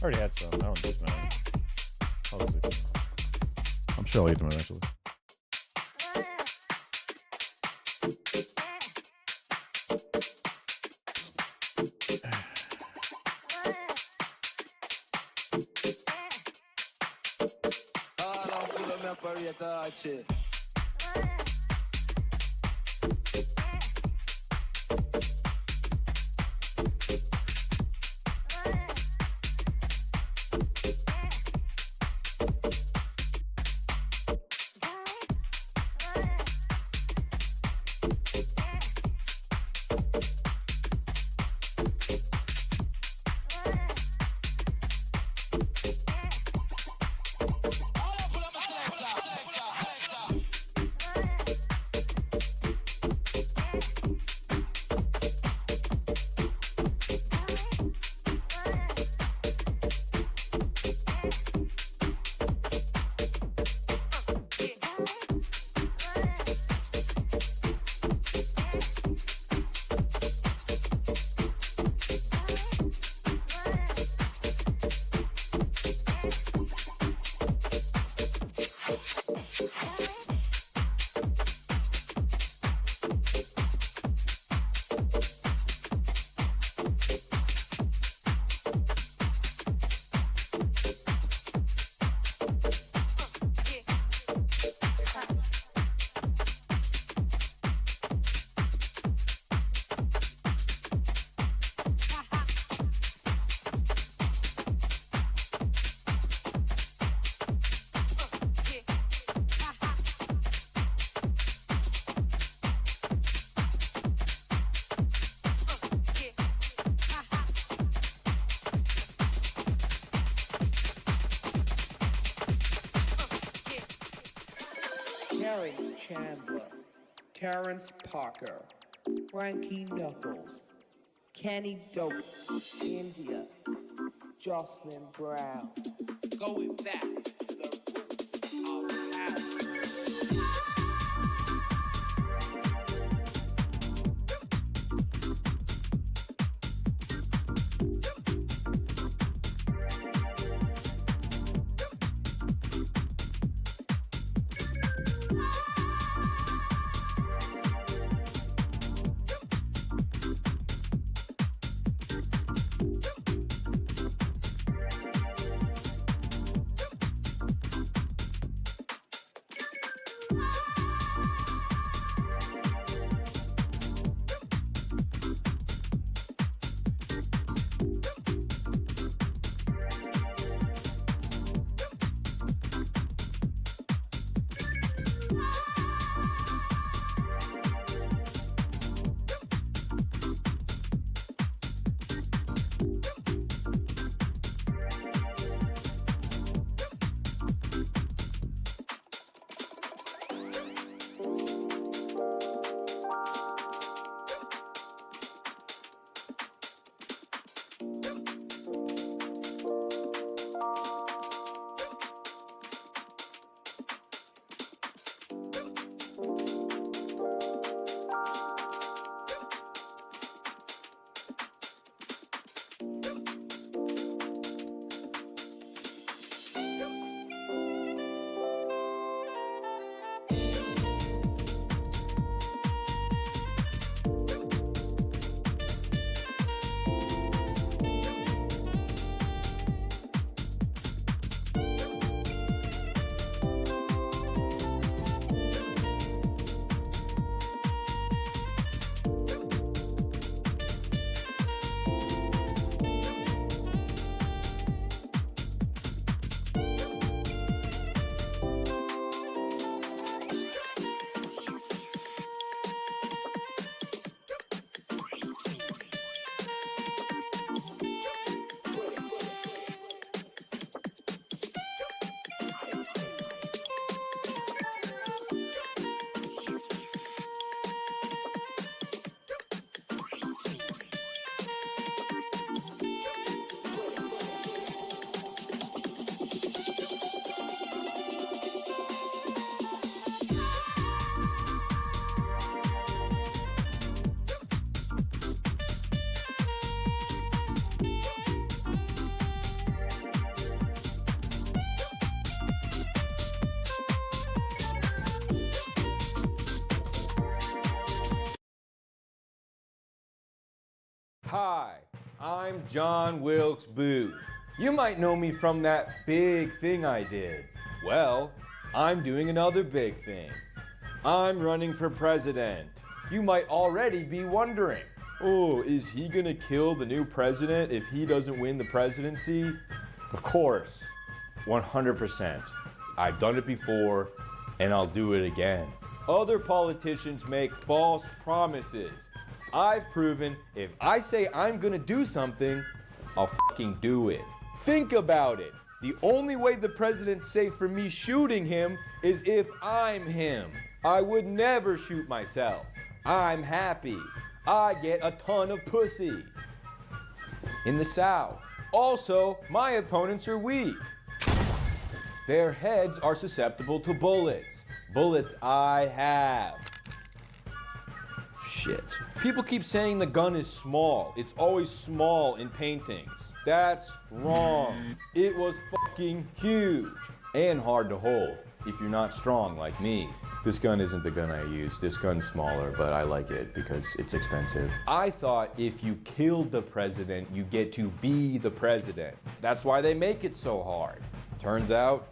already had some. I don't just man. I'm sure I'll eat them eventually. Terrence Parker, Frankie Knuckles, Kenny Dope, India, Jocelyn Brown. Going back to the roots of house. Hi, I'm John Wilkes Booth. You might know me from that big thing I did. Well, I'm doing another big thing. I'm running for president. You might already be wondering, oh, is he gonna kill the new president if he doesn't win the presidency? Of course, 100%. I've done it before, and I'll do it again. Other politicians make false promises. I've proven if I say I'm gonna do something, I'll fucking do it. Think about it. The only way the president's safe from me shooting him is if I'm him. I would never shoot myself. I'm happy. I get a ton of pussy. In the South. Also, my opponents are weak. Their heads are susceptible to bullets. Bullets I have. Shit. People keep saying the gun is small. It's always small in paintings. That's wrong. It was fucking huge and hard to hold if you're not strong like me. This gun isn't the gun I use. This gun's smaller, but I like it because it's expensive. I thought if you killed the president, you get to be the president. That's why they make it so hard. Turns out,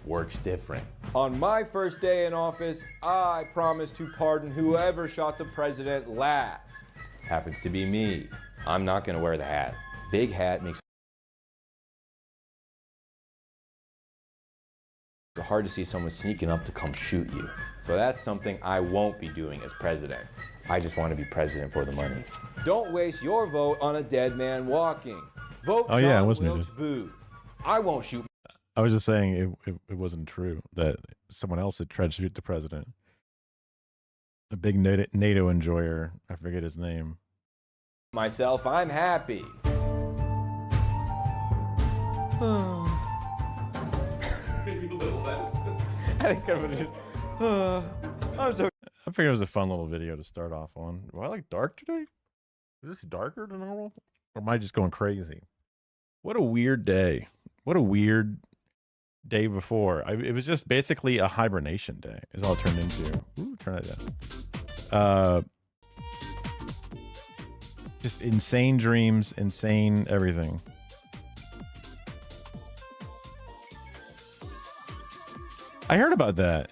works different. On my first day in office, I promised to pardon whoever shot the president last. Happens to be me. I'm not gonna wear the hat. Big hat makes it hard to see someone sneaking up to come shoot you. So that's something I won't be doing as president. I just want to be president for the money. Don't waste your vote on a dead man walking. Vote John Wilkes Booth. I won't shoot. I was just saying it wasn't true that someone else had tried to shoot the president. A big NATO enjoyer, I forget his name. Myself, I'm happy. Maybe a little less. I think I would just. I'm so. I figured it was a fun little video to start off on. Do I like dark today? Is this darker than normal? Or am I just going crazy? What a weird day. What a weird day before. It was just basically a hibernation day is all it turned into. Ooh, turn it down. Just insane dreams, insane everything. I heard about that.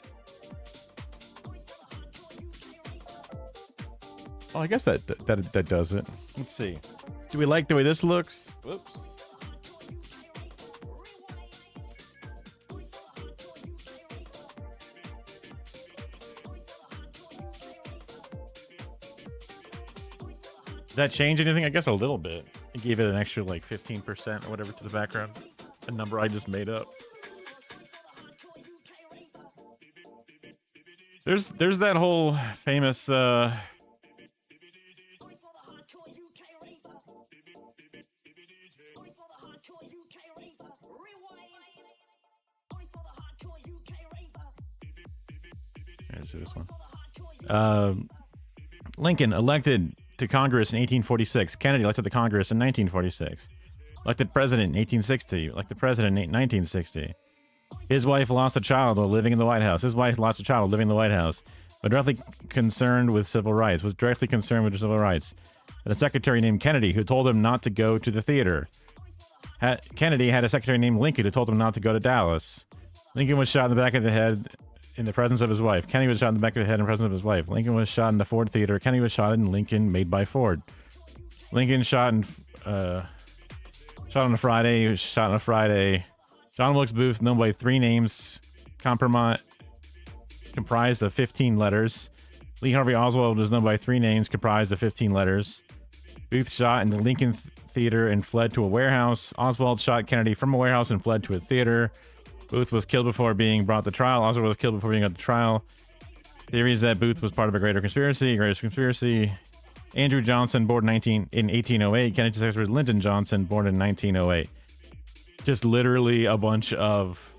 Well, I guess that does it. Let's see. Do we like the way this looks? Whoops. Does that change anything? I guess a little bit. I gave it an extra like 15% or whatever to the background. A number I just made up. There's that whole famous here's this one. Lincoln elected to Congress in 1846. Kennedy elected to Congress in 1946. Elected president in 1860. Elected president in 1960. His wife lost a child while living in the White House. His wife lost a child while living in the White House. Was directly concerned with civil rights. Had a secretary named Kennedy who told him not to go to the theater. Kennedy had a secretary named Lincoln who told him not to go to Dallas. Lincoln was shot in the back of the head in the presence of his wife. Kennedy was shot in the back of the head in the presence of his wife. Lincoln was shot in the Ford Theater. Kennedy was shot in Lincoln made by Ford. Lincoln shot on a Friday. He was shot on a Friday. John Wilkes Booth, known by 3 names, comprised of 15 letters. Lee Harvey Oswald was known by 3 names, comprised of 15 letters. Booth shot in the Lincoln Theater and fled to a warehouse. Oswald shot Kennedy from a warehouse and fled to a theater. Booth was killed before being brought to trial. Oswald was killed before being brought to trial. Theories that Booth was part of a greater conspiracy. Andrew Johnson, born in 1808. Kennedy's secretary Lyndon Johnson, born in 1908. Just literally a bunch of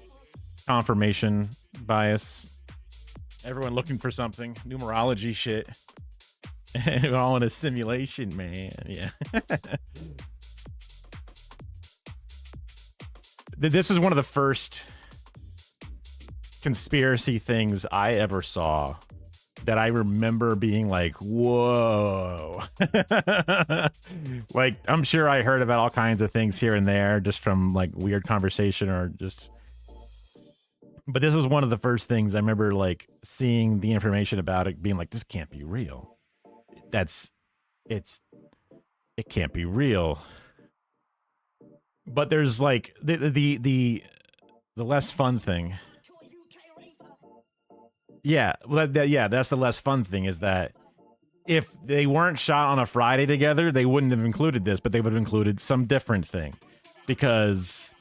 confirmation bias. Everyone looking for something. Numerology shit. We're all in a simulation, man. Yeah. This is one of the first conspiracy things I ever saw that I remember being like, whoa. Like, I'm sure I heard about all kinds of things here and there just from like weird conversation or just, but this was one of the first things I remember like seeing the information about it being like, this can't be real. It can't be real. But there's like the less fun thing. Yeah, well, that's the less fun thing is that if they weren't shot on a Friday together, they wouldn't have included this, but they would have included some different thing because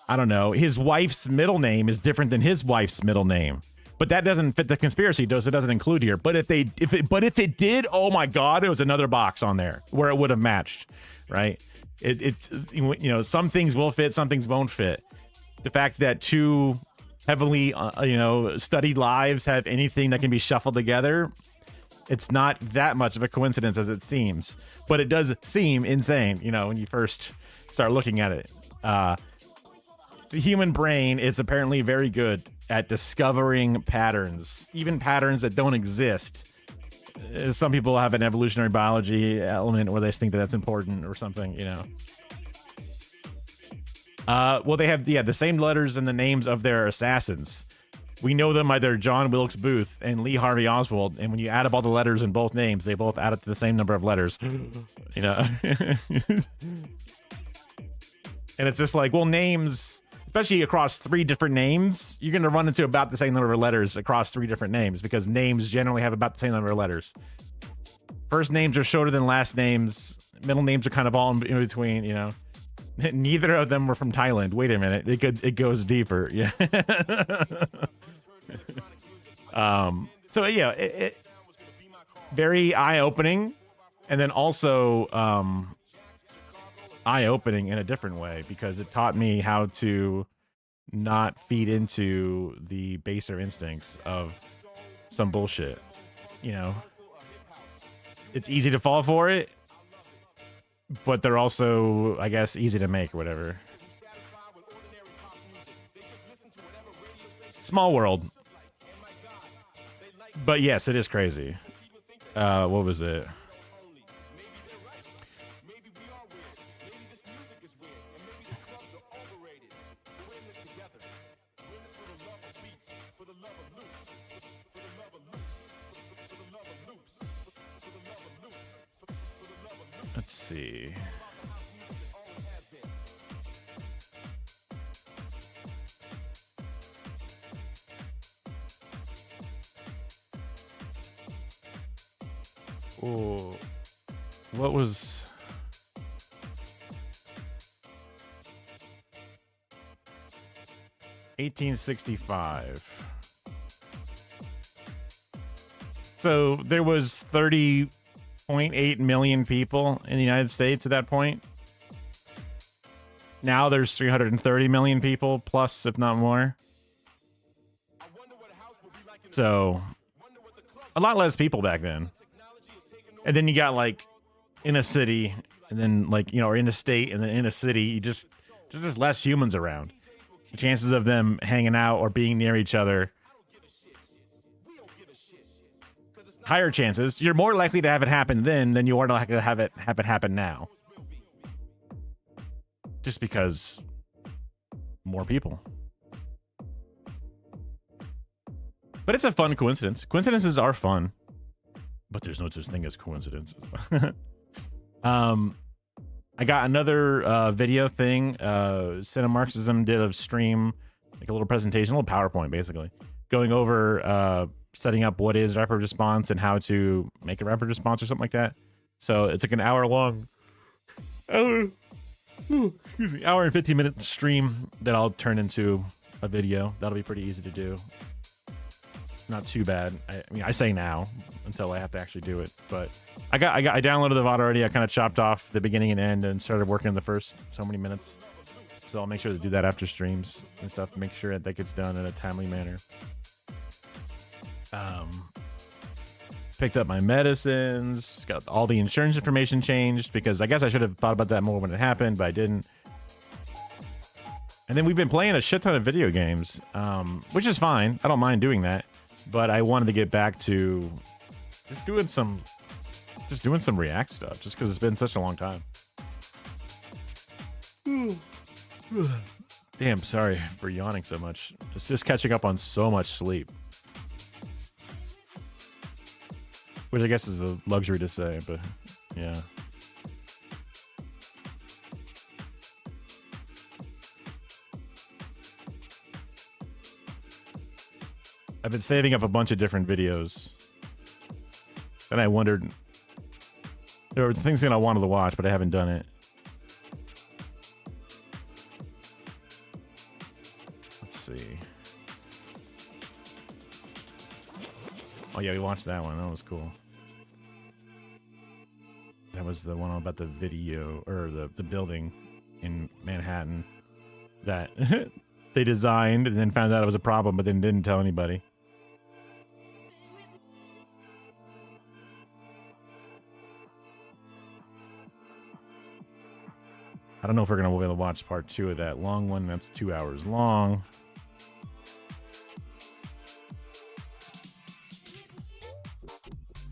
I don't know, his wife's middle name is different than his wife's middle name. But that doesn't fit the conspiracy, does it? Doesn't include here. But if it did, oh my God, it was another box on there where it would have matched, right? It's you know, some things will fit, some things won't fit. The fact that two heavily you know, studied lives have anything that can be shuffled together, it's not that much of a coincidence as it seems. But it does seem insane, you know, when you first start looking at it. The human brain is apparently very good at discovering patterns, even patterns that don't exist. Some people have an evolutionary biology element where they think that that's important or something, you know. Well, they have, the same letters in the names of their assassins. We know them by their John Wilkes Booth and Lee Harvey Oswald, and when you add up all the letters in both names, they both add up to the same number of letters. You know? And it's just like, well, names, especially across 3 different names, you're going to run into about the same number of letters across 3 different names because names generally have about the same number of letters. First names are shorter than last names. Middle names are kind of all in between, you know. Neither of them were from Thailand. Wait a minute. It goes deeper. Yeah. So, yeah, it very eye-opening. And then also eye-opening in a different way because it taught me how to not feed into the baser instincts of some bullshit. You know, it's easy to fall for it, but they're also, I guess, easy to make or whatever. Small world. But yes, it is crazy. What was it? Let's see. Oh, what was... $1865. So there was 30.8 million people in the United States at that point. Now there's 330 million people plus, if not more. So a lot less people back then. And then you got like in a city and then like, you know, or in a state and then in a city, you just less humans around. The chances of them hanging out or being near each other, higher chances. You're more likely to have it happen then than you are to have it happen now. Just because more people. But it's a fun coincidence. Coincidences are fun, but there's no such thing as coincidences. I got another video thing. Cinemarxism did a stream, like a little presentation, a little PowerPoint, basically, going over setting up what is rapid response and how to make a rapid response or something like that. So it's like an hour long, hour and 15-minute stream that I'll turn into a video. That'll be pretty easy to do. Not too bad. I mean, I say now until I have to actually do it, but I downloaded the VOD already. I kind of chopped off the beginning and end and started working on the first so many minutes. So I'll make sure to do that after streams and stuff. Make sure that gets done in a timely manner. Picked up my medicines, got all the insurance information changed because I guess I should have thought about that more when it happened, but I didn't. And then we've been playing a shit ton of video games, which is fine. I don't mind doing that. but I wanted to get back to just doing some React stuff, just because it's been such a long time. Damn, sorry for yawning so much. It's just catching up on so much sleep, which I guess is a luxury to say, but yeah. I've been saving up a bunch of different videos. Then I wondered, there were things that I wanted to watch, but I haven't done it. Let's see. Oh yeah, we watched that one. That was cool. That was the one about the video, or the building in Manhattan that they designed and then found out it was a problem, but then didn't tell anybody. I don't know if we're going to be able to watch part 2 of that long one. That's 2 hours long.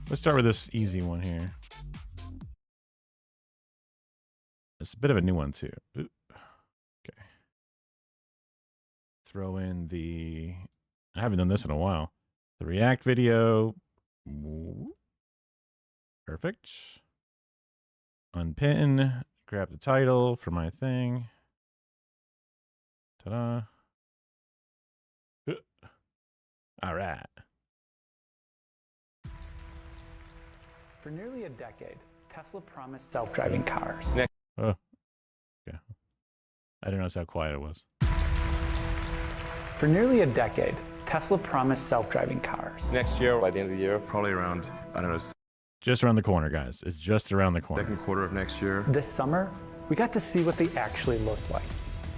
Let's start with this easy one here. It's a bit of a new one too. Ooh. Okay. Throw in the... I haven't done this in a while. The React video. Perfect. Unpin. Grab the title for my thing. Ta-da. All right. For nearly a decade, Tesla promised self-driving cars. Oh, okay. I didn't notice how quiet it was. For nearly a decade, Tesla promised self-driving cars. Next year, by the end of the year, probably around, I don't know, Just around the corner, guys. It's just around the corner. second quarter of next year. This summer, we got to see what they actually looked like.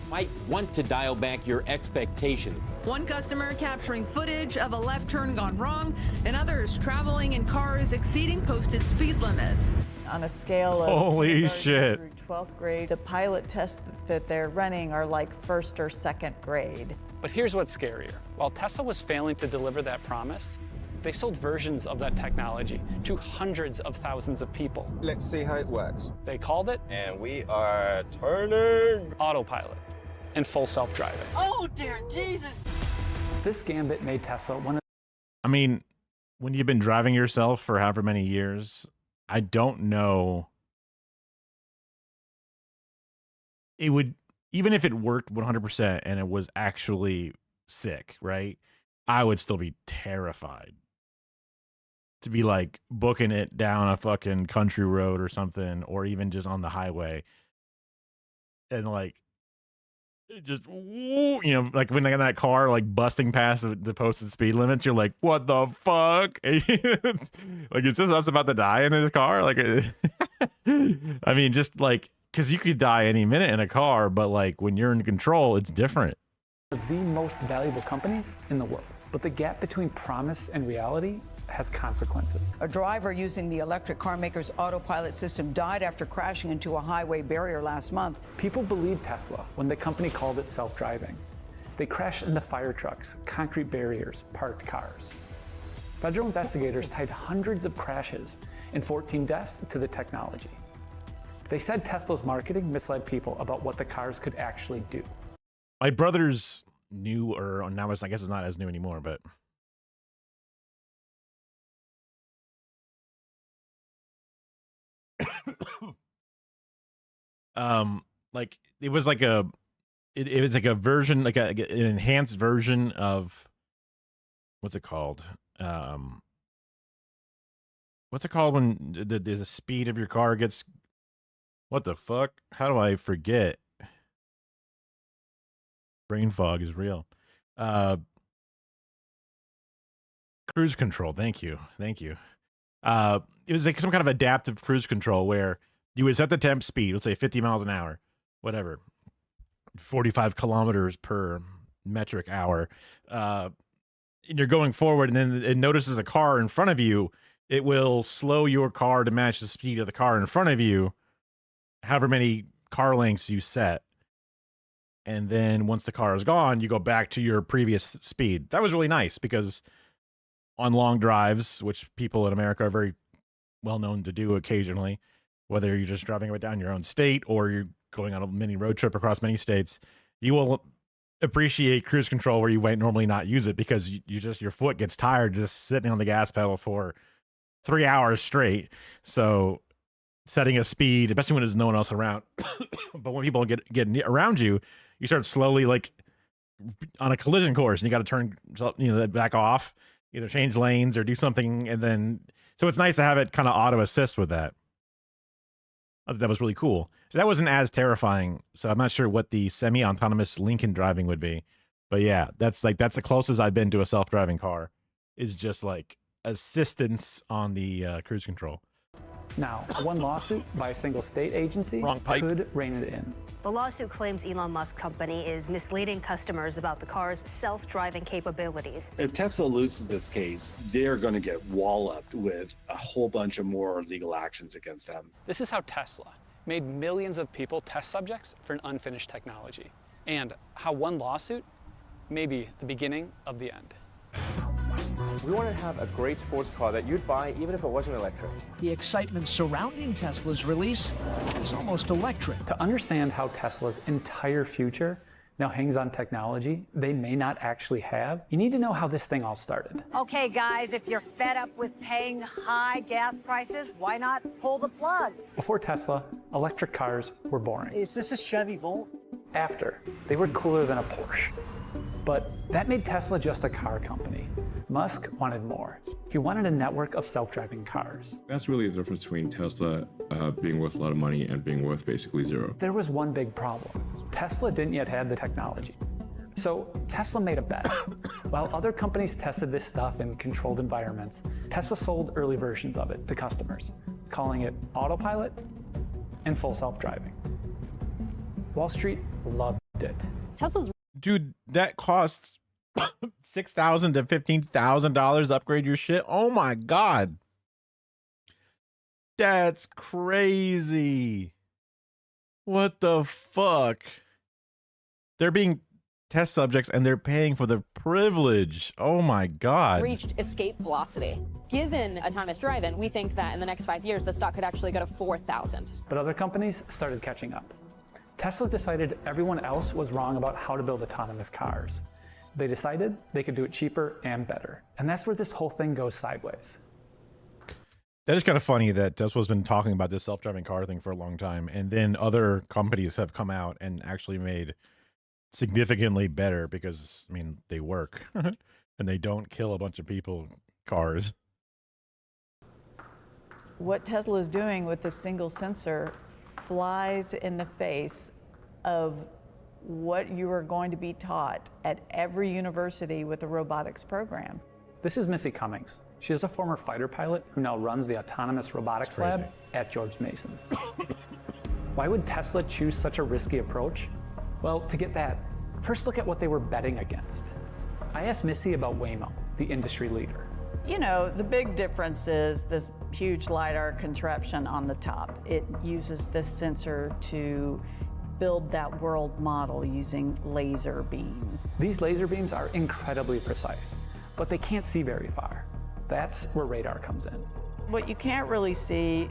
Might want to dial back your expectation. One customer capturing footage of a left turn gone wrong, and others traveling in cars exceeding posted speed limits. On a scale of Holy kindergarten shit. through 12th grade, the pilot tests that they're running are like first or second grade. But here's what's scarier. While Tesla was failing to deliver that promise, they sold versions of that technology to hundreds of thousands of people. let's see how it works. They called it And we are turning. autopilot and full self-driving. Oh, dear Jesus. This gambit made Tesla one of I mean, when you've been driving yourself for however many years, I don't know. It would, even if it worked 100% and it was actually sick, right? I would still be terrified to be like booking it down a fucking country road or something, or even just on the highway. And like, just, you know, like when they got in that car, like busting past the posted speed limits, you're like, what the fuck? Like, is this us about to die in this car? Like, I mean, just like, because you could die any minute in a car, but like when you're in control, it's different. the most valuable companies in the world. But the gap between promise and reality has consequences. A driver using the electric car maker's autopilot system died after crashing into a highway barrier last month. People believed Tesla when the company called it self-driving. They crashed into fire trucks, concrete barriers, parked cars. Federal investigators tied hundreds of crashes and 14 deaths to the technology. They said Tesla's marketing misled people about what the cars could actually do. My brother's new, or now I guess it's not as new anymore, but like it was like a it was like a version, like an enhanced version of what's it called? What's it called when the speed of your car gets, what the fuck? How do I forget? Brain fog is real. Cruise control. Thank you. It was like some kind of adaptive cruise control where you would set the temp speed, let's say 50 miles an hour, whatever, 45 kilometers per metric hour. And you're going forward, and then it notices a car in front of you. It will slow your car to match the speed of the car in front of you, however many car lengths you set. And then once the car is gone, you go back to your previous speed. That was really nice because on long drives, which people in America are very well known to do occasionally, whether you're just driving it down your own state or you're going on a mini road trip across many states, you will appreciate cruise control where you might normally not use it because you just, your foot gets tired just sitting on the gas pedal for 3 hours straight. So setting a speed, especially when there's no one else around, but when people get around you, you start slowly like on a collision course and you got to turn, back off, either change lanes or do something. And then, so it's nice to have it kind of auto assist with that. I thought that was really cool. So that wasn't as terrifying. So I'm not sure what the semi-autonomous Lincoln driving would be, but yeah, that's the closest I've been to a self-driving car, is just like assistance on the cruise control. Now, one lawsuit by a single state agency could rein it in. The lawsuit claims Elon Musk's company is misleading customers about the car's self-driving capabilities. If Tesla loses this case, they're going to get walloped with a whole bunch of more legal actions against them. This is how Tesla made millions of people test subjects for an unfinished technology, and how one lawsuit may be the beginning of the end. We want to have a great sports car that you'd buy even if it wasn't electric. The excitement surrounding Tesla's release is almost electric. To understand how Tesla's entire future now hangs on technology they may not actually have, you need to know how this thing all started. Okay, guys, if you're fed up with paying high gas prices, why not pull the plug? Before Tesla, electric cars were boring. Is this a Chevy Volt? After, they were cooler than a Porsche. But that made Tesla just a car company. Musk wanted more. He wanted a network of self-driving cars. That's really the difference between Tesla being worth a lot of money and being worth basically zero. There was one big problem. Tesla didn't yet have the technology. So Tesla made a bet. While other companies tested this stuff in controlled environments, Tesla sold early versions of it to customers, calling it autopilot and full self-driving. Wall Street loved it. Tesla's dude, that costs $6,000 to $15,000 to upgrade your shit. Oh my god, that's crazy. What the fuck? They're being test subjects and they're paying for the privilege. Oh my god. Reached escape velocity. Given autonomous driving, we think that in the next 5 years the stock could actually go to 4,000. But other companies started catching up. Tesla decided everyone else was wrong about how to build autonomous cars. They decided they could do it cheaper and better. And that's where this whole thing goes sideways. That is kind of funny that Tesla's been talking about this self-driving car thing for a long time, and then other companies have come out and actually made significantly better because, I mean, they work and they don't kill a bunch of people, cars. What Tesla is doing with this single sensor flies in the face of what you are going to be taught at every university with a robotics program. This is Missy Cummings. She is a former fighter pilot who now runs the autonomous robotics lab at George Mason. Why would Tesla choose such a risky approach? Well, to get that, first look at what they were betting against. I asked Missy about Waymo, the industry leader. You know, the big difference is this huge LiDAR contraption on the top. It uses this sensor to build that world model using laser beams. These laser beams are incredibly precise, but they can't see very far. That's where radar comes in. What you can't really see,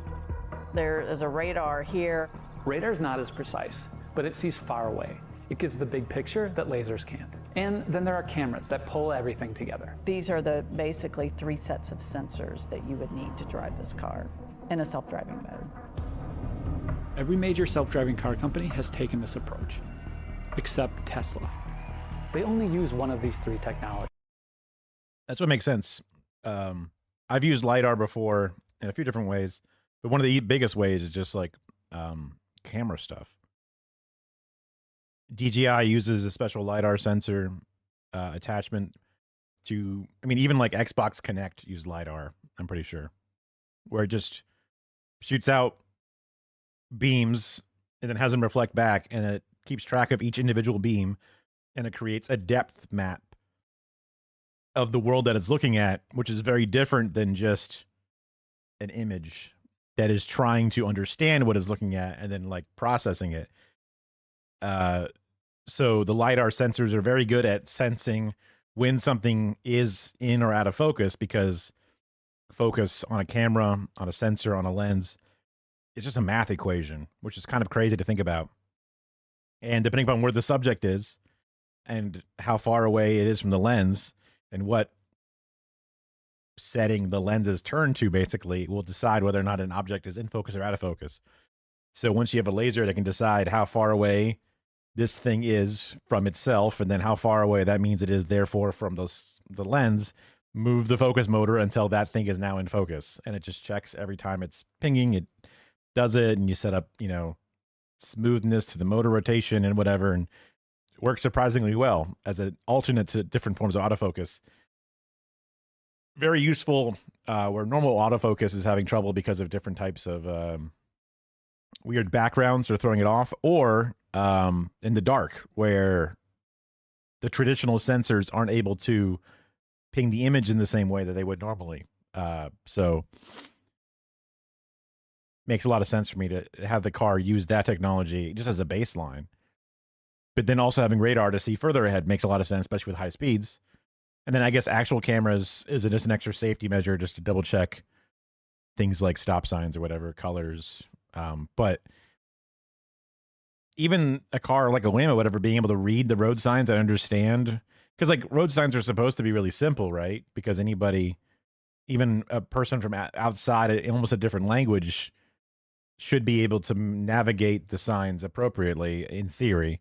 there is a radar here. Radar's not as precise, but it sees far away. It gives the big picture that lasers can't. And then there are cameras that pull everything together. These are the basically 3 sets of sensors that you would need to drive this car in a self-driving mode. Every major self-driving car company has taken this approach, except Tesla. They only use one of these 3 technologies. That's what makes sense. I've used LiDAR before in a few different ways, but one of the biggest ways is just like camera stuff. DJI uses a special LiDAR sensor attachment to, I mean, even like Xbox Connect used LiDAR, I'm pretty sure, where it just shoots out beams and then has them reflect back, and it keeps track of each individual beam, and it creates a depth map of the world that it's looking at, which is very different than just an image that is trying to understand what it's looking at and then like processing it. So the LiDAR sensors are very good at sensing when something is in or out of focus, because focus on a camera, on a sensor, on a lens, it's just a math equation, which is kind of crazy to think about. And depending upon where the subject is and how far away it is from the lens and what setting the lens is turned to, basically will decide whether or not an object is in focus or out of focus. So once you have a laser that can decide how far away this thing is from itself, and then how far away that means it is therefore from the lens, move the focus motor until that thing is now in focus. And it just checks every time it's pinging, it does it, and you set up, you know, smoothness to the motor rotation and whatever, and it works surprisingly well as an alternate to different forms of autofocus. Very useful where normal autofocus is having trouble because of different types of weird backgrounds or throwing it off, or in the dark where the traditional sensors aren't able to ping the image in the same way that they would normally. So makes a lot of sense for me to have the car use that technology just as a baseline. But then also having radar to see further ahead makes a lot of sense, especially with high speeds. And then I guess actual cameras is just an extra safety measure just to double check things like stop signs or whatever, colors. But even a car like a Waymo, whatever, being able to read the road signs and understand, because like road signs are supposed to be really simple, right? Because anybody, even a person from outside in almost a different language, should be able to navigate the signs appropriately in theory.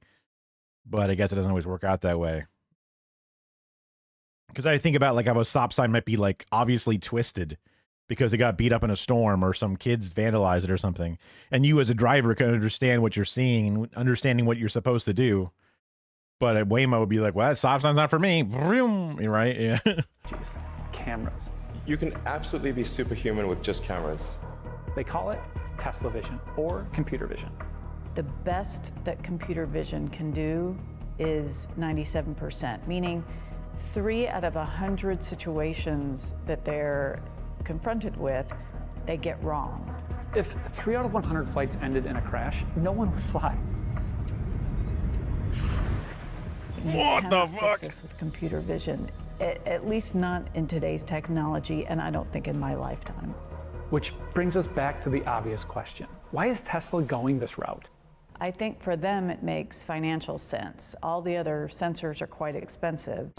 But I guess it doesn't always work out that way. Because I think about like how a stop sign might be like obviously twisted because it got beat up in a storm or some kids vandalized it or something. And you as a driver can understand what you're seeing and understanding what you're supposed to do. But a Waymo would be like, well, that stop sign's not for me. Vroom, right? Yeah. Jeez. Cameras. You can absolutely be superhuman with just cameras. They call it Tesla vision or computer vision. The best that computer vision can do is 97%, meaning 3 out of 100 situations that they're confronted with, they get wrong. If 3 out of 100 flights ended in a crash, no one would fly. What the fuck? Fix this with computer vision, at least not in today's technology, and I don't think in my lifetime. Which brings us back to the obvious question. Why is Tesla going this route? I think for them it makes financial sense. All the other sensors are quite expensive.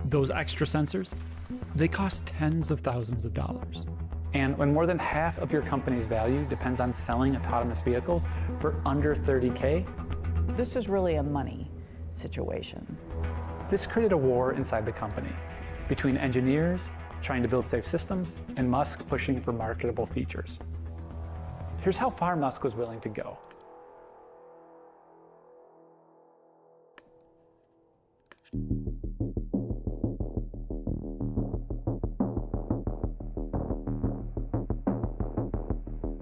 Those extra sensors, they cost tens of thousands of dollars. And when more than half of your company's value depends on selling autonomous vehicles for under $30K, this is really a money situation. This created a war inside the company between engineers trying to build safe systems and Musk pushing for marketable features. Here's how far Musk was willing to go.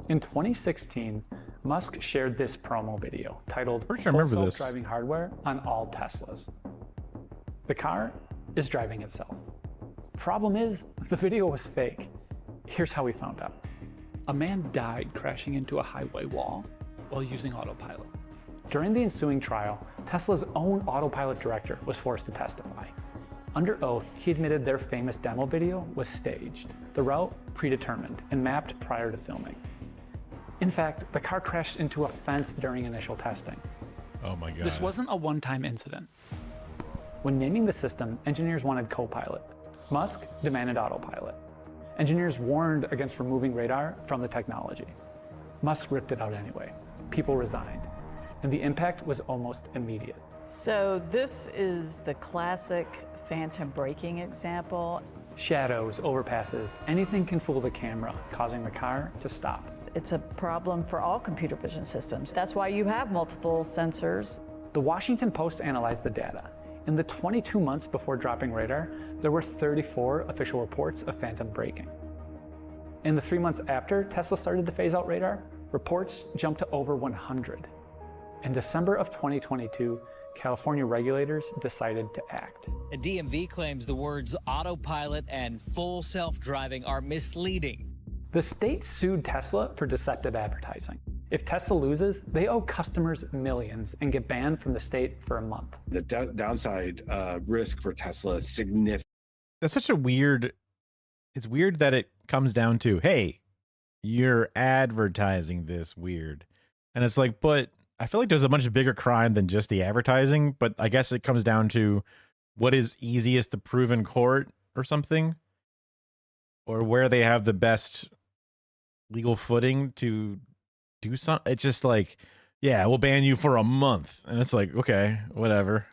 In 2016, Musk shared this promo video titled "Full Self-Driving Hardware on All Teslas." The car is driving itself. Problem is, the video was fake. Here's how we found out. A man died crashing into a highway wall while using autopilot. During the ensuing trial, Tesla's own autopilot director was forced to testify. Under oath, he admitted their famous demo video was staged, the route predetermined and mapped prior to filming. In fact, the car crashed into a fence during initial testing. Oh my God. This wasn't a one-time incident. When naming the system, engineers wanted Copilot. Musk demanded autopilot. Engineers warned against removing radar from the technology. Musk ripped it out anyway. People resigned, and the impact was almost immediate. So this is the classic phantom braking example. Shadows, overpasses, anything can fool the camera, causing the car to stop. It's a problem for all computer vision systems. That's why you have multiple sensors. The Washington Post analyzed the data. In the 22 months before dropping radar, there were 34 official reports of phantom braking. In the 3 months after Tesla started to phase out radar, reports jumped to over 100. In December of 2022, California regulators decided to act. A DMV claims the words autopilot and full self-driving are misleading. The state sued Tesla for deceptive advertising. If Tesla loses, they owe customers millions and get banned from the state for a month. The downside risk for Tesla is significant. That's such a weird. It's weird that it comes down to, hey, you're advertising this weird. And it's like, but I feel like there's a much bigger crime than just the advertising. But I guess it comes down to what is easiest to prove in court or something, or where they have the best legal footing to do something. It's just like, yeah, we'll ban you for a month. And it's like, okay, whatever.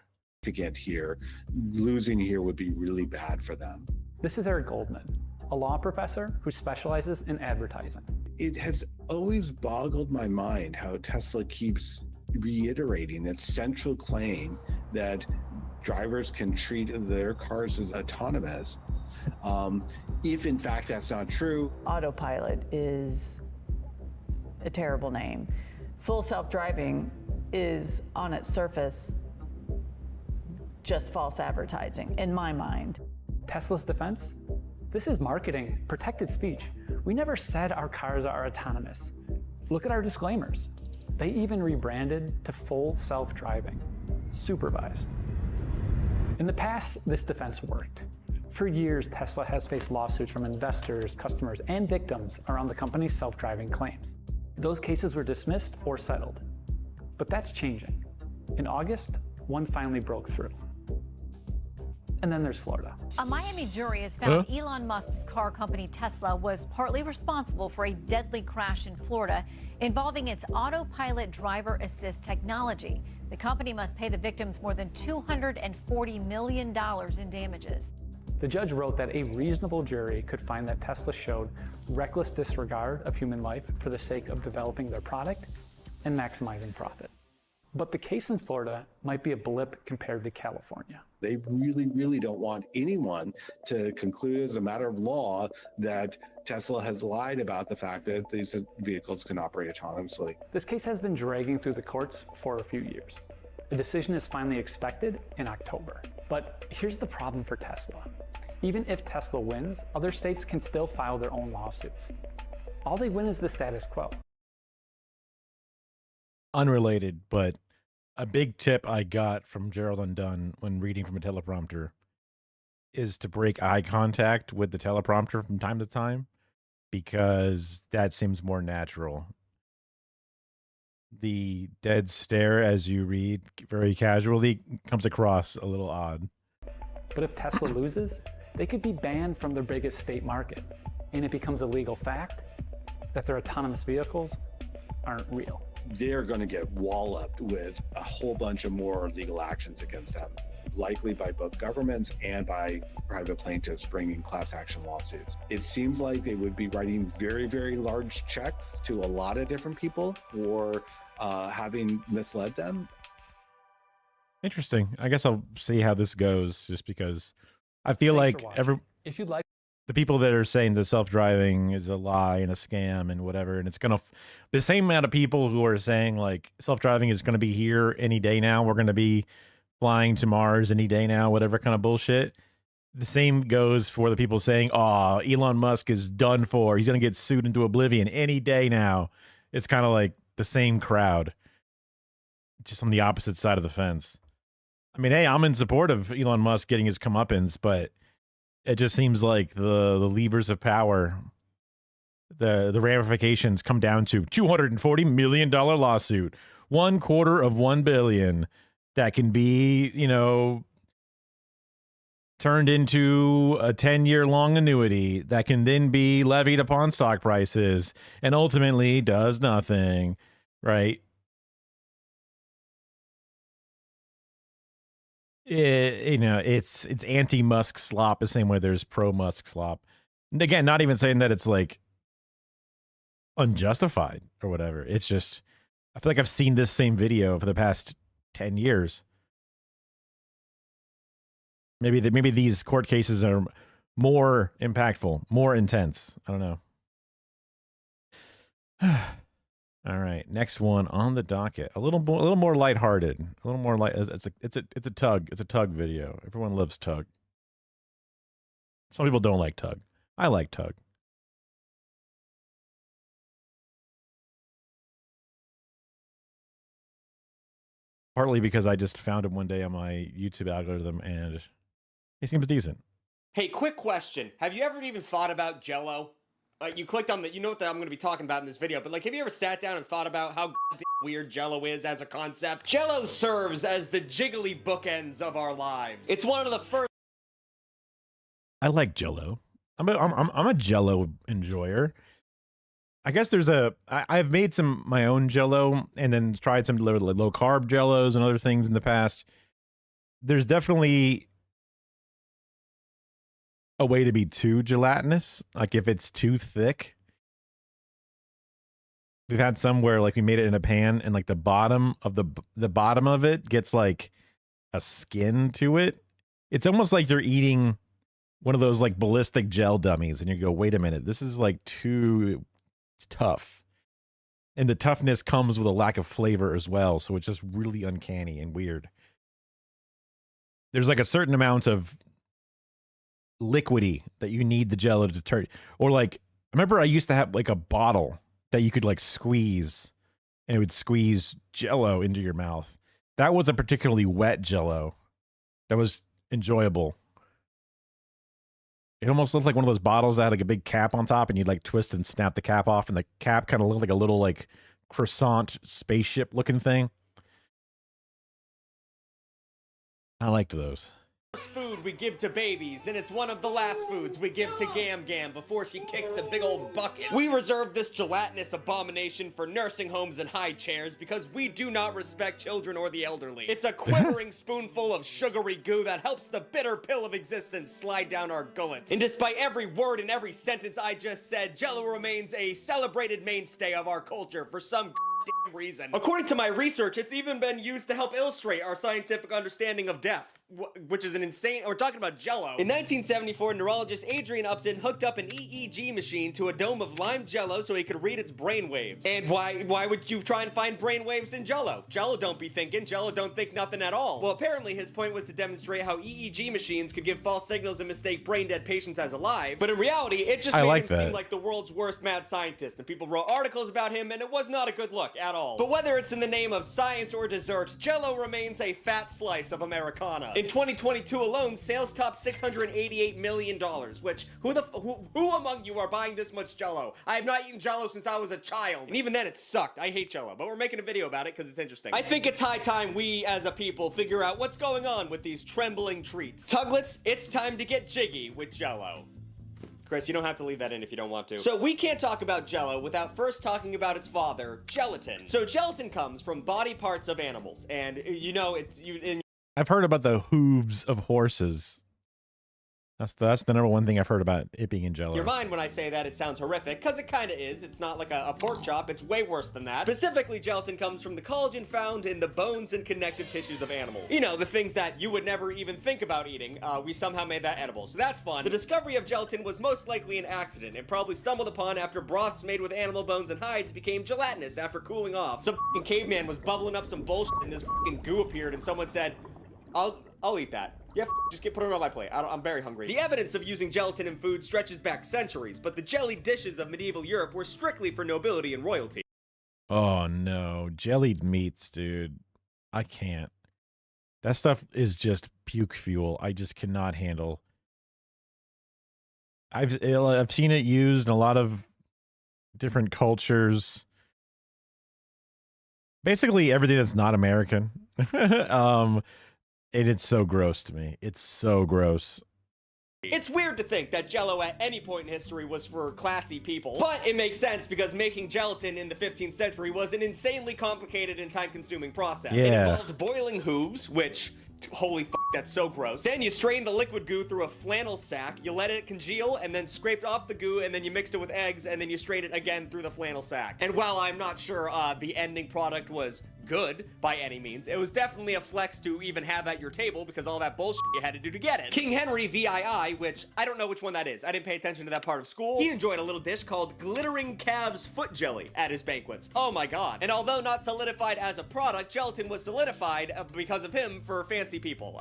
To get here, losing here would be really bad for them. This is Eric Goldman, a law professor who specializes in advertising. It has always boggled my mind how Tesla keeps reiterating its central claim that drivers can treat their cars as autonomous. If in fact that's not true. Autopilot is a terrible name. Full self-driving is, on its surface, just false advertising, in my mind. Tesla's defense? This is marketing, protected speech. We never said our cars are autonomous. Look at our disclaimers. They even rebranded to full self-driving, supervised. In the past, this defense worked. For years, Tesla has faced lawsuits from investors, customers, and victims around the company's self-driving claims. Those cases were dismissed or settled. But that's changing. In August, one finally broke through. And then there's Florida. A Miami jury has found Elon Musk's car company Tesla was partly responsible for a deadly crash in Florida involving its autopilot driver assist technology. The company must pay the victims more than $240 million in damages. The judge wrote that a reasonable jury could find that Tesla showed reckless disregard of human life for the sake of developing their product and maximizing profit. But the case in Florida might be a blip compared to California. They really, really don't want anyone to conclude as a matter of law that Tesla has lied about the fact that these vehicles can operate autonomously. This case has been dragging through the courts for a few years. A decision is finally expected in October. But here's the problem for Tesla. Even if Tesla wins, other states can still file their own lawsuits. All they win is the status quo. Unrelated, but a big tip I got from Gerald Undone when reading from a teleprompter is to break eye contact with the teleprompter from time to time, because that seems more natural. The dead stare as you read very casually comes across a little odd. But if Tesla loses, they could be banned from their biggest state market, and it becomes a legal fact that their autonomous vehicles aren't real. They're going to get walloped with a whole bunch of more legal actions against them, likely by both governments and by private plaintiffs bringing class action lawsuits. It seems like they would be writing very, very large checks to a lot of different people for having misled them. Interesting. I guess I'll see how this goes, just because I feel like if you'd like, the people that are saying that self-driving is a lie and a scam and whatever, and it's gonna the same amount of people who are saying like self-driving is going to be here any day now, we're going to be flying to Mars any day now, whatever kind of bullshit. The same goes for the people saying, oh, Elon Musk is done for, he's going to get sued into oblivion any day now. It's kind of like the same crowd, just on the opposite side of the fence. I mean, hey, I'm in support of Elon Musk getting his comeuppance, but it just seems like the levers of power, the ramifications come down to $240 million lawsuit, $250 million that can be, you know, turned into a 10-year long annuity that can then be levied upon stock prices and ultimately does nothing, right? You know, it's anti-Musk slop the same way there's pro-Musk slop. And again, not even saying that it's like unjustified or whatever. It's just, I feel like I've seen this same video for the past 10 years. Maybe these court cases are more impactful, more intense. I don't know. All right, next one on the docket. A little more lighthearted. A little more light. It's a tug video. Everyone loves tug. Some people don't like tug. I like tug. Partly because I just found him one day on my YouTube algorithm and he seems decent. Hey, quick question. Have you ever even thought about Jell-O? Like, you clicked on the, you know what I'm going to be talking about in this video, but like, have you ever sat down and thought about how goddamn weird Jell-O is as a concept? Jell-O serves as the jiggly bookends of our lives. It's one of the first. I like Jell-O. I'm a Jell-O enjoyer. I guess I've made my own Jell-O and then tried some low carb Jell-Os and other things in the past. There's definitely a way to be too gelatinous. Like if it's too thick. We've had some where like we made it in a pan and like the bottom of the bottom of it gets like a skin to it. It's almost like you're eating one of those like ballistic gel dummies and you go, wait a minute, this is like too tough. And the toughness comes with a lack of flavor as well. So it's just really uncanny and weird. There's like a certain amount of liquidy that you need the Jell-O to turn. Or like, I remember I used to have like a bottle that you could like squeeze and it would squeeze Jell-O into your mouth. That was a particularly wet Jell-O. That was enjoyable. It almost looked like one of those bottles that had like a big cap on top and you'd like twist and snap the cap off and the cap kind of looked like a little like croissant spaceship looking thing. I liked those. Food we give to babies, and it's one of the last foods we give to Gam Gam before she kicks the big old bucket. We reserve this gelatinous abomination for nursing homes and high chairs because we do not respect children or the elderly. It's a quivering spoonful of sugary goo that helps the bitter pill of existence slide down our gullets. And despite every word and every sentence I just said, Jell-O remains a celebrated mainstay of our culture for some reason. According to my research, it's even been used to help illustrate our scientific understanding of death, which is an insane. We're talking about Jell-O. In 1974, neurologist Adrian Upton hooked up an EEG machine to a dome of lime Jell-O so he could read its brain waves. And why would you try and find brain waves in Jell-O? Jell-O don't be thinking. Jell-O don't think nothing at all. Well, apparently his point was to demonstrate how EEG machines could give false signals and mistake brain-dead patients as alive. But in reality, it just made him seem like the world's worst mad scientist. And people wrote articles about him, and it was not a good look at all. But whether it's in the name of science or dessert, Jell-O remains a fat slice of Americana. In 2022 alone, sales topped $688 million, which, who among you are buying this much Jell-O? I have not eaten Jell-O since I was a child, and even then it sucked. I hate Jell-O, but we're making a video about it because it's interesting. I think it's high time we, as a people, figure out what's going on with these trembling treats. Tuglets, it's time to get jiggy with Jell-O. Chris, you don't have to leave that in if you don't want to. So we can't talk about Jell-O without first talking about its father, gelatin. So gelatin comes from body parts of animals, and you know I've heard about the hooves of horses. That's the number one thing I've heard about it being in Jell-O. Your mind when I say that it sounds horrific, because it kind of is. It's not like a pork chop. It's way worse than that. Specifically, gelatin comes from the collagen found in the bones and connective tissues of animals. You know, the things that you would never even think about eating. We somehow made that edible, so that's fun. The discovery of gelatin was most likely an accident and probably stumbled upon after broths made with animal bones and hides became gelatinous after cooling off. Some fucking caveman was bubbling up some bullshit and this fucking goo appeared and someone said, I'll eat that. Yeah, just put it on my plate. I'm very hungry. The evidence of using gelatin in food stretches back centuries, but the jellied dishes of medieval Europe were strictly for nobility and royalty. Oh no, jellied meats, dude. I can't. That stuff is just puke fuel. I just cannot handle. I've seen it used in a lot of different cultures. Basically everything that's not American. And it's so gross to me. It's so gross. It's weird to think that Jell-O at any point in history was for classy people, but it makes sense because making gelatin in the 15th century was an insanely complicated and time-consuming process. Yeah. It involved boiling hooves, which, holy f***, that's so gross. Then you strain the liquid goo through a flannel sack, you let it congeal, and then scraped off the goo, and then you mixed it with eggs, and then you strain it again through the flannel sack. And while I'm not sure the ending product was good by any means, it was definitely a flex to even have at your table because all that bullshit you had to do to get it. King Henry VII, which I don't know which one that is. I didn't pay attention to that part of school. He enjoyed a little dish called glittering calves foot jelly at his banquets. Oh my god. And although not solidified as a product, gelatin was solidified because of him for fancy people.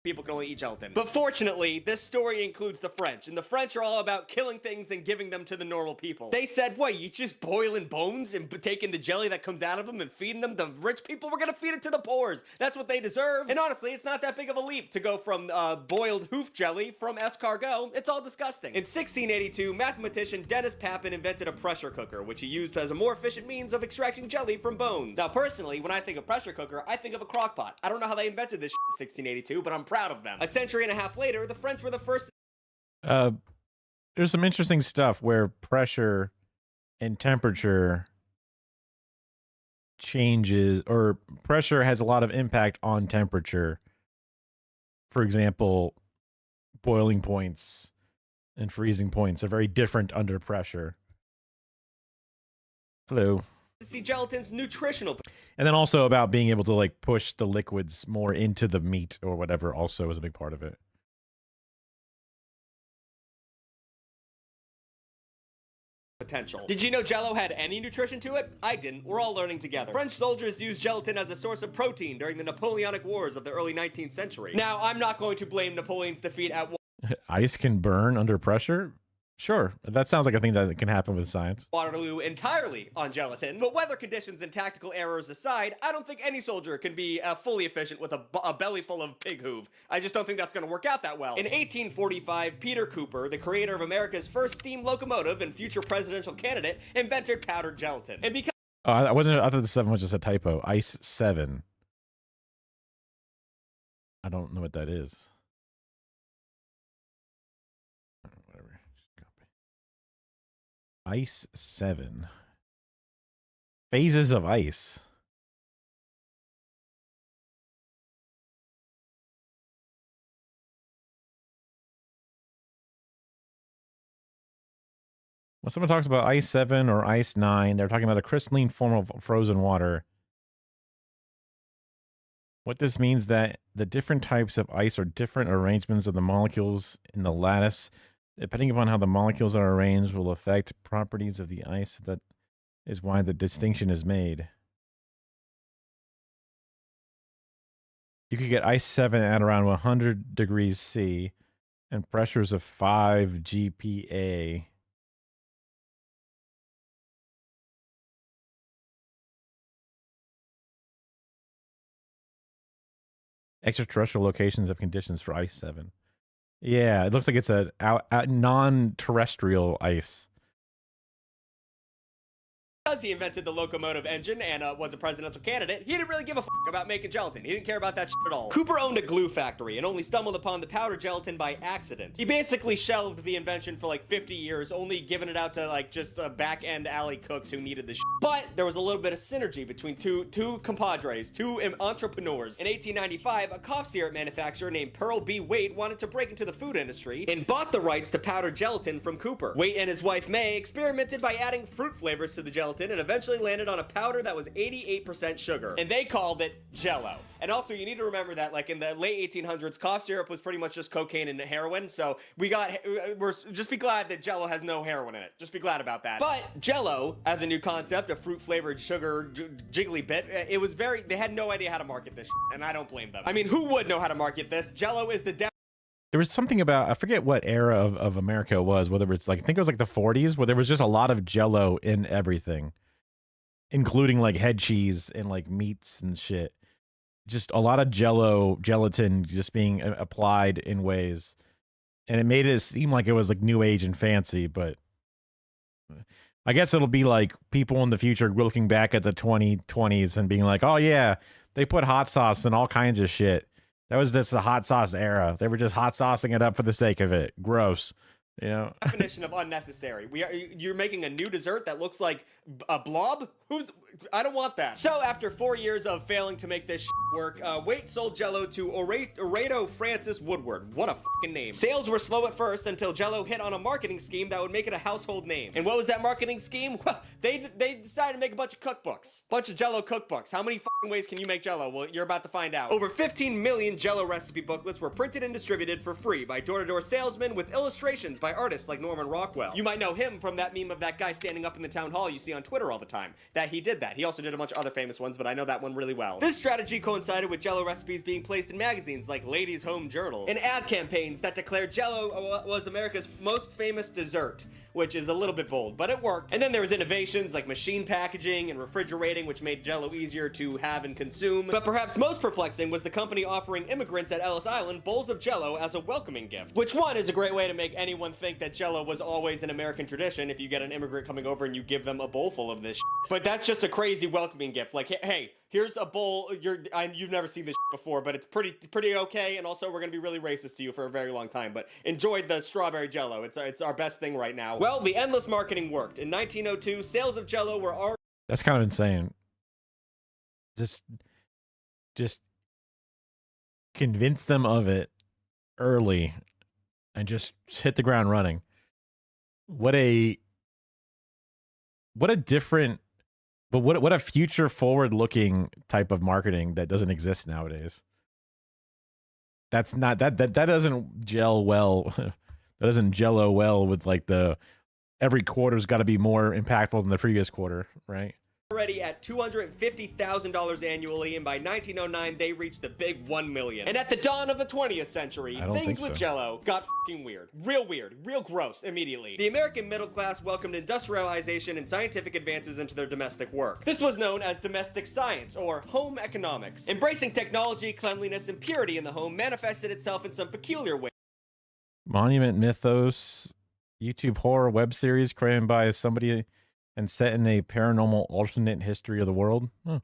people can only eat gelatin. But fortunately, this story includes the French, and the French are all about killing things and giving them to the normal people. They said, what, you just boiling bones and taking the jelly that comes out of them and feeding them to rich people? We're gonna feed it to the poors. That's what they deserve. And honestly, it's not that big of a leap to go from boiled hoof jelly from escargot. It's all disgusting. In 1682, mathematician Dennis Papin invented a pressure cooker, which he used as a more efficient means of extracting jelly from bones. Now, personally, when I think of pressure cooker, I think of a crock pot. I don't know how they invented this shit in 1682, but I'm proud of them. A century and a half later, the French were the first. There's some interesting stuff where pressure and temperature changes, or pressure has a lot of impact on temperature. For example, boiling points and freezing points are very different under pressure. Hello. See gelatin's nutritional. And then also about being able to like push the liquids more into the meat or whatever also is a big part of it. Potential. Did you know Jell-O had any nutrition to it? I didn't. We're all learning together. French soldiers used gelatin as a source of protein during the Napoleonic Wars of the early 19th century. Now, I'm not going to blame Napoleon's defeat at Ice can burn under pressure? Sure. That sounds like a thing that can happen with science. Waterloo entirely on gelatin. But weather conditions and tactical errors aside, I don't think any soldier can be fully efficient with a belly full of pig hoof. I just don't think that's going to work out that well. In 1845, Peter Cooper, the creator of America's first steam locomotive and future presidential candidate, invented powdered gelatin. And because I thought the 7 was just a typo. Ice 7. I don't know what that is. Ice 7. Phases of ice. When someone talks about ice 7 or ice 9, they're talking about a crystalline form of frozen water. What this means that the different types of ice are different arrangements of the molecules in the lattice. Depending upon how the molecules are arranged will affect properties of the ice. That is why the distinction is made. You could get ice 7 at around 100 degrees C and pressures of 5 GPa. Extraterrestrial locations have conditions for ice 7. Yeah, it looks like it's a non-terrestrial ice. because he invented the locomotive engine and was a presidential candidate, he didn't really give a f about making gelatin. He didn't care about that shit at all. Cooper owned a glue factory and only stumbled upon the powder gelatin by accident. He basically shelved the invention for like 50 years, only giving it out to like just back-end alley cooks who needed the shit. But there was a little bit of synergy between two compadres, two entrepreneurs. In 1895, a cough syrup manufacturer named Pearl B. Waite wanted to break into the food industry and bought the rights to powdered gelatin from Cooper. Waite and his wife May experimented by adding fruit flavors to the gelatin and eventually landed on a powder that was 88% sugar. And they called it Jell-O. And also, you need to remember that, like, in the late 1800s, cough syrup was pretty much just cocaine and heroin. So just be glad that Jell-O has no heroin in it. Just be glad about that. But Jell-O, as a new concept, a fruit-flavored sugar jiggly bit, they had no idea how to market this shit, and I don't blame them. I mean, who would know how to market this? Jell-O is the There was something about, I forget what era of America it was, whether it's like, I think it was like the 40s, where there was just a lot of Jell-O in everything, including like head cheese and like meats and shit. Just a lot of Jell-O, gelatin just being applied in ways. And it made it seem like it was like new age and fancy, but I guess it'll be like people in the future looking back at the 2020s and being like, oh yeah, they put hot sauce and all kinds of shit. That was just the hot sauce era. They were just hot saucing it up for the sake of it. Gross. You know? definition of unnecessary. You're making a new dessert that looks like a blob? I don't want that. So after 4 years of failing to make this shit work, Waite sold Jell-O to Orato Francis Woodward. What a fucking name. Sales were slow at first until Jell-O hit on a marketing scheme that would make it a household name. And what was that marketing scheme? Well, they decided to make a bunch of cookbooks. Bunch of Jell-O cookbooks. How many fucking ways can you make Jell-O? Well, you're about to find out. Over 15 million Jell-O recipe booklets were printed and distributed for free by door-to-door salesmen with illustrations by artists like Norman Rockwell. You might know him from that meme of that guy standing up in the town hall you see on Twitter all the time. That he did that. He also did a bunch of other famous ones, but I know that one really well. This strategy coincided coincided with Jell-O recipes being placed in magazines like Ladies' Home Journal and ad campaigns that declared Jell-O was America's most famous dessert, which is a little bit bold, but it worked. And then there was innovations like machine packaging and refrigerating, which made Jell-O easier to have and consume. But perhaps most perplexing was the company offering immigrants at Ellis Island bowls of Jell-O as a welcoming gift, which one is a great way to make anyone think that Jell-O was always an American tradition if you get an immigrant coming over and you give them a bowl full of this shit. But that's just a crazy welcoming gift. Like, hey, here's a bowl. You've never seen this shit before, but it's pretty okay. And also, we're gonna be really racist to you for a very long time. But enjoy the strawberry Jell-O. It's our best thing right now. Well, the endless marketing worked. In 1902, sales of Jell-O were already... That's kind of insane. Just convince them of it early and just hit the ground running. What a different, but what a future forward looking type of marketing that doesn't exist nowadays. That's not that doesn't gel well. That doesn't Jell-O well with like every quarter's got to be more impactful than the previous quarter, right? Already at $250,000 annually, and by 1909 they reached the big 1 million. And at the dawn of the 20th century, things with Jell-O got fucking weird, real gross immediately. The American middle class welcomed industrialization and scientific advances into their domestic work. This was known as domestic science or home economics. Embracing technology, cleanliness, and purity in the home manifested itself in some peculiar ways. Monument Mythos, YouTube horror web series created by somebody and set in a paranormal alternate history of the world. Huh.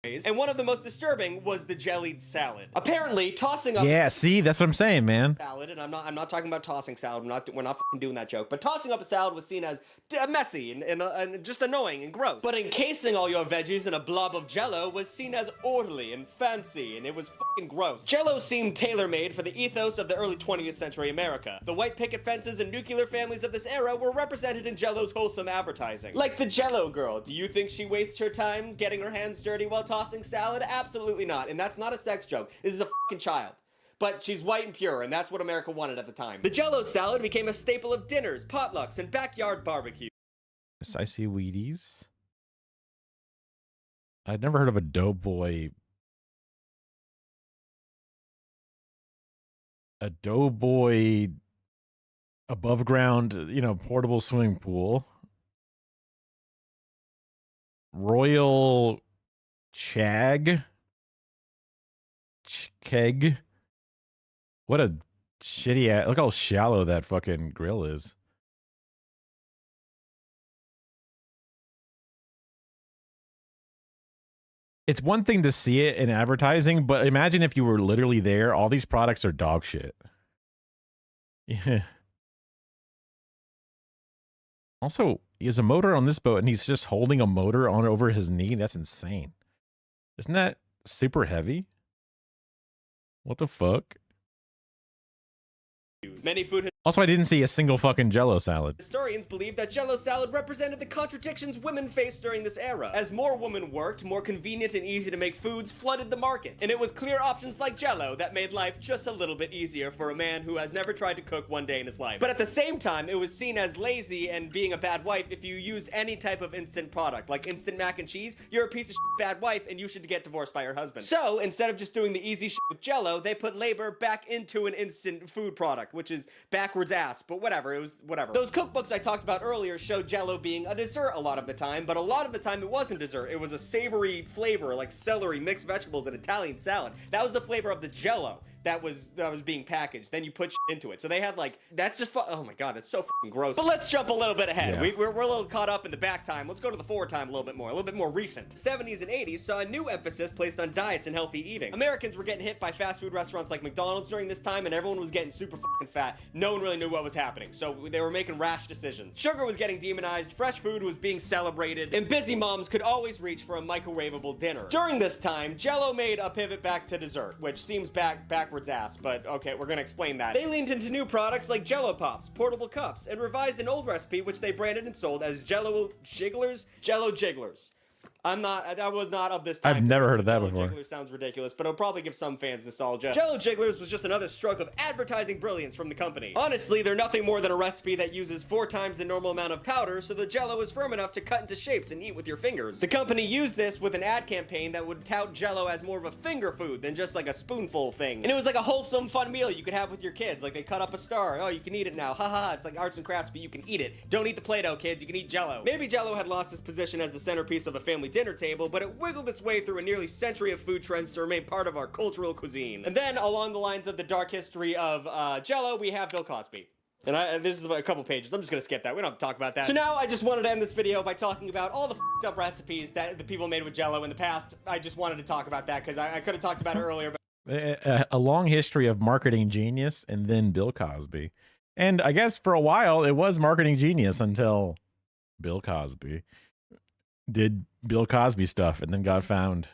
And one of the most disturbing was the jellied salad. Apparently, tossing up... Yeah, see, that's what I'm saying, man. Salad, and I'm not talking about tossing salad. We're not fucking doing that joke. But tossing up a salad was seen as messy and just annoying and gross. But encasing all your veggies in a blob of Jell-O was seen as orderly and fancy, and it was fucking gross. Jell-O seemed tailor-made for the ethos of the early 20th century America. The white picket fences and nuclear families of this era were represented in Jell-O's wholesome advertising. Like the Jell-O girl. Do you think she wastes her time getting her hands dirty while tossing salad? Absolutely not. And that's not a sex joke. This is a fucking child. But she's white and pure, and that's what America wanted at the time. The Jell-O salad became a staple of dinners, potlucks, and backyard barbecues. I see Wheaties. I'd never heard of a Doughboy. A Doughboy above ground, portable swimming pool. Royal Keg. What a shitty ass. Look how shallow that fucking grill is. It's one thing to see it in advertising, but imagine if you were literally there. All these products are dog shit. Yeah. Also, he has a motor on this boat and he's just holding a motor on over his knee. That's insane. Isn't that super heavy? What the fuck? Many food... Also, I didn't see a single fucking Jell-O salad. Historians believe that Jell-O salad represented the contradictions women faced during this era. As more women worked, more convenient and easy to make foods flooded the market. And it was clear options like Jell-O that made life just a little bit easier for a man who has never tried to cook one day in his life. But at the same time, it was seen as lazy and being a bad wife if you used any type of instant product. Like instant mac and cheese, you're a piece of shit bad wife and you should get divorced by your husband. So, instead of just doing the easy shit with Jell-O, they put labor back into an instant food product, which is backwards ass, but whatever, it was whatever. Those cookbooks I talked about earlier showed Jell-O being a dessert a lot of the time, but a lot of the time it wasn't dessert. It was a savory flavor like celery, mixed vegetables, and Italian salad. That was the flavor of the Jell-O that was being packaged. Then you put shit into it. So they had like, that's just, oh my God, that's so fucking gross. But let's jump a little bit ahead. Yeah. We're a little caught up in the back time. Let's go to the forward time a little bit more recent. The 70s and 80s saw a new emphasis placed on diets and healthy eating. Americans were getting hit by fast food restaurants like McDonald's during this time, and everyone was getting super fucking fat. No one really knew what was happening, so they were making rash decisions. Sugar was getting demonized, fresh food was being celebrated, and busy moms could always reach for a microwavable dinner. During this time, Jell-O made a pivot back to dessert, which seems backwards ass, but okay, we're gonna explain that. They leaned into new products like Jell-O Pops, portable cups, and revised an old recipe which they branded and sold as Jell-O Jigglers. I was not of this time. I've never heard of that Jello before. Jigglers sounds ridiculous, but it'll probably give some fans nostalgia. Jello Jigglers was just another stroke of advertising brilliance from the company. Honestly, they're nothing more than a recipe that uses 4 times the normal amount of powder, so the Jello is firm enough to cut into shapes and eat with your fingers. The company used this with an ad campaign that would tout Jello as more of a finger food than just like a spoonful thing. And it was like a wholesome, fun meal you could have with your kids. Like they cut up a star. Oh, you can eat it now. Haha, it's like arts and crafts, but you can eat it. Don't eat the Play-Doh, kids. You can eat Jello. Maybe Jello had lost its position as the centerpiece of a family dinner table, but it wiggled its way through a nearly century of food trends to remain part of our cultural cuisine. And then, along the lines of the dark history of Jello, we have Bill Cosby. And this is a couple pages. I'm just gonna skip that. We don't have to talk about that. So now I just wanted to end this video by talking about all the f***ed up recipes that the people made with Jello in the past. I just wanted to talk about that because I could have talked about it earlier. But A long history of marketing genius and then Bill Cosby. And I guess for a while it was marketing genius until Bill Cosby did Bill Cosby stuff and then got found.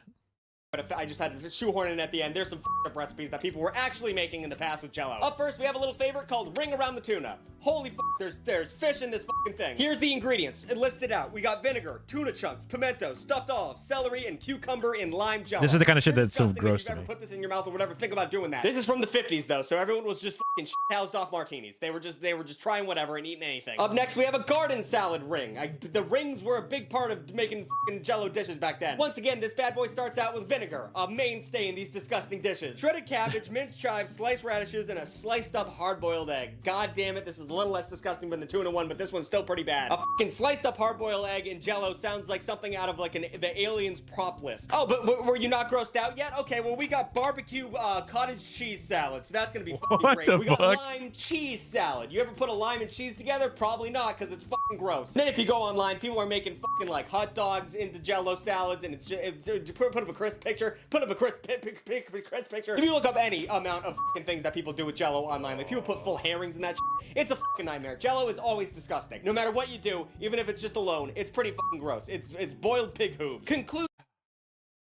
But if I just had to shoehorn in at the end, there's some f***ed up recipes that people were actually making in the past with Jello. Up first, we have a little favorite called Ring Around the Tuna. Holy f***, there's fish in this f***ing thing. Here's the ingredients. It listed out. We got vinegar, tuna chunks, pimento, stuffed olives, celery, and cucumber in lime Jello. This is the kind of shit that's so Disgusting. gross If to you've me. ever put this in your mouth or whatever, think about doing that. This is from the 50s though, so everyone was just f***ing housed off martinis. They were just trying whatever and eating anything. Up next, we have a garden salad ring. The rings were a big part of making f***ing Jello dishes back then. Once again, this bad boy starts out with vinegar, a mainstay in these disgusting dishes. Shredded cabbage, minced chives, sliced radishes, and a sliced up hard-boiled egg. God damn it, this is a little less disgusting than the tuna one, but this one's still pretty bad. A f***ing sliced up hard-boiled egg in Jello sounds like something out of like the Aliens prop list. Oh, but were you not grossed out yet? Okay, well we got barbecue cottage cheese salad, so that's gonna be fucking What great. the We got fuck? lime cheese salad. You ever put a lime and cheese together? Probably not, because it's fucking gross. Then if you go online, people are making fucking like hot dogs into Jello salads, and it's just, put up a crisp picture. Put up a crisp picture. If you look up any amount of fucking things that people do with Jello online, like people put full herrings in that shit, it's a fucking nightmare. Jello is always disgusting. No matter what you do, even if it's just alone, it's pretty fucking gross. It's boiled pig hooves. Conclude.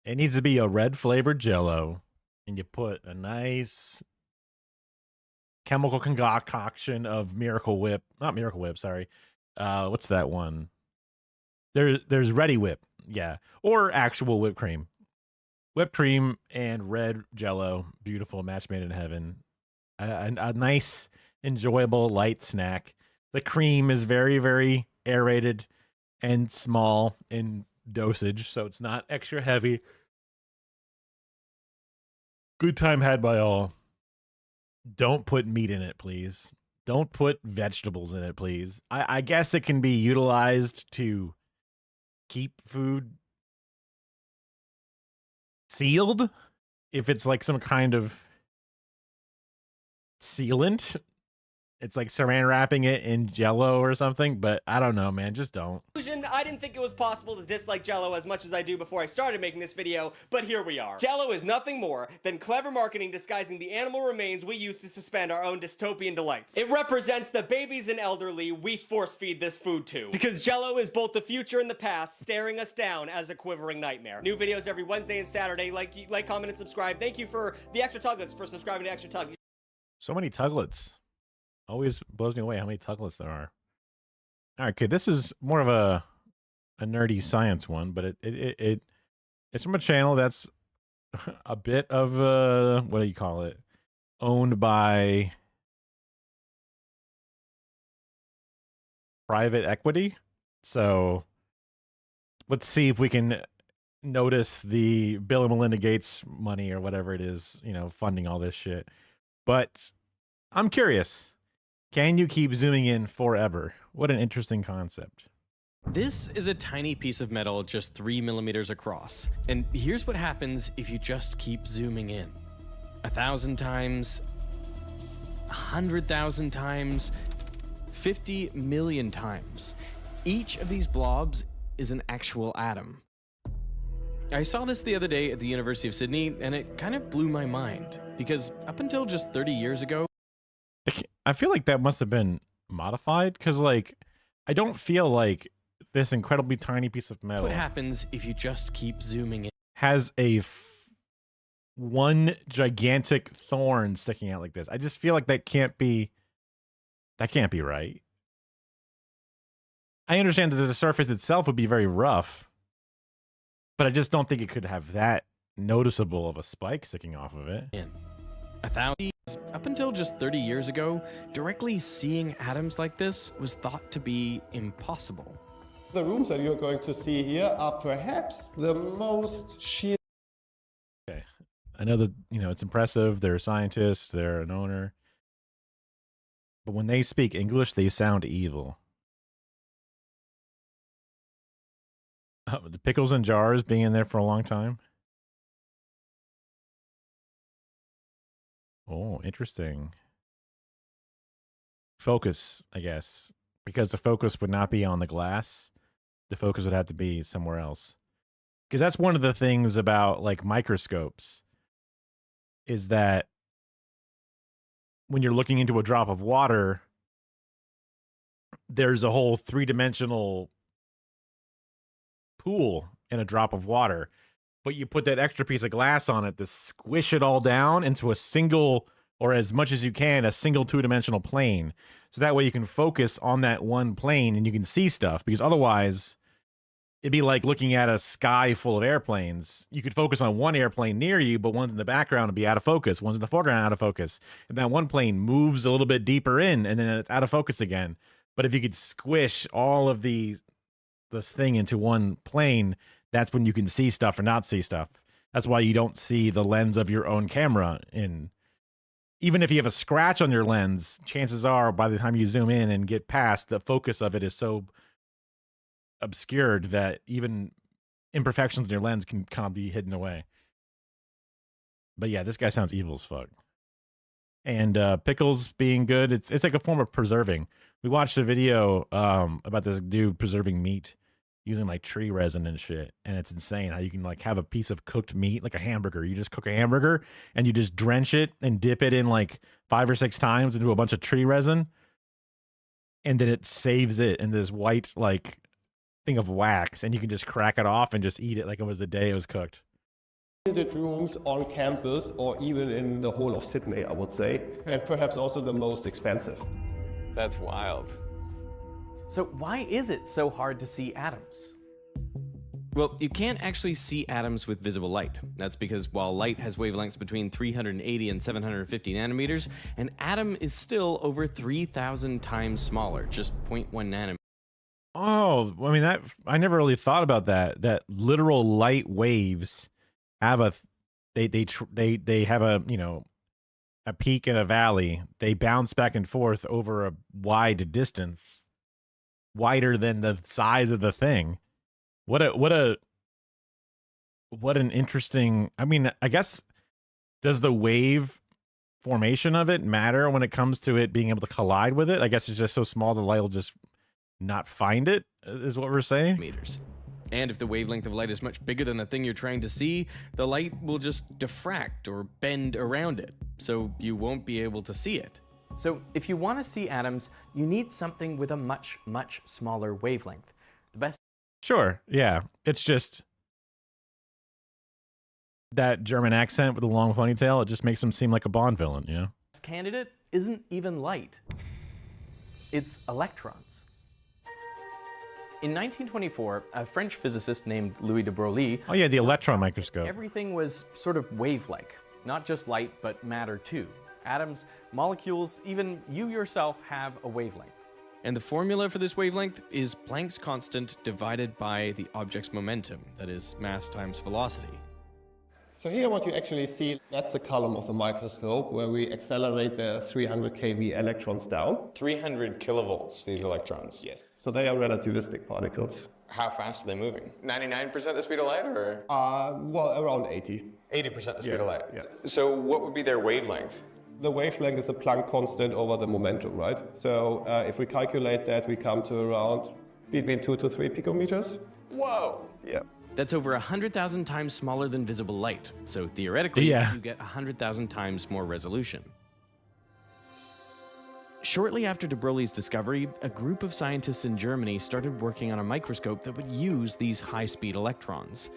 It needs to be a red flavored Jello, and you put a nice chemical concoction of Miracle Whip, not Miracle Whip, sorry. What's that one? There's Ready Whip, yeah, or actual whipped cream. Whipped cream and red Jello, beautiful match made in heaven. A nice, enjoyable, light snack. The cream is very, very aerated and small in dosage, so it's not extra heavy. Good time had by all. Don't put meat in it, please. Don't put vegetables in it, please. I guess it can be utilized to keep food sealed if it's like some kind of sealant. It's like saran wrapping it in Jello or something, but I don't know, man. Just don't. I didn't think it was possible to dislike Jello as much as I do before I started making this video, but here we are. Jello is nothing more than clever marketing disguising the animal remains we use to suspend our own dystopian delights. It represents the babies and elderly we force feed this food to. Because Jello is both the future and the past, staring us down as a quivering nightmare. New videos every Wednesday and Saturday. Like, comment, and subscribe. Thank you for the Extra Tuglets for subscribing to Extra Tug. So many Tuglets. Always blows me away how many Tuglets there are. All right, okay, this is more of a nerdy science one, but it's from a channel that's a bit of what do you call it? Owned by private equity. So let's see if we can notice the Bill and Melinda Gates money or whatever it is, you know, funding all this shit. But I'm curious. Can you keep zooming in forever? What an interesting concept. This is a tiny piece of metal just 3 millimeters across. And here's what happens if you just keep zooming in. 1,000 times, 100,000 times, 50 million times. Each of these blobs is an actual atom. I saw this the other day at the University of Sydney, and it kind of blew my mind, because up until just 30 years ago, I feel like that must have been modified, because like I don't feel like this incredibly tiny piece of metal what happens if you just keep zooming in? Has a one gigantic thorn sticking out like this. I just feel like that can't be right. I understand that the surface itself would be very rough, but I just don't think it could have that noticeable of a spike sticking off of it. In 1,000 up until just 30 years ago, directly seeing atoms like this was thought to be impossible. The rooms that you're going to see here are perhaps the most sheer. Okay. I know that, it's impressive. They're a scientist, they're an owner. But when they speak English, they sound evil. The pickles in jars being in there for a long time. Oh, interesting. Focus, I guess. Because the focus would not be on the glass. The focus would have to be somewhere else. Because that's one of the things about like microscopes is that when you're looking into a drop of water, there's a whole three-dimensional pool in a drop of water. But you put that extra piece of glass on it to squish it all down into a single, or as much as you can, a single two-dimensional plane. So that way you can focus on that one plane and you can see stuff. Because otherwise, it'd be like looking at a sky full of airplanes. You could focus on one airplane near you, but one's in the background would be out of focus. One's in the foreground out of focus. And that one plane moves a little bit deeper in, and then it's out of focus again. But if you could squish all of this thing into one plane, that's when you can see stuff or not see stuff. That's why you don't see the lens of your own camera. Even if you have a scratch on your lens, chances are by the time you zoom in and get past, the focus of it is so obscured that even imperfections in your lens can kind of be hidden away. But yeah, this guy sounds evil as fuck. And pickles being good, it's like a form of preserving. We watched a video about this dude preserving meat using like tree resin and shit, and it's insane how you can like have a piece of cooked meat, like a hamburger. You just cook a hamburger and you just drench it and dip it in like 5 or 6 times into a bunch of tree resin, and then it saves it in this white like thing of wax, and you can just crack it off and just eat it like it was the day it was cooked. Rooms on campus or even in the whole of Sydney, I would say, and perhaps also the most expensive. That's wild. So why is it so hard to see atoms? Well, you can't actually see atoms with visible light. That's because while light has wavelengths between 380 and 750 nanometers, an atom is still over 3,000 times smaller, just 0.1 nanometer. Oh, I mean, I never really thought about that. That literal light waves have they have a a peak and a valley. They bounce back and forth over a wide distance, wider than the size of the thing. What an interesting. I mean, I guess, does the wave formation of it matter when it comes to it being able to collide with it? I guess it's just so small the light will just not find it, is what we're saying. Meters. And if the wavelength of light is much bigger than the thing you're trying to see, the light will just diffract or bend around it, so you won't be able to see it. So if you want to see atoms, you need something with a much, much smaller wavelength. The best... Sure, yeah. It's just that German accent with a long ponytail, it just makes him seem like a Bond villain, you know? Candidate isn't even light. It's electrons. In 1924, a French physicist named Louis de Broglie... Oh yeah, the electron microscope. Everything was sort of wave-like. Not just light, but matter too. Atoms, molecules, even you yourself have a wavelength. And the formula for this wavelength is Planck's constant divided by the object's momentum, that is, mass times velocity. So here what you actually see, that's the column of the microscope where we accelerate the 300 keV electrons down. 300 kilovolts, these electrons. Yes. So they are relativistic particles. How fast are they moving? 99% the speed of light, or? Well, around 80. 80% the speed of light? Yeah. So what would be their wavelength? The wavelength is the Planck constant over the momentum, right? So if we calculate that, we come to around between 2 to 3 picometers. Whoa! Yeah. That's over 100,000 times smaller than visible light, so theoretically, you get 100,000 times more resolution. Shortly after de Broglie's discovery, a group of scientists in Germany started working on a microscope that would use these high-speed electrons.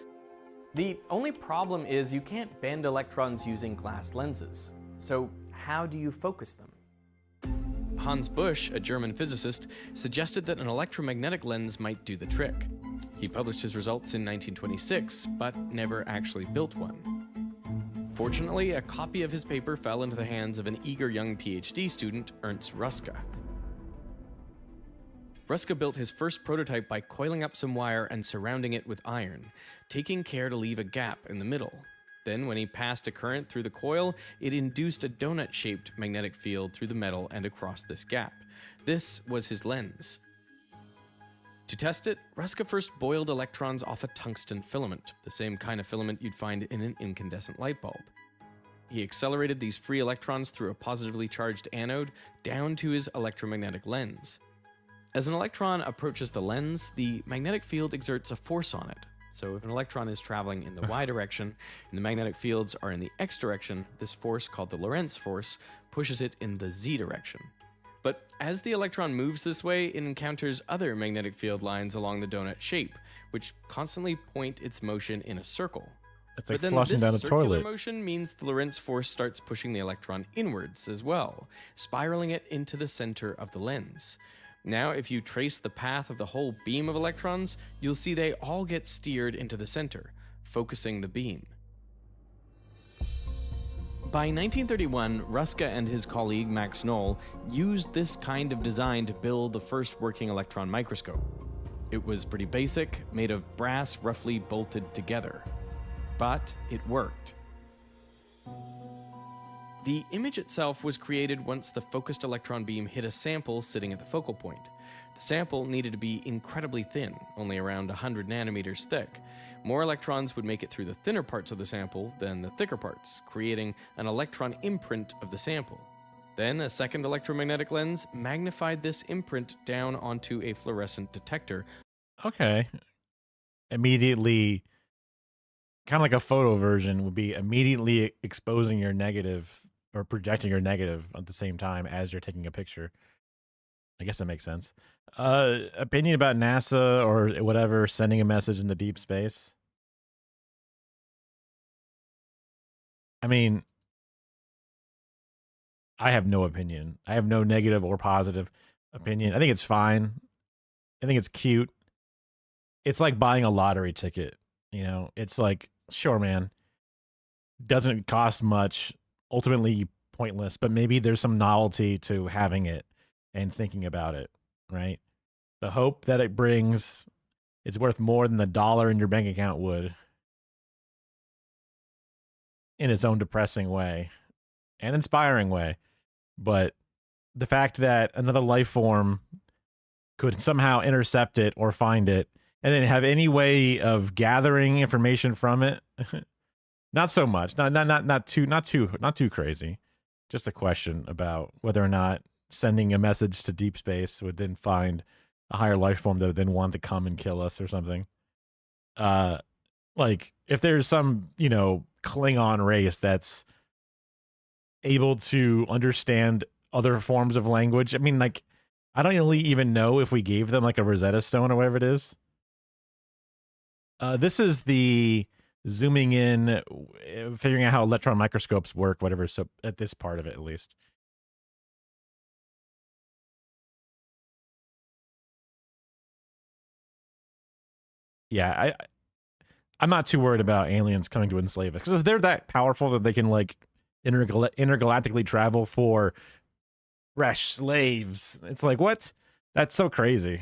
The only problem is you can't bend electrons using glass lenses. So how do you focus them? Hans Busch, a German physicist, suggested that an electromagnetic lens might do the trick. He published his results in 1926, but never actually built one. Fortunately, a copy of his paper fell into the hands of an eager young PhD student, Ernst Ruska. Ruska built his first prototype by coiling up some wire and surrounding it with iron, taking care to leave a gap in the middle. Then, when he passed a current through the coil, it induced a donut-shaped magnetic field through the metal and across this gap. This was his lens. To test it, Ruska first boiled electrons off a tungsten filament, the same kind of filament you'd find in an incandescent light bulb. He accelerated these free electrons through a positively charged anode down to his electromagnetic lens. As an electron approaches the lens, the magnetic field exerts a force on it. So if an electron is traveling in the y direction and the magnetic fields are in the x direction, this force, called the Lorentz force, pushes it in the z direction. But as the electron moves this way, it encounters other magnetic field lines along the donut shape, which constantly point its motion in a circle. It's like but then flushing this down a circular toilet. motion means the Lorentz force starts pushing the electron inwards as well, spiraling it into the center of the lens. Now, if you trace the path of the whole beam of electrons, you'll see they all get steered into the center, focusing the beam. By 1931, Ruska and his colleague Max Knoll used this kind of design to build the first working electron microscope. It was pretty basic, made of brass roughly bolted together. But it worked. The image itself was created once the focused electron beam hit a sample sitting at the focal point. The sample needed to be incredibly thin, only around 100 nanometers thick. More electrons would make it through the thinner parts of the sample than the thicker parts, creating an electron imprint of the sample. Then a second electromagnetic lens magnified this imprint down onto a fluorescent detector. Okay. Immediately, kind of like a photo version would be immediately exposing your negative or projecting your negative at the same time as you're taking a picture. I guess that makes sense. Opinion about NASA or whatever sending a message into deep space? I mean, I have no opinion. I have no negative or positive opinion. I think it's fine. I think it's cute. It's like buying a lottery ticket. You know, it's like, sure, man, doesn't cost much, ultimately pointless, but maybe there's some novelty to having it and thinking about it, right? The hope that it brings, it's worth more than the dollar in your bank account would, in its own depressing way and inspiring way. But the fact that another life form could somehow intercept it or find it and then have any way of gathering information from it, not so much. Not too crazy. Just a question about whether or not sending a message to deep space would then find a higher life form that would then want to come and kill us or something. Like if there's some, Klingon race that's able to understand other forms of language. I mean, like, I don't really even know if we gave them like a Rosetta Stone or whatever it is. This is the zooming in, figuring out how electron microscopes work, whatever. So at this part of it, at least. Yeah, I'm not too worried about aliens coming to enslave us, because if they're that powerful that they can like intergalactically travel for fresh slaves, it's like, what? That's so crazy.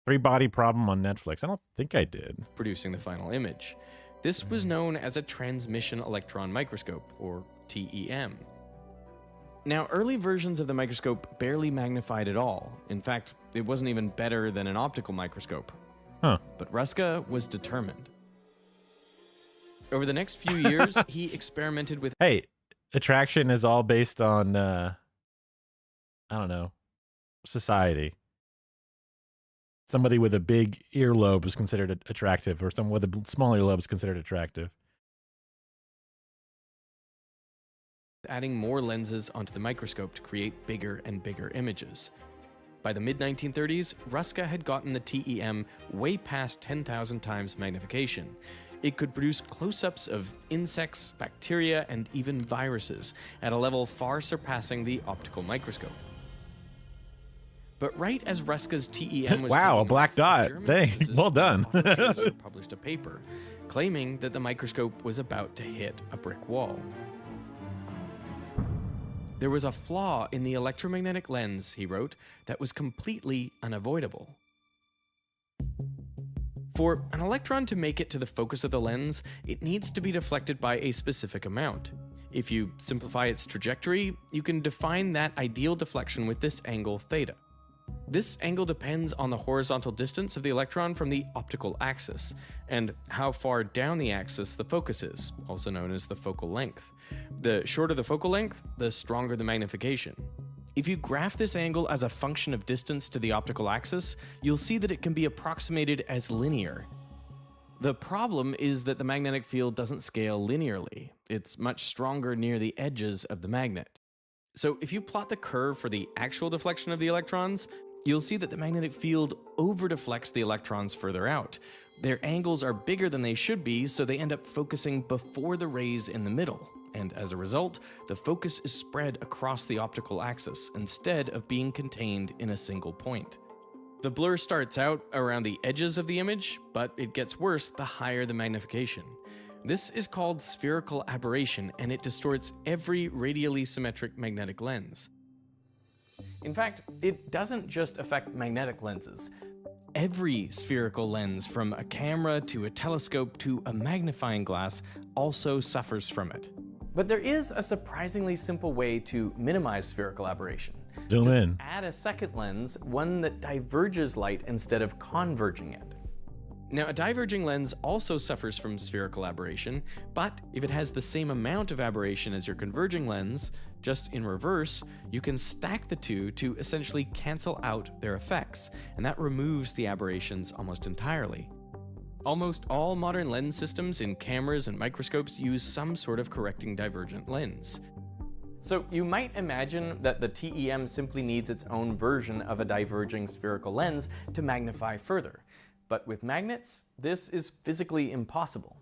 3-Body Problem on Netflix. I don't think I did. Producing the final image. This was known as a transmission electron microscope, or TEM. Now, early versions of the microscope barely magnified at all. In fact, it wasn't even better than an optical microscope. Huh. But Ruska was determined. Over the next few years, he experimented with... Hey, attraction is all based on, I don't know, society. Somebody with a big earlobe is considered attractive, or someone with a small earlobe is considered attractive. Adding more lenses onto the microscope to create bigger and bigger images. By the mid-1930s, Ruska had gotten the TEM way past 10,000 times magnification. It could produce close-ups of insects, bacteria, and even viruses at a level far surpassing the optical microscope. But right as Ruska's TEM was wow, a taking black off, dot. German Thanks. physicist Well done. Otto Scherzer published a paper claiming that the microscope was about to hit a brick wall. There was a flaw in the electromagnetic lens, he wrote, that was completely unavoidable. For an electron to make it to the focus of the lens, it needs to be deflected by a specific amount. If you simplify its trajectory, you can define that ideal deflection with this angle theta. This angle depends on the horizontal distance of the electron from the optical axis, and how far down the axis the focus is, also known as the focal length. The shorter the focal length, the stronger the magnification. If you graph this angle as a function of distance to the optical axis, you'll see that it can be approximated as linear. The problem is that the magnetic field doesn't scale linearly. It's much stronger near the edges of the magnet. So if you plot the curve for the actual deflection of the electrons, you'll see that the magnetic field over-deflects the electrons further out. Their angles are bigger than they should be, so they end up focusing before the rays in the middle. And as a result, the focus is spread across the optical axis instead of being contained in a single point. The blur starts out around the edges of the image, but it gets worse the higher the magnification. This is called spherical aberration, and it distorts every radially symmetric magnetic lens. In fact, it doesn't just affect magnetic lenses. Every spherical lens, from a camera to a telescope to a magnifying glass, also suffers from it. But there is a surprisingly simple way to minimize spherical aberration. Zoom Just in. add a second lens, one that diverges light instead of converging it. Now, a diverging lens also suffers from spherical aberration, but if it has the same amount of aberration as your converging lens, just in reverse, you can stack the two to essentially cancel out their effects, and that removes the aberrations almost entirely. Almost all modern lens systems in cameras and microscopes use some sort of correcting divergent lens. So you might imagine that the TEM simply needs its own version of a diverging spherical lens to magnify further. But with magnets, this is physically impossible.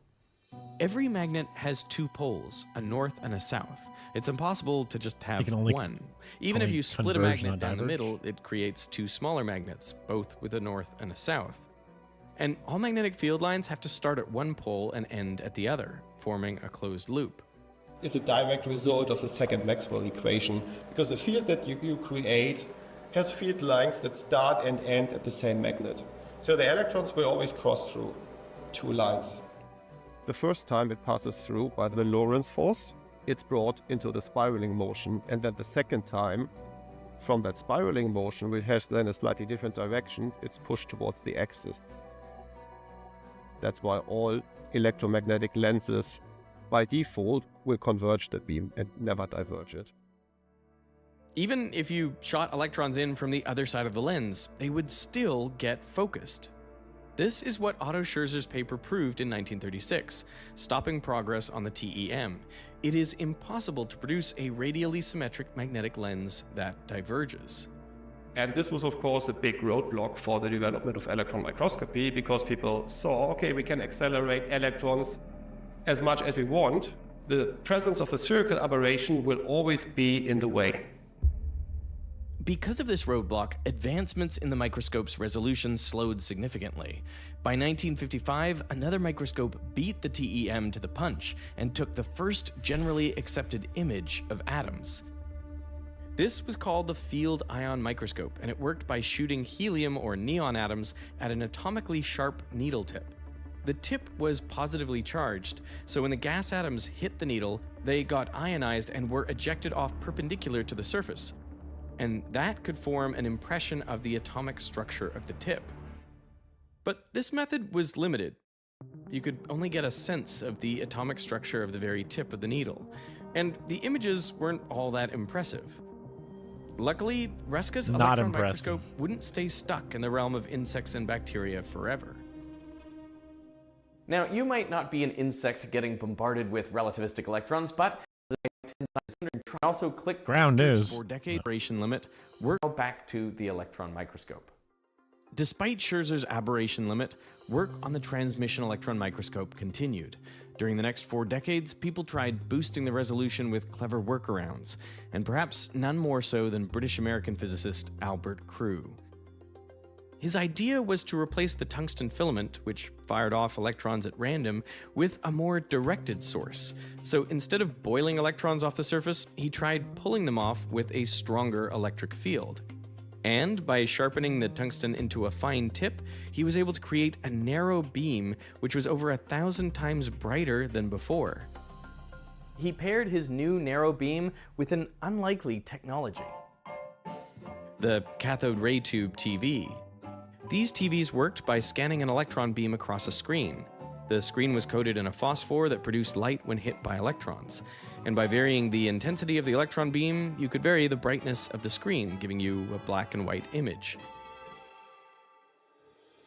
Every magnet has two poles, a north and a south. It's impossible to just have one. Even if you split a magnet down the middle, it creates two smaller magnets, both with a north and a south. And all magnetic field lines have to start at one pole and end at the other, forming a closed loop. Is a direct result of the second Maxwell equation, because the field that you create has field lines that start and end at the same magnet. So the electrons will always cross through two lines. The first time it passes through by the Lorentz force, it's brought into the spiraling motion, and then the second time, from that spiraling motion, which has then a slightly different direction, it's pushed towards the axis. That's why all electromagnetic lenses, by default, will converge the beam and never diverge it. Even if you shot electrons in from the other side of the lens, they would still get focused. This is what Otto Scherzer's paper proved in 1936, stopping progress on the TEM. It is impossible to produce a radially symmetric magnetic lens that diverges. And this was, of course, a big roadblock for the development of electron microscopy, because people saw, okay, we can accelerate electrons as much as we want. The presence of the spherical aberration will always be in the way. Because of this roadblock, advancements in the microscope's resolution slowed significantly. By 1955, another microscope beat the TEM to the punch and took the first generally accepted image of atoms. This was called the field ion microscope, and it worked by shooting helium or neon atoms at an atomically sharp needle tip. The tip was positively charged, so when the gas atoms hit the needle, they got ionized and were ejected off perpendicular to the surface. And that could form an impression of the atomic structure of the tip. But this method was limited. You could only get a sense of the atomic structure of the very tip of the needle, and the images weren't all that impressive. Luckily, Ruska's electron microscope wouldn't stay stuck in the realm of insects and bacteria forever. Now, you might not be an insect getting bombarded with relativistic electrons, but also click ground news for decade duration limit. We're now back to the electron microscope. Despite Scherzer's aberration limit, work on the transmission electron microscope continued. During the next 4 decades, people tried boosting the resolution with clever workarounds, and perhaps none more so than British-American physicist Albert Crew. His idea was to replace the tungsten filament, which fired off electrons at random, with a more directed source. So instead of boiling electrons off the surface, he tried pulling them off with a stronger electric field. And by sharpening the tungsten into a fine tip, he was able to create a narrow beam which was over 1,000 times brighter than before. He paired his new narrow beam with an unlikely technology: the cathode ray tube TV. These TVs worked by scanning an electron beam across a screen. The screen was coated in a phosphor that produced light when hit by electrons. And by varying the intensity of the electron beam, you could vary the brightness of the screen, giving you a black and white image.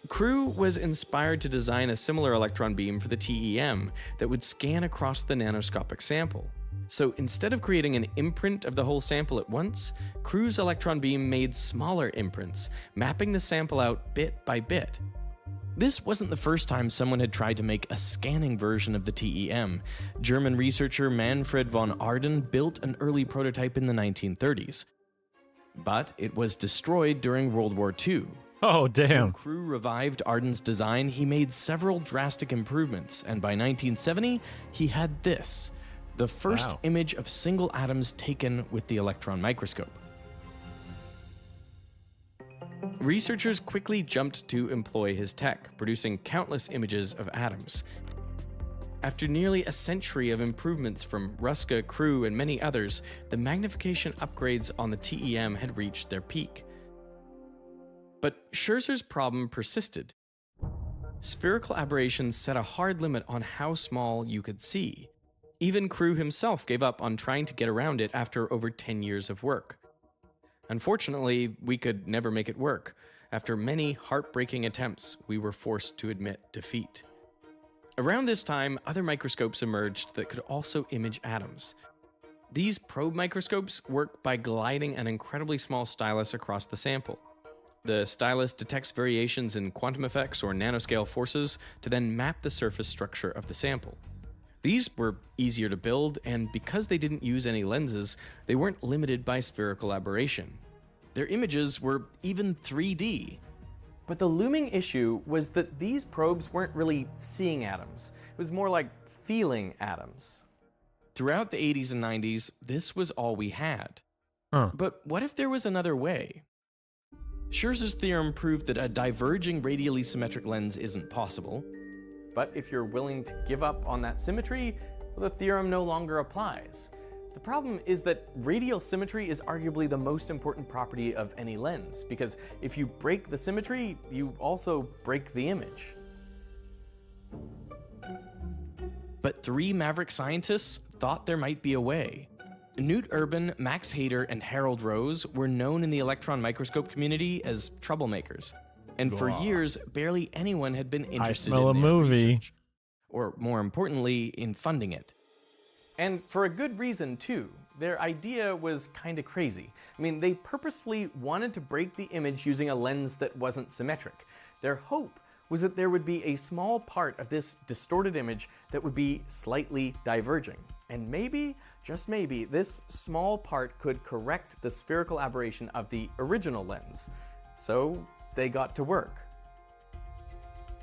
Crew was inspired to design a similar electron beam for the TEM that would scan across the nanoscopic sample. So instead of creating an imprint of the whole sample at once, Crew's electron beam made smaller imprints, mapping the sample out bit by bit. This wasn't the first time someone had tried to make a scanning version of the TEM. German researcher Manfred von Arden built an early prototype in the 1930s. But it was destroyed during World War II. Oh, damn. When Crew revived Arden's design, he made several drastic improvements, and by 1970, he had this: the first image of single atoms taken with the electron microscope. Researchers quickly jumped to employ his tech, producing countless images of atoms. After nearly a century of improvements from Ruska, Crew, and many others, the magnification upgrades on the TEM had reached their peak. But Scherzer's problem persisted. Spherical aberrations set a hard limit on how small you could see. Even Crew himself gave up on trying to get around it after over 10 years of work. Unfortunately, we could never make it work. After many heartbreaking attempts, we were forced to admit defeat. Around this time, other microscopes emerged that could also image atoms. These probe microscopes work by gliding an incredibly small stylus across the sample. The stylus detects variations in quantum effects or nanoscale forces to then map the surface structure of the sample. These were easier to build, and because they didn't use any lenses, they weren't limited by spherical aberration. Their images were even 3D. But the looming issue was that these probes weren't really seeing atoms. It was more like feeling atoms. Throughout the 80s and 90s, this was all we had. But what if there was another way? Scherzer's theorem proved that a diverging radially symmetric lens isn't possible. But if you're willing to give up on that symmetry, well, the theorem no longer applies. The problem is that radial symmetry is arguably the most important property of any lens, because if you break the symmetry, you also break the image. But 3 maverick scientists thought there might be a way. Knut Urban, Max Hayter, and Harold Rose were known in the electron microscope community as troublemakers. And for years, barely anyone had been interested in their research, or more importantly, in funding it. And for a good reason, too. Their idea was kind of crazy. I mean, they purposefully wanted to break the image using a lens that wasn't symmetric. Their hope was that there would be a small part of this distorted image that would be slightly diverging. And maybe, just maybe, this small part could correct the spherical aberration of the original lens. So they got to work.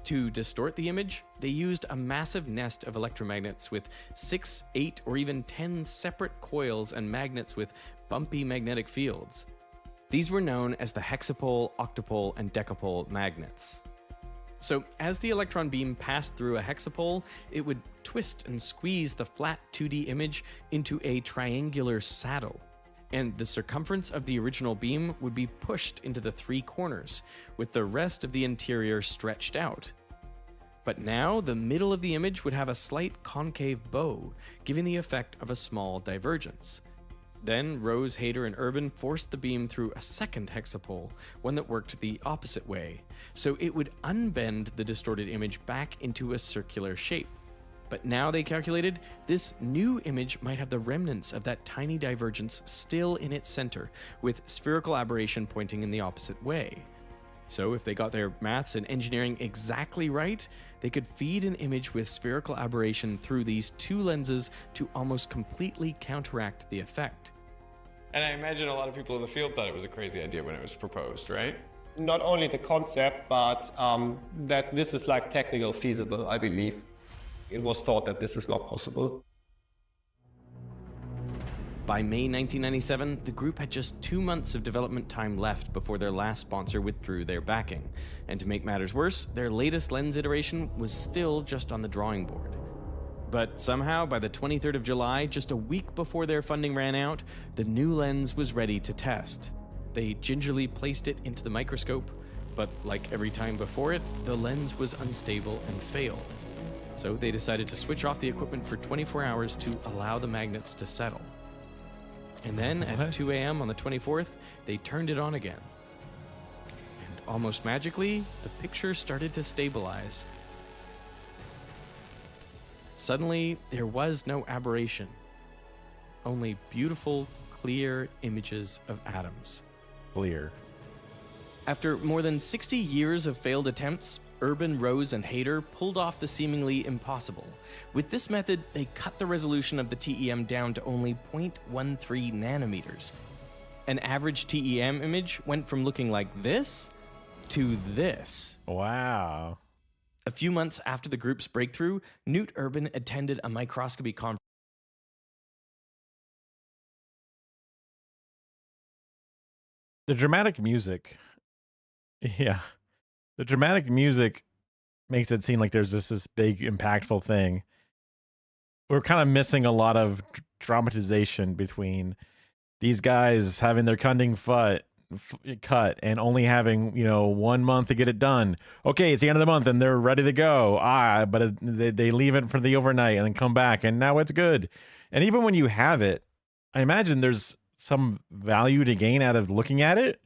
To distort the image, they used a massive nest of electromagnets with 6, 8, or even 10 separate coils and magnets with bumpy magnetic fields. These were known as the hexapole, octapole, and decapole magnets. So as the electron beam passed through a hexapole, it would twist and squeeze the flat 2D image into a triangular saddle. And the circumference of the original beam would be pushed into the 3 corners, with the rest of the interior stretched out. But now, the middle of the image would have a slight concave bow, giving the effect of a small divergence. Then, Rose, Hayter, and Urban forced the beam through a second hexapole, one that worked the opposite way, so it would unbend the distorted image back into a circular shape. But now they calculated this new image might have the remnants of that tiny divergence still in its center, with spherical aberration pointing in the opposite way. So if they got their maths and engineering exactly right, they could feed an image with spherical aberration through these two lenses to almost completely counteract the effect. And I imagine a lot of people in the field thought it was a crazy idea when it was proposed, right? Not only the concept, but that this is like technical feasible, I believe. It was thought that this is not possible. By May 1997, the group had just 2 months of development time left before their last sponsor withdrew their backing. And to make matters worse, their latest lens iteration was still just on the drawing board. But somehow, by the 23rd of July, just a week before their funding ran out, the new lens was ready to test. They gingerly placed it into the microscope, but like every time before it, the lens was unstable and failed. So they decided to switch off the equipment for 24 hours to allow the magnets to settle. And then at 2 a.m. on the 24th, they turned it on again. And almost magically, the picture started to stabilize. Suddenly, there was no aberration, only beautiful, clear images of atoms. Clear. After more than 60 years of failed attempts, Urban, Rose, and Hayter pulled off the seemingly impossible. With this method, they cut the resolution of the TEM down to only 0.13 nanometers. An average TEM image went from looking like this to this. Wow. A few months after the group's breakthrough, Newt Urban attended a microscopy conference. The dramatic music. Yeah. The dramatic music makes it seem like there's this big, impactful thing. We're kind of missing a lot of dramatization between these guys having their cutting cut and only having 1 month to get it done. Okay, it's the end of the month and they're ready to go. But they leave it for the overnight and then come back and now it's good. And even when you have it, I imagine there's some value to gain out of looking at it.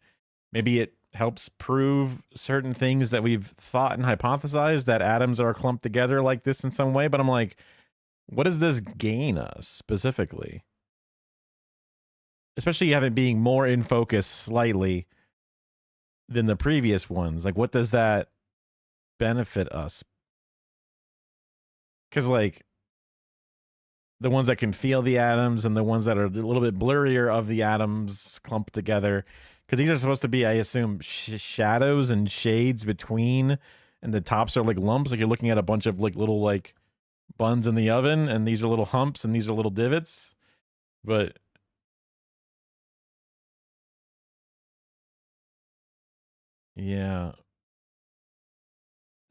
Maybe it helps prove certain things that we've thought and hypothesized, that atoms are clumped together like this in some way. But I'm like, what does this gain us specifically? Especially having being more in focus slightly than the previous ones. Like, what does that benefit us? Because like the ones that can feel the atoms and the ones that are a little bit blurrier of the atoms clumped together, because these are supposed to be, I assume, shadows and shades between, and the tops are like lumps. Like you're looking at a bunch of like little like buns in the oven, and these are little humps and these are little divots. But yeah,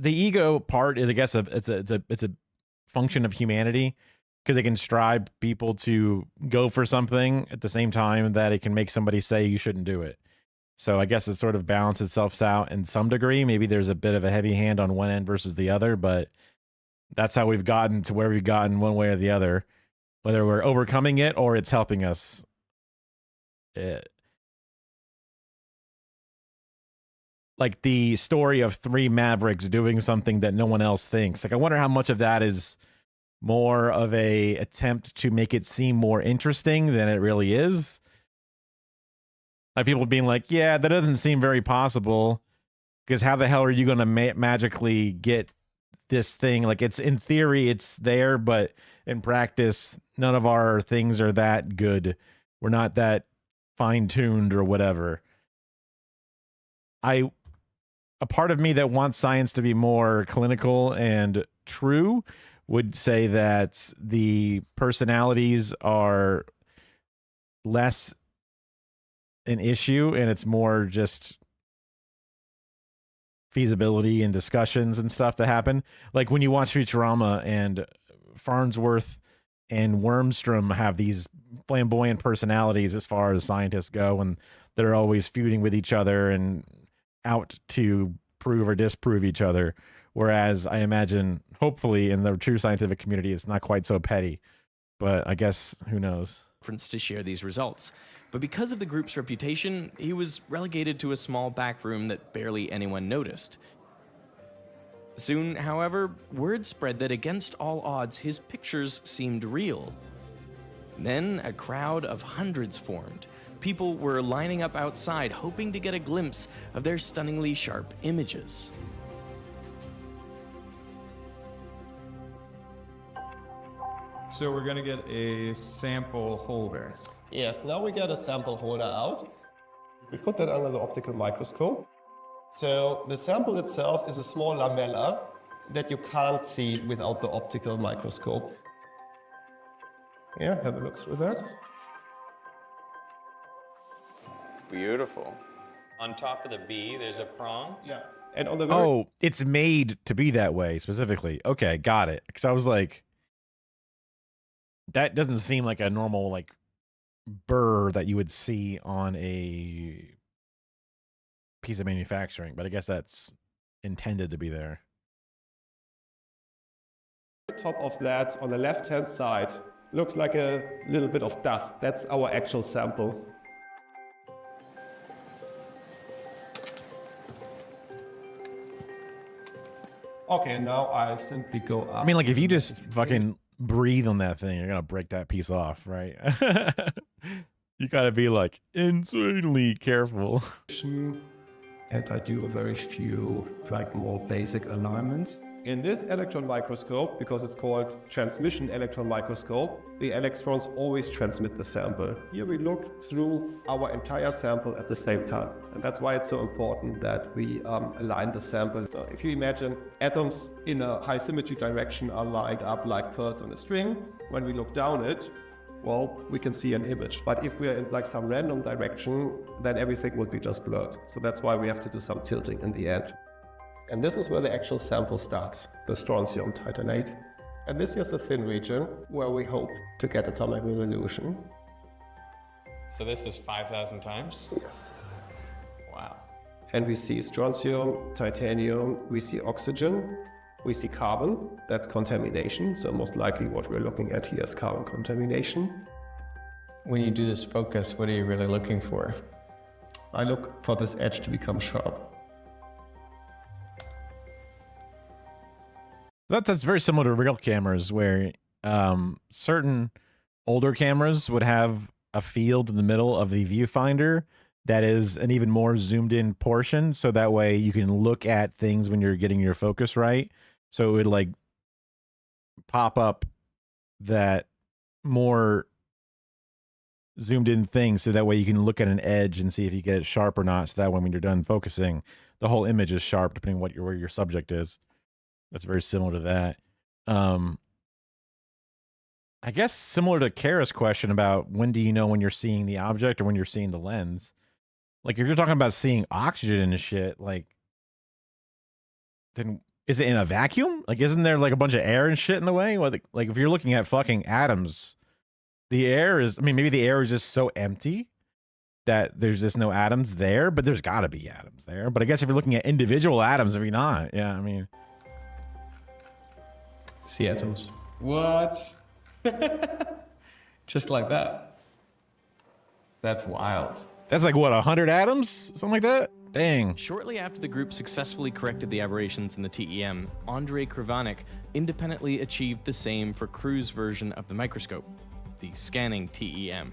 the ego part is, I guess, it's a function of humanity, because it can strive people to go for something at the same time that it can make somebody say you shouldn't do it. So I guess it sort of balances itself out in some degree. Maybe there's a bit of a heavy hand on one end versus the other, but that's how we've gotten to where we've gotten one way or the other, whether we're overcoming it or it's helping us. Like the story of 3 Mavericks doing something that no one else thinks. Like, I wonder how much of that is more of a attempt to make it seem more interesting than it really is. Like people being like, yeah, that doesn't seem very possible, because how the hell are you going to magically get this thing? Like, it's in theory, it's there, but in practice, none of our things are that good. We're not that fine-tuned or whatever. A part of me that wants science to be more clinical and true would say that the personalities are less an issue and it's more just feasibility and discussions and stuff that happen. Like when you watch Futurama and Farnsworth and Wormstrom have these flamboyant personalities as far as scientists go, and they're always feuding with each other and out to prove or disprove each other. Whereas I imagine, hopefully, in the true scientific community, it's not quite so petty. But I guess, who knows? To share these results. But because of the group's reputation, he was relegated to a small back room that barely anyone noticed. Soon, however, word spread that against all odds, his pictures seemed real. Then a crowd of hundreds formed, People were lining up outside, hoping to get a glimpse of their stunningly sharp images. So we're gonna get a sample holder. Yes, now we get a sample holder out. We put that under the optical microscope. So the sample itself is a small lamella that you can't see without the optical microscope. Yeah, have a look through that. Beautiful. On top of the B, there's a prong. Yeah. And on the Oh, it's made to be that way specifically. Okay, got it. Because I was like, that doesn't seem like a normal like burr that you would see on a piece of manufacturing, but I guess that's intended to be there. Top of that, on the left-hand side, looks like a little bit of dust. That's our actual sample. Okay, now I simply go up. I mean, like if you just fucking breathe on that thing, you're gonna break that piece off, right? You gotta be like insanely careful. And I do a very few, like more basic alignments. In this electron microscope, because it's called transmission electron microscope, the electrons always transmit the sample. Here we look through our entire sample at the same time. And that's why it's so important that we align the sample. So if you imagine atoms in a high symmetry direction are lined up like pearls on a string, when we look down it, well, we can see an image. But if we're in like some random direction, then everything would be just blurred. So that's why we have to do some tilting in the end. And this is where the actual sample starts, the strontium titanate. And this is a thin region where we hope to get atomic resolution. So this is 5,000 times? Yes. Wow. And we see strontium, titanium, we see oxygen, we see carbon, that's contamination. So most likely what we're looking at here is carbon contamination. When you do this focus, what are you really looking for? I look for this edge to become sharp. That's very similar to real cameras where certain older cameras would have a field in the middle of the viewfinder that is an even more zoomed in portion. So that way you can look at things when you're getting your focus right. So it would like pop up that more zoomed in thing. So that way you can look at an edge and see if you get it sharp or not. So that way when you're done focusing, the whole image is sharp depending on where your subject is. That's very similar to that. I guess similar to Kara's question about when do you know when you're seeing the object or when you're seeing the lens. Like if you're talking about seeing oxygen and shit, like then is it in a vacuum? Like isn't there like a bunch of air and shit in the way? Like if you're looking at fucking atoms, the air is, I mean, maybe the air is just so empty that there's just no atoms there, but there's gotta be atoms there. But I guess if you're looking at individual atoms, maybe not. Yeah, I mean. See atoms. What? Just like that. That's wild. That's like what, 100 atoms? Something like that? Dang. Shortly after the group successfully corrected the aberrations in the TEM, Andrei Krivanik independently achieved the same for Crew's version of the microscope, the scanning TEM.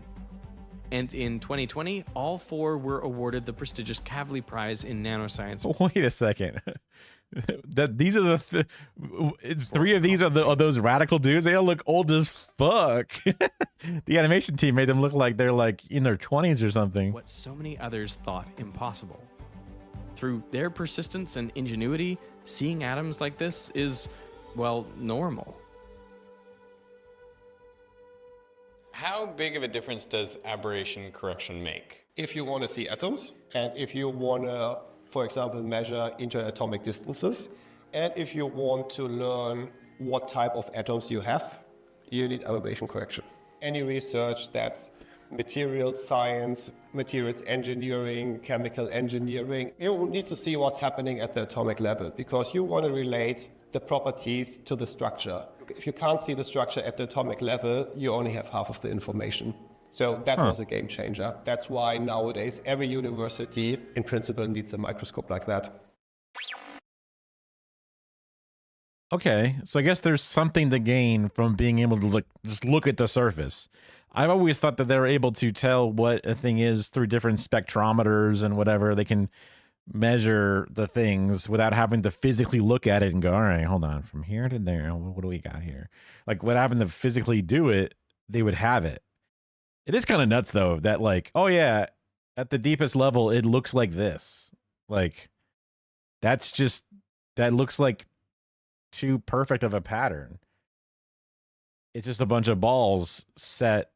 And in 2020, all four were awarded the prestigious Kavli Prize in Nanoscience. Wait a second. These are the three of these are those radical dudes. They all look old as fuck. The animation team made them look like they're like in their 20s or something. What so many others thought impossible. Through their persistence and ingenuity, seeing atoms like this is, well, normal. How big of a difference does aberration correction make? If you want to see atoms, and if you want to, for example, measure interatomic distances, and if you want to learn what type of atoms you have, you need aberration correction. Any research that's material science, materials engineering, chemical engineering, you need to see what's happening at the atomic level because you want to relate the properties to the structure. If you can't see the structure at the atomic level, you only have half of the information. So that was a game changer. That's why nowadays every university in principle needs a microscope like that. Okay, so I guess there's something to gain from being able to just look at the surface. I've always thought that they're able to tell what a thing is through different spectrometers and whatever. They can measure the things without having to physically look at it and go, all right, hold on, from here to there, what do we got here? Like, without having to physically do it, they would have it. It is kind of nuts, though, that like, oh yeah, at the deepest level, it looks like this. Like, that looks like too perfect of a pattern. It's just a bunch of balls set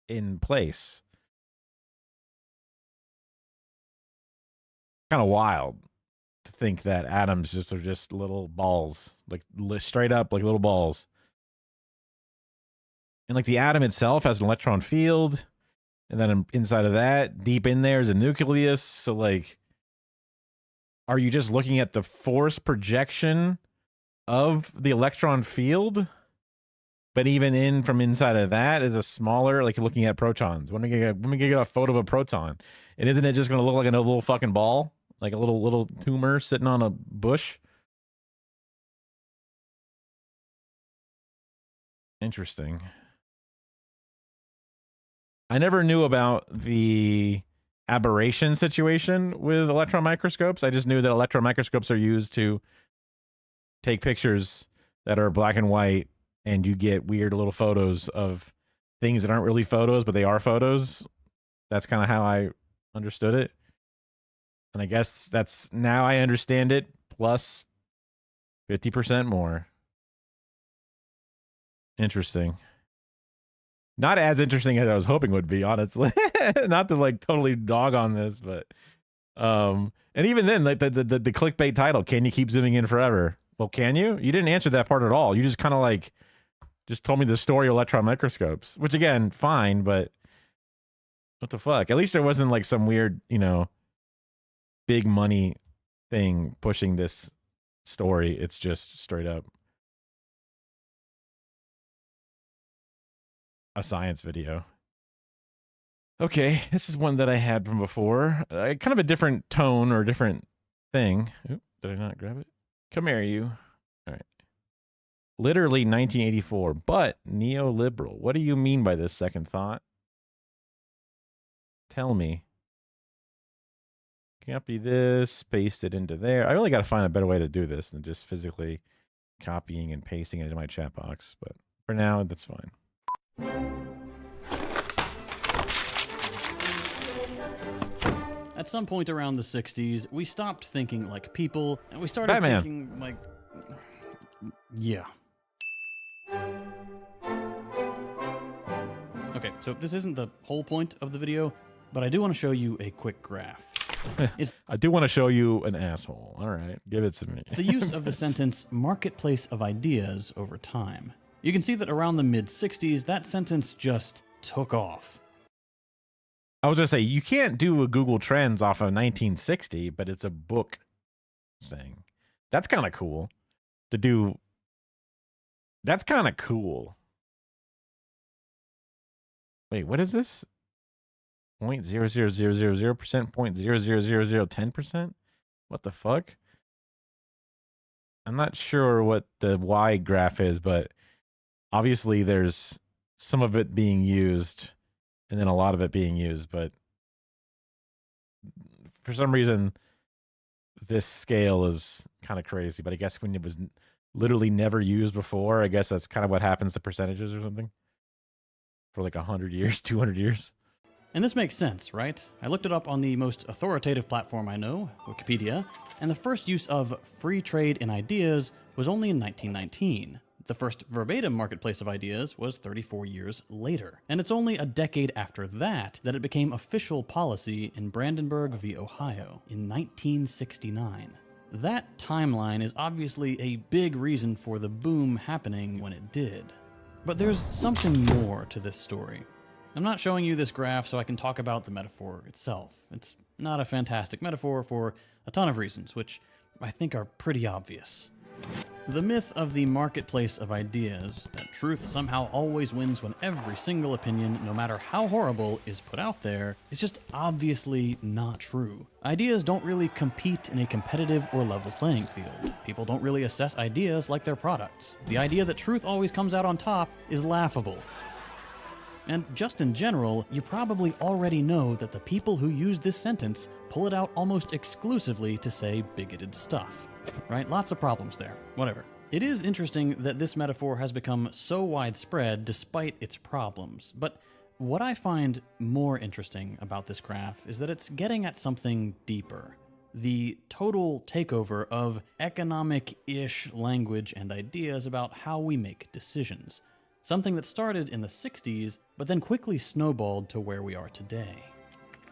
in place. Kind of wild to think that atoms are just little balls, like straight up like little balls. And like the atom itself has an electron field, and then inside of that, deep in there is a nucleus. So like, are you just looking at the force projection of the electron field? But even from inside of that is a smaller, like you're looking at protons. When we get a photo of a proton, and isn't it just going to look like a little fucking ball, like a little tumor sitting on a bush? Interesting. I never knew about the aberration situation with electron microscopes. I just knew that electron microscopes are used to take pictures that are black and white, and you get weird little photos of things that aren't really photos, but they are photos. That's kind of how I understood it. And I guess that's, now I understand it, plus 50% more. Interesting. Not as interesting as I was hoping would be, honestly. Not to like totally dog on this, but and even then, like the clickbait title, can you keep zooming in forever? Well, can you? You didn't answer that part at all. You just kind of like just told me the story of electron microscopes, which again, fine, but what the fuck? At least there wasn't like some weird, big money thing pushing this story. It's just straight up a science video. Okay, this is one that I had from before. Kind of a different tone or different thing. Oop, did I not grab it? Come here, you. All right. Literally 1984, but neoliberal. What do you mean by this, second thought? Tell me. Copy this, paste it into there. I really got to find a better way to do this than just physically copying and pasting it into my chat box. But for now, that's fine. At some point around the 60s, we stopped thinking like people, and we started thinking like... Yeah. Okay, so this isn't the whole point of the video, but I do want to show you a quick graph. I do want to show you an asshole. All right, give it to me. The use of the sentence marketplace of ideas over time. You can see that around the mid-60s, that sentence just took off. I was going to say, you can't do a Google Trends off of 1960, but it's a book thing. That's kind of cool to do. That's kind of cool. Wait, what is this? 0.00000%, 0.0000010%? What the fuck? I'm not sure what the Y graph is, but obviously there's some of it being used and then a lot of it being used, but for some reason this scale is kind of crazy. But I guess when it was literally never used before, I guess that's kind of what happens to percentages or something for like 100 years, 200 years. And this makes sense, right? I looked it up on the most authoritative platform I know, Wikipedia, and the first use of free trade in ideas was only in 1919. The first verbatim marketplace of ideas was 34 years later. And it's only a decade after that that it became official policy in Brandenburg v. Ohio in 1969. That timeline is obviously a big reason for the boom happening when it did. But there's something more to this story. I'm not showing you this graph so I can talk about the metaphor itself. It's not a fantastic metaphor for a ton of reasons, which I think are pretty obvious. The myth of the marketplace of ideas, that truth somehow always wins when every single opinion, no matter how horrible, is put out there, is just obviously not true. Ideas don't really compete in a competitive or level playing field. People don't really assess ideas like their products. The idea that truth always comes out on top is laughable. And just in general, you probably already know that the people who use this sentence pull it out almost exclusively to say bigoted stuff. Right? Lots of problems there. Whatever. It is interesting that this metaphor has become so widespread despite its problems, but what I find more interesting about this graph is that it's getting at something deeper. The total takeover of economic-ish language and ideas about how we make decisions. Something that started in the 60s, but then quickly snowballed to where we are today.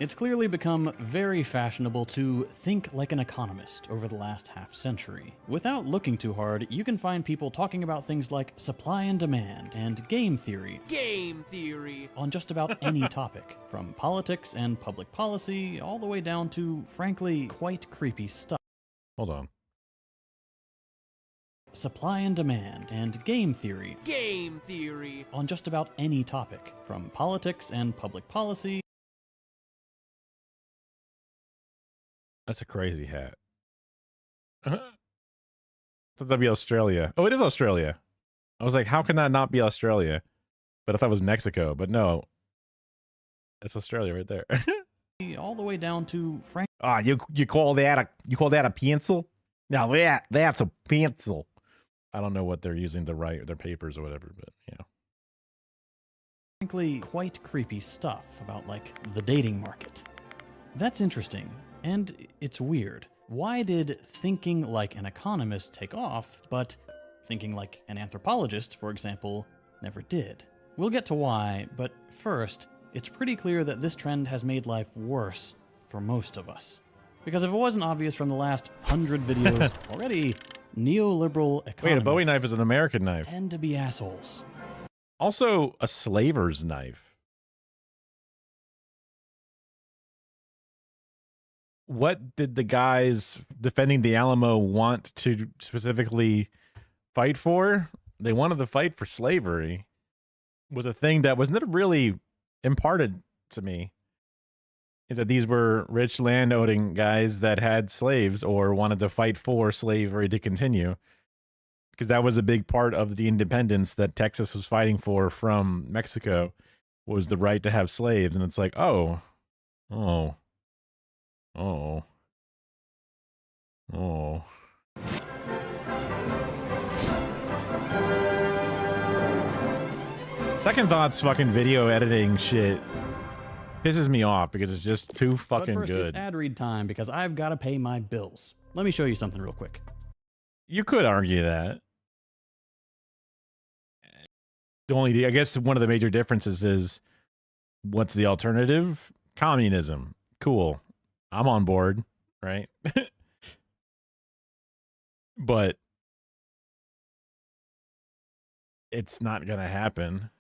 It's clearly become very fashionable to think like an economist over the last half-century. Without looking too hard, you can find people talking about things like supply and demand and game theory. Game theory! On just about any topic, from politics and public policy all the way down to, frankly, quite creepy stuff. Hold on. Supply and demand and game theory. Game theory! On just about any topic, from politics and public policy. That's a crazy hat. Thought that'd be Australia. Oh, it is Australia. I was like, how can that not be Australia? But I thought it was Mexico. But no, it's Australia right there. All the way down to Frank. Ah, you call that a pencil? Now that's a pencil. I don't know what they're using to write their papers or whatever, but yeah. Frankly, quite creepy stuff about like the dating market. That's interesting. And it's weird. Why did thinking like an economist take off, but thinking like an anthropologist, for example, never did? We'll get to why, but first, it's pretty clear that this trend has made life worse for most of us. Because if it wasn't obvious from the last 100 videos already, neoliberal economists... Wait, a Bowie knife is an American knife. ...tend to be assholes. Also, a slaver's knife. What did the guys defending the Alamo want to specifically fight for? They wanted to fight for slavery. Was a thing that was never really imparted to me. Is that these were rich landowning guys that had slaves or wanted to fight for slavery to continue. Because that was a big part of the independence that Texas was fighting for from Mexico, was the right to have slaves. And it's like, oh. Second Thoughts fucking video editing shit pisses me off because it's just too fucking but first, good. It's ad read time because I've got to pay my bills. Let me show you something real quick. You could argue that. I guess one of the major differences is what's the alternative? Communism. Cool. I'm on board, right? But it's not going to happen.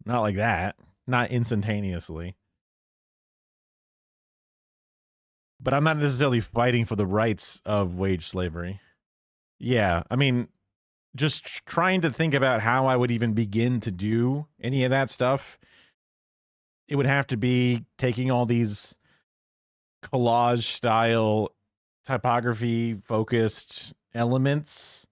Not like that. Not instantaneously. But I'm not necessarily fighting for the rights of wage slavery. Yeah, I mean, just trying to think about how I would even begin to do any of that stuff, it would have to be taking all these collage style, typography focused elements,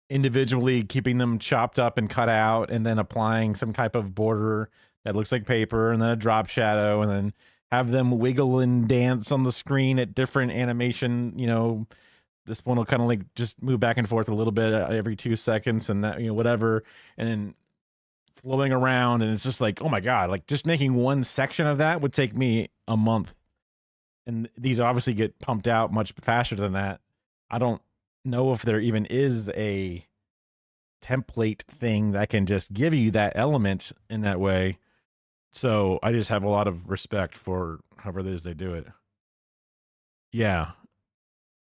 individually keeping them chopped up and cut out, and then applying some type of border that looks like paper, and then a drop shadow, and then have them wiggle and dance on the screen at different animation. You know, this one will kind of like just move back and forth a little bit every 2 seconds, and that, you know, whatever, and then flowing around. And it's just like, oh my God, like just making one section of that would take me a month. And these obviously get pumped out much faster than that. I don't know if there even is a template thing that can just give you that element in that way. So I just have a lot of respect for however it is they do it. Yeah.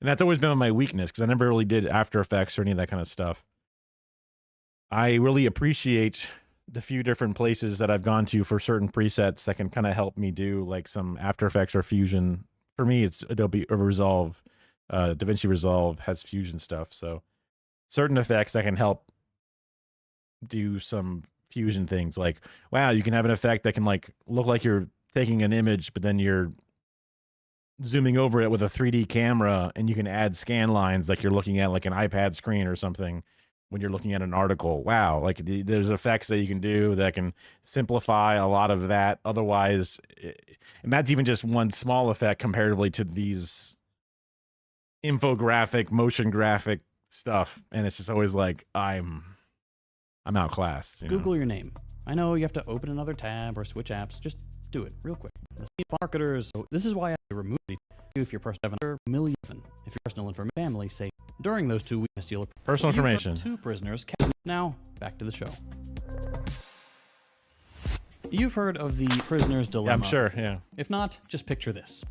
And that's always been my weakness, because I never really did After Effects or any of that kind of stuff. I really appreciate the few different places that I've gone to for certain presets that can kind of help me do like some After Effects or Fusion. For me, it's Adobe Resolve. DaVinci Resolve has Fusion stuff. So certain effects that can help do some Fusion things, like, wow, you can have an effect that can like look like you're taking an image, but then you're zooming over it with a 3D camera, and you can add scan lines like you're looking at like an iPad screen or something. when you're looking at an article. Wow, like there's effects that you can do that can simplify a lot of that. Otherwise, and that's even just one small effect comparatively to these infographic, motion graphic stuff. And it's just always like I'm outclassed. Google your name. I know you have to open another tab or switch apps. Just do it real quick. Marketers. So this is why I remove it. If your personal million, if your personal information, family, say during those 2 weeks, you'll personal information. 2 prisoners. Now back to the show. You've heard of the prisoner's dilemma. Yeah, I'm sure. Yeah. If not, just picture this: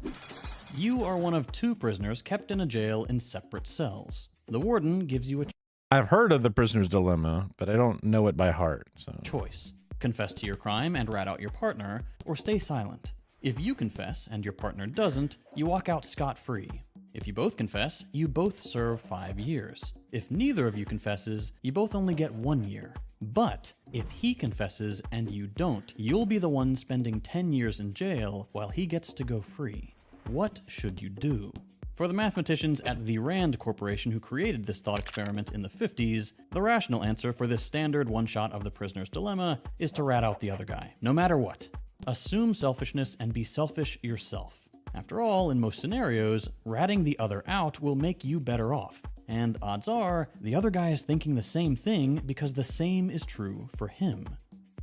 you are one of 2 prisoners kept in a jail in separate cells. The warden gives you a I've heard of the prisoner's dilemma, but I don't know it by heart. So choice: confess to your crime and rat out your partner, or stay silent. If you confess and your partner doesn't, you walk out scot-free. If you both confess, you both serve 5 years. If neither of you confesses, you both only get 1 year. But if he confesses and you don't, you'll be the one spending 10 years in jail while he gets to go free. What should you do? For the mathematicians at the Rand Corporation who created this thought experiment in the 50s, the rational answer for this standard one-shot of the prisoner's dilemma is to rat out the other guy, no matter what. Assume selfishness and be selfish yourself. After all, in most scenarios, ratting the other out will make you better off. And odds are, the other guy is thinking the same thing because the same is true for him.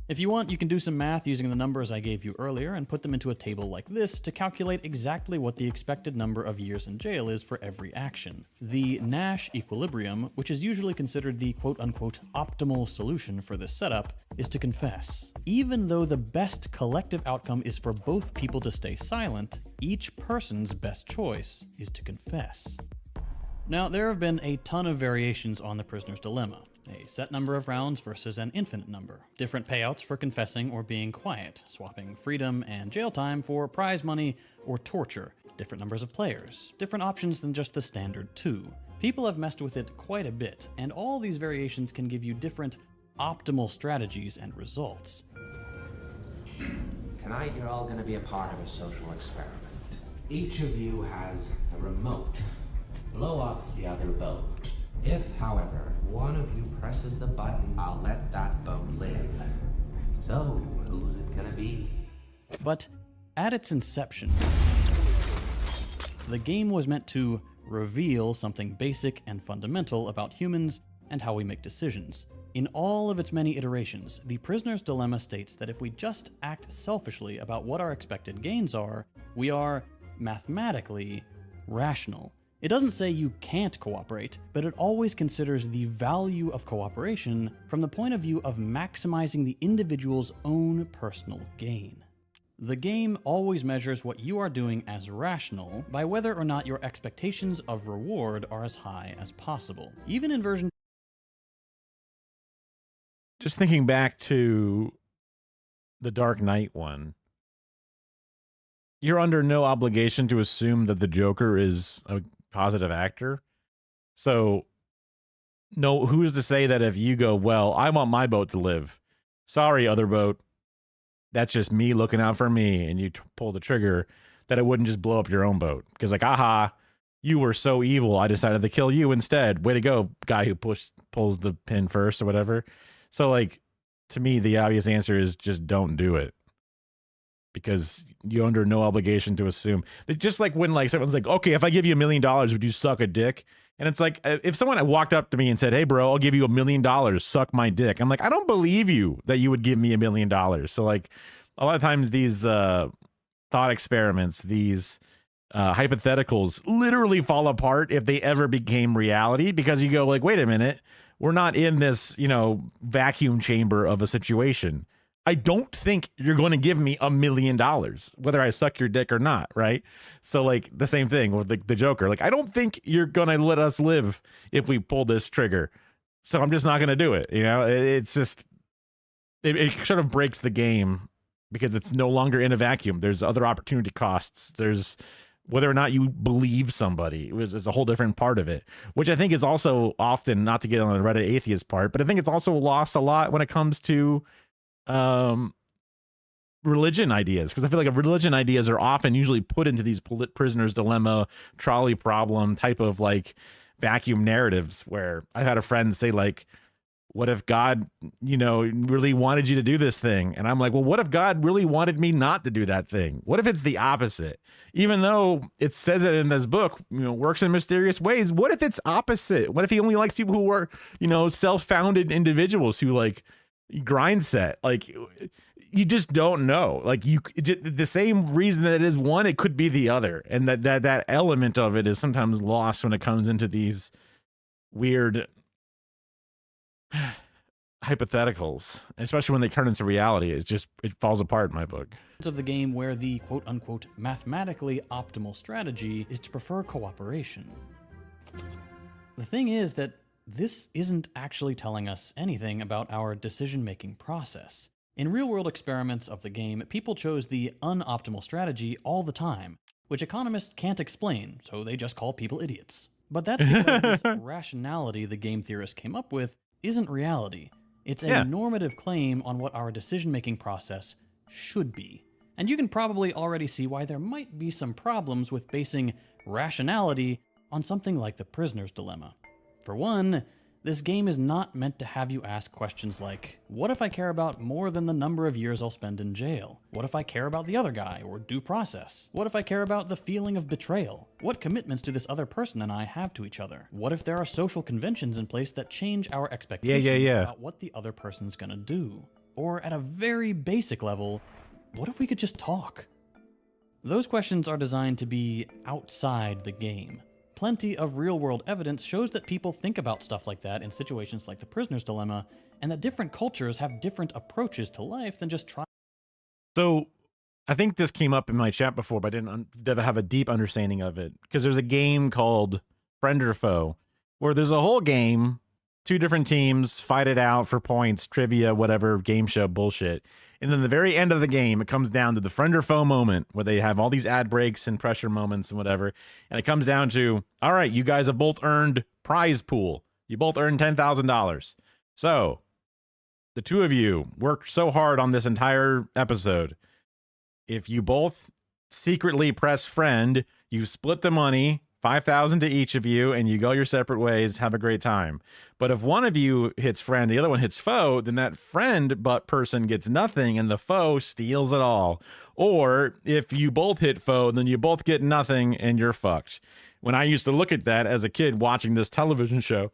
If you want, you can do some math using the numbers I gave you earlier and put them into a table like this to calculate exactly what the expected number of years in jail is for every action. The Nash equilibrium, which is usually considered the quote-unquote optimal solution for this setup, is to confess. Even though the best collective outcome is for both people to stay silent, each person's best choice is to confess. Now, there have been a ton of variations on the prisoner's dilemma. A set number of rounds versus an infinite number. Different payouts for confessing or being quiet, swapping freedom and jail time for prize money or torture. Different numbers of players. Different options than just the standard 2. People have messed with it quite a bit, and all these variations can give you different optimal strategies and results. Tonight you're all going to be a part of a social experiment. Each of you has a remote. Blow up the other boat. If, however, one of you presses the button, I'll let that boat live. So, who's it gonna be? But at its inception, the game was meant to reveal something basic and fundamental about humans and how we make decisions. In all of its many iterations, the prisoner's dilemma states that if we just act selfishly about what our expected gains are, we are mathematically rational. It doesn't say you can't cooperate, but it always considers the value of cooperation from the point of view of maximizing the individual's own personal gain. The game always measures what you are doing as rational by whether or not your expectations of reward are as high as possible. Even in version... Just thinking back to the Dark Knight one, you're under no obligation to assume that the Joker is a positive actor. So no, who's to say that if you go, well, I want my boat to live, sorry other boat, that's just me looking out for me, and you pull the trigger, that it wouldn't just blow up your own boat because like, aha, you were so evil, I decided to kill you instead, way to go guy who pulls the pin first or whatever. So like, to me the obvious answer is just don't do it, because you're under no obligation to assume that. Just like when like someone's like, okay, if I give you $1 million, would you suck a dick? And it's like, if someone had walked up to me and said, hey bro, I'll give you $1 million, suck my dick, I'm like, I don't believe you that you would give me $1 million. So like a lot of times these thought experiments, these hypotheticals literally fall apart if they ever became reality, because you go like, wait a minute, we're not in this, you know, vacuum chamber of a situation. I don't think you're going to give me $1 million, whether I suck your dick or not, right? So like the same thing with the Joker. Like, I don't think you're going to let us live if we pull this trigger. So I'm just not going to do it. You know, it's just, it sort of breaks the game because it's no longer in a vacuum. There's other opportunity costs. There's whether or not you believe somebody is a whole different part of it, which I think is also often, not to get on the Reddit atheist part, but I think it's also lost a lot when it comes to religion ideas, because I feel like religion ideas are often usually put into these prisoner's dilemma, trolley problem type of like vacuum narratives, where I've had a friend say like, what if God, really wanted you to do this thing? And I'm like, well, what if God really wanted me not to do that thing? What if it's the opposite? Even though it says it in this book, works in mysterious ways. What if it's opposite? What if he only likes people who are, self-founded individuals who like grind set? Like, you just don't know. Like, the same reason that it is one, it could be the other. And that element of it is sometimes lost when it comes into these weird hypotheticals, especially when they turn into reality. It falls apart in my book. Of the game where the quote-unquote mathematically optimal strategy is to prefer cooperation. The thing is that this isn't actually telling us anything about our decision-making process. In real-world experiments of the game, people chose the unoptimal strategy all the time, which economists can't explain, so they just call people idiots. But that's because this rationality the game theorists came up with isn't reality. It's a normative claim on what our decision-making process should be. And you can probably already see why there might be some problems with basing rationality on something like the prisoner's dilemma. For one, this game is not meant to have you ask questions like, what if I care about more than the number of years I'll spend in jail? What if I care about the other guy or due process? What if I care about the feeling of betrayal? What commitments do this other person and I have to each other? What if there are social conventions in place that change our expectations about what the other person's gonna do? Or at a very basic level, what if we could just talk? Those questions are designed to be outside the game. Plenty of real-world evidence shows that people think about stuff like that in situations like the prisoner's dilemma, and that different cultures have different approaches to life than just trying. So I think this came up in my chat before, but I didn't have a deep understanding of it, because there's a game called Friend or Foe, where there's a whole game, 2 different teams fight it out for points, trivia, whatever, game show bullshit. And then the very end of the game, it comes down to the friend or foe moment where they have all these ad breaks and pressure moments and whatever. And it comes down to, all right, you guys have both earned prize pool. You both earned $10,000. So the 2 of you worked so hard on this entire episode. If you both secretly press friend, you split the money, $5,000 to each of you, and you go your separate ways. Have a great time. But if one of you hits friend, the other one hits foe, then that friend but person gets nothing, and the foe steals it all. Or if you both hit foe, then you both get nothing, and you're fucked. When I used to look at that as a kid watching this television show,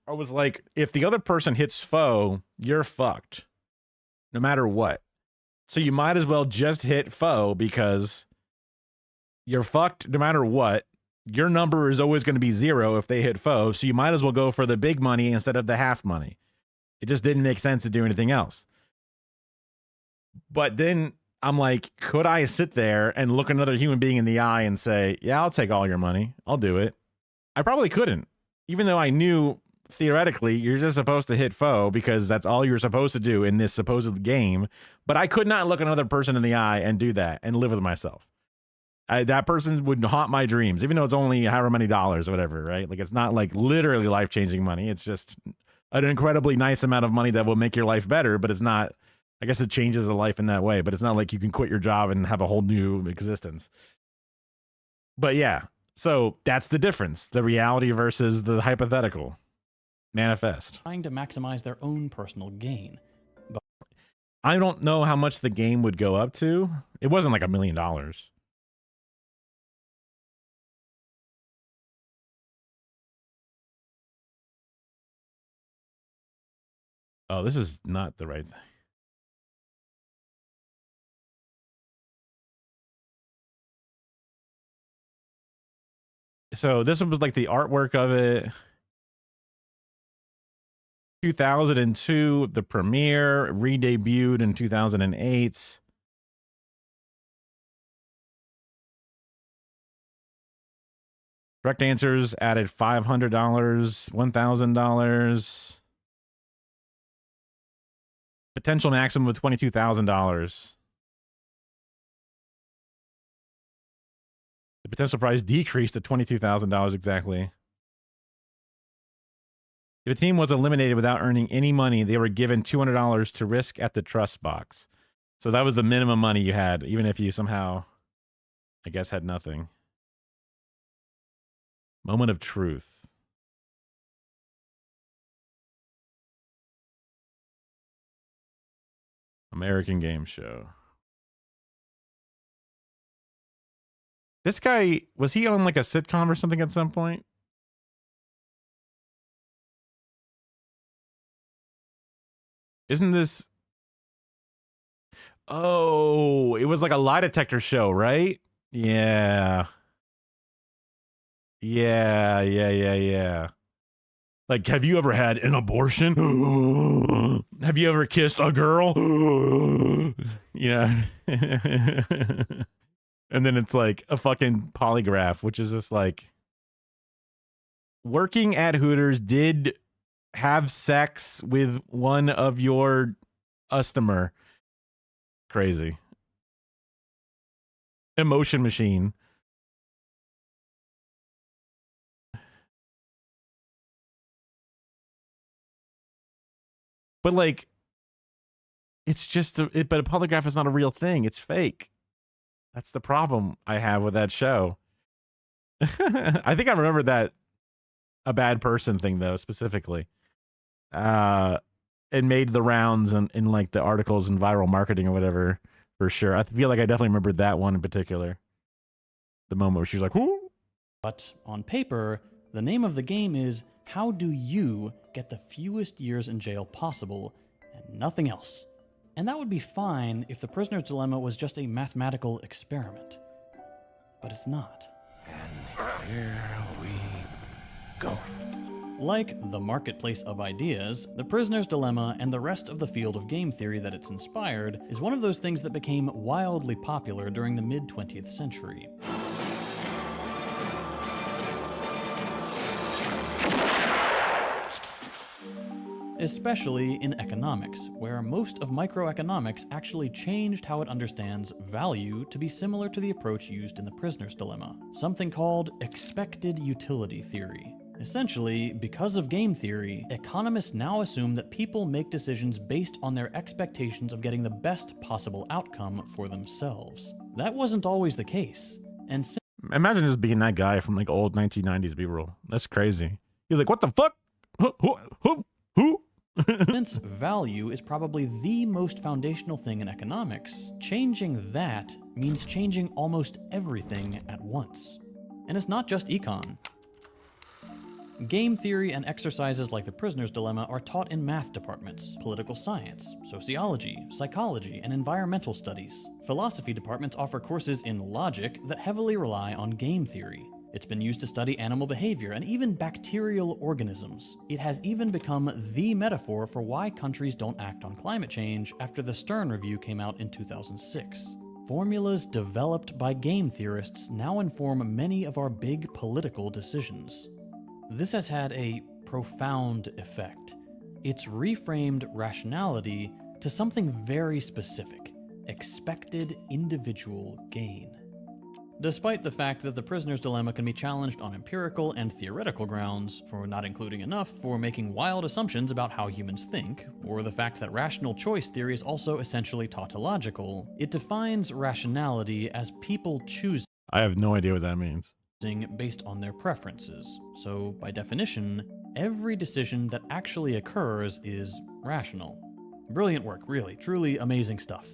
I was like, if the other person hits foe, you're fucked, no matter what. So you might as well just hit foe, because you're fucked no matter what. Your number is always going to be 0 if they hit foe, so you might as well go for the big money instead of the half money. It just didn't make sense to do anything else. But then I'm like, could I sit there and look another human being in the eye and say, yeah, I'll take all your money. I'll do it. I probably couldn't, even though I knew theoretically you're just supposed to hit foe because that's all you're supposed to do in this supposed game. But I could not look another person in the eye and do that and live with myself. That person would haunt my dreams, even though it's only however many dollars or whatever, right? Like, it's not like literally life-changing money. It's just an incredibly nice amount of money that will make your life better, but it's not, I guess it changes the life in that way, but it's not like you can quit your job and have a whole new existence. But yeah, so that's the difference. The reality versus the hypothetical. Manifest. Trying to maximize their own personal gain. But I don't know how much the game would go up to. It wasn't like $1 million. Oh, this is not the right thing. So this was like the artwork of it. 2002, the premiere, re-debuted in 2008. Correct answers added $500, $1,000. Potential maximum of $22,000. The potential prize decreased to $22,000 exactly. If a team was eliminated without earning any money, they were given $200 to risk at the trust box. So that was the minimum money you had, even if you somehow, I guess, had nothing. Moment of truth. American game show. This guy, was he on like a sitcom or something at some point? Isn't this... Oh, it was like a lie detector show, right? Yeah. Yeah. Like, have you ever had an abortion? Have you ever kissed a girl? Yeah. And then it's like a fucking polygraph, which is just like, working at Hooters, did have sex with one of your customer. Crazy. Emotion machine. But like, it's just but a polygraph is not a real thing. It's fake. That's the problem I have with that show. I think I remember that a bad person thing though, specifically. It made the rounds in like the articles and viral marketing or whatever, for sure. I feel like I definitely remembered that one in particular. The moment where she's like, "Whoo!" But on paper, the name of the game is how do you get the fewest years in jail possible and nothing else? And that would be fine if the prisoner's dilemma was just a mathematical experiment. But it's not. And here we go. Like the marketplace of ideas, the prisoner's dilemma and the rest of the field of game theory that it's inspired is one of those things that became wildly popular during the mid-20th century. Especially in economics, where most of microeconomics actually changed how it understands value to be similar to the approach used in the prisoner's dilemma, something called expected utility theory. Essentially, because of game theory, economists now assume that people make decisions based on their expectations of getting the best possible outcome for themselves. That wasn't always the case. And imagine just being that guy from like old 1990s B-roll. That's crazy. You're like, what the fuck? Who? Since value is probably the most foundational thing in economics, changing that means changing almost everything at once. And it's not just econ. Game theory and exercises like the prisoner's dilemma are taught in math departments, political science, sociology, psychology, and environmental studies. Philosophy departments offer courses in logic that heavily rely on game theory. It's been used to study animal behavior and even bacterial organisms. It has even become the metaphor for why countries don't act on climate change after the Stern Review came out in 2006. Formulas developed by game theorists now inform many of our big political decisions. This has had a profound effect. It's reframed rationality to something very specific: expected individual gain. Despite the fact that the prisoner's dilemma can be challenged on empirical and theoretical grounds, for not including enough for making wild assumptions about how humans think, or the fact that rational choice theory is also essentially tautological, it defines rationality as people choosing. I have no idea what that means. Based on their preferences. So, by definition, every decision that actually occurs is rational. Brilliant work, really, truly amazing stuff.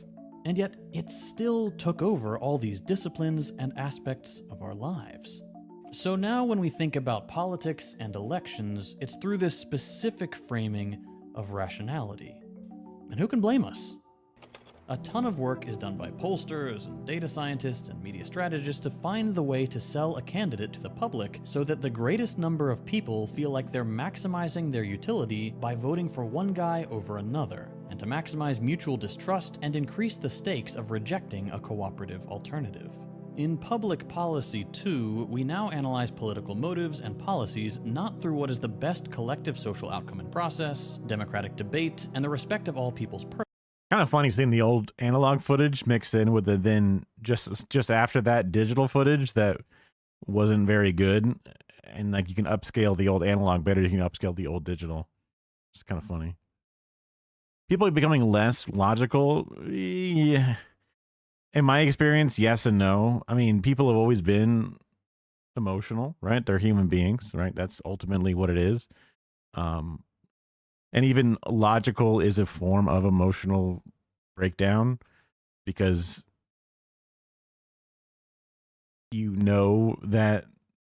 And yet, it still took over all these disciplines and aspects of our lives. So now when we think about politics and elections, it's through this specific framing of rationality. And who can blame us? A ton of work is done by pollsters and data scientists and media strategists to find the way to sell a candidate to the public so that the greatest number of people feel like they're maximizing their utility by voting for one guy over another, and to maximize mutual distrust and increase the stakes of rejecting a cooperative alternative. In public policy, too, we now analyze political motives and policies not through what is the best collective social outcome and process, democratic debate, and the respect of all people's Kind of funny seeing the old analog footage mixed in with the then just after that digital footage that wasn't very good, and like you can upscale the old analog better, you can upscale the old digital. It's kind of funny. People are becoming less logical. Yeah. In my experience, yes and no. I mean, people have always been emotional, right? They're human beings, right? That's ultimately what it is. And even logical is a form of emotional breakdown because you know that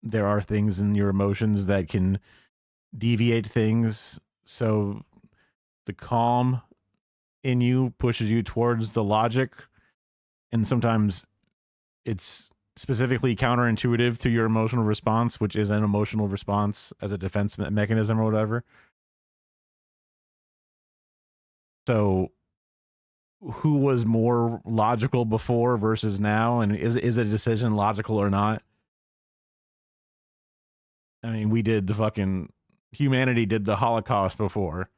there are things in your emotions that can deviate things. So the calm in you pushes you towards the logic, and sometimes it's specifically counterintuitive to your emotional response, which is an emotional response as a defense mechanism or whatever. So who was more logical before versus now, and is a decision logical or not? I mean, we did the fucking humanity did the Holocaust before,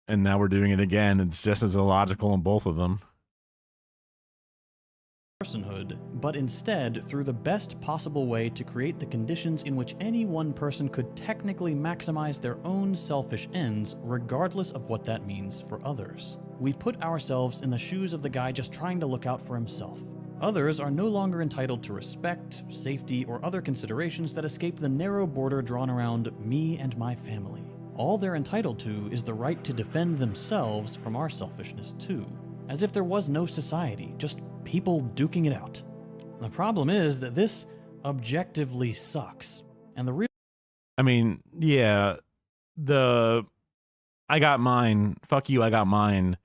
and now we're doing it again. It's just as illogical in both of them. Personhood, but instead through the best possible way to create the conditions in which any one person could technically maximize their own selfish ends, regardless of what that means for others. We put ourselves in the shoes of the guy just trying to look out for himself. Others are no longer entitled to respect, safety, or other considerations that escape the narrow border drawn around me and my family. All they're entitled to is the right to defend themselves from our selfishness too. As if there was no society, just people duking it out. The problem is that this objectively sucks. And the real... I mean, yeah, the I got mine, fuck you, I got mine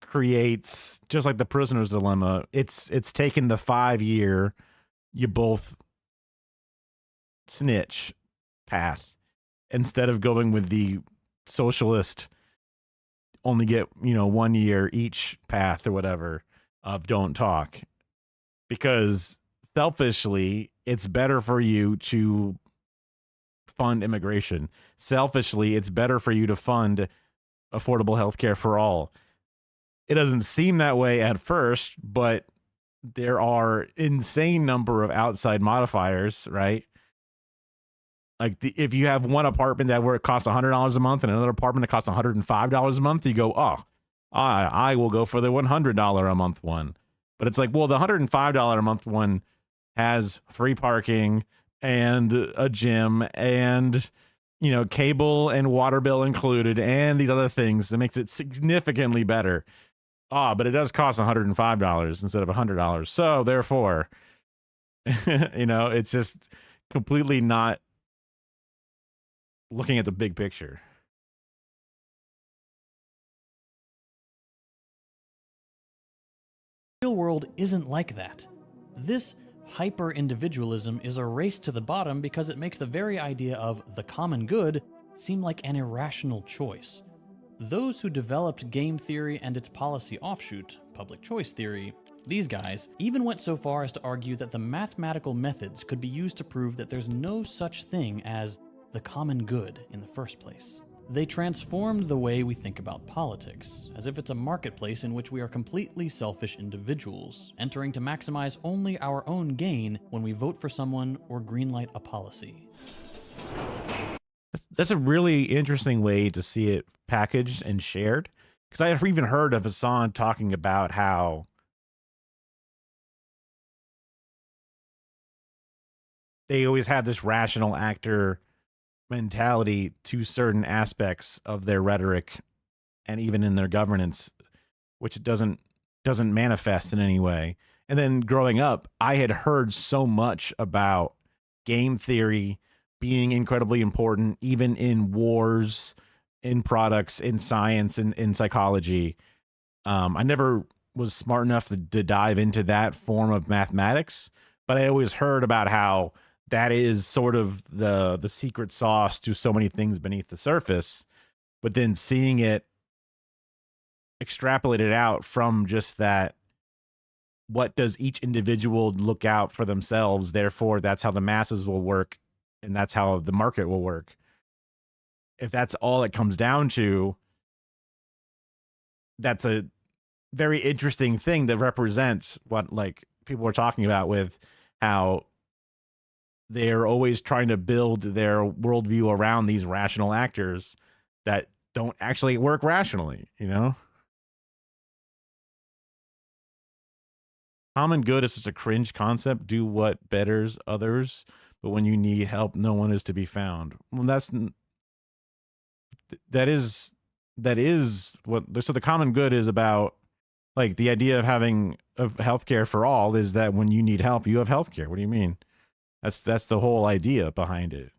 creates, just like the prisoner's dilemma, it's taken the 5-year you both snitch path instead of going with the socialist only get 1 year each path or whatever of don't talk, because selfishly it's better for you to fund immigration. Selfishly it's better for you to fund affordable healthcare for all. It doesn't seem that way at first, but there are insane number of outside modifiers, right? Like if you have one apartment that where it costs $100 a month and another apartment that costs $105 a month, you go, oh, I will go for the $100 a month one. But it's like, well, the $105 a month one has free parking and a gym and cable and water bill included and these other things that makes it significantly better. But it does cost $105 instead of $100. So therefore, it's just completely not looking at the big picture. The real world isn't like that. This hyper-individualism is a race to the bottom because it makes the very idea of the common good seem like an irrational choice. Those who developed game theory and its policy offshoot, public choice theory, these guys even went so far as to argue that the mathematical methods could be used to prove that there's no such thing as the common good in the first place. They transformed the way we think about politics, as if it's a marketplace in which we are completely selfish individuals, entering to maximize only our own gain when we vote for someone or greenlight a policy. That's a really interesting way to see it packaged and shared, because I've even heard of Hassan talking about how they always have this rational actor mentality to certain aspects of their rhetoric and even in their governance, which it doesn't manifest in any way. And then growing up, I had heard so much about game theory being incredibly important, even in wars, in products, in science, in psychology. I never was smart enough to dive into that form of mathematics, but I always heard about how that is sort of the secret sauce to so many things beneath the surface. But then seeing it extrapolated out from just that, what does each individual look out for themselves? Therefore, that's how the masses will work, and that's how the market will work. If that's all it comes down to, that's a very interesting thing that represents what like people were talking about with how they're always trying to build their worldview around these rational actors that don't actually work rationally, Common good is such a cringe concept. Do what betters others, but when you need help, no one is to be found. Well, that is that is what, so the common good is about, like, the idea of having of healthcare for all is that when you need help, you have healthcare. What do you mean? That's the whole idea behind it.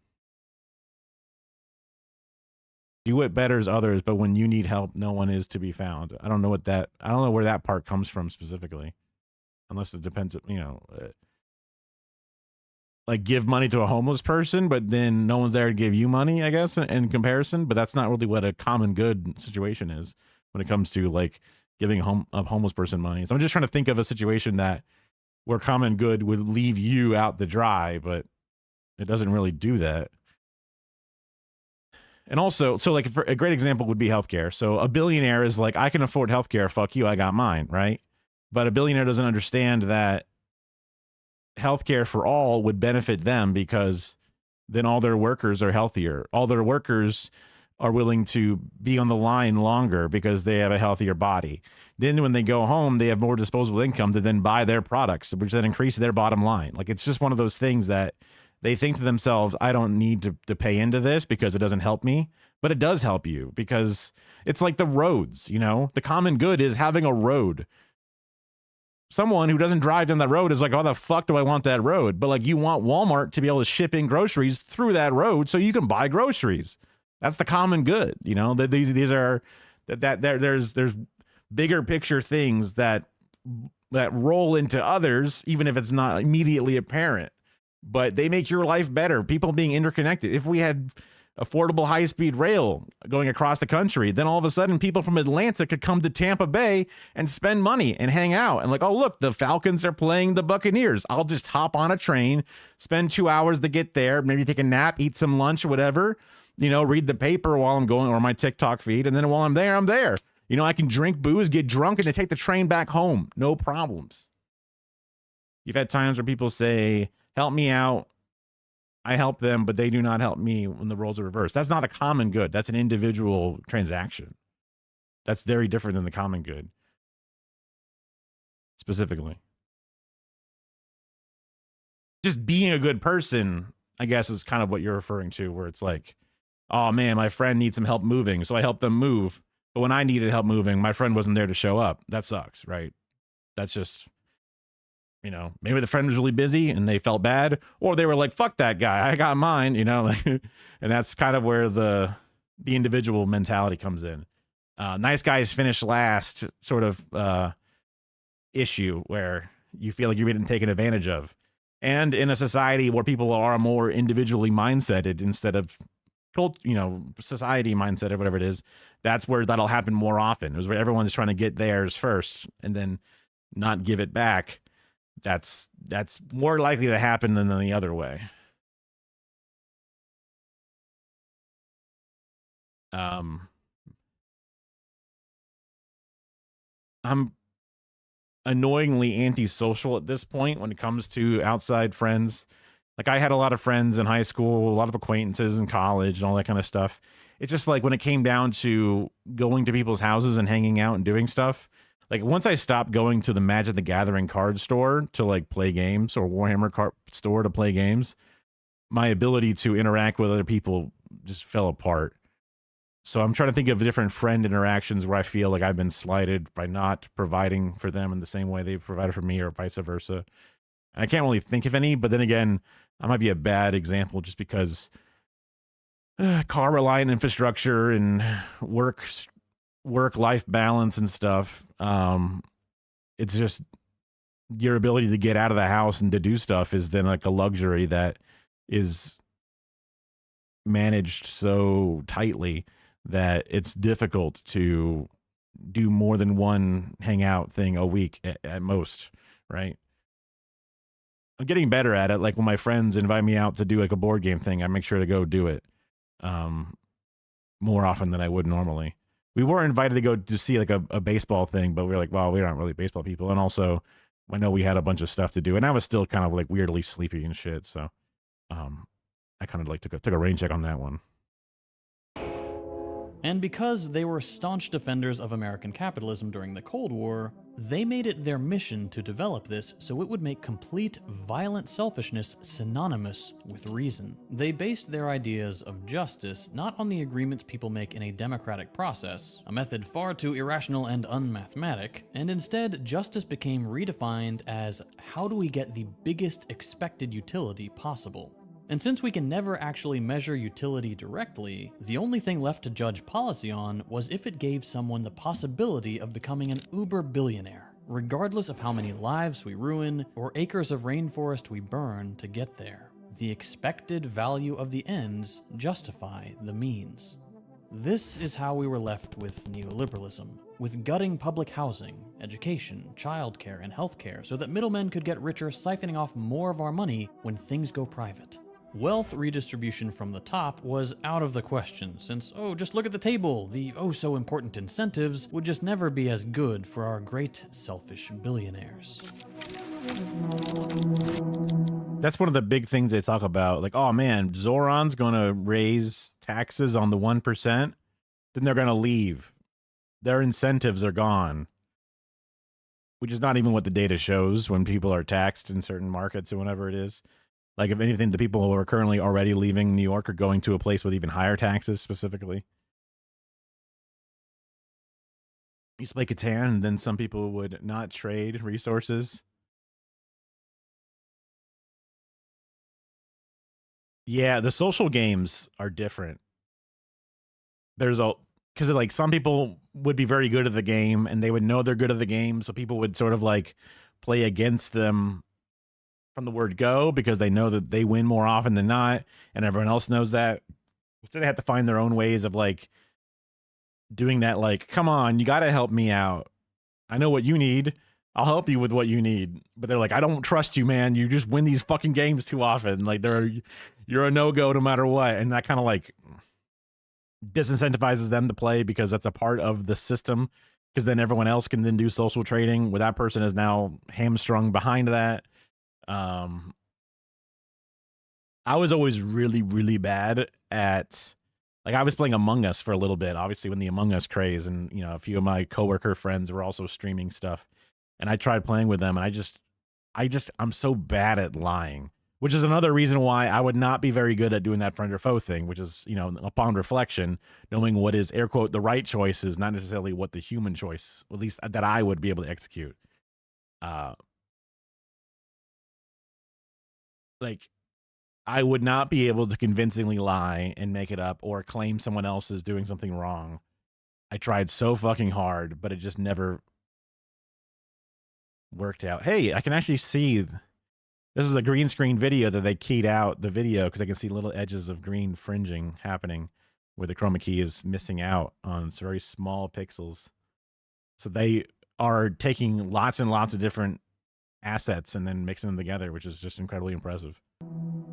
Do what betters others, but when you need help, no one is to be found. I don't know where that part comes from specifically, unless it depends, like give money to a homeless person, but then no one's there to give you money, I guess, in comparison. But that's not really what a common good situation is when it comes to like giving a homeless person money. So I'm just trying to think of a situation where common good would leave you out to dry, but it doesn't really do that. And also, so like a great example would be healthcare. So a billionaire is like, I can afford healthcare. Fuck you. I got mine. Right. But a billionaire doesn't understand that healthcare for all would benefit them because then all their workers are healthier. All their workers are willing to be on the line longer because they have a healthier body. Then when they go home, they have more disposable income to then buy their products, which then increase their bottom line. Like, it's just one of those things that they think to themselves, I don't need to pay into this because it doesn't help me. But it does help you because it's like the roads, the common good is having a road. Someone who doesn't drive down that road is like, how the fuck do I want that road? But like, you want Walmart to be able to ship in groceries through that road so you can buy groceries. That's the common good. That these are there's bigger picture things that roll into others, even if it's not immediately apparent, but they make your life better. People being interconnected. If we had affordable high-speed rail going across the country, then all of a sudden people from Atlanta could come to Tampa Bay and spend money and hang out and like, oh, look, the Falcons are playing the Buccaneers. I'll just hop on a train, spend 2 hours to get there, maybe take a nap, eat some lunch or whatever, read the paper while I'm going, or my TikTok feed. And then while I'm there, I'm there. I can drink booze, get drunk, and then take the train back home. No problems. You've had times where people say, help me out. I help them, but they do not help me when the roles are reversed. That's not a common good. That's an individual transaction. That's very different than the common good. Specifically. Just being a good person, I guess, is kind of what you're referring to, where it's like, oh man, my friend needs some help moving, so I help them move. But when I needed help moving, my friend wasn't there to show up. That sucks, right? That's just, maybe the friend was really busy and they felt bad, or they were like, fuck that guy, I got mine, and that's kind of where the individual mentality comes in. Nice guys finish last sort of issue where you feel like you're being taken advantage of. And in a society where people are more individually mindseted instead of society mindset or whatever it is, that's where that'll happen more often. It was where everyone's trying to get theirs first and then not give it back. That's more likely to happen than the other way. I'm annoyingly antisocial at this point when it comes to outside friends. Like, I had a lot of friends in high school, a lot of acquaintances in college and all that kind of stuff. It's just like when it came down to going to people's houses and hanging out and doing stuff, like once I stopped going to the Magic the Gathering card store to like play games, or Warhammer card store to play games, my ability to interact with other people just fell apart. So I'm trying to think of different friend interactions where I feel like I've been slighted by not providing for them in the same way they provided for me, or vice versa. And I can't really think of any, but then again, I might be a bad example just because car reliant infrastructure and work-life balance and stuff. It's just your ability to get out of the house and to do stuff is then like a luxury that is managed so tightly that it's difficult to do more than one hangout thing a week at most, right? I'm getting better at it. Like when my friends invite me out to do like a board game thing, I make sure to go do it more often than I would normally. We were invited to go to see like a baseball thing, but we were like, well, we aren't really baseball people. And also, I know we had a bunch of stuff to do, and I was still kind of like weirdly sleepy and shit. So I kind of like took a rain check on that one. And because they were staunch defenders of American capitalism during the Cold War, they made it their mission to develop this so it would make complete violent selfishness synonymous with reason. They based their ideas of justice not on the agreements people make in a democratic process, a method far too irrational and unmathematic, and instead justice became redefined as how do we get the biggest expected utility possible. And since we can never actually measure utility directly, the only thing left to judge policy on was if it gave someone the possibility of becoming an uber-billionaire, regardless of how many lives we ruin or acres of rainforest we burn to get there. The expected value of the ends justify the means. This is how we were left with neoliberalism, with gutting public housing, education, childcare, and healthcare so that middlemen could get richer, siphoning off more of our money when things go private. Wealth redistribution from the top was out of the question, since, oh, just look at the table, the oh-so-important incentives would just never be as good for our great selfish billionaires. That's one of the big things they talk about. Like, oh man, Zoran's going to raise taxes on the 1%, then they're going to leave. Their incentives are gone. Which is not even what the data shows when people are taxed in certain markets or whatever it is. Like, if anything, the people who are currently already leaving New York are going to a place with even higher taxes specifically. You used to play Catan, and then some people would not trade resources. Yeah, the social games are different. There's because like some people would be very good at the game, and they would know they're good at the game, so people would sort of like play against them from the word go because they know that they win more often than not, and everyone else knows that. So they have to find their own ways of like doing that. Like, come on, you got to help me out. I know what you need. I'll help you with what you need. But they're like, I don't trust you, man. You just win these fucking games too often. Like, you're a no-go no matter what. And that kind of like disincentivizes them to play because that's a part of the system. Because then everyone else can then do social trading where that person is now hamstrung behind that. I was always really, really bad at, like, I was playing Among Us for a little bit, obviously when the Among Us craze, and, you know, a few of my coworker friends were also streaming stuff, and I tried playing with them, and I'm so bad at lying, which is another reason why I would not be very good at doing that friend or foe thing, which is, you know, upon reflection, knowing what is, air quote, the right choice is not necessarily what the human choice, at least that I would be able to execute. Like, I would not be able to convincingly lie and make it up or claim someone else is doing something wrong. I tried so fucking hard, but it just never worked out. Hey, I can actually see, this is a green screen video that they keyed out the video because I can see little edges of green fringing happening where the chroma key is missing out on very small pixels. So they are taking lots and lots of different assets and then mixing them together, which is just incredibly impressive.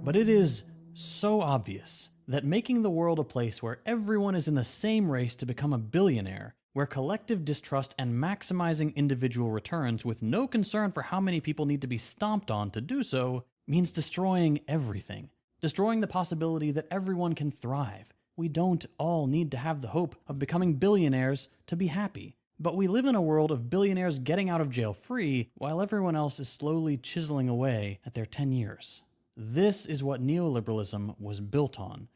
But it is so obvious that making the world a place where everyone is in the same race to become a billionaire, where collective distrust and maximizing individual returns with no concern for how many people need to be stomped on to do so, means destroying everything. Destroying the possibility that everyone can thrive. We don't all need to have the hope of becoming billionaires to be happy. But we live in a world of billionaires getting out of jail free while everyone else is slowly chiseling away at their 10 years. This is what neoliberalism was built on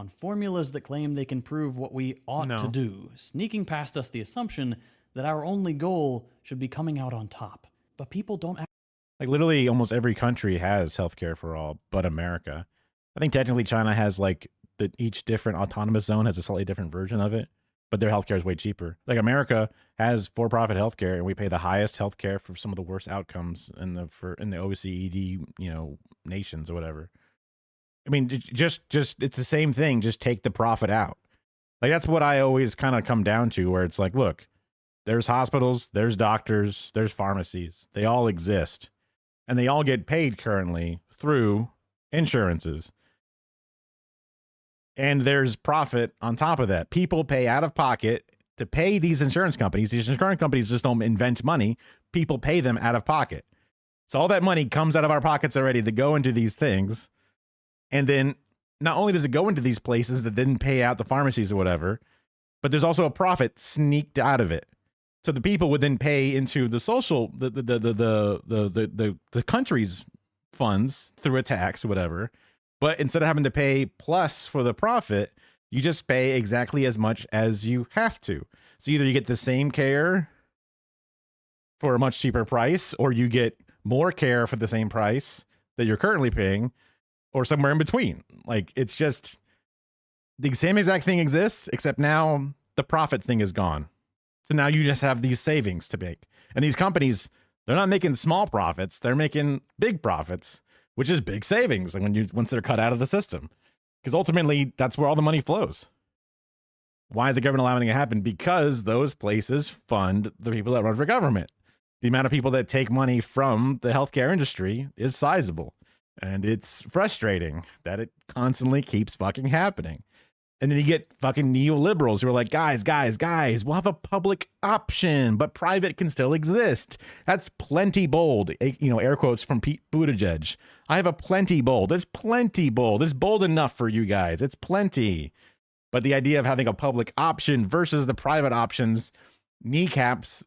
formulas that claim they can prove what we ought to do, sneaking past us the assumption that our only goal should be coming out on top. But people don't act. Like, literally almost every country has healthcare for all but America. I think technically China has like each different autonomous zone has a slightly different version of it, but their healthcare is way cheaper. Like, America has for-profit healthcare, and we pay the highest healthcare for some of the worst outcomes in the OECD, you know, nations or whatever. I mean, just it's the same thing. Just take the profit out. Like, that's what I always kind of come down to, where it's like, look, there's hospitals, there's doctors, there's pharmacies. They all exist, and they all get paid currently through insurances. And there's profit on top of that. People pay out of pocket to pay these insurance companies. These insurance companies just don't invent money. People pay them out of pocket. So all that money comes out of our pockets already to go into these things. And then not only does it go into these places that then pay out the pharmacies or whatever, but there's also a profit sneaked out of it. So the people would then pay into the social, the country's funds through a tax or whatever. But instead of having to pay plus for the profit, you just pay exactly as much as you have to. So either you get the same care for a much cheaper price, or you get more care for the same price that you're currently paying, or somewhere in between. Like, it's just the same exact thing exists, except now the profit thing is gone. So now you just have these savings to make. And these companies, they're not making small profits, they're making big profits, which is big savings. And once they're cut out of the system, because ultimately that's where all the money flows. Why is the government allowing it to happen? Because those places fund the people that run for government. The amount of people that take money from the healthcare industry is sizable. And it's frustrating that it constantly keeps fucking happening. And then you get fucking neoliberals who are like, guys, we'll have a public option, but private can still exist. That's plenty bold. Air quotes from Pete Buttigieg. I have a plenty bold. It's plenty bold. It's bold enough for you guys. It's plenty. But the idea of having a public option versus the private options kneecaps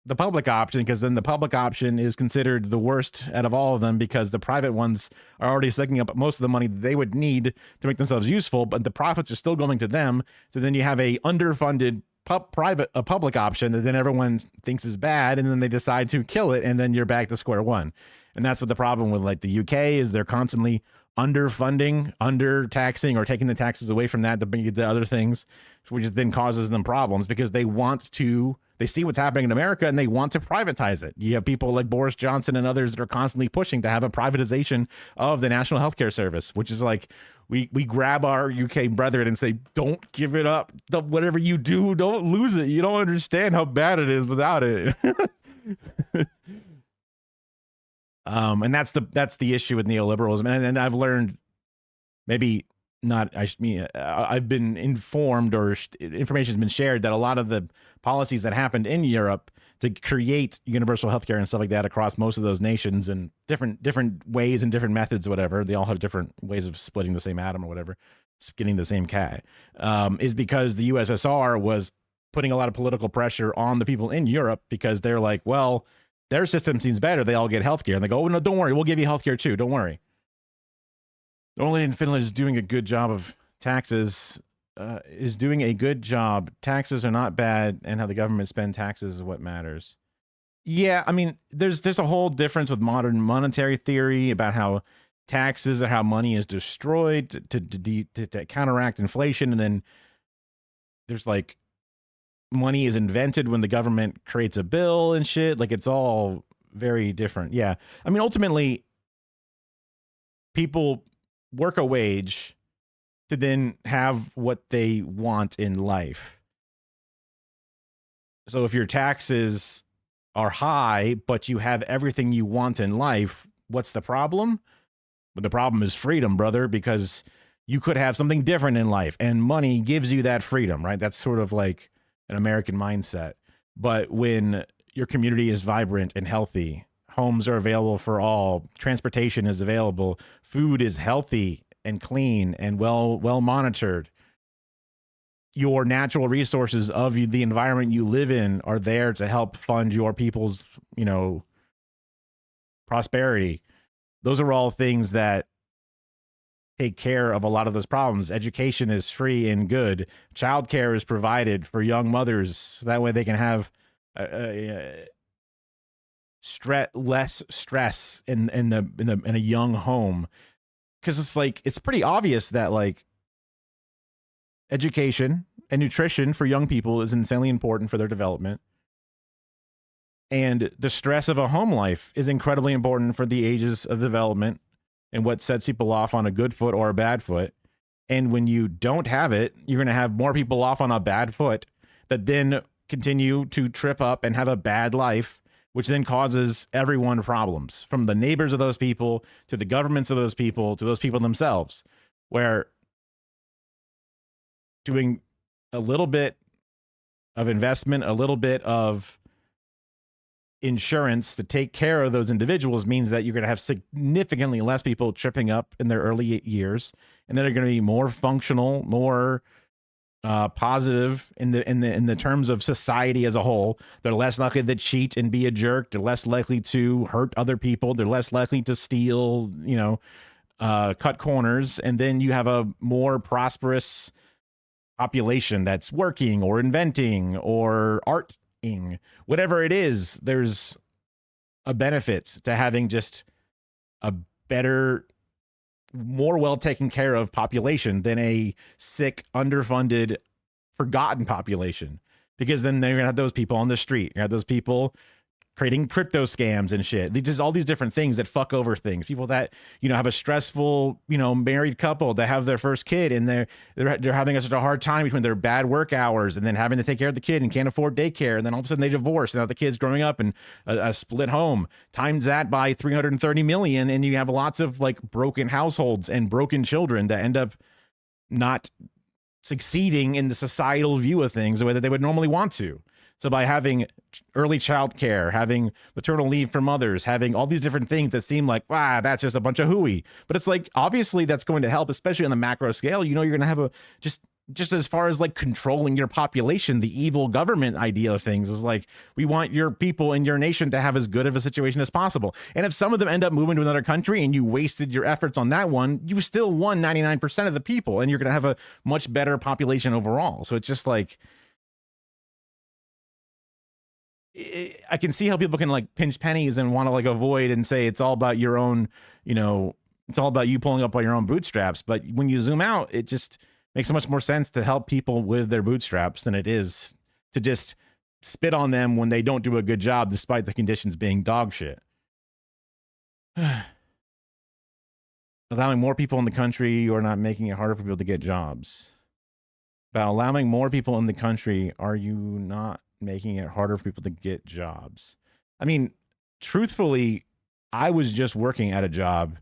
the public option, because then the public option is considered the worst out of all of them, because the private ones are already sucking up most of the money they would need to make themselves useful, but the profits are still going to them. So then you have a underfunded public option that then everyone thinks is bad, and then they decide to kill it, and then you're back to square one. And that's what the problem with like the UK is. They're constantly underfunding, undertaxing, or taking the taxes away from that to bring it to other things, which then causes them problems because they see what's happening in America and they want to privatize it. You have people like Boris Johnson and others that are constantly pushing to have a privatization of the National Healthcare Service, which is like, we grab our UK brethren and say, don't give it up. Whatever you do, don't lose it. You don't understand how bad it is without it. And that's the issue with neoliberalism. And I've learned, maybe not, I've been informed, or information has been shared, that a lot of the policies that happened in Europe to create universal healthcare and stuff like that across most of those nations, and different ways and different methods, whatever, they all have different ways of splitting the same atom or whatever, getting the same cat, is because the USSR was putting a lot of political pressure on the people in Europe, because they're like, well, their system seems better. They all get healthcare. And they go, oh, no, don't worry. We'll give you healthcare too. Don't worry. Only in Finland is doing a good job of taxes, Taxes are not bad, and how the government spend taxes is what matters. Yeah, I mean, there's a whole difference with modern monetary theory about how taxes are how money is destroyed to counteract inflation. And then there's like, money is invented when the government creates a bill and shit. Like, it's all very different. Yeah. I mean, ultimately, people work a wage to then have what they want in life. So if your taxes are high, but you have everything you want in life, what's the problem? Well, the problem is freedom, brother, because you could have something different in life, and money gives you that freedom, right? That's sort of like an American mindset. But when your community is vibrant and healthy, homes are available for all, transportation is available, food is healthy and clean and well monitored, your natural resources of the environment you live in are there to help fund your people's, prosperity. Those are all things that take care of a lot of those problems. Education is free and good. Childcare is provided for young mothers. That way they can have less stress in a young home. Because it's like, it's pretty obvious that like education and nutrition for young people is insanely important for their development. And the stress of a home life is incredibly important for the ages of development and what sets people off on a good foot or a bad foot. And when you don't have it, you're going to have more people off on a bad foot that then continue to trip up and have a bad life, which then causes everyone problems, from the neighbors of those people to the governments of those people to those people themselves, where doing a little bit of investment, a little bit of insurance to take care of those individuals means that you're going to have significantly less people tripping up in their early years, and then they're going to be more functional, more positive in the terms of society as a whole. They're less likely to cheat and be a jerk. They're less likely to hurt other people. They're less likely to steal, cut corners. And then you have a more prosperous population that's working or inventing or arting, whatever it is. There's a benefit to having just a better, more well taken care of population than a sick, underfunded, forgotten population. Because then they're gonna have those people on the street. You have those people creating crypto scams and shit. Just all these different things that fuck over things. People that, have a stressful, married couple that have their first kid and they're having such a hard time between their bad work hours and then having to take care of the kid and can't afford daycare. And then all of a sudden they divorce and now the kid's growing up in a split home. Times that by 330 million. And you have lots of like broken households and broken children that end up not succeeding in the societal view of things the way that they would normally want to. So by having early child care, having maternal leave for mothers, having all these different things that seem like, that's just a bunch of hooey. But it's like, obviously that's going to help, especially on the macro scale. You're going to have a, just as far as like controlling your population, the evil government idea of things is like, we want your people in your nation to have as good of a situation as possible. And if some of them end up moving to another country and you wasted your efforts on that one, you still won 99% of the people and you're going to have a much better population overall. So it's just like, I can see how people can like pinch pennies and want to like avoid and say it's all about your own, it's all about you pulling up by your own bootstraps. But when you zoom out, it just makes so much more sense to help people with their bootstraps than it is to just spit on them when they don't do a good job, despite the conditions being dog shit. Allowing more people in the country or not making it harder for people to get jobs. About allowing more people in the country, are you not making it harder for people to get jobs? I mean, truthfully, I was just working at a job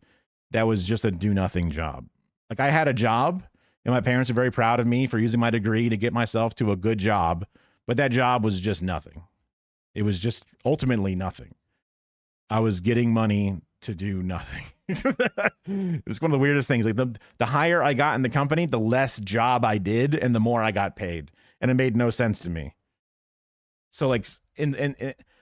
that was just a do-nothing job. Like I had a job and my parents are very proud of me for using my degree to get myself to a good job, but that job was just nothing. It was just ultimately nothing. I was getting money to do nothing. It's one of the weirdest things. Like the higher I got in the company, the less job I did and the more I got paid. And it made no sense to me. So like,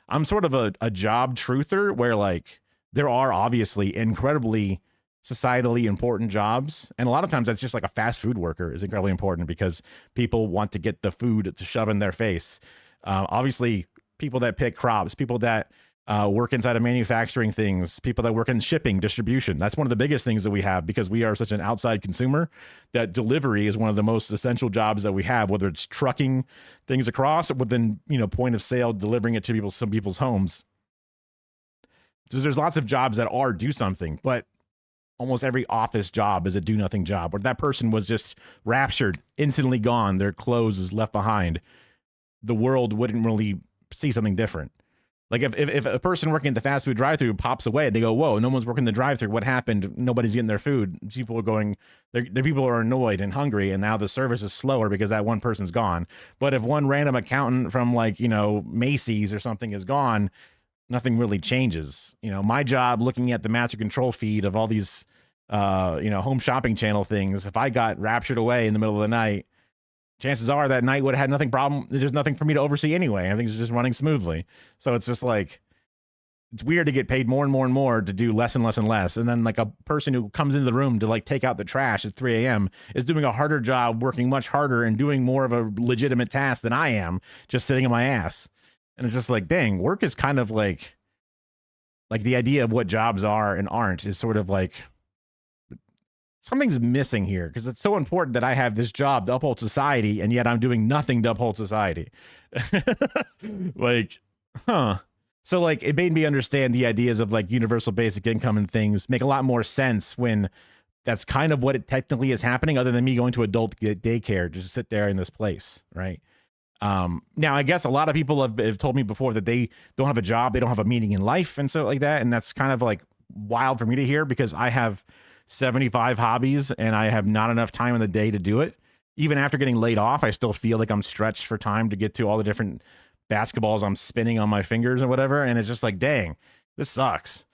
I'm sort of a job truther where like there are obviously incredibly societally important jobs. And a lot of times that's just like a fast food worker is incredibly important because people want to get the food to shove in their face. Obviously people that pick crops, people that work inside of manufacturing things, people that work in shipping, distribution. That's one of the biggest things that we have because we are such an outside consumer that delivery is one of the most essential jobs that we have, whether it's trucking things across or within, point of sale, delivering it to some people's homes. So there's lots of jobs that are do something, but almost every office job is a do nothing job where that person was just raptured, instantly gone. Their clothes is left behind. The world wouldn't really see something different. Like if a person working at the fast food drive-thru pops away, they go, whoa, no one's working the drive-thru. What happened? Nobody's getting their food. People are going, the people are annoyed and hungry, and now the service is slower because that one person's gone. But if one random accountant from like, Macy's or something is gone, nothing really changes. My job looking at the master control feed of all these, home shopping channel things, if I got raptured away in the middle of the night, chances are that night would have had nothing problem. There's nothing for me to oversee anyway. Everything's just running smoothly. So it's just like, it's weird to get paid more and more and more to do less and less and less. And then like a person who comes into the room to like take out the trash at 3 a.m. is doing a harder job, working much harder and doing more of a legitimate task than I am, just sitting on my ass. And it's just like, dang, work is kind of like the idea of what jobs are and aren't is sort of like, something's missing here because it's so important that I have this job to uphold society and yet I'm doing nothing to uphold society. So like it made me understand the ideas of like universal basic income and things make a lot more sense when that's kind of what it technically is happening, other than me going to adult daycare to just sit there in this place, right? Now I guess a lot of people have told me before that they don't have a job, they don't have a meaning in life and so like that, and that's kind of like wild for me to hear because I have 75 hobbies and I have not enough time in the day to do it. Even after getting laid off, I still feel like I'm stretched for time to get to all the different basketballs I'm spinning on my fingers or whatever. And it's just like, dang, this sucks.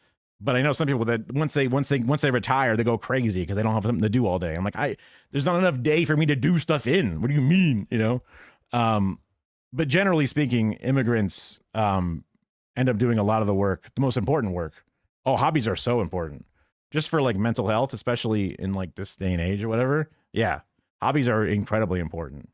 But I know some people that once they retire, they go crazy because they don't have something to do all day. I'm like, there's not enough day for me to do stuff in. What do you mean? You know? But generally speaking, immigrants end up doing a lot of the work, the most important work. Oh, hobbies are so important. Just for like mental health, especially in like this day and age or whatever. Yeah, hobbies are incredibly important.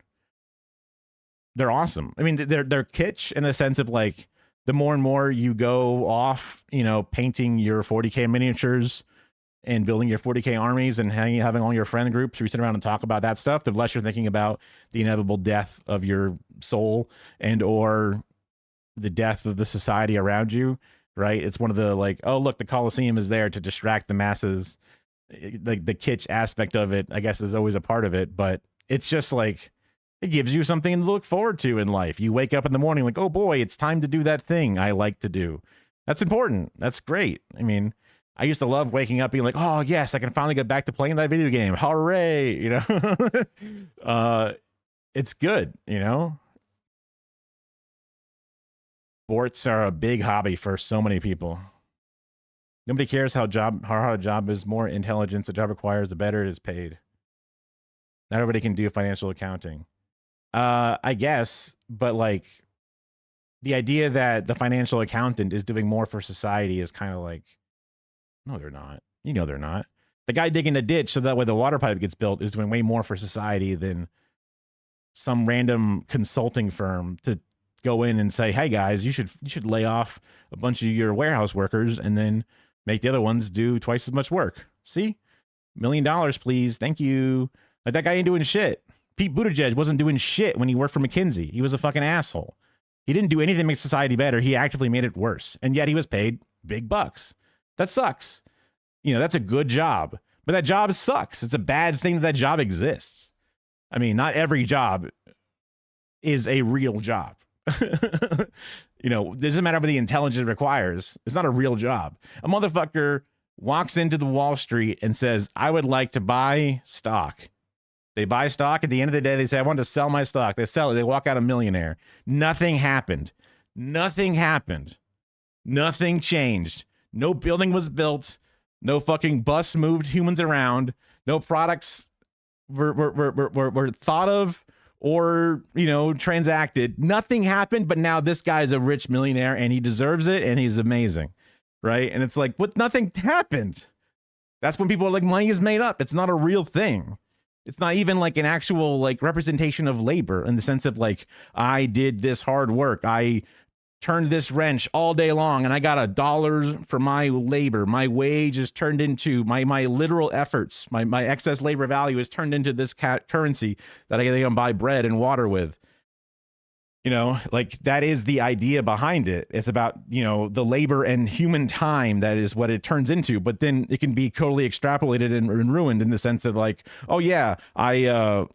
They're awesome. I mean, they're kitsch in the sense of like, the more and more you go off, you know, painting your 40K miniatures and building your 40K armies and having all your friend groups where you sit around and talk about that stuff, the less you're thinking about the inevitable death of your soul and or the death of the society around you, right? It's one of the like, oh, look, the Colosseum is there to distract the masses. Like the kitsch aspect of it, I guess, is always a part of it, but it's just like, it gives you something to look forward to in life. You wake up in the morning like, oh boy, it's time to do that thing I like to do. That's important. That's great. I mean, I used to love waking up being like, oh yes, I can finally get back to playing that video game. Hooray. You know, it's good, you know? Sports are a big hobby for so many people. Nobody cares how hard a job is. More intelligence a job requires, the better it is paid. Not everybody can do financial accounting. I guess, but like the idea that the financial accountant is doing more for society is kind of like, no, they're not. You know, they're not. The guy digging a ditch so that way the water pipe gets built is doing way more for society than some random consulting firm to go in and say, hey guys, you should lay off a bunch of your warehouse workers and then make the other ones do twice as much work. See? $1 million, please. Thank you. Like that guy ain't doing shit. Pete Buttigieg wasn't doing shit when he worked for McKinsey. He was a fucking asshole. He didn't do anything to make society better. He actively made it worse. And yet he was paid big bucks. That sucks. You know, that's a good job. But that job sucks. It's a bad thing that job exists. I mean, not every job is a real job. You know, it doesn't matter what the intelligence it requires. It's not a real job. A motherfucker walks into the Wall Street and says, I would like to buy stock. They buy stock. At the end of the day, they say, I want to sell my stock. They sell it. They walk out a millionaire. Nothing happened. Nothing happened. Nothing changed. No building was built. No fucking bus moved humans around. No products were thought of or, you know, transacted. Nothing happened. But now this guy's a rich millionaire and he deserves it and he's amazing. Right. And it's like, what? Nothing happened. That's when people are like, money is made up. It's not a real thing. It's not even like an actual like representation of labor in the sense of like, I did this hard work. I turned this wrench all day long and I got $1 for my labor. My wage is turned into my literal efforts. My excess labor value is turned into this currency that I can buy bread and water with. You know, like that is the idea behind it. It's about, you know, the labor and human time. That is what it turns into. But then it can be totally extrapolated and ruined in the sense that like, oh yeah, I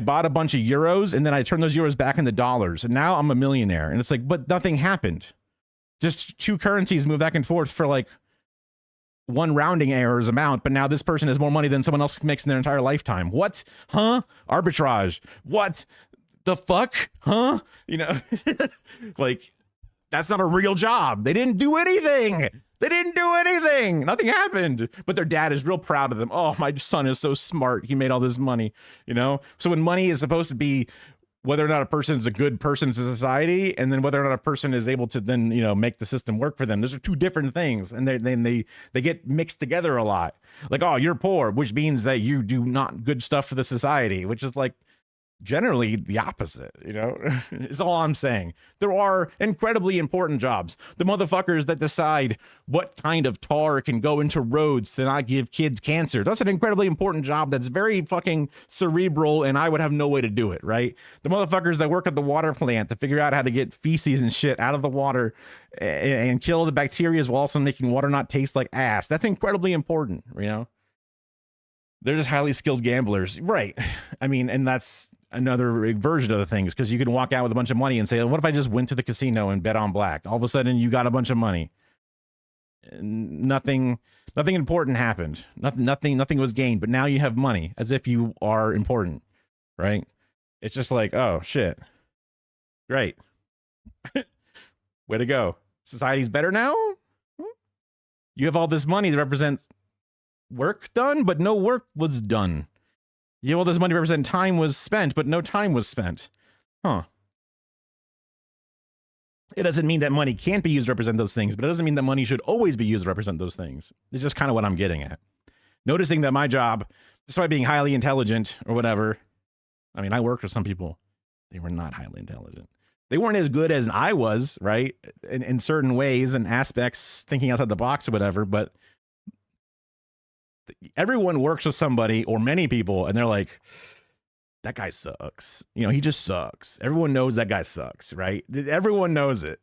bought a bunch of euros and then I turned those euros back into dollars and now I'm a millionaire. And it's like, but nothing happened. Just two currencies move back and forth for like one rounding errors amount. But now this person has more money than someone else makes in their entire lifetime. What? Huh? Arbitrage. What? The fuck? Huh? You know, like that's not a real job. They didn't do anything. They didn't do anything. Nothing happened. But their dad is real proud of them. Oh, my son is so smart. He made all this money, you know? So when money is supposed to be whether or not a person is a good person to society and then whether or not a person is able to then, you know, make the system work for them. Those are two different things. And they get mixed together a lot. Like, oh, you're poor, which means that you do not good stuff for the society, which is like, generally the opposite, you know, is all I'm saying. There are incredibly important jobs. The motherfuckers that decide what kind of tar can go into roads to not give kids cancer. That's an incredibly important job that's very fucking cerebral and I would have no way to do it, right? The motherfuckers that work at the water plant to figure out how to get feces and shit out of the water and kill the bacteria while also making water not taste like ass. That's incredibly important, you know? They're just highly skilled gamblers. Right. I mean, and that's another version of the things because you can walk out with a bunch of money and say, what if I just went to the casino and bet on black? All of a sudden you got a bunch of money. Nothing important happened. Nothing was gained, but now you have money as if you are important, right? It's just like, oh shit. Great. Way to go. Society's better now? You have all this money to represent work done, but no work was done. You have all this money to represent time was spent, but no time was spent. Huh. It doesn't mean that money can't be used to represent those things, but it doesn't mean that money should always be used to represent those things. It's just kind of what I'm getting at. Noticing that my job, despite being highly intelligent or whatever, I mean, I worked with some people. They were not highly intelligent. They weren't as good as I was, right? In certain ways and aspects, thinking outside the box or whatever, but everyone works with somebody or many people and they're like, that guy sucks. You know, he just sucks. Everyone knows that guy sucks, right? Everyone knows it.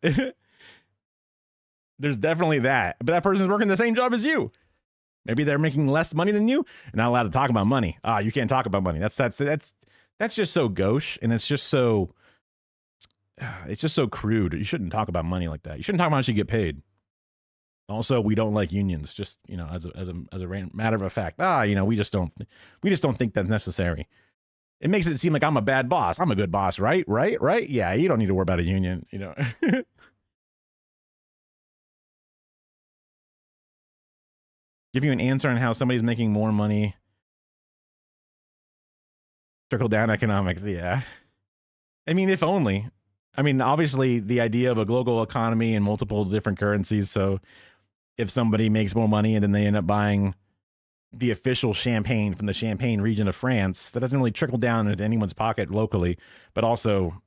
There's definitely that. But that person's working the same job as you. Maybe they're making less money than you. You're not allowed to talk about money. You can't talk about money. That's just so gauche, and it's just so crude. You shouldn't talk about money like that. You shouldn't talk about how much you get paid. Also, we don't like unions. Just, you know, as a matter of fact, you know, we just don't think that's necessary. It makes it seem like I'm a bad boss. I'm a good boss, right? Right? Yeah, you don't need to worry about a union, you know. Give you an answer on how somebody's making more money. Trickle down economics, yeah. I mean, if only. I mean, obviously, the idea of a global economy and multiple different currencies. So if somebody makes more money and then they end up buying the official champagne from the Champagne region of France, that doesn't really trickle down into anyone's pocket locally, but also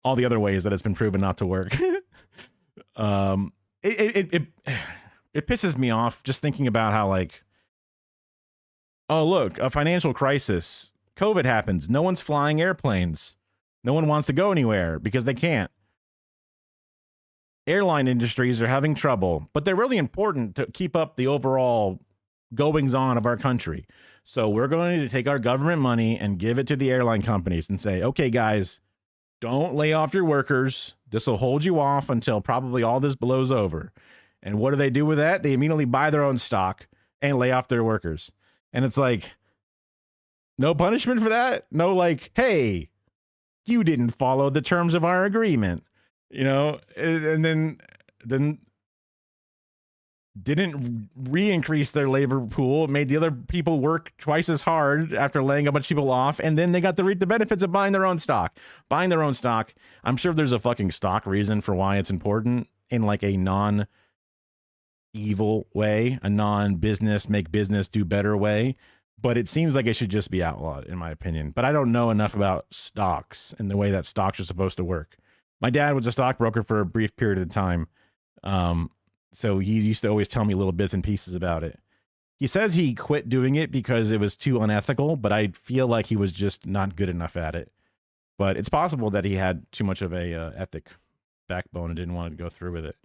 all the other ways that it's been proven not to work. It pisses me off just thinking about how, like, oh, look, a financial crisis. COVID happens. No one's flying airplanes. No one wants to go anywhere because they can't. Airline industries are having trouble, but they're really important to keep up the overall goings on of our country. So we're going to take our government money and give it to the airline companies and say, okay, guys, don't lay off your workers. This will hold you off until probably all this blows over. And what do they do with that? They immediately buy their own stock and lay off their workers. And it's like, no punishment for that? No, like, hey, you didn't follow the terms of our agreement, you know? And then didn't re-increase their labor pool, made the other people work twice as hard after laying a bunch of people off, and then they got to reap the benefits of buying their own stock. Buying their own stock, I'm sure there's a fucking stock reason for why it's important in like a non-evil way, a non-business, make business do better way, but it seems like it should just be outlawed, in my opinion. But I don't know enough about stocks and the way that stocks are supposed to work. My dad was a stockbroker for a brief period of time. So he used to always tell me little bits and pieces about it. He says he quit doing it because it was too unethical, but I feel like he was just not good enough at it. But it's possible that he had too much of a ethic backbone and didn't want to go through with it.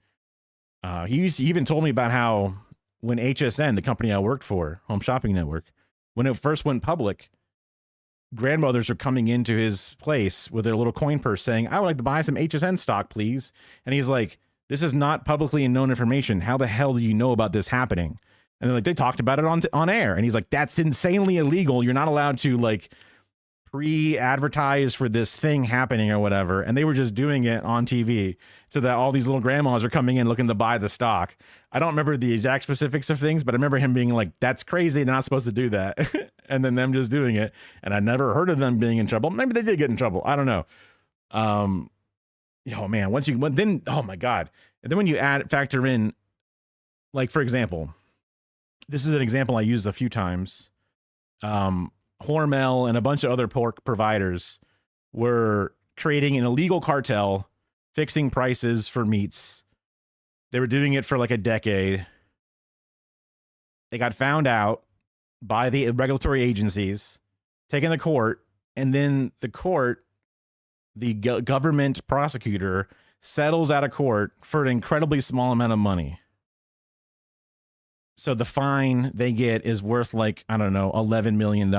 He even told me about how when HSN, the company I worked for, Home Shopping Network, when it first went public, grandmothers are coming into his place with their little coin purse saying, I would like to buy some HSN stock, please. And he's like, this is not publicly known information. How the hell do you know about this happening? And they're like, they talked about it on air. And he's like, that's insanely illegal. You're not allowed to like pre-advertise for this thing happening or whatever. And they were just doing it on TV so that all these little grandmas are coming in looking to buy the stock. I don't remember the exact specifics of things, but I remember him being like, that's crazy. They're not supposed to do that. And then them just doing it. And I never heard of them being in trouble. Maybe they did get in trouble. I don't know. Oh man, then, oh my God. And then when you factor in, like, for example, this is an example I used a few times. Hormel and a bunch of other pork providers were creating an illegal cartel, fixing prices for meats. They were doing it for like a decade. They got found out by the regulatory agencies, taken to court, and then the court, the government prosecutor, settles out of court for an incredibly small amount of money. So the fine they get is worth like, I don't know, $11 million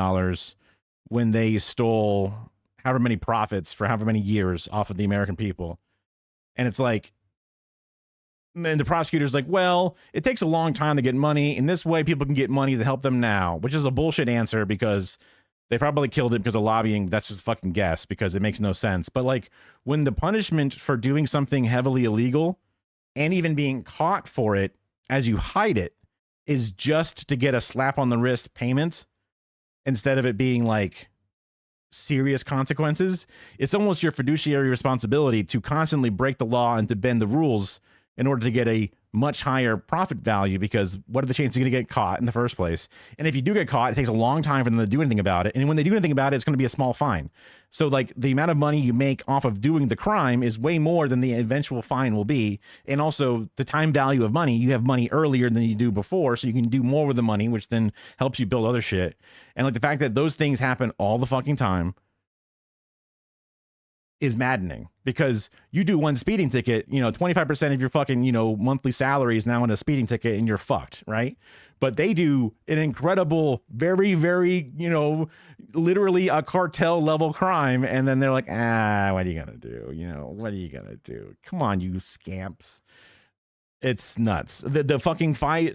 when they stole however many profits for however many years off of the American people. And it's like, and the prosecutor's like, well, it takes a long time to get money. In this way, people can get money to help them now, which is a bullshit answer because they probably killed it because of lobbying. That's just fucking guess because it makes no sense. But like when the punishment for doing something heavily illegal and even being caught for it as you hide it is just to get a slap on the wrist payment instead of it being like serious consequences. It's almost your fiduciary responsibility to constantly break the law and to bend the rules in order to get a much higher profit value, because what are the chances you're going to get caught in the first place? And if you do get caught, it takes a long time for them to do anything about it. And when they do anything about it, it's going to be a small fine. So like the amount of money you make off of doing the crime is way more than the eventual fine will be. And also the time value of money, you have money earlier than you do before, so you can do more with the money, which then helps you build other shit. And like the fact that those things happen all the fucking time is maddening, because you do one speeding ticket, 25% of your fucking, monthly salary is now in a speeding ticket and you're fucked, right? But they do an incredible, very, very, literally a cartel level crime. And then they're like, what are you going to do? What are you going to do? Come on, you scamps. It's nuts. The fucking fight,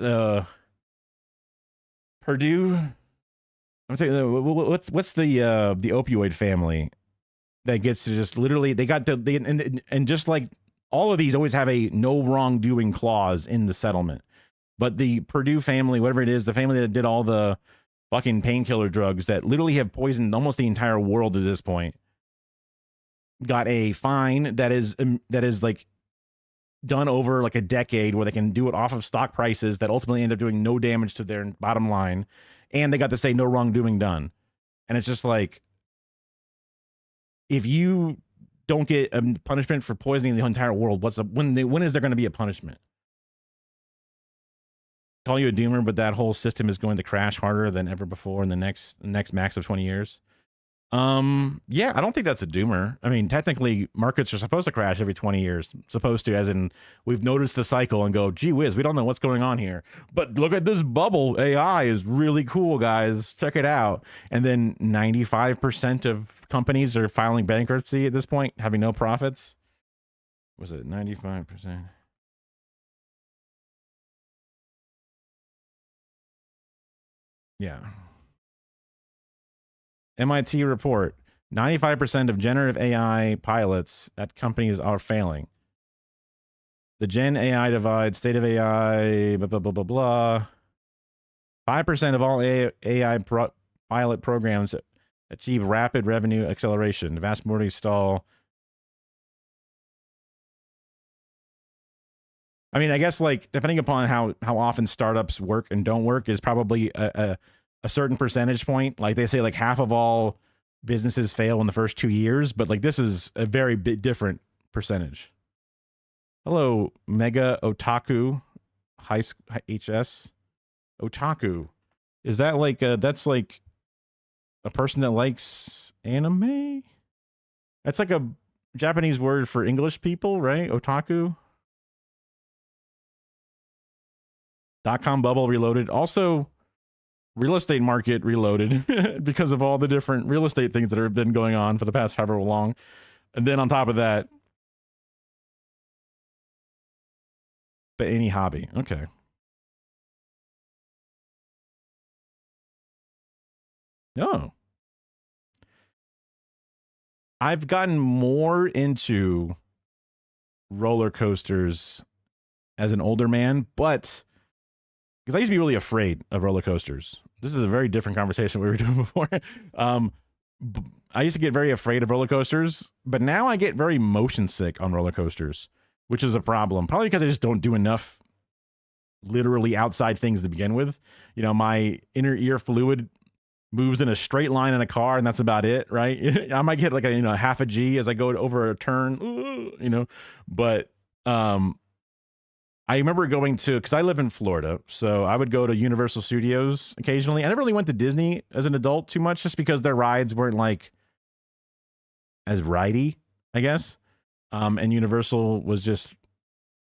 Purdue. I'm telling you, what's the opioid family that gets to just literally, they got and just like all of these always have a no wrongdoing clause in the settlement. But the Purdue family, whatever it is, the family that did all the fucking painkiller drugs that literally have poisoned almost the entire world at this point, got a fine that is like done over like a decade, where they can do it off of stock prices that ultimately end up doing no damage to their bottom line. And they got to say no wrongdoing done. And it's just like, if you don't get a punishment for poisoning the entire world, when is there going to be a punishment? Call you a doomer, but that whole system is going to crash harder than ever before in the next max of 20 years. Yeah, I don't think that's a doomer. I mean, technically, markets are supposed to crash every 20 years. Supposed to, as in, we've noticed the cycle and go, gee whiz, we don't know what's going on here. But look at this bubble. AI is really cool, guys. Check it out. And then 95% of companies are filing bankruptcy at this point, having no profits. Was it 95%? Yeah. MIT report, 95% of generative AI pilots at companies are failing. The Gen AI divide, state of AI, blah, blah, blah, blah, blah. 5% of all AI pilot programs achieve rapid revenue acceleration. The vast majority stall. I mean, I guess like depending upon how often startups work and don't work is probably a certain percentage point. Like they say like half of all businesses fail in the first 2 years, but like this is a very bit different percentage. Hello, Mega Otaku HS. Otaku. Is that like that's like a person that likes anime? That's like a Japanese word for English people, right? Otaku. .com bubble reloaded. Also, real estate market reloaded because of all the different real estate things that have been going on for the past however long. And then on top of that, but any hobby. Okay. No. I've gotten more into roller coasters as an older man, but because I used to be really afraid of roller coasters. This is a very different conversation we were doing before. I used to get very afraid of roller coasters, but now I get very motion sick on roller coasters, which is a problem. Probably because I just don't do enough literally outside things to begin with. My inner ear fluid moves in a straight line in a car, and that's about it, right? I might get like a half a G as I go over a turn, but I remember going to, because I live in Florida, so I would go to Universal Studios occasionally. I never really went to Disney as an adult too much, just because their rides weren't like as ridey, I guess. And Universal was just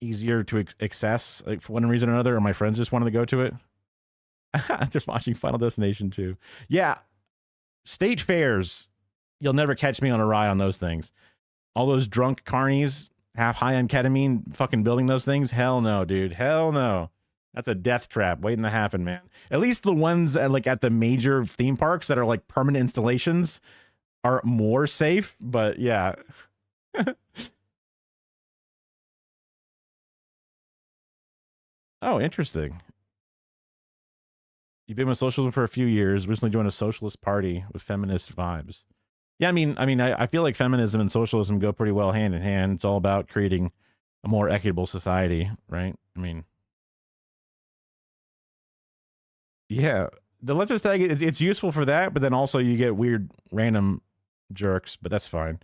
easier to access, like, for one reason or another, or my friends just wanted to go to it. After watching Final Destination 2. Yeah, state fairs, you'll never catch me on a ride on those things. All those drunk carnies, half high on ketamine, fucking building those things. Hell no, dude. Hell no. That's a death trap waiting to happen, man. At least the ones at the major theme parks that are like permanent installations are more safe. But yeah. Oh, interesting. You've been with socialism for a few years. Recently joined a socialist party with feminist vibes. Yeah, I feel like feminism and socialism go pretty well hand in hand. It's all about creating a more equitable society, right? Yeah, the let's just tag it's useful for that, but then also you get weird random jerks, but that's fine.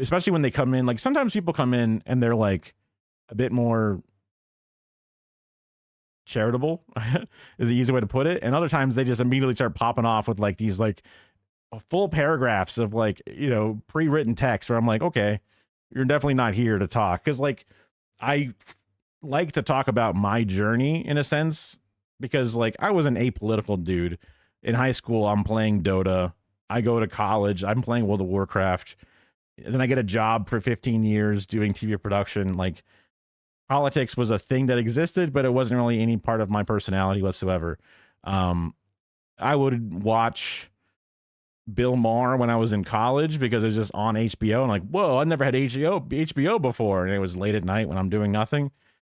Especially when they come in, like sometimes people come in and they're like a bit more charitable is the easy way to put it, and other times they just immediately start popping off with like these like full paragraphs of like, you know, pre-written text where I'm like, okay, you're definitely not here to talk, because like I like to talk about my journey in a sense, because like I was an apolitical dude in high school. I'm playing Dota. I go to college, I'm playing World of Warcraft, and then I get a job for 15 years doing TV production. Like politics was a thing that existed, but it wasn't really any part of my personality whatsoever. I would watch Bill Maher when I was in college because it was just on HBO, and like, whoa, I never had HBO before, and it was late at night when I'm doing nothing.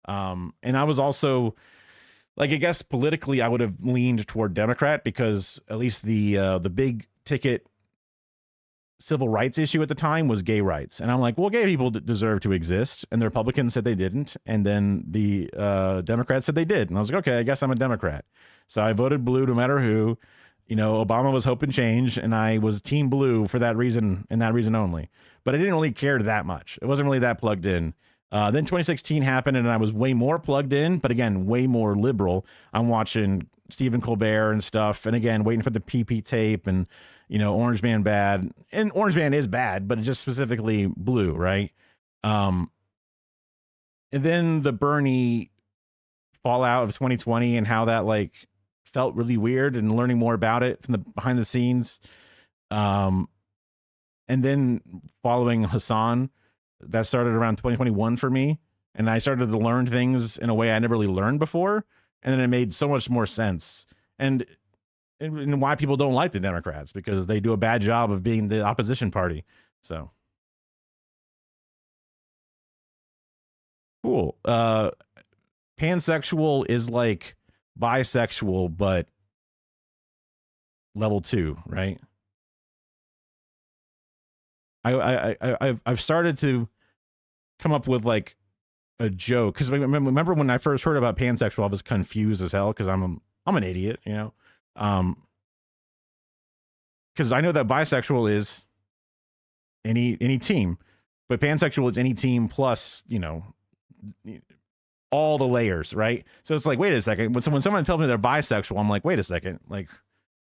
And I was also like, I guess politically I would have leaned toward Democrat, because at least the big ticket civil rights issue at the time was gay rights, and I'm like, well, gay people deserve to exist, and the Republicans said they didn't, and then the Democrats said they did, and I was like, okay, I guess I'm a Democrat. So I voted blue no matter who. You know, Obama was hope and change, and I was team blue for that reason and that reason only. But I didn't really care that much. It wasn't really that plugged in. Then 2016 happened, and I was way more plugged in, but again, way more liberal. I'm watching Stephen Colbert and stuff, and again, waiting for the PP tape, and, you know, Orange Man bad. And Orange Man is bad, but it's just specifically blue, right? And then the Bernie fallout of 2020 and how that, like, felt really weird, and learning more about it from the behind the scenes. And then following Hassan, that started around 2021 for me, and I started to learn things in a way I never really learned before, and then it made so much more sense. And why people don't like the Democrats, because they do a bad job of being the opposition party. So cool. Pansexual is like bisexual, but level 2, right? I've started to come up with like a joke, because remember when I first heard about pansexual, I was confused as hell, because I'm an idiot, you know. Because I know that bisexual is any team, but pansexual is any team plus, you know, all the layers, right? So it's like, wait a second. When someone tells me they're bisexual, I'm like, wait a second. Like,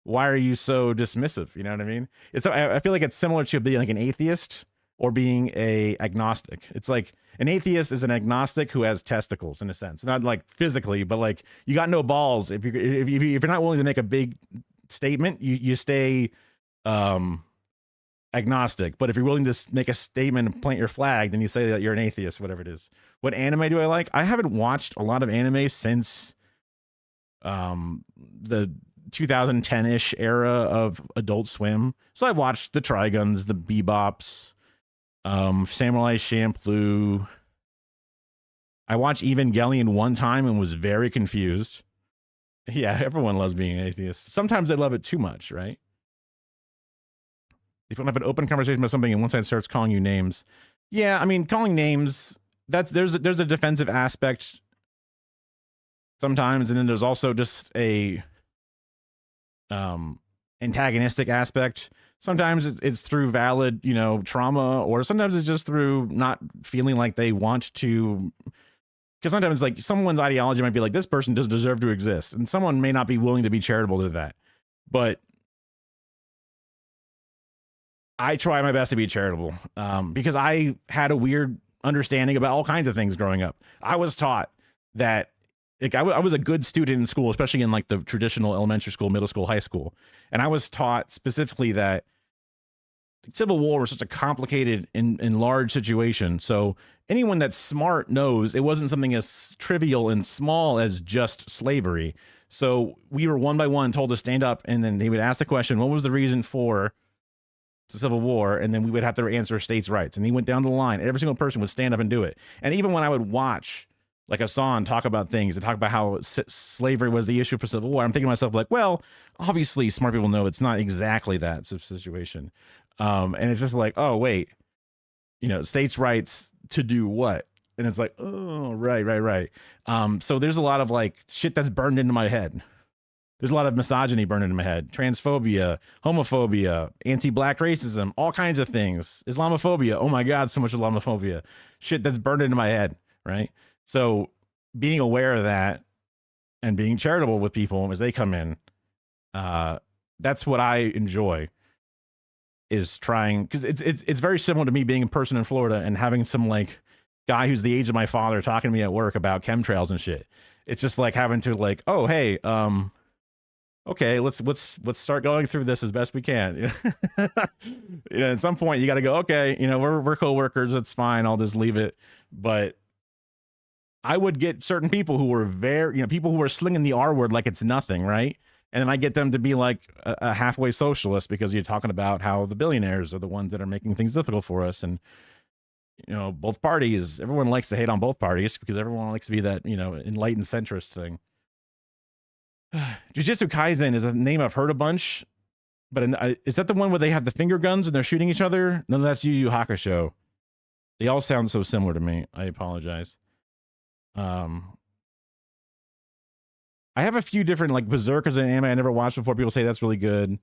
why are you so dismissive? You know what I mean? I feel like it's similar to being like an atheist or being a agnostic. It's like an atheist is an agnostic who has testicles, in a sense, not like physically, but like you got no balls. If you're not willing to make a big statement, you stay agnostic. But if you're willing to make a statement and plant your flag, then you say that you're an atheist, whatever it is. What anime do I like? I haven't watched a lot of anime since the 2010-ish era of Adult Swim. So I watched the Triguns, the Bebops, Samurai Champloo. I watched Evangelion one time and was very confused. Yeah, everyone loves being an atheist. Sometimes they love it too much, right? If you want to have an open conversation about something and one side starts calling you names. Yeah, I mean, calling names, there's a defensive aspect sometimes, and then there's also just a antagonistic aspect. Sometimes it's through valid, you know, trauma, or sometimes it's just through not feeling like they want to. Because sometimes, like, someone's ideology might be like, this person doesn't deserve to exist, and someone may not be willing to be charitable to that. But I try my best to be charitable, because I had a weird understanding about all kinds of things growing up. I was taught that, like, I was a good student in school, especially in like the traditional elementary school, middle school, high school. And I was taught specifically that Civil War was such a complicated and large situation. So anyone that's smart knows it wasn't something as trivial and small as just slavery. So we were one by one told to stand up, and then they would ask the question, what was the reason for the Civil War? And then we would have to answer states' rights. And he went down the line. Every single person would stand up and do it. And even when I would watch like Hassan talk about things and talk about how slavery was the issue for Civil War, I'm thinking to myself like, well, obviously smart people know it's not exactly that situation. And it's just like, oh, wait, states' rights to do what? And it's like, oh, right. So there's a lot of like shit that's burned into my head. There's a lot of misogyny burned into my head, transphobia, homophobia, anti-black racism, all kinds of things. Islamophobia. Oh my God, so much Islamophobia. Shit that's burned into my head, right? So being aware of that and being charitable with people as they come in, that's what I enjoy, is trying, because it's very similar to me being a person in Florida and having some like guy who's the age of my father talking to me at work about chemtrails and shit. It's just like having to like, oh, hey, okay, let's start going through this as best we can. At some point you got to go, okay, we're coworkers, it's fine, I'll just leave it. But I would get certain people who were people who were slinging the R word like it's nothing, right? And then I get them to be like a halfway socialist because you're talking about how the billionaires are the ones that are making things difficult for us. And, both parties, everyone likes to hate on both parties because everyone likes to be that, enlightened centrist thing. Jujutsu Kaisen is a name I've heard a bunch, but is that the one where they have the finger guns and they're shooting each other? No, that's Yu Yu Hakusho. They all sound so similar to me. I apologize. I have a few different like Berserkers and anime I never watched before. People say that's really good.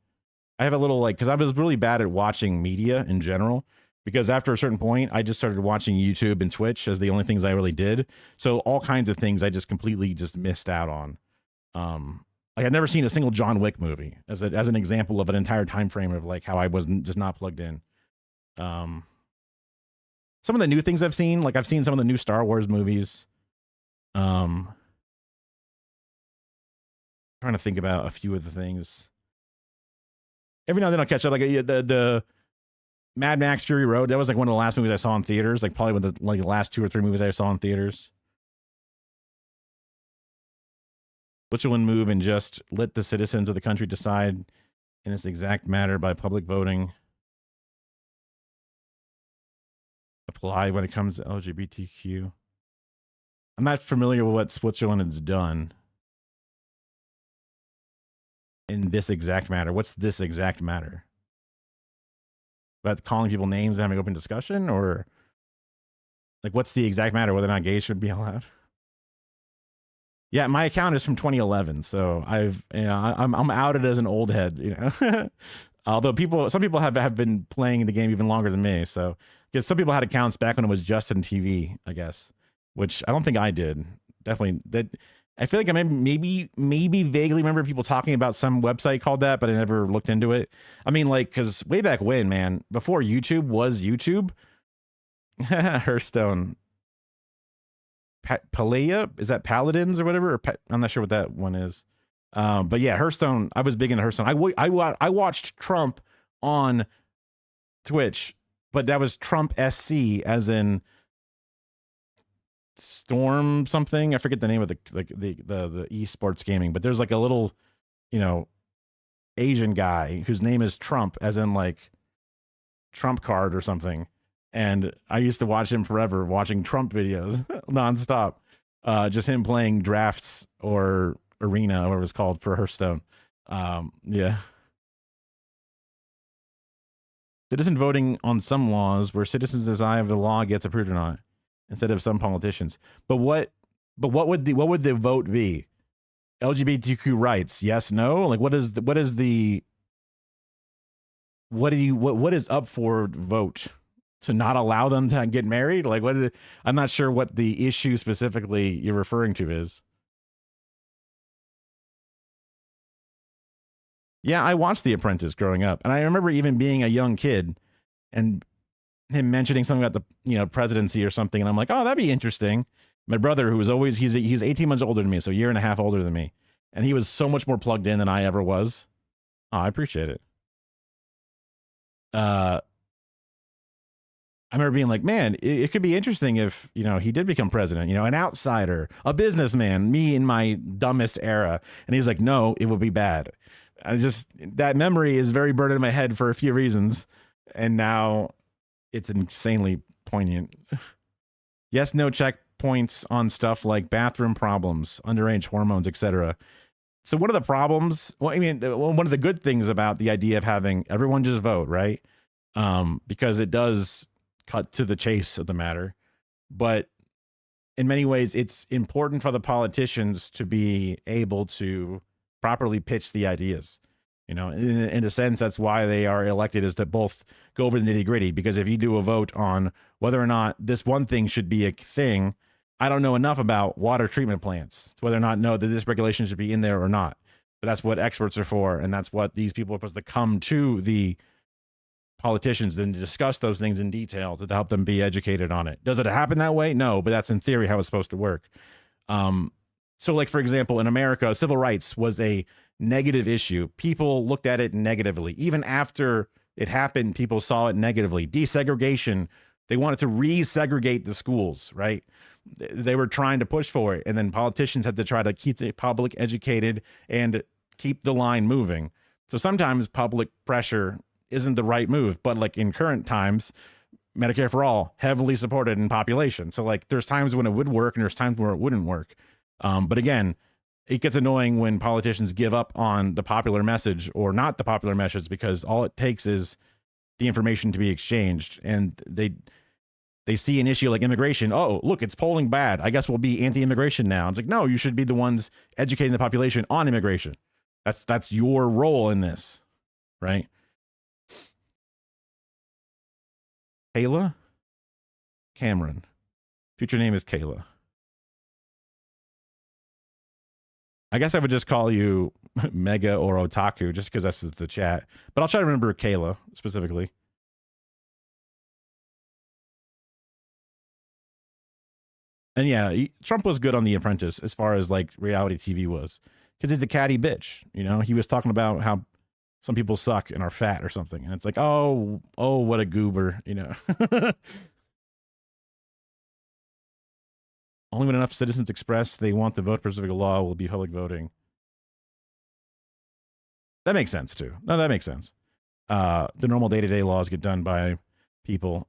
I have a little because I was really bad at watching media in general, because after a certain point I just started watching YouTube and Twitch as the only things I really did. So all kinds of things I just completely missed out on. Like I'd never seen a single John Wick movie as an example of an entire time frame of like how I wasn't just not plugged in. Some of the new things I've seen, like I've seen some of the new Star Wars movies. Trying to think about a few of the things. Every now and then I'll catch up. Like the Mad Max Fury Road. That was like one of the last movies I saw in theaters. Like probably one of the last 2 or 3 movies I saw in theaters. Switzerland move and just let the citizens of the country decide in this exact matter by public voting. Apply when it comes to LGBTQ. I'm not familiar with what Switzerland has done in this exact matter. What's this exact matter? About calling people names and having open discussion, or like what's the exact matter? Whether or not gays should be allowed? Yeah, my account is from 2011, so I'm outed as an old head, Although some people have been playing the game even longer than me. So because some people had accounts back when it was Justin TV, I guess, which I don't think I did. Definitely that. I feel like I maybe vaguely remember people talking about some website called that, but I never looked into it. I mean, like, because way back when, man, before YouTube was YouTube, Hearthstone, Palea, is that Paladins or whatever? Or I'm not sure what that one is. But yeah, Hearthstone, I was big into Hearthstone. I watched Trump on Twitch, but that was Trump SC, as in Storm something. I forget the name of the esports gaming, but there's like a little, Asian guy whose name is Trump, as in like Trump card or something. And I used to watch him forever, watching Trump videos nonstop. Just him playing drafts or arena, whatever it's called, for Hearthstone. Yeah. Citizen voting on some laws where citizens decide if the law gets approved or not, instead of some politicians. But what would the vote be? LGBTQ rights? Yes, no? Like what is up for vote? To not allow them to get married? Like I'm not sure what the issue specifically you're referring to is. Yeah, I watched The Apprentice growing up, and I remember even being a young kid and him mentioning something about the presidency or something, and I'm like, oh, that'd be interesting. My brother, who was always he's 18 months older than me, so a year and a half older than me, and he was so much more plugged in than I ever was. Oh, I appreciate it. I remember being like, man, it could be interesting if, he did become president, an outsider, a businessman, me in my dumbest era. And he's like, no, it would be bad. That memory is very burned in my head for a few reasons. And now it's insanely poignant. Yes, no check points on stuff like bathroom problems, underage hormones, etc. So one of the problems, well, I mean, one of the good things about the idea of having everyone just vote, right? Because it does cut to the chase of the matter. But in many ways, it's important for the politicians to be able to properly pitch the ideas. You know, in a sense, that's why they are elected, is to both go over the nitty gritty. Because if you do a vote on whether or not this one thing should be a thing, I don't know enough about water treatment plants, whether or not know that this regulation should be in there or not. But that's what experts are for. And that's what these people are supposed to come to the politicians and discuss those things in detail to help them be educated on it. Does it happen that way? No, but that's in theory how it's supposed to work. So like, for example, in America, civil rights was a negative issue. People looked at it negatively. Even after it happened, people saw it negatively. Desegregation, they wanted to resegregate the schools, right? They were trying to push for it. And then politicians had to try to keep the public educated and keep the line moving. So sometimes public pressure isn't the right move. But like in current times, Medicare for all, heavily supported in population. So like there's times when it would work and there's times where it wouldn't work. But again, it gets annoying when politicians give up on the popular message or not the popular message, because all it takes is the information to be exchanged. And they see an issue like immigration. Oh, look, it's polling bad. I guess we'll be anti-immigration now. It's like, no, you should be the ones educating the population on immigration. That's your role in this, right? Kayla Cameron. Future name is Kayla. I guess I would just call you Mega or Otaku just because that's the chat. But I'll try to remember Kayla specifically. And yeah, Trump was good on The Apprentice as far as like reality TV was, because he's a catty bitch. You know, he was talking about how some people suck and are fat or something. And it's like, oh, what a goober, you know. Only when enough citizens express they want the vote for specific law will be public voting. That makes sense too. No, that makes sense. The normal day-to-day laws get done by people.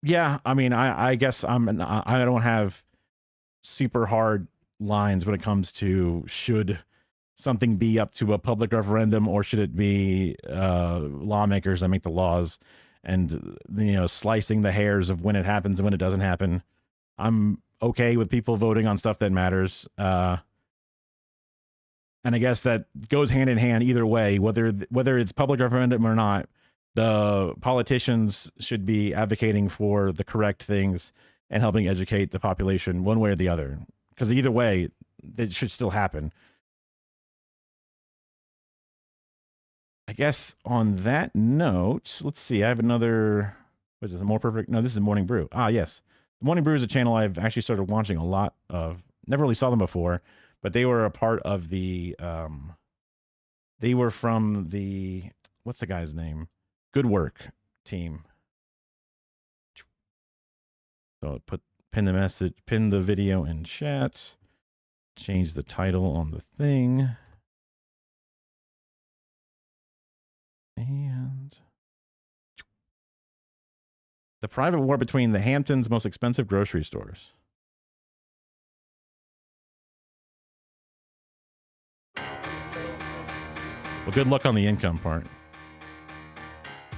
Yeah, I mean, I guess I don't have super hard lines when it comes to should something be up to a public referendum or should it be lawmakers that make the laws. And, you know, slicing the hairs of when it happens and when it doesn't happen. I'm okay with people voting on stuff that matters. And I guess that goes hand in hand either way, whether it's public referendum or not. The politicians should be advocating for the correct things and helping educate the population one way or the other. Because either way, it should still happen. I guess on that note, let's see. I have another. Was it More Perfect? No, this is Morning Brew. Ah, yes. The Morning Brew is a channel I've actually started watching a lot of. Never really saw them before, but they were a part of the. They were from the. What's the guy's name? Good Work team. So pin the message, pin the video in chat, change the title on the thing. And the private war between the Hamptons' most expensive grocery stores. Well, good luck on the income part.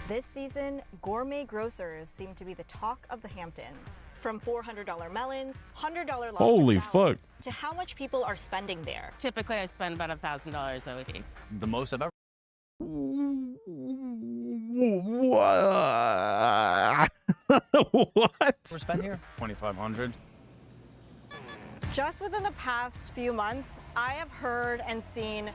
This season, gourmet grocers seem to be the talk of the Hamptons. From $400 melons, $100 lobster Holy salad, fuck. to how much people are spending there. Typically, I spend about $1,000 a week. The most I've ever. What? We're spent here 2,500. Just within the past few months, I have heard and seen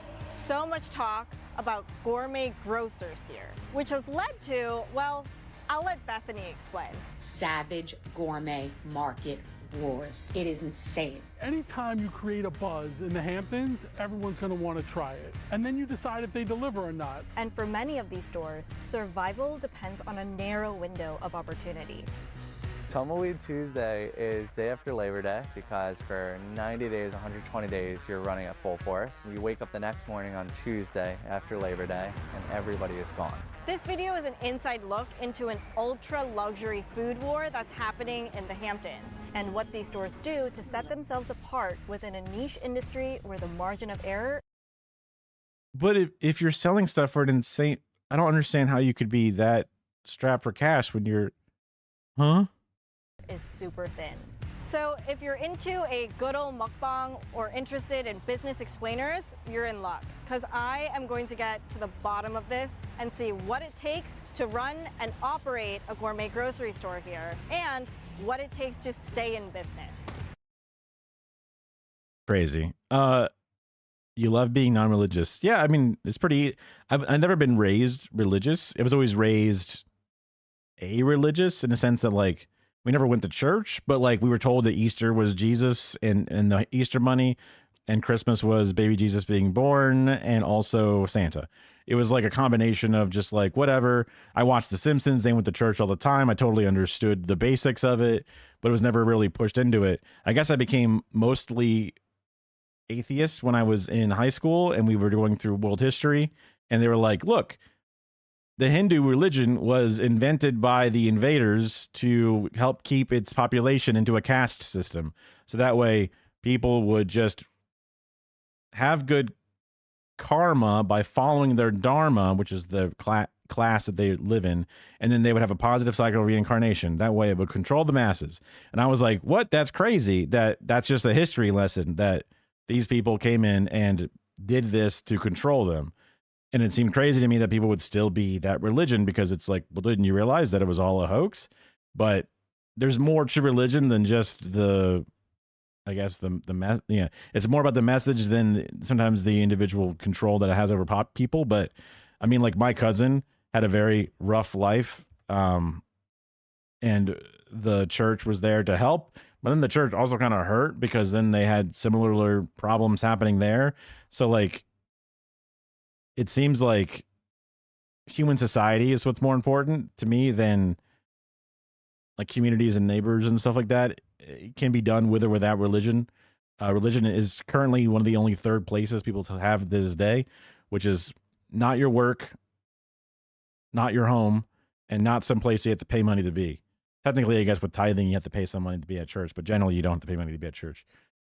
so much talk about gourmet grocers here, which has led to, well, I'll let Bethany explain. Savage gourmet market wars. It is insane. Anytime you create a buzz in the Hamptons, everyone's going to want to try it. And then you decide if they deliver or not. And for many of these stores, survival depends on a narrow window of opportunity. Tumbleweed Tuesday is day after Labor Day because for 90 days, 120 days, you're running at full force. You wake up the next morning on Tuesday after Labor Day and everybody is gone. This video is an inside look into an ultra luxury food war that's happening in the Hamptons, and what these stores do to set themselves apart within a niche industry where the margin of error. But if you're selling stuff for an insane, I don't understand how you could be that strapped for cash when you're, huh? Is super thin. So if you're into a good old mukbang or interested in business explainers, you're in luck. Because I am going to get to the bottom of this and see what it takes to run and operate a gourmet grocery store here, and what it takes to stay in business. Crazy. You love being non-religious. Yeah, I mean, it's pretty, I've never been raised religious. It was always raised a-religious in the sense that, like, we never went to church, but like we were told that Easter was Jesus and the Easter bunny, and Christmas was baby Jesus being born, and also Santa. It was like a combination of just like whatever. I watched The Simpsons. They went to church all the time. I totally understood the basics of it, but it was never really pushed into it. I guess I became mostly atheist when I was in high school and we were going through world history, and they were like, look, the Hindu religion was invented by the invaders to help keep its population into a caste system. So that way people would just have good karma by following their dharma, which is the class that they live in. And then they would have a positive cycle of reincarnation. That way it would control the masses. And I was like, what? That's crazy. That's just a history lesson that these people came in and did this to control them. And it seemed crazy to me that people would still be that religion, because it's like, well, didn't you realize that it was all a hoax? But there's more to religion than just the, I guess, yeah, it's more about the message than sometimes the individual control that it has over people. But I mean, like my cousin had a very rough life, and the church was there to help. But then the church also kind of hurt because then they had similar problems happening there. So like, it seems like human society is what's more important to me than like communities and neighbors and stuff like that. It can be done with or without religion. Religion is currently one of the only third places people have this day, which is not your work, not your home, and not some place you have to pay money to be. Technically, I guess with tithing, you have to pay some money to be at church, but generally you don't have to pay money to be at church.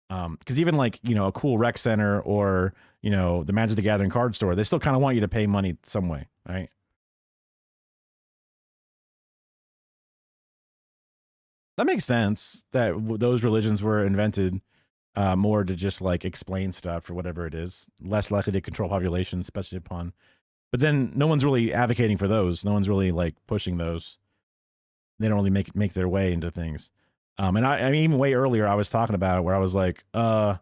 Because even like, you know, a cool rec center or, you know, the Magic the Gathering card store, they still kind of want you to pay money some way, right? That makes sense that those religions were invented more to just like explain stuff or whatever it is, less likely to control populations, especially upon. But then no one's really advocating for those. No one's really like pushing those. They don't really make their way into things. And I mean, even way earlier, I was talking about it where I was like, I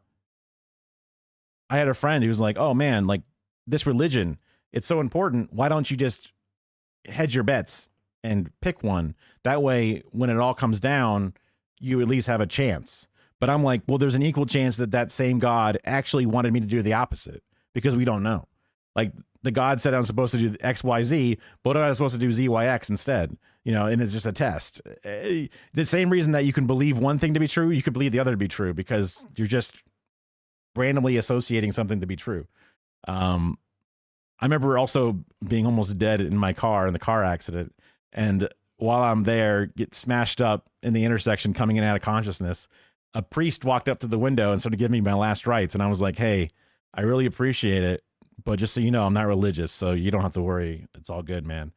had a friend who was like, oh man, like this religion, it's so important. Why don't you just hedge your bets and pick one? That way, when it all comes down, you at least have a chance. But I'm like, well, there's an equal chance that that same God actually wanted me to do the opposite, because we don't know. Like the God said I'm supposed to do X, Y, Z, but I was supposed to do Z, Y, X instead. You know, and it's just a test. The same reason that you can believe one thing to be true, you could believe the other to be true, because you're just randomly associating something to be true. I remember also being almost dead in my car in the car accident. And while I'm there, get smashed up in the intersection, coming in and out of consciousness, a priest walked up to the window and started giving me my last rites. And I was like, hey, I really appreciate it, but just so you know, I'm not religious, so you don't have to worry. It's all good, man.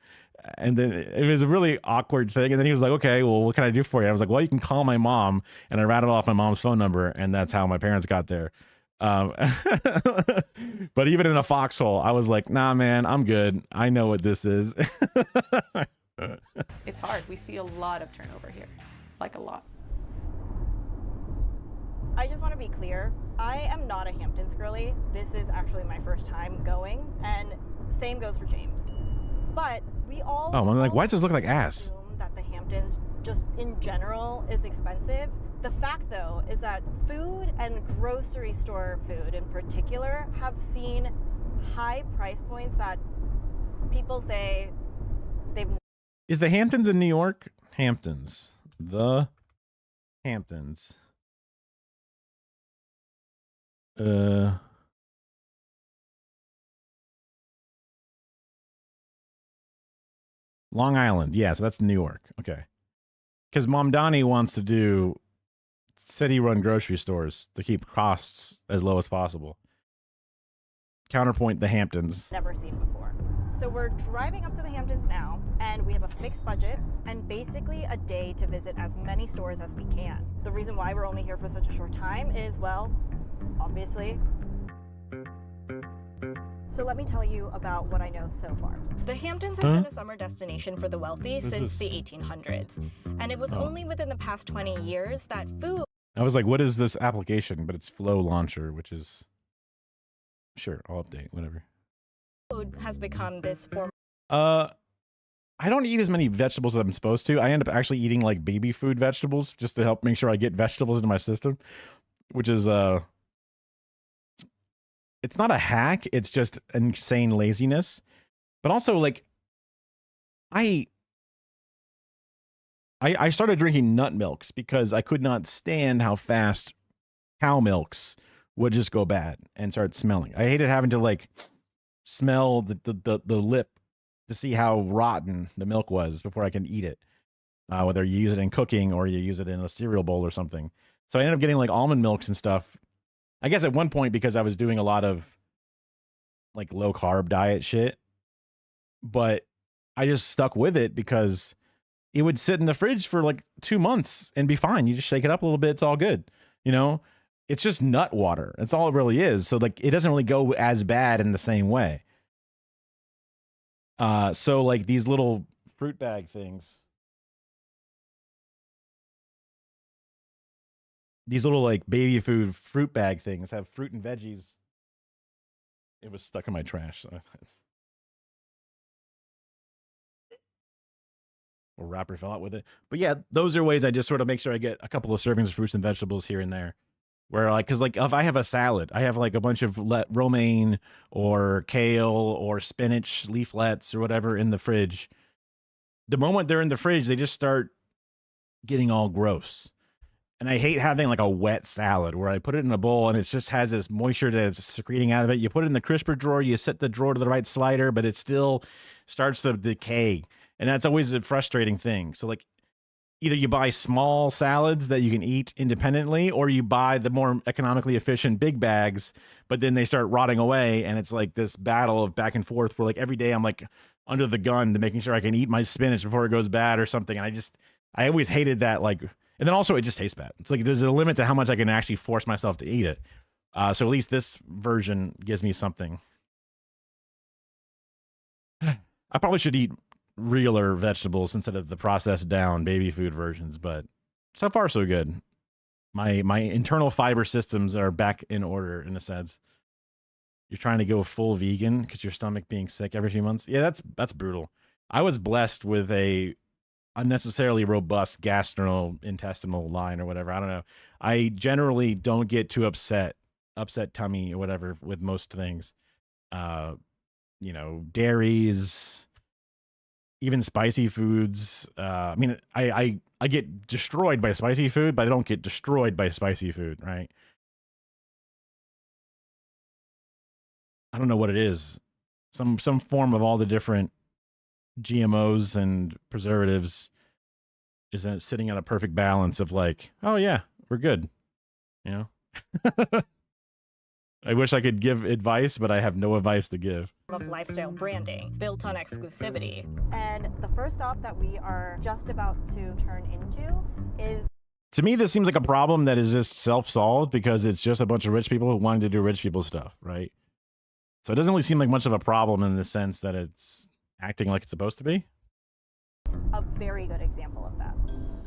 And then it was a really awkward thing. And then he was like, okay, well, what can I do for you? I was like, well, you can call my mom. And I rattled off my mom's phone number, and that's how my parents got there. But even in a foxhole, I was like, nah, man, I'm good. I know what this is. It's hard. We see a lot of turnover here, like a lot. I just want to be clear. I am not a Hamptons girly. This is actually my first time going, and same goes for James. But we all I'm like, why does this look like ass? assume that the Hamptons just in general is expensive. The fact though is that food and grocery store food in particular have seen high price points that people say they've. Is the Hamptons in New York? Hamptons. The Hamptons. Long Island. Yeah, so that's New York. Okay. Because Mamdani wants to do city-run grocery stores to keep costs as low as possible. Counterpoint, the Hamptons. Never seen before. So we're driving up to the Hamptons now, and we have a fixed budget and basically a day to visit as many stores as we can. The reason why we're only here for such a short time is, well, obviously. So let me tell you about what I know so far. The Hamptons has been a summer destination for the wealthy since the 1800s. And it was only within the past 20 years that food... I was like, what is this application? But it's Flow Launcher, which is... Sure, I'll update, whatever. Food has become this form... I don't eat as many vegetables as I'm supposed to. I end up actually eating like baby food vegetables just to help make sure I get vegetables into my system, which is... It's not a hack, it's just insane laziness. But also, like, I started drinking nut milks because I could not stand how fast cow milks would just go bad and start smelling. I hated having to, like, smell the lip to see how rotten the milk was before I can eat it. Whether you use it in cooking or you use it in a cereal bowl or something. So I ended up getting, like, almond milks and stuff. I guess at one point because I was doing a lot of like low carb diet shit, but I just stuck with it because it would sit in the fridge for like 2 months and be fine. You just shake it up a little bit. It's all good. You know, it's just nut water. That's all it really is. So like, it doesn't really go as bad in the same way. So like these little fruit bag things, these little like baby food fruit bag things have fruit and veggies. It was stuck in my trash. So or wrapper fell out with it. But yeah, those are ways I just sort of make sure I get a couple of servings of fruits and vegetables here and there. Where like, cause like if I have a salad, I have like a bunch of romaine or kale or spinach leaflets or whatever in the fridge. The moment they're in the fridge, they just start getting all gross. And I hate having like a wet salad where I put it in a bowl and it just has this moisture that's secreting out of it. You put it in the crisper drawer, you set the drawer to the right slider, but it still starts to decay. And that's always a frustrating thing. So like either you buy small salads that you can eat independently, or you buy the more economically efficient big bags, but then they start rotting away. And it's like this battle of back and forth where like every day I'm like under the gun to making sure I can eat my spinach before it goes bad or something. And I always hated that, like, and then also it just tastes bad. It's like there's a limit to how much I can actually force myself to eat it. So at least this version gives me something. I probably should eat realer vegetables instead of the processed down baby food versions, but so far so good. My internal fiber systems are back in order in a sense. You're trying to go full vegan because your stomach being sick every few months. Yeah, that's brutal. I was blessed with a unnecessarily robust gastrointestinal line or whatever. I don't know. I generally don't get too upset tummy or whatever with most things. You know, dairies, even spicy foods. I mean, I get destroyed by spicy food, but I don't get destroyed by spicy food, right? I don't know what it is. Some form of all the different GMOs and preservatives is sitting at a perfect balance of like, oh yeah, we're good. You know? I wish I could give advice, but I have no advice to give. Of lifestyle branding built on exclusivity. And the first stop that we are just about to turn into is... To me, this seems like a problem that is just self-solved because it's just a bunch of rich people who wanted to do rich people stuff, right? So it doesn't really seem like much of a problem in the sense that it's acting like it's supposed to be. A very good example of that.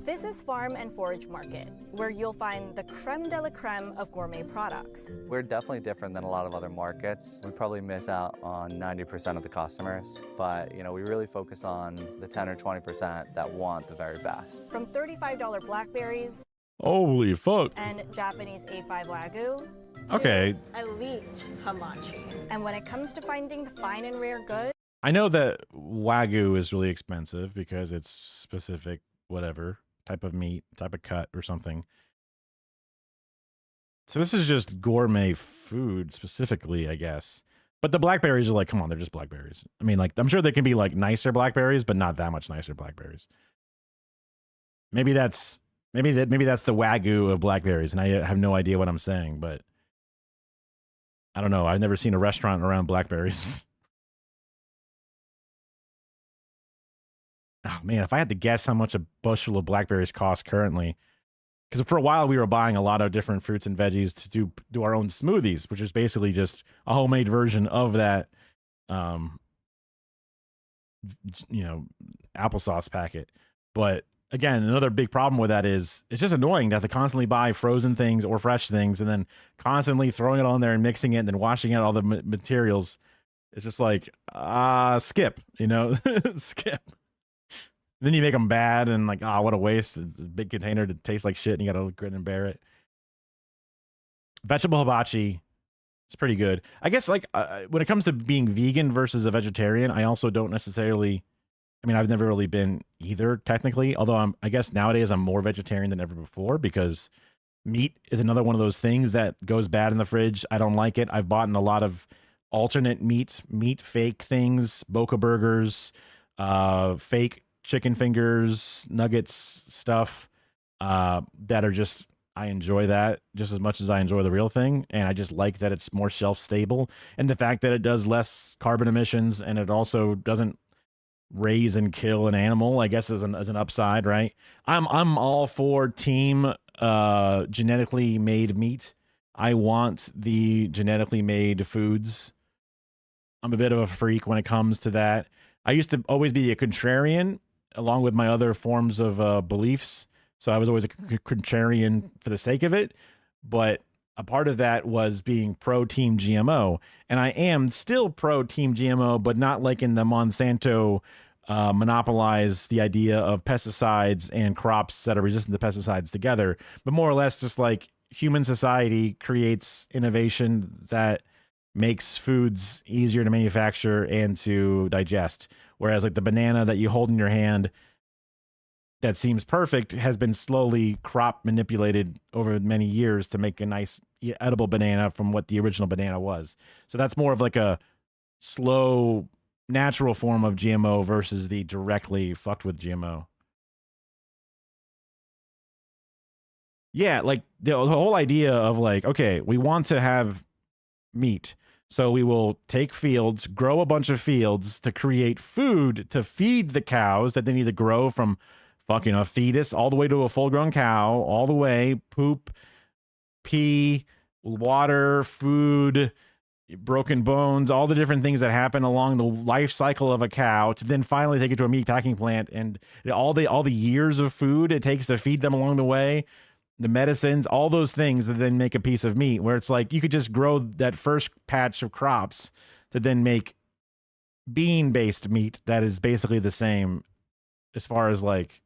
This is Farm and Forage Market, where you'll find the creme de la creme of gourmet products. We're definitely different than a lot of other markets. We probably miss out on 90% of the customers, but you know, we really focus on the 10 or 20% that want the very best. From $35 blackberries, holy fuck, and Japanese A5 Wagyu, okay, elite hamachi. And when it comes to finding the fine and rare goods, I know that Wagyu is really expensive because it's specific, whatever, type of meat, type of cut or something. So this is just gourmet food specifically, I guess. But the blackberries are like, come on, they're just blackberries. I mean, like, I'm sure there can be like nicer blackberries, but not that much nicer blackberries. Maybe that's the Wagyu of blackberries, and I have no idea what I'm saying, but I don't know. I've never seen a restaurant around blackberries. Oh man, if I had to guess how much a bushel of blackberries costs currently, because for a while we were buying a lot of different fruits and veggies to do our own smoothies, which is basically just a homemade version of that, applesauce packet. But again, another big problem with that is it's just annoying to have to constantly buy frozen things or fresh things and then constantly throwing it on there and mixing it and then washing out all the materials. It's just like, skip, skip. Then you make them bad and like, what a waste. It's a big container to taste like shit and you got to grin and bear it. Vegetable hibachi, it's pretty good. I guess like when it comes to being vegan versus a vegetarian, I also don't necessarily, I've never really been either technically, although I guess nowadays I'm more vegetarian than ever before because meat is another one of those things that goes bad in the fridge. I don't like it. I've bought in a lot of alternate meat fake things, Boca burgers, fake chicken fingers, nuggets, stuff that are just, I enjoy that just as much as I enjoy the real thing. And I just like that it's more shelf stable and the fact that it does less carbon emissions and it also doesn't raise and kill an animal, I guess as an upside, right? I'm all for team genetically made meat. I want the genetically made foods. I'm a bit of a freak when it comes to that. I used to always be a contrarian along with my other forms of beliefs. So I was always a contrarian for the sake of it. But a part of that was being pro team GMO. And I am still pro team GMO, but not like in the Monsanto monopolize the idea of pesticides and crops that are resistant to pesticides together, but more or less just like human society creates innovation that makes foods easier to manufacture and to digest. Whereas like the banana that you hold in your hand that seems perfect has been slowly crop manipulated over many years to make a nice edible banana from what the original banana was. So that's more of like a slow natural form of GMO versus the directly fucked with GMO. Yeah, like the whole idea of like, okay, we want to have meat. So we will take fields, grow a bunch of fields to create food to feed the cows that they need to grow from fucking a fetus all the way to a full grown cow, all the way, poop, pee, water, food, broken bones, all the different things that happen along the life cycle of a cow to then finally take it to a meat packing plant, and all the years of food it takes to feed them along the way, the medicines, all those things that then make a piece of meat, where it's like you could just grow that first patch of crops to then make bean-based meat that is basically the same as far as like,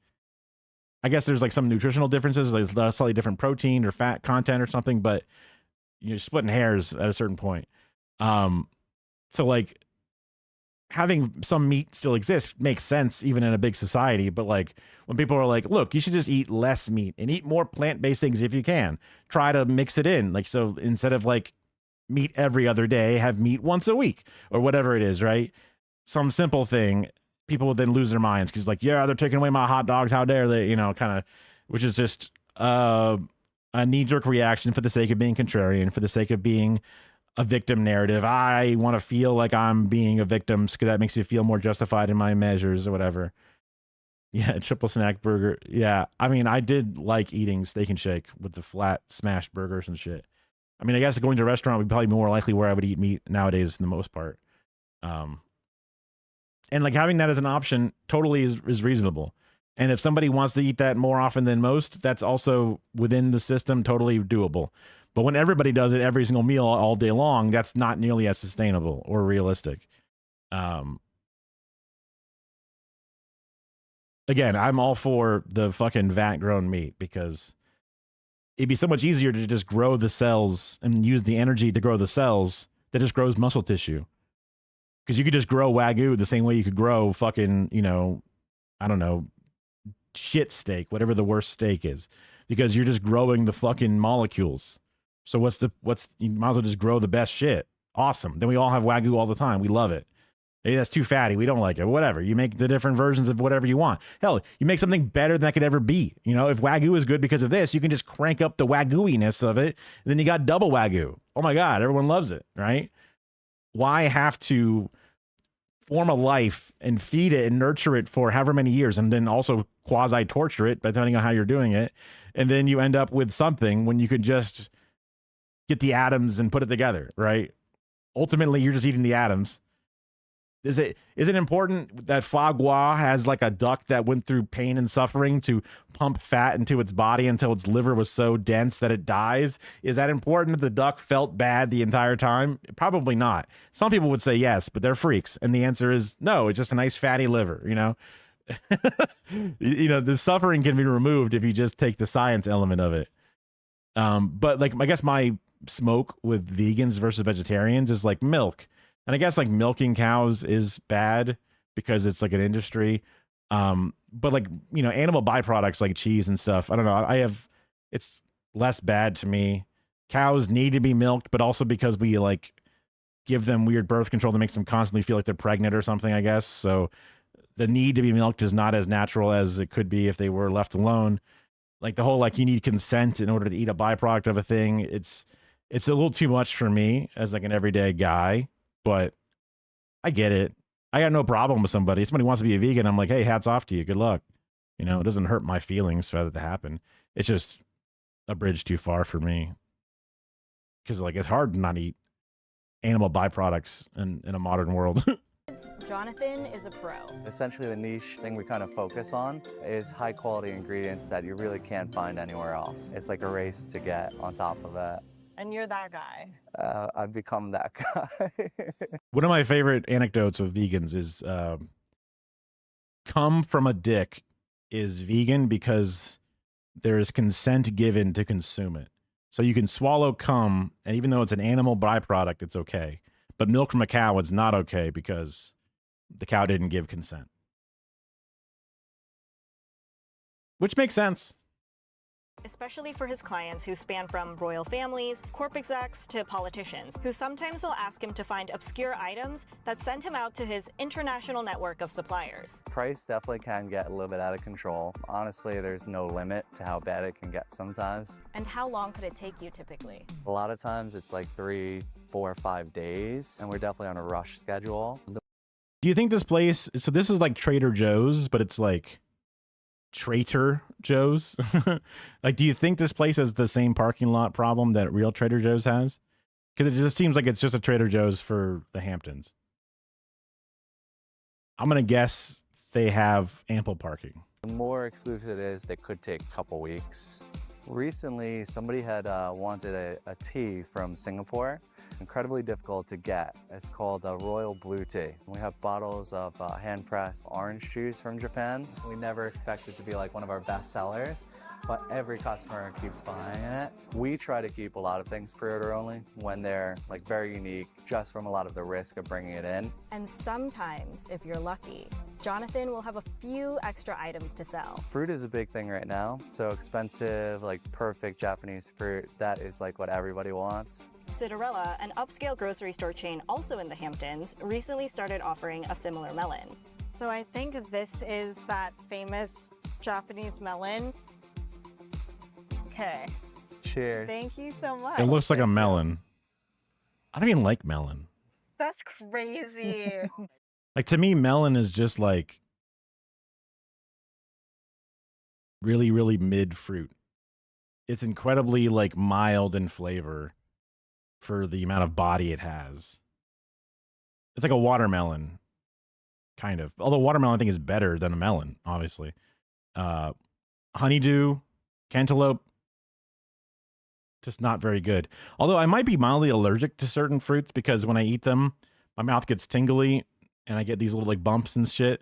I guess there's like some nutritional differences, like slightly different protein or fat content or something, but you're splitting hairs at a certain point. So like having some meat still exist makes sense even in a big society. But like when people are like, look, you should just eat less meat and eat more plant-based things if you can, try to mix it in. Like, so instead of like meat every other day, have meat once a week or whatever it is, right? Some simple thing, people would then lose their minds because like, yeah, they're taking away my hot dogs. How dare they, kind of, which is just a knee-jerk reaction for the sake of being contrarian, for the sake of being a victim narrative. I want to feel like I'm being a victim because that makes you feel more justified in my measures or whatever. Yeah, triple snack burger. Yeah, I mean, I did like eating Steak and Shake with the flat smashed burgers and shit. I mean, I guess going to a restaurant would probably be more likely where I would eat meat nowadays for the most part. And like having that as an option totally is reasonable. And if somebody wants to eat that more often than most, that's also within the system, totally doable. But when everybody does it every single meal all day long, that's not nearly as sustainable or realistic. Again, I'm all for the fucking vat-grown meat because it'd be so much easier to just grow the cells and use the energy to grow the cells that just grows muscle tissue. Because you could just grow Wagyu the same way you could grow fucking, I don't know, shit steak, whatever the worst steak is. Because you're just growing the fucking molecules. So you might as well just grow the best shit. Awesome. Then we all have Wagyu all the time. We love it. Maybe that's too fatty. We don't like it. Whatever. You make the different versions of whatever you want. Hell, you make something better than that could ever be. You know, if Wagyu is good because of this, you can just crank up the Wagyuiness of it. And then you got double Wagyu. Oh my God, everyone loves it, right? Why have to form a life and feed it and nurture it for however many years and then also quasi torture it, depending on how you're doing it. And then you end up with something when you could just get the atoms and put it together, right? Ultimately, you're just eating the atoms. Is it important that foie gras has like a duck that went through pain and suffering to pump fat into its body until its liver was so dense that it dies? Is that important that the duck felt bad the entire time? Probably not. Some people would say yes, but they're freaks. And the answer is no, it's just a nice fatty liver, you know? You know, the suffering can be removed if you just take the science element of it. But like, I guess my smoke with vegans versus vegetarians is like milk. And I guess like milking cows is bad because it's like an industry. But like, you know, animal byproducts like cheese and stuff, I don't know. It's less bad to me. Cows need to be milked, but also because we like give them weird birth control that makes them constantly feel like they're pregnant or something, I guess. So the need to be milked is not as natural as it could be if they were left alone. Like the whole, like you need consent in order to eat a byproduct of a thing. It's a little too much for me as like an everyday guy. But I get it. I got no problem with somebody. If somebody wants to be a vegan, I'm like, hey, hats off to you. Good luck. You know, it doesn't hurt my feelings for that to happen. It's just a bridge too far for me. Because like it's hard to not eat animal byproducts in a modern world. Jonathan is a pro. Essentially, the niche thing we kind of focus on is high quality ingredients that you really can't find anywhere else. It's like a race to get on top of it. And you're that guy. I've become that guy. One of my favorite anecdotes of vegans is cum from a dick is vegan because there is consent given to consume it. So you can swallow cum, and even though it's an animal byproduct, it's okay. But milk from a cow is not okay because the cow didn't give consent. Which makes sense. Especially for his clients who span from royal families, corp execs, to politicians, who sometimes will ask him to find obscure items that send him out to his international network of suppliers. Price definitely can get a little bit out of control. Honestly, there's no limit to how bad it can get sometimes. And how long could it take you typically? A lot of times it's like 3, 4, 5 days, and we're definitely on a rush schedule. Do you think this place, so this is like Trader Joe's, but it's like Traitor Joe's? Like, do you think this place has the same parking lot problem that real Trader Joe's has? Because it just seems like it's just a Trader Joe's for the Hamptons. I'm going to guess they have ample parking. The more exclusive it is, they could take a couple weeks. Recently, somebody had wanted a tea from Singapore. Incredibly difficult to get. It's called a royal blue tea. We have bottles of hand-pressed orange juice from Japan. We never expected to be like one of our best sellers, but every customer keeps buying it. We try to keep a lot of things pre-order only when they're like very unique, just from a lot of the risk of bringing it in. And sometimes, if you're lucky, Jonathan will have a few extra items to sell. Fruit is a big thing right now. So expensive, like perfect Japanese fruit, that is like what everybody wants. Citarella, an upscale grocery store chain also in the Hamptons, recently started offering a similar melon. So I think this is that famous Japanese melon. Okay. Cheers. Thank you so much. It looks like a melon. I don't even like melon. That's crazy. Like, to me, melon is just like really, really mid fruit. It's incredibly like mild in flavor for the amount of body it has. It's like a watermelon, kind of. Although watermelon I think is better than a melon, obviously. Honeydew, cantaloupe, just not very good. Although I might be mildly allergic to certain fruits because when I eat them, my mouth gets tingly and I get these little like bumps and shit.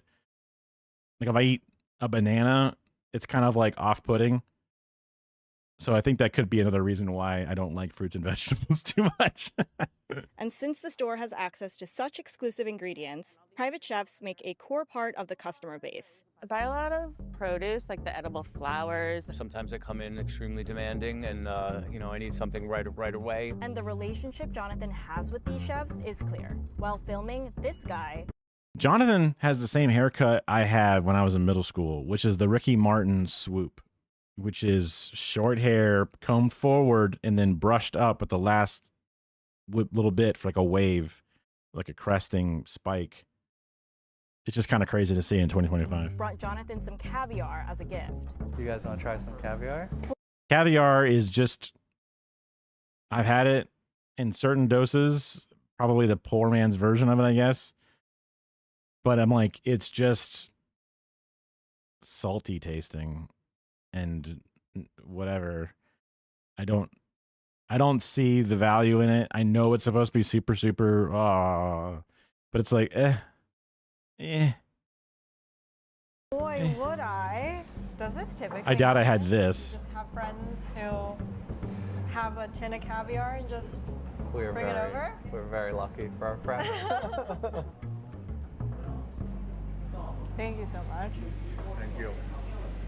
Like if I eat a banana, it's kind of like off-putting. So I think that could be another reason why I don't like fruits and vegetables too much. And since the store has access to such exclusive ingredients, private chefs make a core part of the customer base. I buy a lot of produce, like the edible flowers. Sometimes I come in extremely demanding and, you know, I need something right away. And the relationship Jonathan has with these chefs is clear. While filming, this guy... Jonathan has the same haircut I had when I was in middle school, which is the Ricky Martin swoop, which is short hair, combed forward, and then brushed up at the last little bit for like a wave, like a cresting spike. It's just kind of crazy to see in 2025. brought Jonathan some caviar as a gift. You guys want to try some caviar? Caviar is just, I've had it in certain doses, probably the poor man's version of it, I guess. But I'm like, it's just salty tasting and whatever. I don't see the value in it. I know it's supposed to be super, super, but it's like, Boy, would I. Does this typically I doubt I had happen? this. Just have friends who have a tin of caviar and just bring it over? We're very lucky for our friends. Thank you so much. Thank you.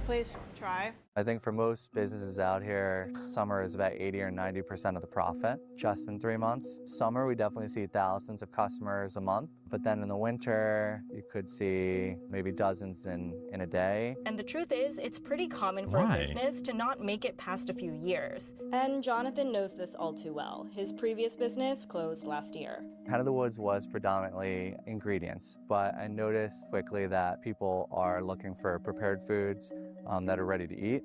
Please try. I think for most businesses out here, summer is about 80 or 90% of the profit just in 3 months. Summer, we definitely see thousands of customers a month, but then in the winter, you could see maybe dozens in a day. And the truth is, it's pretty common for Why? a business to not make it past a few years. And Jonathan knows this all too well. His previous business closed last year. Head of the Woods was predominantly ingredients, but I noticed quickly that people are looking for prepared foods that are ready to eat.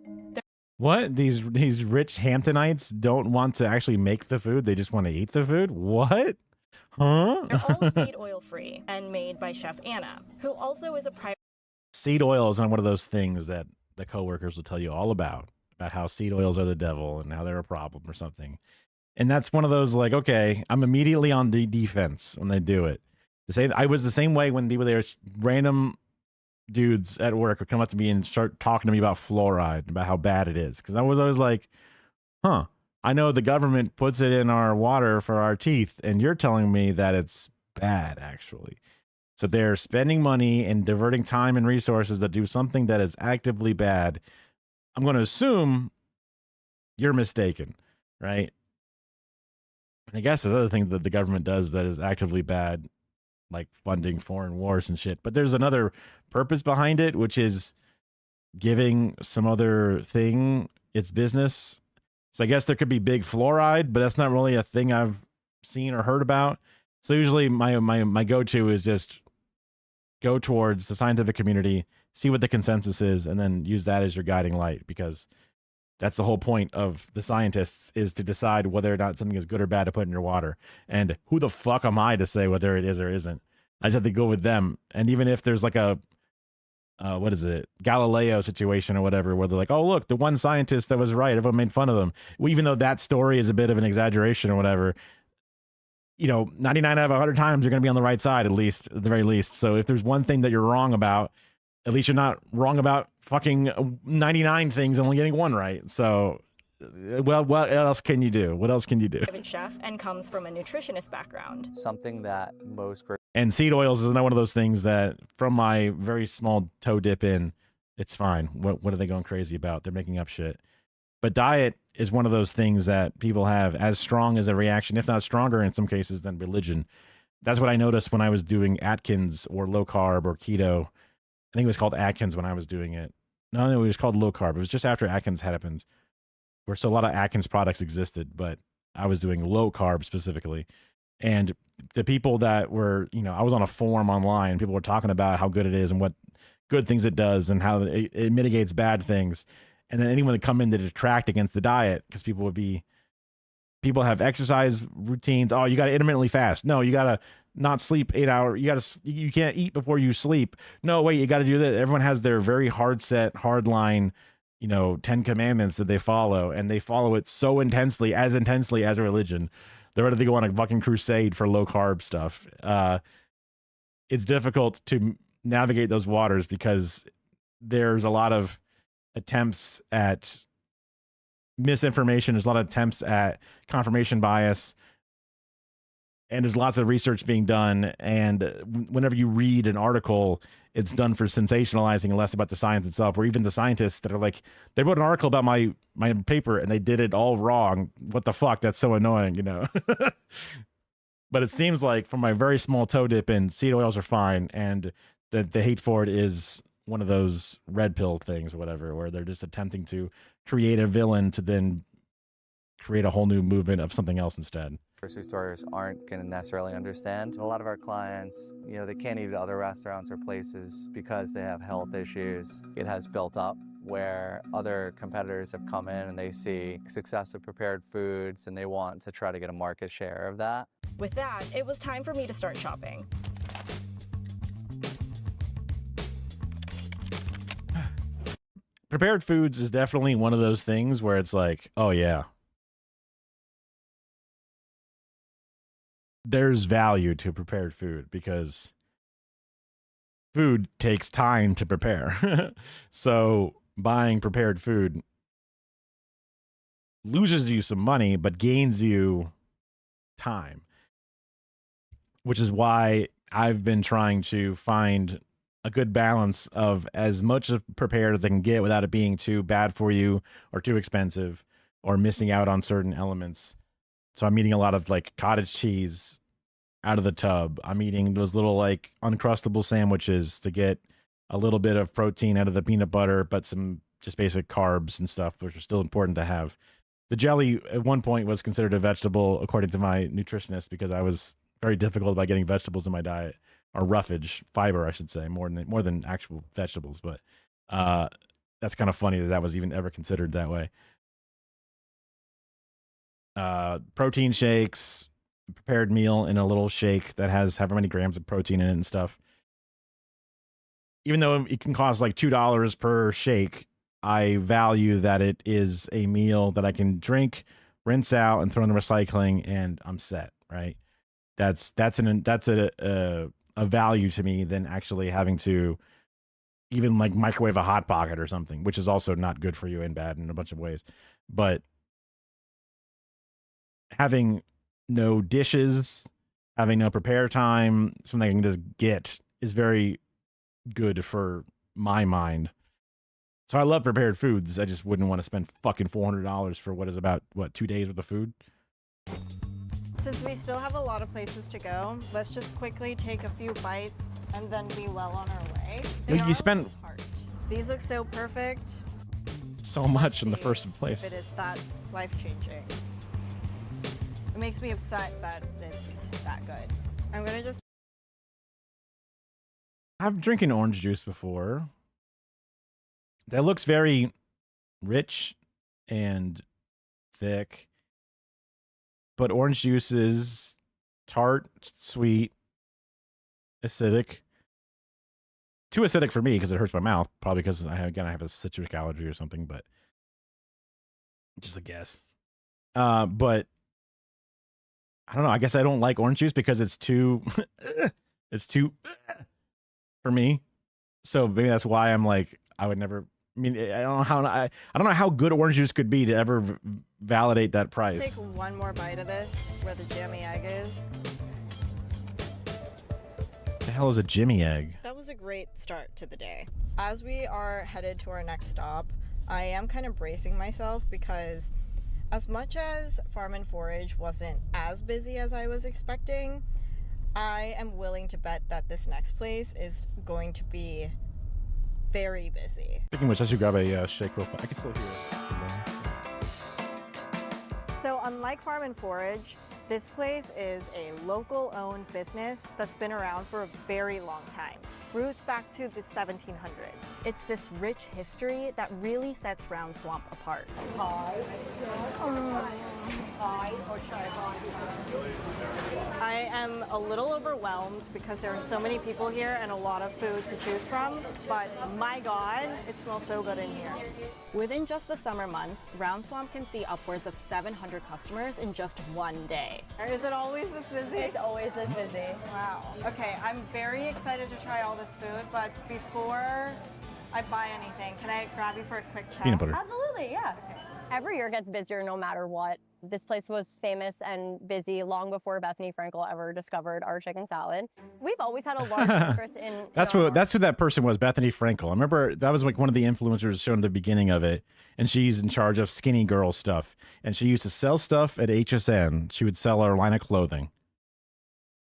What? These rich Hamptonites don't want to actually make the food. They just want to eat the food? What? Huh? They're all seed oil free and made by Chef Anna, who also is a private... Seed oil is not one of those things that the coworkers will tell you all about how seed oils are the devil and how they're a problem or something. And that's one of those like, okay, I'm immediately on the defense when they do it. I was the same way when they were random dudes at work would come up to me and start talking to me about fluoride, about how bad it is. Because I was always like, I know the government puts it in our water for our teeth, and you're telling me that it's bad, actually. So they're spending money and diverting time and resources to do something that is actively bad. I'm going to assume you're mistaken, right? And I guess there's other things that the government does that is actively bad, like funding foreign wars and shit. But there's another purpose behind it, which is giving some other thing its business. So I guess there could be big fluoride, but that's not really a thing I've seen or heard about. So usually my go-to is just go towards the scientific community, see what the consensus is, and then use that as your guiding light, because that's the whole point of the scientists, is to decide whether or not something is good or bad to put in your water. And who the fuck am I to say whether it is or isn't? I just have to go with them. And even if there's like a, what is it, Galileo situation or whatever, where they're like, oh, look, the one scientist that was right, everyone made fun of them. Even though that story is a bit of an exaggeration or whatever, 99 out of 100 times you're going to be on the right side, at the very least. So if there's one thing that you're wrong about, at least you're not wrong about fucking 99 things and only getting one right. So, well, what else can you do? What else can you do? private chef and comes from a nutritionist background. Something that most And seed oils is not one of those things that, from my very small toe dip in, it's fine. What are they going crazy about? They're making up shit. But diet is one of those things that people have as strong as a reaction, if not stronger in some cases, than religion. That's what I noticed when I was doing Atkins or low carb or keto. I think it was called Atkins when I was doing it. No, it was called low carb. It was just after Atkins had happened. So a lot of Atkins products existed, but I was doing low carb specifically. And the people that were, I was on a forum online. People were talking about how good it is and what good things it does and how it mitigates bad things. And then anyone that come in to detract against the diet, because people have exercise routines. Oh, you got to intermittently fast. No, you got to not sleep 8 hours. You can't eat before you sleep. No, wait, you got to do that. Everyone has their very hard set, hard line, 10 commandments that they follow, and they follow it so intensely as a religion. They're ready to go on a fucking crusade for low carb stuff. It's difficult to navigate those waters because there's a lot of attempts at misinformation. There's a lot of attempts at confirmation bias. And there's lots of research being done. And whenever you read an article, it's done for sensationalizing and less about the science itself. Or even the scientists that are like, they wrote an article about my paper and they did it all wrong. What the fuck? That's so annoying, you know? But it seems like from my very small toe dip in, seed oils are fine. And the hate for it is one of those red pill things or whatever, where they're just attempting to create a villain to then create a whole new movement of something else instead. Grocery stores aren't going to necessarily understand. A lot of our clients, you know, they can't eat at other restaurants or places because they have health issues. It has built up where other competitors have come in and they see success of prepared foods and they want to try to get a market share of that. With that, it was time for me to start shopping. Prepared foods is definitely one of those things where it's like, oh yeah, there's value to prepared food because food takes time to prepare. So buying prepared food loses you some money, but gains you time, which is why I've been trying to find a good balance of as much of prepared as I can get without it being too bad for you or too expensive or missing out on certain elements. So I'm eating a lot of like cottage cheese out of the tub. I'm eating those little like Uncrustable sandwiches to get a little bit of protein out of the peanut butter, but some just basic carbs and stuff, which are still important to have. The jelly at one point was considered a vegetable, according to my nutritionist, because I was very difficult about getting vegetables in my diet, or roughage, fiber, I should say, more than actual vegetables. But that's kind of funny that was even ever considered that way. Protein shakes, prepared meal in a little shake that has however many grams of protein in it and stuff. Even though it can cost like $2 per shake, I value that it is a meal that I can drink, rinse out, and throw in the recycling, and I'm set. Right? That's a value to me than actually having to even like microwave a Hot Pocket or something, which is also not good for you and bad in a bunch of ways. But having no dishes, having no prepare time, something I can just get is very good for my mind. So I love prepared foods. I just wouldn't want to spend fucking $400 for what is about, 2 days worth of food? Since we still have a lot of places to go, let's just quickly take a few bites and then be well on our way. You spent These look so perfect. so much in the first place. If it is that life-changing. It makes me upset that it's that good. I'm gonna just... I've drinking orange juice before. That looks very rich and thick. But orange juice is tart, sweet, acidic. Too acidic for me because it hurts my mouth. Probably because I have a citric allergy or something, but just a guess. But I don't know. I guess I don't like orange juice because it's too for me. So maybe that's why I'm like, I would never. I mean, I don't know how good orange juice could be to ever validate that price. Take one more bite of this, where the jammy egg is. What the hell is a Jimmy egg? That was a great start to the day. As we are headed to our next stop, I am kind of bracing myself because as much as Farm and Forage wasn't as busy as I was expecting, I am willing to bet that this next place is going to be very busy. Speaking of which, I should grab a shake real quick. I can still hear it. So unlike Farm and Forage, this place is a local-owned business that's been around for a very long time. Roots back to the 1700s. It's this rich history that really sets Round Swamp apart. I am a little overwhelmed because there are so many people here and a lot of food to choose from, but my God, it smells so good in here. Within just the summer months, Round Swamp can see upwards of 700 customers in just one day. Is it always this busy? It's always this busy. Wow. Okay, I'm very excited to try all this food, but before I buy anything, can I grab you for a quick chat? Peanut butter. Absolutely, yeah. Every year gets busier no matter what. This place was famous and busy long before Bethany Frankel ever discovered our chicken salad. We've always had a large interest in That's who that person was, Bethany Frankel. I remember that was like one of the influencers shown at the beginning of it, and she's in charge of skinny girl stuff. And she used to sell stuff at HSN. She would sell her line of clothing.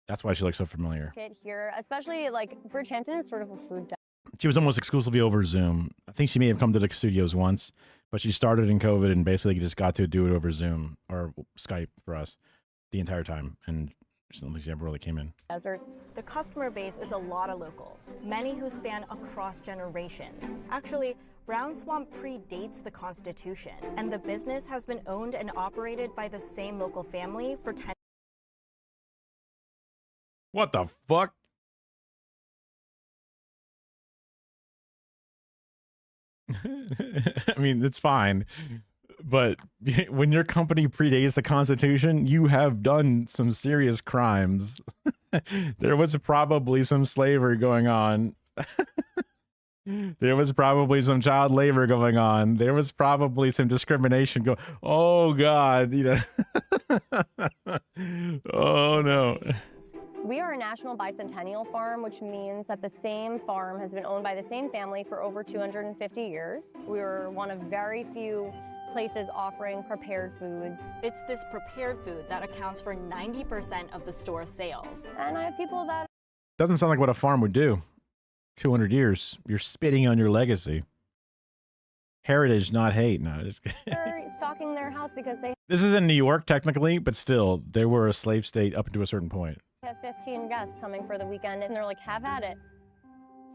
That's why she looks so familiar. Here, especially like Bridgehampton is sort of a food den. She was almost exclusively over Zoom. I think she may have come to the studios once, but she started in COVID and basically just got to do it over Zoom or Skype for us the entire time. And I don't think she ever really came in. Desert. The customer base is a lot of locals, many who span across generations. Actually, Brown Swamp predates the Constitution, and the business has been owned and operated by the same local family for 10 What the fuck? I mean, it's fine. But when your company predates the Constitution, you have done some serious crimes. There was probably some slavery going on. There was probably some child labor going on. There was probably some discrimination going. Oh God, you know. Oh no. We are a national bicentennial farm, which means that the same farm has been owned by the same family for over 250 years. We are one of very few places offering prepared foods. It's this prepared food that accounts for 90% of the store's sales. And I have people that Doesn't sound like what a farm would do. 200 years. You're spitting on your legacy. Heritage, not hate. No, just are stocking their house because they This is in New York, technically, but still, they were a slave state up to a certain point. have 15 guests coming for the weekend, and they're like, have at it.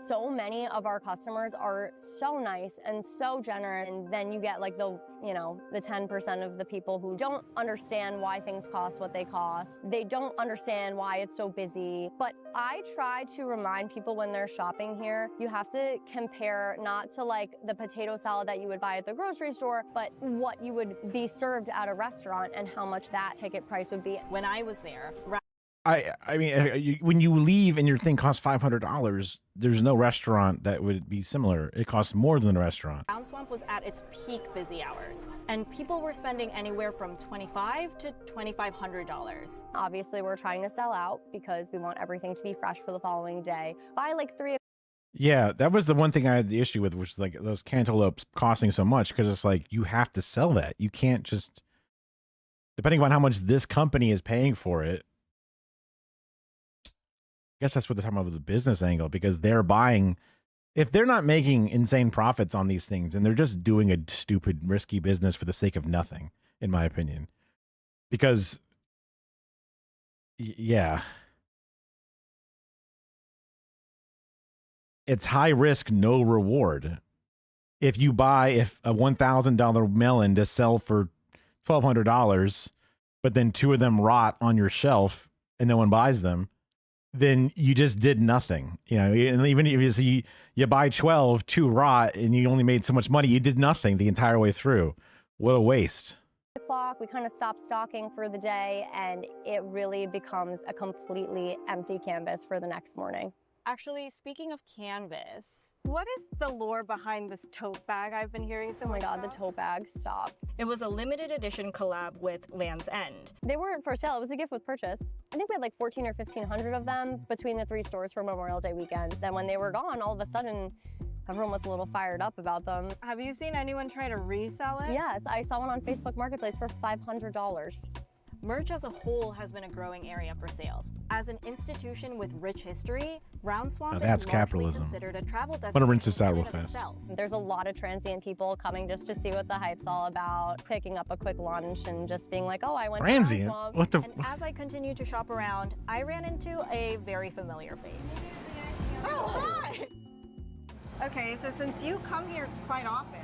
So many of our customers are so nice and so generous, and then you get like the 10% of the people who don't understand why things cost what they cost. They don't understand why it's so busy. But I try to remind people when they're shopping here, you have to compare not to like the potato salad that you would buy at the grocery store, but what you would be served at a restaurant and how much that ticket price would be. When I was there, I mean, when you leave and your thing costs $500, there's no restaurant that would be similar. It costs more than a restaurant. Brown Swamp was at its peak busy hours, and people were spending anywhere from $2,500 to $2,500. Obviously, we're trying to sell out because we want everything to be fresh for the following day. Buy like 3. Yeah, that was the one thing I had the issue with, which was like those cantaloupes costing so much, because it's like you have to sell that. You can't just, depending on how much this company is paying for it. I guess that's what they're talking about with the business angle, because they're buying, if they're not making insane profits on these things, and they're just doing a stupid, risky business for the sake of nothing, in my opinion. Because, yeah, it's high risk, no reward. If you buy a $1,000 melon to sell for $1,200, but then 2 of them rot on your shelf and no one buys them, then you just did nothing, and even if you buy 12, 2 rot, and you only made so much money, you did nothing the entire way through. What a waste. O'clock, we kind of stop stocking for the day, and it really becomes a completely empty canvas for the next morning. Actually, speaking of canvas, what is the lore behind this tote bag I've been hearing so much about? The tote bag, stop. It was a limited edition collab with Land's End. They weren't for sale, it was a gift with purchase. I think we had like 1,400 or 1,500 of them between the 3 stores for Memorial Day weekend. Then when they were gone, all of a sudden, everyone was a little fired up about them. Have you seen anyone try to resell it? Yes, I saw one on Facebook Marketplace for $500. Merch as a whole has been a growing area for sales. As an institution with rich history, Brown Swamp Now that's is capitalism. considered a travel I'm gonna rinse this out real destination fast. There's a lot of transient people coming just to see what the hype's all about, picking up a quick lunch and just being like, oh, I went transient? to Brown Swamp. What the? And as I continued to shop around, I ran into a very familiar face. Oh, hi! Okay, so since you come here quite often,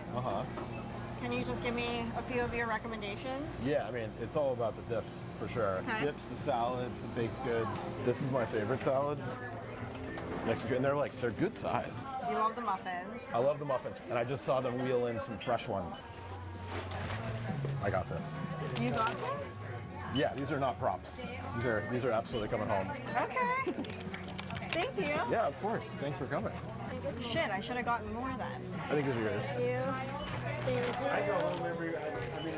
can you just give me a few of your recommendations? Yeah, I mean, it's all about the dips, for sure. Okay. Dips, the salads, the baked goods. This is my favorite salad. Mexican, and they're good size. You love the muffins. I love the muffins, and I just saw them wheel in some fresh ones. I got this. You got this? Yeah, these are not props. These are absolutely coming home. Okay. Thank you. Yeah, of course. Thanks for coming. Shit, I should have gotten more then. I think these are yours.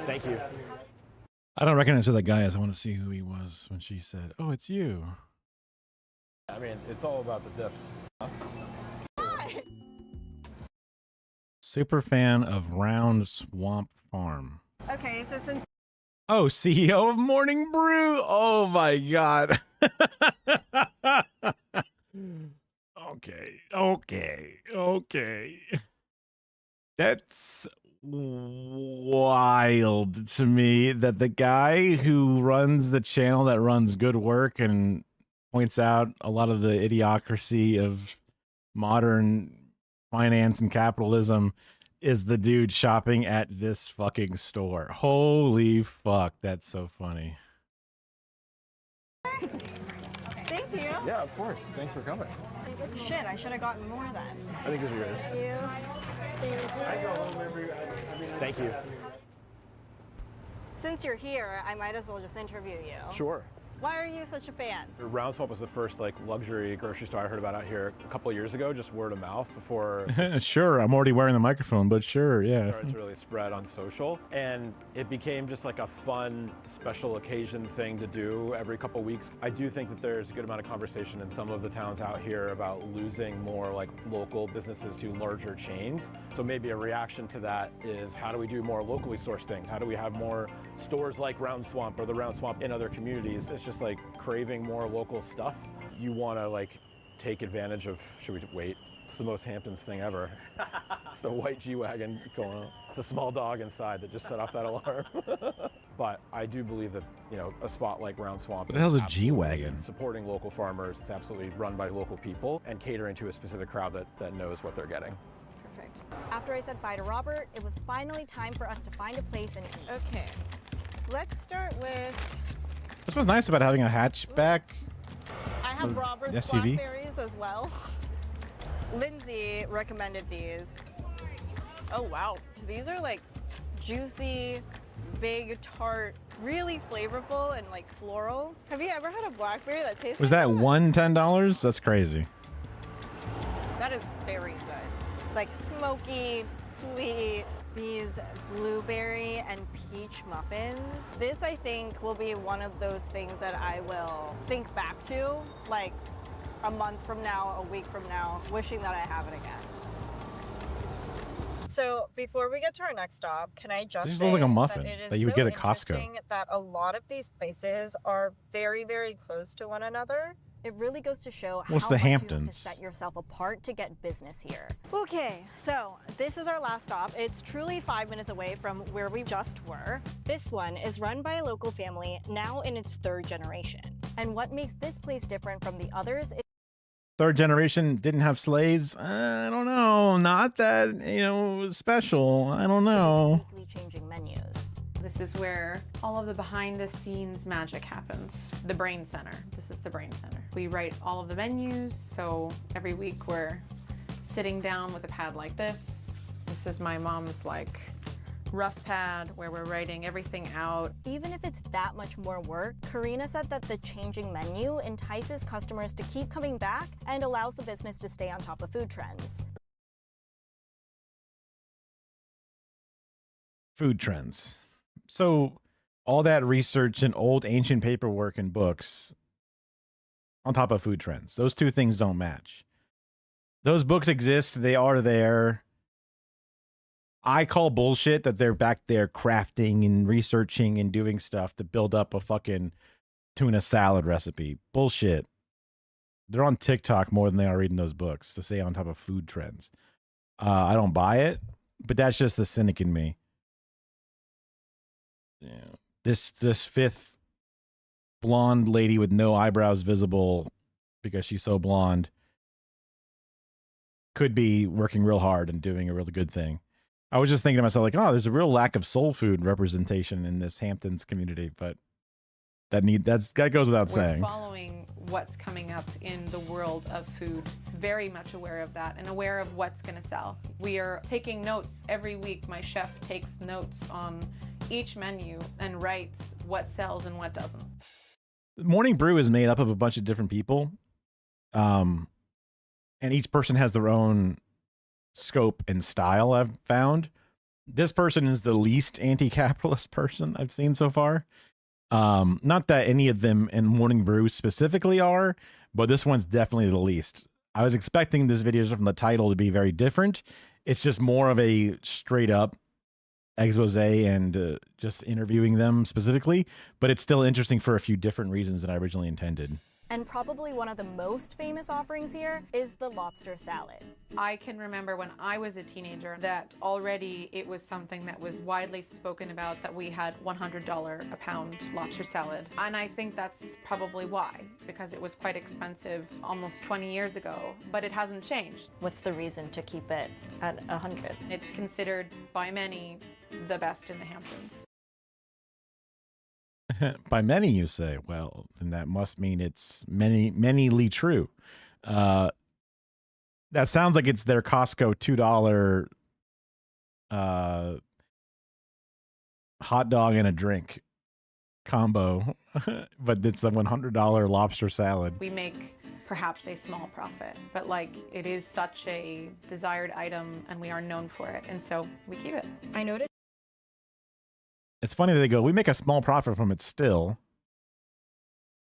Thank you. I don't recognize who that guy is. I want to see who he was when she said, "Oh, it's you." I mean, it's all about the dips. Super fan of Round Swamp Farm. Okay, so since Oh, CEO of Morning Brew. Oh my God. Okay. That's wild to me that the guy who runs the channel that runs Good Work and points out a lot of the idiocracy of modern finance and capitalism is the dude shopping at this fucking store. Holy fuck, that's so funny. thank you. Yeah, of course. Thanks for coming. Shit, I should have gotten more then. I think these are yours. Thank you. Since you're here, I might as well just interview you. Sure. Why are you such a fan? Round Swamp was the first like luxury grocery store I heard about out here a couple of years ago, just word of mouth before Sure, I'm already wearing the microphone, but sure, yeah. started to really spread on social, and it became just like a fun special occasion thing to do every couple weeks. I do think that there's a good amount of conversation in some of the towns out here about losing more like local businesses to larger chains. So maybe a reaction to that is, how do we do more locally sourced things? How do we have more stores like Round Swamp or the Round Swamp in other communities? It's just like craving more local stuff. You want to like take advantage of, should we wait? It's the most Hamptons thing ever. It's a white G-Wagon going on. It's a small dog inside that just set off that alarm. But I do believe that, you know, a spot like Round Swamp What the hell's a absolutely G-Wagon? supporting local farmers. It's absolutely run by local people and catering to a specific crowd that knows what they're getting. Perfect. After I said bye to Robert, it was finally time for us to find a place and eat. Okay, let's start with, That's what's nice about having a hatchback. I have Robert's SUV? blackberries as well. Lindsay recommended these. Oh wow, these are like juicy, big, tart, really flavorful and like floral. Have you ever had a blackberry that tastes Was like that one $10? That's crazy. That is very good. It's like smoky, sweet. These blueberry and peach muffins. This, I think, will be one of those things that I will think back to, like a month from now, a week from now, wishing that I have it again. So before we get to our next stop, can I just This say looks like a muffin that it is that you would so get at Costco. interesting that a lot of these places are very, very close to one another. It really goes to show What's how the much you have Hamptons? to set yourself apart to get business here. Okay, so this is our last stop. It's truly 5 minutes away from where we just were. This one is run by a local family, now in its third generation. And what makes this place different from the others is Third generation didn't have slaves. I don't know. Not that, you know, special. I don't know. weekly changing menus. This is where all of the behind the scenes magic happens. The brain center. This is the brain center. We write all of the menus. So every week we're sitting down with a pad like this. This is my mom's like rough pad where we're writing everything out. Even if it's that much more work, Karina said that the changing menu entices customers to keep coming back and allows the business to stay on top of food trends. Food trends. So all that research and old ancient paperwork and books on top of food trends. Those two things don't match. Those books exist. They are there. I call bullshit that they're back there crafting and researching and doing stuff to build up a fucking tuna salad recipe. Bullshit. They're on TikTok more than they are reading those books to stay on top of food trends. I don't buy it, but that's just the cynic in me. Yeah. This fifth blonde lady with no eyebrows visible because she's so blonde could be working real hard and doing a really good thing. I was just thinking to myself, like, oh, there's a real lack of soul food representation in this Hamptons community, but that goes without saying. We're following what's coming up in the world of food, very much aware of that and aware of what's going to sell. We are taking notes every week. My chef takes notes on each menu and writes what sells and what doesn't. Morning Brew is made up of a bunch of different people. and each person has their own scope and style. I've found this person is the least anti-capitalist person I've seen so far. Not that any of them in Morning Brew specifically are, but this one's definitely the least. I was expecting this video from the title to be very different. It's just more of a straight up expose and just interviewing them specifically, but it's still interesting for a few different reasons than I originally intended. And probably one of the most famous offerings here is the lobster salad. I can remember when I was a teenager that already it was something that was widely spoken about, that we had $100 a pound lobster salad. And I think that's probably why, because it was quite expensive almost 20 years ago, but it hasn't changed. What's the reason to keep it at 100? It's considered by many the best in the Hamptons. By many, you say? Well, then that must mean it's manyly true. That sounds like it's their Costco $2 hot dog and a drink combo, but it's a $100 lobster salad. We make perhaps a small profit, but like it is such a desired item and we are known for it, and so we keep it. I noticed. It's funny that they go, we make a small profit from it still.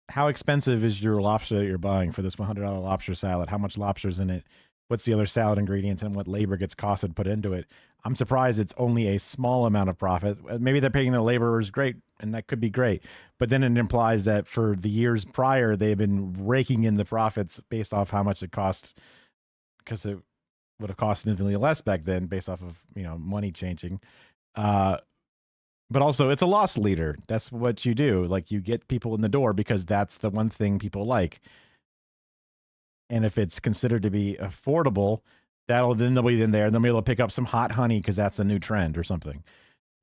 How expensive is your lobster that you're buying for this $100 lobster salad? How much lobster's in it? What's the other salad ingredients and what labor gets costed put into it? I'm surprised it's only a small amount of profit. Maybe they're paying their laborers great, and that could be great. But then it implies that for the years prior, they've been raking in the profits based off how much it cost, because it would have cost infinitely less back then based off of, money changing. But also, it's a loss leader. That's what you do. Like, you get people in the door because that's the one thing people like. And if it's considered to be affordable, then they'll be in there, and they'll be able to pick up some hot honey because that's a new trend or something.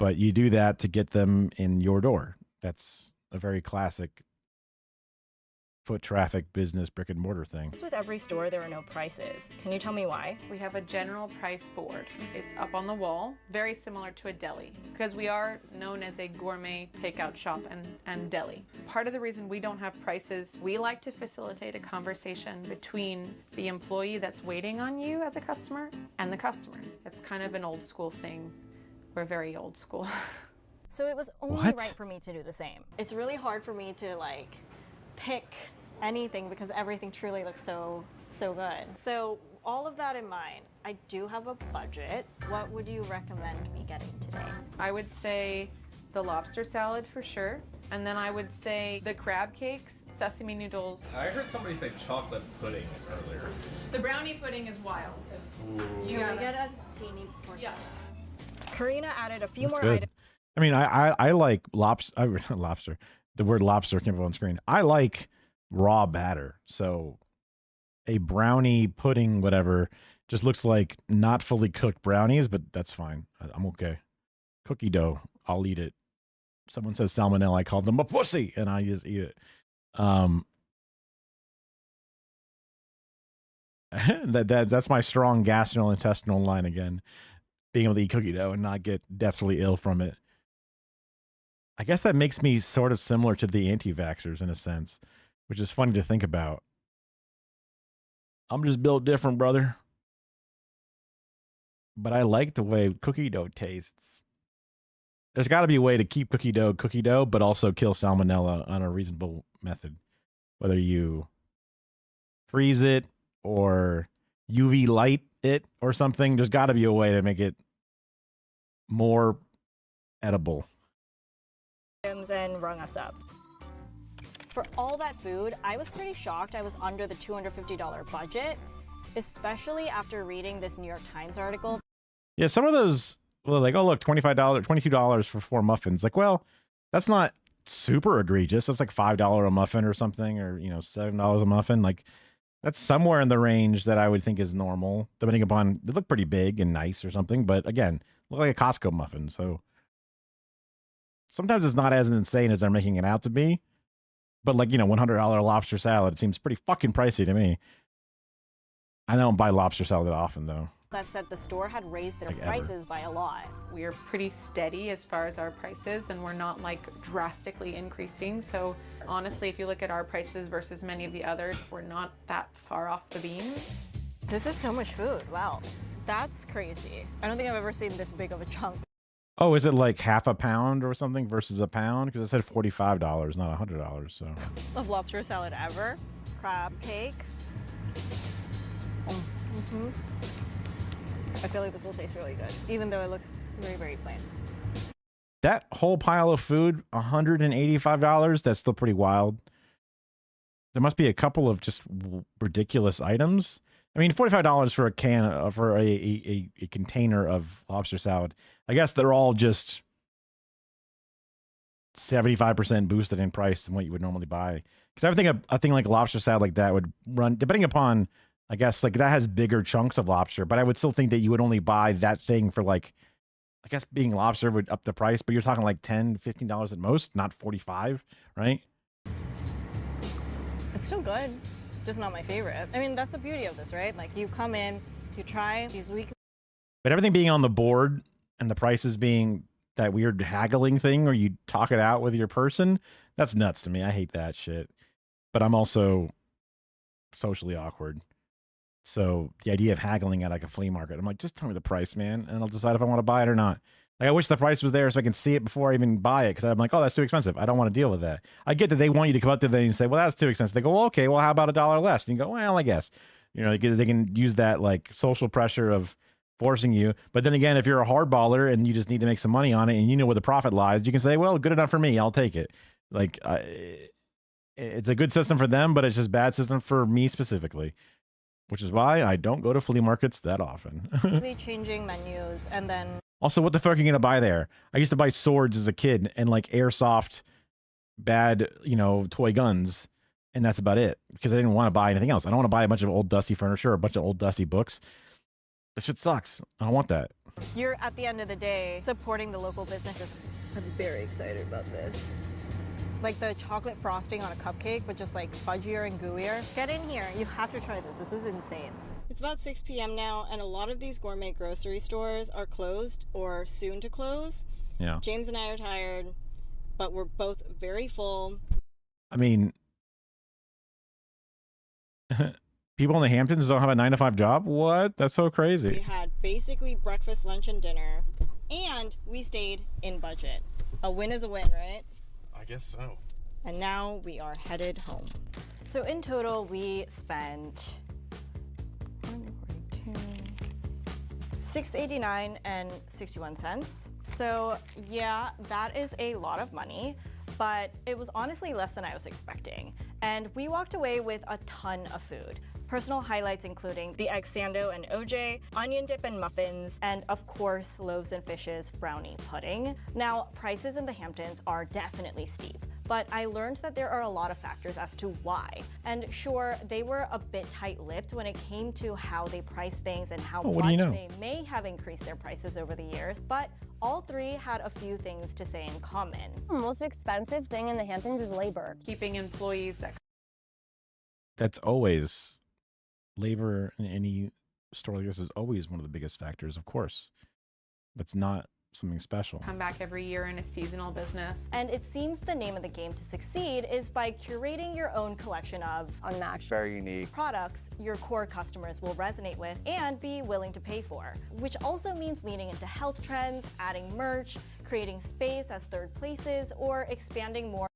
But you do that to get them in your door. That's a very classic foot traffic business brick and mortar thing. With every store, there are no prices. Can you tell me why? We have a general price board. It's up on the wall, very similar to a deli, because we are known as a gourmet takeout shop and deli. Part of the reason we don't have prices, we like to facilitate a conversation between the employee that's waiting on you as a customer and the customer. It's kind of an old school thing. We're very old school. So it was only right for me to do the same. It's really hard for me to pick anything because everything truly looks so good. So all of that in mind, I do have a budget. What would you recommend me getting today? I would say the lobster salad for sure. And then I would say the crab cakes, sesame noodles. I heard somebody say chocolate pudding earlier. The brownie pudding is wild. You gotta get a teeny portion. Yeah. Karina added a few That's more good. items. I mean, I like lobster. The word lobster came up on screen. I like raw batter. So a brownie pudding, whatever, just looks like not fully cooked brownies, but that's fine. I'm okay. Cookie dough, I'll eat it. Someone says salmonella, I call them a pussy, and I just eat it. That's my strong gastrointestinal line again. Being able to eat cookie dough and not get deathly ill from it. I guess that makes me sort of similar to the anti-vaxxers in a sense, which is funny to think about. I'm just built different, brother. But I like the way cookie dough tastes. There's got to be a way to keep cookie dough, but also kill salmonella on a reasonable method. Whether you freeze it or UV light it or something, there's got to be a way to make it more edible. And rung us up. For all that food, I was pretty shocked I was under the $250 budget, especially after reading this New York Times article. Yeah, some of those, well, like, oh, look, $22 for 4 muffins. Like, well, that's not super egregious. That's like $5 a muffin or something, or, $7 a muffin. Like, that's somewhere in the range that I would think is normal, depending upon, they look pretty big and nice or something. But again, look like a Costco muffin. So sometimes it's not as insane as they're making it out to be. But like, $100 lobster salad, it seems pretty fucking pricey to me. I don't buy lobster salad often, though. That said, the store had raised their prices by a lot. We are pretty steady as far as our prices, and we're not drastically increasing. So honestly, if you look at our prices versus many of the others, we're not that far off the beam. This is so much food. Wow. That's crazy. I don't think I've ever seen this big of a chunk. Oh, is it like half a pound or something versus a pound? Because it said $45, not $100. So Of lobster salad ever. Crab cake. Mm-hmm. I feel like this will taste really good, even though it looks very, very plain. that whole pile of food, $185. That's still pretty wild. There must be a couple of just ridiculous items. I mean, $45 for a can for a container of lobster salad. I guess they're all just 75% boosted in price than what you would normally buy. Because I think like lobster salad like that would run, depending upon, I guess like that has bigger chunks of lobster, but I would still think that you would only buy that thing for like, I guess being lobster would up the price, but you're talking like $10, $15 at most, not 45, right? It's still good, just not my favorite. I mean, that's the beauty of this, right? Like you come in, you try these weeks. But everything being on the board and the prices being that weird haggling thing where you talk it out with your person, that's nuts to me. I hate that shit. But I'm also socially awkward. So the idea of haggling at like a flea market, I'm like, just tell me the price, man, and I'll decide if I want to buy it or not. Like, I wish the price was there so I can see it before I even buy it, because I'm like, oh, that's too expensive. I don't want to deal with that. I get that they want you to come up to them and say, well, that's too expensive. They go, well, okay, well, how about $1 less? And you go, well, I guess. You know, because they can use that like social pressure of forcing you. But then again, if you're a hardballer and you just need to make some money on it and you know where the profit lies, you can say, well, good enough for me. I'll take it. Like, it's a good system for them, but it's just bad system for me specifically, which is why I don't go to flea markets that often. Changing menus, and then Also, what the fuck are you going to buy there? I used to buy swords as a kid and like airsoft bad, you know, toy guns. And that's about it, because I didn't want to buy anything else. I don't want to buy a bunch of old dusty furniture or a bunch of old dusty books. That shit sucks. I don't want that. you're at the end of the day supporting the local businesses. I'm very excited about this. Like the chocolate frosting on a cupcake, but just like fudgier and gooier. Get in here. You have to try this. This is insane. It's about 6 p.m. now, and a lot of these gourmet grocery stores are closed or soon to close. Yeah. James and I are tired, but we're both very full. I mean, people in the Hamptons don't have a 9-to-5 job? What? That's so We crazy. had basically breakfast, lunch, and dinner, and we stayed in budget. A win is a win, right? I guess so. And now we are headed home. So in total, we spent $6.89 and 61 cents. So yeah, that is a lot of money, but it was honestly less than I was expecting. And we walked away with a ton of food. Personal highlights including the egg sando and OJ, onion dip and muffins, and of course, loaves and fishes brownie pudding. Now, prices in the Hamptons are definitely steep, but I learned that there are a lot of factors as to why. And sure, they were a bit tight-lipped when it came to how they price things and how what do much you know? they may have increased their prices over the years, but all three had a few things to say in common. The most expensive thing in the Hamptons is labor. Keeping employees that That's always labor in any store like this is always one of the biggest factors, of course. That's not something special. come back every year in a seasonal business. And it seems the name of the game to succeed is by curating your own collection of unmatched, very unique products your core customers will resonate with and be willing to pay for, which also means leaning into health trends, adding merch, creating space as third places, or expanding more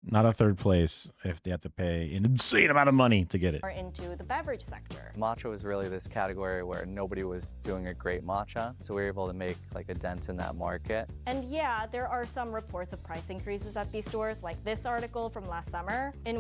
Not a third place if they have to pay an insane amount of money to get it. into the beverage sector. Matcha was really this category where nobody was doing a great matcha, so we were able to make like a dent in that market. And yeah, there are some reports of price increases at these stores, like this article from last summer, in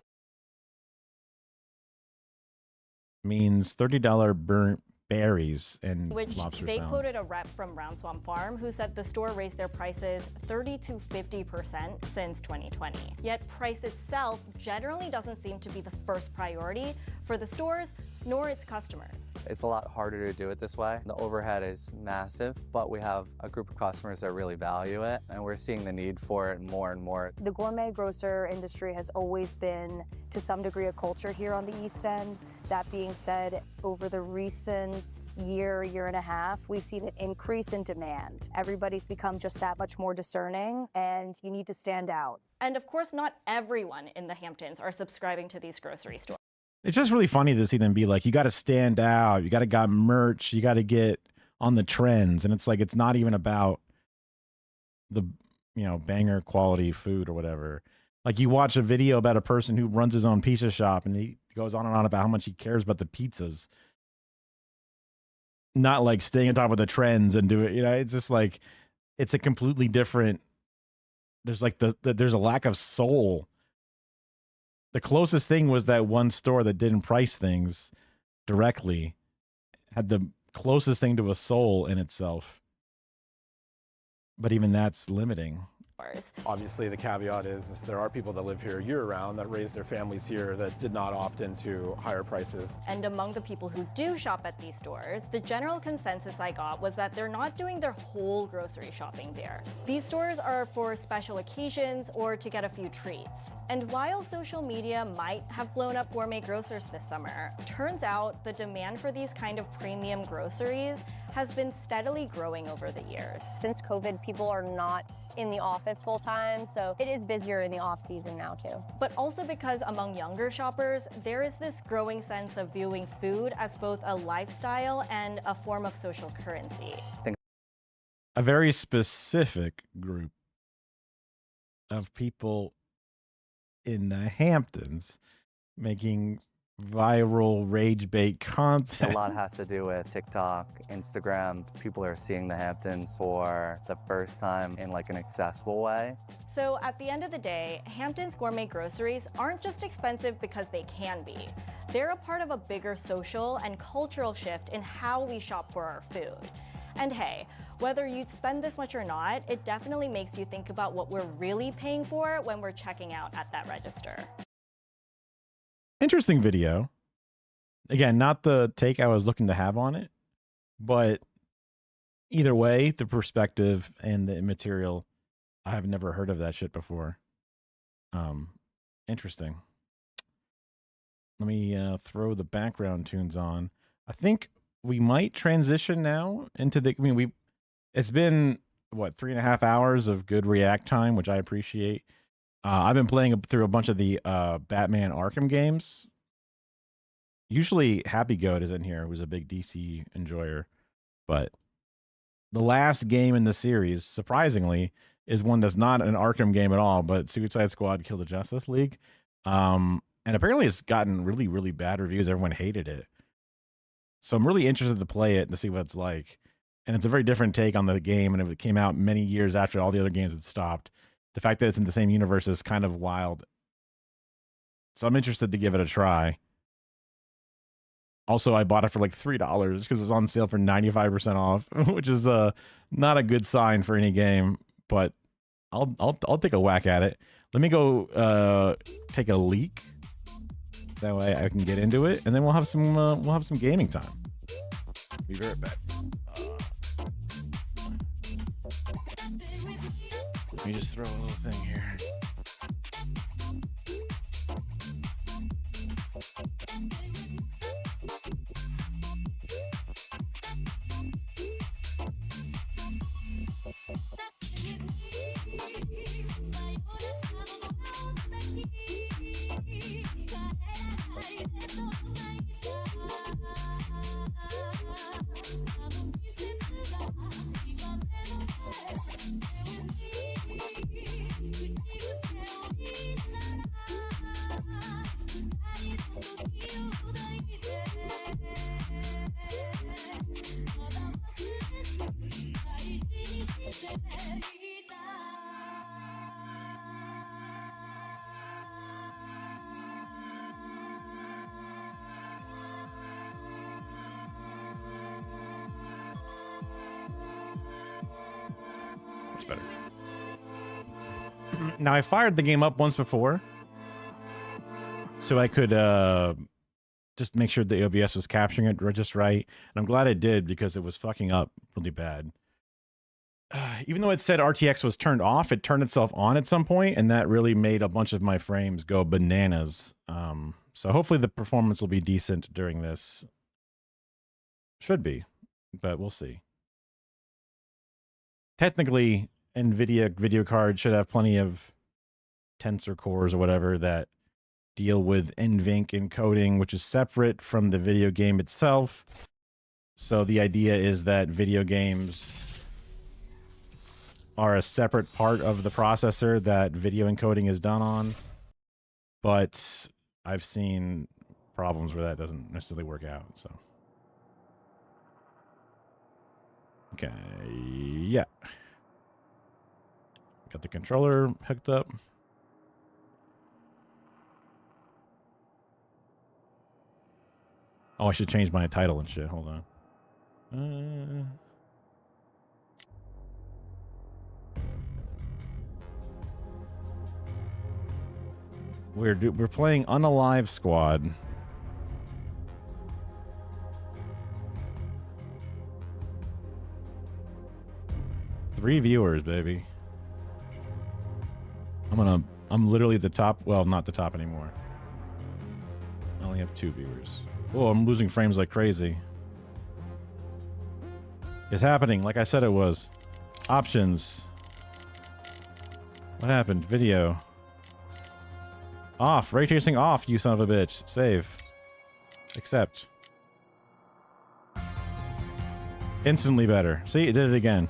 Means $30 burnt berries and which lobster they salad. quoted a rep from Round Swamp Farm who said the store raised their prices 30 to 50% since 2020. Yet price itself generally doesn't seem to be the first priority for the stores nor its customers. It's a lot harder to do it this way. The overhead is massive, but we have a group of customers that really value it, and we're seeing the need for it more and more. The gourmet grocer industry has always been, to some degree, a culture here on the East End. That being said, over the recent year and a half, we've seen an increase in demand. Everybody's become just that much more discerning, and you need to stand out. And of course, not everyone in the Hamptons are subscribing to these grocery stores. It's just really funny to see them be like, you got to stand out, you got to got merch, you got to get on the trends, and it's like it's not even about the banger quality food or whatever. Like you watch a video about a person who runs his own pizza shop, and he goes on and on about how much he cares about the pizzas, not like staying on top of the trends and do it. It's just like it's a completely different. There's like there's a lack of soul. The closest thing was that one store that didn't price things directly, had the closest thing to a soul in itself. But even that's limiting. Obviously, the caveat is there are people that live here year-round that raise their families here that did not opt into higher prices. And among the people who do shop at these stores, the general consensus I got was that they're not doing their whole grocery shopping there. These stores are for special occasions or to get a few treats. And while social media might have blown up gourmet grocers this summer, turns out the demand for these kind of premium groceries has been steadily growing over the years. Since COVID, people are not in the office full time, so it is busier in the off season now too. But also because among younger shoppers, there is this growing sense of viewing food as both a lifestyle and a form of social currency. A very specific group of people in the Hamptons making viral rage bait content. A lot has to do with TikTok, Instagram. People are seeing the Hamptons for the first time in like an accessible way. So at the end of the day, Hamptons gourmet groceries aren't just expensive because they can be. They're a part of a bigger social and cultural shift in how we shop for our food. And hey, whether you spend this much or not, it definitely makes you think about what we're really paying for when we're checking out at that register. Interesting video. Again, not the take I was looking to have on it, but either way, the perspective and the material, I have never heard of that shit before. Interesting. Let me throw the background tunes on. I think we might transition now into the. It's been what 3.5 hours of good react time, which I appreciate. I've been playing through a bunch of the Batman Arkham games. Usually Happy Goat is in here, who's a big DC enjoyer. But the last game in the series, surprisingly, is one that's not an Arkham game at all, but Suicide Squad Kill the Justice League. And apparently it's gotten really, really bad reviews. Everyone hated it. So I'm really interested to play it and to see what it's like. And it's a very different take on the game, and it came out many years after all the other games had stopped. The fact that it's in the same universe is kind of wild. So I'm interested to give it a try. Also, I bought it for like $3 because it was on sale for 95% off, which is not a good sign for any game. But I'll take a whack at it. Let me go take a leak. That way I can get into it, and then we'll have some gaming time. Be right back. Let me just throw a little thing here. It's better. Now, I fired the game up once before, so I could just make sure the OBS was capturing it just right. And I'm glad it did, because it was fucking up really bad. Even though it said RTX was turned off, it turned itself on at some point, and that really made a bunch of my frames go bananas. So hopefully the performance will be decent during this. Should be, but we'll see. Technically, NVIDIA video card should have plenty of tensor cores or whatever that deal with NVENC encoding, which is separate from the video game itself. So the idea is that video games are a separate part of the processor that video encoding is done on. But I've seen problems where that doesn't necessarily work out, so. Okay, yeah. Got the controller hooked up. Oh, I should change my title and shit. Hold on. We're playing UnAlive Squad. Three viewers, baby. I'm literally the top. Well, not the top anymore. I only have 2 viewers. Oh, I'm losing frames like crazy. It's happening like I said it was. Options. What happened? Video. Off. Ray tracing off, you son of a bitch. Save. Accept. Instantly better. See, it did it again.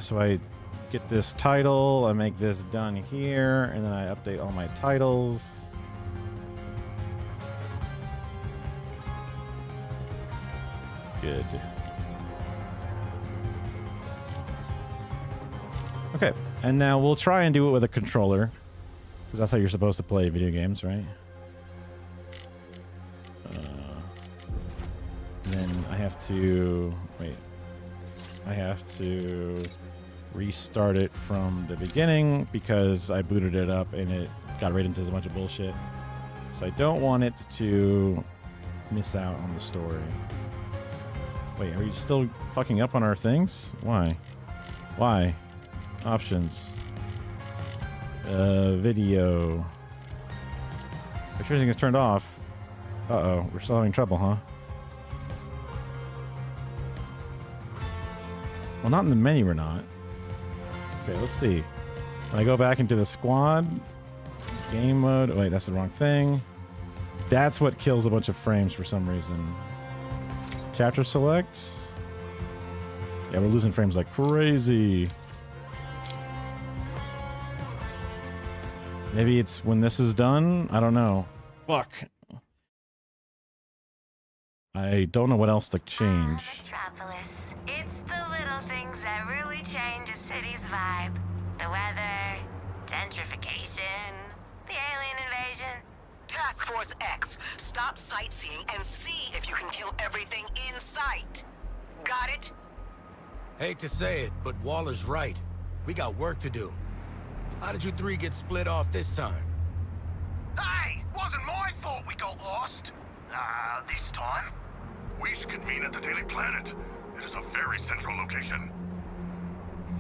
So I get this title, I make this done here, and then I update all my titles. Good. Okay, and now we'll try and do it with a controller, because that's how you're supposed to play video games, right? Then I have to... Wait. I have to restart it from the beginning because I booted it up and it got right into a bunch of bullshit. So I don't want it to miss out on the story. Wait, are you still fucking up on our things? Why? Why? Options. Video. Make sure everything is turned off. Uh-oh, we're still having trouble, huh? Well, not in the menu, we're not. Okay, let's see. When I go back into the squad, game mode. Wait, that's the wrong thing. That's what kills a bunch of frames for some reason. Chapter select. Yeah, we're losing frames like crazy. Maybe it's when this is done. I don't know. Fuck. I don't know what else to change. Metropolis. It's the little things that really change a city's vibe. The weather, gentrification, the alien invasion. Task Force X, stop sightseeing and see if you can kill everything in sight. Got it? Hate to say it, but Waller's right. We got work to do. How did you 3 get split off this time? Hey, wasn't my fault we got lost. This time. We should convene at the Daily Planet. It is a very central location.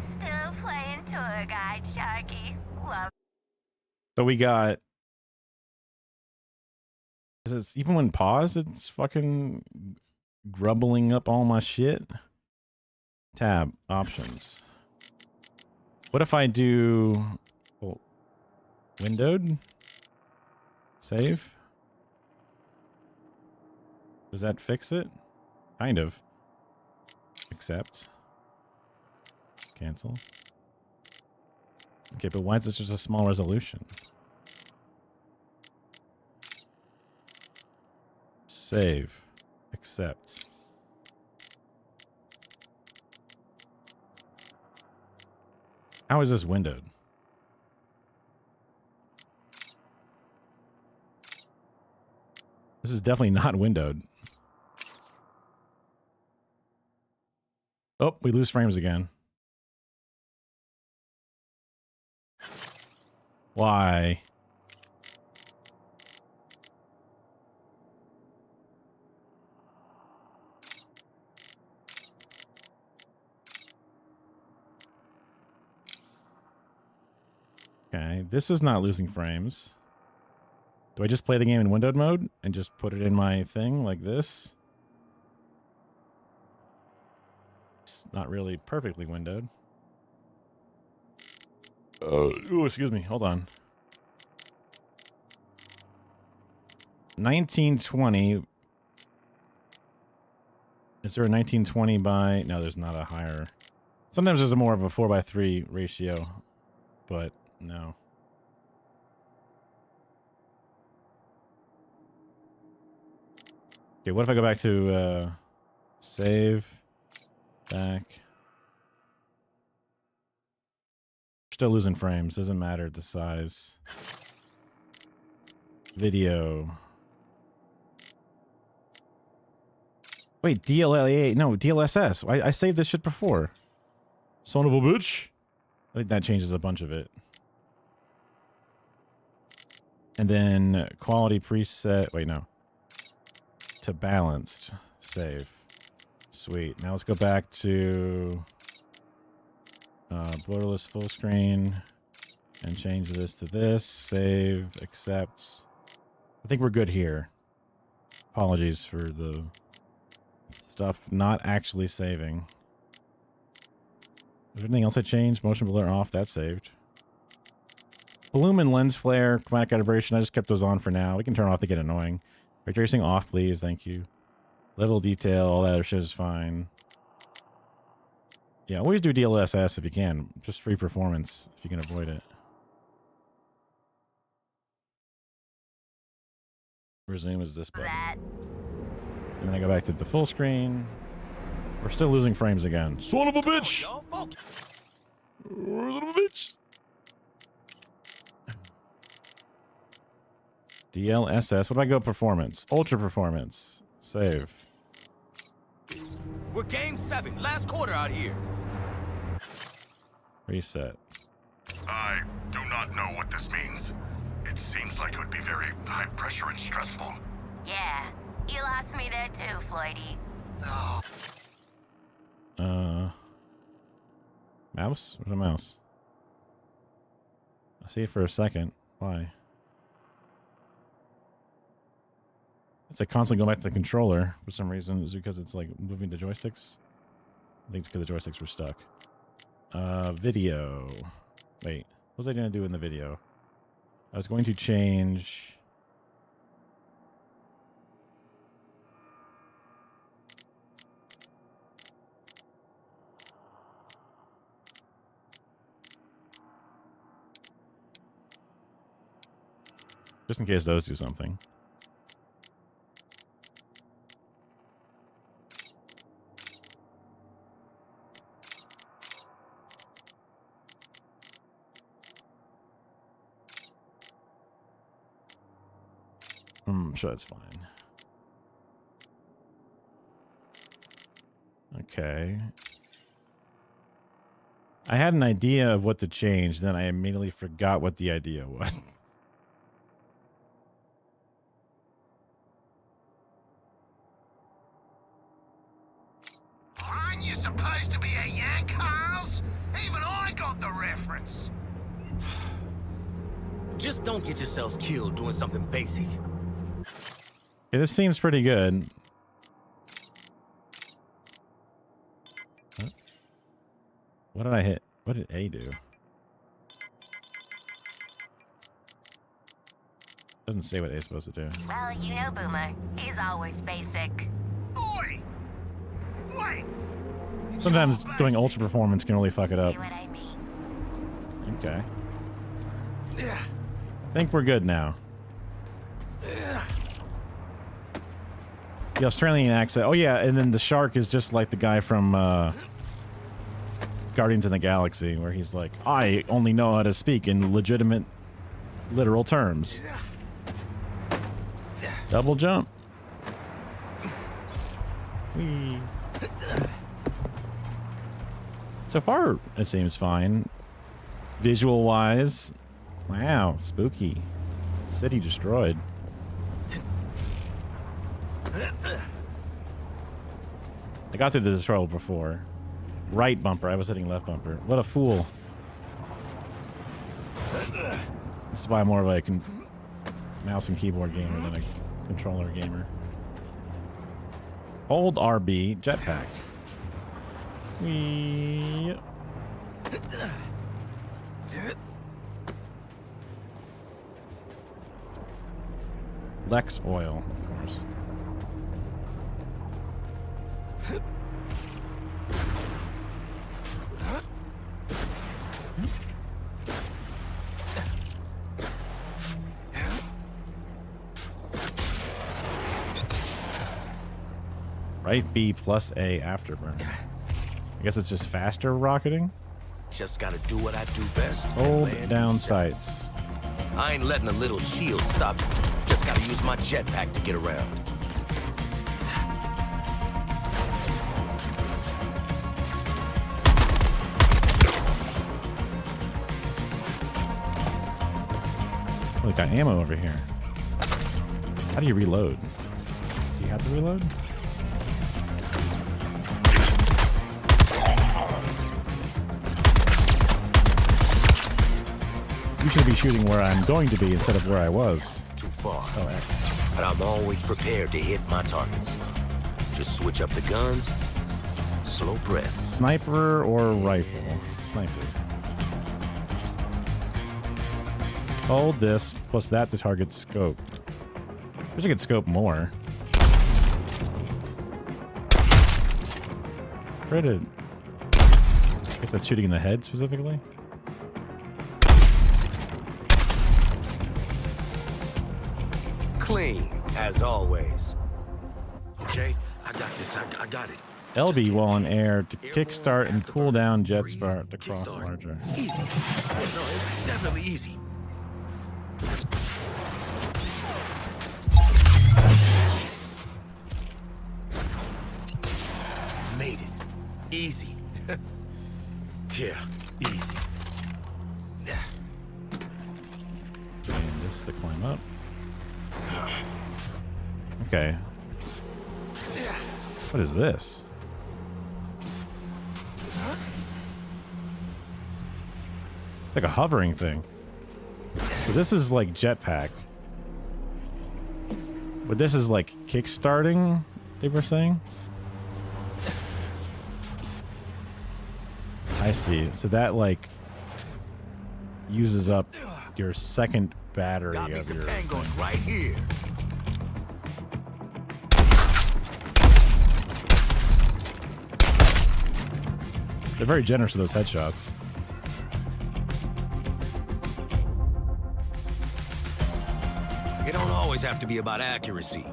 Still playing tour guide, Sharky. Love. So we got... Even when paused, it's fucking grubbling up all my shit. Tab. Options. What if I do... Oh, windowed? Save? Does that fix it? Kind of. Accept. Cancel. Okay, but why is it just a small resolution? Save. Accept. How is this windowed? This is definitely not windowed. Oh, we lose frames again. Why? Okay, this is not losing frames. Do I just play the game in windowed mode and just put it in my thing like this? It's not really perfectly windowed. Oh, excuse me. Hold on. 1920. Is there a 1920 by... No, there's not a higher... Sometimes there's a more of a 4:3 ratio, but no. Okay, what if I go back to save, back. Still losing frames, doesn't matter the size. Video. Wait, DLLA, no, DLSS. I saved this shit before. Son of a bitch. I think that changes a bunch of it. And then quality preset, wait, no. To balanced, save. Sweet. Now let's go back to borderless full screen and change this to this. Save, accept. I think we're good here. Apologies for the stuff not actually saving. Is there anything else I changed? Motion blur off, that's saved. Bloom and lens flare, chromatic calibration, I just kept those on for now. We can turn off to get annoying. Ray tracing off, please, thank you. Level detail, all that other shit is fine. Yeah, always do DLSS if you can. Just free performance, if you can avoid it. Resume is this button. And then I go back to the full screen. We're still losing frames again. Son of a bitch! Son of a bitch! DLSS. What do I go performance? Ultra performance. Save. We're game 7, last quarter out here. Reset. I do not know what this means. It seems like it would be very high pressure and stressful. Yeah, you lost me there too, Floydie. Mouse? Where's a mouse? I see it for a second. Why? It's like constantly going back to the controller for some reason. Is it because it's like moving the joysticks? I think it's because the joysticks were stuck. Video. Wait, what was I going to do in the video? I was going to change... Just in case those do something. I'm sure that's fine. Okay. I had an idea of what to change, then I immediately forgot what the idea was. Aren't you supposed to be a Yank, Carls? Even I got the reference. Just don't get yourselves killed doing something basic. Okay, this seems pretty good. What did I hit? What did A do? Doesn't say what A's supposed to do. Well, you know Boomer. He's always basic. Oi! Wait! Sometimes going ultra performance can really fuck it up. See what I mean? Okay. I think we're good now. The Australian accent. Oh yeah, and then the shark is just like the guy from Guardians of the Galaxy, where he's like, I only know how to speak in legitimate, literal terms. Double jump. Whee. So far, it seems fine. Visual-wise, wow, spooky. City destroyed. I got through the tutorial before. Right bumper, I was hitting left bumper. What a fool. This is why I'm more of a mouse and keyboard gamer than a controller gamer. Hold RB, jetpack. Whee. Lex oil, of course. Right B plus A afterburn. I guess it's just faster rocketing. Just gotta do what I do best. Hold down sights. I ain't letting a little shield stop me. Just gotta use my jetpack to get around. Oh, we got ammo over here. How do you reload? Do you have to reload? You should be shooting where I'm going to be instead of where I was. Too far. Oh, X. But I'm always prepared to hit my targets. Just switch up the guns. Slow breath. Sniper or rifle? Sniper. Hold this plus that to target scope. Wish I could scope more. Try to. I guess that's shooting in the head specifically. Clean, as always. Okay, I got this. I got it. LB while in air to kickstart and cool down jet start to cross larger. Easy. No, it's definitely easy. Made it. Easy. Yeah, easy. Yeah. And this to climb up. Okay. What is this? Like a hovering thing. So this is like jetpack. But this is like kickstarting, they were saying? I see. So that like uses up your second battery Got me of some your tangos thing. right here. They're very generous with those headshots. It don't always have to be about accuracy.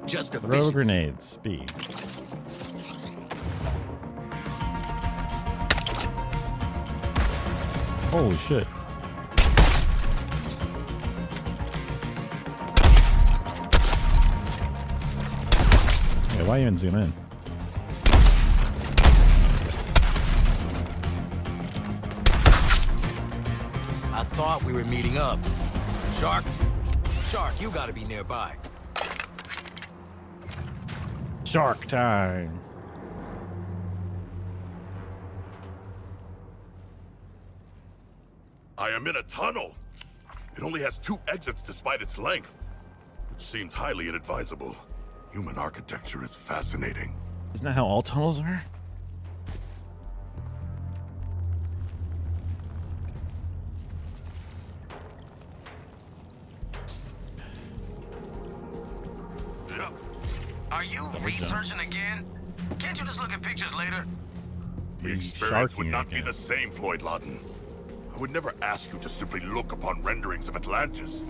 Just Throw efficiency. grenades. Speed. Holy shit. Yeah, why even zoom in? I thought we were meeting up. Shark, you gotta be nearby. Shark time. I am in a tunnel. It only has 2 exits despite its length, which seems highly inadvisable. Human architecture is fascinating. Isn't that how all tunnels are? Are you researching again? Can't you just look at pictures later? The experience would not be the same, Floyd Lawton. I would never ask you to simply look upon renderings of Atlantis.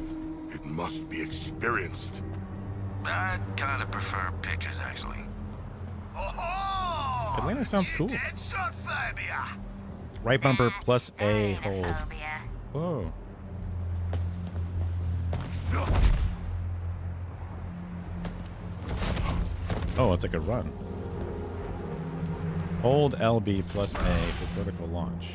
It must be experienced. I'd kind of prefer pictures, actually. Atlanta sounds cool. Right bumper plus A hold. Whoa. Oh, it's like a run. Hold LB plus A for vertical launch.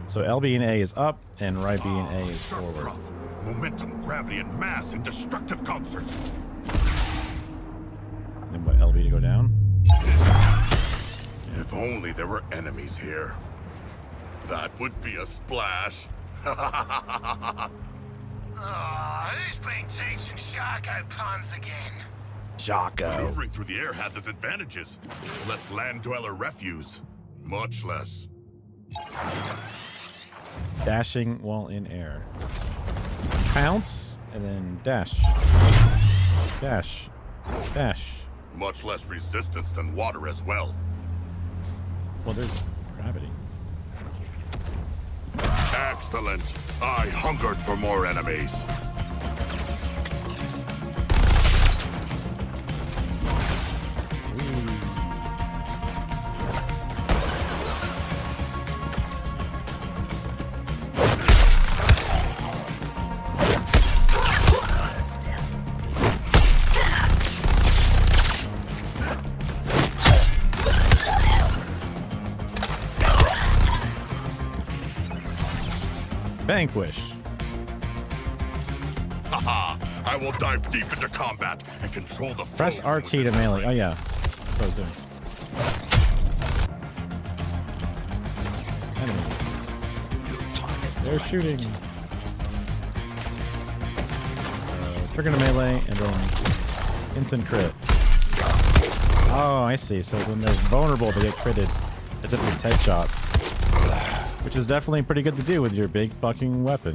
So LB and A is up, and right B and A is forward. Drop. Momentum, gravity, and mass in destructive concert. Then what, LB to go down? If only there were enemies here. That would be a splash. Who's been teaching Sharko puns again? Jocko. Maneuvering through the air has its advantages. Less land dweller refuse. Much less. Dashing while in air. Pounce, and then dash. Dash. Dash. Much less resistance than water as well. Well, there's gravity. Excellent. I hungered for more enemies. Vanquish. Haha! I will dive deep into combat and control the foe. Press RT to melee. Oh yeah. That's what I was doing. Enemies. They're shooting. Trigger to melee and then instant crit. Oh, I see. So when they're vulnerable, they get critted as if it's headshots. Which is definitely pretty good to do with your big fucking weapon.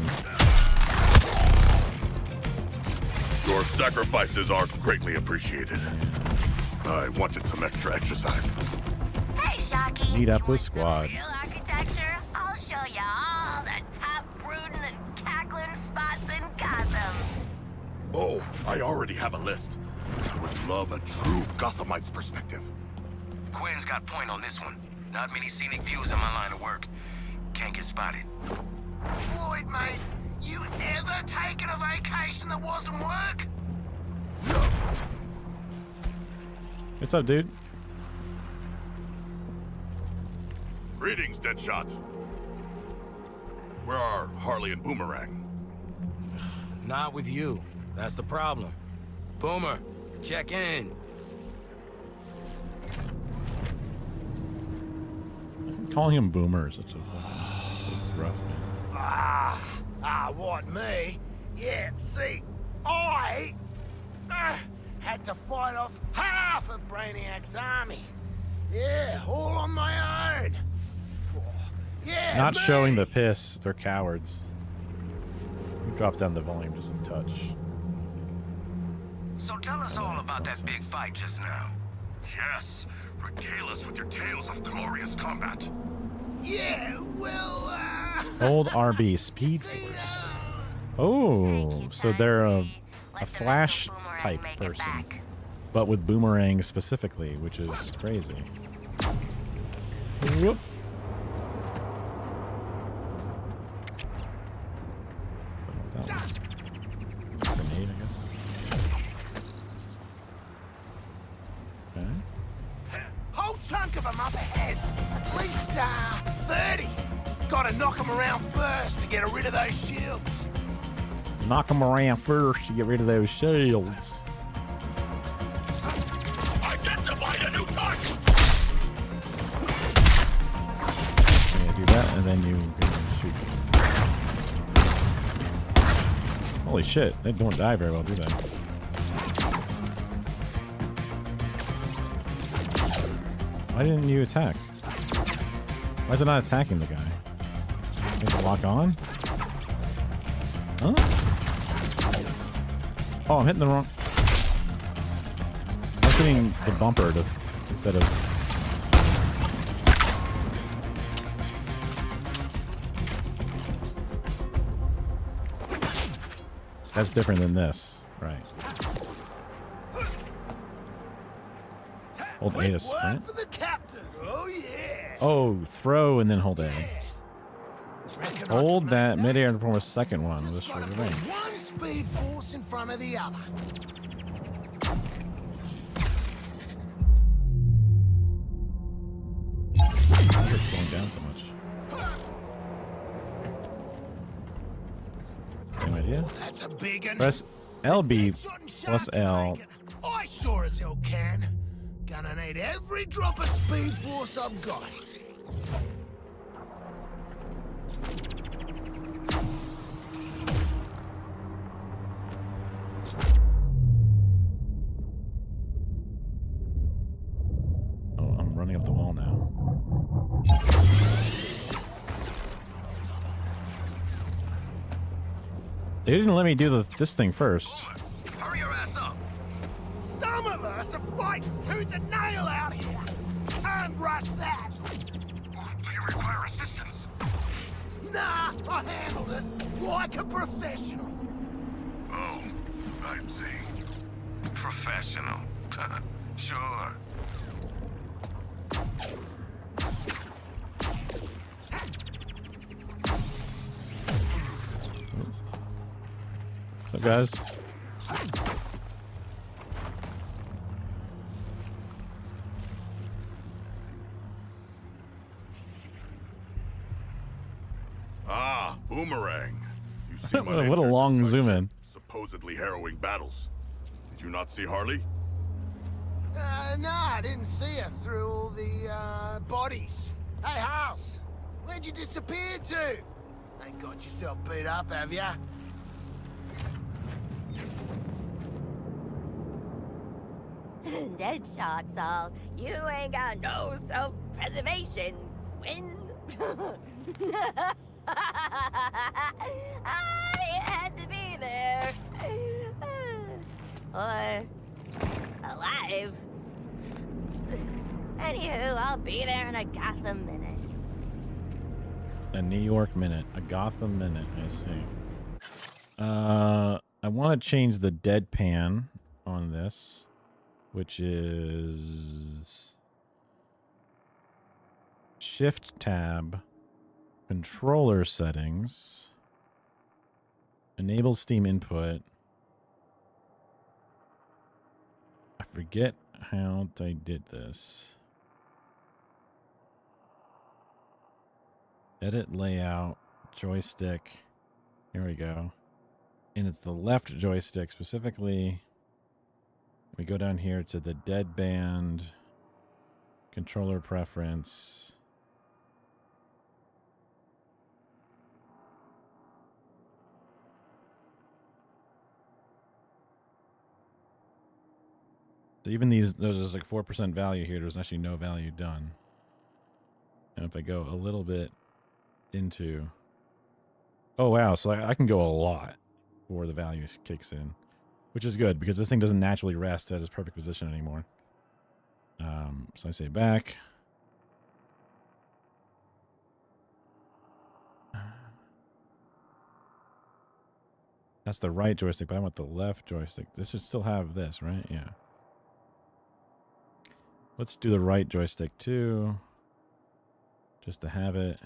Your sacrifices are greatly appreciated. I wanted some extra exercise. Hey, Shocky. Meet up with squad. Real architecture? I'll show you all the top brooding and cackling spots in Gotham. Oh, I already have a list. I would love a true Gothamite's perspective. Quinn's got point on this one. Not many scenic views in my line of work. Can't get spotted. Floyd, mate, you ever taken a vacation that wasn't work? What's up, dude? Greetings, Deadshot. Where are Harley and Boomerang? Not with you. That's the problem. Boomer, check in. Calling him Boomer is such a... It's rough, man. What, me? Yeah, see, I had to fight off half of Brainiac's army. Yeah, all on my own. Yeah, Not me. showing the piss. They're cowards. You drop down the volume just a touch. So tell us all about that big fight just now. Yes, regale us with your tales of glorious combat. Yeah, well, Old RB Speed Force. Oh, so they're a Flash type person, but with Boomerang specifically, which is crazy. Whoop. That one. Grenade, I guess. Okay. whole chunk of them up ahead. At least, 30. Gotta knock them around first to get rid of those shields. Knock them around first to get rid of those shields. Identified a new target. Yeah, do that, and then you can shoot them. Holy shit, they don't die very well, do they? Why didn't you attack? Why is it not attacking the guy? Can it lock on? Huh? Oh, I'm hitting the wrong... I was hitting the bumper to, instead of... That's different than this, right? Hold A to sprint. For the captain. Oh yeah. Oh, throw and then hold A. Hold that midair and perform a second one with a shorter range. One speed force in front of the other. Why is it slowing down so much? Same idea? That's a big one. Press LB plus L. I sure as hell can. Gonna need every drop of speed force I've got. Oh, I'm running up the wall now. They didn't let me do this thing first. Hurry your ass up. fight tooth and nail out here. Can't rush that. Do you require assistance? Nah, I handled it like a professional. Oh, I see. Professional. Sure. What's up, guys? Ah, Boomerang. You seem What a uninjured long despite zoom your in. supposedly harrowing battles. Did you not see Harley? No, I didn't see her through all the, bodies. Hey, House, where'd you disappear to? Ain't got yourself beat up, have ya? Deadshot's all. You ain't got no self-preservation, Quinn. I had to be there. Or alive. Anywho, I'll be there in a Gotham minute. A New York minute. A Gotham minute, I see. I want to change the deadpan on this, which is Shift tab, controller settings, enable Steam input. I forget how I did this. Edit layout, joystick. Here we go. And it's the left joystick specifically. We go down here to the deadband controller preference. So even there's like 4% value here. There's actually no value done. And if I go a little bit into, oh wow, so I can go a lot before the value kicks in, which is good because this thing doesn't naturally rest at its perfect position anymore. So I say back. That's the right joystick, but I want the left joystick. This should still have this, right? Yeah. Let's do the right joystick too, just to have it.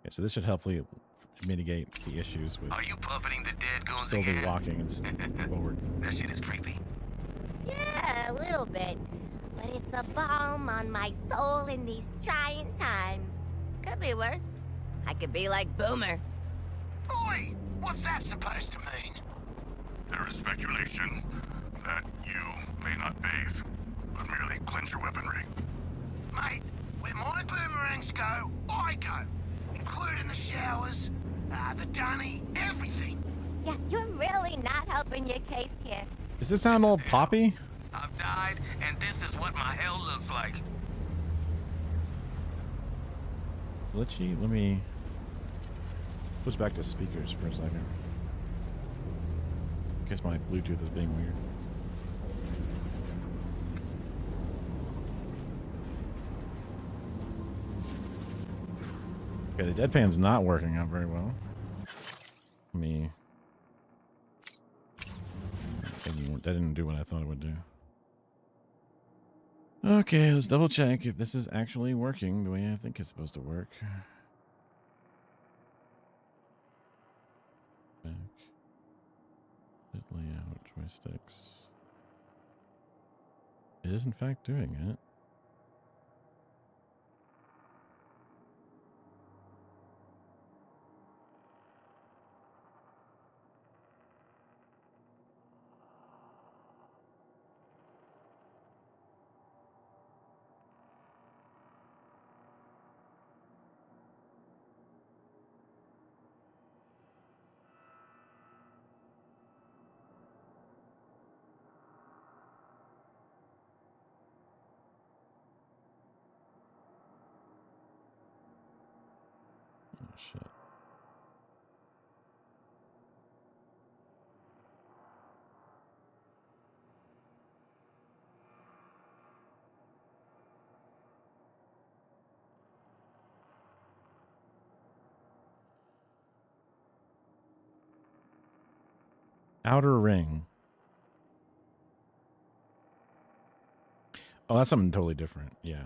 Okay, so this should hopefully mitigate the issues with Are you puppeting the dead goons still be again? walking and forward. That shit is creepy. Yeah, a little bit. But it's a balm on my soul in these trying times. Could be worse. I could be like Boomer. Oi! What's that supposed to mean? There is speculation that you may not bathe, but merely cleanse your weaponry. Mate, where my boomerangs go, I go. Including the showers, the dunny, everything. Yeah, you're really not helping your case here. Does it sound all poppy? I've died, and this is what my hell looks like. Glitchy? Let me switch back to speakers for a second. In case my Bluetooth is being weird. Okay, the deadpan's not working out very well. Let me... That didn't do what I thought it would do. Okay, let's double check if this is actually working the way I think it's supposed to work. Back. Hit layout, joysticks. It is in fact doing it. shit. Outer ring. Oh, that's something totally different. Yeah.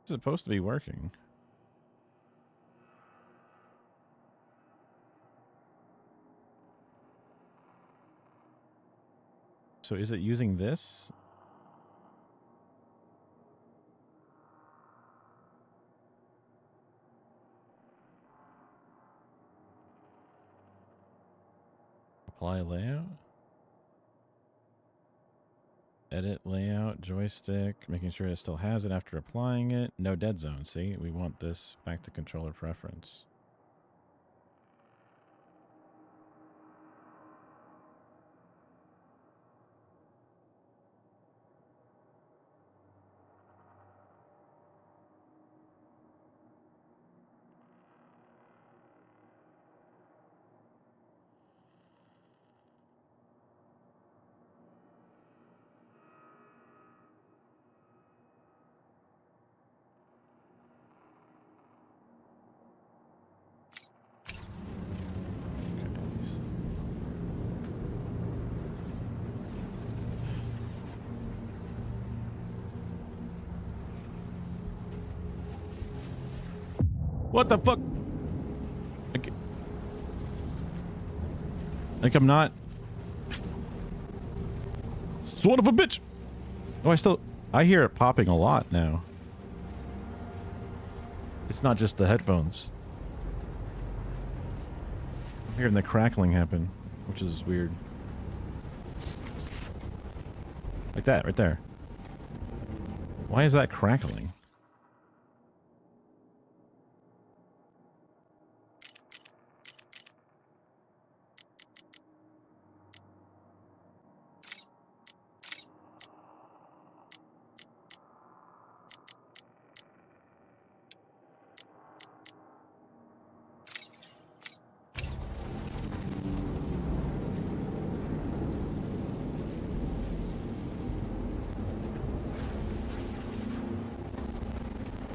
It's supposed to be working. So is it using this? Apply layout? Edit layout, joystick, making sure it still has it after applying it. No dead zone, see? We want this back to controller preference. What the fuck? Like I'm not. Son of a bitch! Oh, I hear it popping a lot now. It's not just the headphones. I'm hearing the crackling happen, which is weird. Like that, right there. Why is that crackling?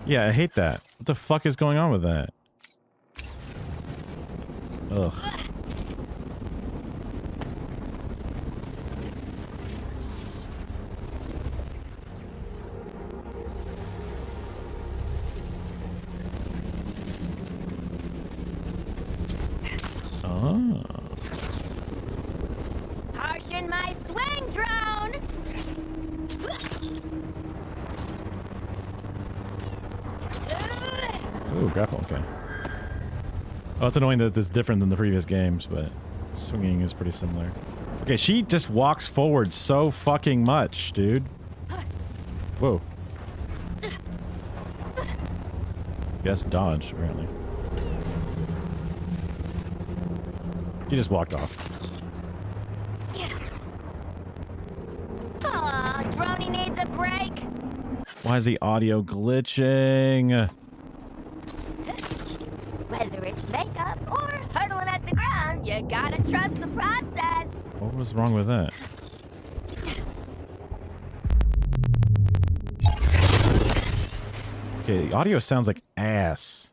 Yeah, I hate that. What the fuck is going on with that? Ugh. Oh. Harshen my swing drone! Ooh, grapple, okay. Oh, it's annoying that it's different than the previous games, but swinging is pretty similar. Okay, she just walks forward so fucking much, dude. Whoa. Guess dodge, apparently. She just walked off. Aw, Droney needs a break. Why is the audio glitching? Whether it's makeup or hurdling at the ground, you gotta trust the process. What was wrong with that? Okay, the audio sounds like ass.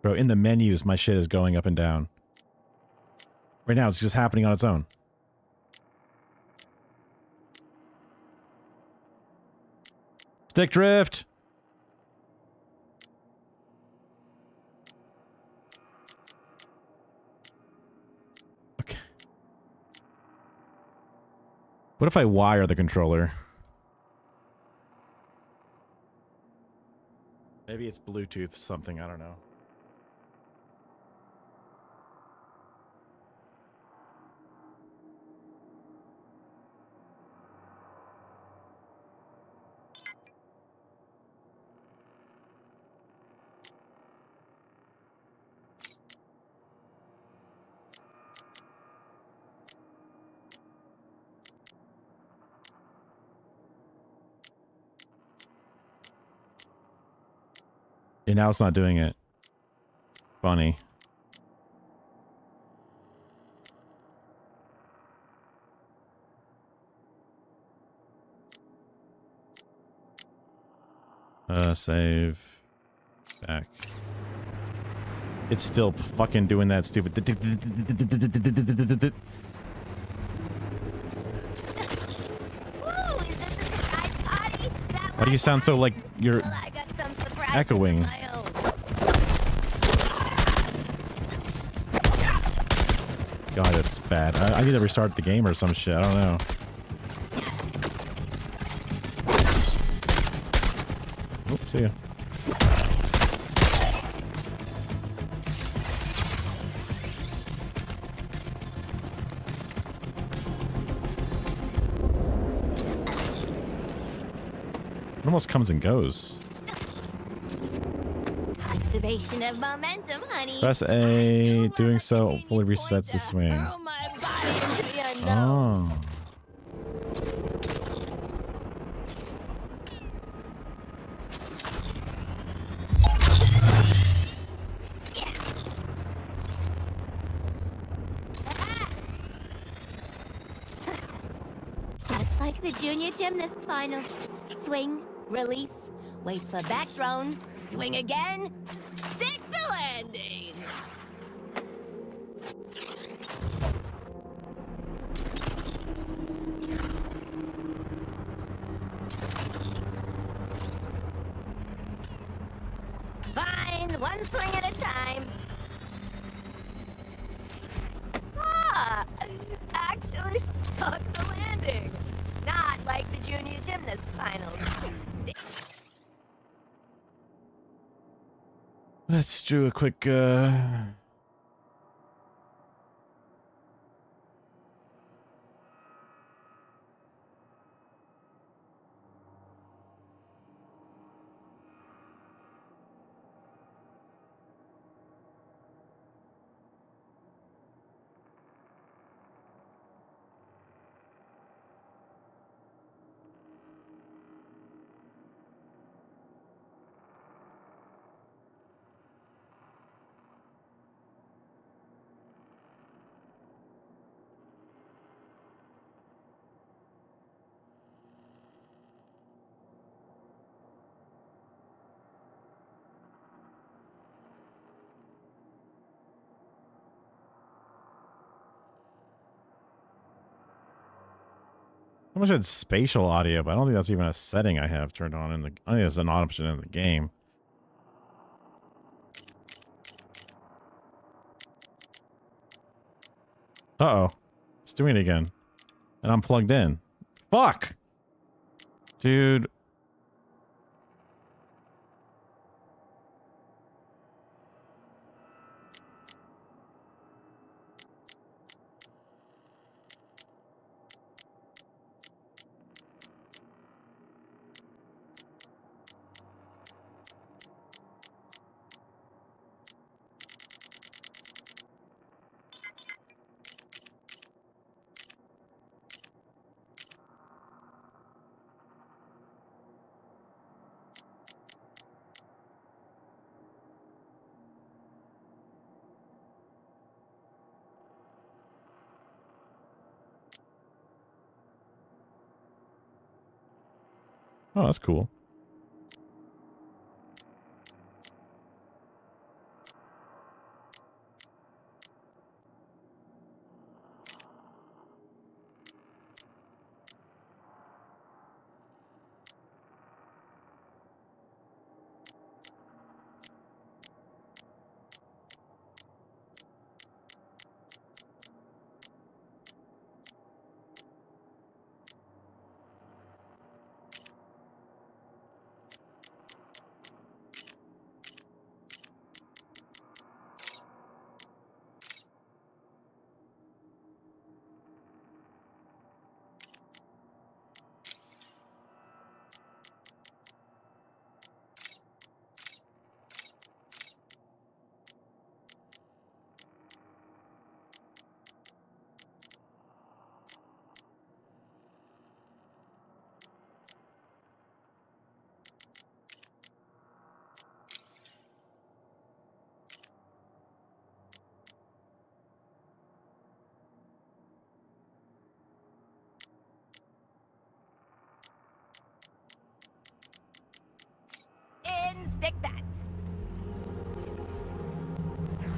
Bro, in the menus, my shit is going up and down. Right now, it's just happening on its own. Stick drift! Okay. What if I wire the controller? Maybe it's Bluetooth something. I don't know. Yeah, now it's not doing it. Funny. Save. Back. It's still fucking doing that stupid. Why do you sound so like you're echoing? God, it's bad. I need to restart the game or some shit. I don't know. Oops, see ya. It almost comes and goes. Conservation of momentum, honey. Press A. Doing so fully resets the swing. Oh. Just like the junior gymnast finals. Swing, release, wait for back drone, swing again, stick the landing. Fine, one swing at a time. Ah, actually stuck the landing. Not like the junior gymnast finals. Let's do a quick I wish I had spatial audio, but I don't think that's even a setting I have turned on in the. I think it's an option in the game. Uh-oh. It's doing it again. And I'm plugged in. Fuck! Dude. Oh, that's cool.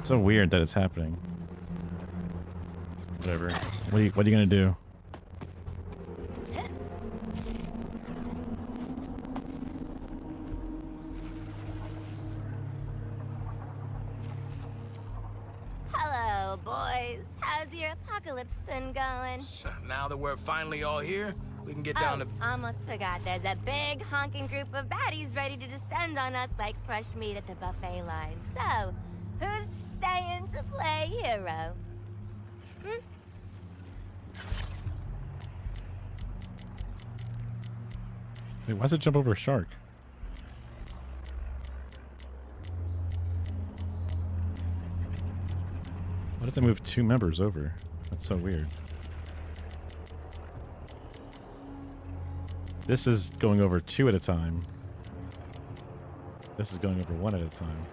It's so weird that it's happening. Whatever. What are you gonna do? Hello, boys. How's your apocalypse been going? Now that we're finally all here, we can get down to... Almost forgot. There's a big honking group of baddies ready to descend on us like fresh meat at the buffet line. So, who's staying to play hero? Wait, why does it jump over a shark? Why does it move 2 members over? That's so weird. This is going over 2 at a time. This is going over 1 at a time.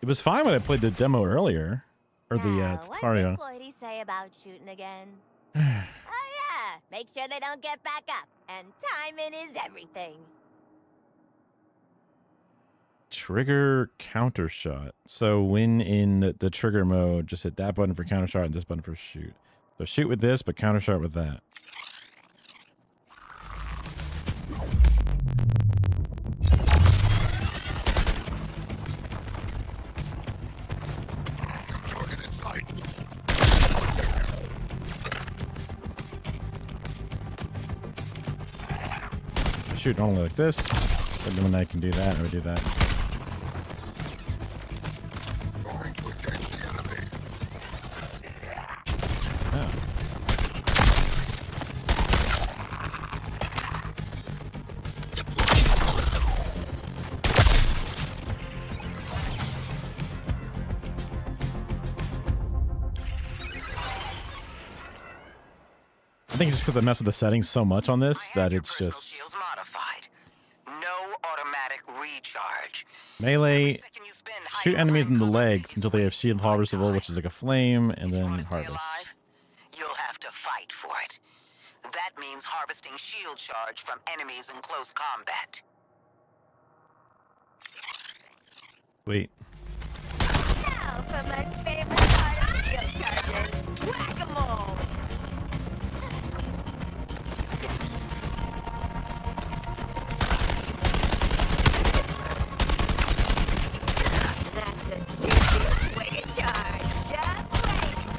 It was fine when I played the demo earlier. Or the tutorial. What did Floydie say about shooting again? Oh yeah, make sure they don't get back up. And timing is everything. Trigger counter shot. So when in the trigger mode, just hit that button for counter shot and this button for shoot. So shoot with this, but counter shot with that. Shoot normally like this, but then when I can do that, I would do that. Oh. I think it's just because I mess with the settings so much on this that it's just melee. Shoot enemies in the legs until they have shield harvestable, which is like a flame, and then harvest. You'll have to fight for it. That means harvesting shield charge from enemies in close combat. Wait. Now for my favorite part of shield charges, whack-a-mole.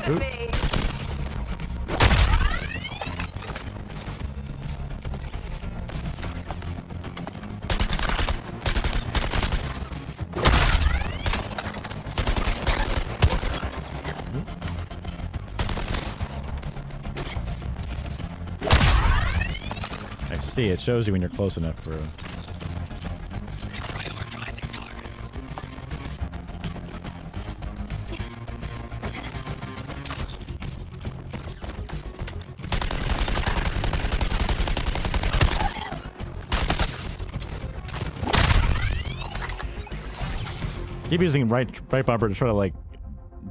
Oop. I see, it shows you when you're close enough for keep using right bumper to try to like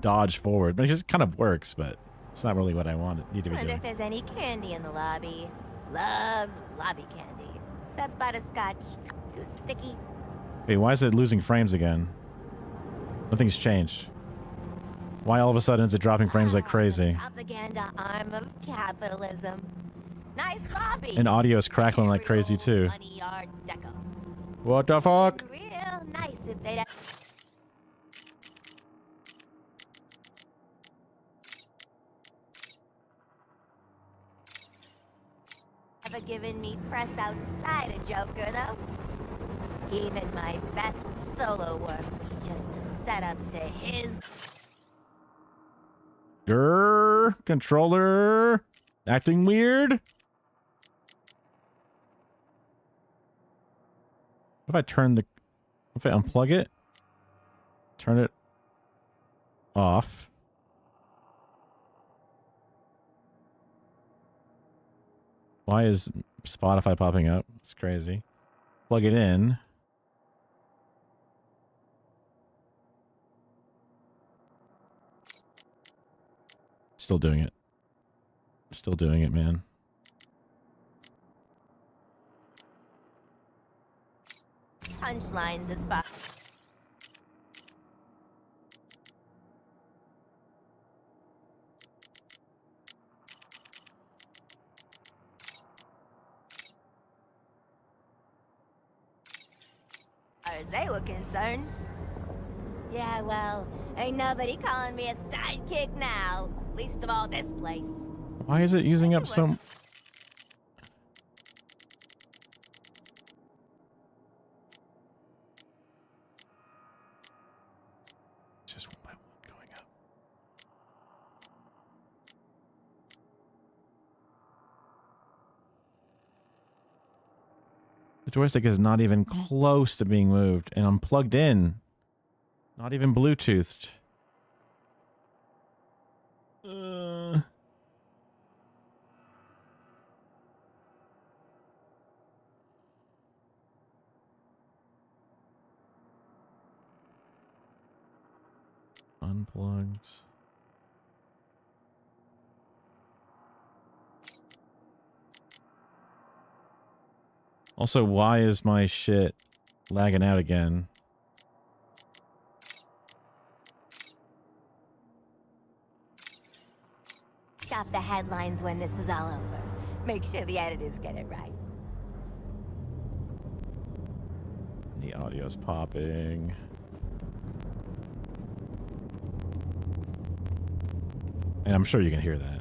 dodge forward, but it just kind of works, but it's not really what I need to be Wonder doing. if there's any candy in the lobby. Love lobby candy. Except butterscotch. Too sticky. Wait, why is it losing frames again? Nothing's changed. Why all of a sudden is it dropping frames like crazy? Propaganda arm of capitalism. Nice lobby. And audio is crackling like crazy too. Money yard deco. What the fuck? Real nice if they'd ever given me press outside a Joker, though. Even my best solo work was just a setup to his. Grr, controller acting weird. If I unplug it, turn it off. Why is Spotify popping up? It's crazy. Plug it in. Still doing it. Still doing it, man. Punchlines of spot. as they were concerned. Yeah, well, ain't nobody calling me a sidekick now. Least of all this place. Why is it using up so... Just one by one going up. The joystick is not even close to being moved, and I'm plugged in. Not even Bluetoothed. Unplugged. Also, why is my shit lagging out again? Shop the headlines when this is all over. Make sure the editors get it right. The audio's popping. And I'm sure you can hear that.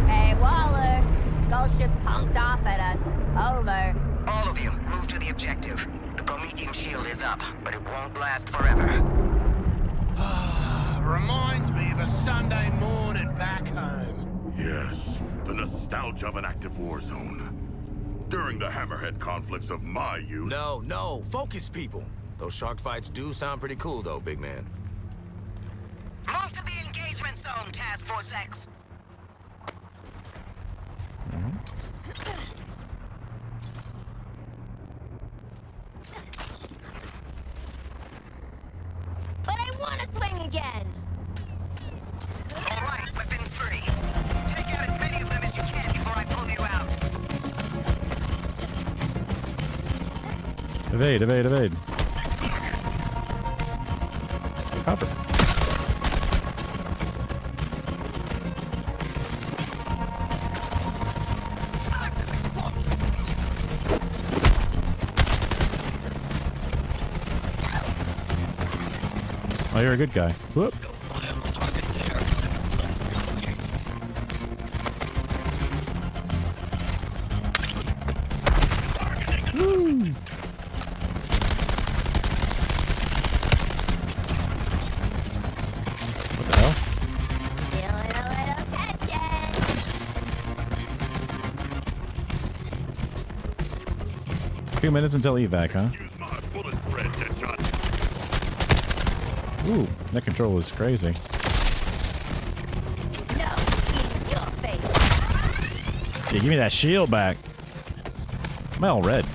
Hey, Waller! Skull ship's honked off at us. Over. All of you, move to the objective. The Prometheum shield is up, but it won't last forever. Reminds me of a Sunday morning back home. Yes, the nostalgia of an active war zone. During the Hammerhead conflicts of my youth... No, focus, people. Those shark fights do sound pretty cool, though, big man. Move to the engagement zone, Task Force X. But I want to swing again! All right, weapons free. Take out as many of them as you can before I pull you out. Evade, evade, evade. Copper. Oh, you're a good guy. Whoop. Woo. What the hell? Feeling a little tension. Few minutes until evac, huh? Ooh, that control is crazy. No, in your face. Yeah, give me that shield back. I'm all red.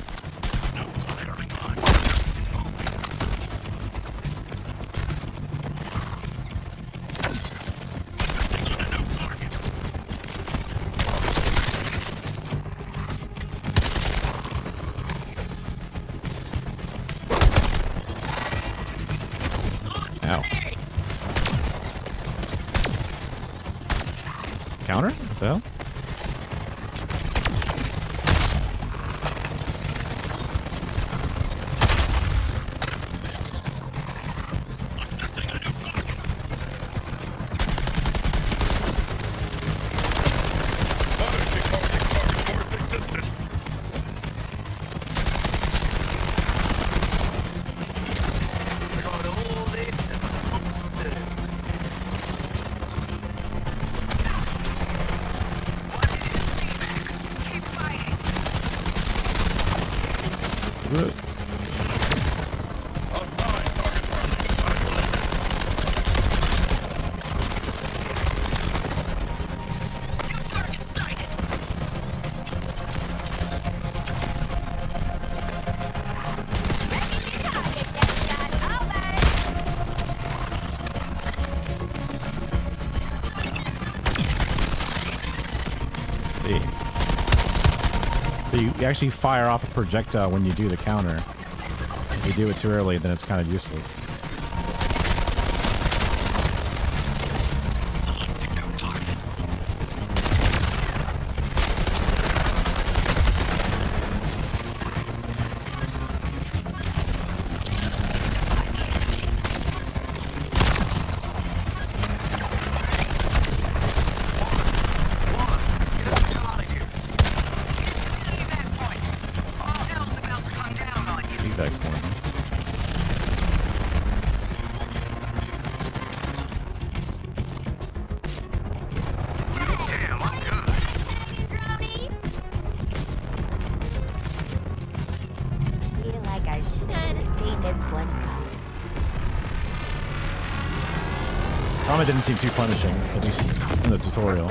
Ow. Counter? What the hell? See. So you actually fire off a projectile when you do the counter. If you do it too early, then it's kind of useless. Trauma didn't seem too punishing, at least in the tutorial.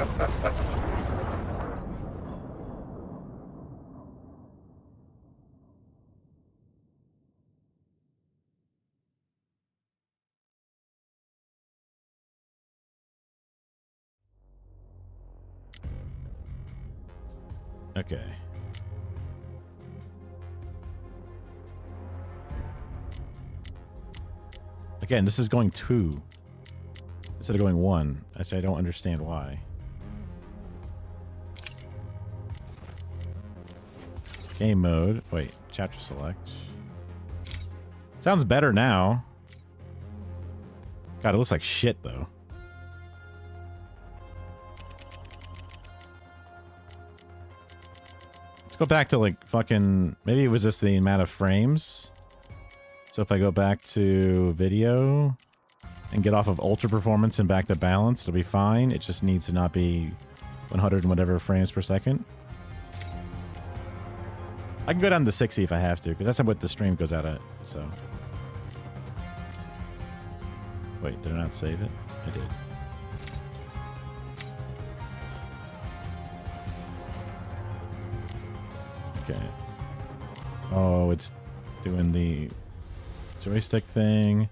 Okay. Again, this is going 2 instead of going 1. Actually, I don't understand why. Game mode. Wait, chapter select. Sounds better now. God, it looks like shit, though. Let's go back to, like, fucking... Maybe it was just the amount of frames. So if I go back to video and get off of ultra performance and back to balance, it'll be fine. It just needs to not be 100 and whatever frames per second. I can go down to 60 if I have to, because that's what the stream goes out at, so. Wait, did I not save it? I did. Okay. Oh, it's doing the joystick thing.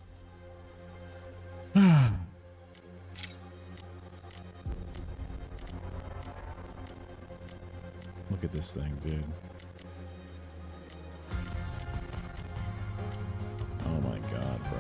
Look at this thing, dude. Oh my god, bro.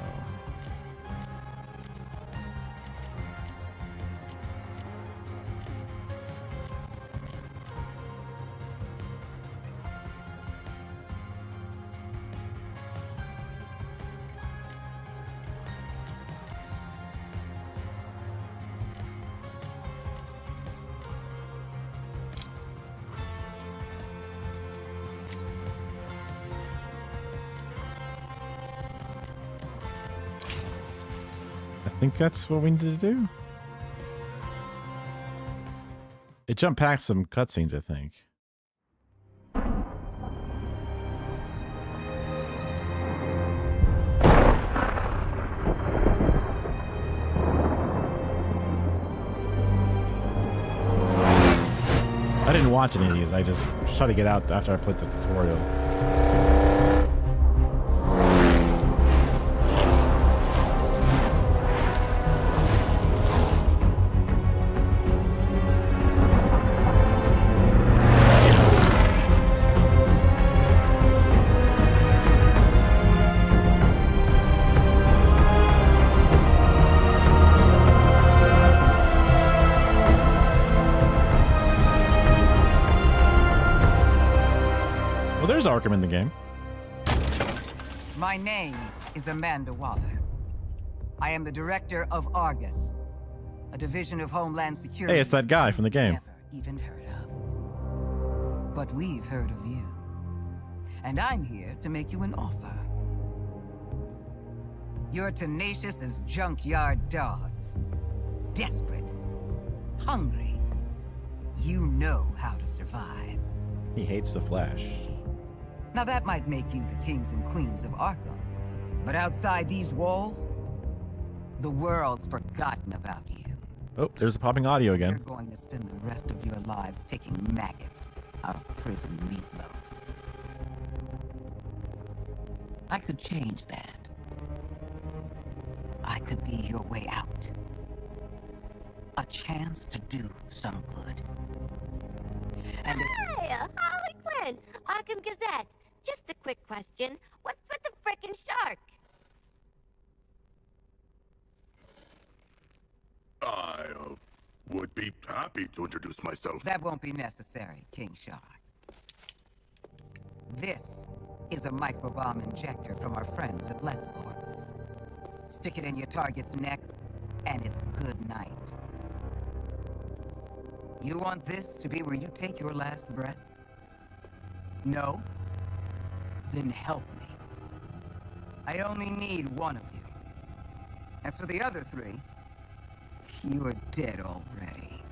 I think that's what we need to do. It jumped past some cutscenes, I think. I didn't watch any of these. I just tried to get out after I played the tutorial. There's Arkham in the game. My name is Amanda Waller. I am the director of Argus, a division of Homeland Security. Hey, it's that guy from the game. Never even heard of. But we've heard of you. And I'm here to make you an offer. You're tenacious as junkyard dogs. Desperate. Hungry. You know how to survive. He hates the Flash. Now that might make you the kings and queens of Arkham. But outside these walls, the world's forgotten about you. Oh, there's the popping audio again. You're going to spend the rest of your lives picking maggots out of prison meatloaf. I could change that. I could be your way out. A chance to do some good. And Hey, Harley Quinn, Arkham Gazette. Just a quick question. What's with the frickin' shark? I would be happy to introduce myself. that won't be necessary, King Shark. This is a microbomb injector from our friends at Let's Corp. Stick it in your target's neck, and it's good night. You want this to be where you take your last breath? No? Then help me. I only need one of you. As for the other three, you are dead already.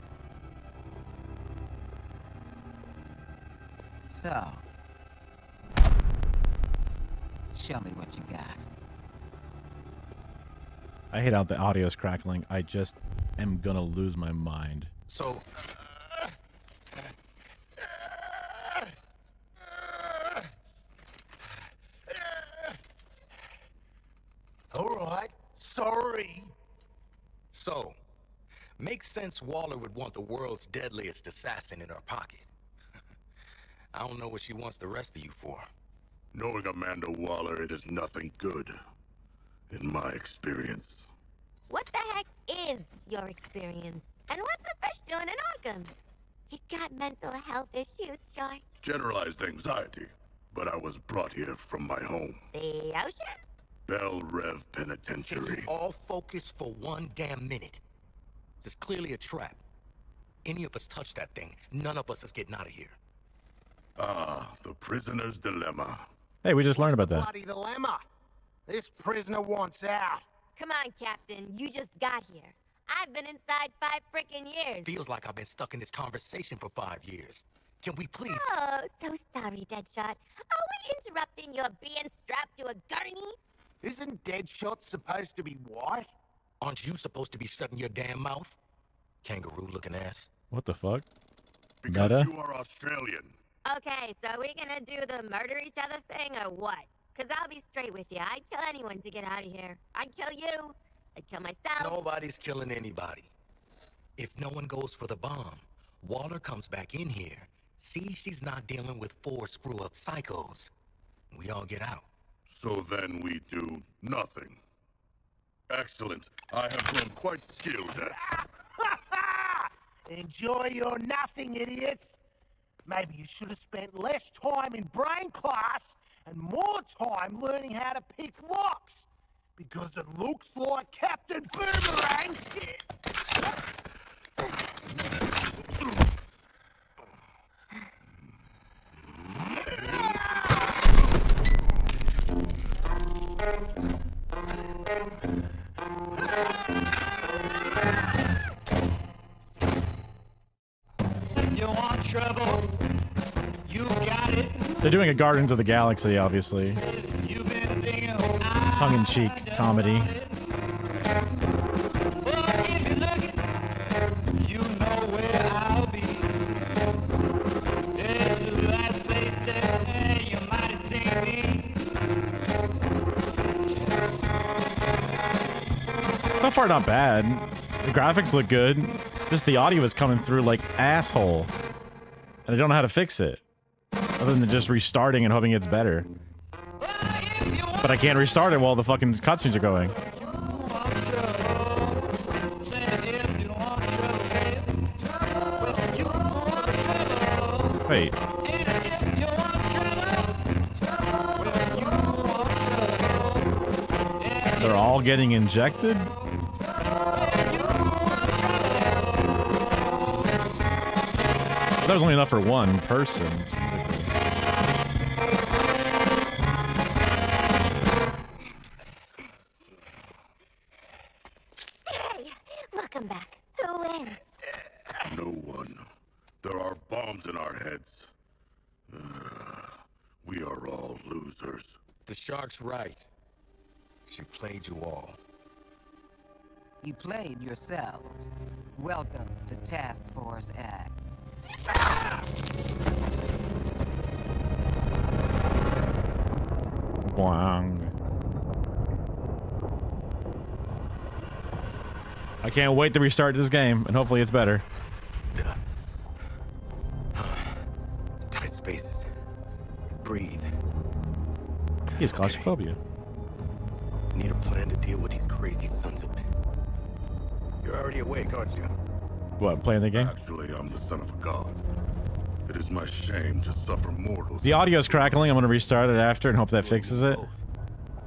So, show me what you got. I hate how the audio's crackling. I just am gonna lose my mind. So, All right, sorry. So, makes sense Waller would want the world's deadliest assassin in her pocket. I don't know what she wants the rest of you for. Knowing Amanda Waller, it is nothing good, in my experience. What the heck is your experience? And what's a fish doing in Arkham? You got mental health issues, Shark? Generalized anxiety, but I was brought here from my home. The ocean? Bell Rev Penitentiary. All focus for one damn minute. This is clearly a trap. Any of us touch that thing, none of us is getting out of here. Ah, the prisoner's dilemma. Hey, we just learned about that. Bloody dilemma. This prisoner wants out. Come on, Captain. You just got here. I've been inside 5 frickin' years. Feels like I've been stuck in this conversation for 5 years. Can we please? Oh, so sorry, Deadshot. Are we interrupting your being strapped to a gurney? Isn't Deadshot supposed to be white? Aren't you supposed to be shutting your damn mouth? Kangaroo-looking ass. What the fuck? Because Meta? you are Australian. Okay, so are we gonna do the murder each other thing or what? Cause I'll be straight with you. I'd kill anyone to get out of here. I'd kill you. I'd kill myself. Nobody's killing anybody. If no one goes for the bomb, Waller comes back in here, sees she's not dealing with 4 screw-up psychos. We all get out. So then we do nothing. Excellent. I have grown quite skilled at... Enjoy your nothing, idiots. Maybe you should have spent less time in brain class and more time learning how to pick locks. Because it looks like Captain Boomerang... If you want trouble, you got it. They're doing a Guardians of the Galaxy, obviously. You've been thinking, Tongue-in-cheek comedy. if you're looking, you know where I'll be. It's the last place that you might have seen me. So far, not bad. The graphics look good. Just the audio is coming through like asshole. And I don't know how to fix it. Other than just restarting and hoping it's better. But I can't restart it while the fucking cutscenes are going. Wait. They're all getting injected? That was only enough for one person, specifically. Hey, welcome back. Who wins? No one. There are bombs in our heads. We are all losers. The Shark's right. She played you all. You played yourselves. Welcome to Task Force X. Boing. I can't wait to restart this game, and hopefully it's better. Tight spaces. Breathe. He has claustrophobia. Need a plan to deal with these crazy sons of... You're already awake, aren't you? What, playing the game? Actually, I'm the son of a god. It is my shame to suffer mortals. The audio's crackling. I'm going to restart it after and hope that fixes it.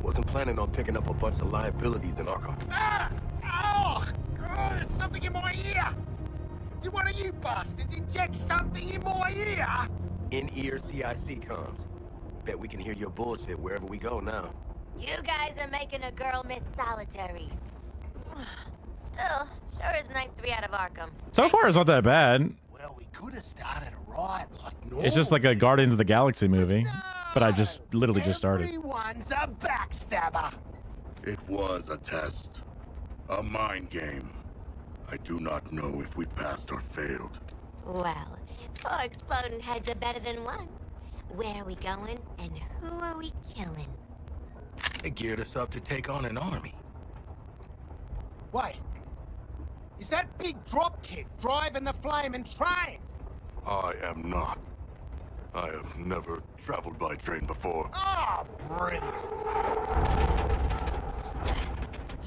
Wasn't planning on picking up a bunch of liabilities in Arkham. Oh, there's something in my ear. Did one of you bastards inject something in my ear? In-ear CIC comms. Bet we can hear your bullshit wherever we go now. You guys are making a girl miss solitary. Still, sure is nice to be out of Arkham. So far, it's not that bad. Well, we could have started right like normal. It's just like a Guardians of the Galaxy movie. But I just literally just started. Everyone's a backstabber. It was a test. A mind game. I do not know if we passed or failed. Well, 4 exploding heads are better than 1. Where are we going, and who are we killing? They geared us up to take on an army. Wait. Is that big dropkick driving the flaming train? I am not. I have never traveled by train before. Oh, brilliant.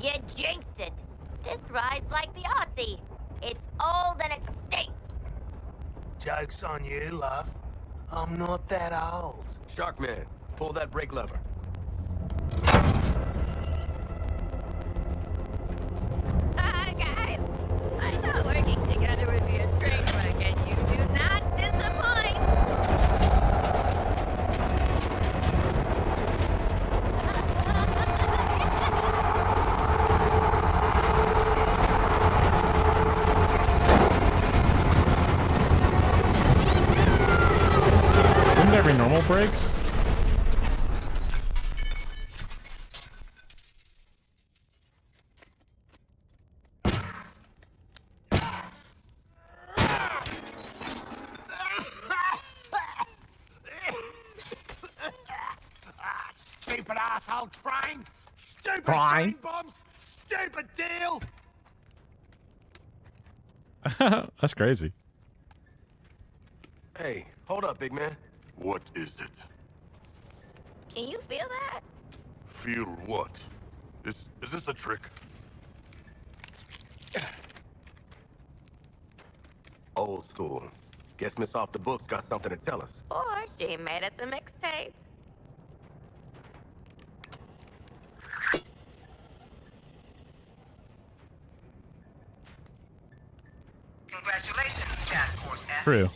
You jinxed it. This ride's like the Aussie. It's old and it stinks. Joke's on you, love. I'm not that old. Sharkman, pull that brake lever. Guys, I thought working together would be a train wreck, and you do not disappoint. Didn't every normal brakes? Stupid asshole train! Stupid Train? train bombs! Stupid deal! That's crazy. Hey, hold up, big man. What is it? Can you feel that? Feel what? Is this a trick? Old school. Guess Miss Off the Books got something to tell us. Or she made us a mixtape. Congratulations, Task Force F. True.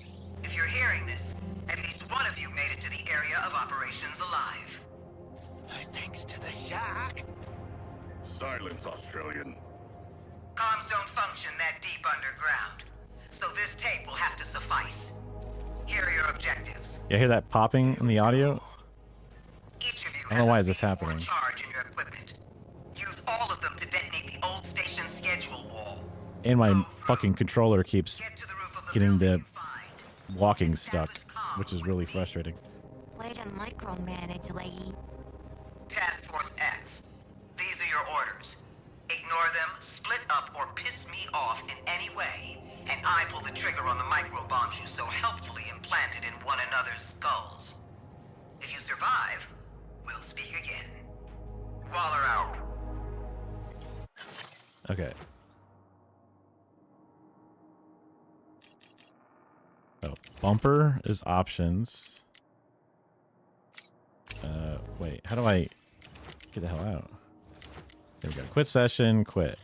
If you're hearing this, at least one of you made it to the area of operations alive. Thanks to the shark. Silence, Australian. Comms don't function that deep underground, so this tape will have to suffice. Here are your objectives. Yeah, hear that popping in the audio? Each of you I don't know why this is happening. charge in your equipment. Use all of them to detonate the old station schedule wall. And my fucking controller keeps getting the walking stuck, which is really frustrating. Way to micromanage, lady. Task Force X, these are your orders. Ignore them, split up, or piss me off in any way, and I pull the trigger on the micro bombs you so helpfully implanted in one another's skulls. If you survive, we'll speak again. Waller out. Okay. Oh, bumper is options. Wait, how do I get the hell out? There we go. Quit session, quit.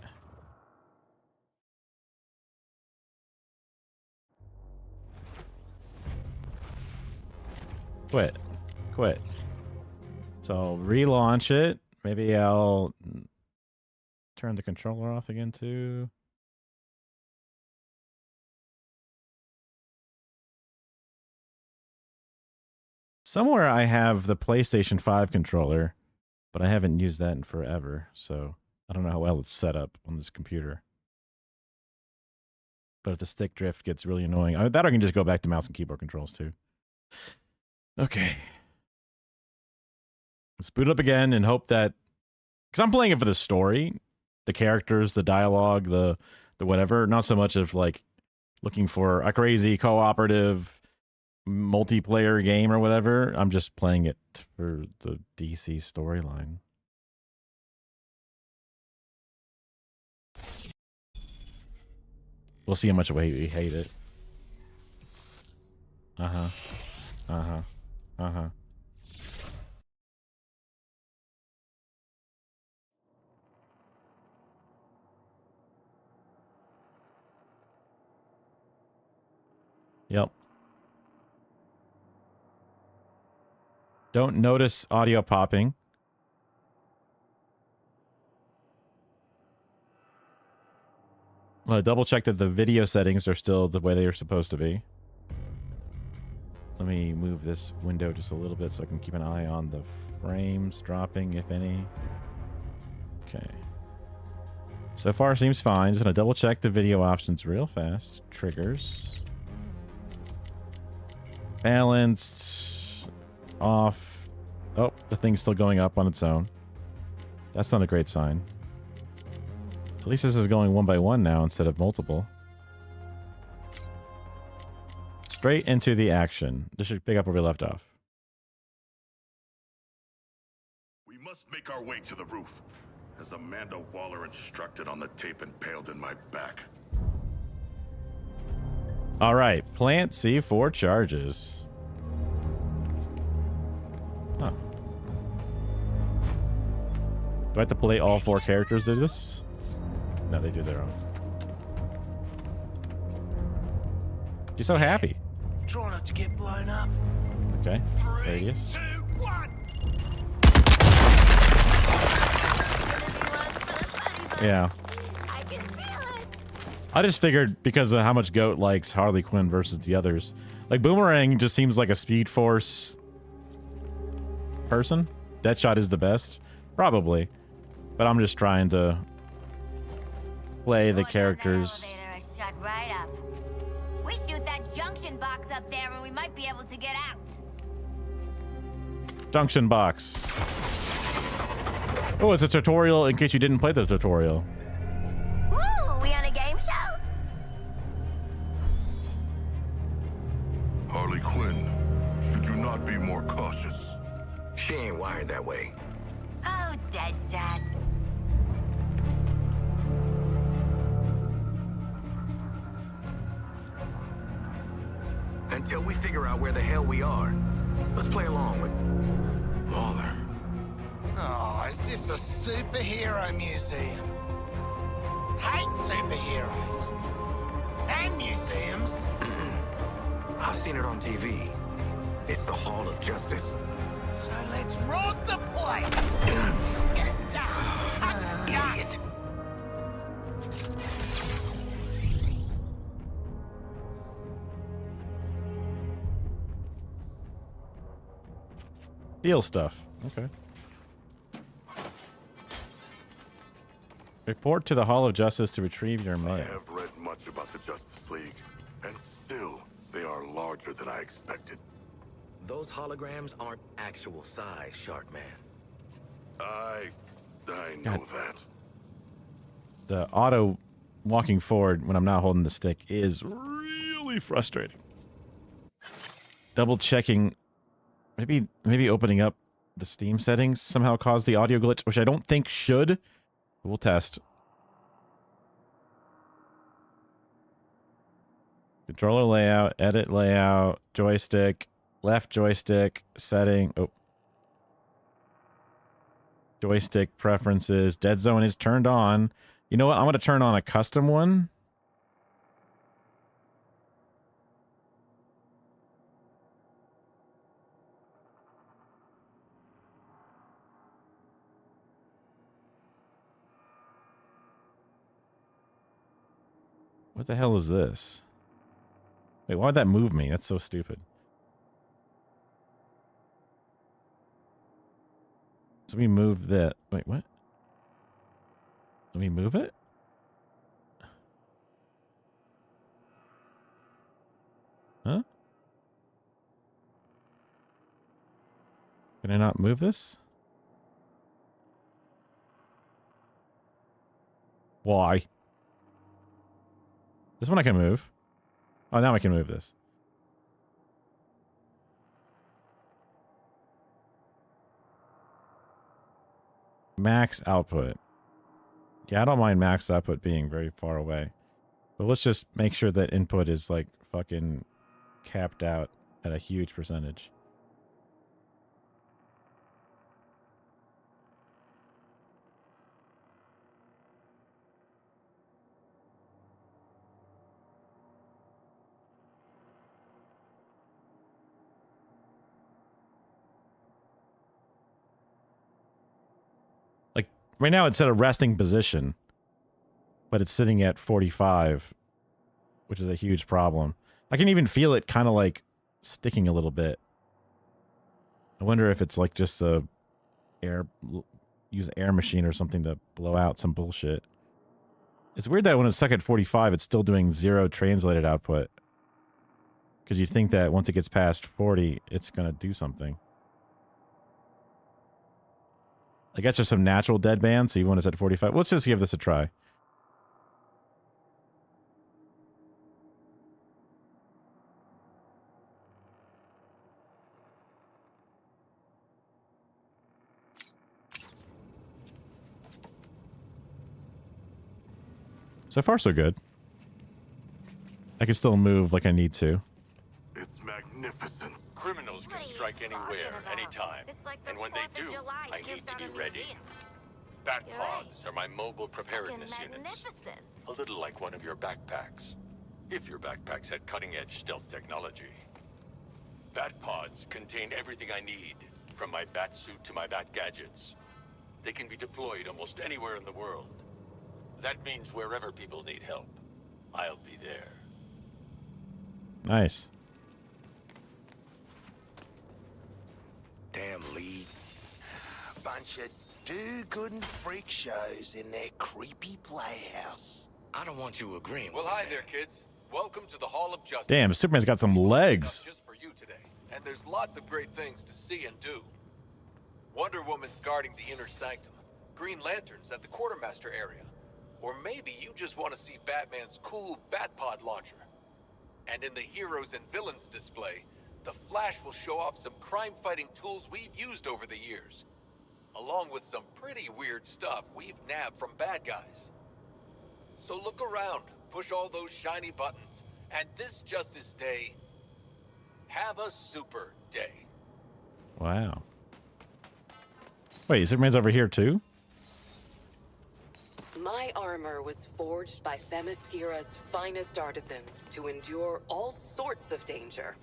Quit. Quit. So relaunch it. Maybe I'll turn the controller off again too. Somewhere I have the PlayStation 5 controller, but I haven't used that in forever, so I don't know how well it's set up on this computer. But if the stick drift gets really annoying, I can just go back to mouse and keyboard controls too. Okay. Let's boot up again and hope that... Because I'm playing it for the story, the characters, the dialogue, the whatever. Not so much of like looking for a crazy cooperative multiplayer game or whatever. I'm just playing it for the DC storyline. We'll see how much we hate it. Uh-huh. Uh-huh. Uh-huh. Yep. Don't notice audio popping. I'm going to double check that the video settings are still the way they are supposed to be. Let me move this window just a little bit so I can keep an eye on the frames dropping, if any. Okay. So far seems fine. Just gonna double check the video options real fast. Triggers. Balanced. Off. Oh, the thing's still going up on its own. That's not a great sign. At least this is going one by one now instead of multiple. Straight into the action. This should pick up where we left off. We must make our way to the roof, as Amanda Waller instructed on the tape impaled in my back. All right, plant C4 charges. Huh. Do I have to play all 4 characters of this? No, they do their own. She's so happy. Try not to get blown up. Okay, radius. 2, 1. Yeah. I just figured because of how much Goat likes Harley Quinn versus the others. Like, Boomerang just seems like a Speed Force person. Deadshot is the best. Probably. But I'm just trying to play the characters. Shut right up. We shoot that junction box up there and we might be able to get out. Junction box. Oh, it's a tutorial in case you didn't play the tutorial. Ooh, we on a game show? Harley Quinn, should you not be more cautious? She ain't wired that way. Oh, Deadshot. Until we figure out where the hell we are, let's play along with Waller. Oh, is this a superhero museum? Hate superheroes. And museums. I've seen it on TV. It's the Hall of Justice. So let's rob the place. Idiot. Deal stuff. Okay. Report to the Hall of Justice to retrieve your mail. I have read much about the Justice League, and still, they are larger than I expected. Those holograms aren't actual size, Shark Man. I know that. The auto walking forward when I'm not holding the stick is really frustrating. Double checking. Maybe opening up the Steam settings somehow caused the audio glitch, which I don't think should. We'll test. Controller layout, edit layout, joystick, left joystick, setting. Oh. Joystick preferences. Dead zone is turned on. You know what? I'm going to turn on a custom one. What the hell is this? Wait, why'd that move me? That's so stupid. So we move that. Wait, what? Let me move it? Huh? Can I not move this? Why? This one I can move. Oh, now I can move this. Max output. Yeah, I don't mind max output being very far away. But let's just make sure that input is like fucking capped out at a huge percentage. Right now it's at a resting position, but it's sitting at 45, which is a huge problem. I can even feel it kind of like sticking a little bit. I wonder if it's like just use air machine or something to blow out some bullshit. It's weird that when it's stuck at 45, it's still doing 0 translated output. Because you'd think that once it gets past 40, it's going to do something. I guess there's some natural deadband, so even when it's at 45... Let's just give this a try. So far, so good. I can still move like I need to. It's magnificent. Criminals can strike anywhere, anytime. And when they do, I need to be ready. Bat pods are my mobile preparedness units. A little like one of your backpacks. If your backpacks had cutting-edge stealth technology. Bat pods contain everything I need, from my bat suit to my bat gadgets. They can be deployed almost anywhere in the world. That means wherever people need help, I'll be there. Nice. Damn Lee. Bunch of do-good and freak shows in their creepy playhouse. I don't want you agreeing. Well, hi there, kids. Welcome to the Hall of Justice. Damn, Superman's got some legs. Just for you today. And there's lots of great things to see and do. Wonder Woman's guarding the inner sanctum. Green Lantern's at the quartermaster area. Or maybe you just want to see Batman's cool Batpod launcher. And in the Heroes and Villains display, the Flash will show off some crime-fighting tools we've used over the years, along with some pretty weird stuff we've nabbed from bad guys. So look around, push all those shiny buttons, and this Justice Day, have a super day. Wow. Wait, Superman's over here too? My armor was forged by Themyscira's finest artisans to endure all sorts of danger.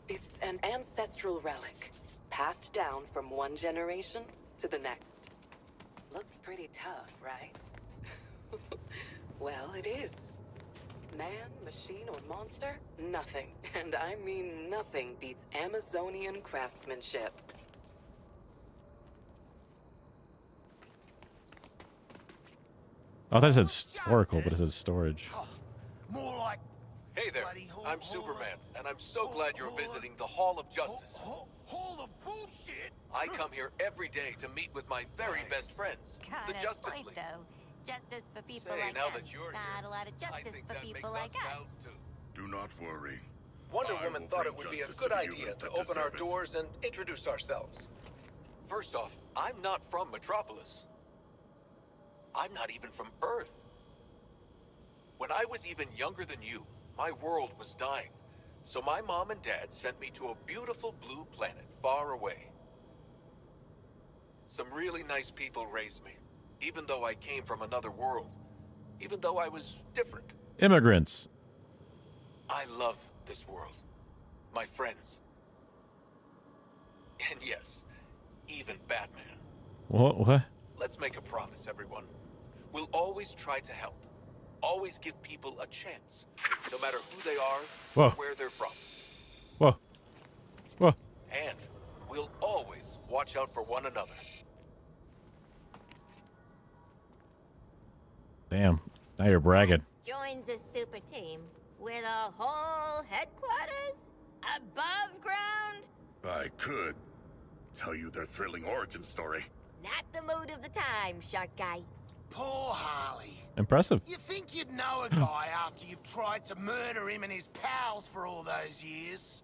It's an ancestral relic, passed down from one generation to the next. Looks pretty tough, right? Well, it is. Man, machine, or monster? Nothing, and I mean nothing, beats Amazonian craftsmanship. Oh, I thought it said historical, but it says storage. More like... Hey there, I'm Superman, and I'm so glad you're visiting the Hall of Justice. Hall of bullshit? I come here every day to meet with my very best friends, the Justice League. Justice for people Say, like now us. that you're Not here, a lot of I justice think for that people makes like us us. pals too. Do not worry. Wonder I Woman will thought bring it would be a justice good to the idea humans to that open our deserve it. doors and introduce ourselves. First off, I'm not from Metropolis. I'm not even from Earth. When I was even younger than you, my world was dying. So my mom and dad sent me to a beautiful blue planet far away. Some really nice people raised me, even though I came from another world, even though I was different. Immigrants. I love this world, my friends, and yes, even Batman. What? Let's make a promise, everyone. We'll always try to help. Always give people a chance, no matter who they are Whoa. or where they're from. Whoa. Whoa. And we'll always watch out for one another. Damn. Now you're bragging. Joins the super team with a whole headquarters above ground. I could tell you their thrilling origin story. Not the mood of the time, Shark Guy. Poor Harley. Impressive. You think you'd know a guy after you've tried to murder him and his pals for all those years?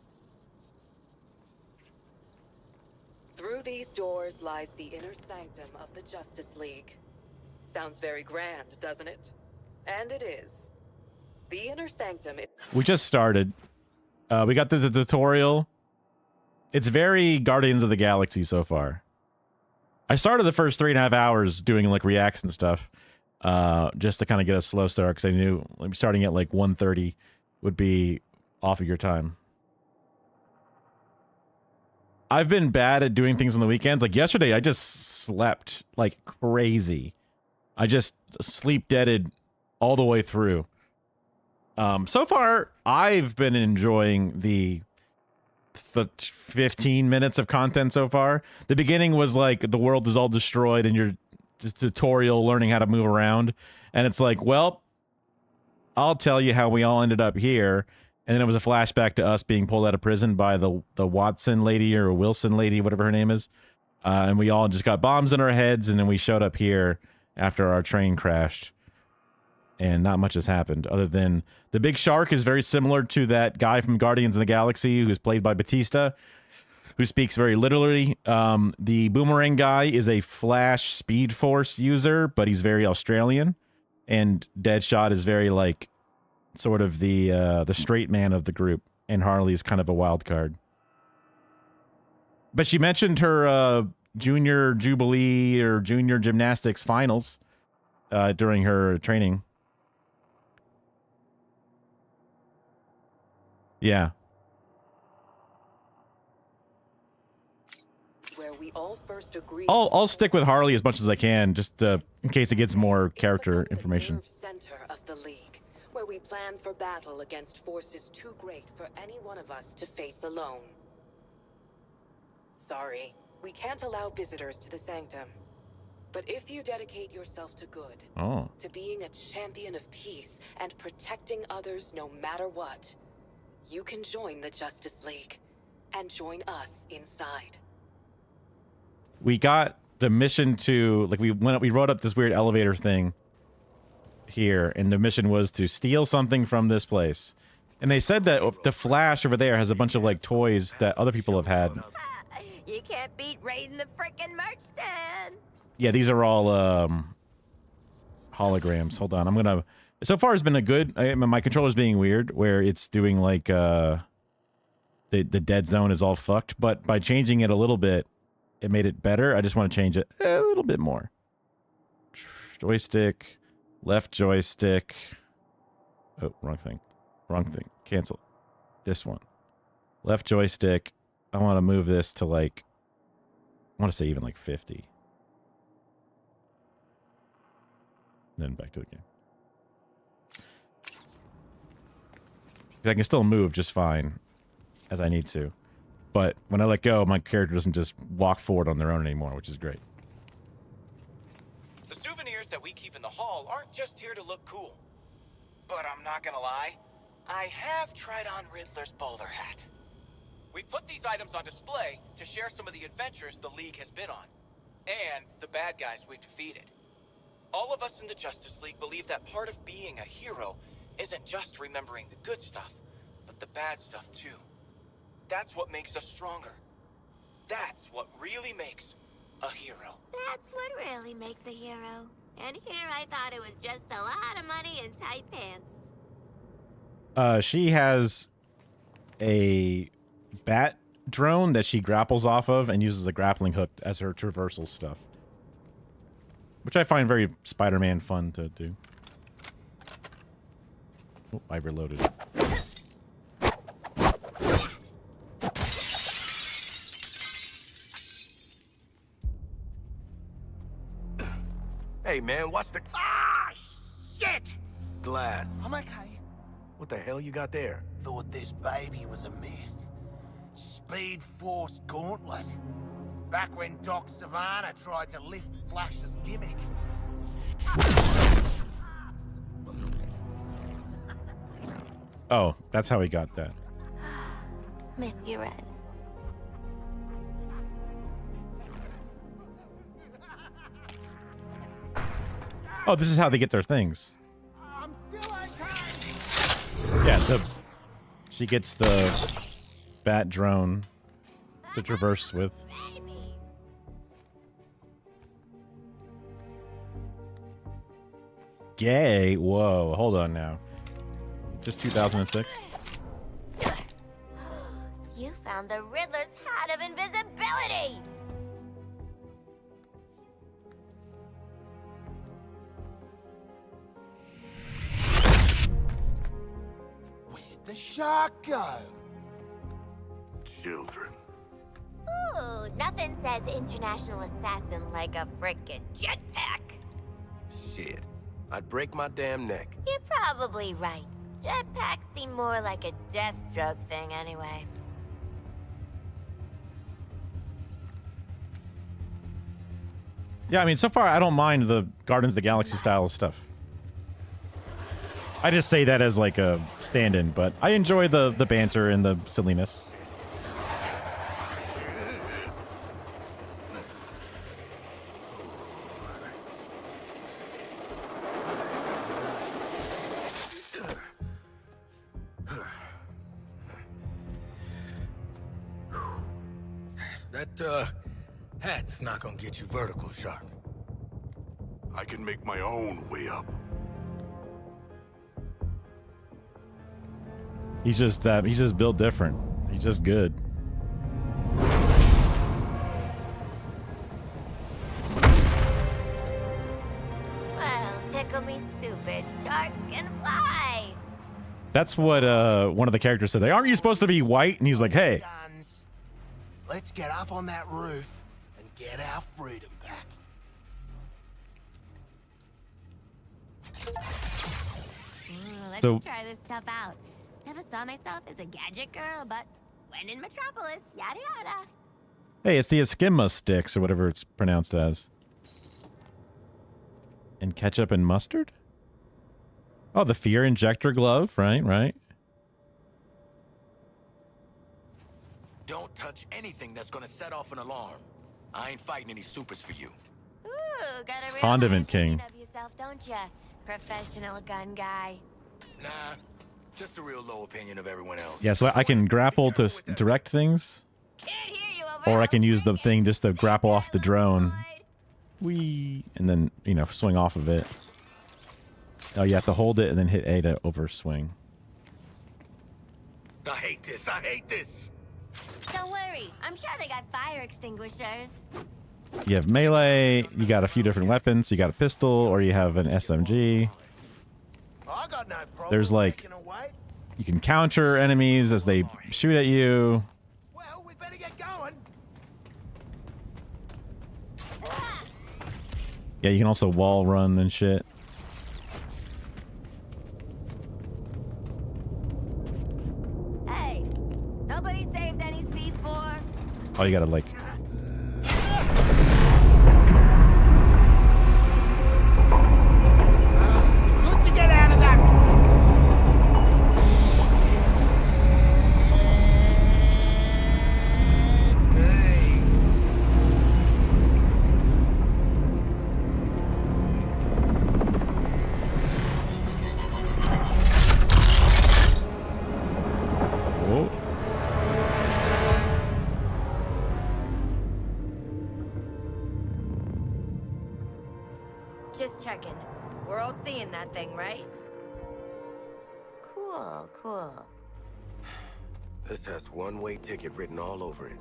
Through these doors lies the inner sanctum of the Justice League. Sounds very grand, doesn't it? And it is. The inner sanctum... We just started. We got through the tutorial. It's very Guardians of the Galaxy so far. I started the first 3.5 hours doing like reacts and stuff, just to kind of get a slow start because I knew like, starting at like 1:30 would be off of your time. I've been bad at doing things on the weekends. Like yesterday, I just slept like crazy. I just sleep-deaded all the way through. So far, I've been enjoying the 15 minutes of content so far. The beginning was like the world is all destroyed and you're tutorial learning how to move around. And it's like, well, I'll tell you how we all ended up here. And then it was a flashback to us being pulled out of prison by the Watson lady or Wilson lady, whatever her name is. And we all just got bombs in our heads, and then we showed up here after our train crashed. And not much has happened, other than the big shark is very similar to that guy from Guardians of the Galaxy who's played by Batista, who speaks very literally. The boomerang guy is a Flash Speed Force user, but he's very Australian. And Deadshot is very, like, sort of the straight man of the group. And Harley's kind of a wild card. But she mentioned her junior Jubilee or junior gymnastics finals during her training. Yeah. Where we all first agreed I'll stick with Harley as much as I can, just in case it gets more character information. center of the League, where we plan for battle against forces too great for any one of us to face alone. Sorry, we can't allow visitors to the Sanctum. But if you dedicate yourself to good, to being a champion of peace and protecting others no matter what, you can join the Justice League and join us inside. We got the mission to, like, we wrote up this weird elevator thing here, and the mission was to steal something from this place. And they said that the Flash over there has a bunch of, like, toys that other people have had. You can't beat raiding the frickin' merch stand. Yeah, these are all holograms. Hold on, I'm gonna. So far, it's been a good. My controller's being weird, where it's doing like the dead zone is all fucked. But by changing it a little bit, it made it better. I just want to change it a little bit more. Joystick, left joystick. Oh, wrong thing. Wrong thing. Cancel. This one. Left joystick. I want to move this to like. I want to say even like 50. Then back to the game. I can still move just fine as I need to. But when I let go, my character doesn't just walk forward on their own anymore, which is great. The souvenirs that we keep in the hall aren't just here to look cool. But I'm not gonna lie, I have tried on Riddler's bowler hat. We put these items on display to share some of the adventures the League has been on, and the bad guys we've defeated. All of us in the Justice League believe that part of being a hero isn't just remembering the good stuff, but the bad stuff too. That's what makes us stronger. That's what really makes a hero. That's what really makes a hero. And here I thought it was just a lot of money and tight pants. She has a bat drone that she grapples off of and uses a grappling hook as her traversal stuff. Which I find very Spider-Man fun to do. Oh, I reloaded. Hey, man, watch the... Ah, shit! glass. I'm okay. What the hell you got there? Thought this baby was a myth. Speed Force Gauntlet. Back when Doc Savannah tried to lift Flash's gimmick. Oh, that's how he got that. Miss you, Red. Oh, this is how they get their things. Yeah, she gets the bat drone to traverse with. Gay? Whoa, hold on now. Just 2006? You found the Riddler's hat of invisibility! Where'd the shark go? Children. Ooh, nothing says international assassin like a frickin' jetpack. Shit. I'd break my damn neck. You're probably right. Jetpacks seem more like a Deathstroke thing anyway. Yeah, I mean, so far I don't mind the Guardians of the Galaxy style of stuff. I just say that as like a stand-in, but I enjoy the banter and the silliness. That, hat's not gonna get you vertical, Shark. I can make my own way up. He's just built different. He's just good. Well, tickle me stupid. Sharks can fly. That's what one of the characters said. Like, aren't you supposed to be white? And he's like, hey. Let's get up on that roof and get our freedom back. Let's So- try this stuff out. Never saw myself as a gadget girl, but when in Metropolis, yada yada. Hey, it's the Eskimo sticks or whatever it's pronounced as. And ketchup and mustard? Oh, the fear injector glove, right. Don't touch anything that's gonna set off an alarm. I ain't fighting any supers for you. Ooh, got a real Condiment king. of yourself, don't ya? Professional gun guy. Nah, just a real low opinion of everyone else. Yeah, so I can grapple to direct things. Or I can use the thing just to grapple off the drone. Whee! And then, you know, swing off of it. Oh, you have to hold it and then hit A to overswing. I hate this. Don't worry, I'm sure they got fire extinguishers. You have melee, you got a few different weapons. You got a pistol, or you have an SMG. I got no problem There's like, making a way. you can counter enemies as they shoot at you. Well, we better get going. Yeah, you can also wall run and shit. Hey, nobody saved any C4? Oh, you gotta like... Good to get out of that place. Whoa. Just checking. We're all seeing that thing, right? Cool. This has one-way ticket written all over it.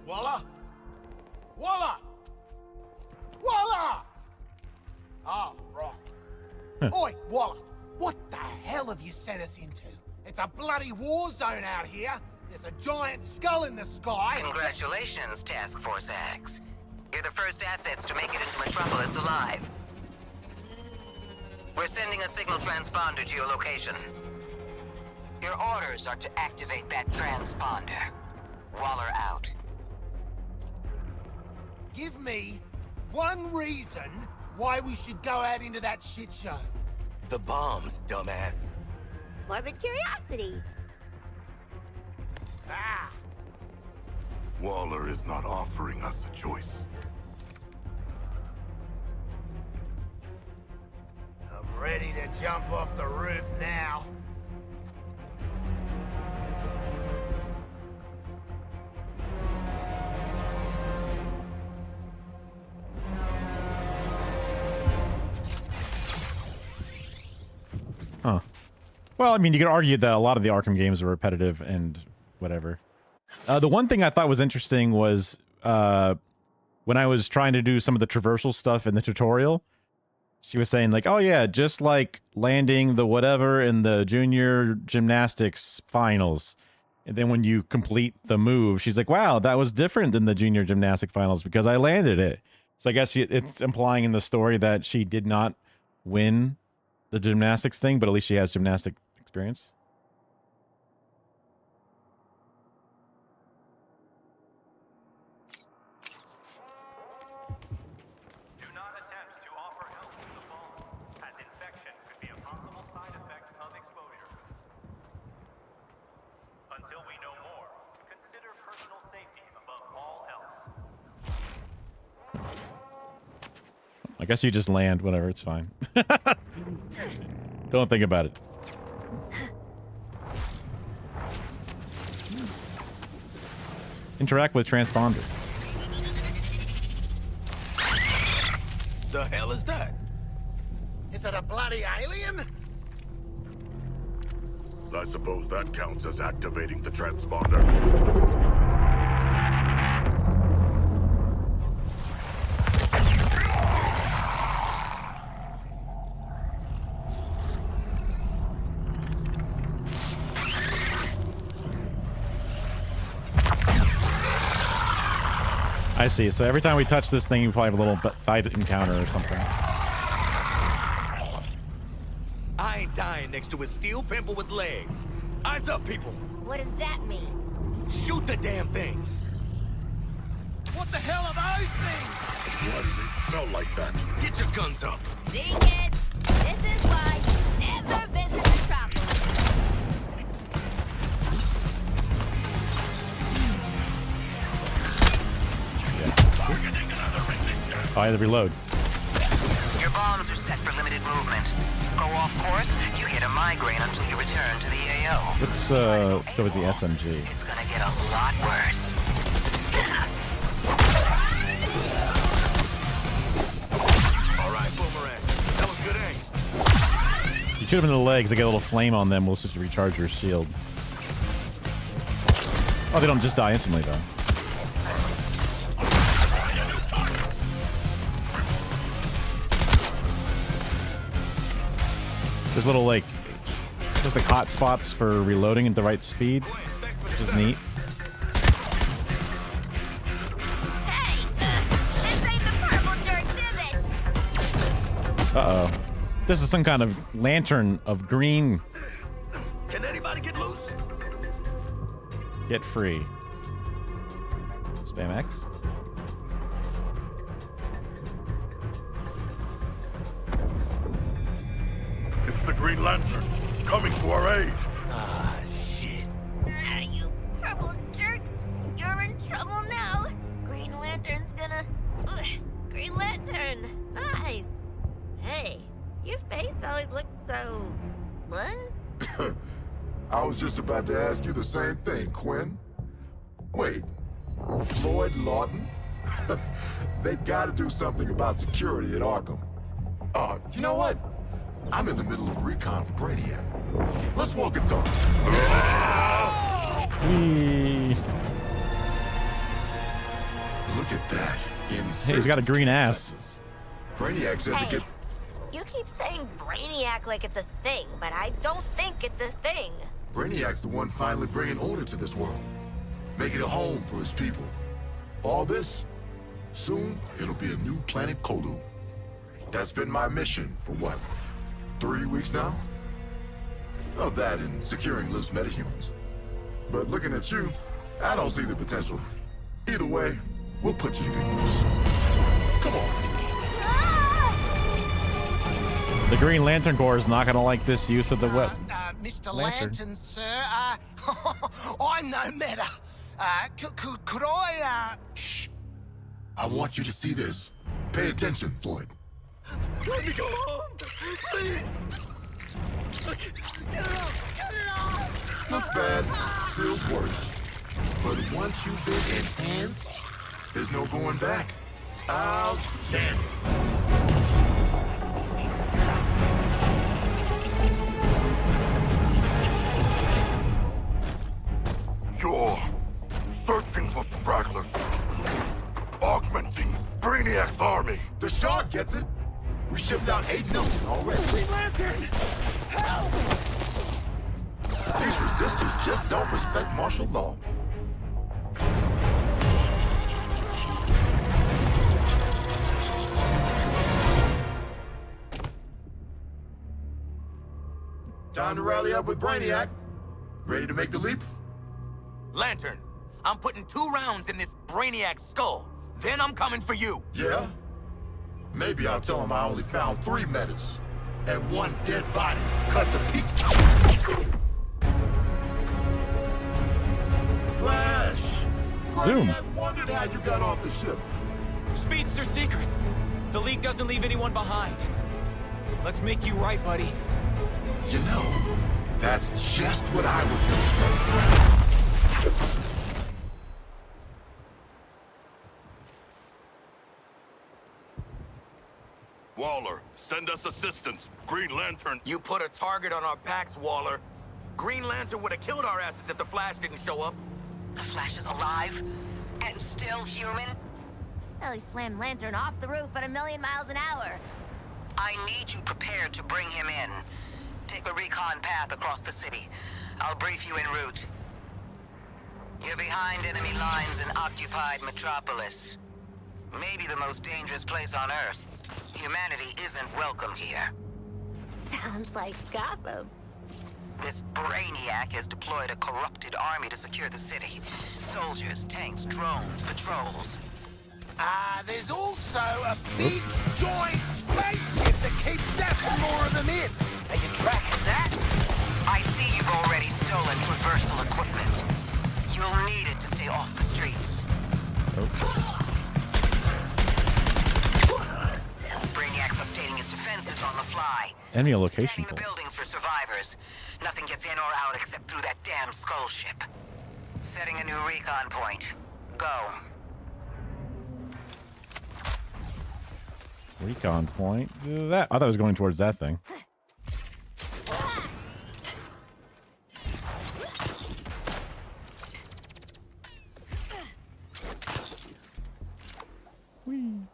Walla! Walla! Walla! Oh, right. Oi, Walla! What the hell have you sent us into? It's a bloody war zone out here. There's a giant skull in the sky. Congratulations, Task Force X. You're the first assets to make it into Metropolis alive. We're sending a signal transponder to your location. Your orders are to activate that transponder. Waller out. Give me one reason why we should go out into that shit show. The bombs, dumbass. Morbid curiosity. Ah! Waller is not offering us a choice. I'm ready to jump off the roof now. Huh. Well, I mean, you could argue that a lot of the Arkham games are repetitive and whatever. The one thing I thought was interesting was when I was trying to do some of the traversal stuff in the tutorial, she was saying like, oh yeah, just like landing the whatever in the junior gymnastics finals. And then when you complete the move, she's like, wow, that was different than the junior gymnastic finals because I landed it. So I guess it's implying in the story that she did not win the gymnastics thing, but at least she has gymnastic experience. Do not attempt to offer help to the phone, as infection could be a possible side effect guess you just land, whatever, it's fine. Don't think about it. Interact with transponder. The hell is that? Is it a bloody alien? I suppose that counts as activating the transponder. I see. So every time we touch this thing, you probably have a little fight encounter or something. I ain't dying next to a steel pimple with legs. Eyes up, people. What does that mean? Shoot the damn things. What the hell are those things? Why do they smell like that? Get your guns up. See, kids? This is why you never visit Metropolis. Oh, I had to reload. Your bombs are set for limited movement. Go off course, you get a migraine until you return to the AO. Let's go with the SMG. It's gonna get a lot worse. All right, Boomerang. That was good aim. You shoot them in the legs, they get a little flame on them, will just recharge your shield. Oh, they don't just die instantly, though. There's little, like, there's like hot spots for reloading at the right speed, which is neat. Hey, this ain't the purple jerk, is it? Uh-oh. This is some kind of lantern of green. Can anybody get loose? Get free. Spam X. It's the Green Lantern, coming to our aid. Ah, shit. You purple jerks. You're in trouble now. Green Lantern's gonna... Ugh, Green Lantern. Nice. Hey, your face always looks so... What? I was just about to ask you the same thing, Quinn. Wait, Floyd Lawton? They gotta do something about security at Arkham. You know what? I'm in the middle of recon for Brainiac. Let's walk and talk. Look at that. Hey, he's got a green ass. Brainiac says it Hey, you keep saying Brainiac like it's a thing, but I don't think it's a thing. Brainiac's the one finally bringing order to this world. Making a home for his people. All this, soon it'll be a new planet Kolu. That's been my mission for what, 3 weeks now? Of that and securing loose metahumans. But looking at you, I don't see the potential. Either way, we'll put you to good use. Come on. The Green Lantern Corps is not going to like this use of the web. Mr. Lantern. Lantern, sir, I'm no matter. Could I, Shh. I want you to see this. Pay attention, Floyd. Let me go home, please. Get it off! Looks bad, feels worse. But once you've been enhanced, there's no going back. Outstanding. You're searching for stragglers. Augmenting Brainiac's army. The Shark gets it. We shipped out 8 million already. Green Lantern! Help! These resistors just don't respect martial law. Time to rally up with Brainiac. Ready to make the leap? Lantern, I'm putting 2 rounds in this Brainiac skull. Then I'm coming for you. Yeah? Maybe I'll tell him I only found 3 metas. And 1 dead body cut to pieces. Flash! Zoom. I wondered how you got off the ship. Speedster secret. The League doesn't leave anyone behind. Let's make you right, buddy. You know, that's just what I was gonna say. Waller, send us assistance. Green Lantern. You put a target on our backs, Waller. Green Lantern would have killed our asses if the Flash didn't show up. The Flash is alive and still human? Well, he slammed Lantern off the roof at 1,000,000 miles an hour. I need you prepared to bring him in. Take a recon path across the city. I'll brief you en route. You're behind enemy lines in occupied Metropolis. Maybe the most dangerous place on Earth. Humanity isn't welcome here. Sounds like Gotham. This brainiac has deployed a corrupted army to secure the city. Soldiers, tanks, drones, patrols. There's also a big, giant spaceship that keeps zapping more of them in. Are you tracking that? I see you've already stolen traversal equipment. You'll need it to stay off the streets. Brainiac's updating his defenses on the fly. Enemy location. Scanning the buildings for survivors. Nothing gets in or out except through that damn skull ship. Setting a new recon point. Go. Recon point. That I thought it was going towards that thing. Really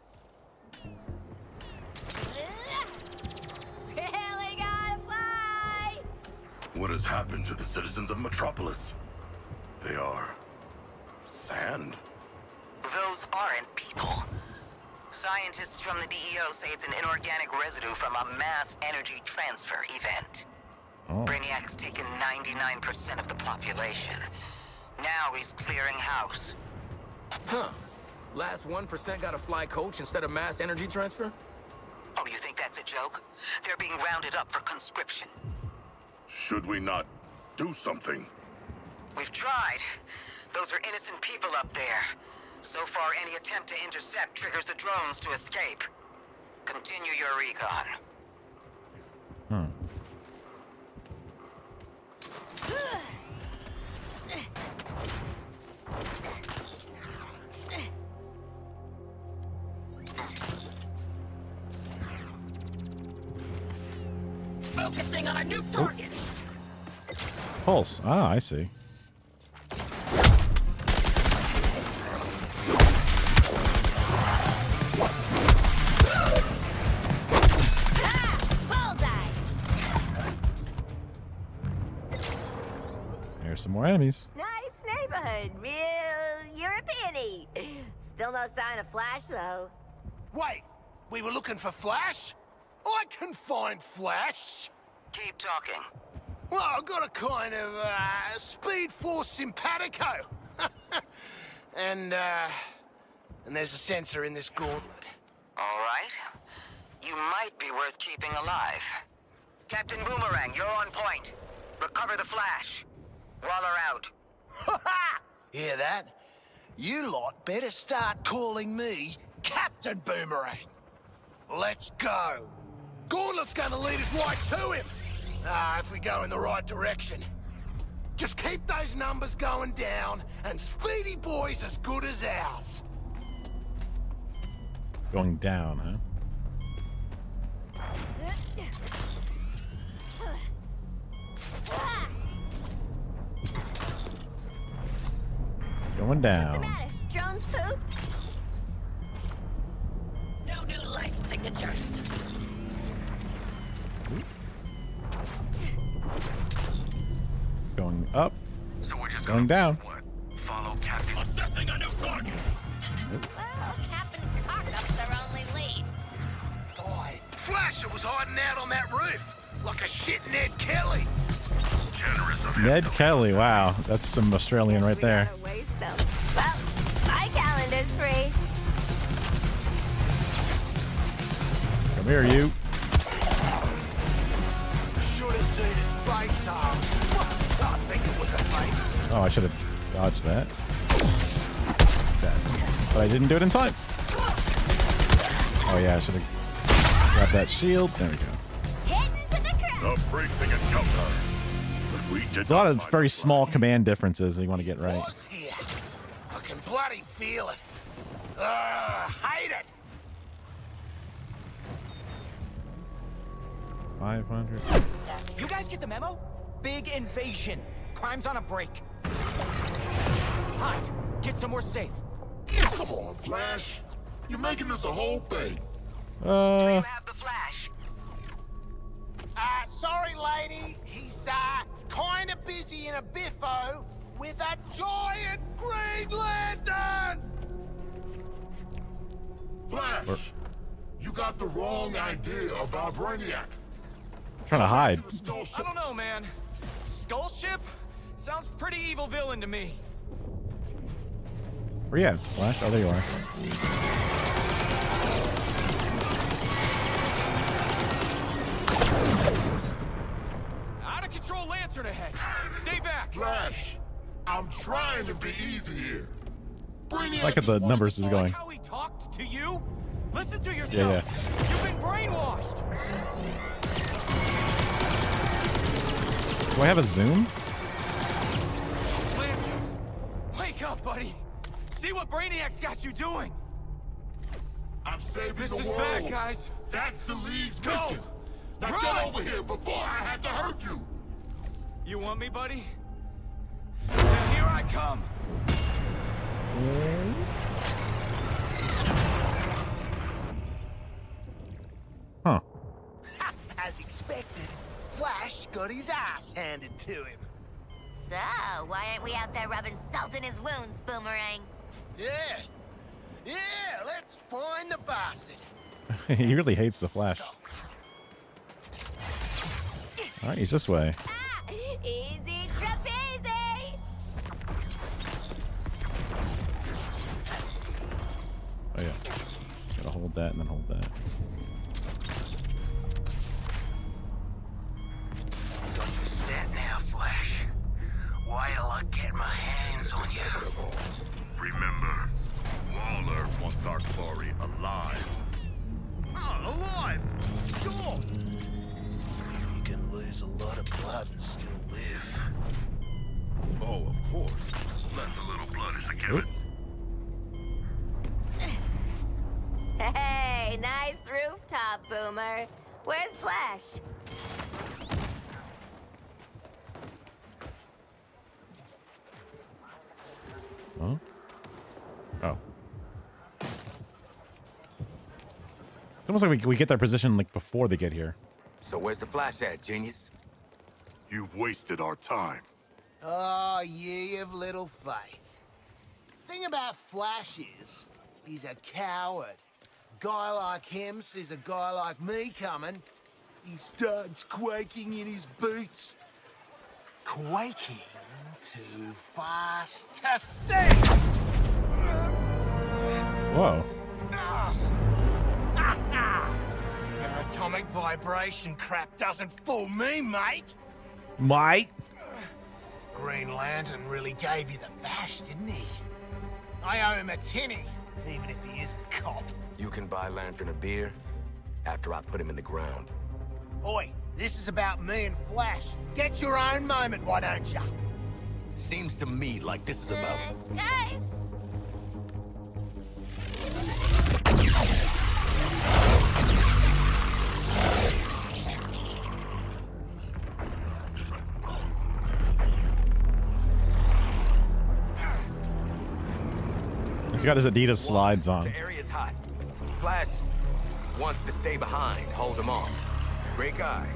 gotta fly! What has happened to the citizens of Metropolis? They are sand. Those aren't people. Scientists from the DEO say it's an inorganic residue from a mass energy transfer event. Oh. Brainiac's taken 99% of the population. Now he's clearing house. Huh. Last 1% got a fly coach instead of mass energy transfer? Oh, you think that's a joke? They're being rounded up for conscription. Should we not do something? We've tried. Those are innocent people up there. So far, any attempt to intercept triggers the drones to escape. Continue your recon. Focusing on a new target. Pulse. Ah, I see. There's some more enemies. Nice neighborhood, real European-y. Still no sign of Flash, though. Wait, we were looking for Flash? I can find Flash. Keep talking. Well, I've got a kind of speed force simpatico. and there's a sensor in this gauntlet. All right. You might be worth keeping alive. Captain Boomerang, you're on point. Recover the Flash. Waller out. Hear that? You lot better start calling me Captain Boomerang. Let's go. Gauntlet's gonna lead us right to him. If we go in the right direction. Just keep those numbers going down, and Speedy Boy's as good as ours. Going down, huh? Going down. What's the matter? Drones pooped? No new life signatures. Going up. So we're just going down. Follow Captain. Assessing a new target. Well, Captain Cockup's our only lead. Guys, Flasher was hiding out on that roof, like a shit Ned Kelly. Generous of Ned Kelly. Wow, that's some Australian right there. Waste them. Well, my calendar's free. Come here, you. Should have seen his face, Tom. I think it was a face. Oh, I should have dodged that. But I didn't do it in time. Oh yeah, I should have grabbed that shield. There we go. The bracing encounter. But we did There's a lot of very small command differences that you want to get right. What's here? I can bloody feel it. Hate it. 500. You guys get the memo? Big invasion. Crime's on a break. Hide. Get somewhere safe. Come on, Flash. You're making this a whole thing. Sorry, lady. He's, kind of busy in a biffo with a giant Green Lantern! Flash, you got the wrong idea about Brainiac. Trying to hide. I don't know, man. Skull Ship? Sounds pretty evil villain to me. Where you at, Flash? Oh, there you are. Out of control lantern ahead. Stay back. Flash, I'm trying to be easy here. Look at the numbers is going. How he talked to you? Listen to Yeah, yourself. yeah. You've been brainwashed. Do I have a zoom? Lantern, wake up, buddy. See what Brainiac's got you doing. I'm saving This the is world. bad, guys. That's the League's Go. mission. Now Run. get over here before I have to hurt you. You want me, buddy? Then here I come. Huh. As expected, Flash got his ass handed to him. So, why aren't we out there rubbing salt in his wounds, Boomerang? Yeah. Yeah, let's find the bastard. He really hates the Flash. All right, he's this way. Easy trapeze! Oh yeah. Gotta hold that and then hold that. Got you set now, Flash. Wait till I get my hands on you. Remember, Waller wants our glory alive. Oh, alive! Sure! You can lose a lot of blood and still live. Oh, of course. Less a little blood is a given. Hey, nice rooftop, Boomer. Where's Flash? Huh? Oh. It's almost like we get their position like before they get here. So where's the Flash at, genius? You've wasted our time. Oh, ye of little faith. Thing about Flash is, he's a coward. Guy like him sees a guy like me coming, he starts quaking in his boots. Quaking too fast to see! Whoa. Your atomic vibration crap doesn't fool me, mate! Mate. Green Lantern really gave you the bash, didn't he? I owe him a tinny, even if he is a cop. You can buy Lantern a beer after I put him in the ground. Oi, this is about me and Flash. Get your own moment, why don't ya? Seems to me like this is about... Guys! He's got his Adidas slides on. The area's hot. Flash wants to stay behind, hold him off. Great guy.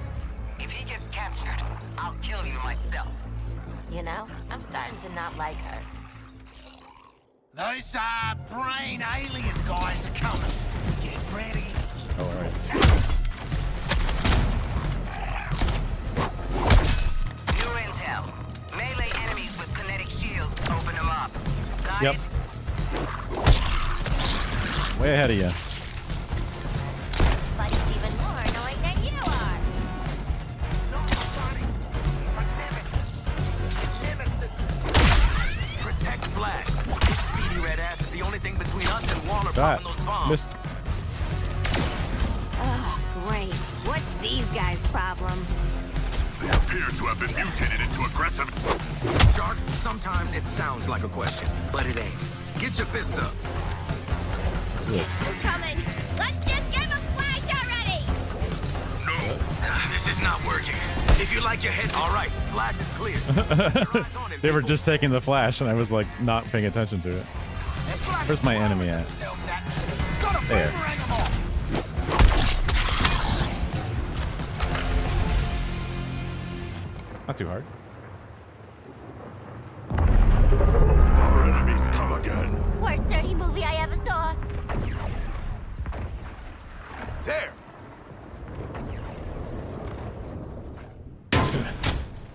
If he gets captured, I'll kill you myself. You know, I'm starting to not like her. Those, brain alien guys are coming. Get ready. Oh, all right. New intel. Melee enemies with kinetic shields to open them up. Got Yep. it? Way ahead of you. But he's even more annoying than you are. Protect Flash. Speedy red ass is the only thing between us and Waller That popping those bombs. missed. problem. They appear to have been mutated into aggressive... Shark, sometimes it sounds like a question, but it ain't. Get your fists up. What's this? They're coming. Let's just give them flash already! This is not working. If you like your head... All right, flash is clear. They were just taking the flash, and I was like not paying attention to it. Where's my enemy at? There. Not too hard. Our enemies come again. Worst dirty movie I ever saw. There.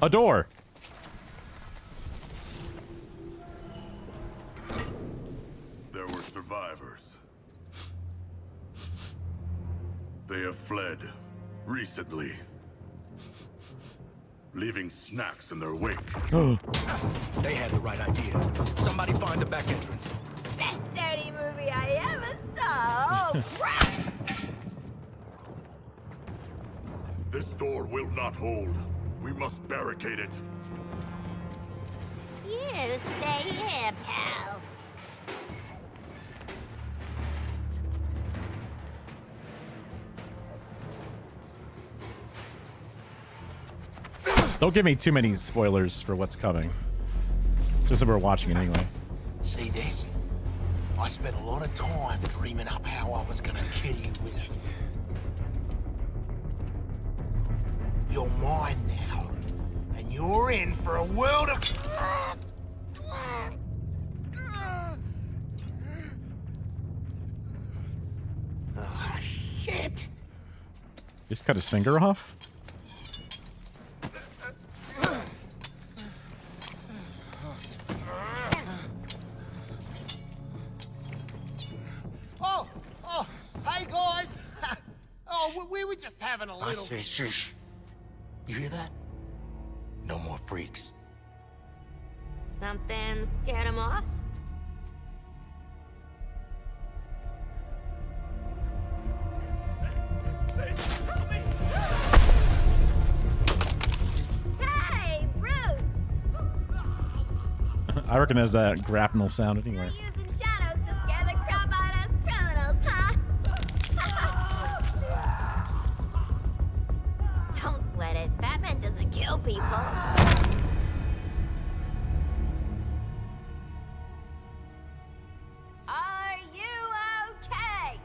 A door. There were survivors. They have fled recently, leaving snacks in their wake. They had the right idea. Somebody find the back entrance. Best dirty movie I ever saw. Oh, crap! This door will not hold. We must barricade it. You stay here, pal. Don't give me too many spoilers for what's coming. Just that we're watching it anyway. See this? I spent a lot of time dreaming up how I was gonna kill you with it. You're mine now, and you're in for a world of... Ah, shit! Just cut his finger off? Oh, hey guys! Oh, we were just having a little... Shush. You hear that? No more freaks. Something scared him off? Hey, Bruce! I recognize that grapnel sound anywhere. Using shadows to scare the crap out of us criminals, huh? Don't sweat it. Batman doesn't kill people. Are you okay?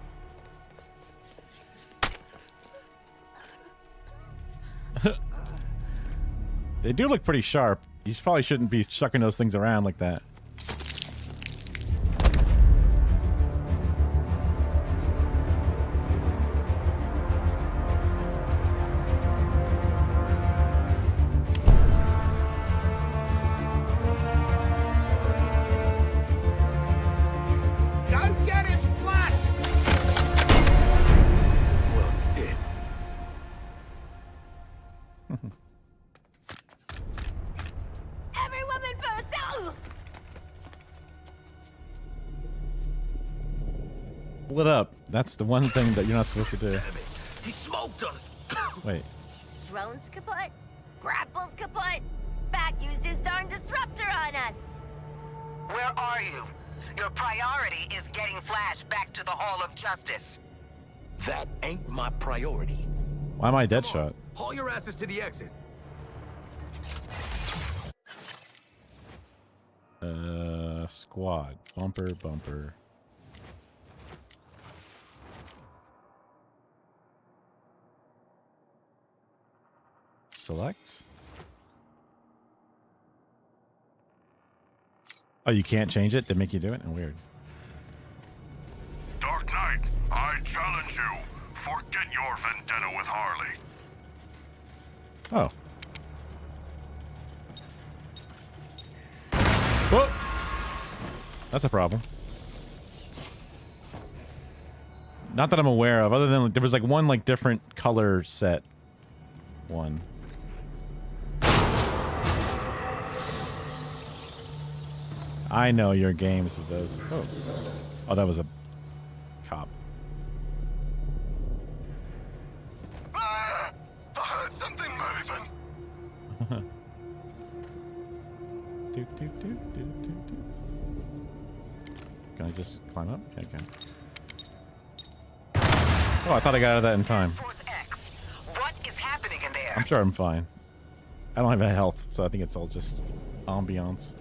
They do look pretty sharp. You probably shouldn't be chucking those things around like that. Go get him, Flash! Well, shit. Every woman for herself! Pull it up. That's the one thing that you're not supposed to do. He smoked us. Wait. Drones kaput? Grapples kaput? Back used his darn disruptor on us! Where are you? Your priority is getting Flash back to the Hall of Justice. That ain't my priority. Why am I dead shot? Haul your asses to the exit. Squad. Bumper, bumper. Select. Oh, you can't change it? They make you do it? Oh, weird. Dark Knight, I challenge you. Forget your vendetta with Harley. Oh. Whoa! That's a problem. Not that I'm aware of, other than there was like one like different color set one. I know your games with those. Oh. Oh, that was a cop. heard something moving. Can I just climb up? Okay, okay. Oh, I thought I got out of that in time. What is happening in there? I'm sure I'm fine. I don't have any health, so I think it's all just ambiance.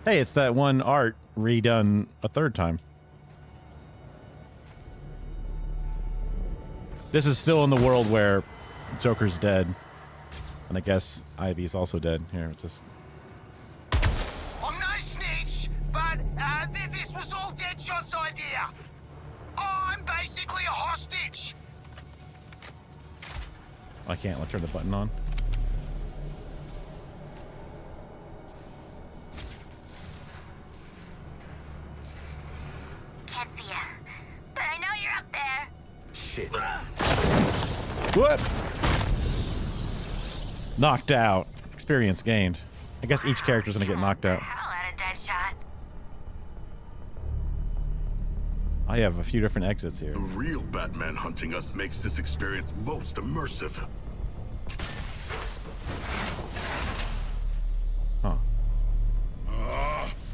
Hey, it's that one art redone a third time. This is still in the world where Joker's dead. And I guess Ivy's also dead. Here, it's just... I'm no snitch, but this was all Deadshot's idea. I'm basically a hostage. I can't like turn the button on. Can't see ya, but I know you're up there. Shit. What? Knocked out. Experience gained. I guess each character's gonna get knocked out. Hell out of Deadshot. I have a few different exits here. The real Batman hunting us makes this experience most immersive. Huh.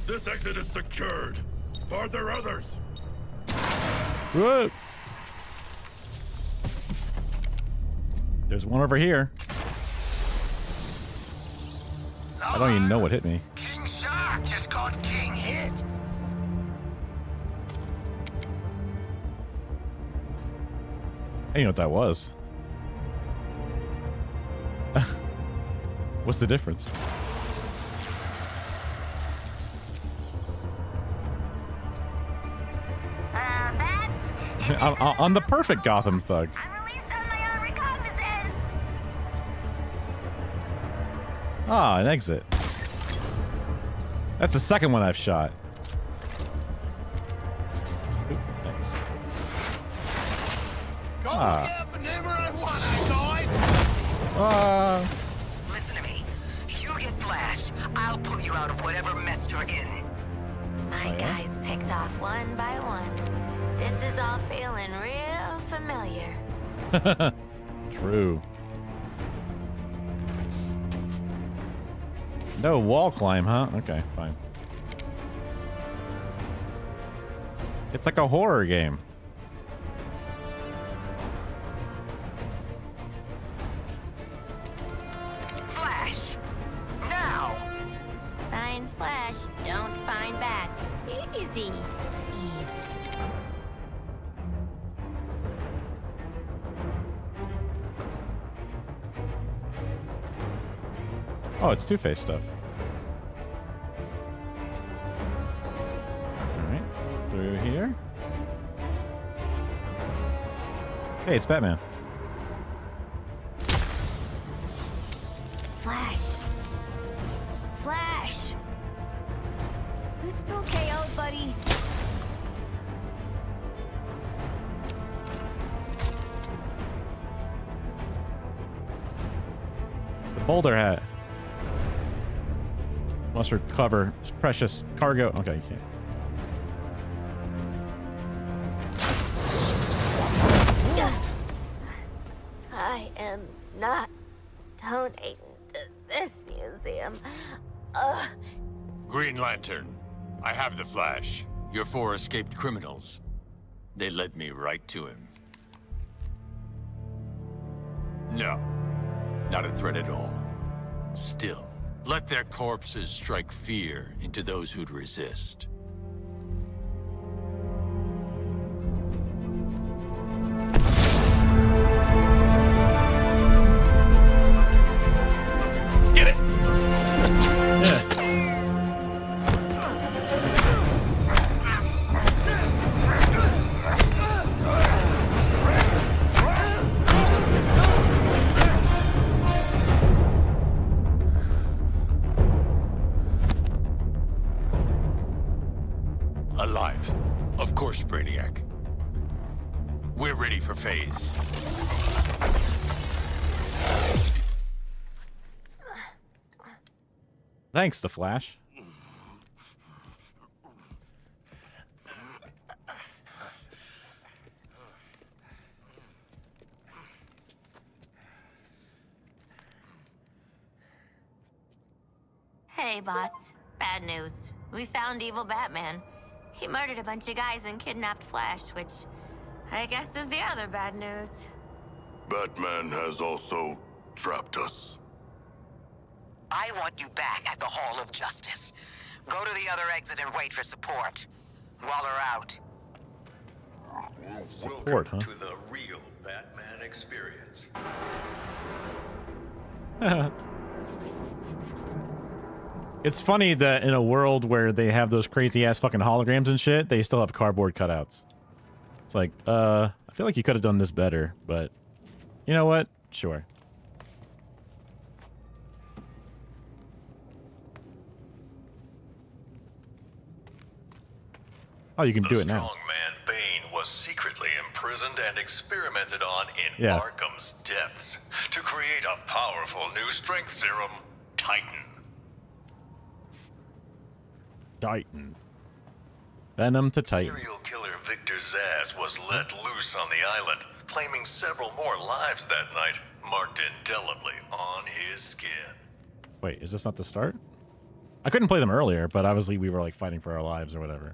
This exit is secured. Are there others? Whoa. There's one over here. I don't even know what hit me. King Shark just got King hit. I didn't know what that was. What's the difference? I'm the perfect Gotham thug. Ah, an exit. That's the second one I've shot. Ooh, thanks. Go look out for numero 1, guys. Listen to me. You get Flash, I'll pull you out of whatever mess you're in. My guys picked off one by one. This is all feeling real familiar. True. No wall climb, huh? Okay, fine. It's like a horror game. Flash! Now! Find Flash, don't find bats. Easy. Easy. Oh, it's Two-Face stuff. Alright, through here. Hey, it's Batman. Flash. Flash. Who's still KO'd, buddy? The boulder hat. Must recover precious cargo. Okay, you can't. I am not donating to this museum. Green Lantern, I have the Flash. Your 4 escaped criminals. They led me right to him. No, not a threat at all. Still, let their corpses strike fear into those who'd resist. Get it! Alive. Of course, Brainiac. We're ready for phase. Thanks, the Flash. Hey, boss. Bad news. We found evil Batman. He murdered a bunch of guys and kidnapped Flash, which I guess is the other bad news. Batman has also trapped us. I want you back at the Hall of Justice. Go to the other exit and wait for support. Waller out. Support, huh? To the real Batman experience. It's funny that in a world where they have those crazy ass fucking holograms and shit, they still have cardboard cutouts. It's like, I feel like you could have done this better, but you know what? Sure. Oh, you can do it now. Strongman Bane was secretly imprisoned and experimented on in Yeah. Arkham's depths to create a powerful new strength serum, Titan. Titan. Venom to Titan. Serial killer Victor Zsasz was let loose on the island, claiming several more lives that night, marked indelibly on his skin. Wait, is this not the start? I couldn't play them earlier, but obviously we were like fighting for our lives or whatever.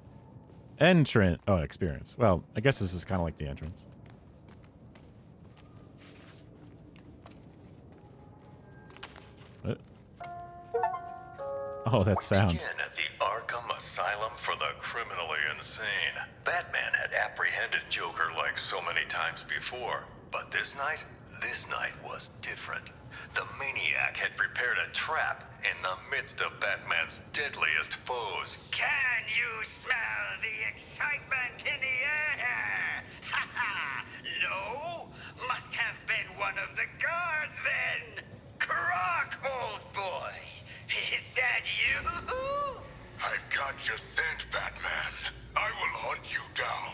Entrant. Oh, experience. Well, I guess this is kind of like the entrance. What? Oh, that sound. Begin at the Arkham Asylum for the criminally insane. Batman had apprehended Joker like so many times before, but this night was different. The maniac had prepared a trap in the midst of Batman's deadliest foes. Can you smell the excitement in the air? Ha ha! No? Must have been one of the guards then. Croc, old boy. Is that you? I've got your scent, Batman. I will hunt you down.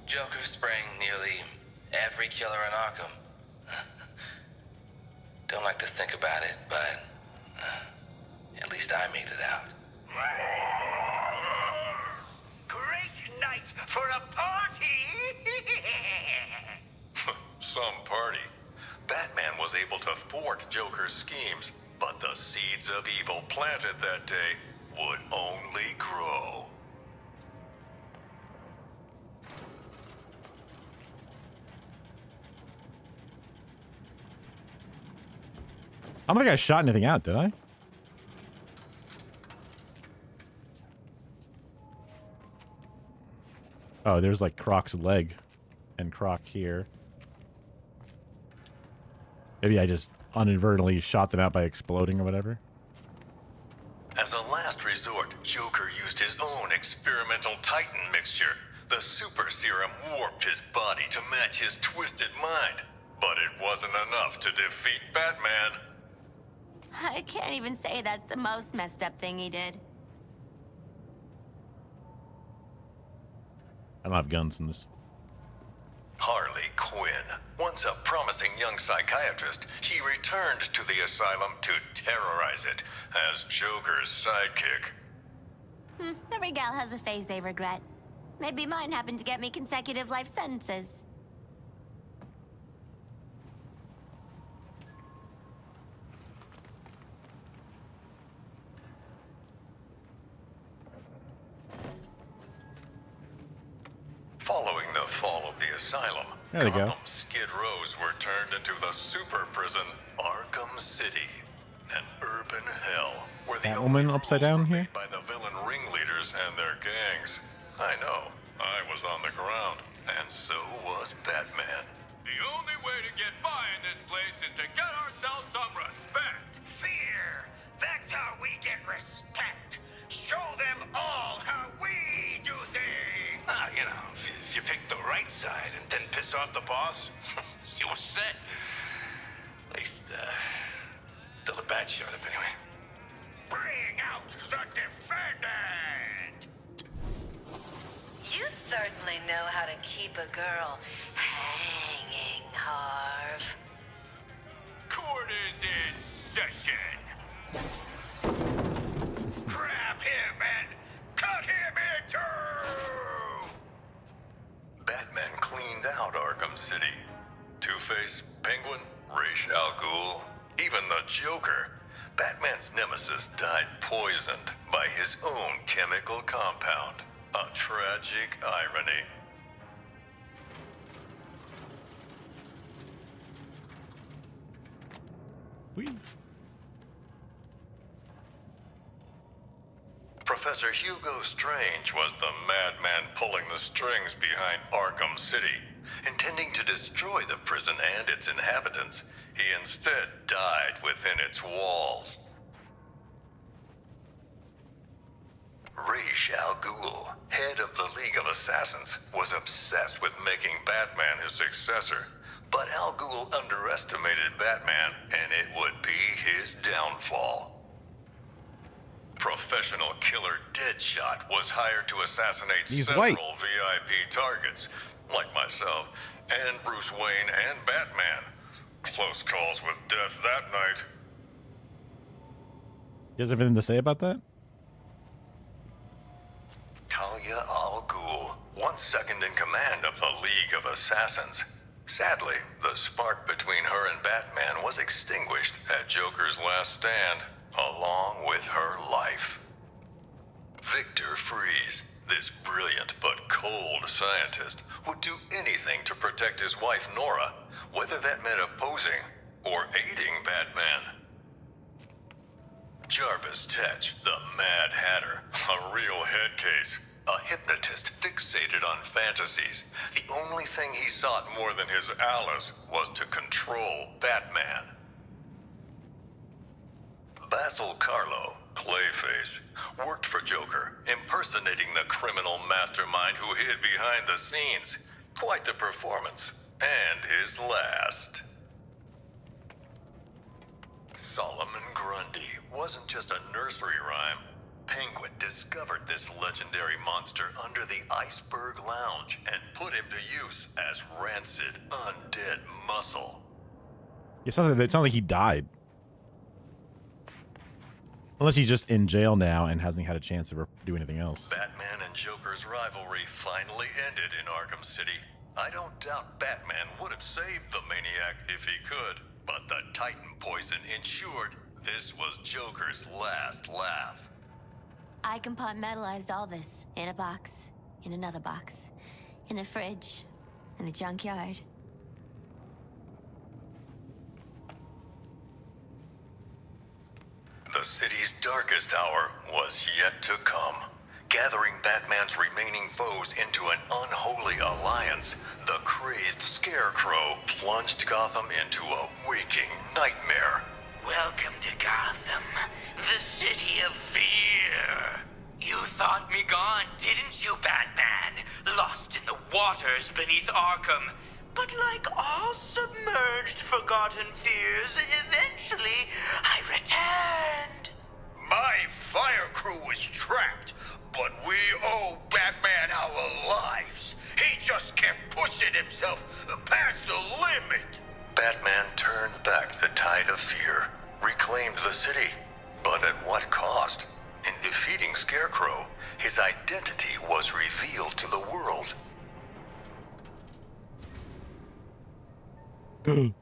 Joker sprang nearly every killer in Arkham. Don't like to think about it, but at least I made it out. Great night for a party! Some party. Batman was able to thwart Joker's schemes, but the seeds of evil planted that day would only grow. I don't think I shot anything out, did I? Oh, there's like Croc's leg and Croc here. Maybe I just inadvertently shot them out by exploding or whatever. As a last resort, Joker used his own experimental Titan mixture. The super serum warped his body to match his twisted mind. But it wasn't enough to defeat Batman. I can't even say that's the most messed up thing he did. I don't have guns in this. Harley Quinn. Once a promising young psychiatrist, she returned to the asylum to terrorize it as Joker's sidekick. Every gal has a phase they regret. Maybe mine happened to get me consecutive life sentences. Following the fall of the asylum, There they go. Gotham's Skid Rows were turned into the super prison Arkham City, an urban hell where the Batwoman upside down here? by the villain ringleaders and their gangs. I know, I was on the ground, and so was Batman. The only way to get by in this place is to get ourselves some respect. Fear. That's how we get respect. Show them all how we do things. You know, if you pick the right side and then piss off the boss, you were set. At least, till the bad showed up anyway. Bring out the defendant! You certainly know how to keep a girl hanging, Harv. Court is in session. Grab him and cut him in two! Batman cleaned out Arkham City. Two-Face, Penguin, Ra's al Ghul, even the Joker. Batman's nemesis died poisoned by his own chemical compound. A tragic irony. Professor Hugo Strange was the madman pulling the strings behind Arkham City. Intending to destroy the prison and its inhabitants, he instead died within its walls. Ra's al Ghul, head of the League of Assassins, was obsessed with making Batman his successor. But Al Ghul underestimated Batman, and it would be his downfall. Professional killer Deadshot was hired to assassinate several VIP targets, like myself, and Bruce Wayne and Batman. Close calls with death that night. You guys have anything to say about that? Talia al Ghul, once second in command of the League of Assassins. Sadly, the spark between her and Batman was extinguished at Joker's last stand, along with her life. Victor Freeze, this brilliant but cold scientist, would do anything to protect his wife Nora, whether that meant opposing or aiding Batman. Jarvis Tetch, the Mad Hatter, a real head case. A hypnotist fixated on fantasies. The only thing he sought more than his Alice was to control Batman. Basil Carlo, Clayface, worked for Joker, impersonating the criminal mastermind who hid behind the scenes. Quite the performance. And his last. Solomon Grundy wasn't just a nursery rhyme. Penguin discovered this legendary monster under the Iceberg Lounge and put him to use as rancid, undead muscle. It sounds like he died. Unless he's just in jail now and hasn't had a chance to do anything else. Batman and Joker's rivalry finally ended in Arkham City. I don't doubt Batman would have saved the maniac if he could, but the Titan poison ensured this was Joker's last laugh. I compartmentalized all this in a box, in another box, in a fridge, in a junkyard. The city's darkest hour was yet to come. Gathering Batman's remaining foes into an unholy alliance, the crazed Scarecrow plunged Gotham into a waking nightmare. Welcome to Gotham, the city of fear. You thought me gone, didn't you, Batman? Lost in the waters beneath Arkham. But like all submerged, forgotten fears, eventually I returned. My fire crew was trapped, but we owe Batman our lives. He just kept pushing himself past the limit. Batman turned back the tide of fear, reclaimed the city, but at what cost? In defeating Scarecrow, his identity was revealed to the world. In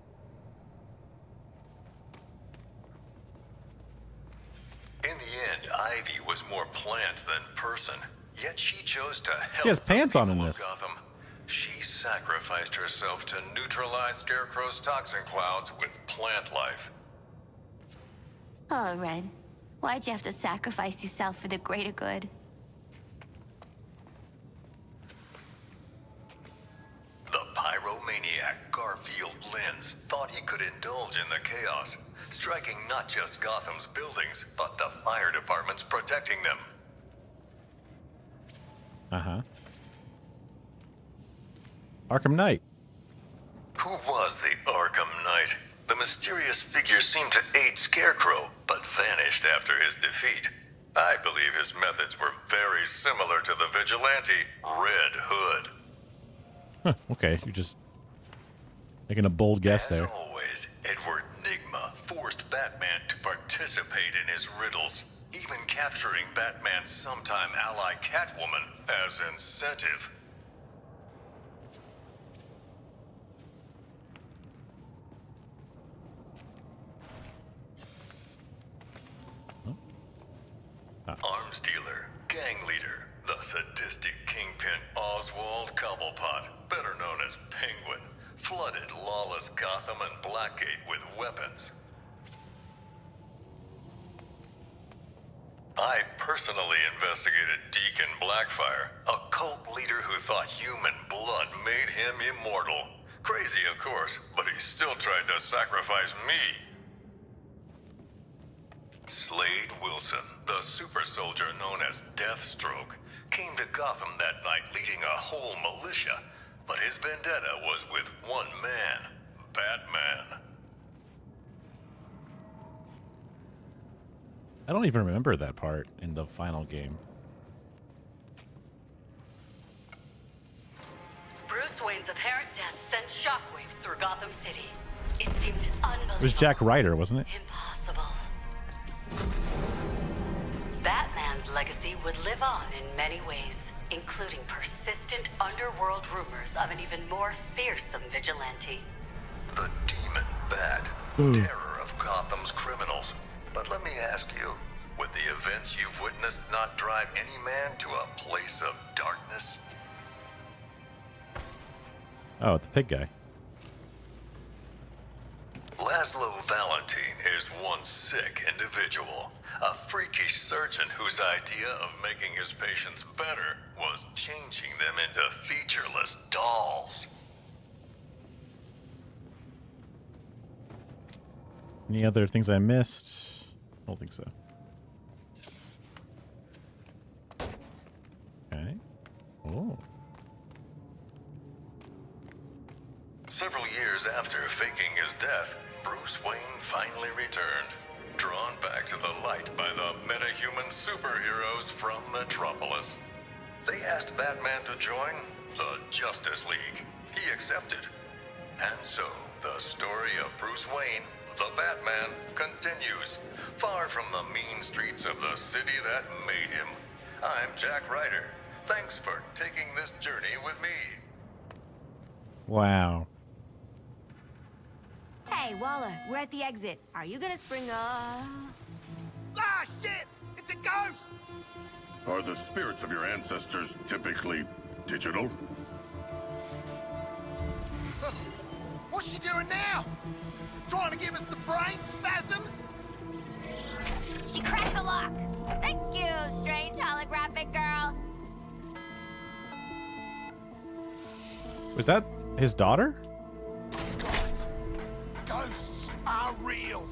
the end, Ivy was more plant than person, yet she chose to help. He has pants on in this. Gotham. She sacrificed herself to neutralize Scarecrow's toxin clouds with plant life. Oh, Red. Why'd you have to sacrifice yourself for the greater good? The pyromaniac Garfield Lynns thought he could indulge in the chaos, striking not just Gotham's buildings, but the fire departments protecting them. Uh-huh. Arkham Knight. Who was the Arkham Knight? The mysterious figure seemed to aid Scarecrow, but vanished after his defeat. I believe his methods were very similar to the vigilante Red Hood. Huh, okay, you're just making a bold guess there. As always, Edward Nygma forced Batman to participate in his riddles, even capturing Batman's sometime ally Catwoman as incentive. arms dealer, gang leader, the sadistic kingpin Oswald Cobblepot, better known as Penguin, flooded lawless Gotham and Blackgate with weapons. I personally investigated Deacon Blackfire, a cult leader who thought human blood made him immortal. Crazy, of course, but he still tried to sacrifice me. Slade Wilson, the super soldier known as Deathstroke, came to Gotham that night leading a whole militia, but his vendetta was with one man, Batman. I don't even remember that part in the final game. Bruce Wayne's apparent death sent shockwaves through Gotham City. It seemed unbelievable. It was Jack Ryder, wasn't it? Impossible. Batman's legacy would live on in many ways, including persistent underworld rumors of an even more fearsome vigilante. The Demon Bat, terror of Gotham's criminals. But let me ask you, would the events you've witnessed not drive any man to a place of darkness? Oh, the pig guy. Laszlo Valentine is one sick individual, a freakish surgeon whose idea of making his patients better was changing them into featureless dolls. Any other things I missed? I don't think so. Okay. Oh. Several years after faking his death, Bruce Wayne finally returned, drawn back to the light by the metahuman superheroes from Metropolis. They asked Batman to join the Justice League. He accepted. And so, the story of Bruce Wayne, the Batman, continues, far from the mean streets of the city that made him. I'm Jack Ryder. Thanks for taking this journey with me. Wow. Hey, Waller, we're at the exit. Are you gonna spring Ah, shit! It's a ghost! Are the spirits of your ancestors typically digital? What's she doing now? Trying to give us the brain spasms? She cracked the lock. Thank you, strange holographic girl. Was that his daughter? Ghosts are real.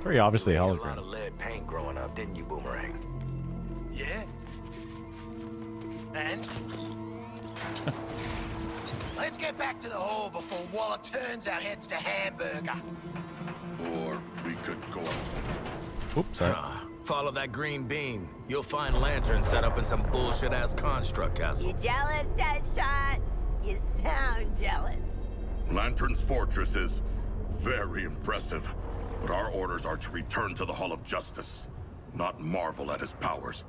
Very obviously a You had a hologram. lot of lead paint growing up, didn't you, Boomerang? Yeah? And? Let's get back to the hall before Waller turns our heads to hamburger. Or we could go on. Oops, sorry. Follow that green beam. You'll find lanterns set up in some bullshit-ass construct castle. You jealous, Deadshot? You sound jealous. Lantern's fortress is very impressive, but our orders are to return to the Hall of Justice, not marvel at his powers.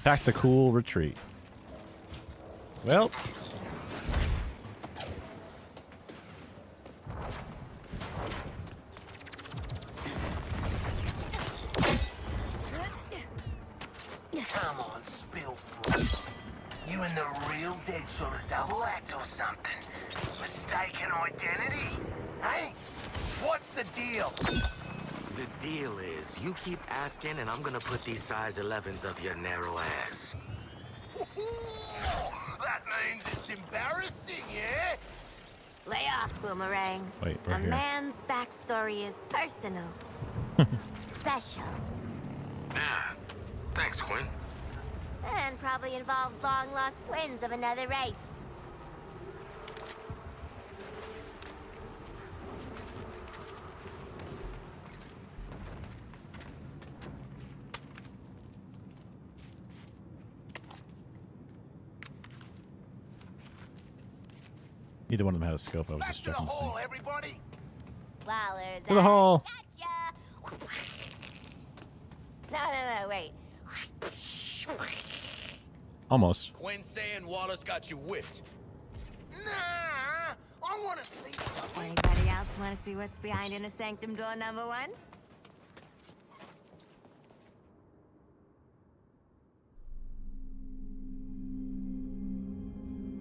Tactical retreat. Well. Come on, Spillfoot. You and the real Deadshot a double act or something? Mistaken identity? Hey? What's the deal? The deal is, you keep asking and I'm gonna put these size 11s up your narrow ass. That means it's embarrassing, yeah? Lay off, Boomerang. Wait, A right here. man's backstory is personal. Special. Yeah. Thanks, Quinn. And probably involves long-lost twins of another race. Neither one of them had a scope. I was just To the checking to see. hall, everybody! Waller's To the hall. Gotcha! No, wait. Almost. Quinn saying Wallace got you whipped. Nah, I want to see something. Anybody else want to see what's behind Inner Sanctum door number 1?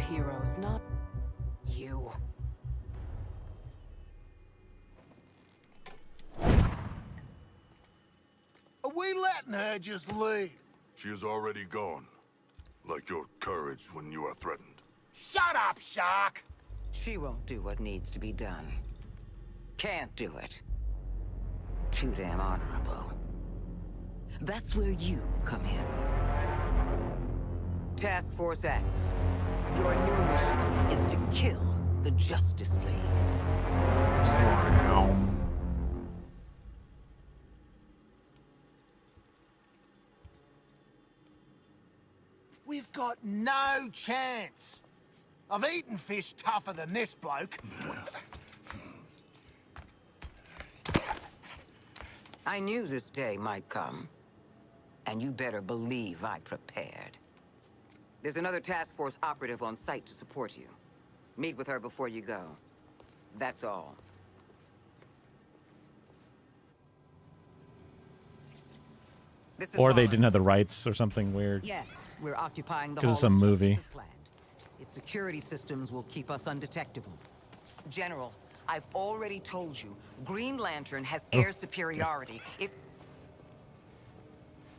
heroes, not you. Are we letting her just leave? She is already gone. Like your courage when you are threatened. Shut up, Shark! She won't do what needs to be done. Can't do it. Too damn honorable. That's where you come in. Task Force X. Your new mission is to kill the Justice League. We've got no chance. I've eaten fish tougher than this bloke. I knew this day might come. And you better believe I prepared. There's another task force operative on site to support you. Meet with her before you go. That's all. Or they didn't have the rights or something weird. Yes, we're occupying the because Hall of some of movie. Justice as planned. Its security systems will keep us undetectable. General, I've already told you, Green Lantern has air superiority. If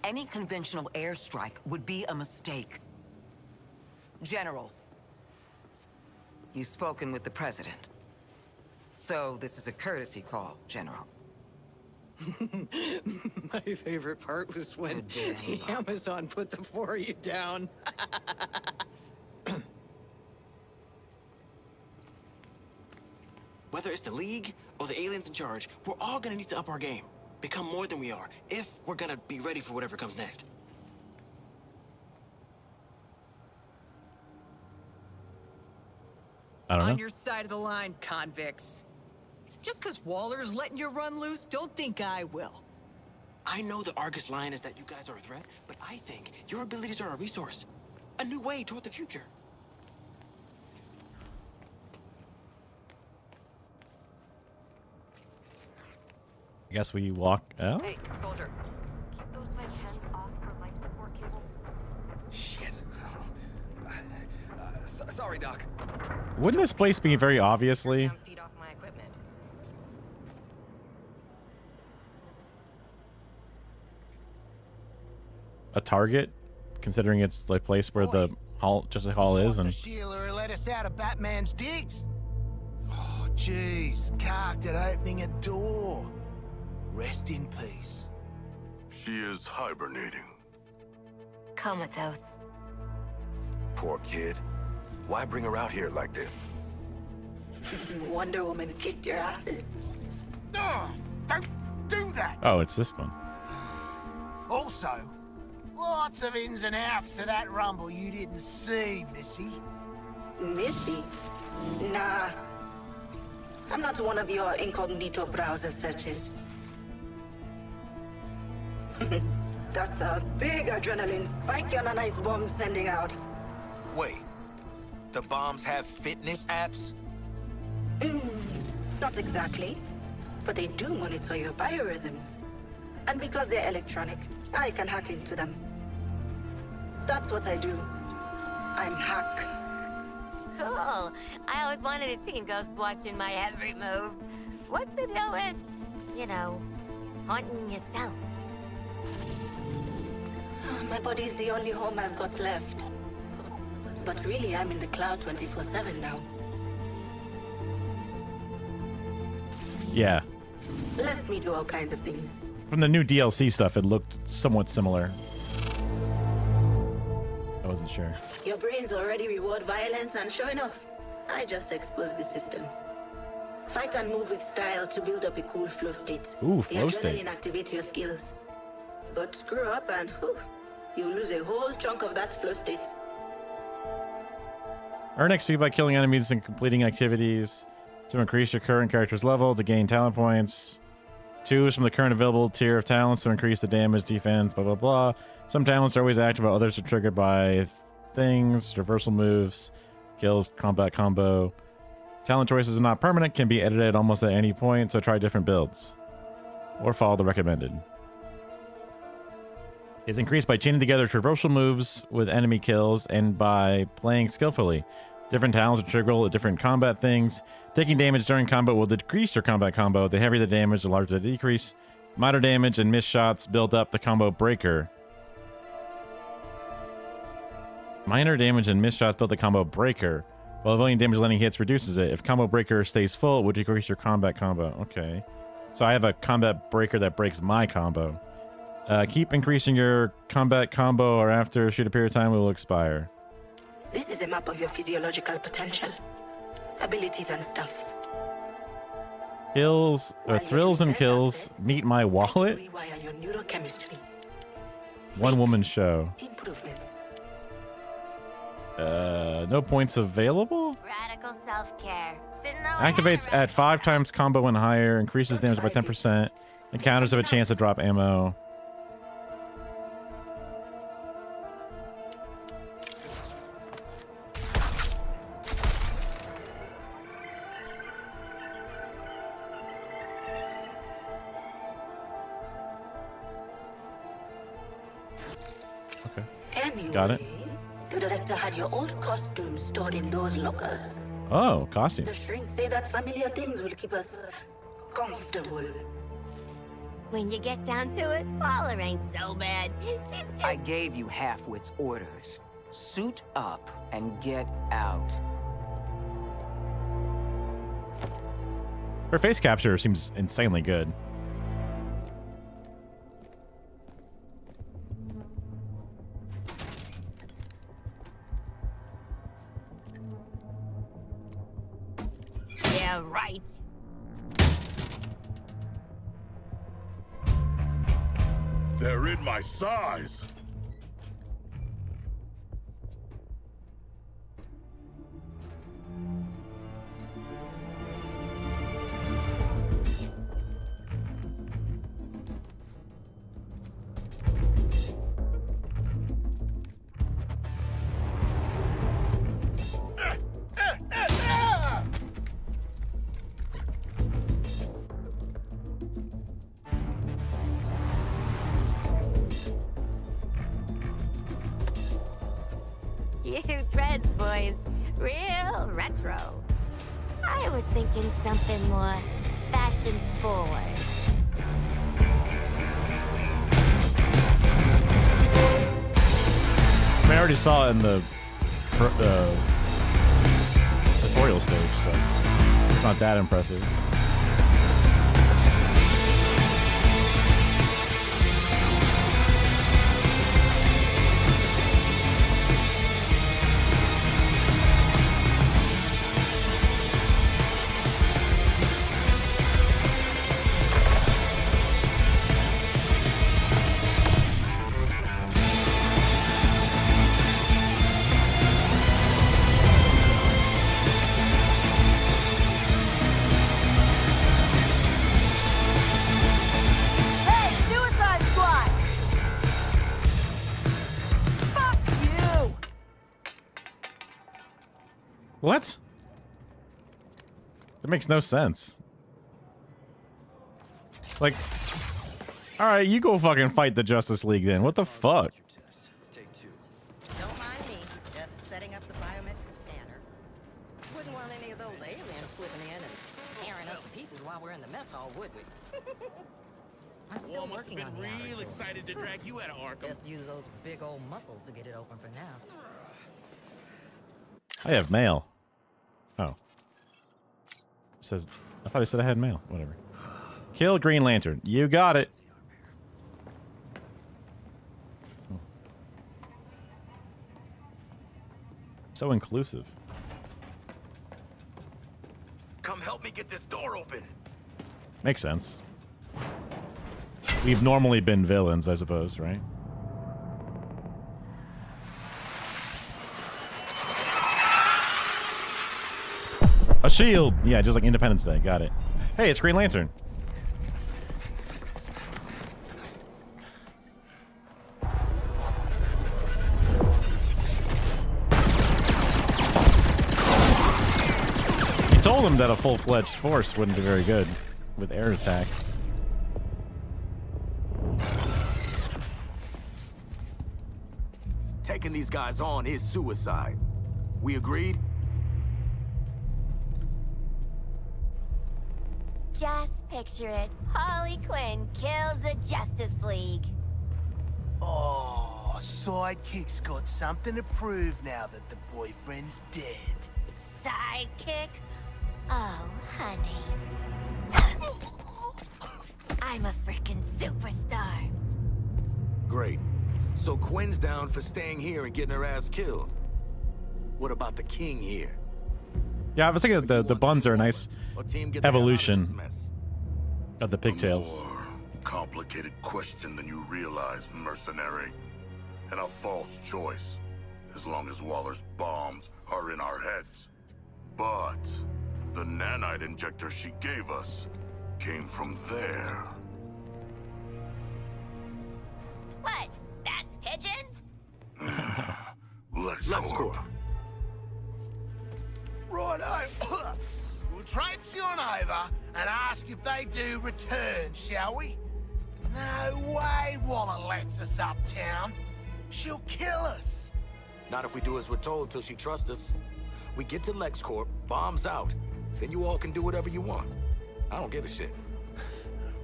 any conventional airstrike would be a mistake. General, you've spoken with the President. So this is a courtesy call, General. My favorite part was when the Amazon put the for you down. Whether it's the League or the aliens in charge, we're all gonna need to up our game. Become more than we are, if we're gonna be ready for whatever comes next. I don't know. On your side of the line, convicts. Just because Waller's letting you run loose, don't think I will. I know the Argus line is that you guys are a threat, but I think your abilities are a resource. A new way toward the future. I guess we walk out. Hey, soldier. Keep those nice hands off her life support cable. Shit. Sorry, Doc. Wouldn't this place be very obviously Feed off my equipment. a target, considering it's the place where the Justice Hall is? And Sheila who let us out of Batman's digs. Oh, jeez. Carked at opening a door. Rest in peace. She is hibernating. Comatose. Poor kid. Why bring her out here like this? Wonder Woman kicked your asses. Don't do that! oh, it's this one. Also, lots of ins and outs to that rumble you didn't see, Missy. Missy? Nah. I'm not one of your incognito browser searches. That's a big adrenaline spike on a nice bomb sending out. Wait. The bombs have fitness apps? Not exactly. But they do monitor your biorhythms. And because they're electronic, I can hack into them. That's what I do. I'm hack. Cool. I always wanted a team ghost watching my every move. What's the deal with, you know, haunting yourself? My body's the only home I've got left. But really, I'm in the cloud 24/7 now. Yeah. Let me do all kinds of things. From the new DLC stuff, it looked somewhat similar. I wasn't sure. Your brains already reward violence, and sure enough, I just expose the systems. Fight and move with style to build up a cool flow state. Ooh, the flow state. adrenaline activates your skills. But screw up and whew, you lose a whole chunk of that flow state. Earn XP by killing enemies and completing activities to increase your current character's level to gain talent points. Choose from the current available tier of talents to increase the damage, defense, blah, blah, blah. Some talents are always active, while others are triggered by things, reversal moves, kills, combat combo. Talent choices are not permanent, can be edited almost at any point, so try different builds. Or follow the recommended. Is increased by chaining together traversal moves with enemy kills and by playing skillfully. Different talents will trigger different combat things. Taking damage during combat will decrease your combat combo. The heavier the damage, the larger the decrease. Minor damage and missed shots build up the combo breaker. Minor damage and missed shots build the combo breaker. While avoiding damage landing hits reduces it. If combo breaker stays full, it would decrease your combat combo. Okay. So I have a combat breaker that breaks my combo. Keep increasing your combat combo or after a short period of time it will expire. This is a map of your physiological potential, abilities and stuff. Kills, thrills and kills. Meet my wallet. Rewire your neurochemistry. One woman show. Improvements. No points available. Radical self-care. Didn't know Activates at 5 times combo and higher. Increases damage by 10%. Encounters have a chance to drop ammo. Okay. Anyway, Got it. the director had your old costumes stored in those lockers. Oh, costume. The shrinks say that familiar things will keep us comfortable. When you get down to it, Waller ain't so bad. She's just... I gave you Halfwit's orders. Suit up and get out. Her face capture seems insanely good. Yeah, right. They're in my size. You threads, boys. Real retro. I was thinking something more fashion forward. I already saw it in the tutorial stage, so it's not that impressive. Hey, Suicide Squad! Fuck you! What? That makes no sense. Like, alright, you go fucking fight the Justice League then. What the fuck? Don't mind me, just setting up the biometric scanner. Wouldn't want any of those aliens slipping in and tearing us to pieces while we're in the mess hall, would we? I'm still working on the outer door. Excited to drag you out of Arkham. Just use those big old muscles to get it open for now. I have mail. Oh. It says, I thought I said I had mail. Whatever. Kill Green Lantern. You got it. Oh. So inclusive. Come help me get this door open. Makes sense. We've normally been villains, I suppose, right? A shield! Yeah, just like Independence Day. Got it. Hey, it's Green Lantern. You told him that a full-fledged force wouldn't be very good with air attacks. Taking these guys on is suicide. We agreed? Just picture it. Harley Quinn kills the Justice League. Oh, Sidekick's got something to prove now that the boyfriend's dead. Sidekick? Oh, honey. I'm a freaking superstar. Great. So Quinn's down for staying here and getting her ass killed. What about the king here? Yeah, I was thinking that the buns are a nice evolution of the pigtails. More complicated question than you realize, mercenary. And a false choice, as long as Waller's bombs are in our heads. But the nanite injector she gave us came from there. What? That pigeon? LexCorp. Righto. We'll traipse on over and ask if they do return, shall we? No way Waller lets us uptown. She'll kill us. Not if we do as we're told till she trusts us. We get to LexCorp, bombs out, then you all can do whatever you want. I don't give a shit.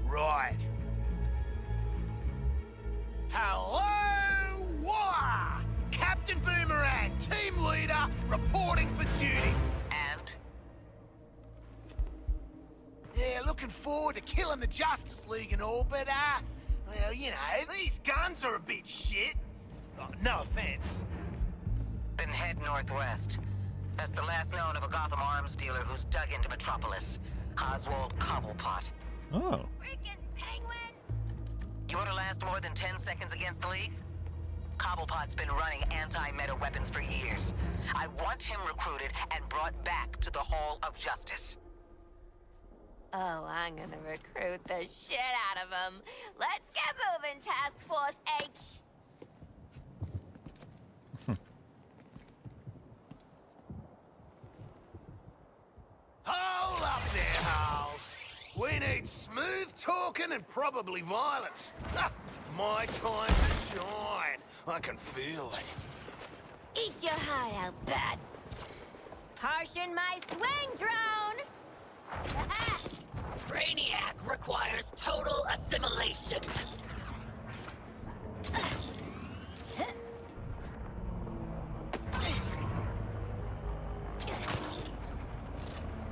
Right. Hello, Waller! Captain Boomerang, team leader, reporting for duty. And? Yeah, looking forward to killing the Justice League and all, but, well, you know, these guns are a bit shit. Oh, no offense. Then head northwest. That's the last known of a Gotham arms dealer who's dug into Metropolis. Oswald Cobblepot. Oh. Freaking penguin! You want to last more than 10 seconds against the League? Cobblepot's been running anti-meta weapons for years. I want him recruited and brought back to the Hall of Justice. Oh, I'm gonna recruit the shit out of him. Let's get moving, Task Force H. Hold up there, Howls. We need smooth talking and probably violence. Ha, my time to shine. I can feel it. Eat your heart out, bats. Harshen my swing drone! Brainiac requires total assimilation.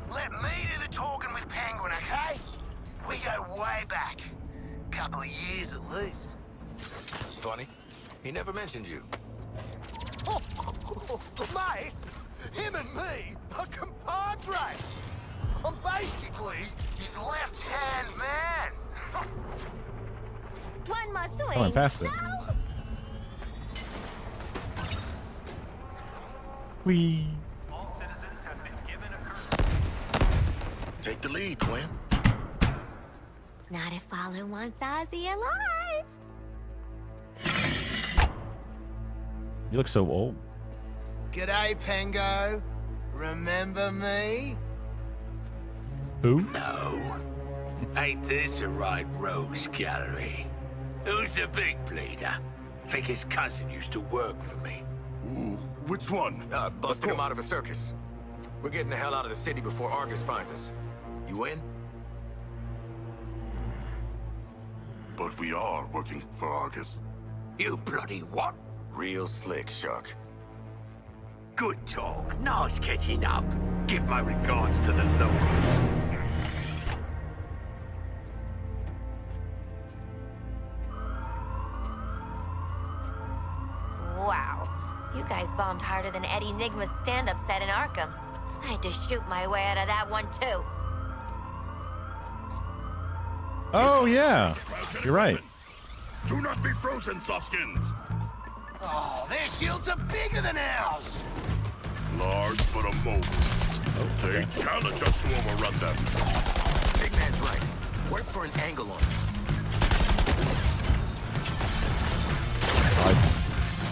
Let me do the talking with Penguin, okay? We go way back. Couple of years at least. Funny, he never mentioned you. Mate, him and me are compadres. I'm basically his left-hand man. One more swing. Oh, I'm past it. Whee. Take the lead, Quinn. Not if Waller wants Ozzy alive. You look so old. G'day, Pengo. Remember me? Who? No. Ain't this a right rose gallery? Who's the big bleeder? Think his cousin used to work for me. Ooh, which one? Busted him out of a circus. We're getting the hell out of the city before Argus finds us. You in? But we are working for Argus. You bloody what? Real slick, Shark. Good talk. Nice catching up. Give my regards to the locals. Wow. You guys bombed harder than Eddie Nigma's stand-up set in Arkham. I had to shoot my way out of that one, too. Oh, yeah. You're right. Do not be frozen, softskins. Oh, their shields are bigger than ours. Large but a moment. They challenge us to overrun them. Big man's right. Work for an angle on him.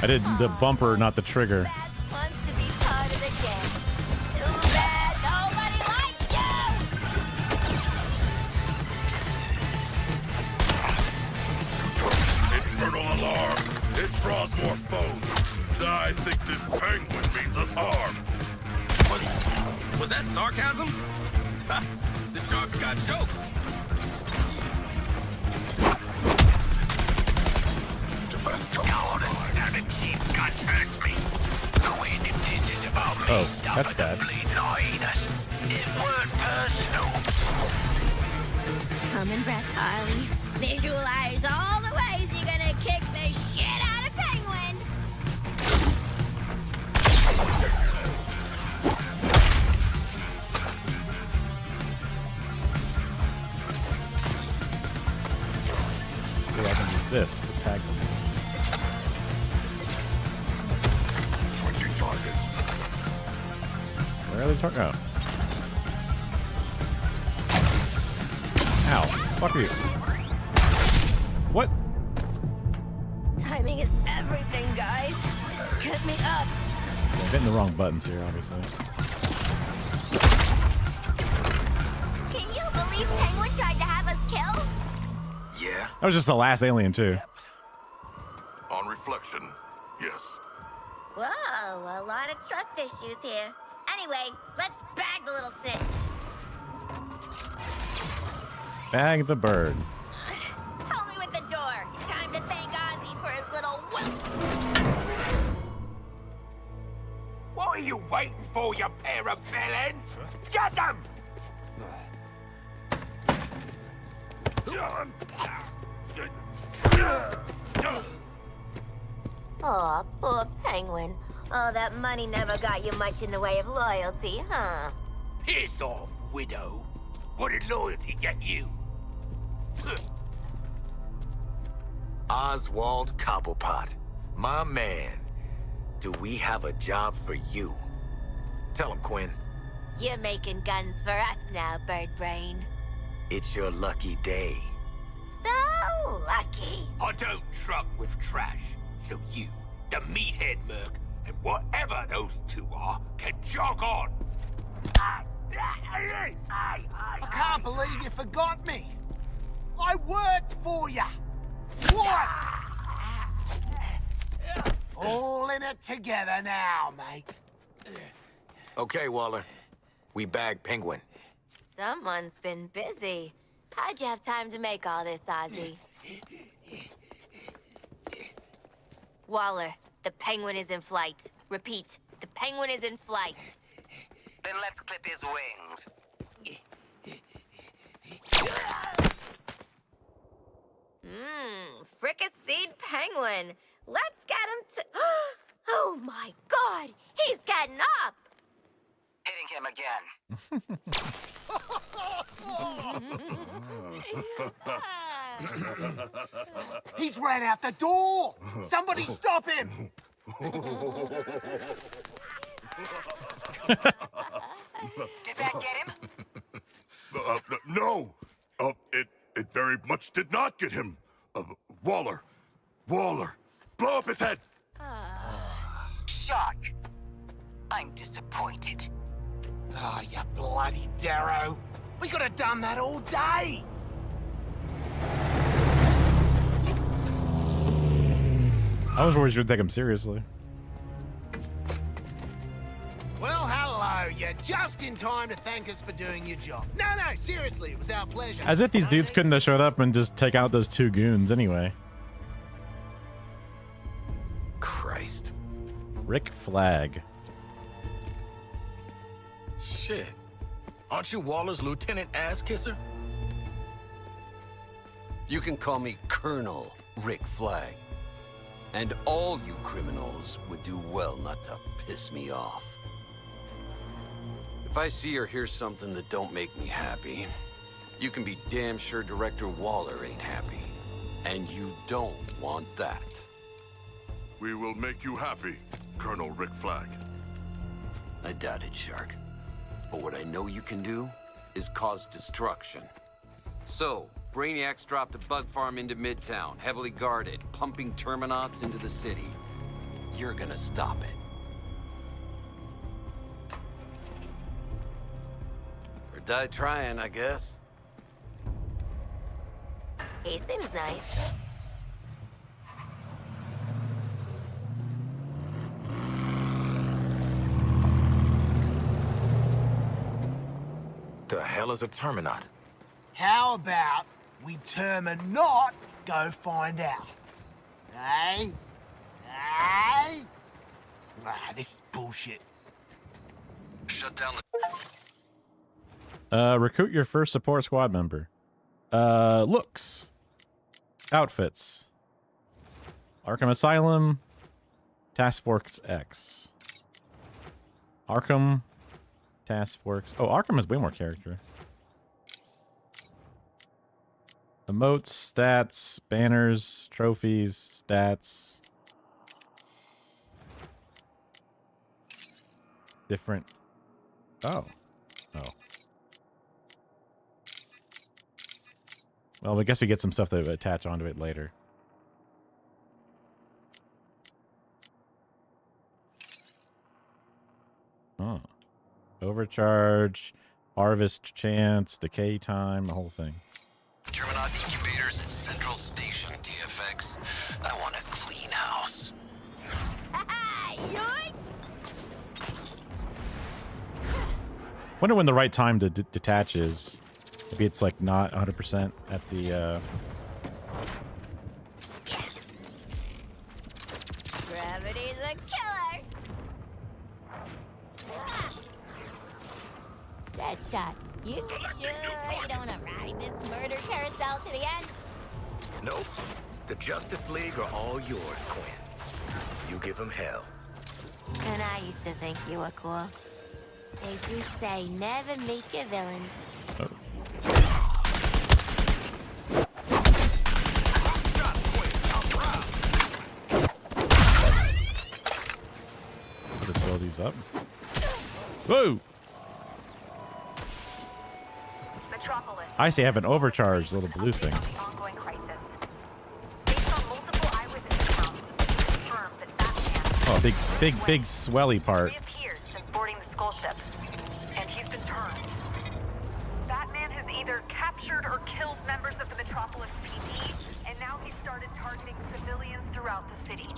I did the bumper, not the trigger. Wants to be part of the game. Too bad nobody likes you! Infernal alarm! It draws more foes. I think this penguin means us harm. Was that sarcasm? The shark's got jokes. Oh, the son of cheap guns hurt me. Quinn, if this is about me Oh, stopping that's the bad. bleeding hyenas, it weren't personal. Come and breath, Harley. Visualize all the ways you're gonna kick the shit out of Penguin. So I can use this to tag them. Switching targets. Where are they target? Oh. Ow. Fuck you. What? Timing is everything, guys. Get me up. I'm hitting the wrong buttons here, obviously. Can you believe Penguin tried to have us killed? Yeah. That was just the last alien, too. On reflection, yes. Whoa, a lot of trust issues here. Anyway, let's bag the little snitch. Bag the bird. Help me with the door. Time to thank Ozzy for his little whoop. What are you waiting for, you pair of bellends? Get them! Aw, poor Penguin. Oh, that money never got you much in the way of loyalty, huh? Piss off, widow. What did loyalty get you? Oswald Cobblepot, my man. Do we have a job for you? Tell him, Quinn. You're making guns for us now, Bird Brain. It's your lucky day. So lucky. I don't truck with trash, so you, the meathead merc, and whatever those two are, can jog on. I can't believe you forgot me. I worked for you. Twice. All in it together now, mate. Okay, Waller. We bagged Penguin. Someone's been busy. How'd you have time to make all this, Ozzy? Waller, the Penguin is in flight. Repeat, the Penguin is in flight. Then let's clip his wings. Fricasseed Penguin. Let's get him to... Oh my God, he's getting up. Hitting him again. He's ran out the door. Somebody stop him. Did that get him? No. It very much did not get him. Waller, blow up his head. Shark. I'm disappointed. Oh, you bloody Darrow. We could have done that all day. I was worried you would take him seriously. Well, hello. You're just in time to thank us for doing your job. No, seriously, it was our pleasure. As if these dudes couldn't have showed up and just take out those two goons anyway. Christ. Rick Flag. Shit. Aren't you Waller's lieutenant ass-kisser? You can call me Colonel Rick Flag. And all you criminals would do well not to piss me off. If I see or hear something that don't make me happy, you can be damn sure Director Waller ain't happy. And you don't want that. We will make you happy, Colonel Rick Flag. I doubt it, Shark. But what I know you can do is cause destruction. So, Brainiac's dropped a bug farm into Midtown, heavily guarded, pumping Terminauts into the city. You're gonna stop it. Or die trying, I guess. He seems nice. The hell is a Terminaut? How about we Terminaut go find out? Eh? Eh? This is bullshit. Shut down Recruit your first support squad member. Looks. Outfits. Arkham Asylum. Task Force X. Arkham. Task Force. Oh, Arkham has way more character. Emotes, stats, banners, trophies, stats. Different. Oh. Oh. Well, I guess we get some stuff to attach onto it later. Oh. Overcharge, harvest chance, decay time, the whole thing. Terminaut incubators at Central Station, TFX. I want a clean house. Wonder when the right time to detach is. Maybe it's like not 100% at the Gravity's a killer. Deadshot, you sure you don't want to ride this murder carousel to the end? Nope. The Justice League are all yours, Quinn. You give them hell. And I used to think you were cool. They do say never meet your villains. Better blow these up. Whoa! Metropolis. I see I have an overcharged little blue thing. Ongoing crisis. Based on multiple eyewitness accounts, it's confirmed that Batman Oh, big swelly part. reappeared since boarding the skull ship, and he's been turned. Batman has either captured or killed members of the Metropolis PD, and now he's started targeting civilians throughout the city.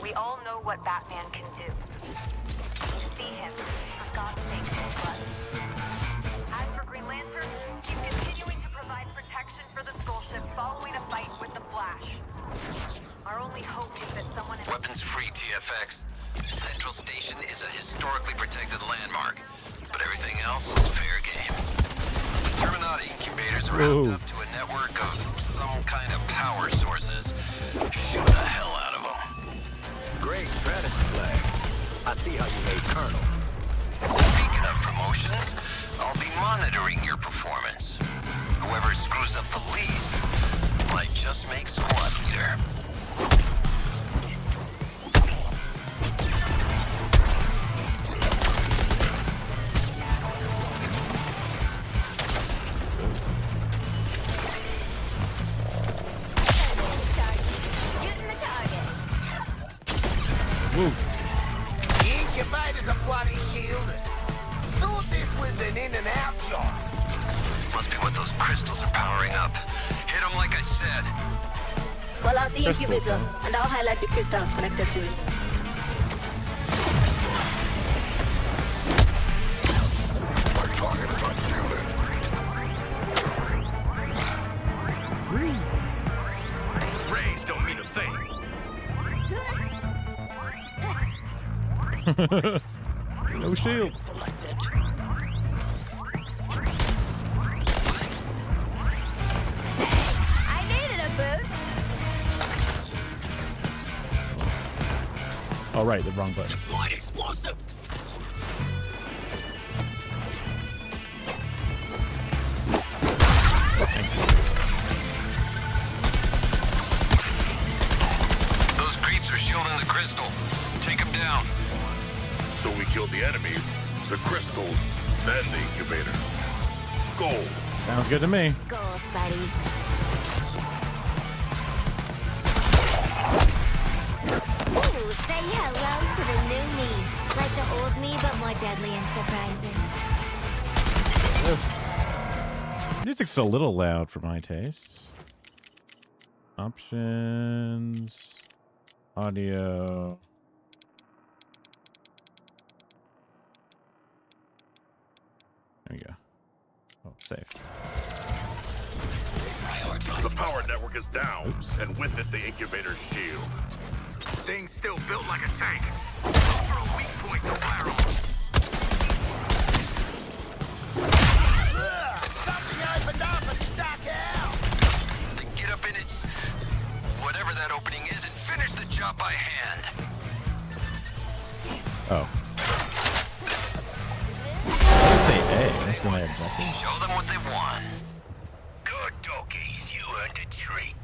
We all know what Batman can do. See him, for God's sake, help us. As for Green Lantern, he's continuing to provide protection for the skull ship following a fight with the Flash. Our only hope is that someone is... Weapons-free TFX. Central Station is a historically protected landmark, but everything else is fair game. Terminaut incubators are hooked up to a network of some kind of power sources. Shoot the hell out of them. Great strategy, Flag. I see how you made Colonel. Speaking of promotions, I'll be monitoring your performance. Whoever screws up the least might just make squad leader. Woo. The incubator's a bloody shield. Thought this was an in and out job. Must be what those crystals are powering up. Hit them like I said. Call out the incubator, and I'll highlight the crystals connected to it. Rage don't mean a thing. No shield. I needed a boost. Oh, right, the wrong button. Deployed explosive. Those creeps are shielding the crystal. Take them down. So we killed the enemies, the crystals, then the incubators. Gold. Sounds good to me. Goals, buddy. Ooh, say hello to the new me. Like the old me, but more deadly and surprising. This music's a little loud for my taste. Options. Audio. There we go. Oh, safe. The power network is down, and with it, the incubator's shield. Thing's still built like a tank. Look for a weak point to fire on. Something opened up and stuck out. Then get up in its... whatever that opening is and finish the job by hand. Oh. I say A. Must be my objective. Show them what they want. Good doggies, you earned a treat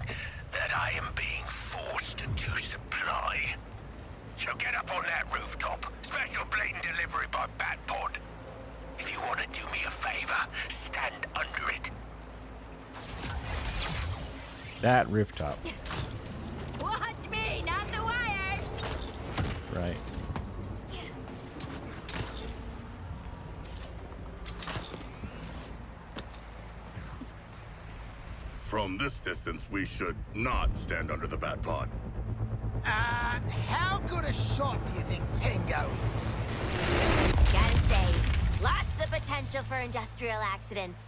that I am being forced to supply. So get up on that rooftop. Special blatant delivery by Bat Pod. If you want to do me a favor, stand under it. That rooftop. Watch me, not the wires! Right. From this distance, we should not stand under the bat pod. How good a shot do you think Pengo is? Gotta say, lots of potential for industrial accidents.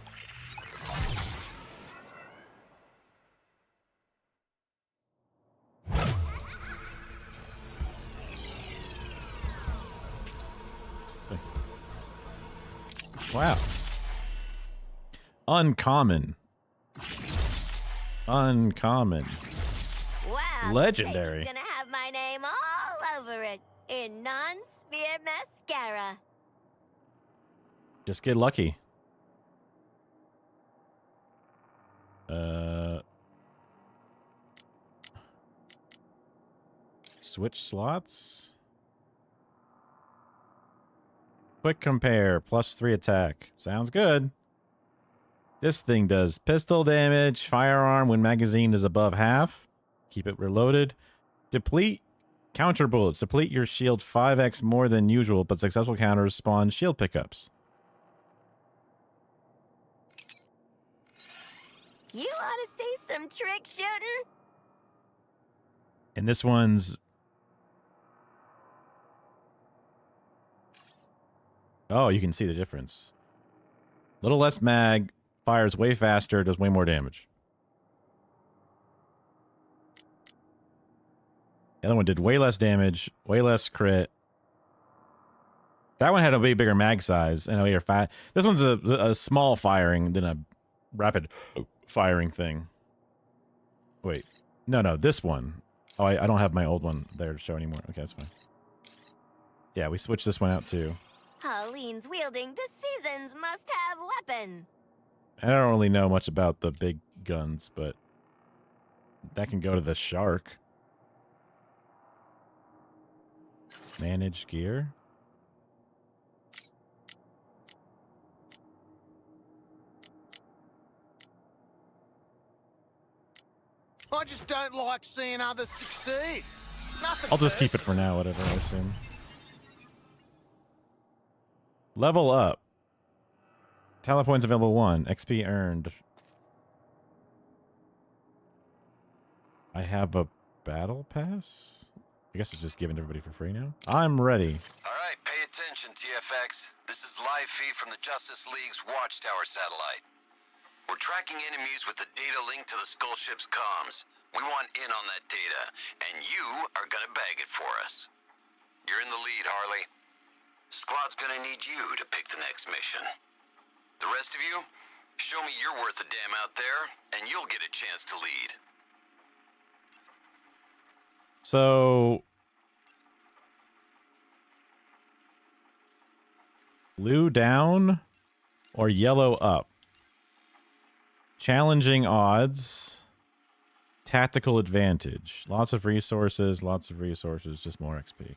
Wow. Uncommon. Uncommon. Wow. Legendary. This thing's gonna have my name all over it in non-sphere mascara. Just get lucky. Switch slots. Quick compare, +3 attack. Sounds good. This thing does pistol damage, firearm when magazine is above half. Keep it reloaded. Deplete counter bullets. Deplete your shield 5x more than usual, but successful counters spawn shield pickups. You want to see some trick shooting? And this one's... Oh, you can see the difference. Little less mag, fires way faster, does way more damage. The other one did way less damage, way less crit. That one had a way bigger mag size and a way fat. This one's a small firing than a rapid firing thing. Wait, no, this one. Oh, I don't have my old one there to show anymore. Okay, that's fine. Yeah, we switched this one out too. Pauline's wielding the seasons must have weapon. I don't really know much about the big guns, but that can go to the shark. Manage gear. I just don't like seeing others succeed. Nothing I'll just keep it personal. for now, whatever, I assume. Level up. Talent points available 1. XP earned. I have a battle pass? I guess it's just given to everybody for free now. I'm ready. All right, pay attention, TFX. This is live feed from the Justice League's Watchtower satellite. We're tracking enemies with the data linked to the Skull Ship's comms. We want in on that data, and you are gonna bag it for us. You're in the lead, Harley. Squad's gonna need you to pick the next mission. The rest of you, show me you're worth a damn out there, and you'll get a chance to lead. So... blue down or yellow up? Challenging odds. Tactical advantage. Lots of resources, just more XP.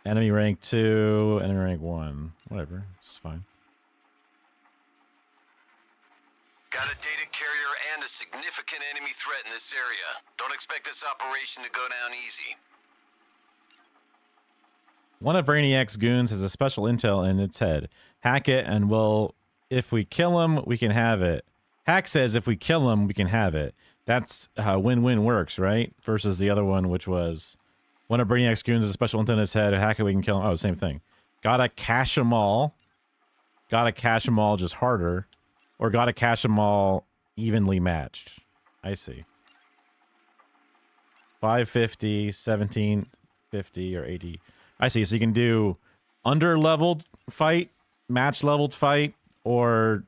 Enemy rank 2, enemy rank 1. Whatever, it's fine. Got a data carrier and a significant enemy threat in this area. Don't expect this operation to go down easy. One of Brainiac's goons has a special intel in its head. Hack it and we'll... if we kill him, we can have it. Hack says if we kill him, we can have it. That's how win-win works, right? Versus the other one, which was... one of Brainiac's goons has a special intel in his head. Hack it, we can kill him. Oh, same thing. Gotta cache them all. gotta catch them all just harder, or gotta catch them all evenly matched. I see. 550, 1750, or 80. I see. So you can do under-leveled fight, match-leveled fight, or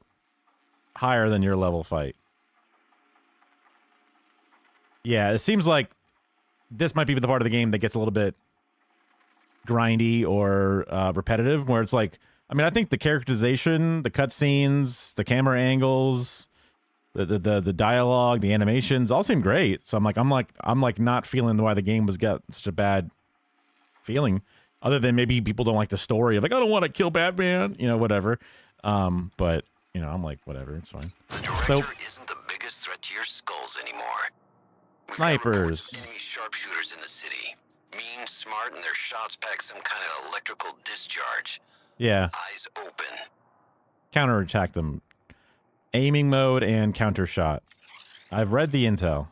higher than your level fight. Yeah, it seems like this might be the part of the game that gets a little bit grindy or repetitive, where it's like, I mean, I think the characterization, the cutscenes, the camera angles, the dialogue, the animations all seem great. So I'm like not feeling why the game was got such a bad feeling, other than maybe people don't like the story of like, I don't want to kill Batman, you know, whatever. But you know, I'm like, whatever, it's fine. The director isn't the biggest threat to your skulls anymore. Snipers. Enemy sharpshooters in the city. Mean, smart, and their shots pack some kind of electrical discharge. Yeah. Eyes open. Counterattack them. Aiming mode and counter shot. I've read the intel.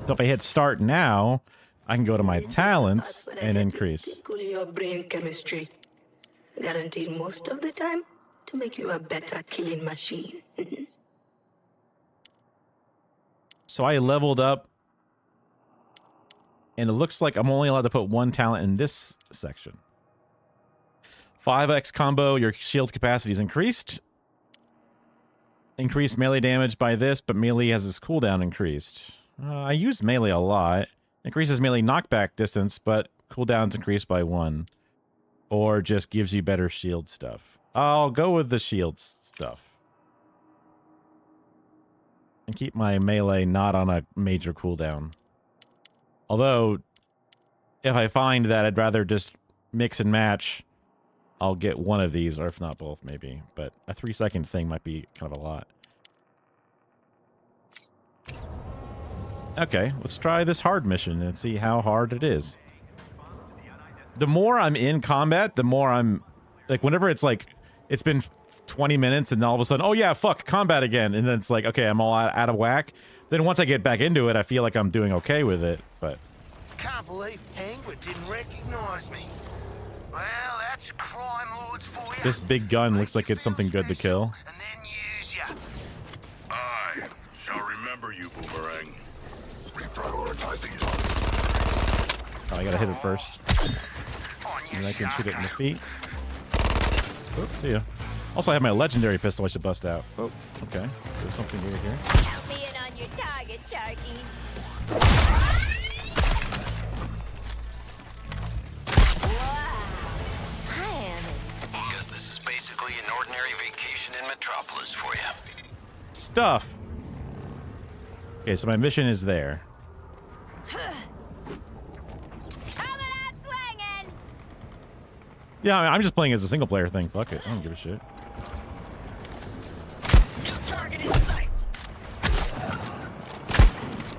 So if I hit start now, I can go to my talents and increase. Tickle your brain chemistry. Guaranteed most of the time to make you a better killing machine. So I leveled up, and it looks like I'm only allowed to put one talent in this section. 5x combo, your shield capacity is increased. Increased melee damage by this, but melee has its cooldown increased. I use melee a lot. Increases melee knockback distance, but cooldown's increased by 1. Or just gives you better shield stuff. I'll go with the shield stuff. And keep my melee not on a major cooldown. Although, if I find that I'd rather just mix and match, I'll get one of these, or if not both, maybe. But a 3-second thing might be kind of a lot. Okay, let's try this hard mission and see how hard it is. The more I'm in combat, the more I'm... Like, whenever it's like... It's been 20 minutes and all of a sudden, oh yeah, fuck, combat again. And then it's like, okay, I'm all out of whack. Then once I get back into it, I feel like I'm doing okay with it, but... Can't believe Penguin didn't recognize me. Well, that's crime lords for you. This big gun looks like it's something good to kill. And then use ya. I shall remember you, Boomerang. Reprioritizing. Oh, I gotta hit it first. And then I can shoot it in the feet. Oops, see ya. Also, I have my legendary pistol I should bust out. Oh, okay. There's something weird here. Count me in on your target, Sharky. Guess this is basically an ordinary vacation in Metropolis for you. Stuff! Okay, so my mission is there. Yeah, I'm just playing as a single player thing. Fuck it. I don't give a shit.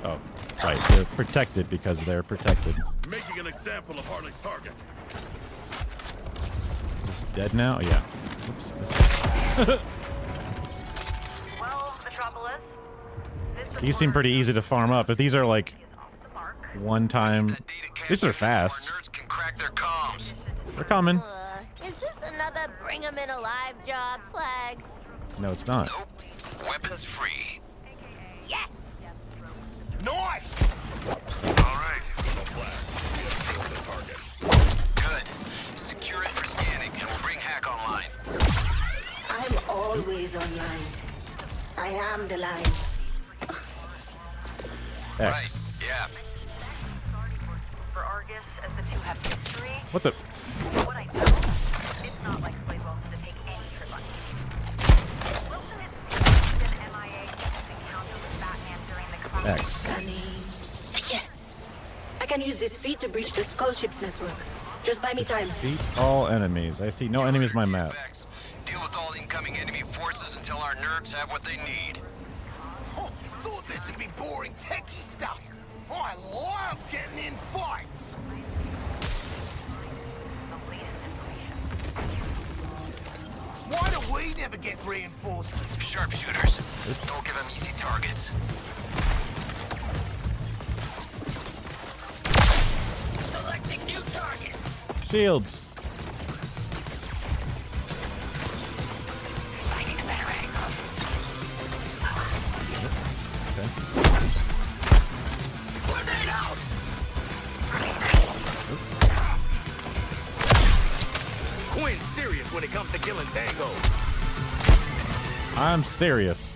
Oh, right. They're protected because they're protected. Making an example of Harley's target. Is this dead now? Oh, yeah. Oops. Missed it. Well, Metropolis, These seem pretty easy to farm up. If these are like one time... These are fast. They're coming. Is this another bring 'em in alive job, Flag? No, it's not. Nope. Weapons free. Yes! Nice! Alright. No flag. The target. Good. Secure it for scanning, and we'll bring Hack online. I'm always online. I am the line. X. Right. Yeah. For Argus, as the two have history. What the? What I know, it's not like Slade Wilson to take any trip on you. Wilson is an MIA since his encounter with Batman during the combine. Scanning. Yes. I can use this feed to breach the Skull Ship's network. Just buy me time. Defeat all enemies. I see no enemies on my map. Deal with all incoming enemy forces until our nerds have what they need. Oh, thought this would be boring techie stuff. I love getting in fights. Why do we never get reinforcements? Sharpshooters. Don't give them easy targets. Selecting new target. Shields. serious when it comes to killing Tango. I'm serious.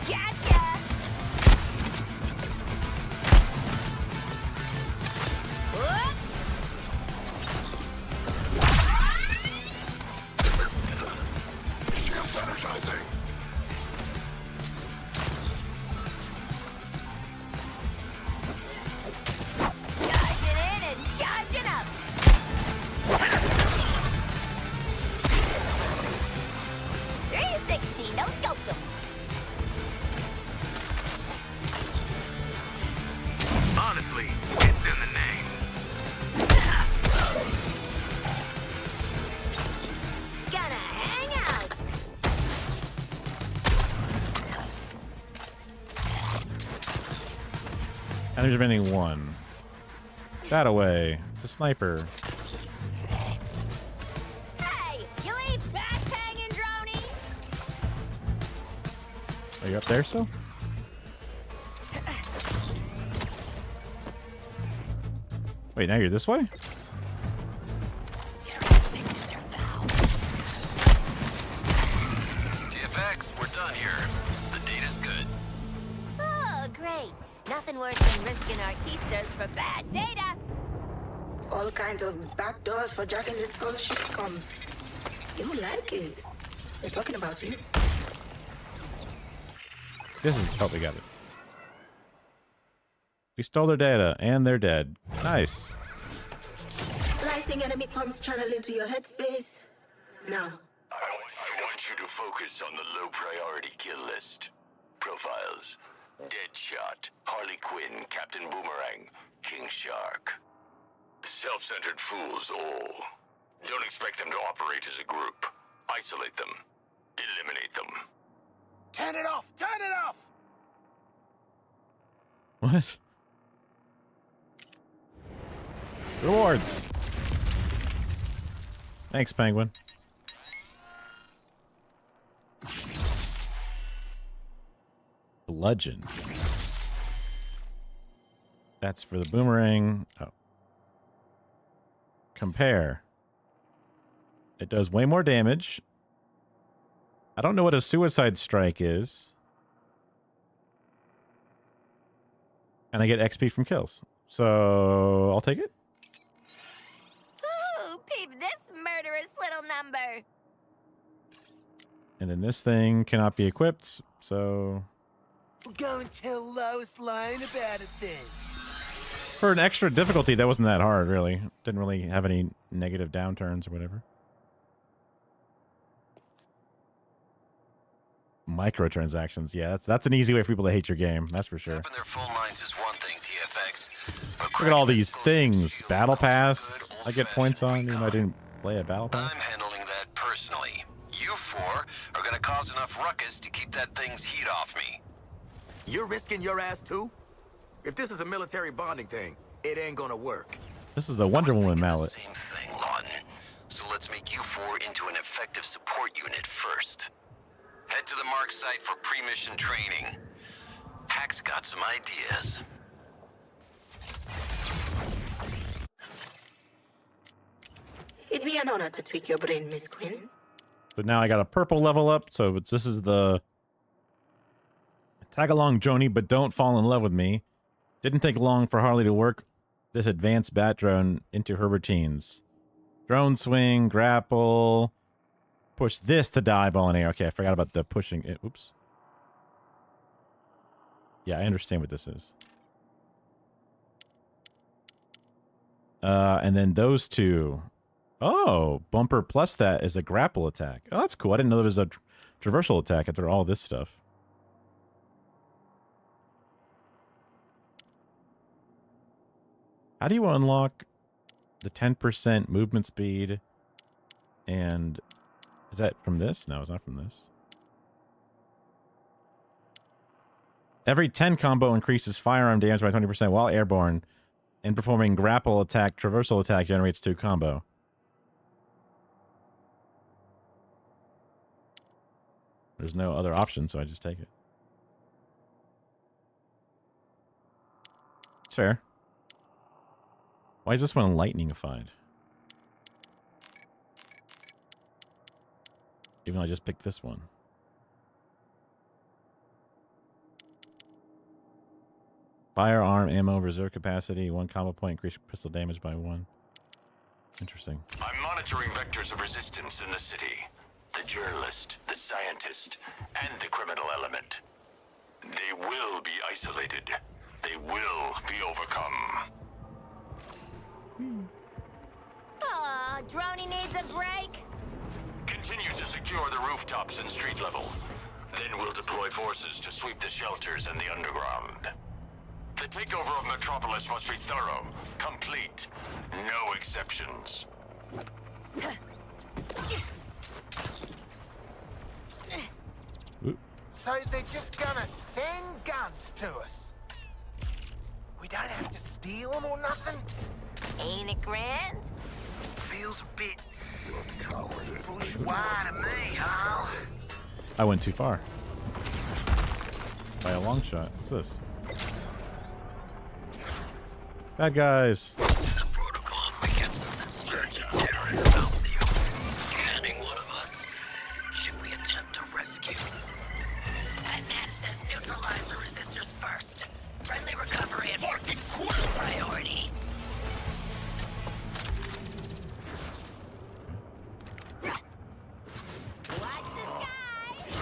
Gotcha! Whoop! Shield's energizing. Charging in and charging up! 360, no scope them! Honestly, it's in the name. Gonna hang out! Enemies remaining 1. That away. It's a sniper. Hey, you leave fast hanging, Droney! Are you up there still? Wait, now you're this way? TFX, we're done here. The data's good. Oh, great. Nothing worse than risking our keysters for bad data. All kinds of back doors for Jack and the Skull ship comes. You like it. They're talking about you. This is... Oh, we got it. We stole their data, and they're dead. Nice. Splicing enemy comms channel into your headspace. Now. I want you to focus on the low priority kill list. Profiles. Deadshot, Harley Quinn, Captain Boomerang, King Shark. Self-centered fools all. Don't expect them to operate as a group. Isolate them. Eliminate them. Turn it off! Turn it off! What? Rewards. Thanks, Penguin. Bludgeon. That's for the boomerang. Oh. Compare. It does way more damage. I don't know what a suicide strike is. And I get XP from kills. So I'll take it. Ooh, peep this murderous little number. And then this thing cannot be equipped, so... Go and tell Lois Lane about it then. For an extra difficulty, that wasn't that hard, really. Didn't really have any negative downturns or whatever. Microtransactions, yeah, that's an easy way for people to hate your game, that's for sure. Their phone lines is one thing, TFX. Look at all these things. Battle Pass, I get points on, even though I didn't play a Battle Pass. I'm handling that personally. You four are gonna cause enough ruckus to keep that thing's heat off me. You're risking your ass too? If this is a military bonding thing, it ain't gonna work. This is the Wonder Woman mallet. Same thing, Lawton. So let's make you four into an effective support unit first. Head to the Mark site for pre-mission training. Hack's got some ideas. It'd be an honor to tweak your brain, Miss Quinn. So now I got a purple level up, so this is the... Tag along, Joni, but don't fall in love with me. Didn't take long for Harley to work this advanced bat drone into her routines. Drone swing, grapple, push this to dive ball in air. Okay, I forgot about the pushing it. Oops. Yeah, I understand what this is. And then those two. Oh, bumper plus that is a grapple attack. Oh, that's cool. I didn't know there was a traversal attack after all this stuff. How do you unlock the 10% movement speed? And is that from this? No, it's not from this. Every 10 combo increases firearm damage by 20% while airborne, and performing grapple attack, traversal attack generates 2 combo. There's no other option, so I just take it. It's fair. Why is this one lightningified? Even though I just picked this one. Firearm ammo reserve capacity, 1 combo point, increase pistol damage by 1. Interesting. I'm monitoring vectors of resistance in the city. The journalist, the scientist, and the criminal element. They will be isolated. They will be overcome. Aw, Droney needs a break. Continue to secure the rooftops and street level. Then we'll deploy forces to sweep the shelters and the underground. The takeover of Metropolis must be thorough, complete, no exceptions. So they're just gonna send guns to us? We don't have to steal them or nothing? Ain't it grand? Feels a bit bourgeois to me, Hal. I went too far. By a long shot. What's this? Bad guys. The protocol begins with searching terror out in the open, scanning one of us. Should we attempt to rescue? Batman says neutralize the resistors first. Friendly recovery and marking priority.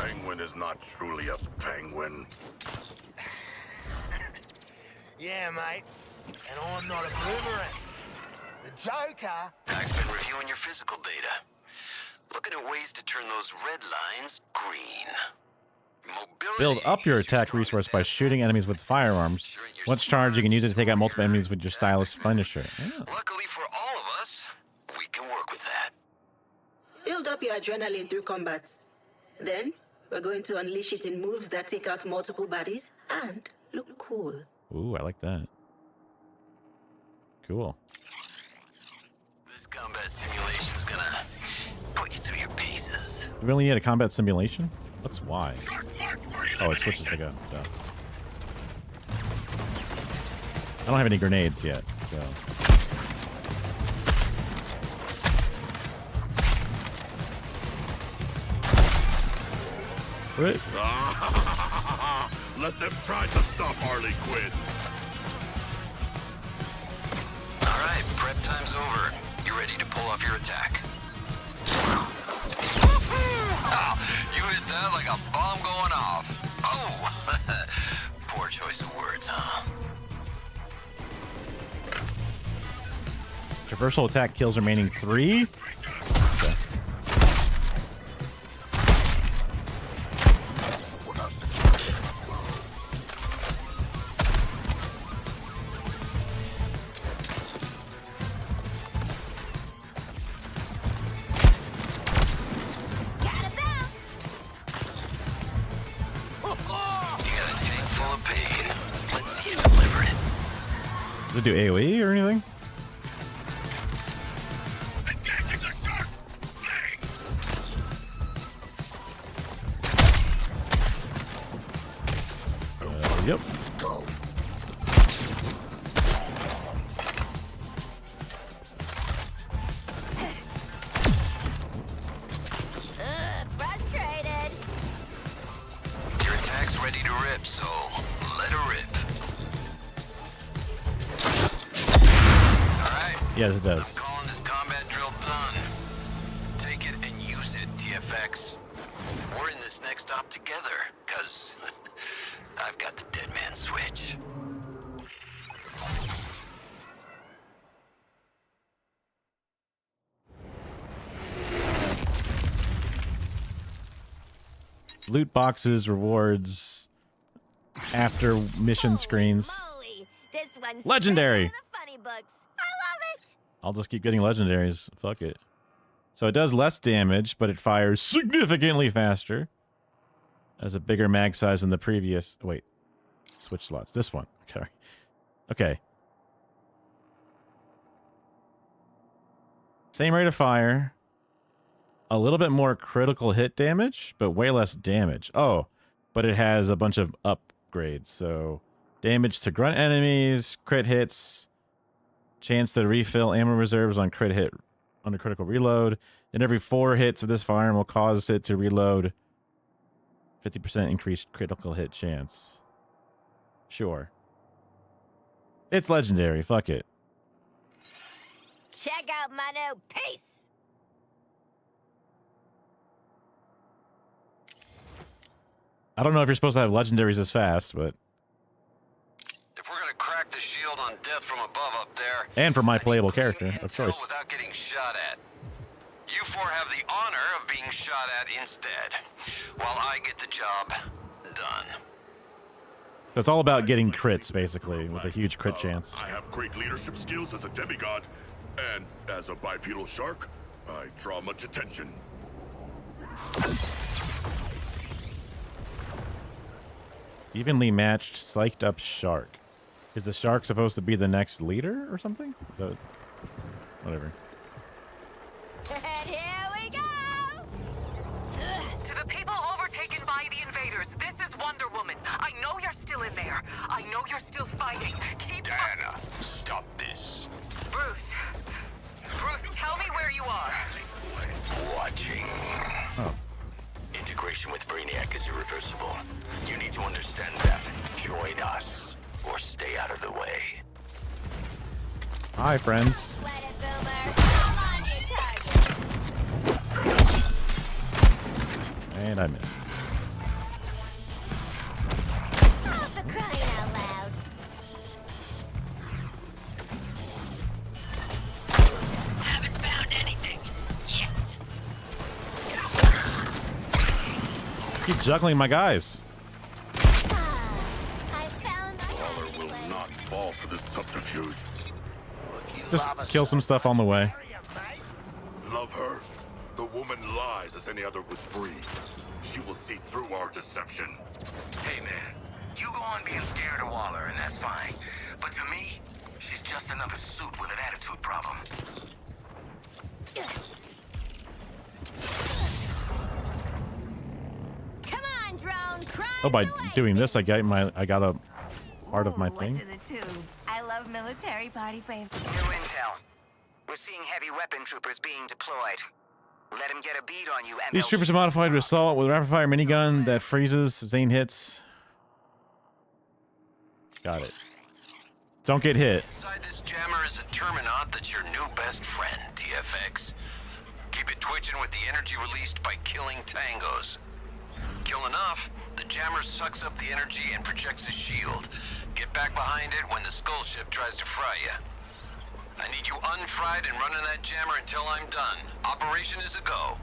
Penguin is not truly a penguin. Yeah, mate. And I'm not a boomerang. The Joker... I've been reviewing your physical data. Looking at ways to turn those red lines green. Build up your attack resource by shooting enemies with firearms. Once charged, you can use it to take out multiple enemies with your stylus finisher. Oh. Luckily for all of us, we can work with that. Build up your adrenaline through combat. Then, we're going to unleash it in moves that take out multiple bodies and look cool. Ooh, I like that. Cool. This combat simulation's gonna put you through your paces. Do we only need a combat simulation? What's Y? Oh, it switches the gun. Duh. I don't have any grenades yet, so... What? Let them try to stop Harley Quinn. Alright, prep time's over. You ready to pull off your attack? Oh, you hit that like a bomb going off. Oh! Poor choice of words, huh? Traversal attack kills remaining 3? Okay. Does it do AoE or anything? Yep. Frustrated. Your attack's ready to rip, so let her rip. Alright. Yes, it does. I'm calling this combat drill done. Take it and use it, TFX. We're in this next stop together, cause I've got the dead man switch. Loot boxes, rewards, after mission screens. This one's Legendary. straight from the funny books. I love it. I'll just keep getting legendaries. Fuck it. So it does less damage, but it fires significantly faster. Has a bigger mag size than the previous. Wait. Switch slots. This one. Okay. Okay. Same rate of fire. a little bit more critical hit damage, but way less damage. Oh, but it has a bunch of upgrades. So damage to grunt enemies, crit hits, chance to refill ammo reserves on crit hit under critical reload, and every 4 hits of this firearm will cause it to reload. 50% increased critical hit chance. Sure. It's legendary. Fuck it. Check out my new piece. I don't know if you're supposed to have legendaries this fast, but... If we're gonna crack the shield on death from above up there... And for my playable character, of course. ...without getting shot at. You four have the honor of being shot at instead, while I get the job done. So it's all about getting crits, basically, with a huge crit chance. I have great leadership skills as a demigod, and as a bipedal shark, I draw much attention. Evenly matched, psyched up shark. Is the shark supposed to be the next leader or something? Whatever. And here we go! To the people overtaken by the invaders, this is Wonder Woman. I know you're still in there. I know you're still fighting. Keep Diana, stop this. Bruce, tell me where you are. Watching. Oh. Integration with Brainiac is irreversible. You need to understand that. Join us, or stay out of the way. Hi, friends. And I missed. Oh, for crying out loud. Haven't found anything yet. Keep juggling my guys. Waller will not fall for this subterfuge. Just kill some stuff on the way. Love her? The woman lies as any other would breathe. She will see through our deception. Hey, man. You go on being scared of Waller, and that's fine. But to me, she's just another suit with an attitude problem. Come on, drone. Cry. Oh, by doing this, I got a part of my thing. What's in the tube? I love military body flavor. New intel. We're seeing heavy weapon troopers being deployed. Let him get a beat on you, These troopers are modified to assault with a rapid-fire minigun that freezes, sustained hits. Got it. Don't get hit. Inside this jammer is a Terminaut that's your new best friend, TFX. Keep it twitching with the energy released by killing tangos. Kill enough, the jammer sucks up the energy and projects a shield. Get back behind it when the skull ship tries to fry you. I need you unfried and running that jammer until I'm done. Operation is a go.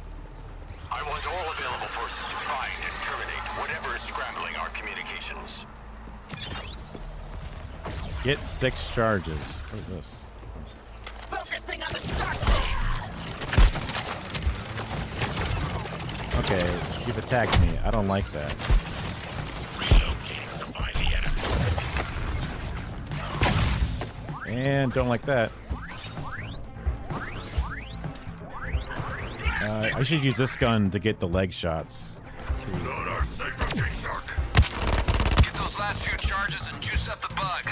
I want all available forces to find and terminate whatever is scrambling our communications. Get 6 charges. What is this? Focusing on the shark. Okay, you've attacked me. I don't like that. And don't like that. I should use this gun to get the leg shots. Not our safety, Shark. Get those last few charges and juice up the bug.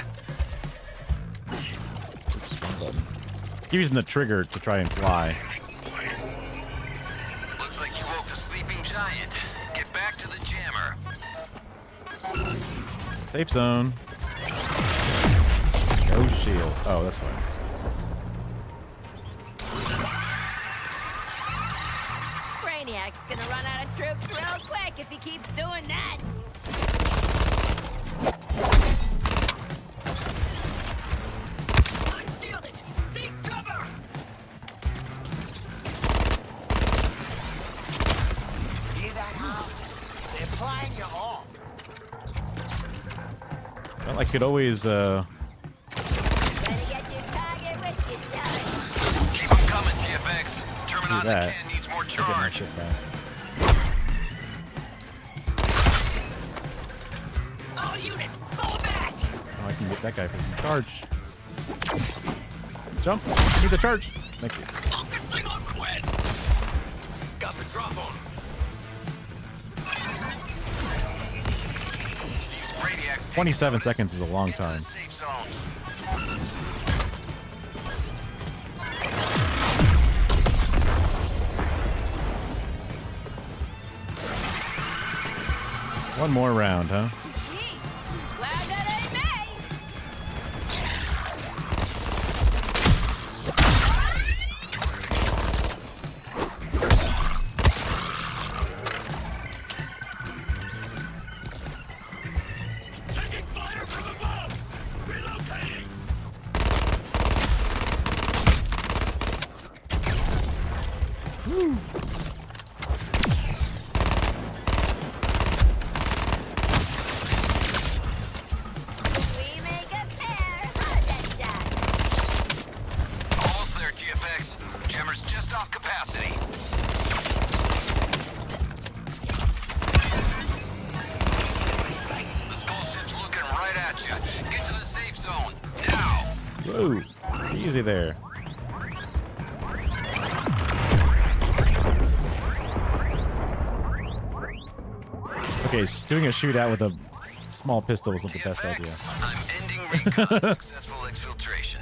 Oops, wrong button. Keep using the trigger to try and fly. Looks like you woke the sleeping giant. Get back to the jammer. Safe zone. No shield. Oh, that's fine. Brainiac's gonna run out of troops real quick if he keeps doing that. I'm shielded. Seek cover. Hear that, Hal? They're playing you off. Well, I could always, Better get your target with you, Johnny. Keep them coming, TFX. do Terminaut in the that. can needs more to get my charge. shit back. All units, fall back. Oh, I can get that guy for some charge. Jump! Need the charge! Thank you. Focusing on Quinn. Got The drop on. 27 seconds is a long time. One more round, huh? Whoa, easy there. It's okay, doing a shootout with a small pistol isn't the best idea. I'm ending recon. Successful exfiltration.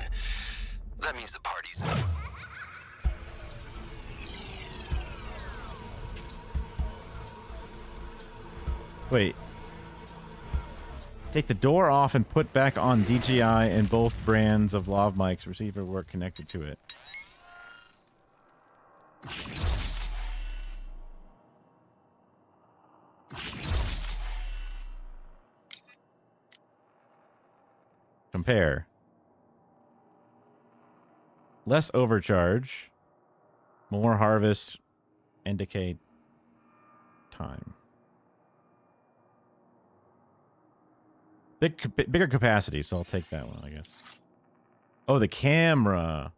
That means the party's over. Wait. Take the door off and put back on DJI and both brands of lav mics receiver work connected to it. Compare. Less overcharge. More harvest and decay time. Bigger capacity, so I'll take that one, I guess. Oh, the camera.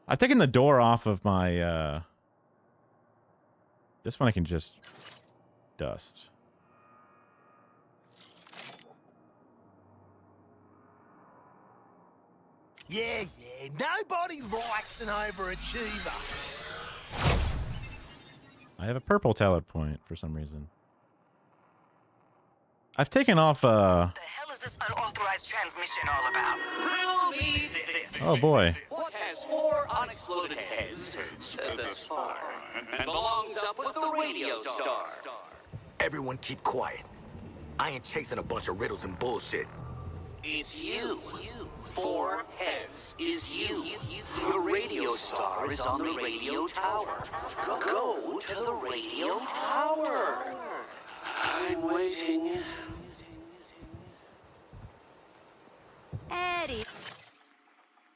I've taken the door off of my, this one I can just dust. Yeah, nobody likes an overachiever. I have a purple talent point for some reason. I've taken off, What the hell is this unauthorized transmission all about? Oh boy. What has 4 unexploded heads thus far and belongs up with the radio star? Everyone keep quiet. I ain't chasing a bunch of riddles and bullshit. It's you. 4 heads is you. The radio star is on the radio tower. Go to the radio tower. I'm waiting. Eddie.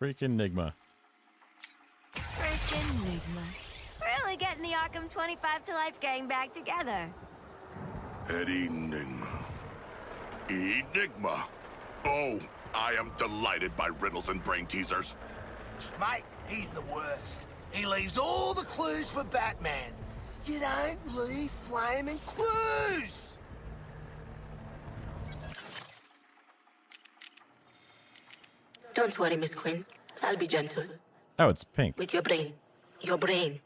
Freaking Nigma. Freaking Nigma. Really getting the Arkham 25 to Life gang back together. Eddie Enigma. Enigma. Oh, I am delighted by riddles and brain teasers. Mate, he's the worst. He leaves all the clues for Batman. You don't leave flaming clues. Don't worry, Miss Quinn. I'll be gentle. Oh, it's pink. With your brain. Your brain.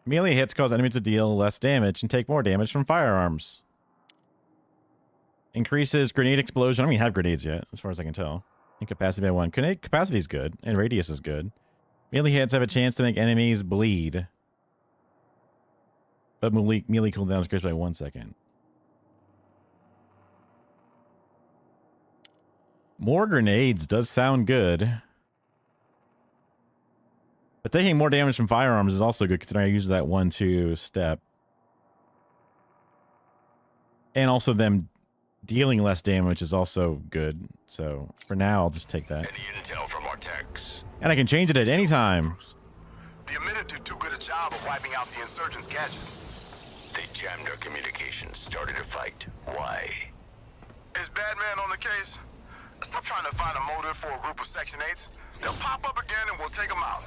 Melee hits cause enemies to deal less damage and take more damage from firearms. Increases grenade explosion. I don't even have grenades yet, as far as I can tell. Incapacity by 1. Grenade capacity is good, and radius is good. Melee hits have a chance to make enemies bleed. But melee cooldown is increased by 1 second. More grenades does sound good. But taking more damage from firearms is also good, considering I use that 1-2 step. And also them dealing less damage is also good. So for now, I'll just take that. Any intel from our techs? And I can change it at any time. The emitter did too good a job of wiping out the insurgents' gadgets. They jammed our communications, started a fight. Why? Is Batman on the case? Stop trying to find a motive for a group of Section 8s. They'll pop up again and we'll take them out.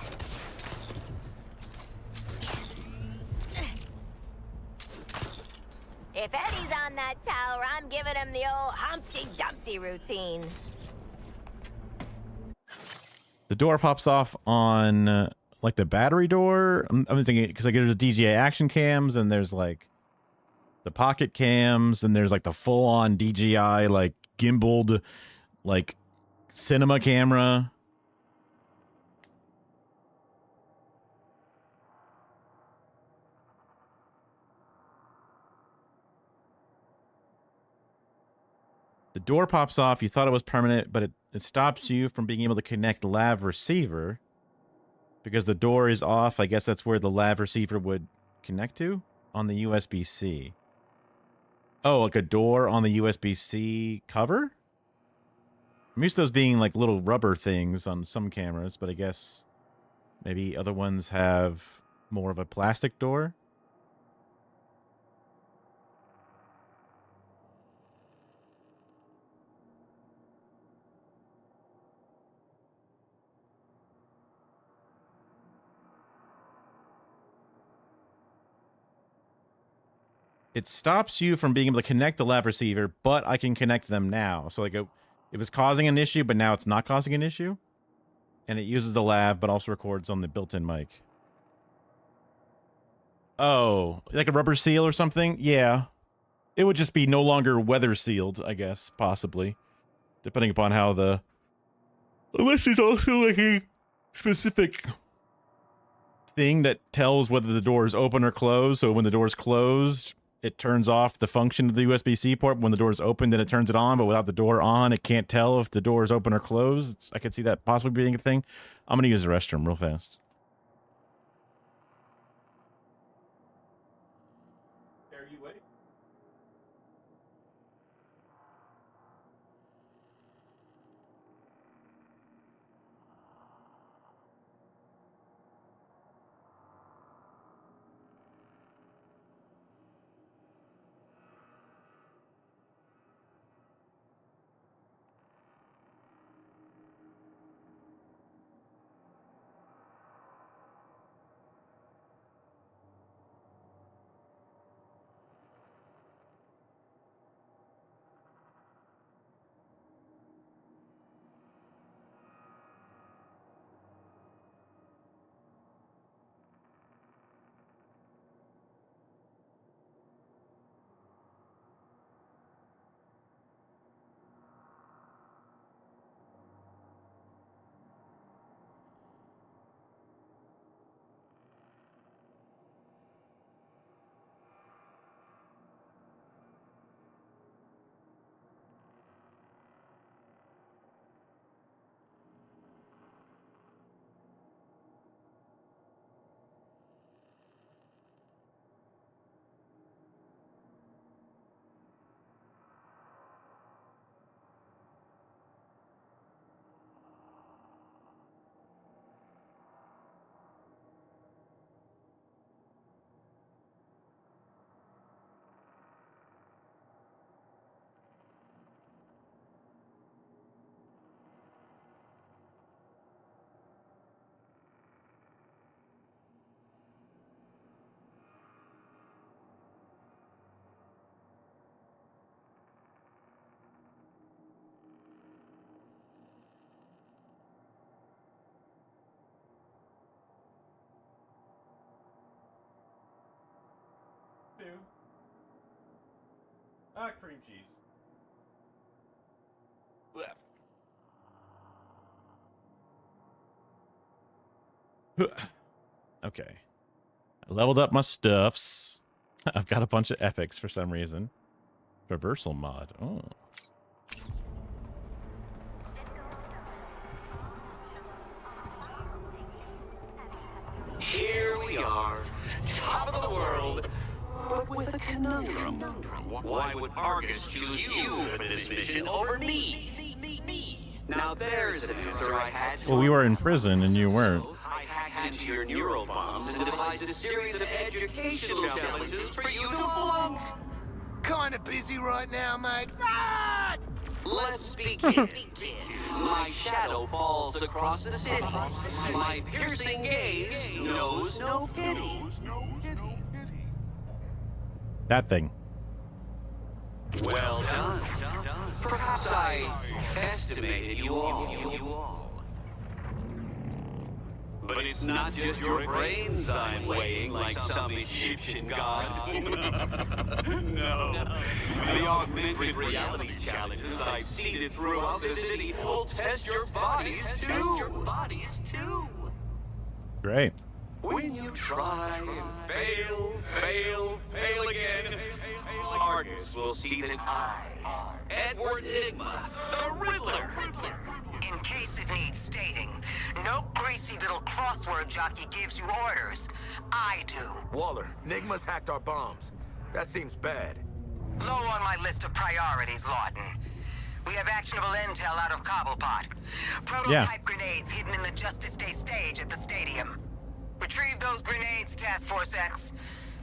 If Eddie's on that tower, I'm giving him the old Humpty Dumpty routine. The door pops off on like the battery door. I'm thinking because like there's the DJI action cams and there's like the pocket cams and there's like the full-on DJI like gimbaled like cinema camera. The door pops off. You thought it was permanent, but it stops you from being able to connect the lav receiver because the door is off. I guess that's where the lav receiver would connect to on the USB-C. Oh, like a door on the USB-C cover? I'm used to those being like little rubber things on some cameras, but I guess maybe other ones have more of a plastic door. It stops you from being able to connect the lav receiver, but I can connect them now. So like it was causing an issue, but now it's not causing an issue. And it uses the lav, but also records on the built-in mic. Oh, like a rubber seal or something? Yeah. It would just be no longer weather sealed, I guess, possibly. Depending upon how the... Unless there's also like a specific thing that tells whether the door is open or closed. So when the door is closed, it turns off the function of the USB-C port. When the door is open, then it turns it on. But without the door on, it can't tell if the door is open or closed. I could see that possibly being a thing. I'm going to use the restroom real fast. Are you waiting? Cream cheese. Okay. I leveled up my stuffs. I've got a bunch of epics for some reason. Traversal mod. Oh. Here we are, top of the world, but with a conundrum. Why would Argus choose you for this mission over me? Now there's an answer I had to... Well, we were in prison and you weren't. I hacked into your neural bombs and devised a series of educational challenges for you to flunk. Kinda busy right now, mate. Ah! Let's begin. My shadow falls across the city. My piercing gaze knows no pity. That thing. Well done. Perhaps I estimated you all. But it's not just your brains I'm weighing like some Egyptian god. No. The augmented reality challenges I've seeded throughout the city will test your bodies too. Great. When you try and fail again, Argus will see that I, Edward Nigma, the Riddler. In case it needs stating, no greasy little crossword jockey gives you orders. I do. Waller, Nigma's hacked our bombs. That seems bad. Low on my list of priorities, Lawton. We have actionable intel out of Cobblepot. Prototype grenades hidden in the Justice Day stage at the stadium. Retrieve those grenades, Task Force X.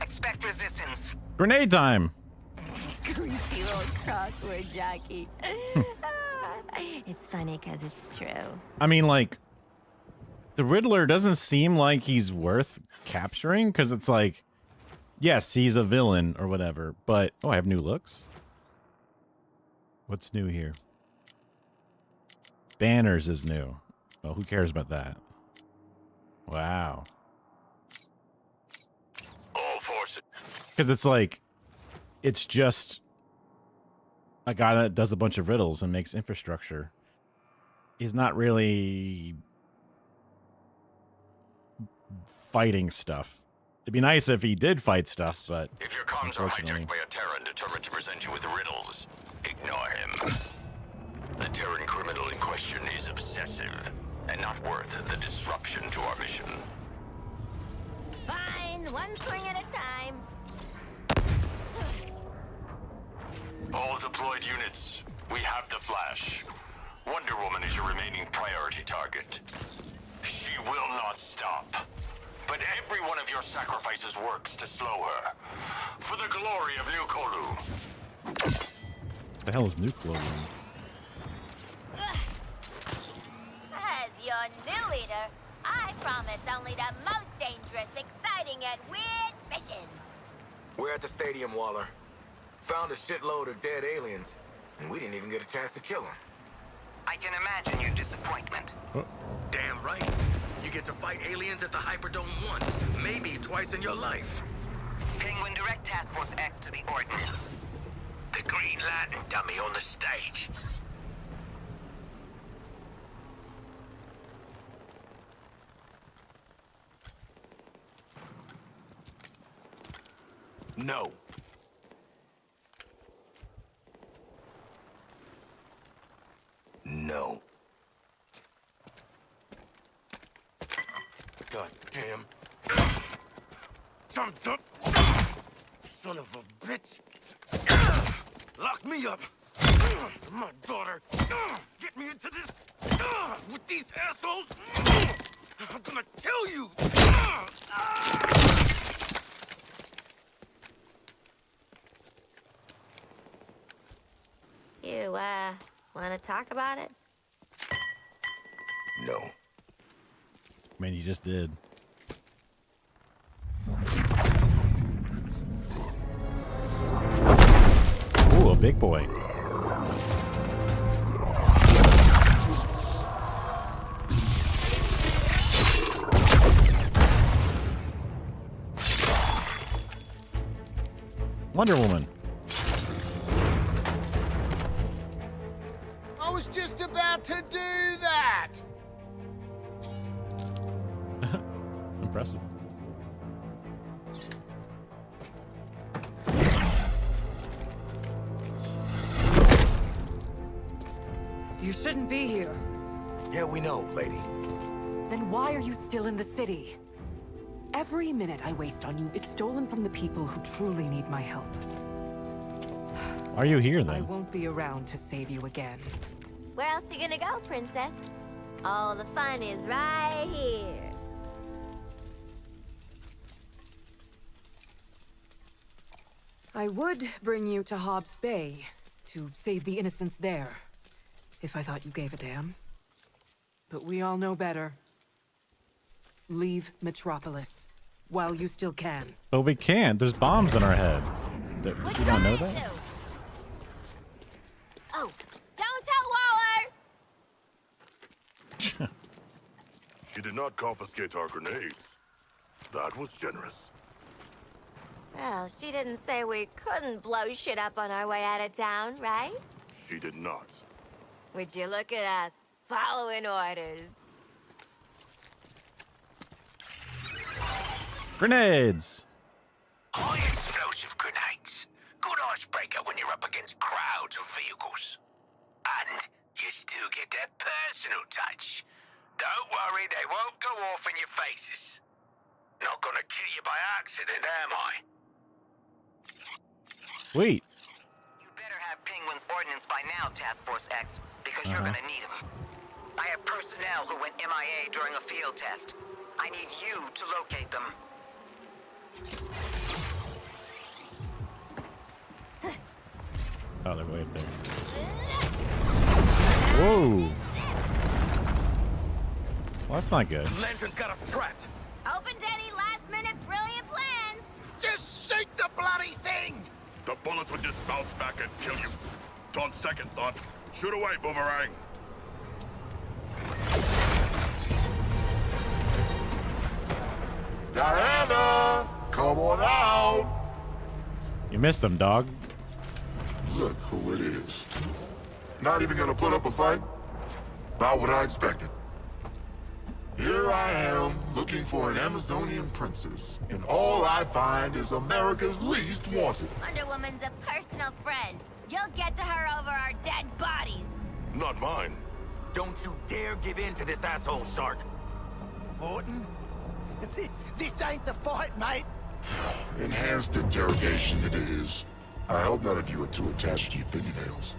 Expect resistance. Grenade time. Greasy little crossword jockey. It's funny because it's true. I mean, like, the Riddler doesn't seem like he's worth capturing because it's like, yes, he's a villain or whatever, but oh, I have new looks. What's new here? Banners is new. Oh, who cares about that? Wow. All forces. Because it's like, it's just a guy that does a bunch of riddles and makes infrastructure. He's not really fighting stuff. It'd be nice if he did fight stuff, but If your comms are hijacked by a Terran determined to present you with riddles, ignore him. The Terran criminal in question is obsessive and not worth the disruption to our mission. Fine, one swing at a time. All deployed units, we have the Flash. Wonder Woman is your remaining priority target. She will not stop. But every one of your sacrifices works to slow her. For the glory of New Kolu. the hell is nuclear? As your new leader, I promise only the most dangerous, exciting, and weird missions. We're at the stadium, Waller. Found a shitload of dead aliens, and we didn't even get a chance to kill them. I can imagine your disappointment. Damn right. You get to fight aliens at the Hyperdome once, maybe twice in your life. Penguin, direct Task Force X to the ordnance. The Green Lantern dummy on the stage. No. No. God damn. Jumped up. Son of a bitch. Lock me up. My daughter. Get me into this. With these assholes. I'm gonna kill you. You, want to talk about it? No. Man, you just did. Ooh, a big boy. Wonder Woman. I was just about to do that! Impressive. You shouldn't be here. Yeah, we know, lady. Then why are you still in the city? Every minute I waste on you is stolen from the people who truly need my help. Are you here I then? won't be around to save you again. Where else you gonna go, princess? All the fun is right here. I would bring you to Hobbs Bay to save the innocents there. if I thought you gave a damn. But we all know better. Leave Metropolis while you still can. But we can't. There's bombs in our head. You don't know that? Oh, don't tell Waller! She did not confiscate our grenades. That was generous. Well, she didn't say we couldn't blow shit up on our way out of town, right? She did not. Would you look at us, following orders? Grenades! High explosive grenades. Good icebreaker when you're up against crowds of vehicles. And you still get that personal touch. Don't worry, they won't go off in your faces. Not gonna kill you by accident, am I? Sweet. You better have Penguin's ordnance by now, Task Force X, because you're gonna need them. I have personnel who went MIA during a field test. I need you to locate them. Oh, they're way up there. Whoa. Well, that's not good. Lantern's got us trapped. Open to any last-minute brilliant plans! Just shoot the bloody thing! The bullets would just bounce back and kill you. On second thought, shoot away, Boomerang. Diana, come on out. You missed them, dog. Look who it is. Not even gonna put up a fight? Not what I expected. Here I am, looking for an Amazonian princess, and all I find is America's least wanted. Wonder Woman's a personal friend. You'll get to her over our dead bodies. Not mine. Don't you dare give in to this asshole, Shark. Morton? This ain't the fight, mate. Enhanced interrogation it is. I hope none of you are too attached to your fingernails.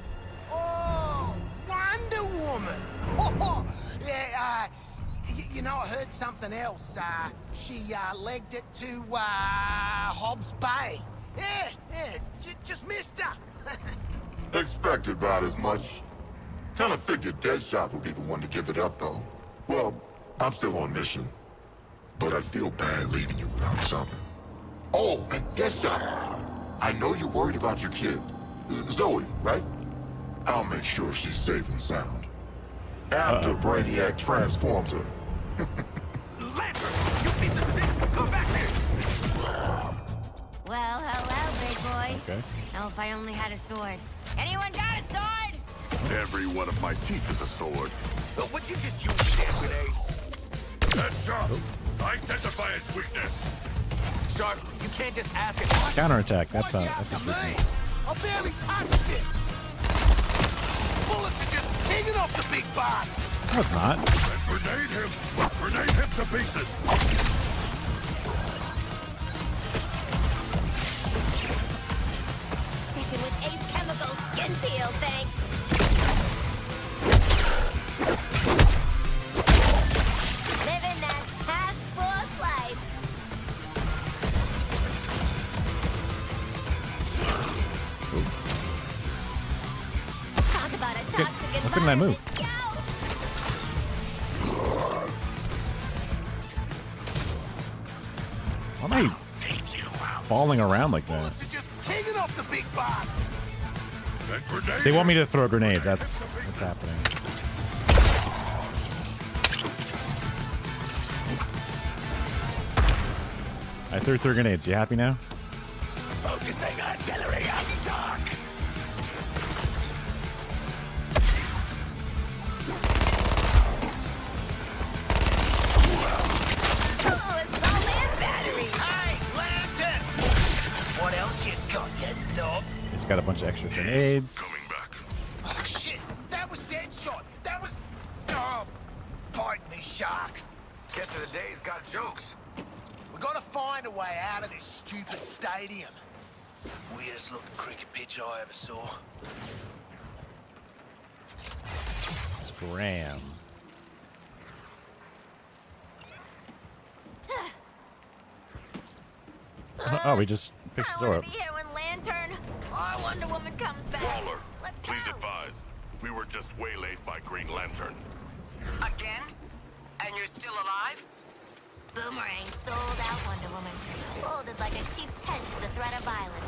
Oh, Wonder Woman! Oh, yeah, you know, I heard something else. She legged it to Hobbs Bay. Yeah, just missed her. Expected about as much. Kinda figured Deadshot would be the one to give it up, though. Well, I'm still on mission. But I'd feel bad leaving you without something. Oh, and Deadshot! I know you're worried about your kid. Zoe, right? I'll make sure she's safe and sound. After Brainiac transforms her. Lantern, you piece of shit! Come back here! Well, hello, big boy. Okay. Now if I only had a sword. Anyone got a sword? Every one of my teeth is a sword. But would you just use the damn grenade? Headshot! Identify its weakness! Shark, you can't just ask it. Counterattack. That's his weakness. I barely touched it. Bullets are just pinging off the big bastard. No, it's not. Grenade him! Grenade him to pieces! Sticking with Ace Chemical skin peel, thanks. Living that Task Force life. Talk about a toxic How couldn't I move? Why am I falling around like that? Bullets are just pinging off the big bastard. They want me to throw grenades. That's what's happening. I threw 3 grenades. You happy now? Focusing artillery on dark. Oh, it's all in battery. Hey, Lantern! What else you got, you knob? He's got a bunch of extra grenades. Oh, shit! That was Deadshot! That was... Oh, bite me, Shark. Get to the day's got jokes. We gotta find a way out of this stupid stadium. Weirdest looking cricket pitch I ever saw. It's Graham. Oh, we just fixed the door up. Be here when Lantern or Wonder Woman comes back. Waller, Let's please go. advise. We were just waylaid by Green Lantern. Again? And you're still alive? Boomerang sold out Wonder Woman. Folded like a cheap tent to the threat of violence.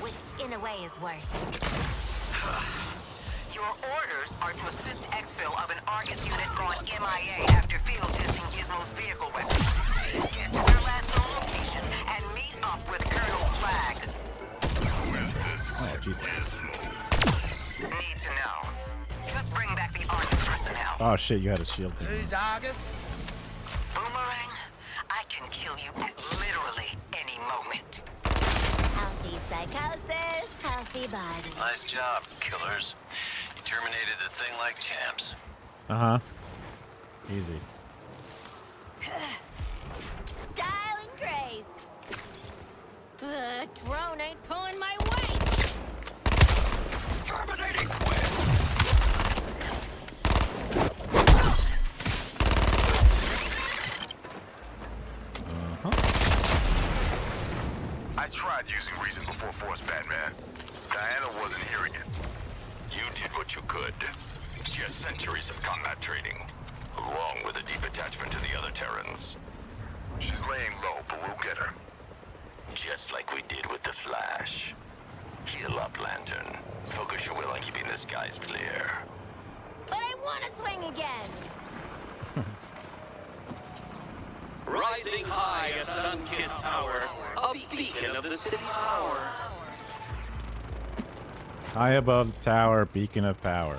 Which, in a way, is worse. Your orders are to assist exfil of an Argus unit gone MIA after field testing Gizmo's vehicle weapons. Get to their last known location and meet up with Colonel Flag. Who is this? Oh, Jesus. Need to know. Just bring back the Argus personnel. Oh shit, you had a shield thing. Who's Argus? Boomerang, I can kill you at literally any moment. Healthy psychosis, healthy body. Nice job, killers. You terminated the thing like champs. Uh-huh. Easy. Style and grace. Drone ain't pulling my weight. Terminating quit! I tried using reason before force, Batman. Diana wasn't hearing it. You did what you could. She has centuries of combat training, along with a deep attachment to the other Terrans. She's laying low, but we'll get her. Just like we did with the Flash. Heal up, Lantern. Focus your will on keeping the skies clear. But I want to swing again. Rising high a sun-kissed tower, a beacon of the city's power. High above the tower, beacon of power.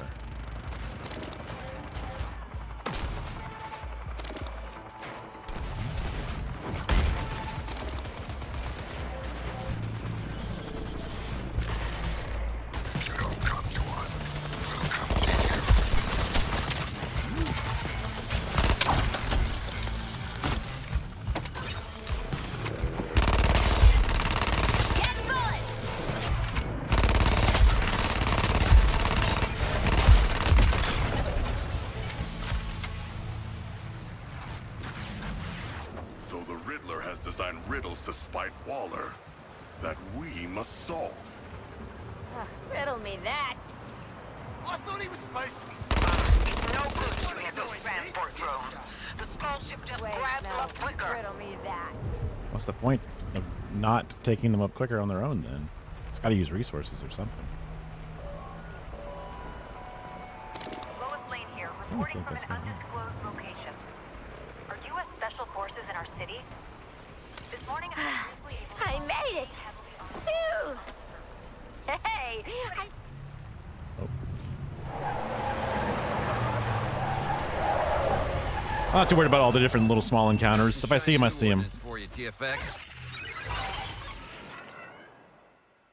So the Riddler has designed riddles to spite Waller that we must solve. Ugh, riddle me that. I thought he was supposed to be It's no good shooting at those transport drones. The skull ship just grabs them up quicker. Riddle me that. What's the point of not taking them up quicker on their own then? It's got to use resources or something. Lois Lane here, I don't reporting think from that's an gonna happen. undisclosed location. Are U.S. Special Forces in our city? This morning, I made it. Phew. Hey, I'm not too worried about all the different little small encounters. If I see him, I see him. For you, TFX.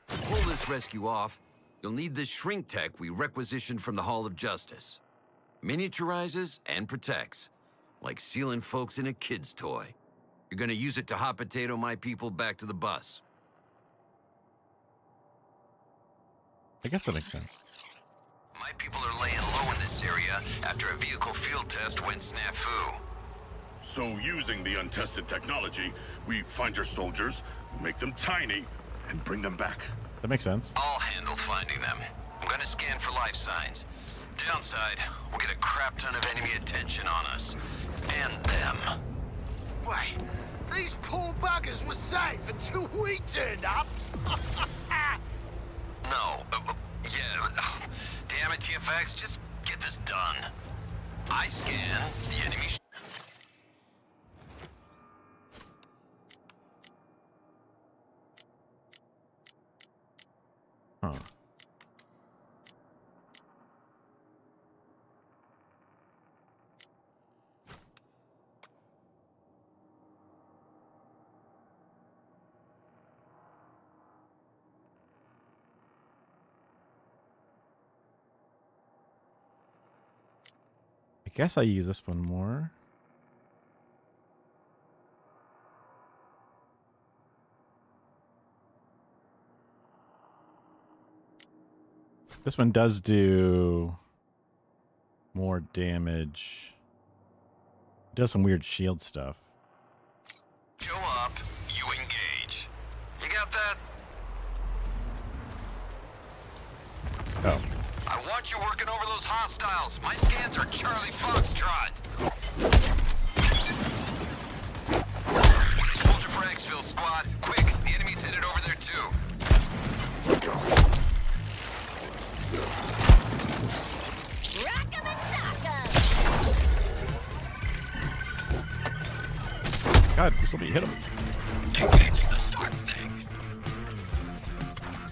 To pull this rescue off, you'll need the shrink tech we requisitioned from the Hall of Justice. Miniaturizes and protects, like sealing folks in a kid's toy. You're gonna use it to hot potato my people back to the bus. I guess that makes sense. My people are laying low in this area after a vehicle field test went snafu. So using the untested technology, we find your soldiers, make them tiny, and bring them back. That makes sense. I'll handle finding them. I'm gonna scan for life signs. Downside, we'll get a crap ton of enemy attention on us. And them. Wait, these poor buggers were safe until we turned up. No. Yeah. Damn it, TFX. Just get this done. I scan the enemy. Huh. I guess I use this one more. This one does do more damage. Does some weird shield stuff. Show up, you engage. You got that? Oh. I want want you working over those hostiles. My scans are Charlie Foxtrot. Soldier for Exfil, squad. Quick, the enemy's headed over there too. Rock'em and sock'em! God, this will be hit him. Engaging the shark thing.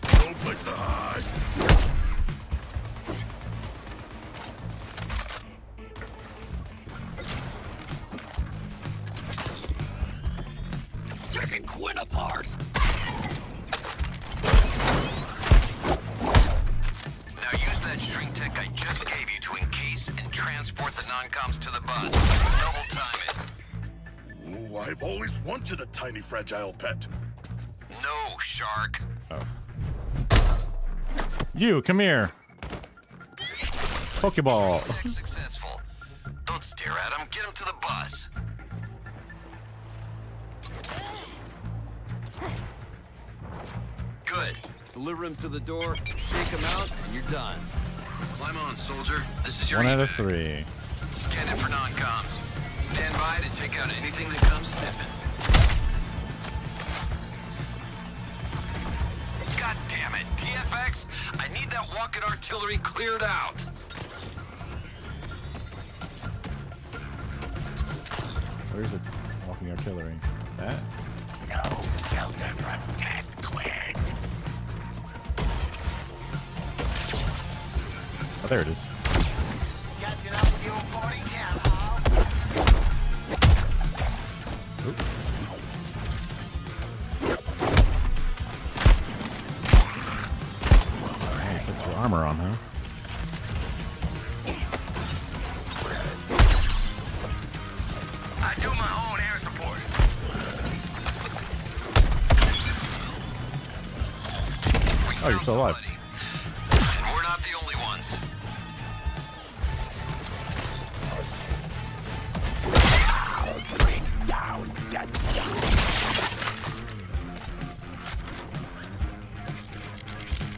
No place to hide. Taking Quinn apart. Now use that shrink tech I just gave you to encase and transport the non-coms to the bus. Double time it. Ooh, I've always wanted a tiny fragile pet. No, Shark. Oh. You, come here. Pokeball. Successful. Don't stare at him. Get him to the bus. Good. Deliver him to the door, take him out, and you're done. Climb on, soldier. This is your 1 out of evac. 3. Scan it for non-coms. Stand by to take out anything that comes sniffing. God damn it, TFX! I need that walking artillery cleared out. Where's the walking artillery? That? No shelter from death, Quinn. Oh, there it is. Catching up with your party town hall. Oop. Hey, put your armor on, huh? I do my own air support. Oh, you're still alive. And we're not the only ones. Bring down Deathshot.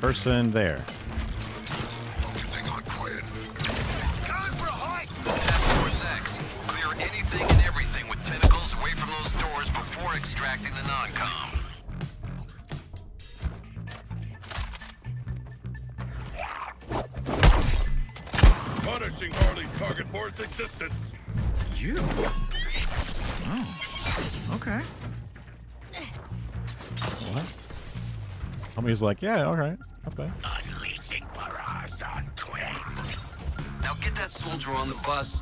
Person there. Focusing on Quinn. Going for a hike. Task Force X. Clear anything and everything with tentacles away from those doors before extracting the non-com. Punishing Harley's target for its existence. You? Oh. Okay. What? Homie's like, yeah, alright. Okay. Unleashing barrage on Quinn. Now get that soldier on the bus.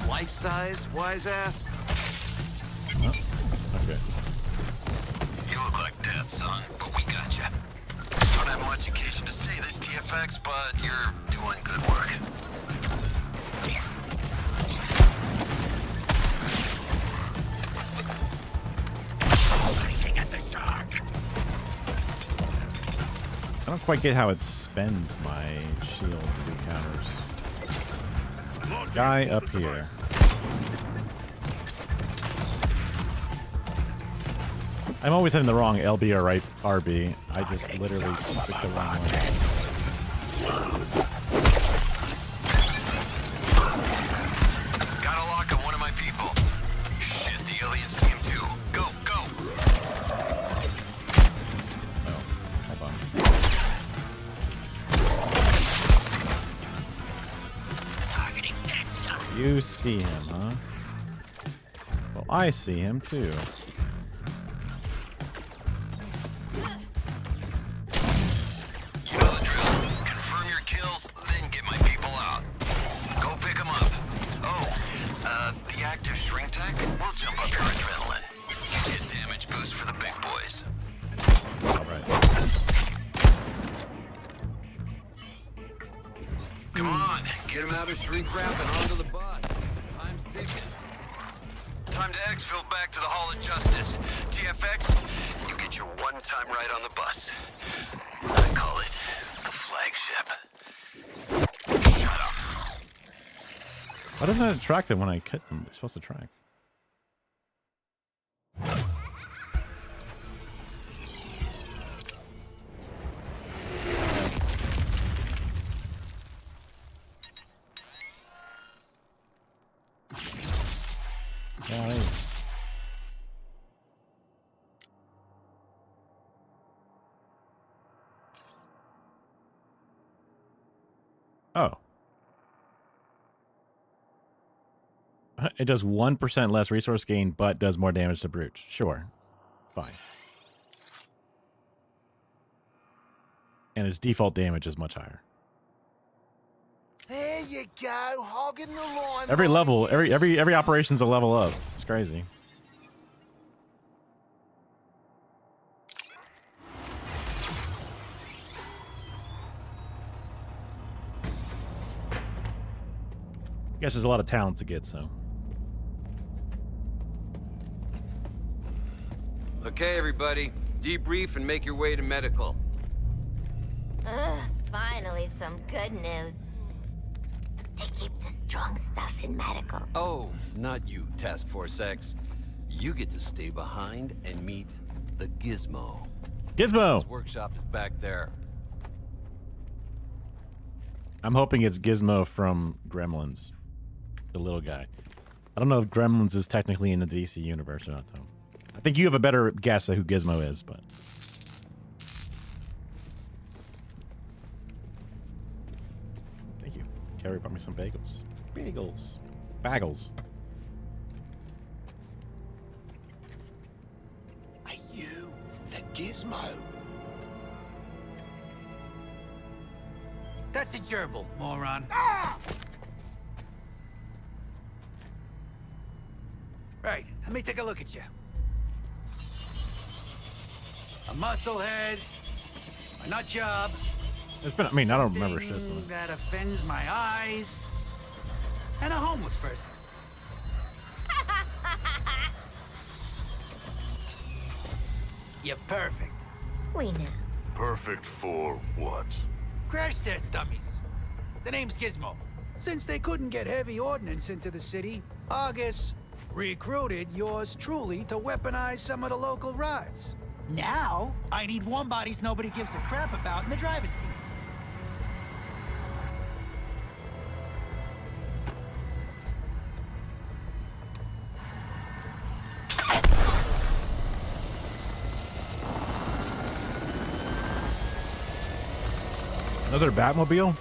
Life size, wise ass. Oh, okay. You look like death, son, but we got you. Don't have much occasion to say this, TFX, but you're doing good work. Looking at the shark. I don't quite get how it spends my shield to do counters. Guy up here. I'm always hitting the wrong LB or right RB. I just literally picked the wrong one. Got a lock on one of my people. Shit, the aliens see him too. Go, go! Oh, hold on. Targeting Deathshot. You see him, huh? Well, I see him too. You know the drill. Confirm your kills, then get my people out. Go pick them up. Oh, the active shrink tech will jump up your adrenaline. Give you a damage boost for the big boys. Alright. Come on, get him out of shrink wrap and onto the bus. Time's ticking. Time to exfil back to the Hall of Justice. TFX, you get your one-time ride on the bus. I call it the flagship. Shut up. Why doesn't it track them when I cut them? It's supposed to track. Oh. It does 1% less resource gain, but does more damage to brutes. Sure. Fine. And its default damage is much higher. There you go, hogging the line. Every level, every operation's a level up. It's crazy. I guess there's a lot of talent to get, so. Okay, everybody. Debrief and make your way to medical. Ugh, finally some good news. They keep the strong stuff in medical. Oh, not you, Task Force X. You get to stay behind and meet the Gizmo. Gizmo! His workshop is back there. I'm hoping it's Gizmo from Gremlins. The little guy. I don't know if Gremlins is technically in the DC universe or not, though. I think you have a better guess at who Gizmo is, but... Thank you. Carrie brought me some bagels. Bagels. Bagels. Are you the Gizmo? That's a gerbil, moron. Right, let me take a look at you. A musclehead, a nut job. It's been, I mean, I don't remember shit. Something that offends my eyes, and a homeless person. You're perfect. We know. Perfect for what? Crash test dummies. The name's Gizmo. Since they couldn't get heavy ordnance into the city, August recruited yours truly to weaponize some of the local rides. Now, I need warm bodies nobody gives a crap about in the driver's seat. Another Batmobile?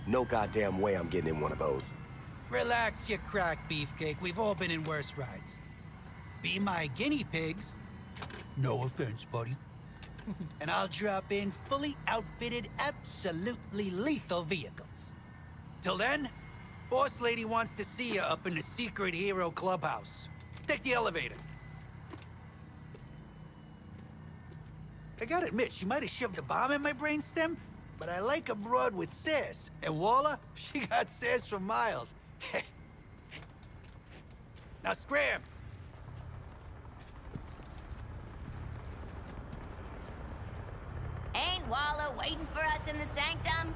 No goddamn way I'm getting in one of those. Relax, you crack beefcake. We've all been in worse rides. Be my guinea pigs. No offense, buddy. And I'll drop in fully outfitted, absolutely lethal vehicles. Till then, boss lady wants to see you up in the secret hero clubhouse. Take the elevator. I gotta admit, she might have shoved a bomb in my brainstem, but I like a broad with sass. And Walla, she got sass for miles. Now scram! Ain't Walla waiting for us in the sanctum?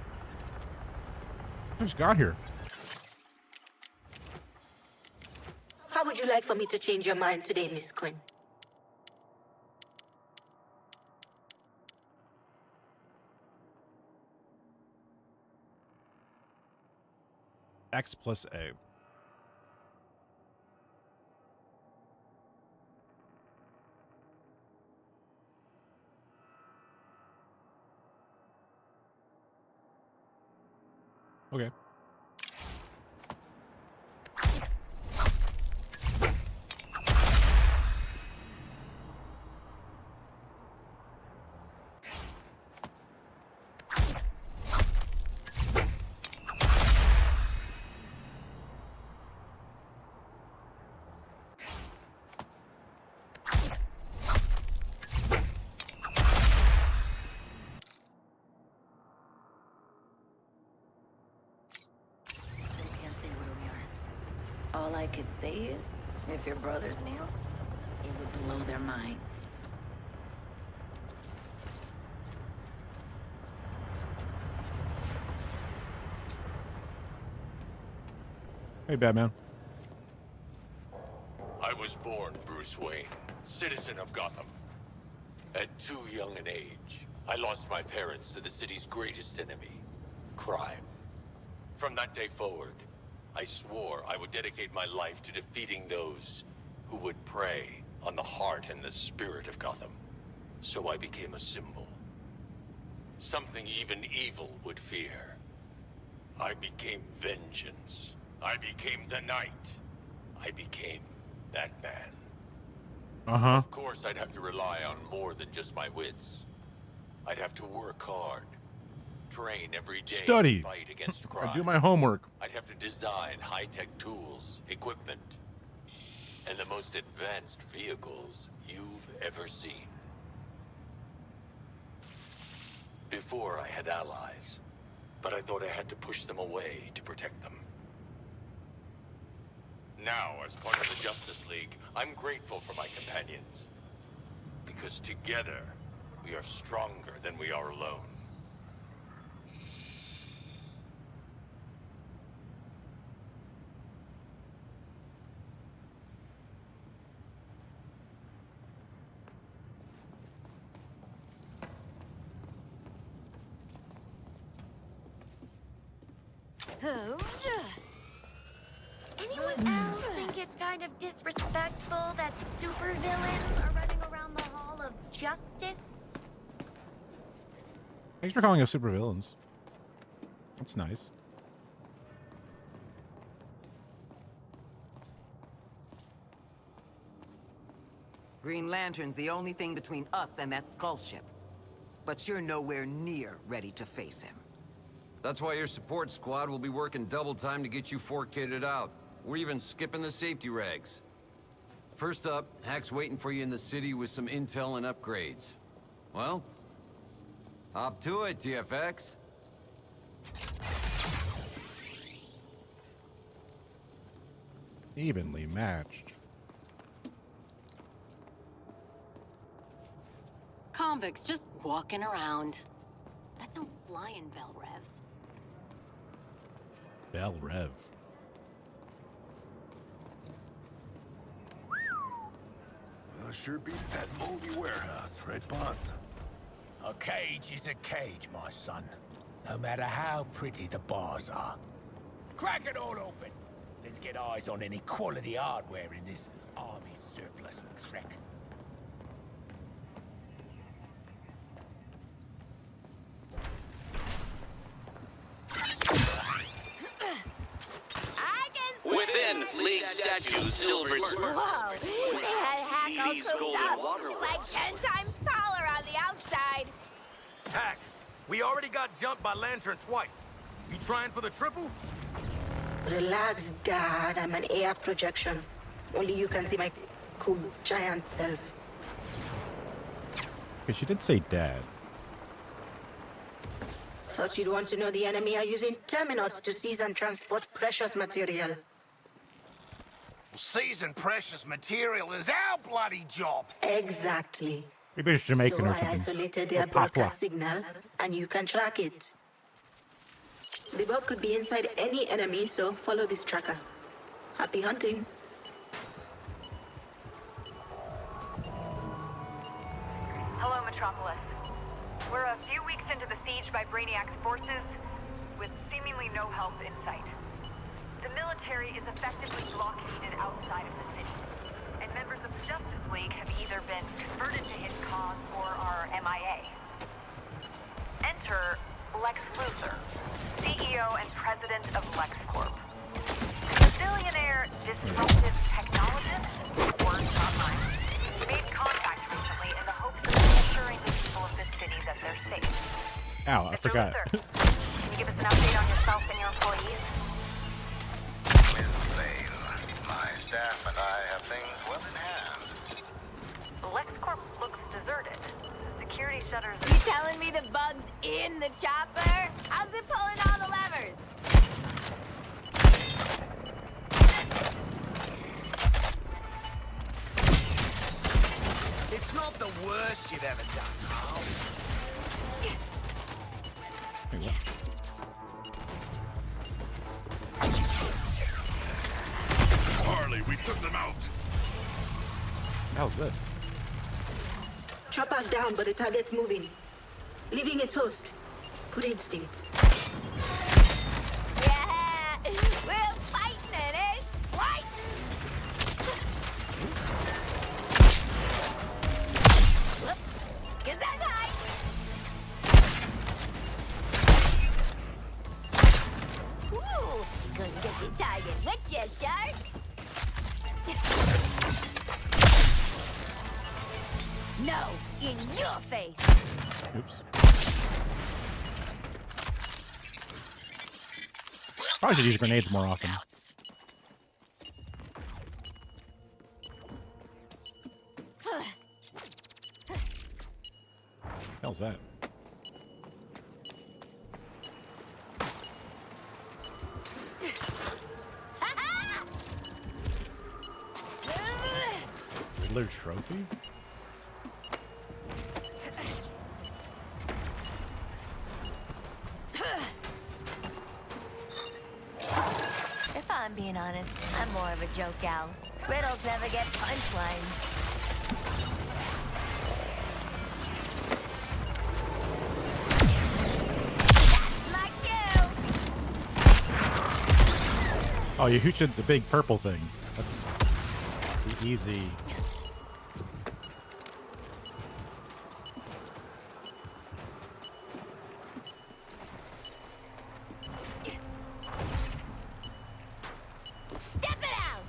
I just got here. How would you like for me to change your mind today, Miss Quinn? X plus A. Okay. Can't say where we are. All I could say is, if your brothers knew, it would blow their minds. Hey, Batman. I was born Bruce Wayne, citizen of Gotham. At too young an age, I lost my parents to the city's greatest enemy, crime. From that day forward, I swore I would dedicate my life to defeating those who would prey on the heart and the spirit of Gotham. So I became a symbol. Something even evil would fear. I became vengeance. I became the Knight. I became Batman. Uh-huh. Of course, I'd have to rely on more than just my wits. I'd have to work hard, train every day, Study. to fight against crime. I do my homework. I'd have to design high-tech tools, equipment, and the most advanced vehicles you've ever seen. Before, I had allies, but I thought I had to push them away to protect them. Now, as part of the Justice League, I'm grateful for my companions. Because together, we are stronger than we are alone. Anyone else think it's kind of disrespectful that supervillains are running around the Hall of Justice? Thanks for calling us supervillains. That's nice. Green Lantern's the only thing between us and that skull ship. But you're nowhere near ready to face him. That's why your support squad will be working double time to get you four kitted out. We're even skipping the safety rags. First up, Hack's waiting for you in the city with some intel and upgrades. Well, hop to it, TFX. Evenly matched. Convicts just walking around. That don't fly in Bel Rev. Bell Rev. Sure beats that moldy warehouse, right, boss? A cage is a cage, my son. No matter how pretty the bars are. Crack it all open. Let's get eyes on any quality hardware in this army surplus trek. Within League Statue Silver Spur. Whoa, they had Hack all These cooped golden up. water She's like 10 times taller on the outside. Hack, we already got jumped by Lantern twice. You trying for the triple? Relax, Dad. I'm an AR projection. Only you can see my cool giant self. Okay, she did say dad. Thought you'd want to know the enemy are using terminals to seize and transport precious material. Seizing precious material is our bloody job. Exactly. Maybe it's Jamaican So or I something. isolated Or their Papua. broadcast signal, and you can track it. The bug could be inside any enemy, so follow this tracker. Happy hunting. Hello, Metropolis. We're a few weeks into the siege by Brainiac's forces, with seemingly no help in sight. The military is effectively blockaded outside of the city, and members of the Justice League have either been converted to his cause or are MIA. Enter Lex Luthor, CEO and president of LexCorp. A billionaire disruptive technologist, words not mine, made contact recently in the hopes of assuring the people of this city that they're safe. Ow, I forgot. Luthor, can you give us an update on yourself and your employees? My staff and I have things well in hand. LexCorp looks deserted. Security shutters You telling me the bug's in the chopper? How's it pulling all the levers? It's not the worst you've ever done, Carl. Harley, we took them out. How's this? Chopper's down, but the target's moving. Leaving its host. Good instincts. Yeah, we'll fight Couldn't get your target with you, shark. No, in your face. Oops. Probably should use grenades more often. Hell's that? Riddler trophy? If I'm being honest, I'm more of a joke gal. Riddles never get punchlines. Oh, you shoot the big purple thing. That's the easy. Step it out!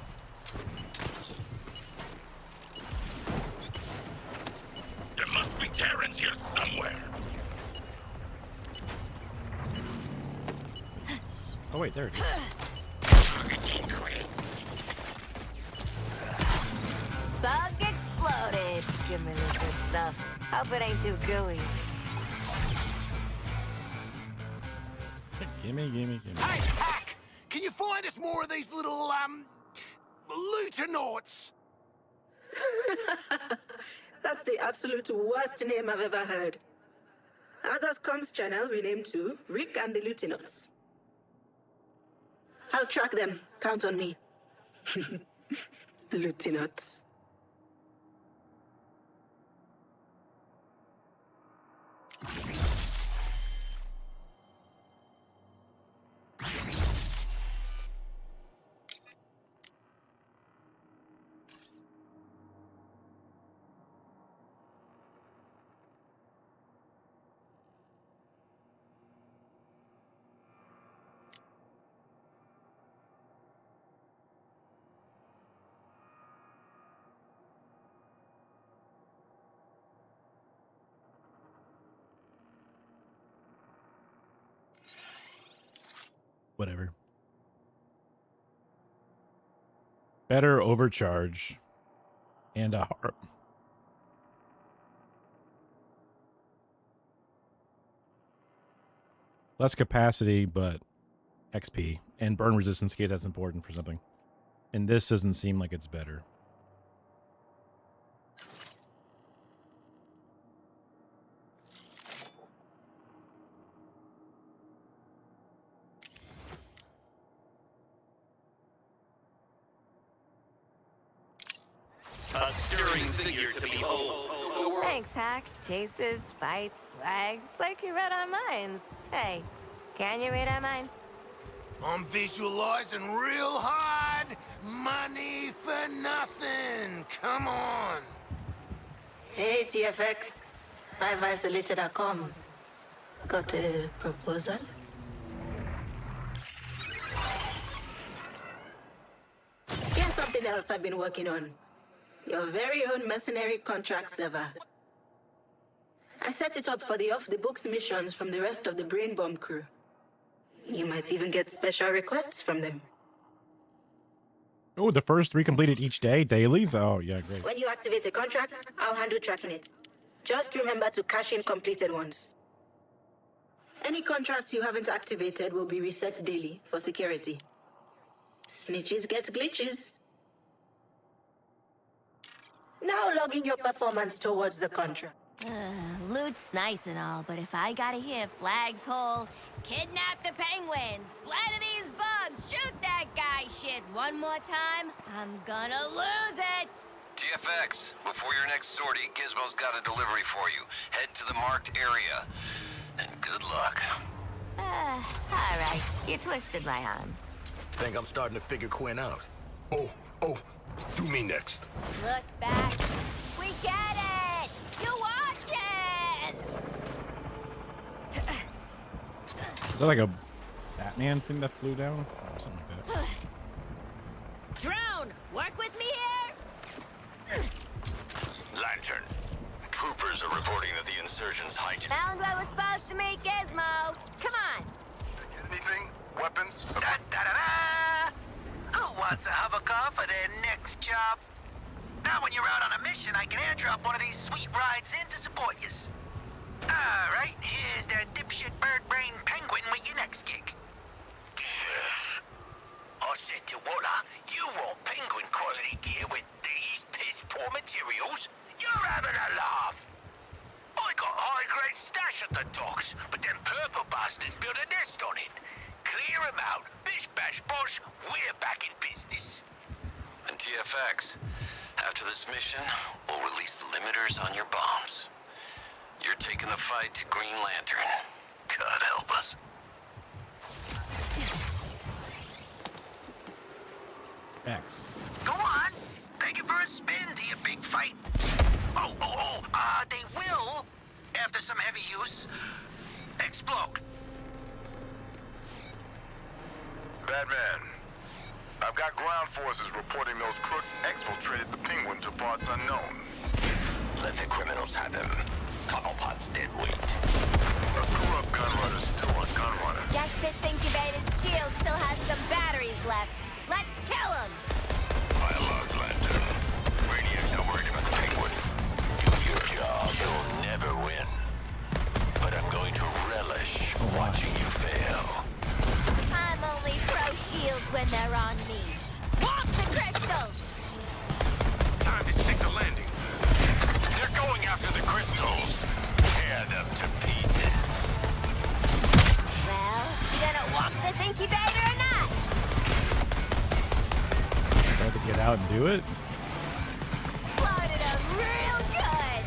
There must be Terrans here somewhere. Oh wait, there it is. Bug exploded. Give me the good stuff. Hope it ain't too gooey. Gimme. Hey, Hack! Can you find us more of these little, Lutonauts? That's the absolute worst name I've ever heard. Argus Comms channel renamed to Rick and the Lutonauts. I'll track them. Count on me. Lutonauts. Whatever. Better overcharge and a harp. Less capacity, but XP and burn resistance in case that's important for something. And this doesn't seem like it's better. A stirring figure to behold. Thanks, Hack. Chases, fights, swag. It's like you read our minds. Hey, can you read our minds? I'm visualizing real hard. Money for nothing. Come on. Hey, TFX. I've isolated our comms. Got a proposal? Here's something else I've been working on. Your very own mercenary contract server. I set it up for the off-the-books missions from the rest of the Brain Bomb crew. You might even get special requests from them. Oh, the first 3 completed each day, dailies? Oh, yeah, great. When you activate a contract, I'll handle tracking it. Just remember to cash in completed ones. Any contracts you haven't activated will be reset daily for security. Snitches get glitches. Now log in your performance towards the contract. Loot's nice and all, but if I gotta hear Flag's whole kidnap the penguins, splatter these bugs, shoot that guy shit one more time, I'm gonna lose it! TFX, before your next sortie, Gizmo's got a delivery for you. Head to the marked area. And good luck. Alright, you twisted my arm. Think I'm starting to figure Quinn out. Oh, do me next. Look back. We get it! You watching! Is that like a Batman thing that flew down? Or something like that. Drone, work with me here? Lantern. Troopers are reporting that the insurgents hijacked. Found what was supposed to meet Gizmo. Come on. Anything? Weapons? Da-da-da! Who wants a hover car for their next job? Now when you're out on a mission, I can airdrop one of these sweet rides in to support yous. Alright, here's that dipshit bird-brain penguin with your next gig. I said to Walla, you want penguin quality gear with these piss-poor materials? You're having a laugh. I got high-grade stash at the docks, but them purple bastards built a nest on it. Clear 'em out. Bish bash bosh, we're back in business. And TFX, after this mission, we'll release the limiters on your bombs. You're taking the fight to Green Lantern. God help us. X. Go on. Take it for a spin to your big fight. They will, after some heavy use, explode. Batman, I've got ground forces reporting those crooks exfiltrated the Penguin to parts unknown. Let the criminals have him. Cobblepot's dead weight. A corrupt gunrunner's still on gunrunner. Guess this incubator's shield still has some batteries left. Let's kill him! I love Lantern. Brainiac's not worried about the Penguin. Do your job. You'll never win. But I'm going to relish watching you fail. I'm only pro shields when they're on me. Walk the crystals! Time to stick the landing. They're going after the crystals. Tear them to pieces. Well, you gonna walk this incubator or not? Try to get out and do it? Loaded them real good!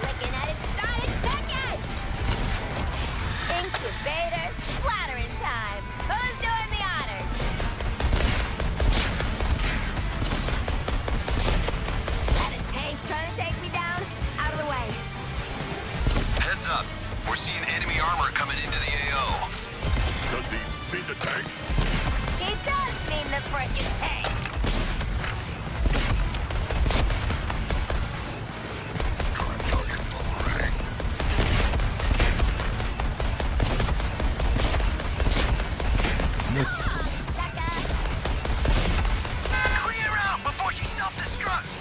Looking at it, start in seconds! Incubator splattering time! Who's doing the honors? Got a tank trying to take me down? Out of the way. Heads up. We're seeing enemy armor coming into the AO. Does he mean the tank? He does mean the frickin' tank! Clear out before she self-destructs.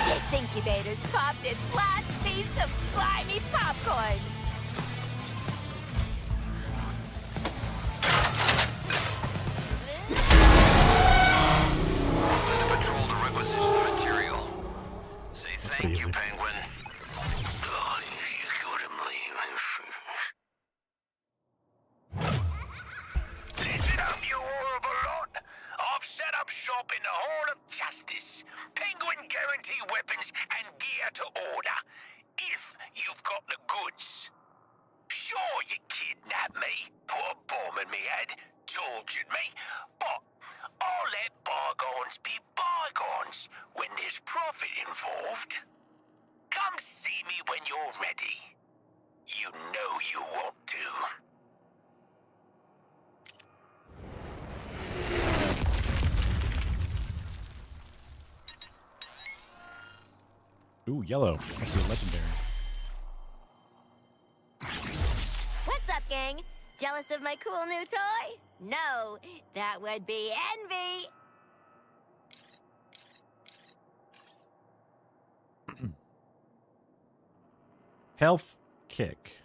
This incubator's popped its last piece of slimy popcorn! Send a patrol to requisition the material. Say thank you, Penguin. Oh, you couldn't Listen up, you horrible lot. I've set up shop in the Hall of Justice. Penguin guarantee weapons and gear to order. If you've got the goods. Sure, you kidnapped me, put a bomb in me head, tortured me, but I'll let bygones be bygones when there's profit involved. Come see me when you're ready. You know you want to. Ooh, yellow. Must be legendary. What's up, gang? Jealous of my cool new toy? No, that would be envy! Health kick.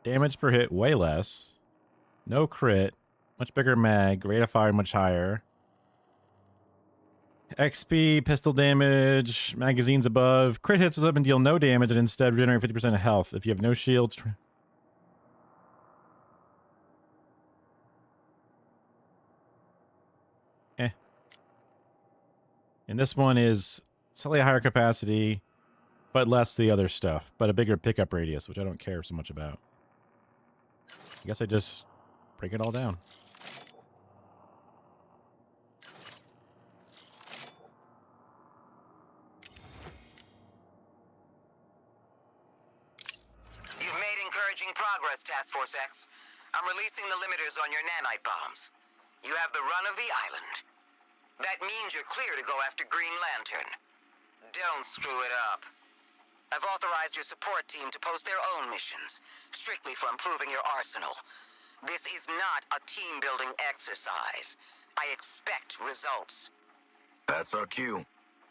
Damage per hit, way less. No crit. Much bigger mag. Rate of fire much higher. XP, pistol damage, magazines above. Crit hits with weapon deal no damage and instead regenerate 50% of health. If you have no shields. And this one is slightly higher capacity. but less the other stuff, but a bigger pickup radius, which I don't care so much about. I guess I just break it all down. You've made encouraging progress, Task Force X. I'm releasing the limiters on your nanite bombs. You have the run of the island. That means you're clear to go after Green Lantern. Don't screw it up. I've authorized your support team to post their own missions, strictly for improving your arsenal. This is not a team-building exercise. I expect results. That's our cue.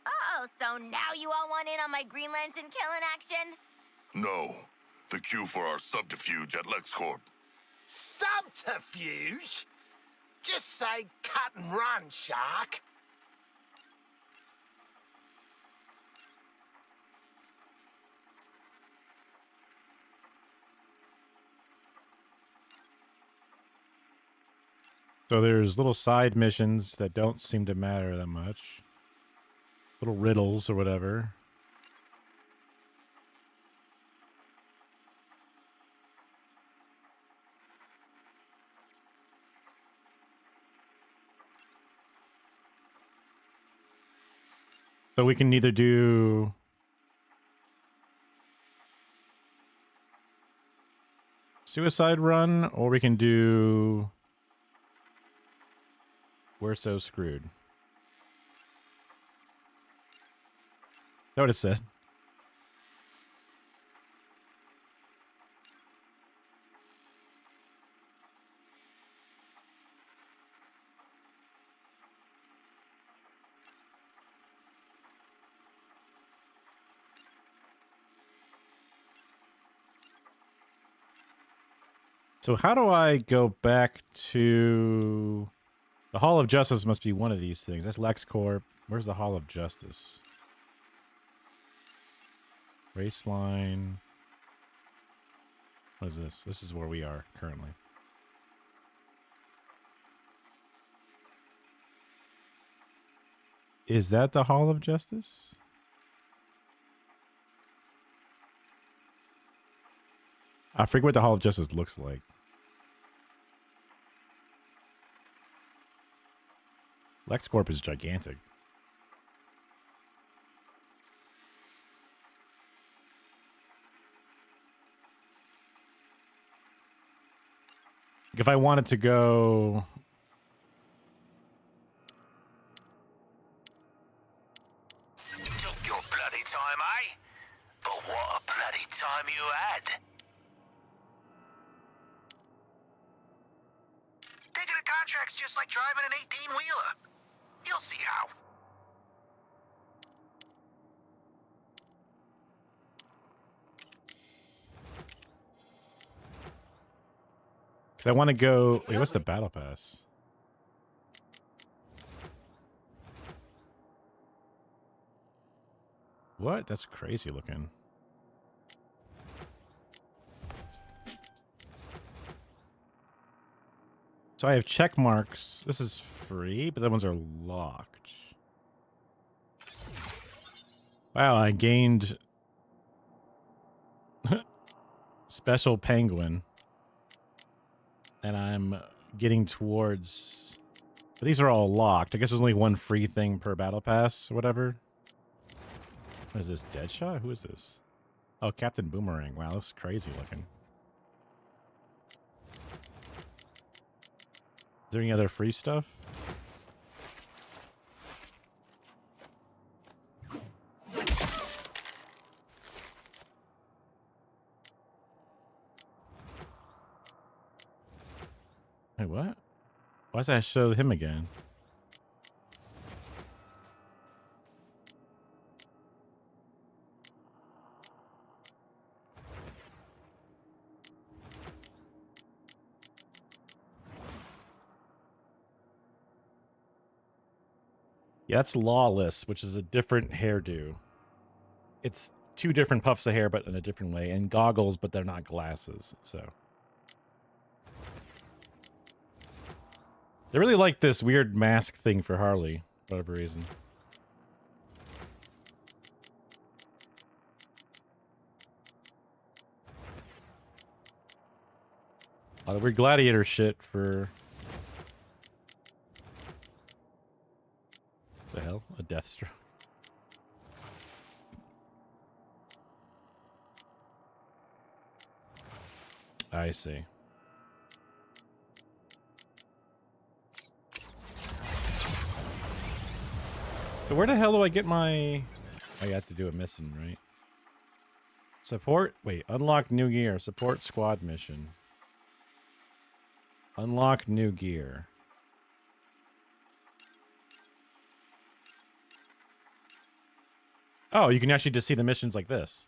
Oh, so now you all want in on my Green Lantern killing action? No. The cue for our subterfuge at LexCorp. Subterfuge? Just say cut and run, Shark. So there's little side missions that don't seem to matter that much. Little riddles or whatever. So we can either do suicide run, or we can do we're so screwed. Is that what it said? So how do I go back to the Hall of Justice? Must be one of these things. That's LexCorp. Where's the Hall of Justice? Raceline. What is this? This is where we are currently. Is that the Hall of Justice? I forget what the Hall of Justice looks like. LexCorp is gigantic. If I wanted to go... Took your bloody time, eh? But what a bloody time you had. Taking a contract's just like driving an 18-wheeler. You'll see how. Because I want to go... Wait, what's the battle pass? What? That's crazy looking. So I have check marks. This is free, but the ones are locked. Wow, I gained special penguin. And I'm getting towards... But these are all locked. I guess there's only one free thing per battle pass or whatever. What is this? Deadshot? Who is this? Oh, Captain Boomerang. Wow, this is crazy looking. Is there any other free stuff? Wait, what? Why does that show him again? Yeah, that's Lawless, which is a different hairdo. It's two different puffs of hair, but in a different way, and goggles, but they're not glasses, so. They really like this weird mask thing for Harley, for whatever reason. A lot of weird gladiator shit for... The hell? A death stroke. I see. So where the hell do I get my... I got to do a mission, right? Support... Wait, unlock new gear. Support squad mission. Unlock new gear. Oh, you can actually just see the missions like this.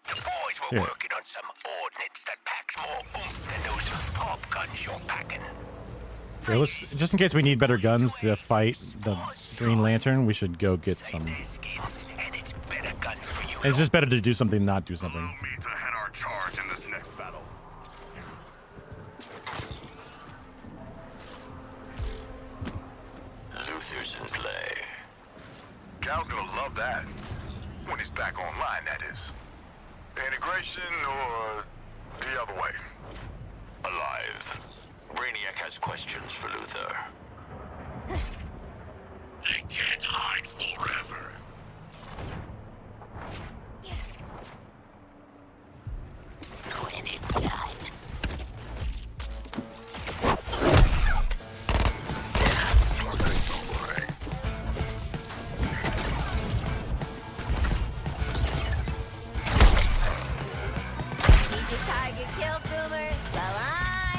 The boys were working on some ordnance that packs more oomph than those pop guns you're packing. Yeah, let's, just in case we need better guns to fight the Green Lantern, we should go get some. It's better guns for you. It's just better to do something, not do something. Allow me to head our charge in this next battle. Luther's in play. Cal's gonna love that. When he's back online, that is. Integration or the other way? Alive. Brainiac has questions for Luther. They can't hide forever. When it's done. Need your target killed, Boomer. Well,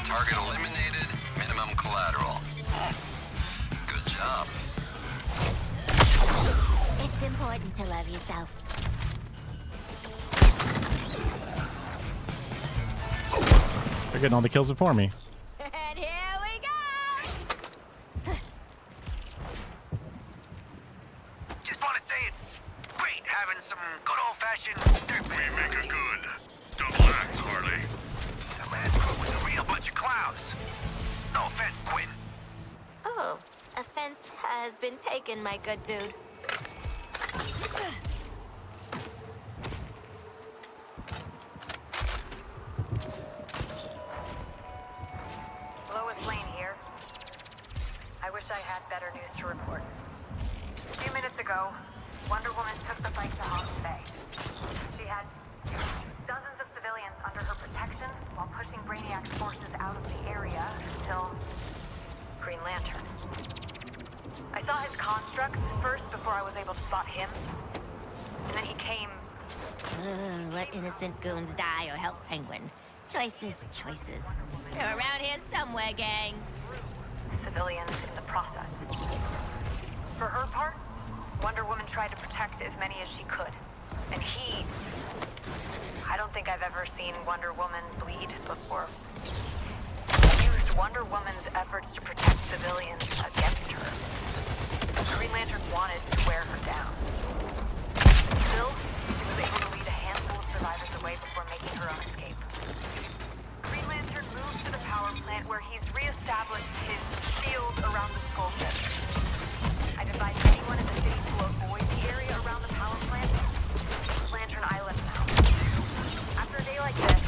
Target eliminated, minimum collateral. Good job. it's important to love yourself. They're getting all the kills before me. And here we go! Just want to say it's great having some good old-fashioned We make a good double act, Harley. The last crew was a real bunch of clowns. No offense, Quinn. Oh, offense has been taken, my good dude. Lois Lane here. I wish I had better news to report. A few minutes ago, Wonder Woman took the fight to Hawks Bay. She had dozens of civilians under her protection while pushing Brainiac's forces out of the area until Green Lantern. I saw his constructs first before I was able to spot him. And then he came. Let innocent goons die or help Penguin. Choices, choices. They're around here somewhere, gang. Civilians in the process. For her part, Wonder Woman tried to protect as many as she could. And I don't think I've ever seen Wonder Woman bleed before. He used Wonder Woman's efforts to protect civilians against her. Green Lantern wanted to wear her down. Still, he was able to lead a handful of survivors away before making her own escape. Green Lantern moved to the power plant where he's reestablished his shield around the skull ship. I'd advise anyone in the city to avoid the area around the power plant. Lantern Island now. After a day like this,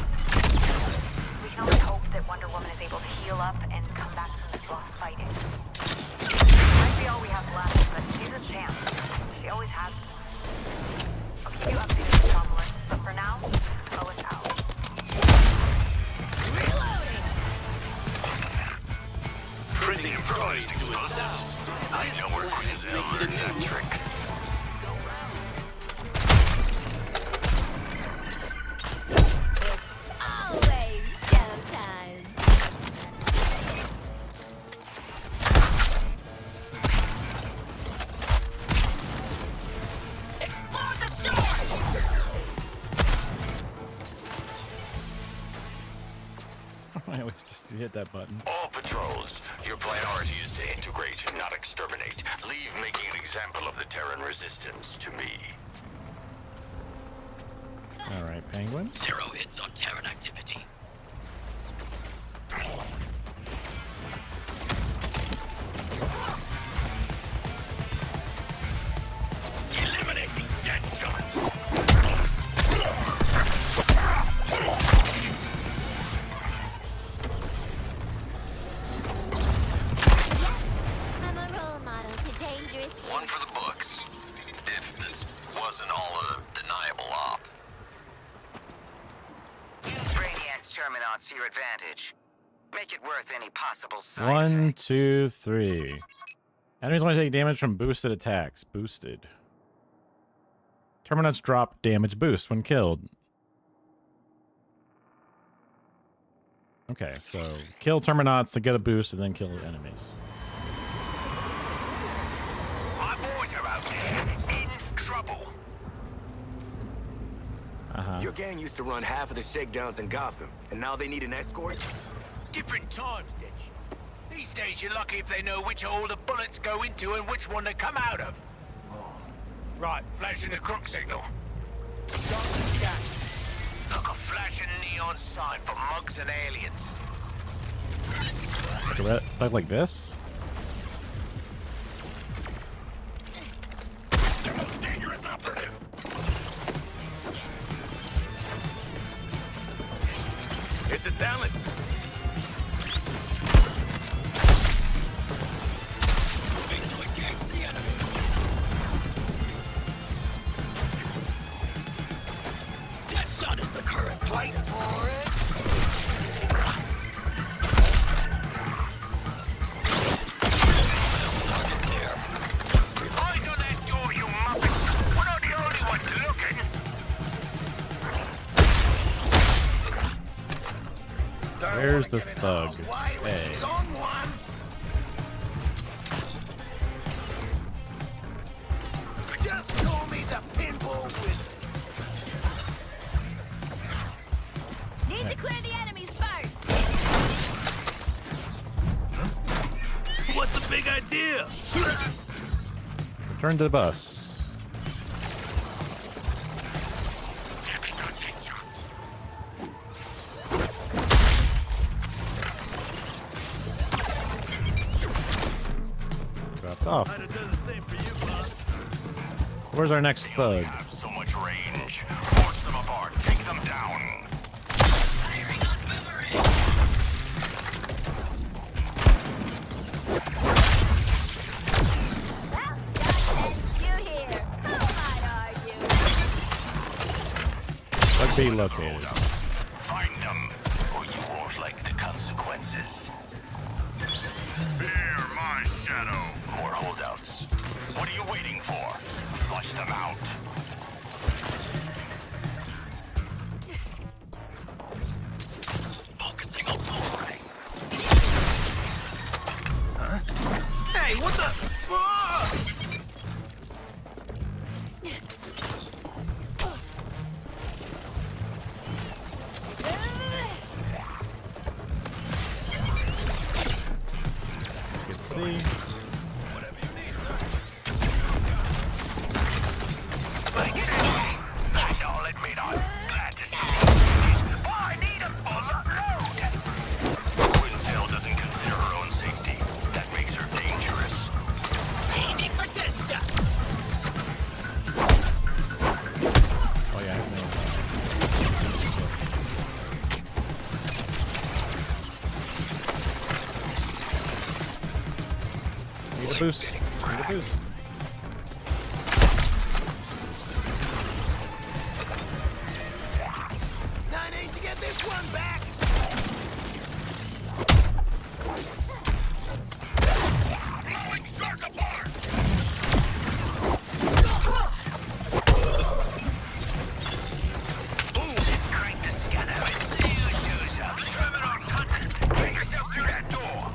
we can only hope that Wonder Woman is able to heal up and come back from this lost fighting. Might be all we have left, but she's a champ. She always has been. I'll keep you updated, Metropolis, but for now, Lois out. Reloading! Pretty improvised explosives. I know where Grizel learned that trick. Always showtime. Explode the store! I always just hit that button. All patrols, your priority is to integrate, not exterminate. Leave making an example of the Terran resistance to me. All right, Penguin. 0 hits on Terran activity. response to your advantage. Make it worth any possible side 1, 2, 3. Enemies only take damage from boosted attacks. Boosted. Terminites drop damage boost when killed. Okay, so kill Terminites to get a boost and then kill enemies. My boys are out there in trouble. Your gang used to run half of the shakedowns in Gotham, and now they need an escort? Different times, Deadshot. These days you're lucky if they know which hole the bullets go into and which one they come out of. Right, flashing the crook signal. Like a flashing neon sign for mugs and aliens. Like this? The most dangerous operative. It's a talent. Deadshot is the current. Wait for it. Eyes on that door, you muppets. We're not the only ones looking. Where's the thug? Hey. Just call me the pinball wizard. Need to clear the enemies first. What's the big idea? Return to the bus. Dropped off. Where's our next thug? So much range. Force them apart. Take them down. Let's be located. Find them, or you won't like the consequences. Fear my shadow. More holdouts. What are you waiting for? Flush them out. Focusing on boomerang. Huh? Hey, what the? Ah! Let's get C. I'll admit I'm glad to see you. I need a bullet load. Quinzel doesn't consider her own safety. That makes her dangerous. Aiming for Deadshot. Oh yeah, I need a boost. Need a boost. No need to get this one back. Blowing shark apart. Ooh, let's crank the scanner and see who shows up. Terminal's hunting. Get yourself through that door.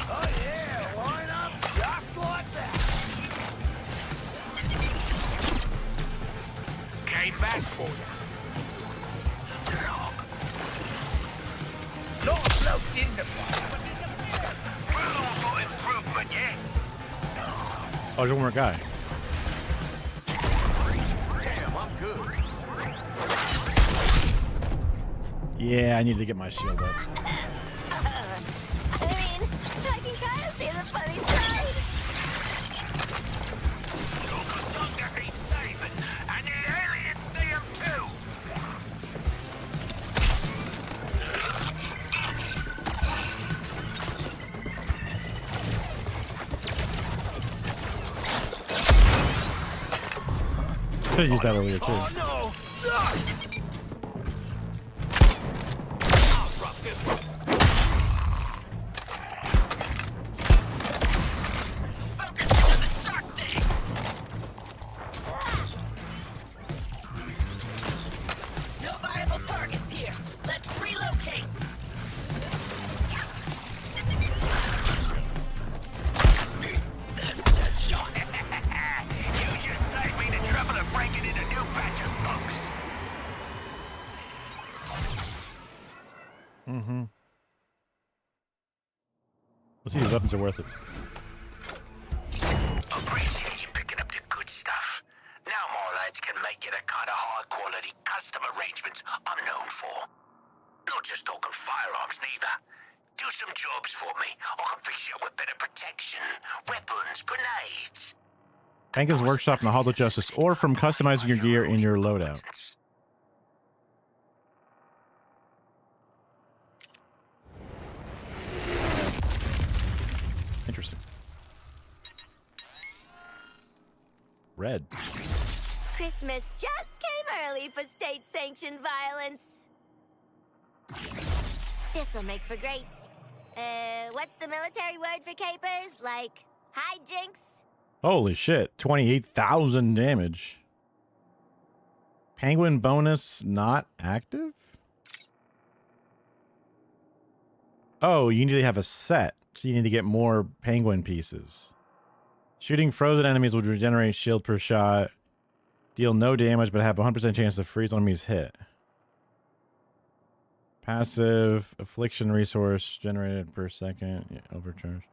Oh yeah, line up just like that. Came back for you. Not floats in the fire. Room for improvement, yeah? Oh, there's one more guy. Damn, I'm good. Yeah, I need to get my shield up. I mean, I can kind of see the funny side. Thunder ain't saving, and the aliens see him too. Could have used that earlier too. Oh no! No viable targets here. Let's relocate. You just saved me the trouble of breaking in a new batch of books. Mm-hmm. Let's see if these weapons are worth it. Appreciate you picking up the good stuff. Now more lads can make you the kind of high-quality custom arrangements I'm known for. Not just talking firearms, neither. Do some jobs for me. I can fix you up with better protection, weapons, grenades. Hanka's workshop in the Hall of Justice, or from customizing your gear in your loadout. Interesting. Red. Christmas just came early for state-sanctioned violence. This'll make for great. What's the military word for capers? Like hijinks? Holy shit. 28,000 damage. Penguin bonus not active? Oh, you need to have a set. So you need to get more penguin pieces. Shooting frozen enemies will regenerate shield per shot. Deal no damage, but have a 100% chance to freeze enemies hit. Passive affliction resource generated per second. Yeah, overcharge.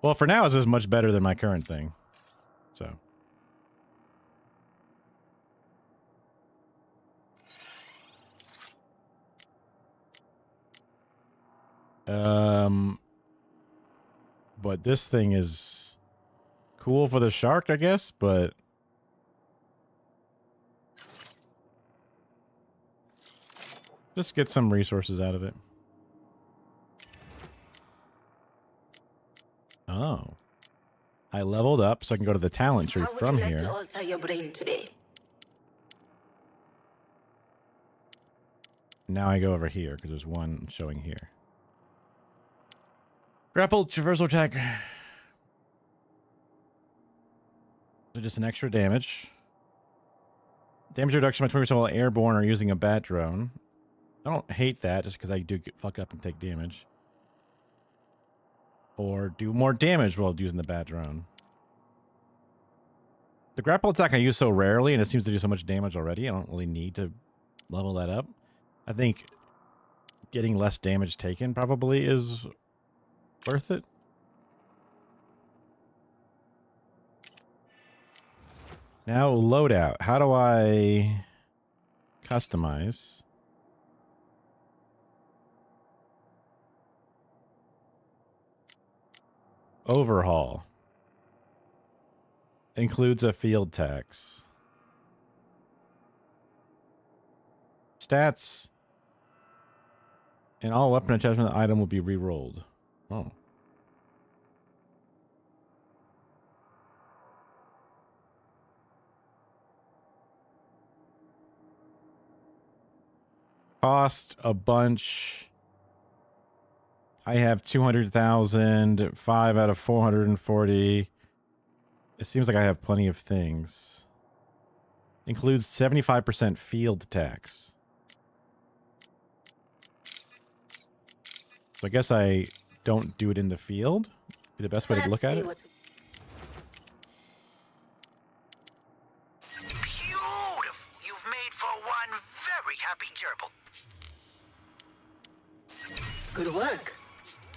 Well, for now, this is much better than my current thing. So. But this thing is cool for the shark, I guess, but just get some resources out of it. Oh. I leveled up so I can go to the talent tree from How would you like here. to alter your brain today? Now I go over here because there's one showing here. Grapple, traversal attack. So just an extra damage. Damage reduction by 20% while airborne or using a bat drone. I don't hate that just because I do fuck up and take damage. Or do more damage while using the bat drone. The grapple attack I use so rarely and it seems to do so much damage already. I don't really need to level that up. I think getting less damage taken probably is worth it. Now loadout. How do I customize? Overhaul. Includes a field tax. Stats. And all weapon attachment item will be re-rolled. Oh. Cost a bunch. I have 200,000, 5 out of 440. It seems like I have plenty of things. Includes 75% field tax. So I guess I don't do it in the field. Be the best way to look at it. Beautiful. You've made for one very happy gerbil. Good work.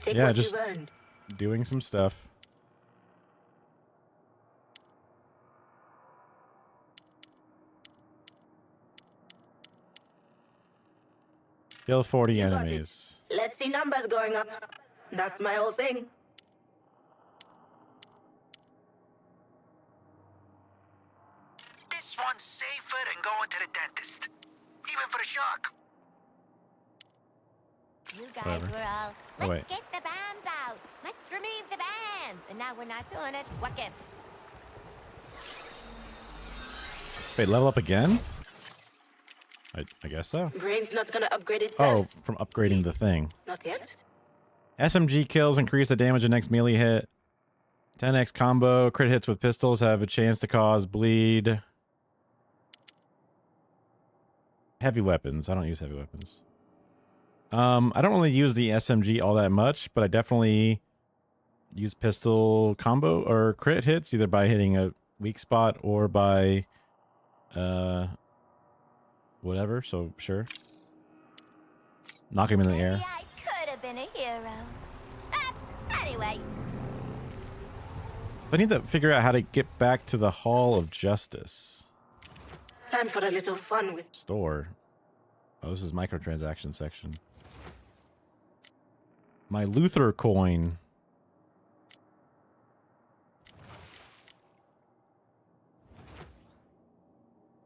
Take Yeah, what just you've earned. doing some stuff. Kill 40 You got enemies. Let's see numbers going up. That's my whole thing. This one's safer than going to the dentist. Even for the shark. You guys Whatever. were all, Oh, let's wait. get the bombs out. Let's remove the bombs. And now we're not doing it. What gives? Wait, level up again? I guess so. Brain's not gonna upgrade itself. Oh, from upgrading the thing. Not yet. SMG kills increase the damage of next melee hit. 10x combo. Crit hits with pistols have a chance to cause bleed. Heavy weapons. I don't use heavy weapons. I don't really use the SMG all that much, but I definitely use pistol combo or crit hits, either by hitting a weak spot or by whatever, so sure. Knock him in the air. I could have been a hero. Anyway. I need to figure out how to get back to the Hall of Justice. Time for a little fun with Store. Oh, this is microtransaction section. My Luther coin.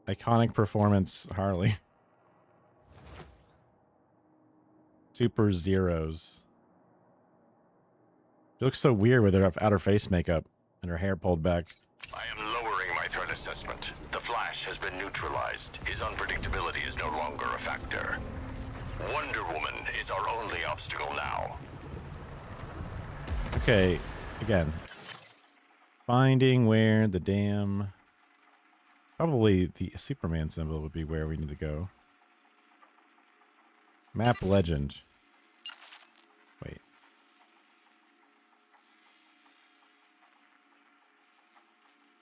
Iconic performance, Harley. Super Zeros. She looks so weird with her outer face makeup and her hair pulled back. I am lowering my threat assessment. The Flash has been neutralized. His unpredictability is no longer a factor. Wonder Woman is our only obstacle now. Okay, again. Finding where the damn... Probably the Superman symbol would be where we need to go. Map legend. Wait.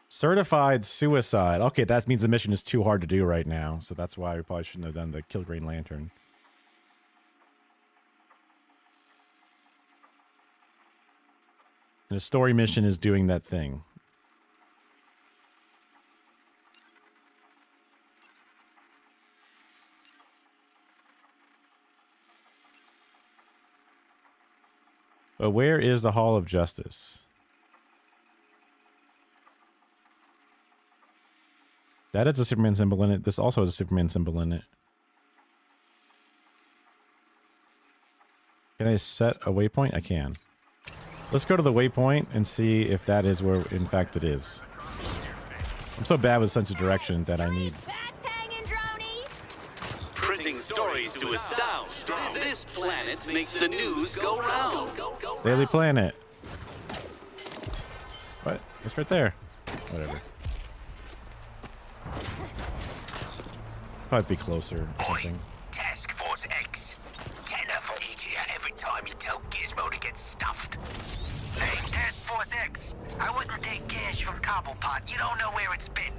Certified suicide. Okay, that means the mission is too hard to do right now. So that's why we probably shouldn't have done the Kill Green Lantern. And the story mission is doing that thing. But where is the Hall of Justice? That is a Superman symbol in it. This also has a Superman symbol in it. Can I set a waypoint? I can. Let's go to the waypoint and see if that is where, in fact, it is. I'm so bad with sense of direction that I need... Printing stories to astound. This planet makes the news go round. Daily Planet. What? It's right there. Whatever. Probably be closer or something. Task Force X. Tenner for each of you every time you tell Gizmo to get stuffed. Hey, Task Force X. I wouldn't take cash from Cobblepot. You don't know where it's been.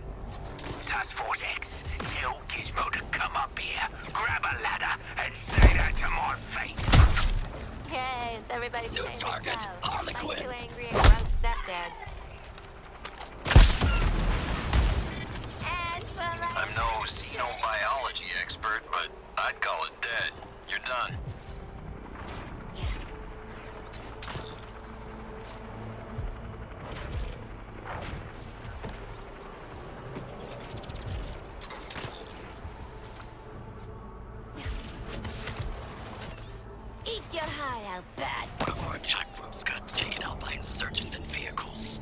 Task Force X. Tell Gizmo to come up here, grab a ladder, and say that to my face. Hey, it's everybody's New favorite target, show. Harlequin. Like two angry and gross stepdads. I'm no xenobiology expert, but I'd call it dead. You're done. Eat your heart out, bad. One of our attack groups got taken out by insurgents in vehicles.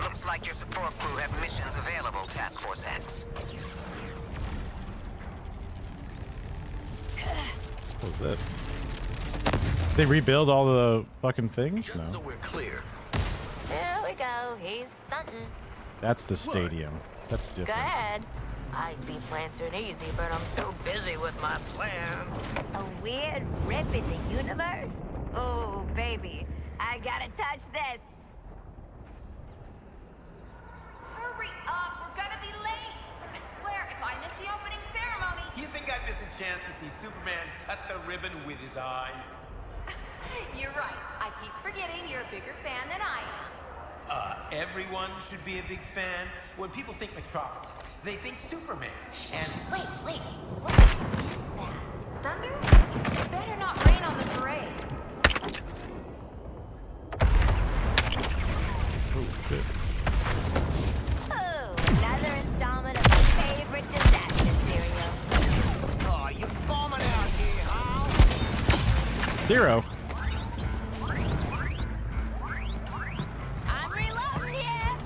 Looks like your support crew have missions available, Task Force X. What was this? They rebuild all the fucking things? No. So we're clear. Here we go. He's stunting. That's the stadium. That's different. Go ahead. I'd be Lantern easy, but I'm so busy with my plan. A weird rip in the universe? Oh, baby. I gotta touch this. Hurry up, we're gonna be late. I swear, if I miss the opening ceremony... You think I'd miss a chance to see Superman cut the ribbon with his eyes? You're right. I keep forgetting you're a bigger fan than I am. Everyone should be a big fan. When people think Metropolis, they think Superman. And Wait. What is that? Thunder? It better not rain on the parade. Oh, shit. Oh, another installment of my favorite disaster serial. Oh, you bombing out here, huh? Zero. I'm reloading here.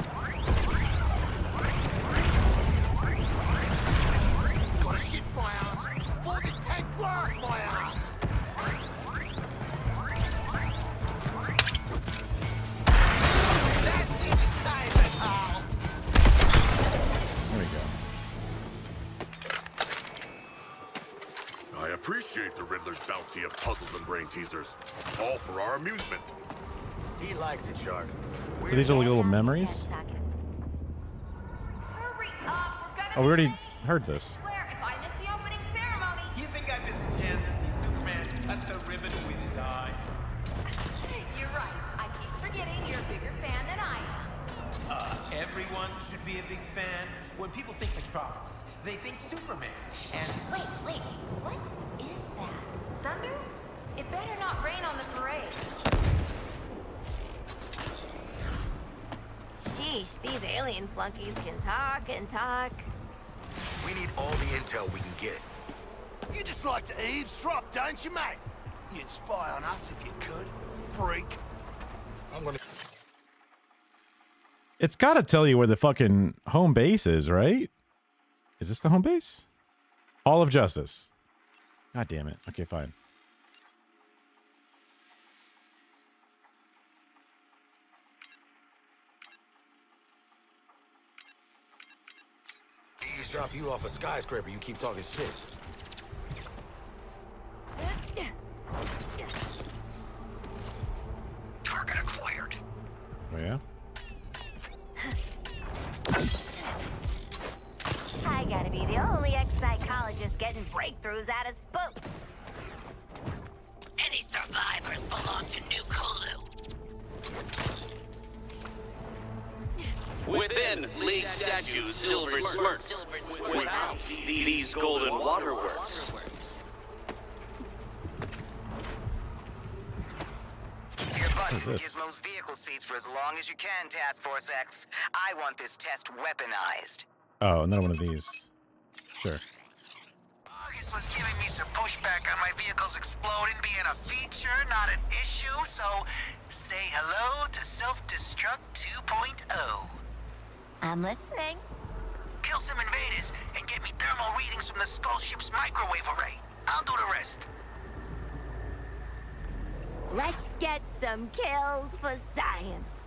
appreciate the Riddler's bounty of puzzles and brain teasers. All for our amusement. He likes it, Shark. So these are like little memories. Hurry up, we're gonna Oh, we already heard this. swear if I miss the opening ceremony. You think I miss a chance to see Superman cut the ribbon with his eyes? You're right. I keep forgetting you're a bigger fan than I am. Everyone should be a big fan. When people think Metropolis, they think Superman. And Wait, what is that? Thunder? It better not rain on the parade. Sheesh, these alien flunkies can talk and talk. We need all the intel we can get. You just like to eavesdrop, don't you, mate? You'd spy on us if you could, freak. I'm gonna... It's got to tell you where the fucking home base is, right? Is this the home base? Hall of Justice. God damn it. Okay, fine. Eavesdrop you off a skyscraper, you keep talking shit. Target acquired. Oh, yeah? I gotta be the only ex-psychologist getting breakthroughs out of spooks. Any survivors belong to New Kulu. Within, League statues silver smirks. Without, these golden waterworks. Your butts and Gizmo's vehicle seats for as long as you can, Task Force X. I want this test weaponized. Oh, another one of these. Sure. August was giving me some pushback on my vehicles exploding being a feature, not an issue, so say hello to Self-Destruct 2.0. I'm listening. Kill some invaders and get me thermal readings from the Skull Ship's microwave array. I'll do the rest. Let's get some kills for science.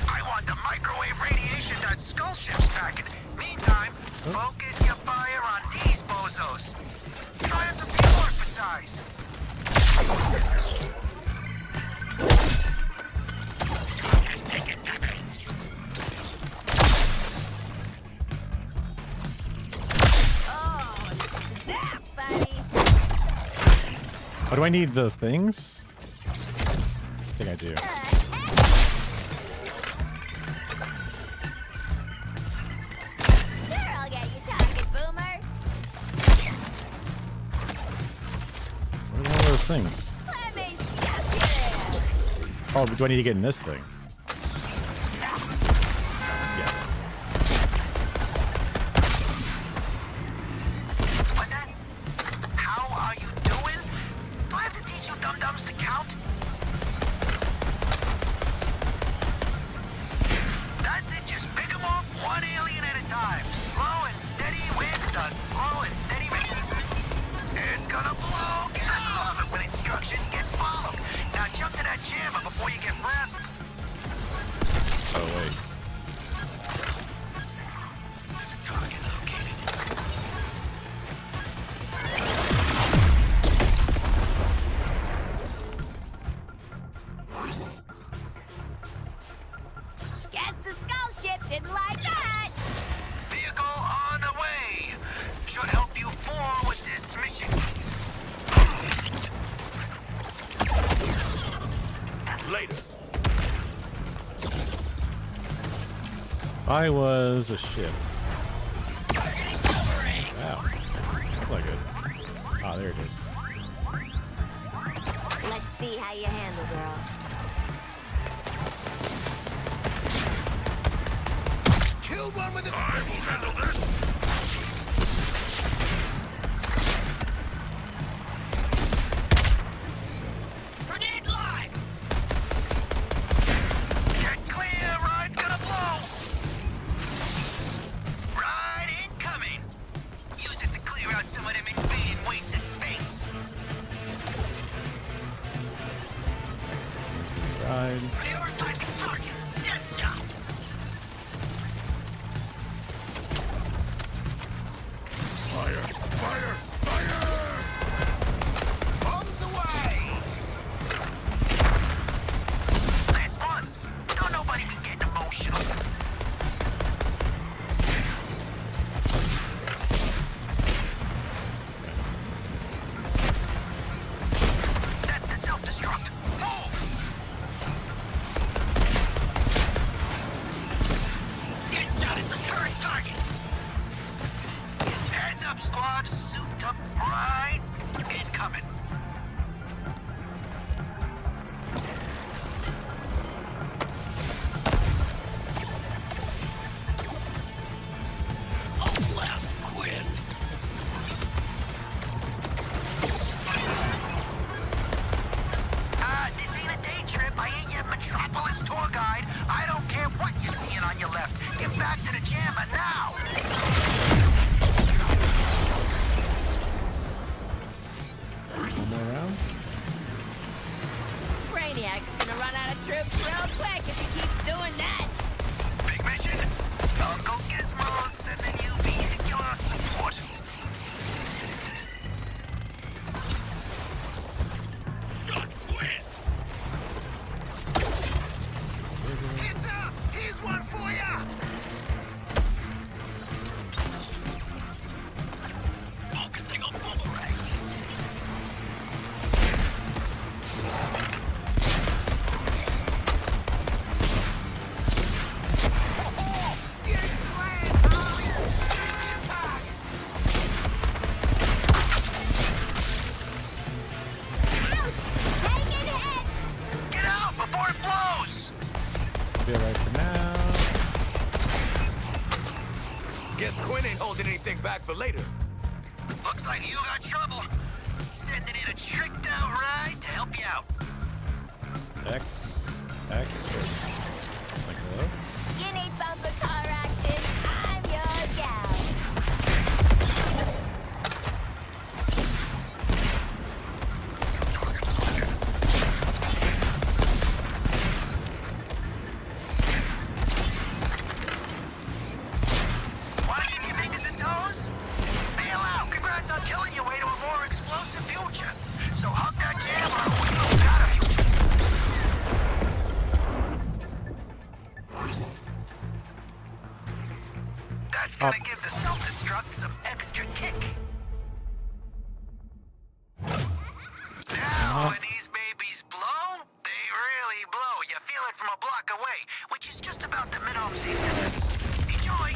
I want the microwave radiation that Skull Ship's packing. Meantime, focus your fire on these bozos. Try on some teamwork for size. Oh, do I need the things? I think I do. Sure, I'll get you talking, Boomer. What are all those things? Let me stuff you. Oh, do I need to get in this thing? Yes. What's that? How are you doing? Do I have to teach you dum-dums to count? That's it, just pick them off one alien at a time. Slow and steady wins the slow and steady race. It's gonna blow. I love it when instructions get followed. Now jump to that jammer before you get frazzled. Oh, wait. Target located. Guess the Skull Ship didn't like that. Vehicle on the way. Should help you forward this mission. Later. I was a ship. Wow. That's not good. Ah, there it is. Let's see how you handle, girl. Killed one with a... I will handle this. Grenade live! Get clear, ride's gonna blow. Ride incoming. Use it to clear out some of them invading wastes of space. up, squad. Souped up right. Incoming. Quinn. This ain't a day trip. I ain't your Metropolis tour guide. I don't care what you're seeing on your left. Get back to the jammer now. One more round. Brainiac's gonna run out of troops real quick if he keeps doing that. Big mission. Uncle Gizmo's sending you vehicular support. Son, quit. Heads up! Here's one for ya! Focusing on boomerang. Get out before it blows. Be alright for now. Guess Quinn ain't holding anything back for later. Looks like you got trouble. Sending in a tricked out ride to help you out. X. Like hello. You need bumper car action. I'm your gal. Wanna keep your fingers and toes? Bail out. Congrats on killing your way to a more explosive future. So hug that jam or we don't got a future. That's gonna give the self-destruct some extra kick. Now, when these babies blow, they really blow. You feel it from a block away, which is just about the minimum safe distance. Enjoy.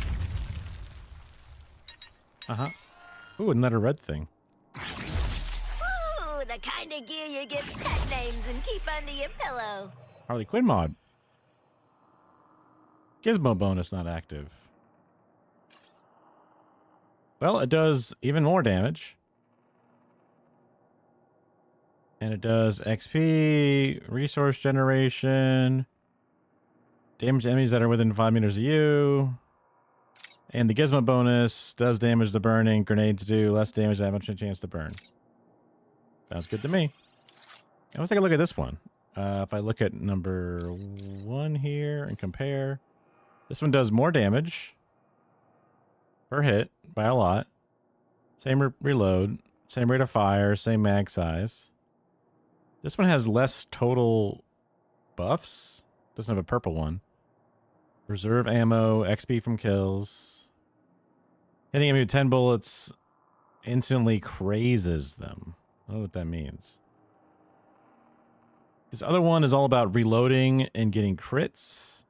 Ooh, another red thing. Ooh, the kind of gear you give pet names and keep under your pillow. Harley Quinn mod. Gizmo bonus not active. Well, it does even more damage. And it does XP, resource generation, damage to enemies that are within 5 meters of you. And the Gizmo bonus does damage to burning. Grenades do less damage, that much a chance to burn. Sounds good to me. Now let's take a look at this one. If I look at number 1 here and compare, this one does more damage per hit by a lot. Same reload, same rate of fire, same mag size. This one has less total buffs. Doesn't have a purple one. Reserve ammo, XP from kills. Hitting enemy with 10 bullets instantly crazes them. I don't know what that means. This other one is all about reloading and getting crits.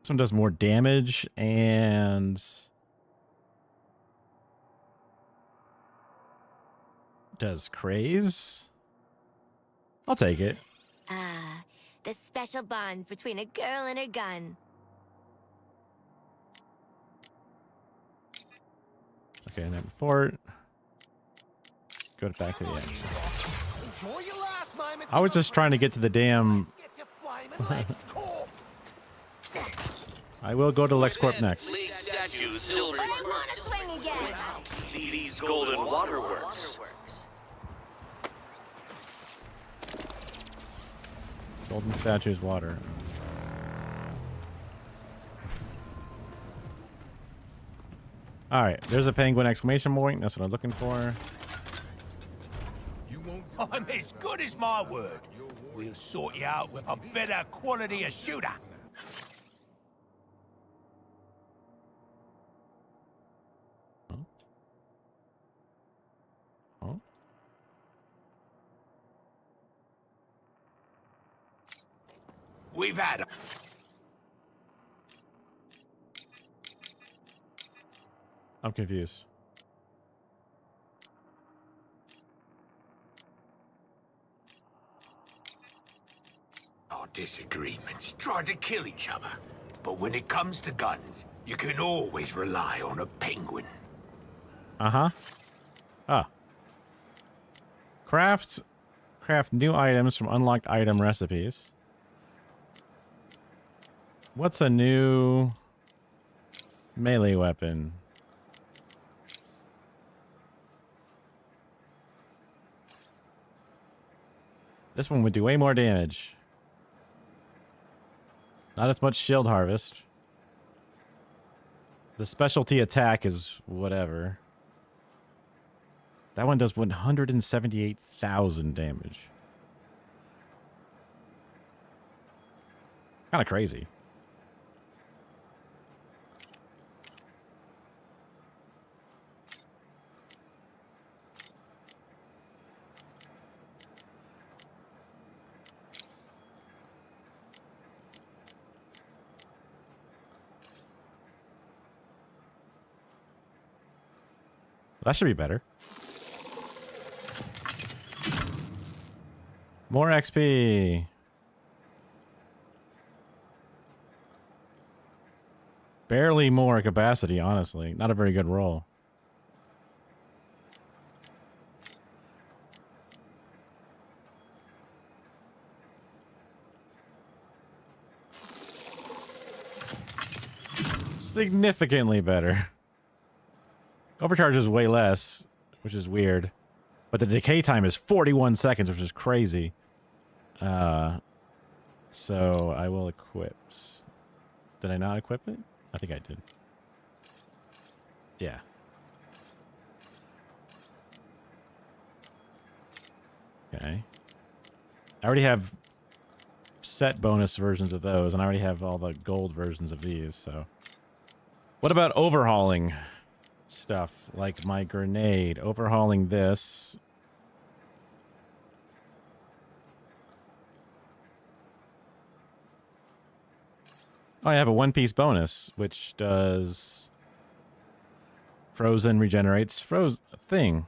This one does more damage and does craze. I'll take it. Ah, the special bond between a girl and her gun. Okay, and then fort. Go back to the end. Enjoy your last moments. I was just trying to get to the damn. I will go to LexCorp next. League statues, silver. I want to swing again. These golden waterworks. Golden statues, water. All right, there's a penguin exclamation point. That's what I'm looking for. I'm as good as my word. We'll sort you out with a better quality of shooter. Oh. We've had 'em. I'm confused. Our disagreements try to kill each other. But when it comes to guns, you can always rely on a penguin. Uh-huh. Ah. Craft new items from unlocked item recipes. What's a new melee weapon? This one would do way more damage. Not as much shield harvest. The specialty attack is whatever. That one does 178,000 damage. Kind of crazy. That should be better. More XP. Barely more capacity, honestly. Not a very good roll. Significantly better. Overcharge is way less, which is weird. But the decay time is 41 seconds, which is crazy. So I will equip. Did I not equip it? I think I did. Yeah. Okay. I already have set bonus versions of those, and I already have all the gold versions of these, so. What about overhauling stuff? Like my grenade. Overhauling this. Oh, I have a one-piece bonus, which does frozen regenerates thing.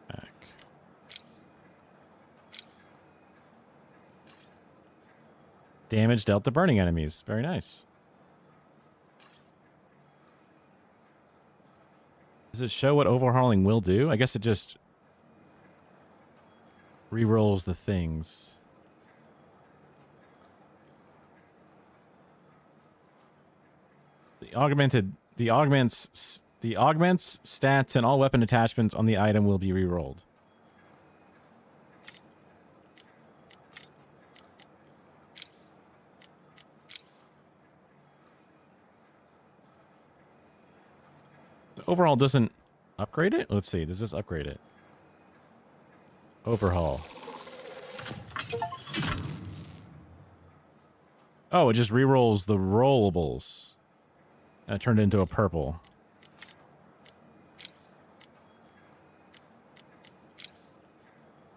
Back. Damage dealt to burning enemies. Very nice. Does it show what overhauling will do? I guess it just re-rolls the things. The augments stats and all weapon attachments on the item will be re-rolled. Overhaul doesn't upgrade it? Let's see. Does this upgrade it? Overhaul. Oh, it just re-rolls the rollables. And it turned it into a purple.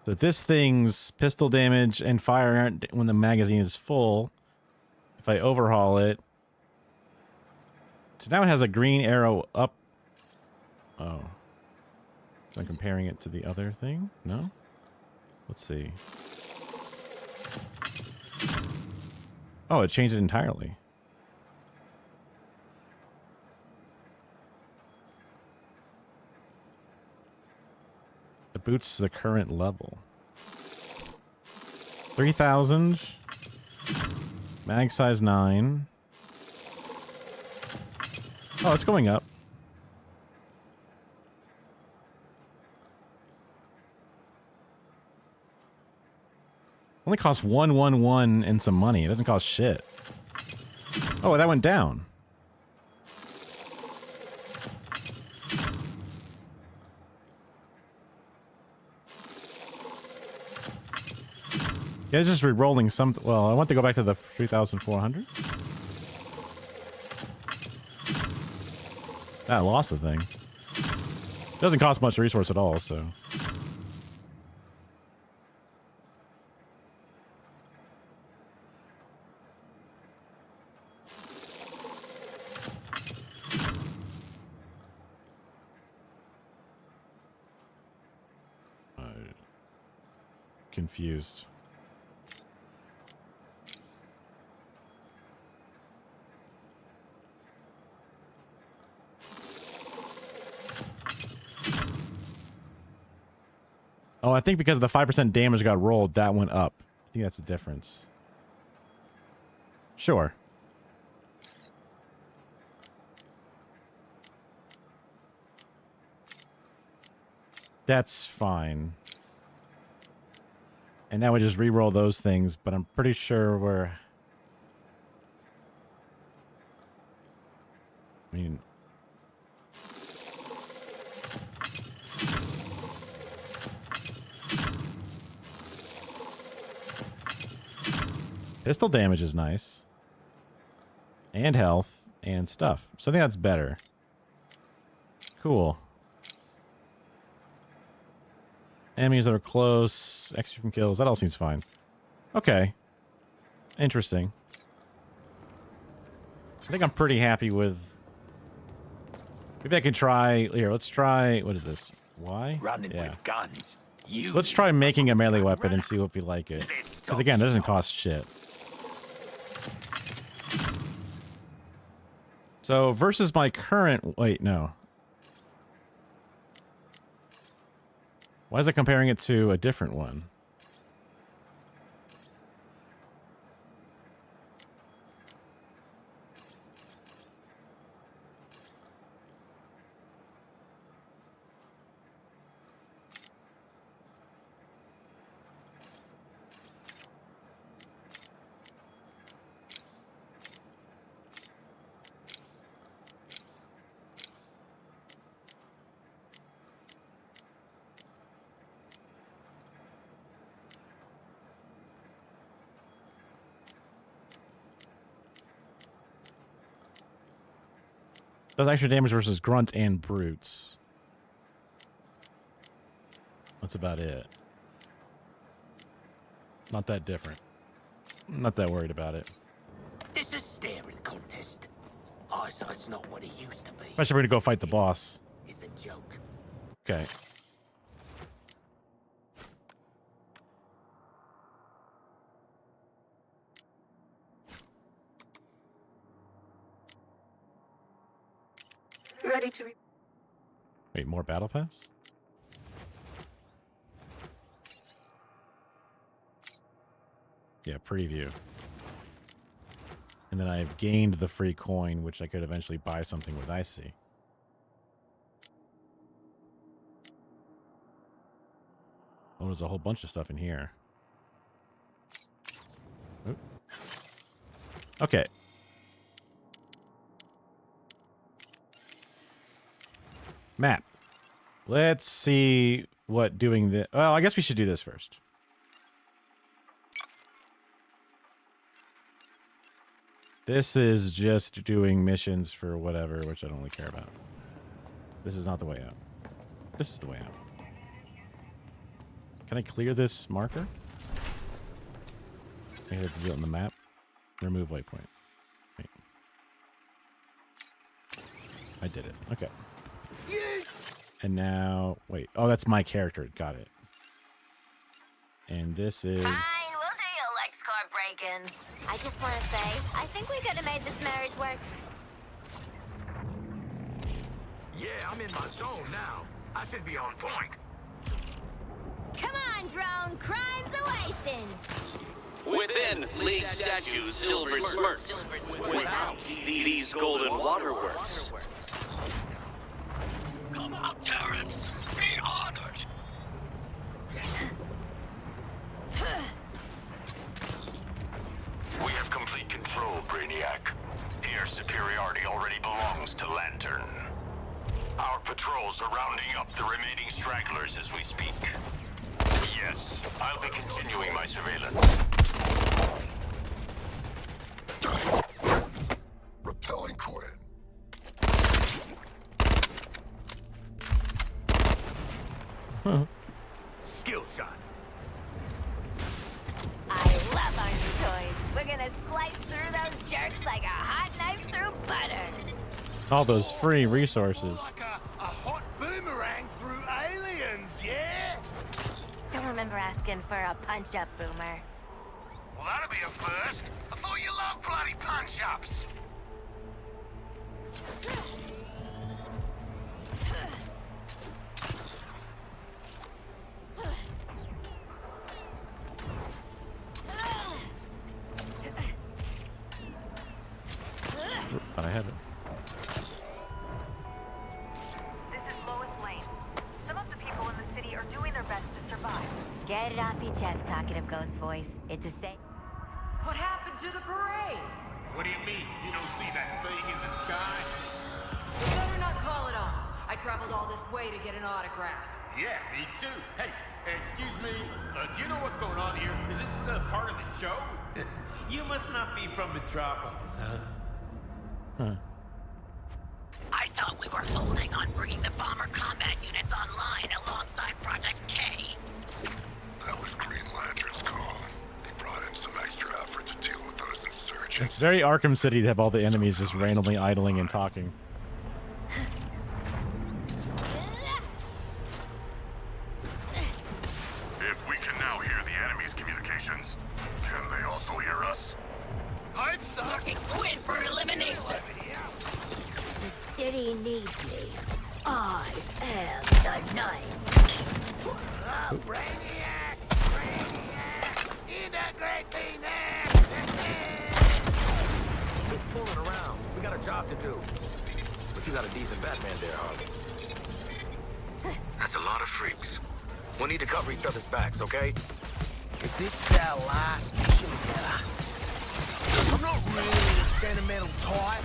So this thing's pistol damage and fire when the magazine is full. If I overhaul it. So now it has a green arrow up. Oh. I'm comparing it to the other thing? No? Let's see. Oh, it changed it entirely. It boosts the current level. 3,000. Mag size 9. Oh, it's going up. Only costs 111 and some money. It doesn't cost shit. Oh, that went down. Yeah, it's just re-rolling some. Well, I want to go back to the 3,400. I lost the thing. Doesn't cost much resource at all, so. confused. Oh, I think because the 5% damage got rolled, that went up. I think that's the difference. Sure. That's fine. And that would just re-roll those things, but I'm pretty sure we're... I mean... Pistol damage is nice. And health and stuff. So I think that's better. Cool. Enemies that are close, XP from kills, that all seems fine. Okay. Interesting. I think I'm pretty happy with... Maybe I can try... Here, let's try... What is this? Y? Running Yeah. with guns. Let's try making a melee weapon and see if we like it. Because again, it doesn't cost shit. So, versus my current... Wait, no. Why is it comparing it to a different one? Does extra damage versus grunt and brutes. That's about it. Not that different. I'm not that worried about it. This is a staring contest. Eyesight's not what it used to be. Especially if we're gonna go fight the boss. It's a joke. Okay. Ready to... Wait, more battle pass? Yeah, preview. And then I've gained the free coin, which I could eventually buy something with, I see. Oh, there's a whole bunch of stuff in here. Oop. Okay. Map. Let's see what doing this... Well, I guess we should do this first. This is just doing missions for whatever, which I don't really care about. This is not the way out. This is the way out. Can I clear this marker? I have to do it on the map. Remove waypoint. Wait. I did it. Okay. And now, wait. Oh, that's my character. Got it. And this is... Fine, we'll do your LexCorp break-in. I just want to say, I think we could have made this marriage work. Yeah, I'm in my zone now. I should be on point. Come on, drone. Crime's awaiting. Within, League statues, silver smirks. Without, these golden waterworks. Come on, Terrence. Be honored. We have complete control, Brainiac. Air superiority already belongs to Lantern. Our patrols are rounding up the remaining stragglers as we speak. Yes, I'll be continuing my surveillance. Repelling Quinn. Skill shot. I love our new toys. We're gonna slice through those jerks like a hot knife through butter. All those free resources. Like a hot boomerang through aliens, yeah? Don't remember asking. looking for a punch-up, Boomer. Well, that'll be a first. I thought you loved bloody punch-ups. Thought I had it. This is Lois Lane. Some of the people in the city are doing their best to survive. Get it off your chest, talkative ghost voice. It's a safe. What happened to the parade? What do you mean? You don't see that thing in the sky? You better not call it off. I traveled all this way to get an autograph. Yeah, me too. Hey, excuse me. Do you know what's going on here? Is this part of the show? You must not be from Metropolis, huh? I thought we were holding on bringing the bomber combat units online alongside Project K. That was Green Lantern's call. They brought in some extra effort to deal with those insurgents. It's very Arkham City to have all the enemies just randomly idling and talking. If we can now hear the enemy's communications, can they also hear us? I'm looking quit for elimination. The city needs me. I am the night. Oh, Brainiac! Brainiac! Integrate me now! Quit fooling around. We got a job to do. But you got a decent Batman there, Harley. That's a lot of freaks. We'll need to cover each other's backs, okay? If this is our last mission together, I'm not really a sentimental type.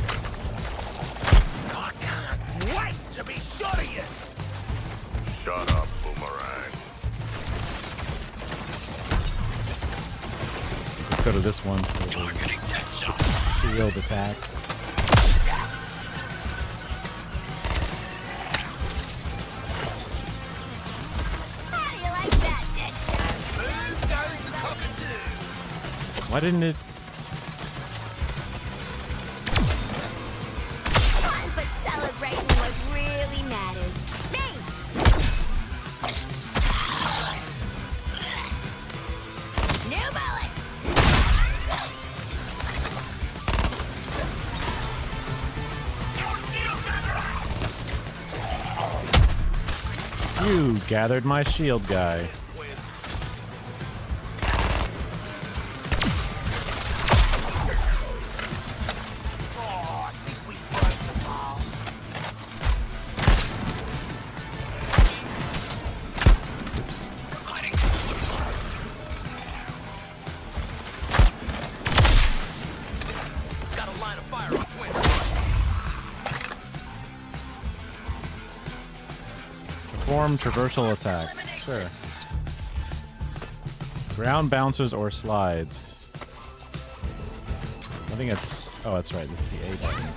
I can't wait to be shot at you! Shut up, Boomerang. Let's go to this one for the shield attacks. How do you like that, Deadshot? Move goes the cockatoo! Why didn't it? But celebrating what really matters. Me! New bullet! You gathered my shield guy. Oh, I think we broke them all. Got a line of fire upwind. Perform traversal attacks. Sure. Ground bouncers or slides. I think it's. Oh, that's right. It's the A button.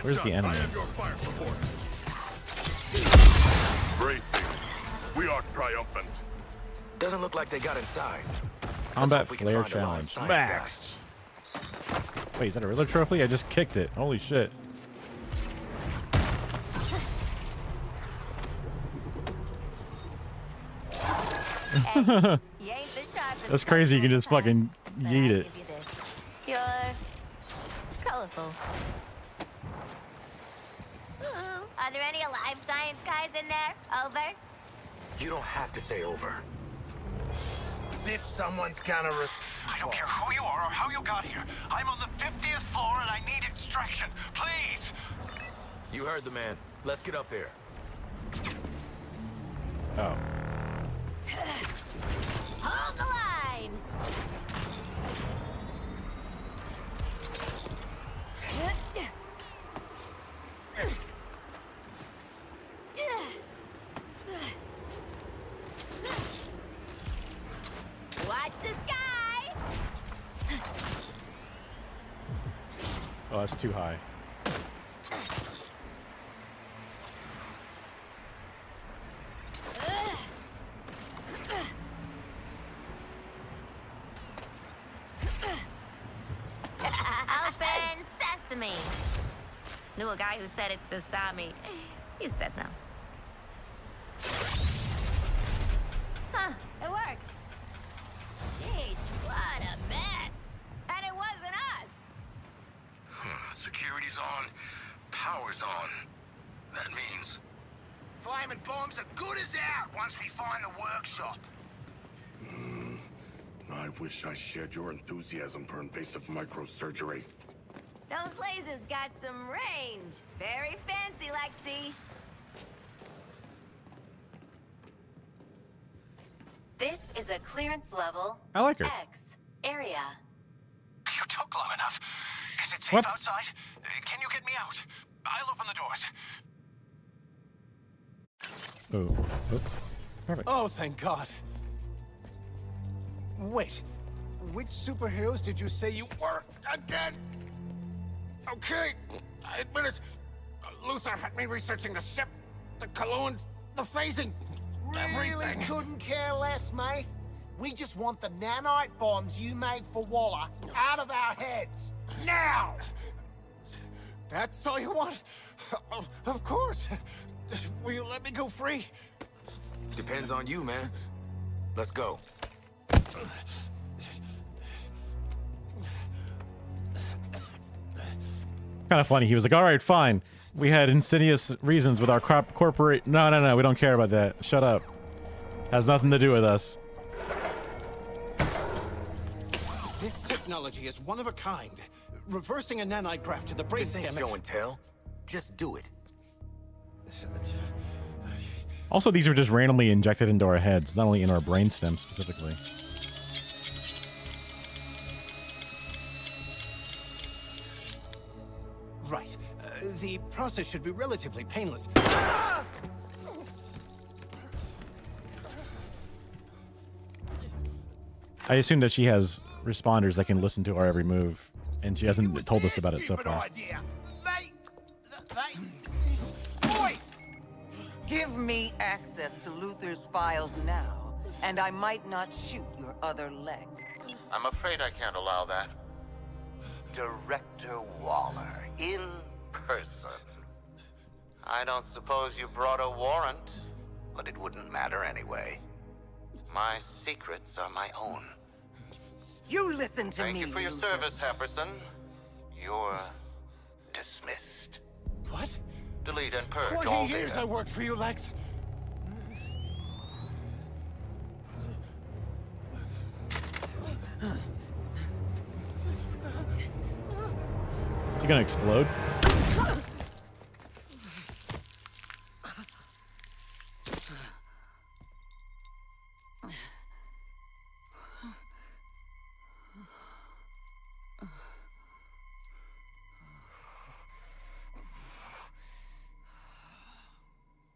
Where's the enemies? Great thing. We are triumphant. Doesn't look like they got inside. Combat hope we can flare find a live challenge. science Maxed. Wait, is that a Riddler trophy? I just kicked it. Holy shit. That's crazy. You can just fucking yeet it. You're colorful. Ooh, are there any alive science guys in there? Over? You don't have to say over. As if someone's gonna I don't care who you are or how you got here. I'm on the 50th floor and I need extraction. Please! You heard the man. Let's get up there. Oh. Hold the line! Watch the sky! Oh, that's too high. Open sesame! Knew a guy who said it's sesame. He's dead now. Huh, it worked. Sheesh, what a mess. And it wasn't us. Security's on. Power's on. That means... Flaming bombs are good as out once we find the workshop. I wish I shared your enthusiasm for invasive microsurgery. Those lasers got some range. Very fancy, Lexi. This is a clearance level I like her. X area. You took long enough. Is it safe What? outside? Can you get me out? I'll open the doors. Oh, perfect. Oh, thank God. Wait, which superheroes did you say you were again? Okay, I admit it. Luther had me researching the ship, the colognes, the phasing, Really everything. couldn't care less, mate. We just want the nanite bombs you made for Waller out of our heads. Now! That's all you want? Of course. Will you let me go free? Depends on you, man. Let's go. Kind of funny. He was like, all right, fine. We had insidious reasons with our corporate... No, we don't care about that. Shut up. Has nothing to do with us. This technology is one of a kind. Reversing a nanite graft to the This ain't brainstem. show and tell. Just do it. Also, these were just randomly injected into our heads, not only in our brainstem specifically. Right. The process should be relatively painless. I assume that she has responders that can listen to our every move, and she hasn't told us about it so far. Give me access to Luther's files now, and I might not shoot your other leg. I'm afraid I can't allow that. Director Waller, in person. I don't suppose you brought a warrant, but it wouldn't matter anyway. My secrets are my own. You listen to me, Thank you for your Luther. service, Happerson. You're dismissed. What? Delete and purge 20 all years data. I worked for you, Lex. Is he gonna explode?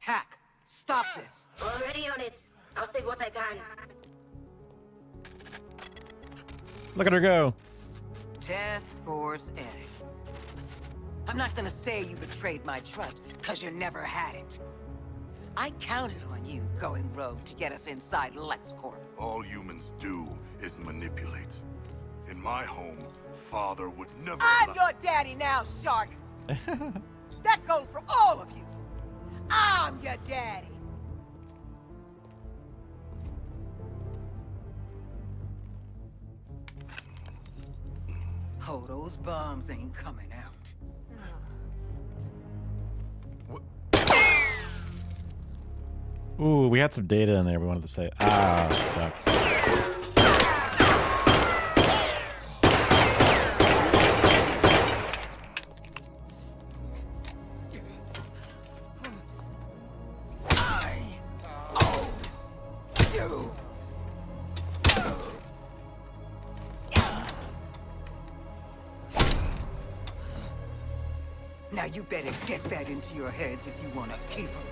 Hack, stop this. Already on it. I'll save what I can. Look at her go. Death Force X. I'm not gonna say you betrayed my trust, because you never had it. I counted on you going rogue to get us inside LexCorp. All humans do is manipulate. In my home, Father would never I'm allow- your daddy now, Shark. That goes for all of you. I'm your daddy. Oh, those bombs ain't coming out. Ooh, we had some data in there we wanted to say. Ah, sucks. Now you better get that into your heads if you want to keep them.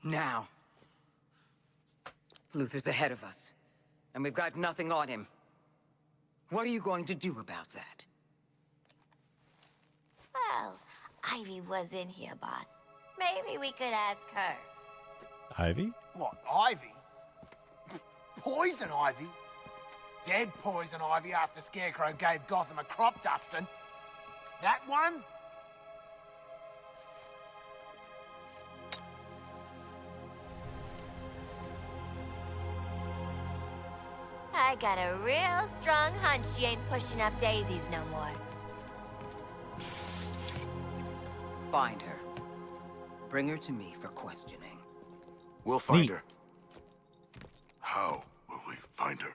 Now. Luther's ahead of us, and we've got nothing on him. What are you going to do about that? Well, Ivy was in here, boss. Maybe we could ask her. Ivy? What, Ivy? Poison Ivy? Dead poison Ivy after Scarecrow gave Gotham a crop dusting. That one? I got a real strong hunch she ain't pushing up daisies no more. Find her. Bring her to me for questioning. We'll find Neat. her. How will we find her?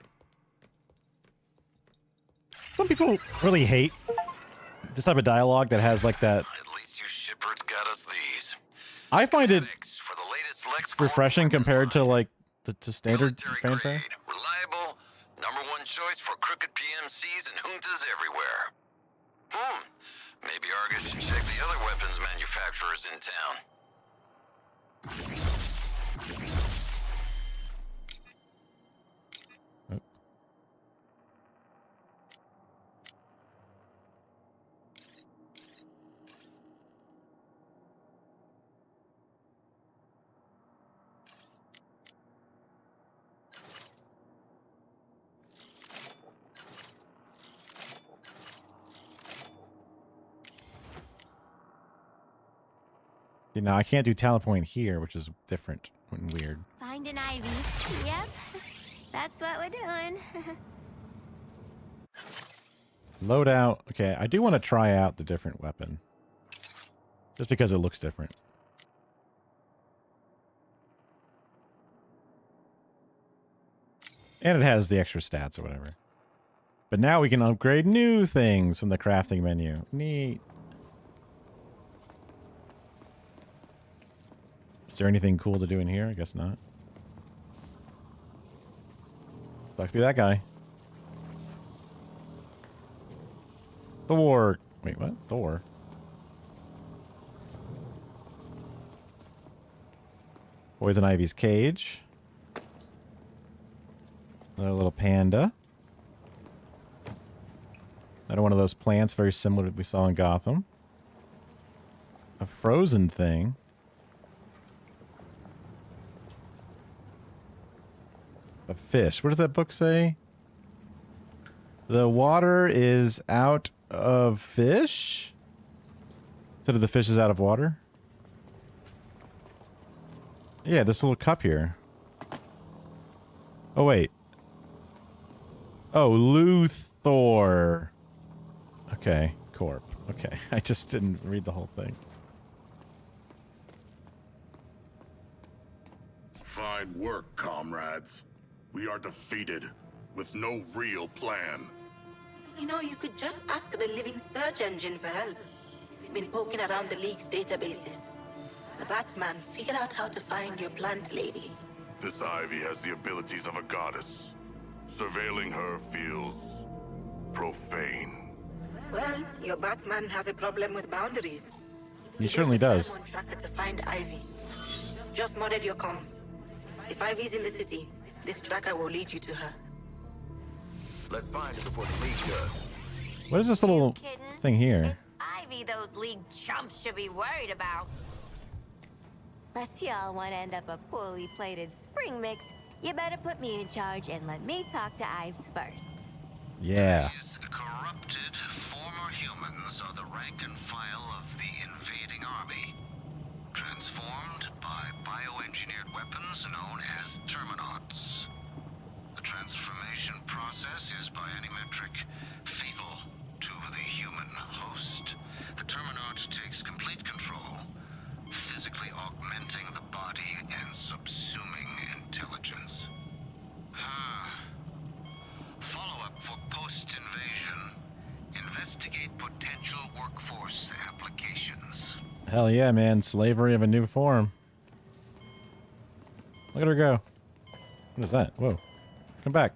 Some people really hate this type of dialogue that has like that. At least you shipperds got us these. I find it For the latest Lex refreshing compared to like to standard fanfare. reliable, #1 choice for crooked PMCs and juntas everywhere. Maybe Argus should check the other weapons manufacturers in town. You know, I can't do talent point here, which is different and weird. Find an Ivy. Yep. That's what we're doing. Load out. Okay, I do want to try out the different weapon. Just because it looks different. And it has the extra stats or whatever. But now we can upgrade new things from the crafting menu. Neat. Is there anything cool to do in here? I guess not. Talk to that guy. Thor. Wait, what? Thor. Poison Ivy's cage. Another little panda. Another one of those plants very similar to what we saw in Gotham. A frozen thing. A fish. What does that book say? The water is out of fish? Instead of the fish is out of water? Yeah, this little cup here. Oh, wait. Oh, Luthor. Okay, Corp. Okay, I just didn't read the whole thing. Fine work, comrades. We are defeated, with no real plan. You know, you could just ask the living search engine for help. We've been poking around the League's databases. The Batman figured out how to find your plant lady. This Ivy has the abilities of a goddess. Surveilling her feels profane. Well, your Batman has a problem with boundaries. He certainly does. On tracker to find Ivy. Just modded your comms. If Ivy's in the city, this tracker will lead you to her. Let's find her before the League does. What is this little thing here? Ivy those League chumps should be worried about. Lest y'all want to end up a poorly plated spring mix, you better put me in charge and let me talk to Ives first. Yeah. These corrupted former humans are the rank and file of the invading army. Transformed by bioengineered weapons known as Terminauts. The transformation process is biometric, fatal to the human host. The Terminaut takes complete control, physically augmenting the body and subsuming intelligence. Follow-up for post-invasion. Investigate potential workforce applications. Hell yeah, man. Slavery of a new form. Look at her go. What is that? Whoa. Come back.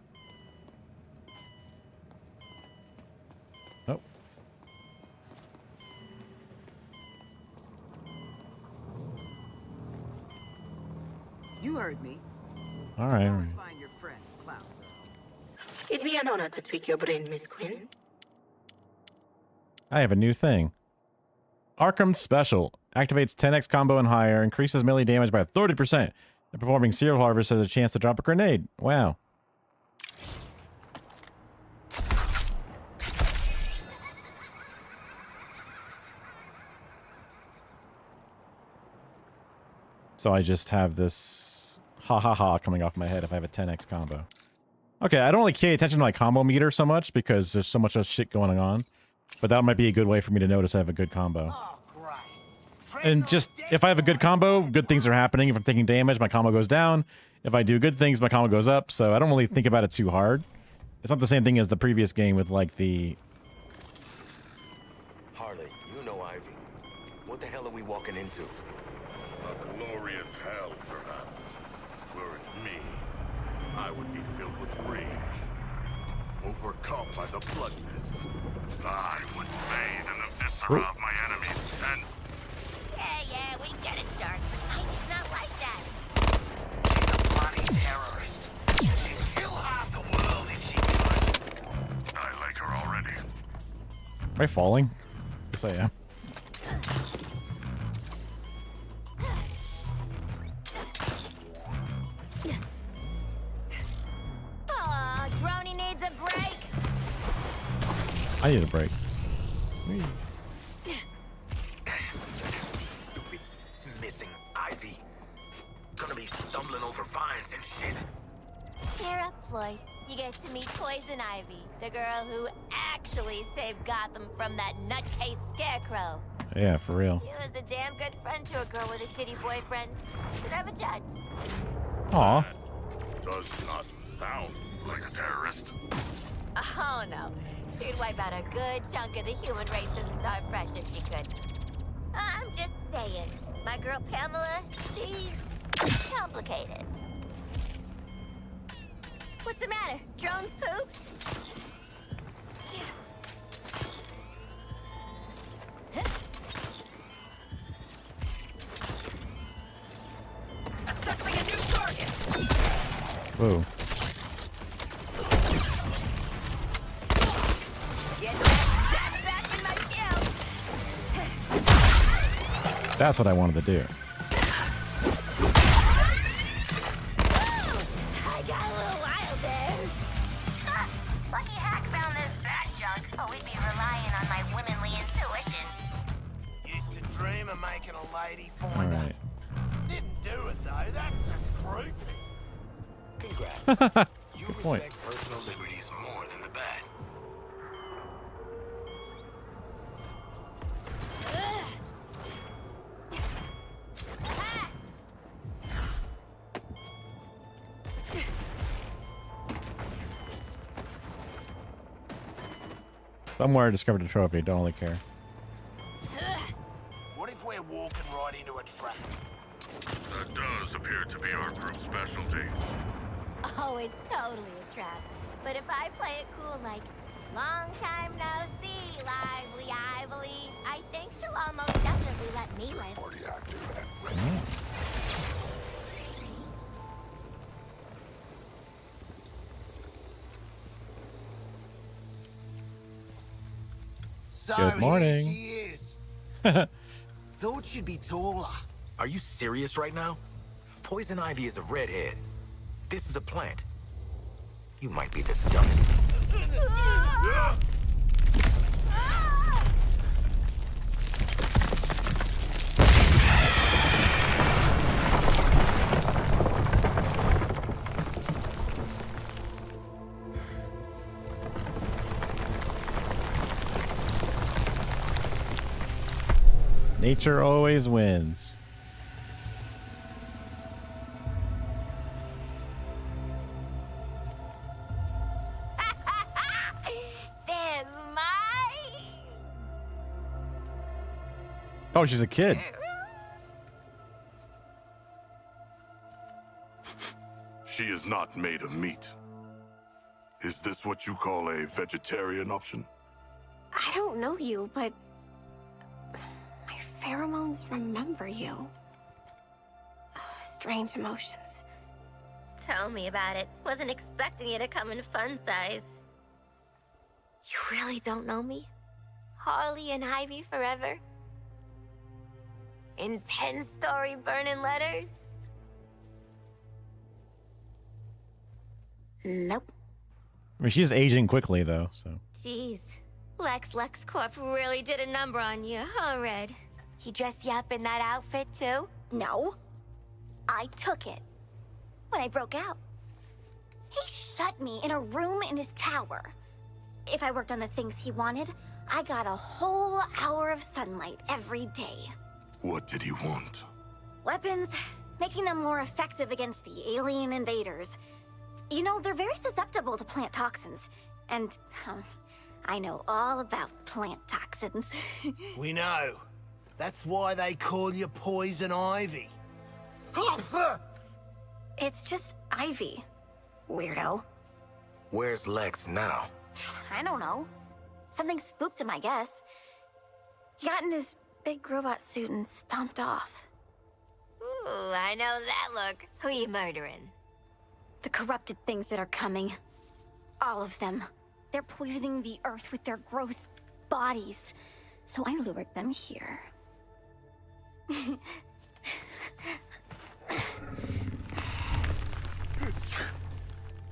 Oh. You heard me. All right. All right. Find your friend, Clown. It'd be an honor to tweak your brain, Miss Quinn. I have a new thing. Arkham Special. Activates 10x combo and higher. Increases melee damage by 30%. And performing Serial Harvest has a chance to drop a grenade. Wow. So I just have this ha ha ha coming off my head if I have a 10x combo. Okay, I don't really pay attention to my combo meter so much because there's so much of shit going on. But that might be a good way for me to notice I have a good combo. And just, if I have a good combo, good things are happening. If I'm taking damage, my combo goes down. If I do good things, my combo goes up. So I don't really think about it too hard. It's not the same thing as the previous game with like the... Harley, you know Ivy. What the hell are we walking into? A glorious hell, perhaps. Were it me, I would be filled with rage. Overcome by the bloodless. I would bathe in the viscera of my enemies and... Yeah, we get it, Shark. Ivy's not like that. She's a bloody terrorist. She'd kill half the world if she could. I like her already. Am I falling? Yes, I am. Aw, Droney needs a break. I need a break. Missing Ivy. Gonna be stumbling over vines and shit. Cheer up, Floyd. You get to meet Poison Ivy, the girl who actually saved Gotham from that nutcase Scarecrow. Yeah, for real. She was a damn good friend to a girl with a shitty boyfriend. Should have a judge. Aw. Does not sound like a terrorist. Oh no. She'd wipe out a good chunk of the human race and start fresh if she could. I'm just saying. My girl Pamela, she's complicated. What's the matter? Drones pooped? Assessing a new target. Whoa. That's what I wanted to do. I got a little wild there. Lucky Hack found this bat junk, but we'd be relying on my womanly intuition. Used to dream of making a lady All find her. right. Didn't do it though, that's just creepy. Congrats. You Good point. respect personal liberties more than the bat. Somewhere I discovered a trophy. Don't really care. What if we're walking right into a trap? That does appear to be our group's specialty. Oh, it's totally a trap. But if I play it cool like, long time no see, lively Ivy, I think she'll almost definitely let me live. Party active and ready. So Good morning. Here she is. Thought she'd be taller. Are you serious right now? Poison Ivy is a redhead. This is a plant. You might be the dumbest. Nature always wins. There's my... Oh, she's a kid. She is not made of meat. Is this what you call a vegetarian option? I don't know you, but my pheromones remember you. Strange emotions. Tell me about it. Wasn't expecting you to come in fun size. You really don't know me? Harley and Ivy forever? In 10-story burning letters? Nope. I mean, she's aging quickly, though, so. Jeez. LexCorp really did a number on you, huh, Red? He dressed you up in that outfit, too? No. I took it. When I broke out. He shut me in a room in his tower. If I worked on the things he wanted, I got a whole hour of sunlight every day. What did he want? Weapons, making them more effective against the alien invaders. You know, they're very susceptible to plant toxins. And, I know all about plant toxins. We know. That's why they call you Poison Ivy. It's just Ivy. Weirdo. Where's Lex now? I don't know. Something spooked him, I guess. He got in his big robot suit and stomped off. Ooh, I know that look. Who you murdering? The corrupted things that are coming. All of them. They're poisoning the Earth with their gross bodies. So I lured them here.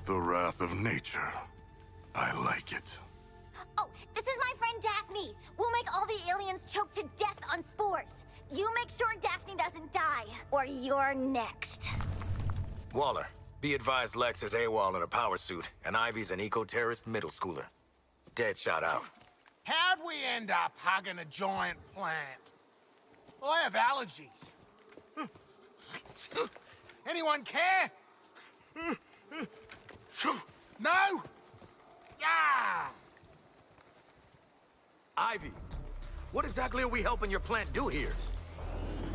The wrath of nature. I like it. Oh, this is my friend Daphne. We'll make all the aliens choke to death on spores. You make sure Daphne doesn't die, or you're next. Waller, be advised Lex is AWOL in a power suit, and Ivy's an eco-terrorist middle schooler. Dead shot out. How'd we end up hugging a giant plant? I have allergies. Anyone care? No? Ah! Ivy, what exactly are we helping your plant do here?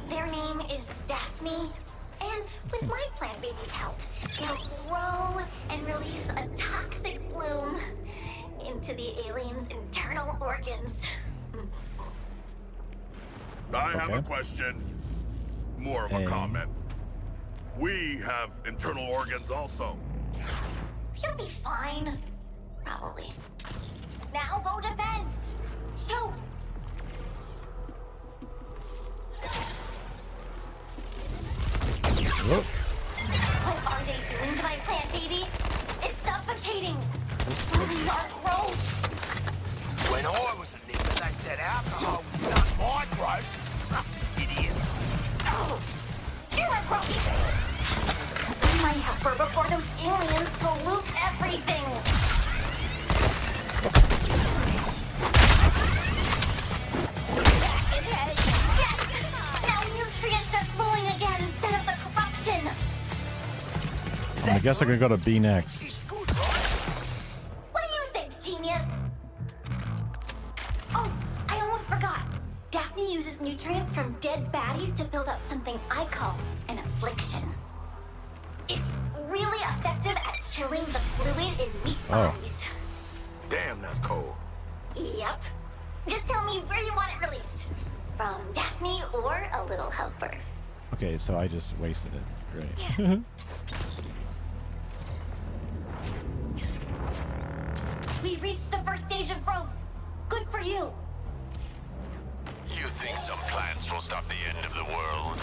Their name is Daphne, and with my plant baby's help, they'll grow and release a toxic bloom into the aliens' internal organs. I have a question. More of a comment. We have internal organs also. You'll be fine. Probably. Now go defend! Shoot! Whoop. What are they doing to my plant, baby? It's suffocating! We are gross! When I was a nigger, they said alcohol was not my growth. Idiot. You're a gross! Stay my helper before those aliens pollute everything! Nutrients are flowing again instead of the corruption. I guess I could go to B next. What do you think, genius? Oh, I almost forgot. Daphne uses nutrients from dead baddies to build up something I call an affliction. It's really effective at chilling the fluid in meat bodies. Damn, that's cold. Yep. Just tell me where you want it released. From Daphne or a little helper. Okay, so I just wasted it. Great. We reached the first stage of growth. Good for you. You think some plants will stop the end of the world?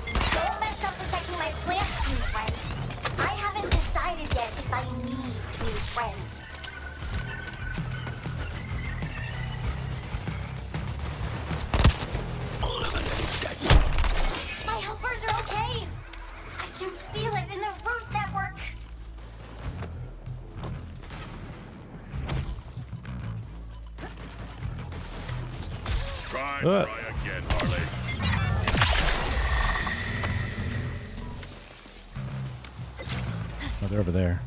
Don't mess up protecting my plants, new friends. I haven't decided yet if I need new friends. My helpers are okay. I can feel it in the root network. Try again, Harley. Oh, they're over there.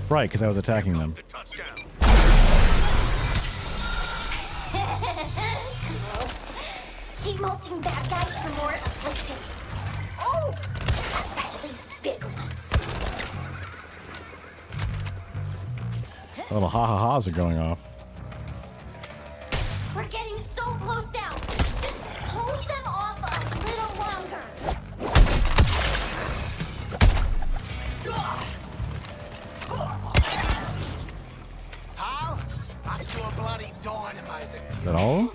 Right, because I was attacking them. Cool. Keep mulching bad guys for more afflictions. Oh, especially big ones. Little ha-ha-ha's are going off. We're getting so close now. Just hold them off a little longer. How? Us two are bloody dynamos. Is that all?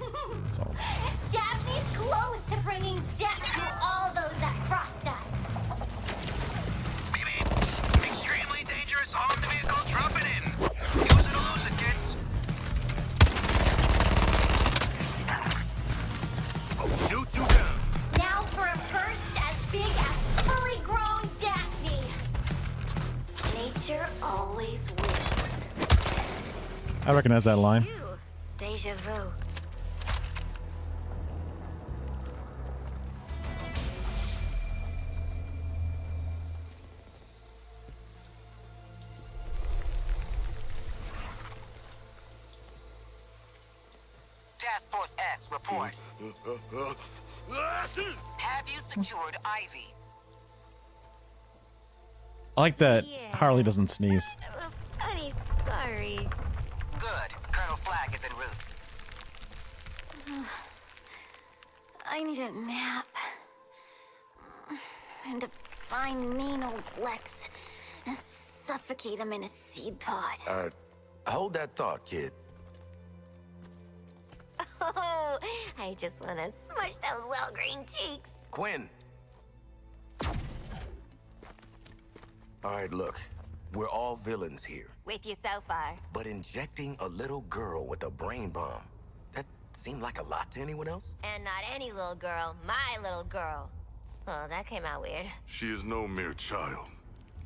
Nature always wins. I recognize that line. Ew, deja vu. Task Force X, report. Have you secured Ivy? I like that Yeah. Harley doesn't sneeze. Funny story. Good. Colonel Flag is en route. I need a nap. And to find mean old Lex and suffocate him in a seed pod. Hold that thought, kid. Oh, I just want to smush those little green cheeks. Quinn. All right, look. We're all villains here. With you so far. But injecting a little girl with a brain bomb, that seemed like a lot to anyone else? And not any little girl, my little girl. Oh, that came out weird. She is no mere child,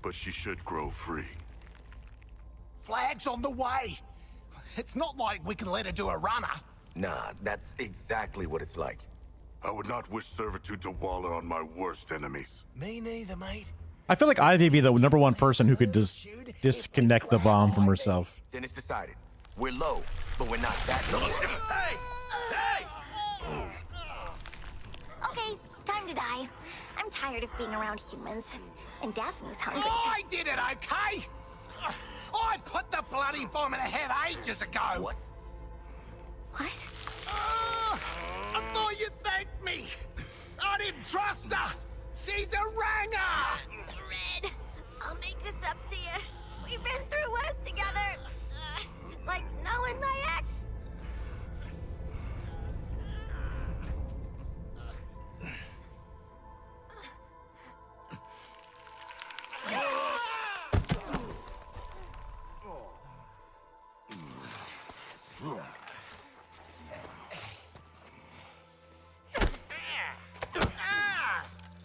but she should grow free. Flag's on the way. It's not like we can let her do a runner. Nah, that's exactly what it's like. I would not wish servitude to Waller on my worst enemies. Me neither, mate. I feel like Ivy be the number one person who could just disconnect the bomb from herself. Then it's decided. We're low, but we're not that low. Hey! Hey! Okay, time to die. I'm tired of being around humans. And Daphne's hungry. I did it, okay? I put the bloody bomb in her head ages ago. What? What? I thought you'd thank me. I didn't trust her. She's a ranger. Red, I'll make this up to you. We've been through worse together. Like knowing my ex.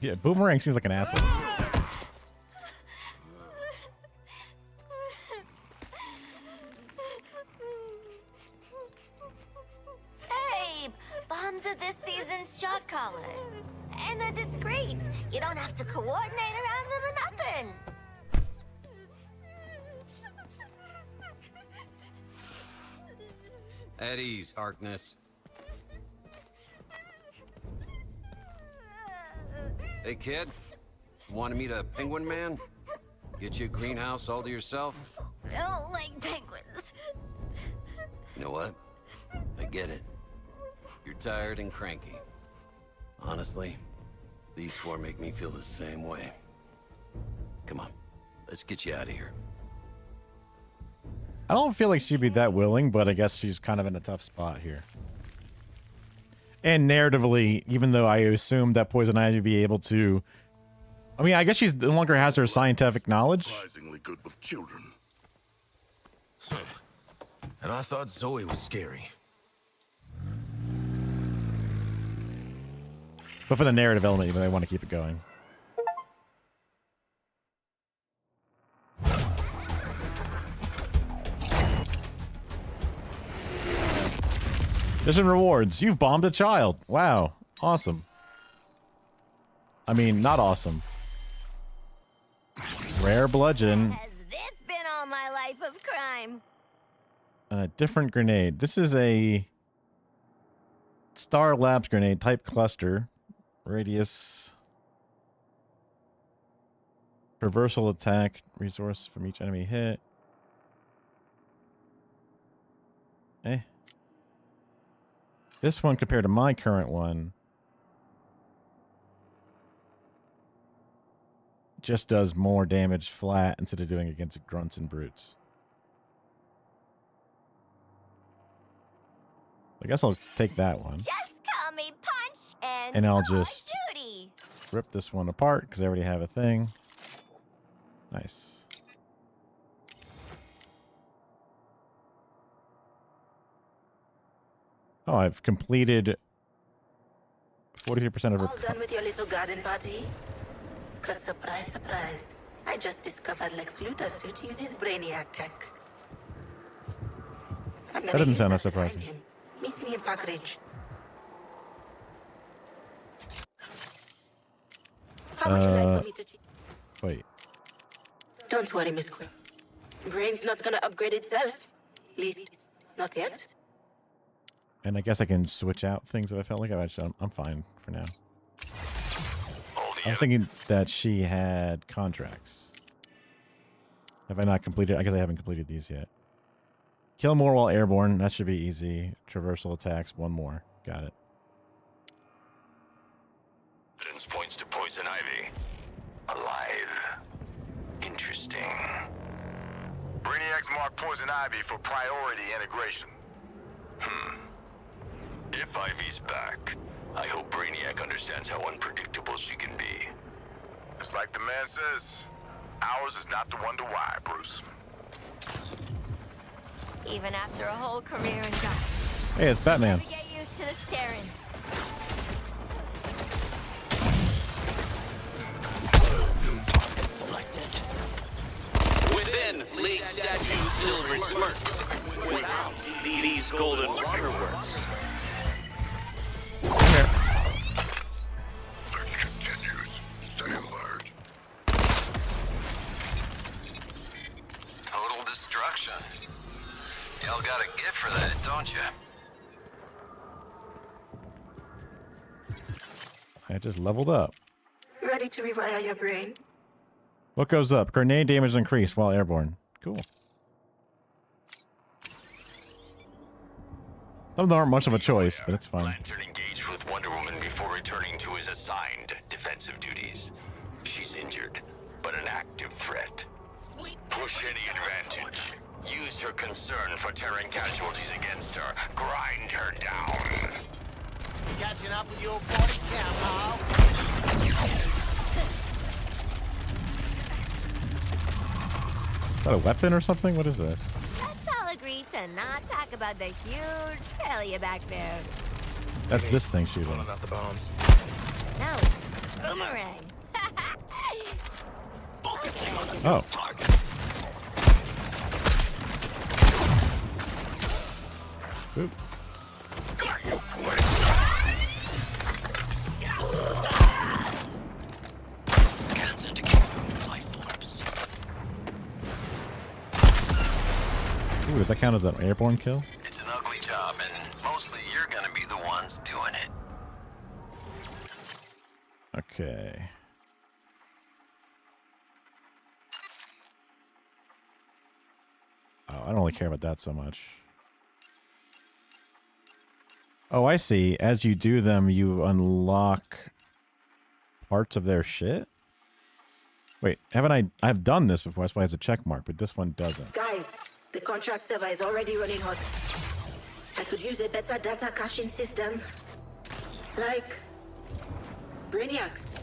Yeah, Boomerang seems like an asshole. Hey, bombs are this season's shot caller. And they're discreet. You don't have to coordinate around them or nothing. At ease, Harkness. Hey, kid. Want to meet a penguin man? Get you a greenhouse all to yourself? I don't like penguins. You know what? I get it. You're tired and cranky. Honestly, these four make me feel the same way. Come on, let's get you out of here. I don't feel like she'd be that willing, but I guess she's kind of in a tough spot here. And narratively, even though I assumed that Poison Ivy would be able to... I mean, I guess she's no longer has her scientific knowledge. Surprisingly good with children. And I thought Zoe was scary. But for the narrative element, even they want to keep it going. Mission rewards. You've bombed a child. Wow. Awesome. I mean, not awesome. Rare bludgeon. Has this been all my life of crime? Different grenade. This is a Star Labs grenade type cluster. Radius. Reversal attack. Resource from each enemy hit. This one compared to my current one just does more damage flat instead of doing against grunts and brutes. I guess I'll take that one. Just call me Punch And I'll just Judy. rip this one apart because I already have a thing. Nice. Oh, I've completed 43% of her. All done with your little garden party? 'Cause surprise, surprise, I just discovered Lex Luthor's suit uses Brainiac tech. I'm That gonna didn't use sound that that to find surprising. him. Meet me in Park Ridge. How would you like for me to Wait. Don't worry, Miss Quinn. Brain's not gonna upgrade itself. At least, not yet. And I guess I can switch out things if I felt like I'm fine for now. I was thinking that she had contracts. Have I not completed? I guess I haven't completed these yet. Kill more while airborne. That should be easy. Traversal attacks. One more. Got it. Evidence points to Poison Ivy. Alive. Interesting. Brainiac's marked Poison Ivy for priority integration. If Ivy's back, I hope Brainiac understands how unpredictable she can be. It's like the man says, ours is not the wonder why, Bruce. Even after a whole career in Gotham. Hey, it's Batman. Never get used to the staring. Within lay statue silver smirks. Without these golden waterworks. Search continues. Stay alert. Total destruction. Y'all got a gift for that, don't you? I just leveled up. Ready to rewire your brain? What goes up? Grenade damage increased while airborne. Cool. Some of them aren't much of a choice, but it's fine. Lantern engaged with Wonder Woman before returning to his assigned defensive duties. She's injured, but an active threat. Push any advantage. Use her concern for tearing casualties against her. Grind her down. Catching up with your body count, pal. Is that a weapon or something? What is this? Let's all agree to not talk about the huge failure back there. That's this thing shooting. About the bombs. No, boomerang. Oh. Oop. Ooh, does that count as an airborne kill? It's an ugly job, and mostly you're gonna be the ones doing it. Okay. Oh, I don't really care about that so much. Oh, I see. As you do them, you unlock parts of their shit? Wait, haven't I... I've done this before, that's why it has a check mark, but this one doesn't. Guys, the contract server is already running hot. I could use a better data caching system. Like Brainiac's.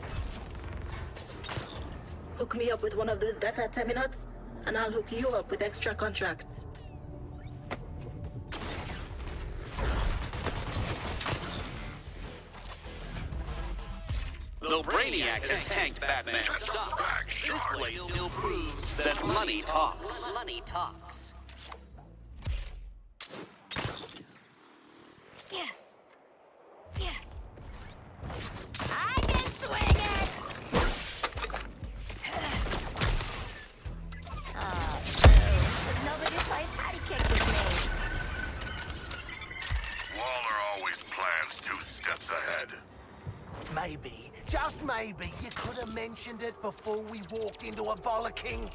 Hook me up with one of those data terminals, and I'll hook you up with extra contracts. Though Brainiac has tanked Batman's stuff, this place still proves that money talks. Money talks. Yeah. Yeah. I can swing it. Oh, no. Nobody played patty cake with me. Waller always plans 2 steps ahead. Maybe, just maybe, you could have mentioned it before we walked into a bollocking.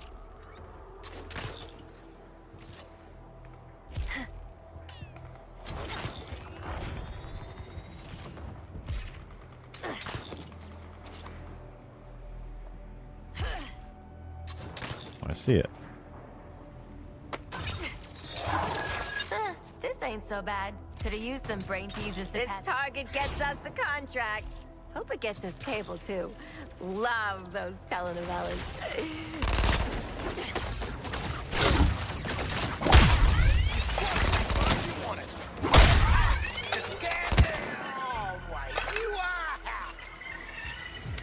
I see it. This ain't so bad. Could have used some brain teasers to This target gets us the contracts. Hope it gets us cable, too. Love those telenovelas.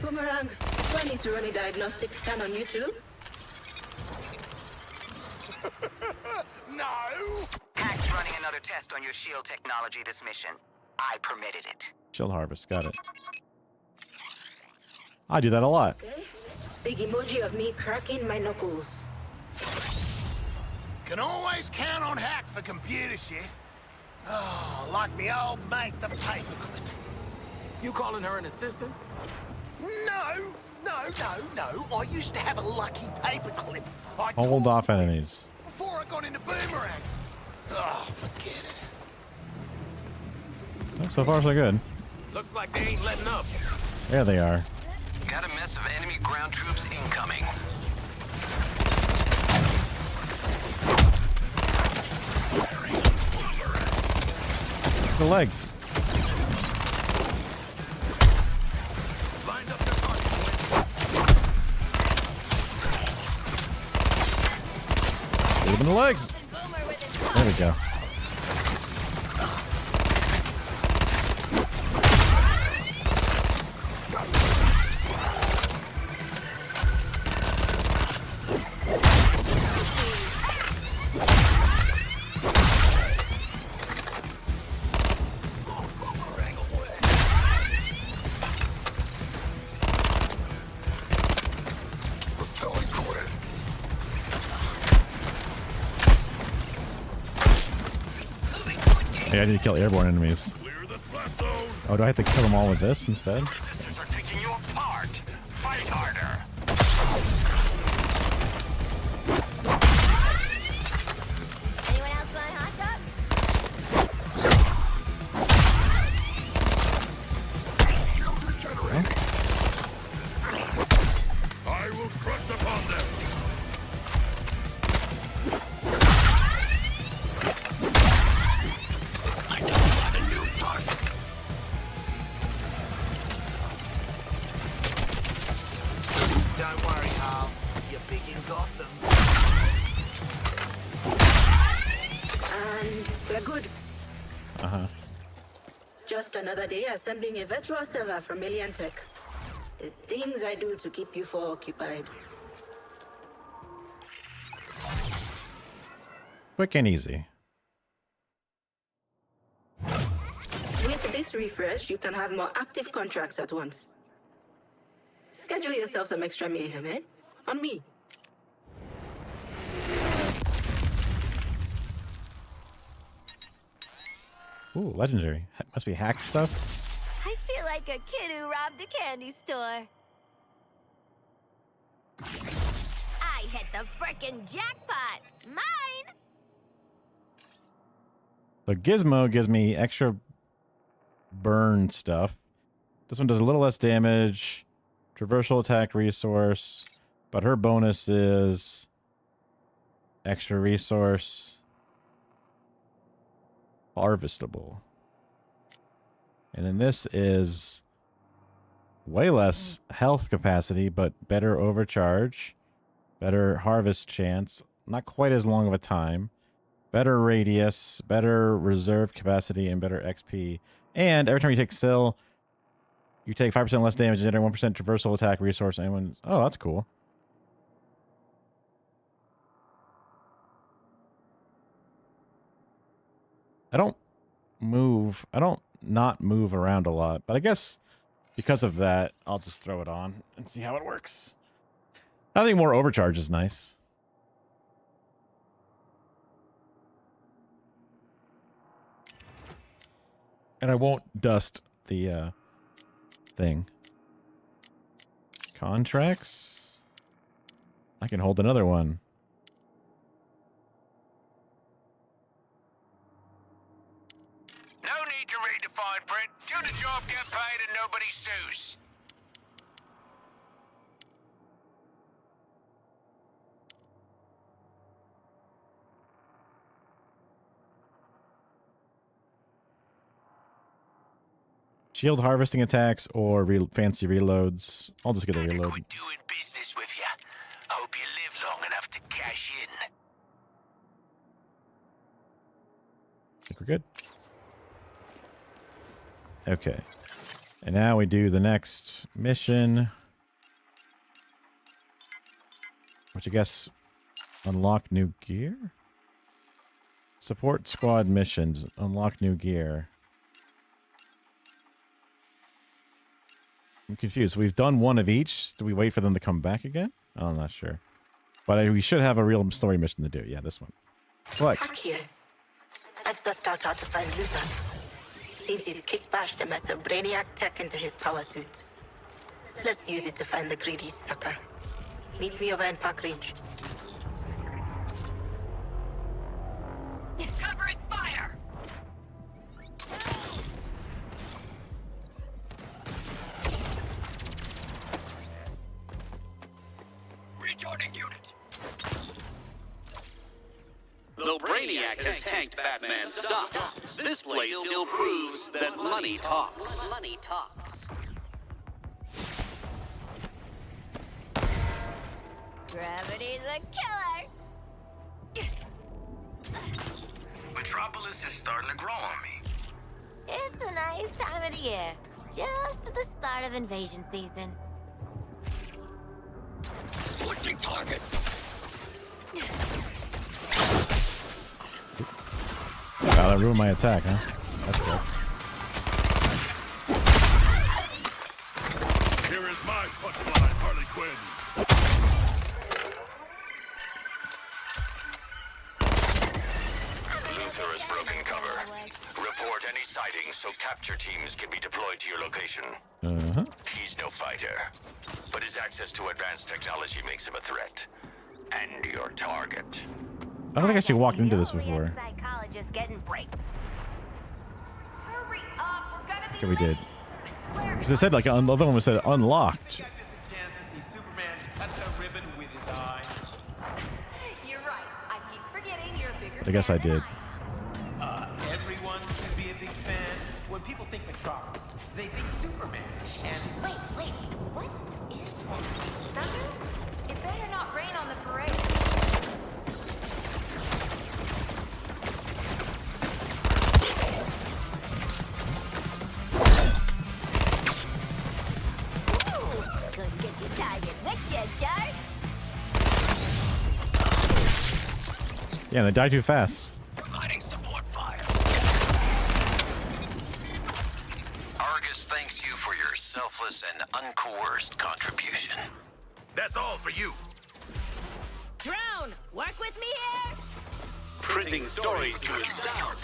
Boomerang, do I need to run a diagnostic scan on you too? test on your shield technology this mission. I permitted it. Shield harvest. Got it. I do that a lot. Okay. Big emoji of me cracking my knuckles. Can always count on Hack for computer shit. Oh, like me old mate, the paperclip. You calling her an assistant? No. I used to have a lucky paperclip. Hold off enemies. Before I got into boomerangs. Oh, forget it. Oh, so far, so good. Looks like they ain't letting up. There they are. Got a mess of enemy ground troops incoming. The legs. Lined up the target. Shoot him in the legs. There we go. Hey, I need to kill airborne enemies. Oh, do I have to kill them all with this instead? Resistors are taking you apart. Fight harder. Anyone else want hot dogs? I will crush upon them. I don't want a new target. Don't worry, Hal. You're big in Gotham. And we're good. Uh-huh. Just another day assembling a virtual server from Alien Tech. The things I do to keep you four occupied. Quick and easy. With this refresh, you can have more active contracts at once. Schedule yourself some extra mayhem, eh? On me. Ooh, legendary. Must be hack stuff. I feel like a kid who robbed a candy store. I hit the frickin' jackpot! Mine! So Gizmo gives me extra burn stuff. This one does a little less damage. Traversal attack resource. But her bonus is extra resource. Harvestable. And then this is way less health capacity, but better overcharge. Better harvest chance. Not quite as long of a time. Better radius. Better reserve capacity and better XP. And every time you take still, you take 5% less damage and generate 1% traversal attack resource. And oh, that's cool. I don't not move around a lot, but I guess because of that, I'll just throw it on and see how it works. I think more overcharge is nice. And I won't dust the thing. Contracts? I can hold another one. No need to read the fine print. Do the job, get paid, and nobody sues. Shield harvesting attacks or fancy reloads. I'll just get a reload. Doing business with you. Hope you live long enough to cash in. I think we're good. Okay. And now we do the next mission. Which I guess unlock new gear? Support squad missions. Unlock new gear. I'm confused. We've done one of each. Do we wait for them to come back again? I'm not sure. But we should have a real story mission to do. Yeah, this one. Select. Back here. I've sussed out how to find Luther. Seems he's kit-bashed a mess of Brainiac tech into his power suit. Let's use it to find the greedy sucker. Meet me over in Park Ridge. Covering fire! Rejoining unit. Though Brainiac has tanked Batman's stuff, this place still proves that money talks. Money talks. Gravity's a killer. Metropolis is starting to grow on me. It's a nice time of the year. Just at the start of invasion season. Switching target. Wow, that ruined my attack, huh? That's good. Here is my punchline, Harley Quinn. Luther has broken cover. Report any sightings so capture teams can be deployed to your location. Uh-huh. He's no fighter, but his access to advanced technology makes him a threat. And your target. I don't think I actually walked into this before. Psychologist getting break. Hurry up, we're gonna be Okay, we did. Because it said like the other one was said unlocked. You're right. I keep forgetting you're a bigger I guess I did. Everyone should be a big fan. When people think Metropolis, they think Superman. And Wait, what is that? Thunder? It better not rain on the parade. Ooh, couldn't get you target with you, shark. Yeah, they die too fast. Providing support fire. Argus thanks you for your selfless and uncoerced contribution. That's all for you. Drone, work with me here. Printing stories to astound.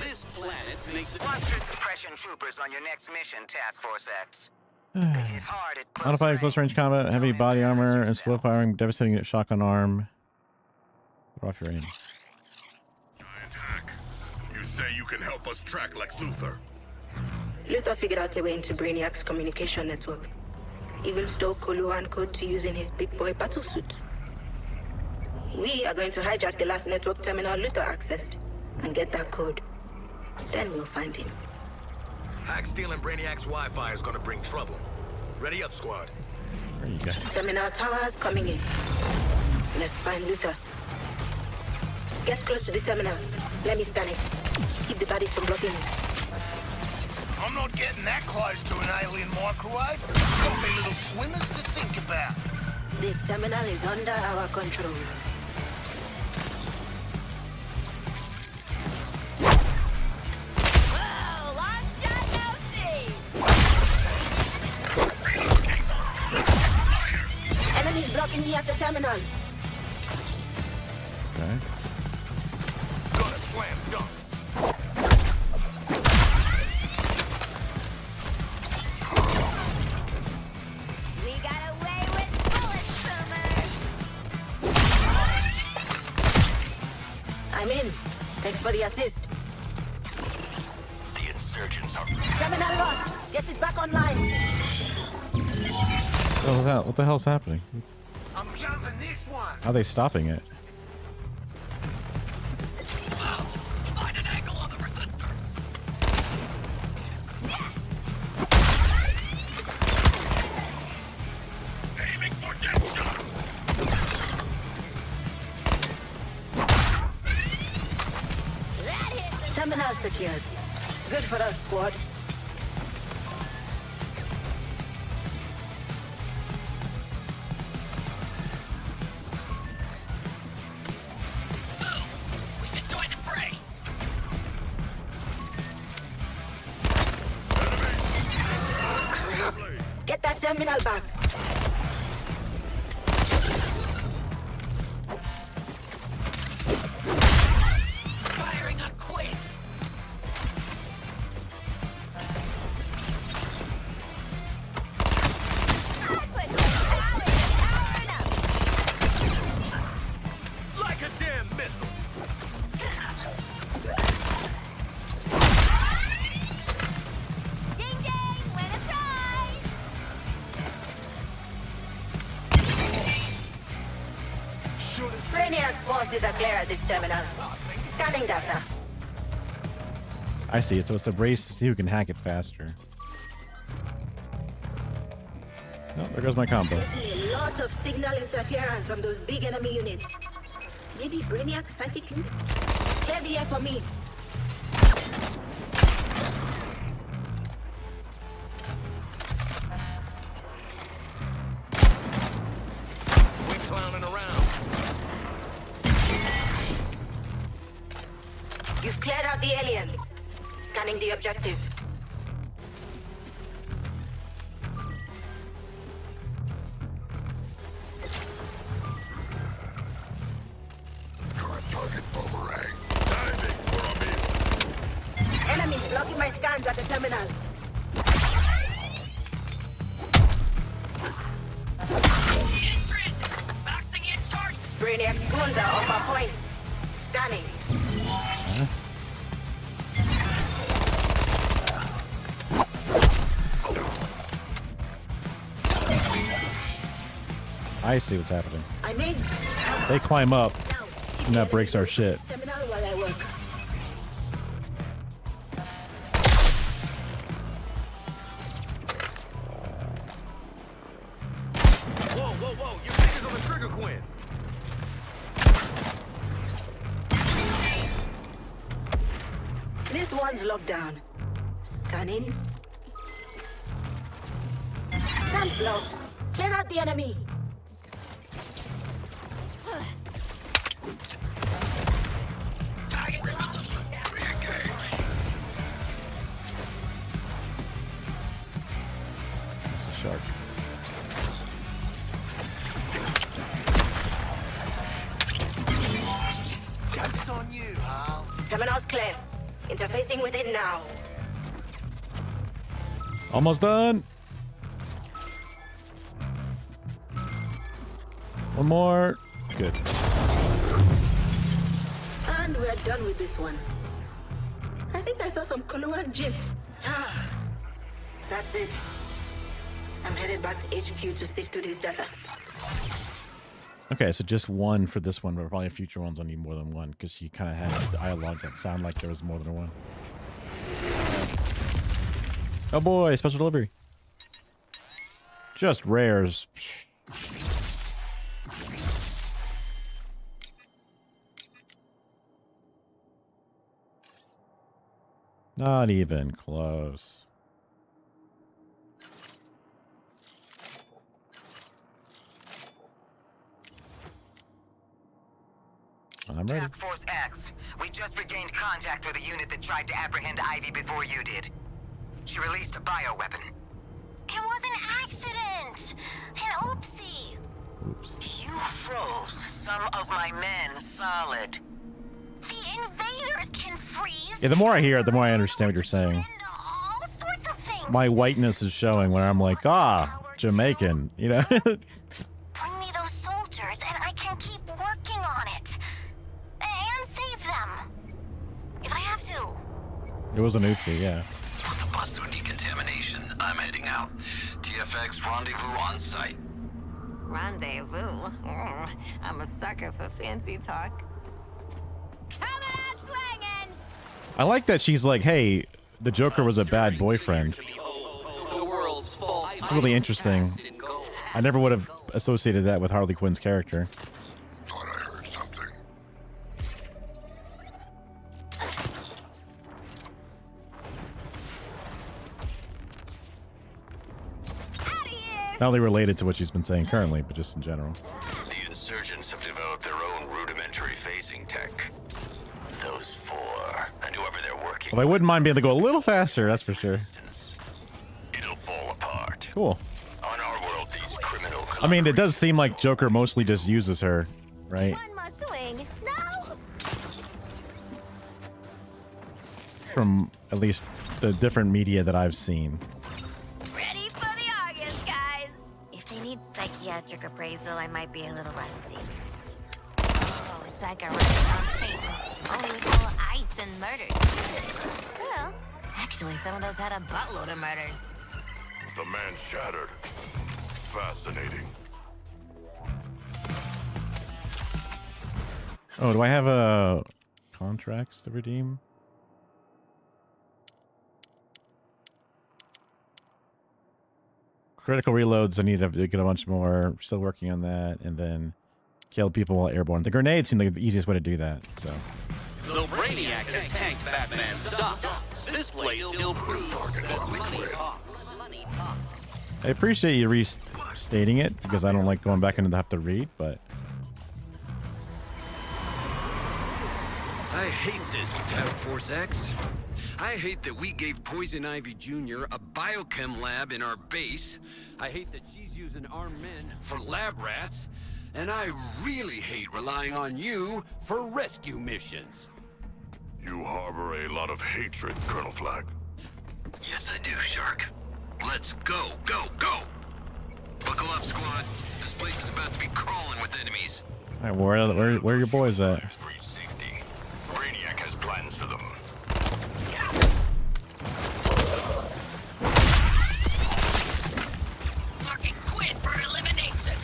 This planet makes it. Cluster suppression troopers on your next mission, Task Force X. They hit hard at close Modified close range combat, heavy body armor, and slow firing, devastating shotgun arm. Get off your aim. You say you can help us track Lex Luthor. Luthor figured out a way into Brainiac's communication network. Even stole Koluan code to use in his big boy battlesuit. We are going to hijack the last network terminal Luthor accessed and get that code. Then we'll find him. Hack stealing Brainiac's Wi-Fi is gonna bring trouble. Ready up, squad. There you go. Terminal towers coming in. Let's find Luthor. Get close to the terminal. Let me scan it. Keep the bodies from blocking me. I'm not getting that close to an alien microwave. Got me little swimmers to think about. This terminal is under our control. Whoa, long shot, no see. Enemies blocking me at the terminal. Okay. Gonna slam dunk. We got away with bullets, Summer. I'm in. Thanks for the assist. The insurgents are. Terminal lost. Get it back online. Oh, what the hell's happening? I'm jumping this one. How are they stopping it? Find an angle on the resistor. Aiming for death shot. Terminal secured. Good for us, squad. We should join the fray. terminal back. Firing on Quinn. Like a damn missile. Ding ding, win a prize! Brainiac's forces are clear at this terminal. Scanning data. I see it. So it's a race to see who can hack it faster. Oh, there goes my combo. Getting a lot of signal interference from those big enemy units. Maybe Brainiac psychic link? Clear the air for me. Quit clowning around. You've cleared out the aliens. Scanning the objective. Current target boomerang. Enemies blocking my scans at the terminal. Brainiac goons are off our point. Scanning. I see what's happening. I'm in. They climb up, and that breaks our shit. Terminal while I work. Whoa, whoa, whoa! Your fingers on the trigger, Quinn. This one's locked down. Scanning. Scans blocked. Clear out the enemy. It's a shark. Joke's on you, Hal. Terminal's clear. Interfacing with it now. Almost done. One more. Good. And we're done with this one. I think I saw some Coloan gyps. That's it. I'm headed back to HQ to sift through this data. Okay, so just one for this one, but probably future ones will need more than one because you kind of had a dialogue that sounded like there was more than one. Oh boy, special delivery. Just rares. Not even close. I'm ready. Task Force X, we just regained contact with a unit that tried to apprehend Ivy before you did. She released a bioweapon. It was an accident! An oopsie! You froze some of my men solid. The invaders can freeze Yeah, the more I hear it, the more I understand what you're saying. all sorts of things! My whiteness is showing when I'm like, Jamaican, you know? Bring me those soldiers and I can keep working on it. And save them. If I have to. It was an oopsie, yeah. Put the bus through decontamination. I'm heading out. TFX rendezvous on site. Rendezvous? I'm a sucker for fancy talk. Coming out swinging! I like that she's like, hey, the Joker was a bad boyfriend. It's really interesting. I never would have associated that with Harley Quinn's character. Thought I heard something. Not only related to what she's been saying currently, but just in general. The insurgents have developed their own rudimentary phasing tech. Those four, and whoever they're working Well, I wouldn't mind being able to go a little faster, that's for sure. it'll fall apart. Cool. On our I mean, it does seem like Joker mostly just uses her, right? One more swing. No! From at least the different media that I've seen. Ready for the August, guys. If they need psychiatric appraisal, I might be a little rusty. Oh, it's like a Renaissance painting, only with all ice and murders. Well, actually, some of those had a buttload of murders. The man shattered. Fascinating. Oh, do I have contracts to redeem? Critical reloads, I need to get a bunch more. Still working on that. And then kill people while airborne. The grenades seem like the easiest way to do that, so. Though Brainiac has tanked Batman's stuff, this place still proves that money talks. Money talks. I appreciate you restating it, because I don't like going back and have to read, but... I hate this, Task Force X. I hate that we gave Poison Ivy Jr. a biochem lab in our base. I hate that she's using armed men for lab rats. And I really hate relying on you for rescue missions. You harbor a lot of hatred, Colonel Flag. Yes, I do, Shark. Let's go, go, go! Buckle up, squad. This place is about to be crawling with enemies. Alright, where are your boys at? Brainiac has plans for them. Fucking quit for elimination.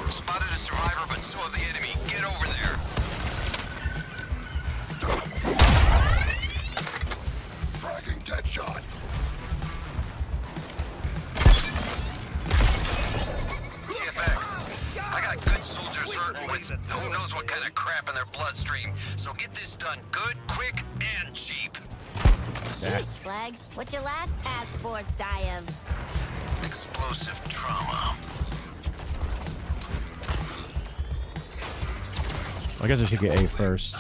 Spotted a survivor, but so have the enemy. Get over there. Fragging Deadshot. TFX, I got good soldiers hurting with who knows what kind of crap in their bloodstream. So get this done good, quick, and cheap. Sheesh, Flag. What'd your last task force die of? Explosive trauma. I guess I should get A first.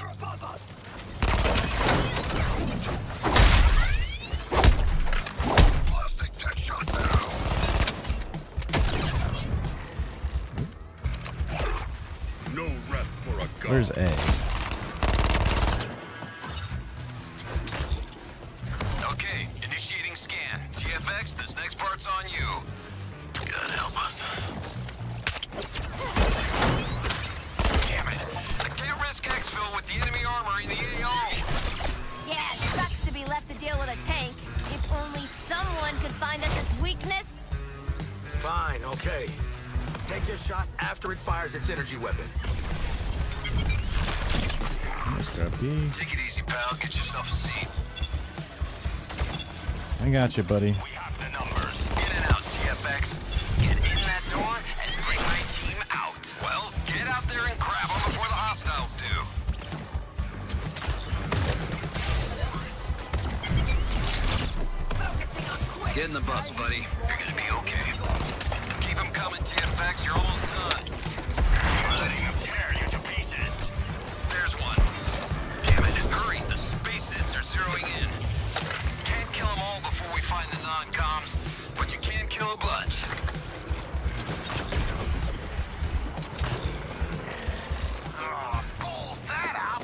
Plastic Deadshot now. No rest for a god. Where's A? Okay, initiating scan. TFX, this next part's on you. God help us. Damn it. I can't risk exfil with the enemy armor in the AO. Yeah, it sucks to be left to deal with a tank. If only someone could find us its weakness. Fine, okay. Take your shot after it fires its energy weapon. Let's grab B. Take it easy, pal. Get yourself a seat. I got you, buddy. We have the numbers. In and out, TFX. Get in that door and bring my team out. Well, get out there and grab them before the hostiles do. Get in the bus, buddy. You're gonna be okay. Keep them coming, TFX. You're almost done. Letting them tear you to pieces. There's one. Damn it. Hurry. The space hits are zeroing in. Can't kill them all before we find the non-coms, but you can kill a bunch. Oh, balls that up!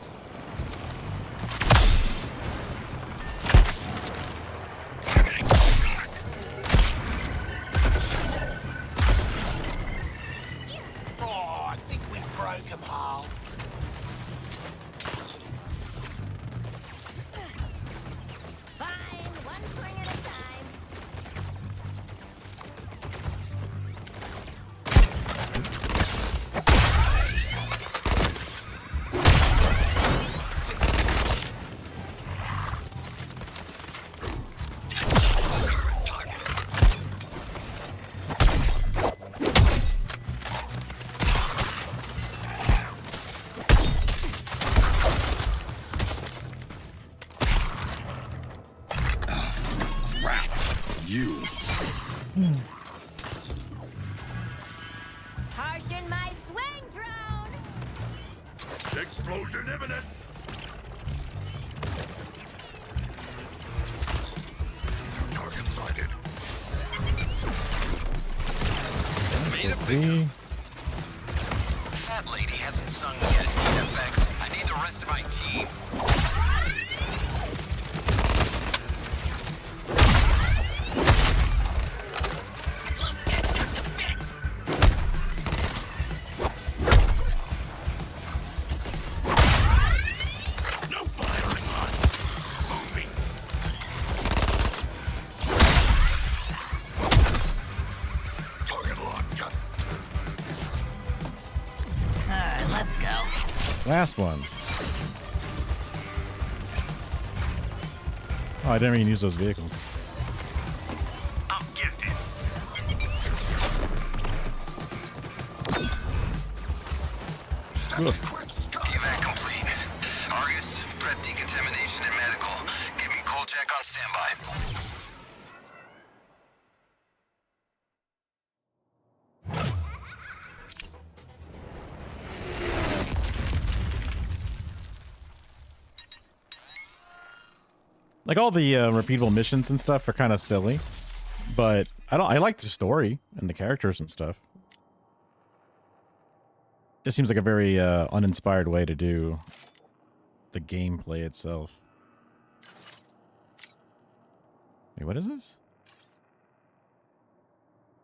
Oh, I think we broke him whole. Fine, one swing at a time. You. Harshen my swing drone! Explosion imminent. Target sighted. See? That lady hasn't sung yet, TFX. I need the rest of my team. No firing on. Moving. Target lock. Cut. Alright, let's go. Last one. Oh, I didn't even use those vehicles. I'm gifted. Evac complete. Argus, prep decontamination and medical. Give me Kolchak on standby. Like all the repeatable missions and stuff are kind of silly, but I like the story and the characters and stuff. Just seems like a very uninspired way to do the gameplay itself. Wait, what is this?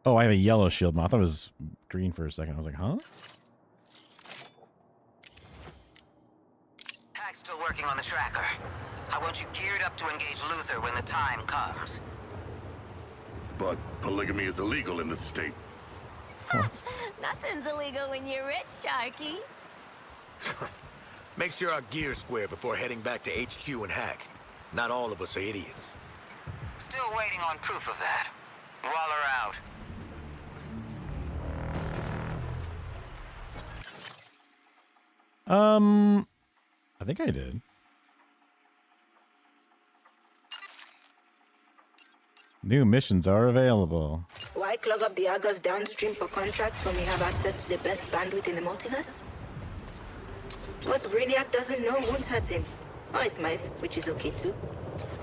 Oh, I have a yellow shield. I thought it was green for a second. I was like, huh? Hack's still working on the tracker. I want you geared up to engage Luther when the time comes. But polygamy is illegal in this state. Nothing's illegal when you're rich, Sharky. Make sure our gear's square before heading back to HQ and Hack. Not all of us are idiots. Still waiting on proof of that. Waller out. I think I did. New missions are available. Why clog up the Argus downstream for contracts when we have access to the best bandwidth in the multiverse? What Brainiac doesn't know won't hurt him. Or it might, which is okay too.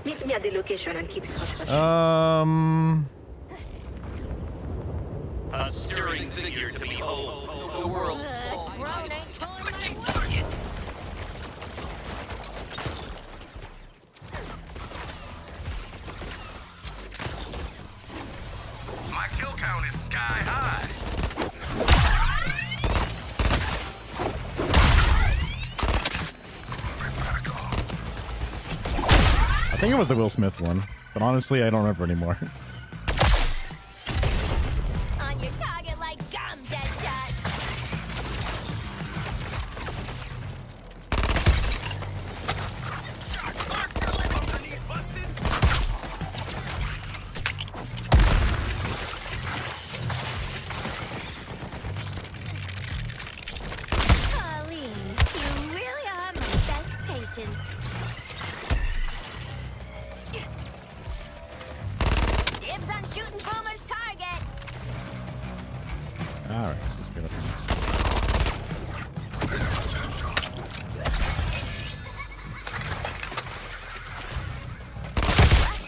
Meet me at the location and keep it hush-hush. A stirring figure to behold. The world. Switching targets. My kill count is sky high. I think it was the Will Smith one, but honestly, I don't remember anymore. On your target like gum, Deadshot. Colleen, you really are my best patient. Dibs on shooting Boomer's target. All right, let's get up here.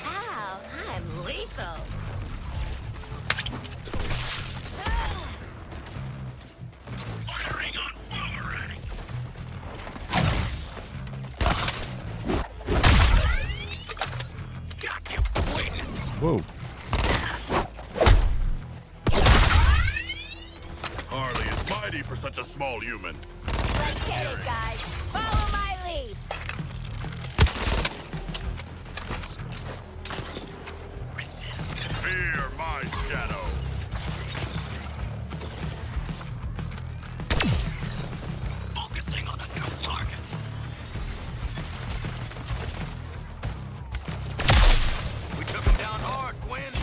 Ow, I'm lethal. Firing on boomerang. Got you. Waiting. Whoa. Harley is mighty for such a small human. Let's get it, guys. Follow my lead. Fear my shadow. Focusing on a new target. We took him down hard, Gwen.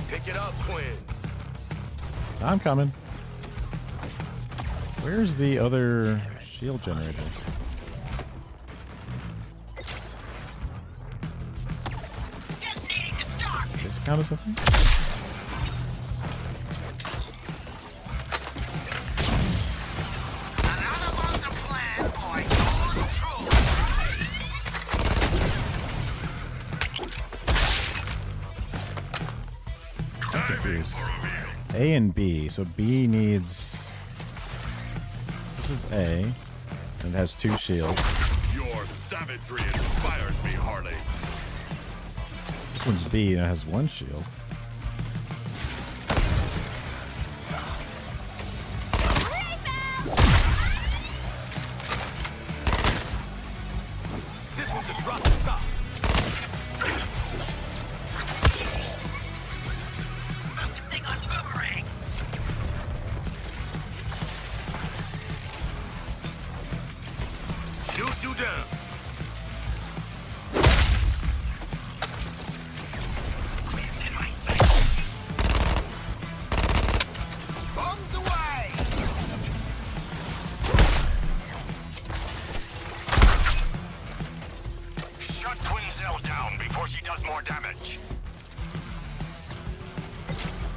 Pick it up, Quinn. I'm coming. Where's the other shield generator? Does this count as something? confused. A and B. So B needs... This is A. And it has 2 shields. Your savagery inspires me, Harley. This one's B and it has 1 shield. This one's a drop stop. Focusing on boomerang. Shoot you down. Bombs away! Shut Twinzel down before she does more damage.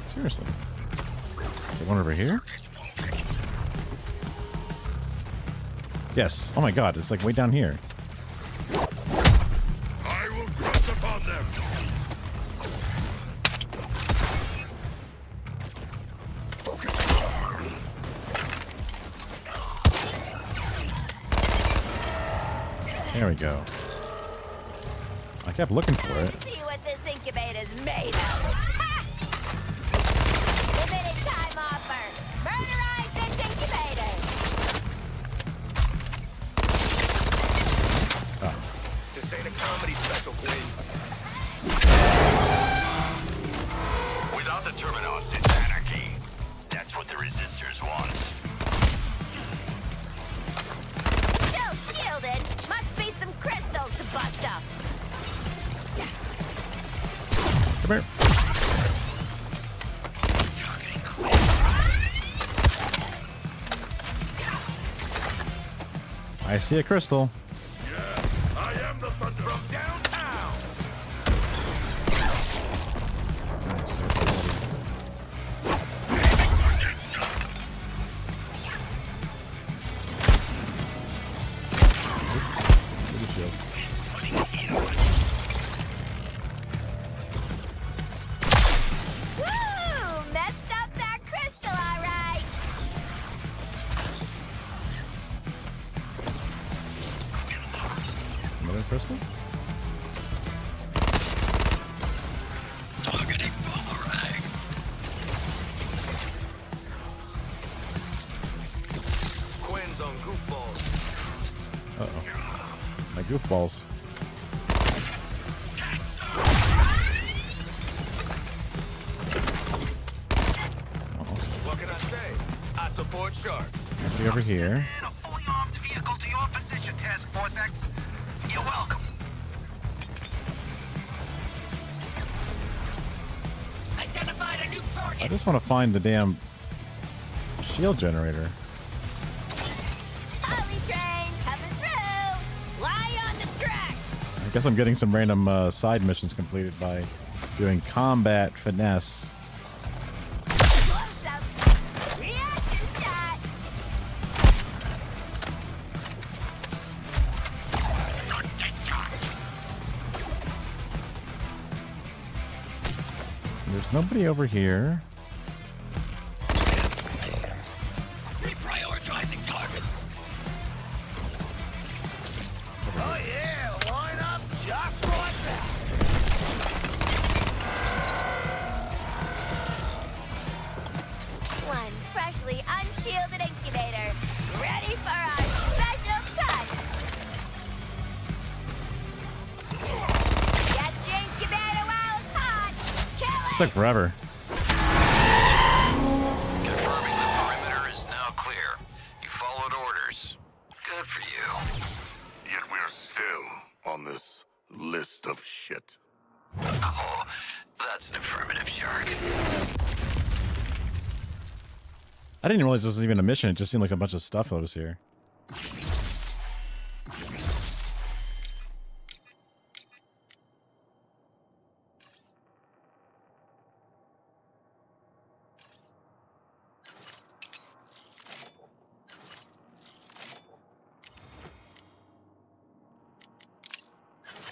Seriously. Is there one over here? Yes. Oh my god, it's like way down here. I will grunt upon them. There we go. I kept looking for it. See what this incubator's made of. Ha! Limited time offer. Murderize this incubator. This ain't a comedy special, Queen. Without the Terminauts, it's anarchy. That's what the Resistors want. Still shielded. Must be some crystals to bust up. Come here. I see a crystal. I am the thunder from downtown. Nice, that's bloody. Good shield. Woo! Messed up that crystal, all right. Another crystal? Targeting boomerang. Quinn's on goofballs. Uh-oh. My goofballs. What can I say? I support sharks. Somebody over here. A fully armed vehicle to your position, Task Force X. You're welcome. Identified a new I target. just want to find the damn shield generator. Holy train coming through. Lie on the tracks. I guess I'm getting some random side missions completed by doing combat finesse. Close up. Reaction shot. There's nobody over here. Reprioritizing targets. Oh yeah, line up just like that. One freshly unshielded incubator. Ready for our special touch. Get your incubator while it's hot. Kill it. Took forever. Confirming the perimeter is now clear. You followed orders. Good for you. Yet we're still on this list of shit. Oh, that's an affirmative, Shark. I didn't realize this was even a mission. It just seemed like a bunch of stuff that was here.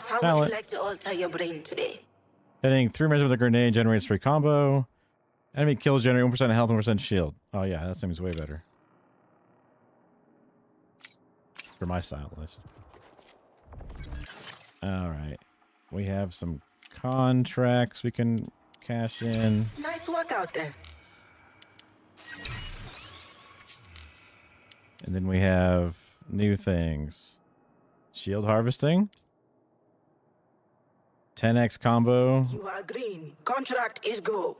How would Talent. you like to alter your brain today? Hitting 3 measures with a grenade generates 3 combo. Enemy kills generate 1% health and 1% shield. Oh yeah, that seems way better. For my style, at least. Alright. We have some contracts we can cash in. Nice work out there. And then we have new things. Shield harvesting. 10x combo. You are green. Contract is go.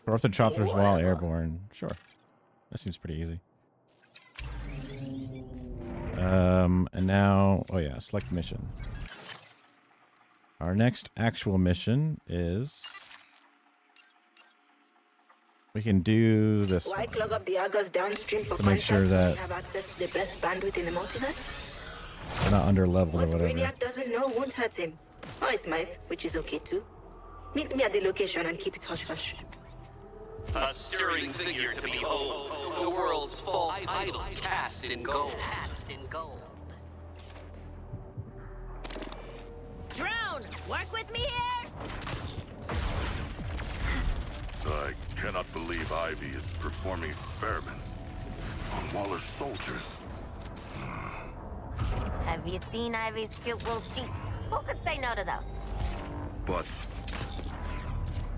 Corrupted choppers while airborne. Sure. That seems pretty easy. And now, oh yeah, select mission. Our next actual mission is we can do this Why one clog up the Argus downstream for to make sure contracts when that we have access to the best bandwidth in the multiverse? we're not under leveled or What whatever. Brainiac doesn't know won't hurt him. Or it might, which is okay too. Meet me at the location and keep it hush-hush. A stirring figure to behold. The world's false idol cast in gold. Cast in gold. Drone, work with me here. I cannot believe Ivy is performing experiments on Waller's soldiers. Have you seen Ivy's cute little cheeks? Who could say no to those? But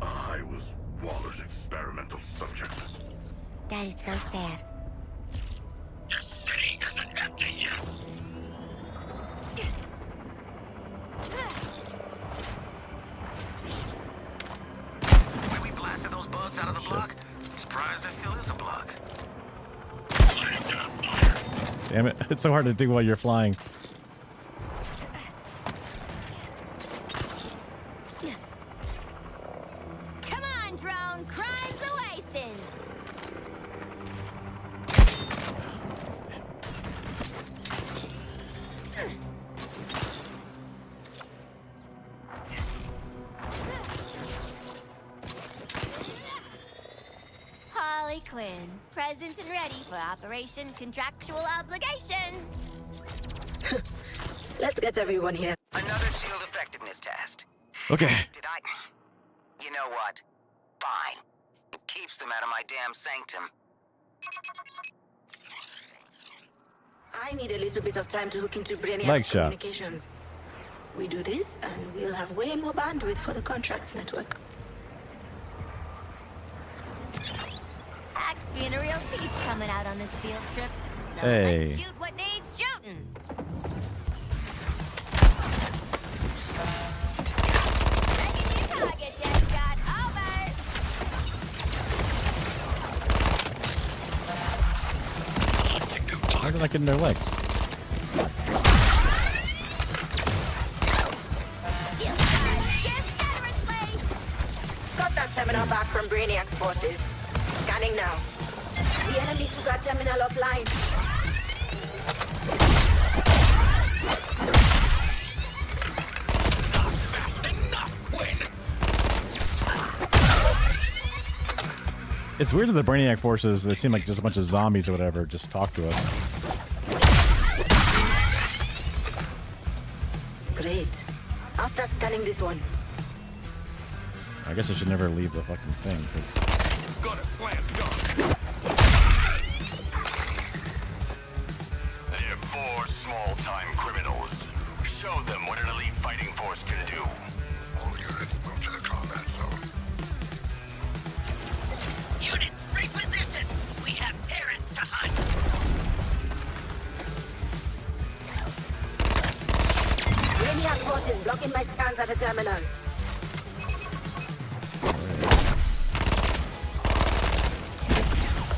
I was Waller's experimental subject. That is so sad. The city isn't empty yet. When we blasted those bugs out of the block, surprised there still is a block. Damn it. It's so hard to do while you're flying. Come on, drone. Crimes a wasting. Harley Quinn, present and ready for Operation Contractual Obligation. Let's get everyone here. Another shield effectiveness test. Okay. Did I? You know what? Fine. It keeps them out of my damn sanctum. I need a little bit of time to hook into Leg Brainiac's shots. communications. We do this, and we'll have way more bandwidth for the contracts network. Axe being a real peach coming out on this field trip. So Hey. let's shoot what needs shooting. Taking your target, Deathshot. Over. Why did I get in their legs? Got that terminal back from Brainiac's forces. Scanning now. The enemy took our terminal offline. It's weird that the Brainiac forces, they seem like just a bunch of zombies or whatever, just talk to us. Great. I'll start scanning this one. I guess I should never leave the fucking thing, because Gonna slam dunk. They're 4 small-time criminals. Show them what an elite fighting force can do. All units move to the combat zone. Unit, reposition. We have Terrans to hunt. Brainiac forces blocking my scans at a terminal.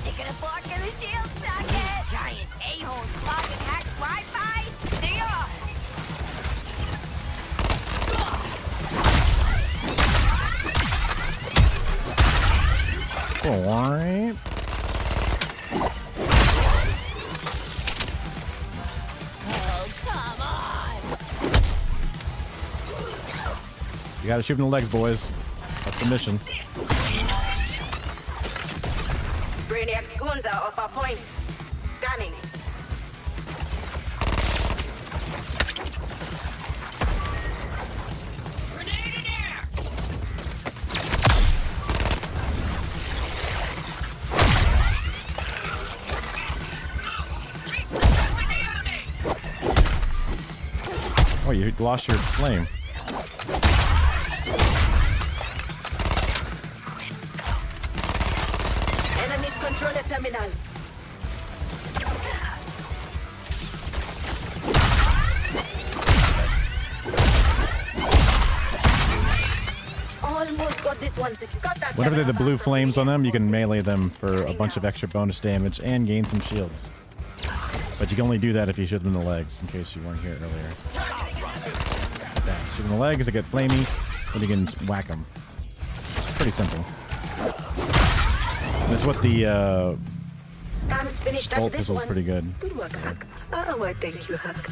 Taking a fork in the shield socket. Giant a-holes blocking hacks Wi-Fi. They are. alright. Oh, come on. You gotta shoot in the legs, boys. That's the mission. Brainiac goons are off our point. Scanning. Oh, you lost your flame. Enemies control the terminal. Almost got this one. Got that. Whenever they have the blue flames on them, you can melee them for a bunch of extra bonus damage and gain some shields. But you can only do that if you shoot them in the legs, in case you weren't here earlier. Like that. Shoot them in the legs, they get flamey, then you can whack them. It's pretty simple. And that's what the Scans finished. That's bolt this pistole's one. pretty good. Good work, Hack. Oh, I thank you, Hack.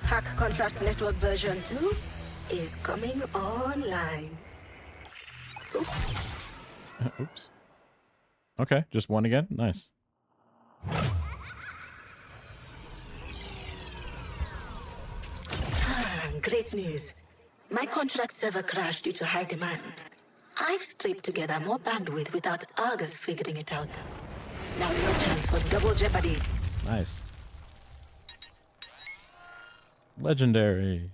Hack Contract Network version 2 is coming online. Oops. Okay, just one again. Nice. Great news. My contract server crashed due to high demand. I've scraped together more bandwidth without Argus figuring it out. Now's your chance for double jeopardy. Nice. Legendary.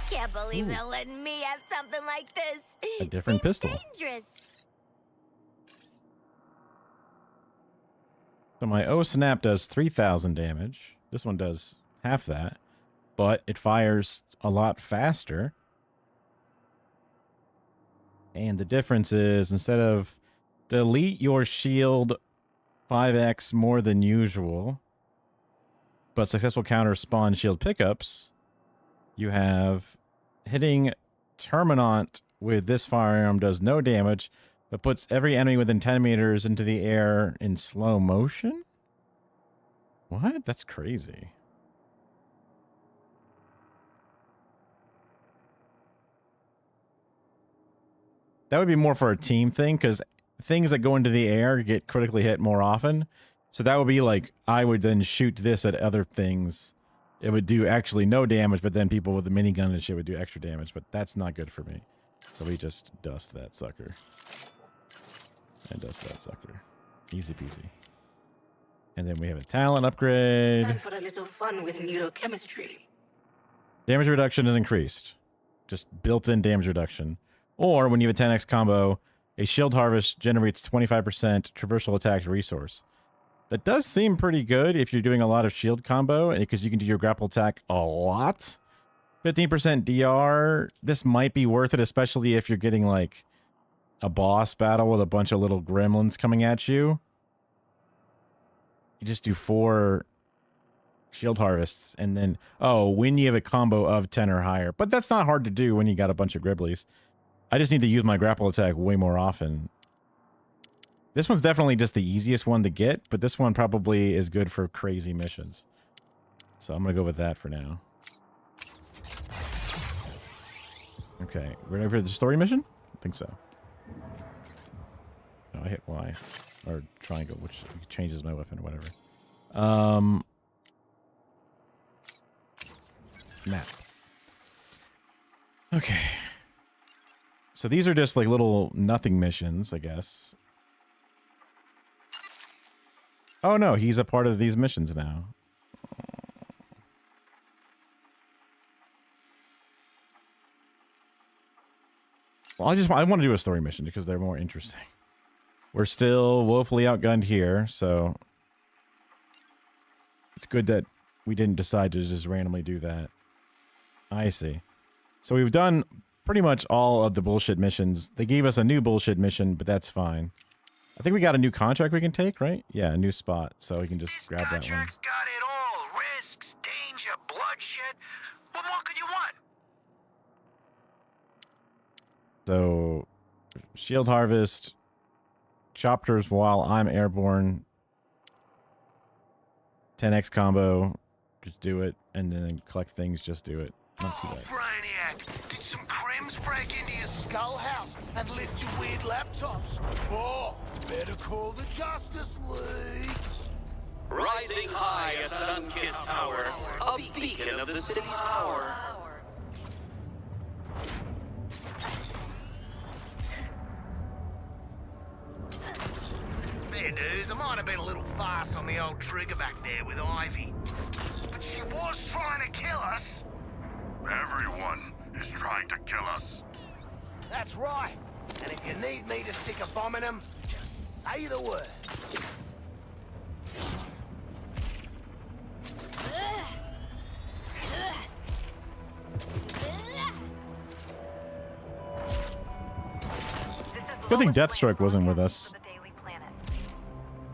Can't believe they're letting me have something like this. A different pistol. Dangerous. So my O snap does 3,000 damage. This one does half that, but it fires a lot faster. And the difference is, instead of delete your shield 5x more than usual, but successful counter spawn shield pickups, you have hitting Terminant with this firearm does no damage, but puts every enemy within 10 meters into the air in slow motion? What? That's crazy. That would be more for a team thing, because things that go into the air get critically hit more often. So that would be like, I would then shoot this at other things. It would do actually no damage, but then people with the minigun and shit would do extra damage, but that's not good for me. So we just dust that sucker. And dust that sucker. Easy peasy. And then we have a talent upgrade. Time for a little fun with neurochemistry. Damage reduction is increased. Just built-in damage reduction. Or when you have a 10x combo, a shield harvest generates 25% traversal attack resource. That does seem pretty good if you're doing a lot of shield combo, because you can do your grapple attack a lot. 15% DR, this might be worth it, especially if you're getting like a boss battle with a bunch of little gremlins coming at you. You just do 4 shield harvests, and then, oh, when you have a combo of 10 or higher. But that's not hard to do when you got a bunch of gribblies. I just need to use my grapple attack way more often. This one's definitely just the easiest one to get, but this one probably is good for crazy missions. So I'm going to go with that for now. Okay, ready for the story mission? I think so. No, I hit Y. Or triangle, which changes my weapon or whatever. Map. Okay. So these are just like little nothing missions, I guess. Oh no, he's a part of these missions now. Well, I want to do a story mission because they're more interesting. We're still woefully outgunned here, so it's good that we didn't decide to just randomly do that. I see. So we've done pretty much all of the bullshit missions. They gave us a new bullshit mission, but that's fine. I think we got a new contract we can take, right? Yeah, a new spot, so we can just grab that one. Contract's got it all. Risks, danger, bloodshed. What more could you want? So, shield harvest, chopters while I'm airborne, 10x combo, just do it, and then collect things, just do it. Not too bad. Brainiac, did some crims break into your skull house and lift your weird laptops? Oh, better call the Justice League. Rising high, a sun-kissed tower, a beacon of the city's power. Fair dues, I might have been a little fast on the old trigger back there with Ivy. But She was trying to kill us. Everyone is trying to kill us. That's right. And if you need me to stick a bomb in them, just say the word. Good thing Deathstroke wasn't with us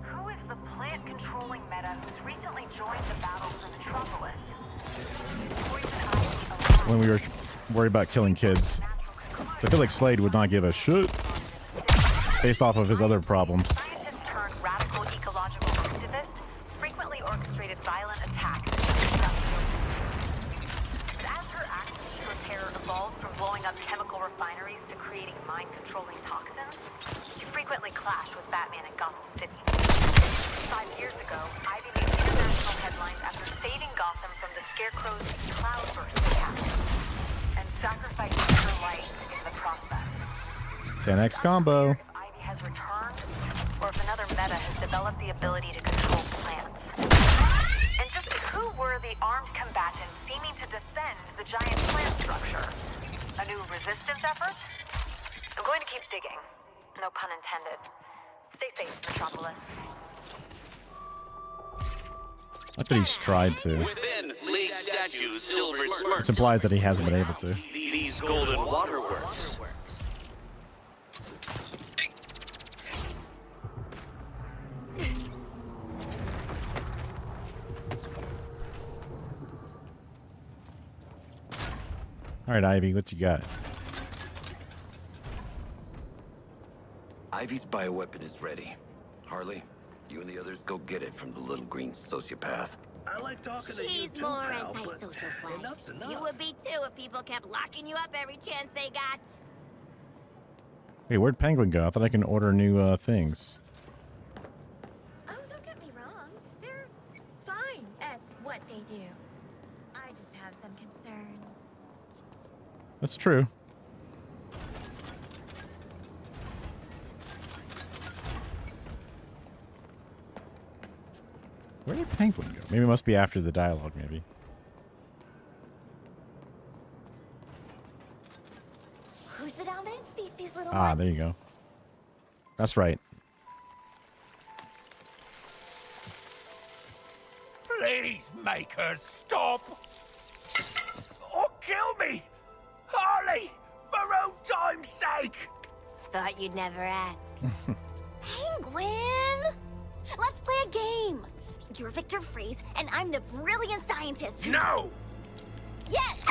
Who is the plant-controlling meta who's recently joined the battle for Metropolis? when we were worried about killing kids. So I feel like Slade would not give a shit based off of his other problems. Scientists turned radical ecological activists frequently orchestrated violent attacks. But as her access to repair evolved from blowing up chemical refineries to creating mind-controlling toxins, she frequently clashed with Batman in Gotham City. 5 years ago, Ivy made international headlines after saving Gotham from the Scarecrow's cloudburst attack and sacrificing her life in the process. 10x combo. Ivy has returned, or if another meta has developed the ability to control plants. And just who were the armed combatants seeming to defend the giant plant structure? A new resistance effort? I'm going to keep digging. No pun intended. Stay safe, Metropolis. I bet he's tried to. Within lay statues, silver smirks. Which implies that he hasn't been able to. These golden waterworks. All right, Ivy, what you got? Ivy's bioweapon is ready. Harley, you and the others go get it from the little green sociopath. I like talking to you She's too, more pal, but antisocial, Flag. enough's enough. You would be too if people kept locking you up every chance they got. Hey, where'd Penguin go? I thought I can order new things. Oh, don't get me wrong. They're fine at what they do. I just have some concerns. That's true. Where did Penguin go? Maybe it must be after the dialogue, maybe. Who's the dominant species, little Ah, one? there you go. That's right. Please make her stop! Or kill me! Harley! For old time's sake! Thought you'd never ask. Penguin! Let's play a game. You're Victor Freeze, and I'm the brilliant scientist. No! Yes!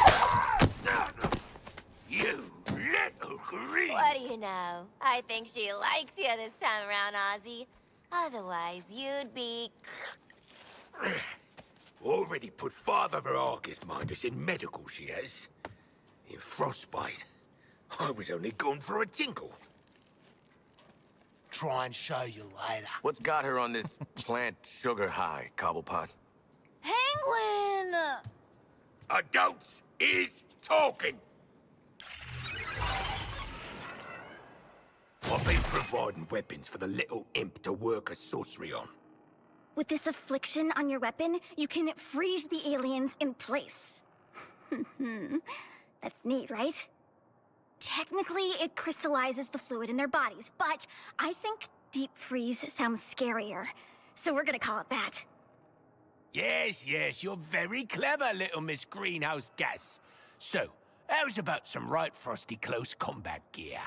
You little green! What do you know? I think she likes you this time around, Ozzy. Otherwise, you'd be... Already put Father Verarchus minders in medical, she has. In frostbite. I was only going for a tinkle. Try and show you later. What's got her on this plant sugar high, Cobblepot? Penguin! Adults is talking! I've been providing weapons for the little imp to work a sorcery on. With this affliction on your weapon, you can freeze the aliens in place. That's neat, right? Technically, it crystallizes the fluid in their bodies, but I think deep freeze sounds scarier. So we're gonna call it that. Yes, yes, you're very clever, little Miss Greenhouse Gas. So, how's about some right frosty close combat gear?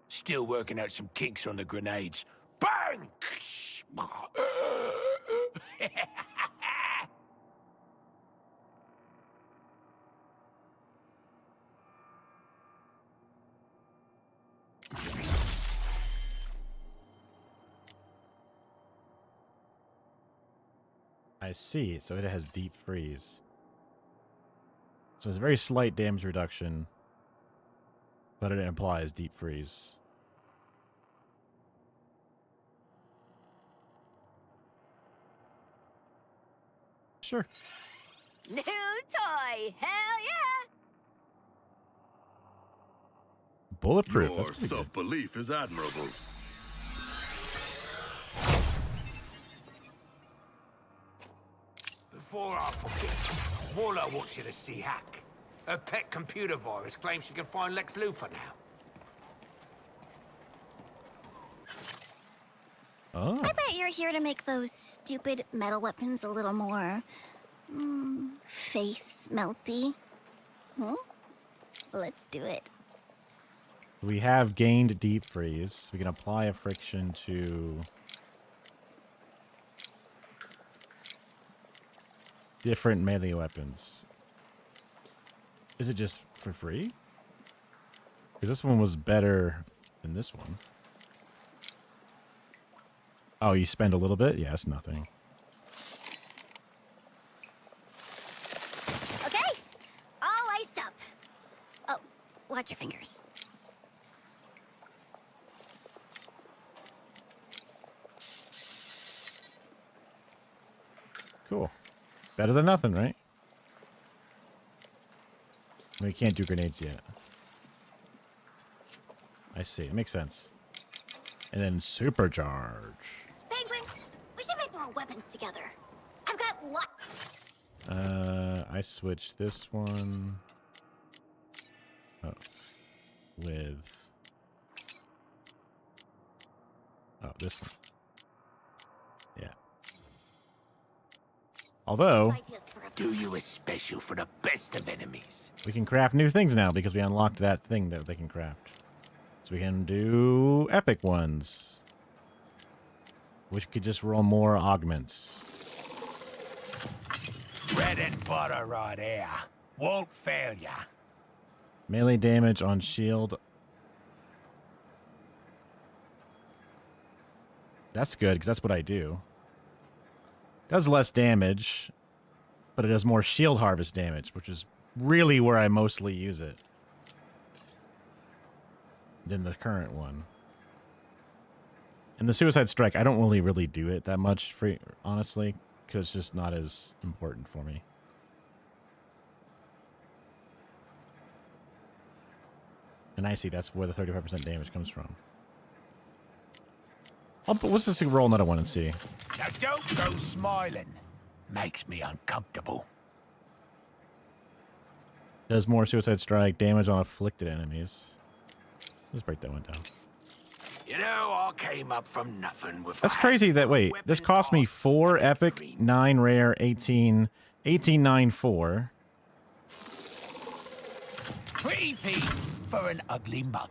Still working out some kinks on the grenades. Bang! I see. So it has deep freeze. So it's a very slight damage reduction, but it implies deep freeze. Sure. New toy! Hell yeah! Bulletproof. Your That's pretty good. self-belief is admirable. before I forget, Waller wants you to see Hack. Her pet computer virus claims she can find Lex Luthor now. Oh. I bet you're here to make those stupid metal weapons a little more... face melty. Hmm? Let's do it. We have gained deep freeze. We can apply a friction to different melee weapons. Is it just for free? Because this one was better than this one. Oh, you spend a little bit? Yeah, it's nothing. Okay, all iced up. Oh, watch your fingers. Cool. Better than nothing, right? We can't do grenades yet. I see. It makes sense. And then supercharge. Penguin, we should make more weapons together. I've got lots. I switched this one with this one. Yeah. Although Do you a special for the best of enemies. we can craft new things now because we unlocked that thing that they can craft. So we can do epic ones, which could just roll more augments. Bread and butter right here. Won't fail ya. Melee damage on shield. That's good, because that's what I do. Does less damage, but it does more shield harvest damage, which is really where I mostly use it than the current one. And the Suicide Strike, I don't really do it that much, honestly, because it's just not as important for me. And I see that's where the 35% damage comes from. Let's just roll another one and see. Now don't go smiling. Makes me uncomfortable. Does more Suicide Strike, damage on afflicted enemies. Let's break that one down. You know, I came up from nothing with... That's crazy that, wait, this cost me 4 epic, 9 rare, 18, 9, 4. Pretty piece for an ugly mug.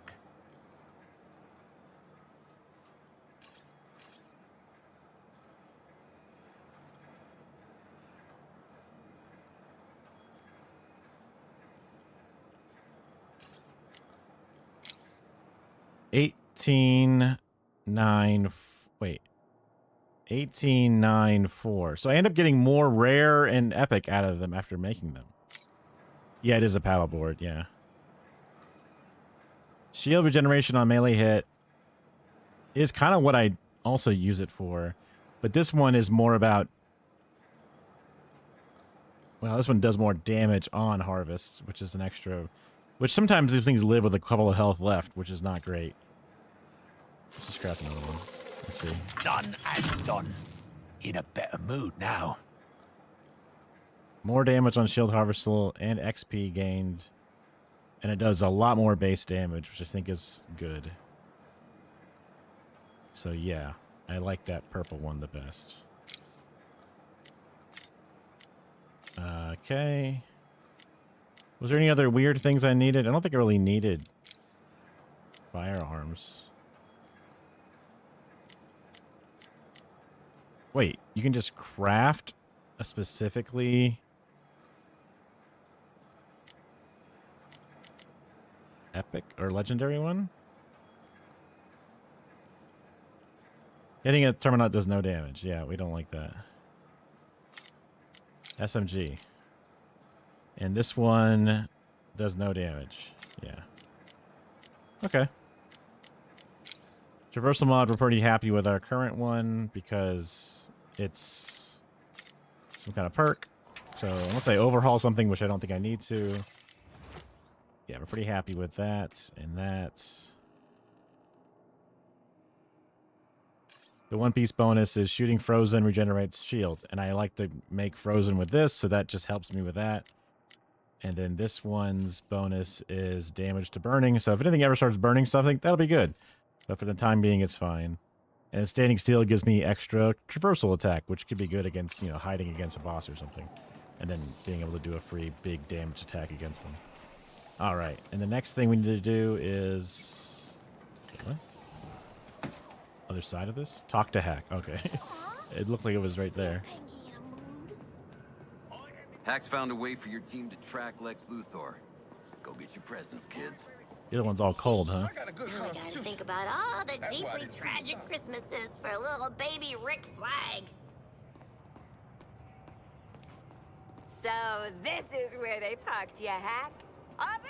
Wait, 18, 9, 4. So I end up getting more rare and epic out of them after making them. Yeah, it is a paddleboard, yeah. Shield regeneration on melee hit is kind of what I also use it for. But this one is more about... Well, this one does more damage on harvest, which is an extra... Which sometimes these things live with a couple of health left, which is not great. Let's just craft another one. Let's see. Done and done. In a better mood now. More damage on shield harvestal and XP gained. And it does a lot more base damage, which I think is good. So yeah, I like that purple one the best. Okay. Was there any other weird things I needed? I don't think I really needed firearms. Wait, you can just craft a specifically epic or legendary one? Hitting a terminal does no damage. Yeah, we don't like that. SMG. And this one does no damage. Yeah. Okay. Traversal mod, we're pretty happy with our current one because it's some kind of perk. So unless I overhaul something, which I don't think I need to. Yeah, we're pretty happy with that and that. The one piece bonus is shooting frozen regenerates shield, and I like to make frozen with this, so that just helps me with that. And then this one's bonus is damage to burning, so if anything ever starts burning something, that'll be good. But for the time being, it's fine. And standing still gives me extra traversal attack, which could be good against, you know, hiding against a boss or something. And then being able to do a free big damage attack against them. All right, and the next thing we need to do is... What? Other side of this? Talk to Hack. Okay. It looked like it was right there. Hack's found a way for your team to track Lex Luthor. Go get your presents, kids. The other one's all cold, huh? Now I gotta think about all the deeply tragic Christmases for little baby Rick Flag. So this is where they parked you, Hack.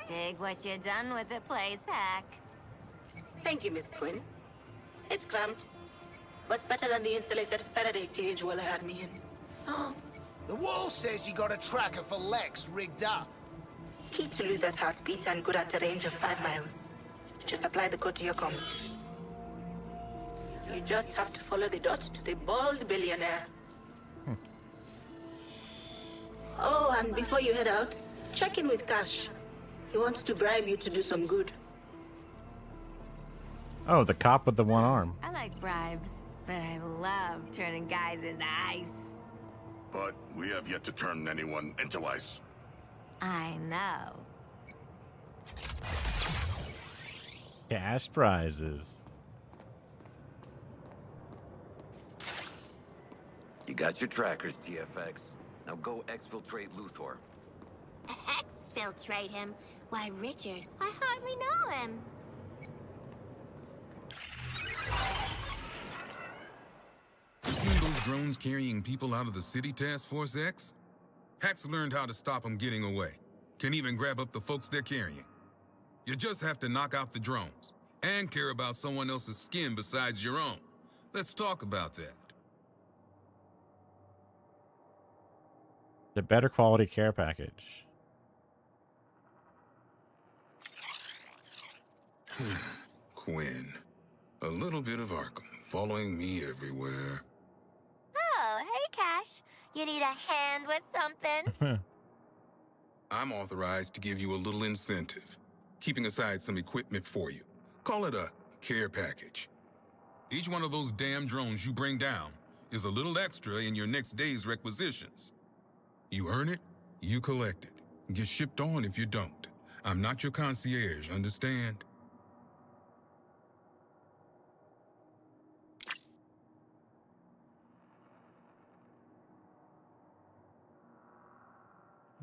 Dig what you done with the place, Hack. Thank you, Miss Quinn. It's cramped, but better than the insulated Faraday cage Willa had me in. So... The wall says you got a tracker for Lex rigged up. Key to Luther's heartbeat and good at a range of 5 miles. Just apply the code to your comms. You just have to follow the dots to the bald billionaire. Oh, and before you head out, check in with Cash. He wants to bribe you to do some good. Oh, the cop with the one arm. I like bribes, but I love turning guys into ice. But we have yet to turn anyone into ice. I know. Cash prizes. You got your trackers, TFX. Now go exfiltrate Luthor. Exfiltrate him? Why, Richard, I hardly know him. You seen those drones carrying people out of the city, Task Force X? Hack's learned how to stop them getting away. Can even grab up the folks they're carrying. You just have to knock out the drones and care about someone else's skin besides your own. Let's talk about that. The better quality care package. Quinn. A little bit of Arkham, following me everywhere. Oh, hey, Cash. You need a hand with something? I'm authorized to give you a little incentive, keeping aside some equipment for you. Call it a care package. Each one of those damn drones you bring down is a little extra in your next day's requisitions. You earn it, you collect it. Get shipped on if you don't. I'm not your concierge, understand?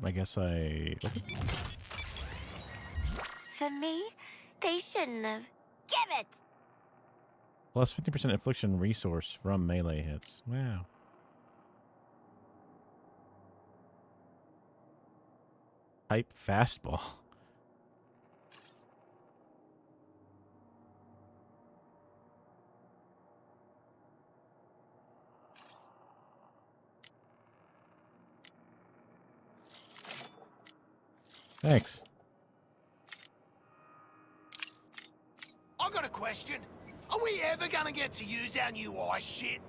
I guess I... For me, they shouldn't have. Give it! Plus 50% affliction resource from melee hits. Wow. Type fastball. Thanks. I got a question. Are we ever gonna get to use our new ice shit?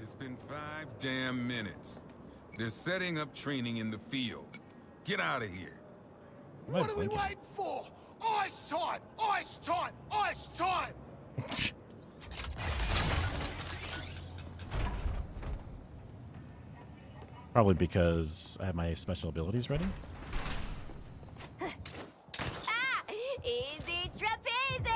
It's been 5 damn minutes. They're setting up training in the field. Get out of here. What are we waiting for? Ice time! Ice time! Ice time! Probably because I have my special abilities ready. Easy trapeze!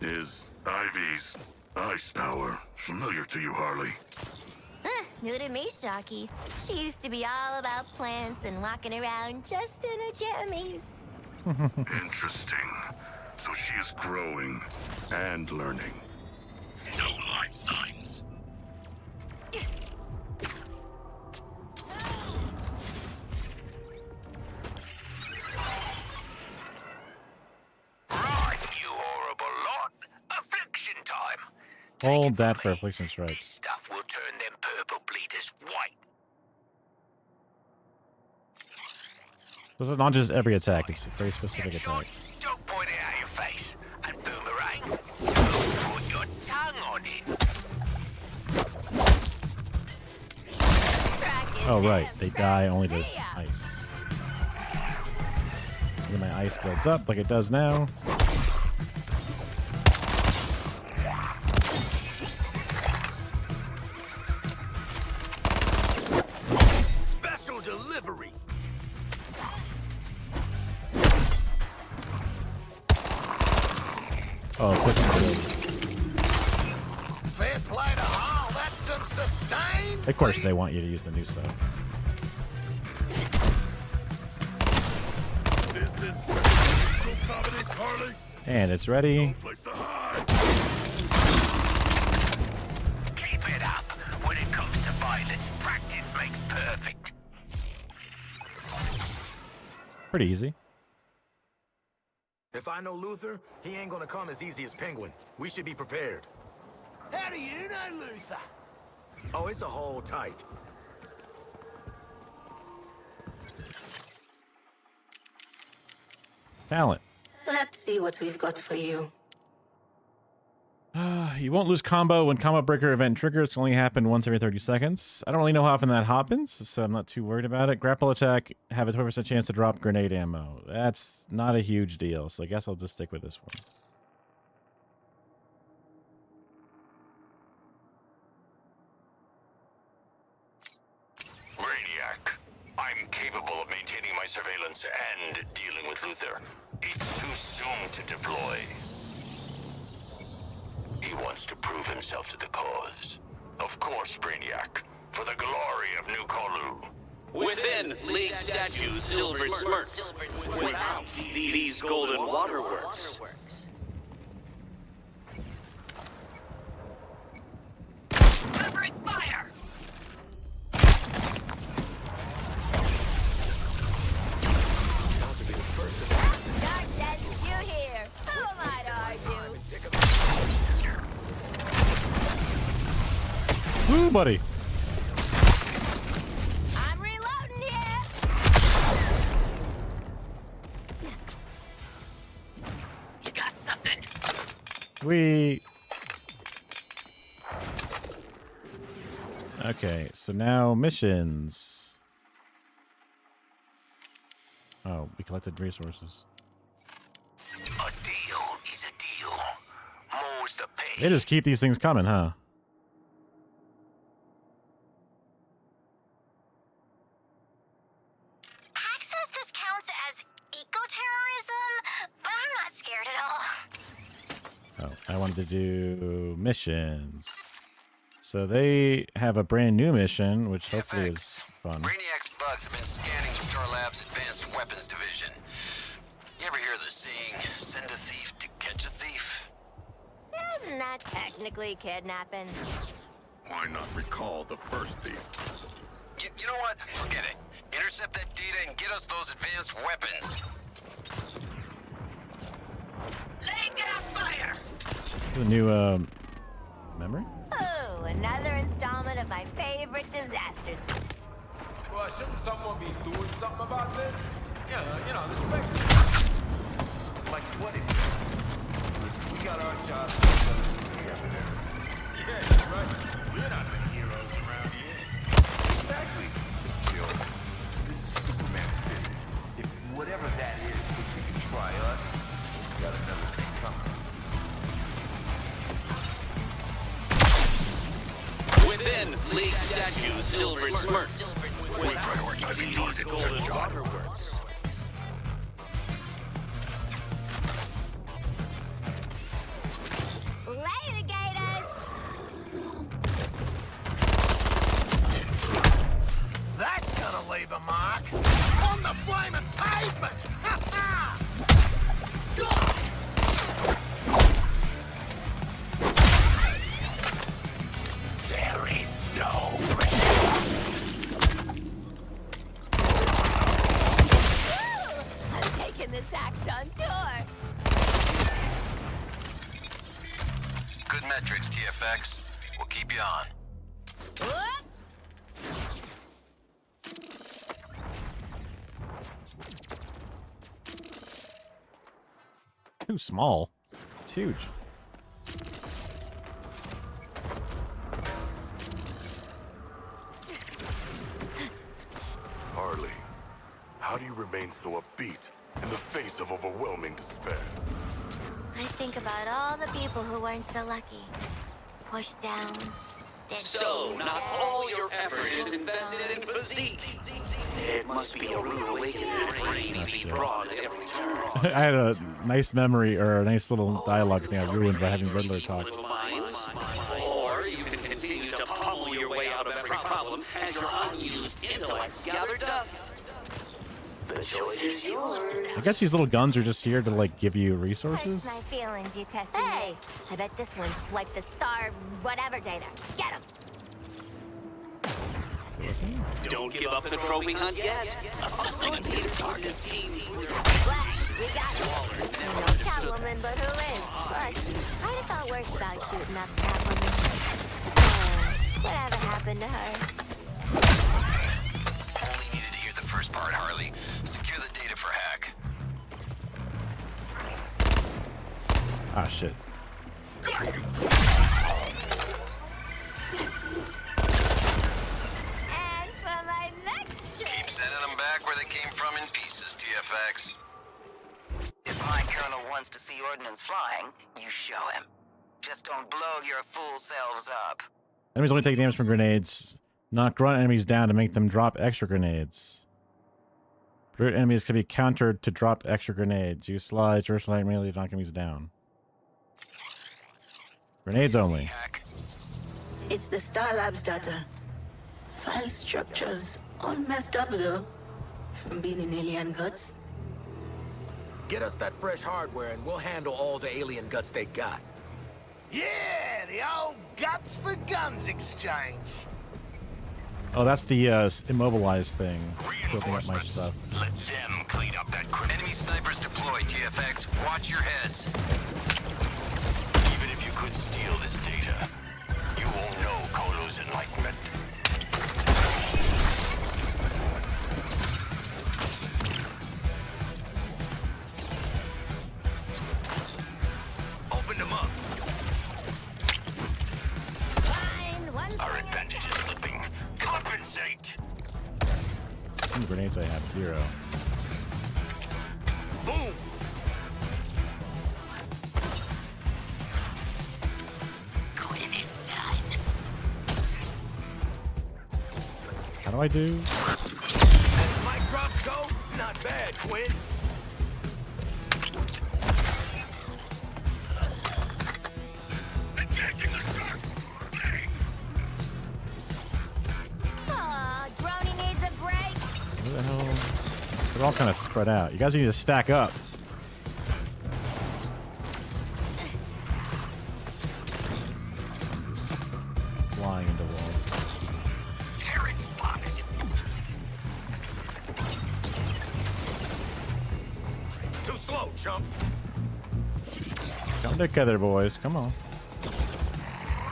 Is Ivy's ice power familiar to you, Harley? New to me, Shocky. She used to be all about plants and walking around just in her jammies. Interesting. So she is growing and learning. No life signs. Right, you horrible lot. Affliction time. Hold that for affliction strikes. Stuff will turn them purple bleeders white. This is not just every attack, it's a very specific attack. Don't point it at your face. And boomerang. Oh, right. They die only to ice. And then my ice builds up like it does now. Special delivery. Oh, quick skills. Fair play to Hall. That's some sustain. Of course, they want you to use the new stuff. And it's ready. Keep it up. When it comes to violence, practice makes perfect. Pretty easy. If I know Luther, he ain't gonna come as easy as Penguin. We should be prepared. How do you know Luther? Oh, it's a whole type. Talent. Let's see what we've got for you. You won't lose combo when combo breaker event triggers. It can only happen once every 30 seconds. I don't really know how often that happens, so I'm not too worried about it. Grapple attack, have a 20% chance to drop grenade ammo. That's not a huge deal, so I guess I'll just stick with this one. Brainiac, I'm capable of maintaining my surveillance and dealing with Luther. It's too soon to deploy. He wants to prove himself to the cause. Of course, Brainiac, for the glory of New Kolu. Within, League statues silver smirks. Without, these golden waterworks. Covering fire! Dark says you here. Who am I to argue? Woo, buddy. I'm reloading here. You got something? We. Okay, so now missions. Oh, we collected resources. A deal is a deal. More's the pay. They just keep these things coming, huh? Hack says this counts as eco-terrorism, but I'm not scared at all. Oh, I wanted to do missions. So they have a brand new mission, which hopefully is fun. Brainiac's bugs have been scanning Star Labs' advanced weapons division. You ever hear the saying, send a thief to catch a thief? Isn't that technically kidnapping? Why not recall the first thief? You know what? Forget it. Intercept that data and get us those advanced weapons. Laying down fire! The new memory? Ooh, another installment of my favorite disaster scene. Well, shouldn't someone be doing something about this? Yeah, you know, this way. Like what it is. Listen, we got our jobs. Yeah, that's right. We're not the heroes around here. Exactly. It's chill. This is Superman City. If whatever that is thinks it can try us, it's got another thing coming. Within, League statues silver smirks. Prioritizing target Golden waterworks. Later, Gators! That's gonna leave a mark on the flaming pavement. Ha ha! There is no Woo! I'm taking this act on tour. Good metrics, TFX. We'll keep you on. Whoop! Too small. It's huge. How do you remain so upbeat in the face of overwhelming despair? I think about all the people who weren't so lucky. Pushed down. So, not all your effort is invested in physique. It must be a rude awakening that brains be broad at every turn. I had a nice memory or a nice little dialogue thing I ruined by having Riddler talk. Or you can continue to pummel your way out of every problem as your unused intellects gather dust. The choice is yours. I guess these little guns are just here to like give you resources. Hurts my feelings, you tested. Hey, I bet this one swiped the star whatever data. Get him. Don't give up the probing hunt yet. Assessing a new target team. We got it. No Catwoman, but who is? But I'd have felt worse about shooting up Catwoman. Whatever happened to her? Only needed to hear the first part, Harley. Secure the data for hack. Ah, shit. And for my next trip. Keep sending them back where they came from in pieces, TFX. If my colonel wants to see ordnance flying, you show him. Just don't blow your fool selves up. Enemies only take damage from grenades. Knock grunt enemies down to make them drop extra grenades. Brute enemies can be countered to drop extra grenades. Use slides, first light melee to knock enemies down. Grenades only. It's the Star Labs data. File structures all messed up though, from being in alien guts. Get us that fresh hardware and we'll handle all the alien guts they got. Yeah, the old guts for guns exchange. Oh, that's the immobilized thing. Flipping up my stuff. Let them clean up that crap. Enemy snipers deployed, TFX. Watch your heads. Even if you could steal this data, you won't know Kodo's enlightenment. Open them up. Our advantage is slipping. Compensate! How many grenades I have? 0. Boom! Quinn is done. How do I do? As mic drops go, not bad, Quinn. Engaging the shark! Aw, Droney needs a break. Where the hell? They're all kind of spread out. You guys need to stack up. Just flying into walls. Terran spotted! Too slow, chump. Come together, boys. Come on.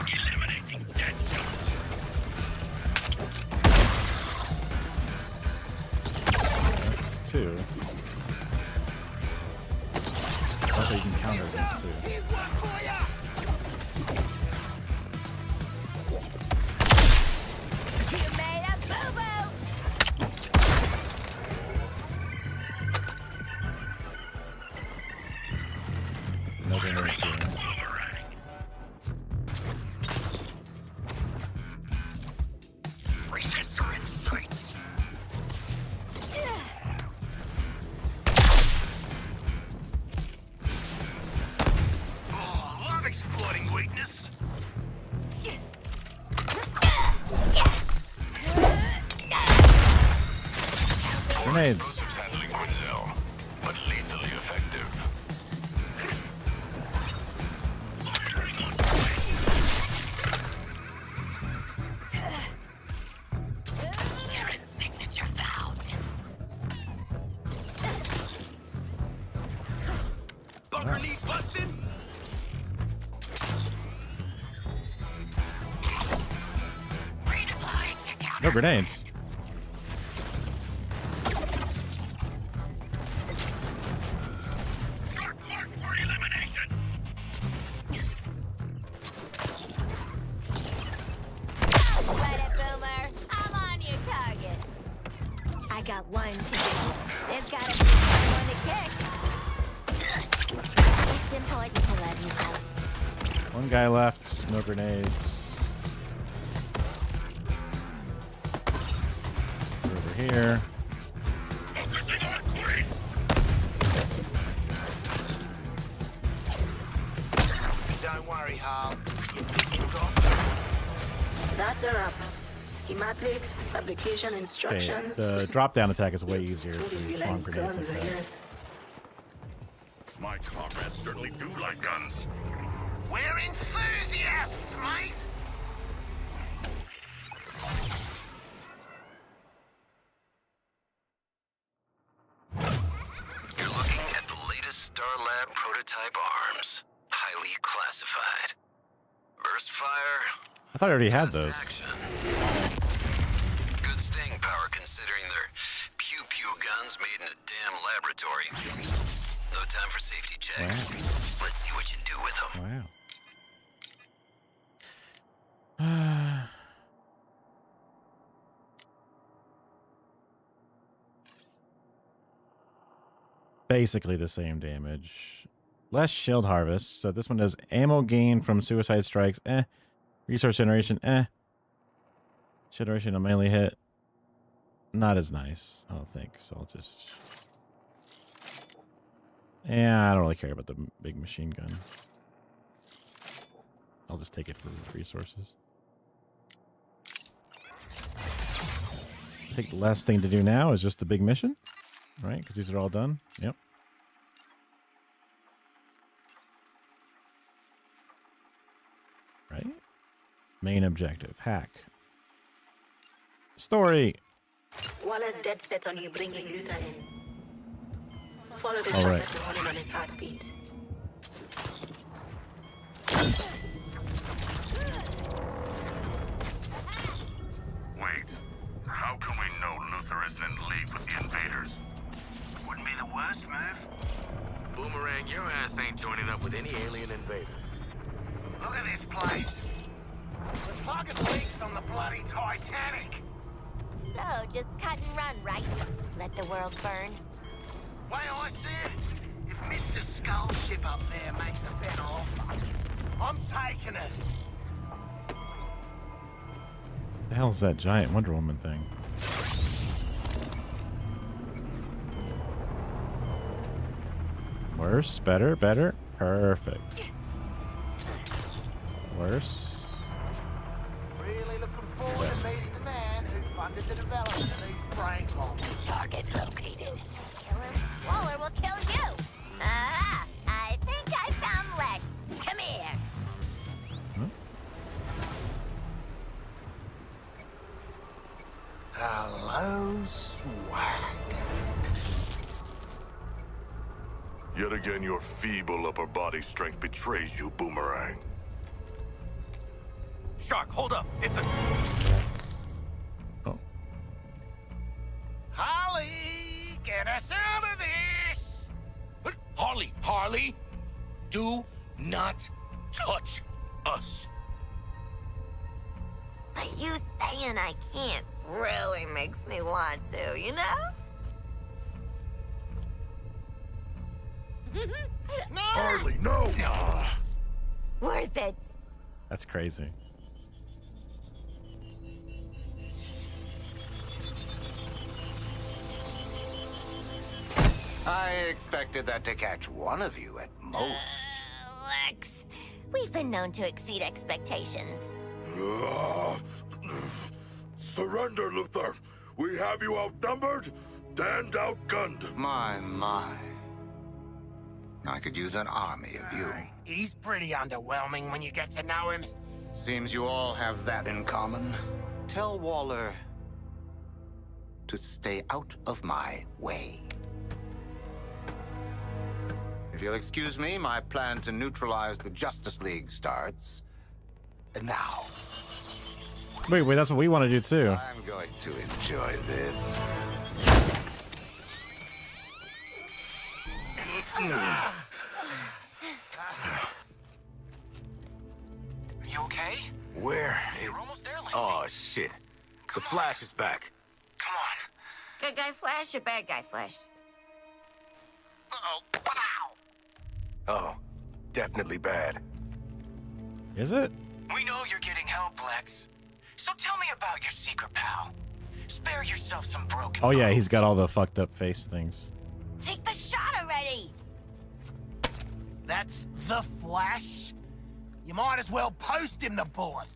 Eliminating dead shots! That's 2. Also, you can counter these too. You made a boo-boo. No grenades here. Resistor in sights! Oh, love exploiting weakness! Grenades. Handling Quinzel, but lethally effective. Terran signature found. Bunker needs busted? Redeploying to counter. No grenades. Shark mark for elimination! Let it, Boomer. I'm on your target. I got one to do. I just love you guys. One guy left. No grenades. Over here. Don't worry, Hal. That's a wrap. Schematics, fabrication Okay, instructions. the drop down attack is way easier What to if you spawn like grenades guns, like I that. guess? My comrades certainly do like guns. We're enthusiasts, mate! You're looking at the latest Star Lab prototype arms. Highly classified. Burst fire. I thought I already had those. Good staying power considering they're pew-pew guns made in a damn laboratory. No time for safety checks. Let's see what you do with them. Wow. Basically the same damage. Less shield harvest. So this one does ammo gain from suicide strikes. Resource generation. Generation on melee hit. Not as nice, I don't think. So I'll just... Yeah, I don't really care about the big machine gun. I'll just take it for resources. I think the last thing to do now is just the big mission. Right? Because these are all done. Yep. Right? Main objective. Hack. Story. Wallace dead set on you bringing Luther in. Follow the All track right. that you're holding on his heartbeat. Wait, how can we know Luther isn't in league with the invaders? Wouldn't be the worst move. Boomerang, your ass ain't joining up with any alien invader. Look at this place. We're plugging leaks on the bloody Titanic. So, just cut and run, right? Let the world burn. Way I see it, if Mr. Skull's ship up there makes a better offer, I'm taking it. The hell is that giant Wonder Woman thing? Worse, better, better, perfect. Worse. Really looking forward to meeting the man who funded the development of these brain bombs. Target located. Kill him. Waller will kill you. Ah, I think I found Lex. Come here. Hello, swag. Yet again, your feeble upper body strength betrays you, Boomerang. Shark, hold up. It's a... Holly, get us out of this! Harley, do not touch us. But you saying I can't really makes me want to, you know? No! Harley, no! Worth it. That's crazy. I expected that to catch one of you at most. Lex, we've been known to exceed expectations. Surrender, Luther. We have you outnumbered and outgunned. My. I could use an army of you. He's pretty underwhelming when you get to know him. Seems you all have that in common. Tell Waller to stay out of my way. If you'll excuse me, my plan to neutralize the Justice League starts now. Wait, that's what we want to do too. I'm going to enjoy this. You okay? Where? You're almost there, Lacey. Oh, shit. The Flash is back. Come on. Good guy Flash or bad guy Flash? Uh-oh. Wow. Oh, definitely bad. Is it? We know you're getting help, Lex. So tell me about your secret pal. Spare yourself some broken Oh yeah, he's got all the fucked up face things. Take the shot already! That's the Flash? You might as well post him the bullet.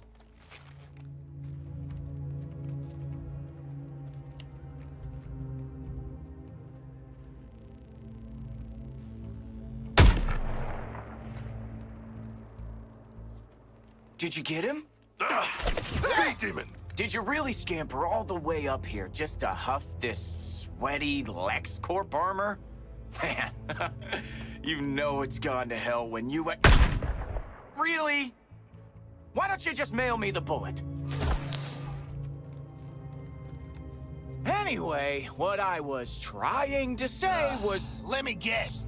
Did you get him? Speed demon! Did you really scamper all the way up here just to huff this sweaty LexCorp armor? Man, you know it's gone to hell when you... Really? Why don't you just mail me the bullet? Anyway, what I was trying to say was... Let me guess.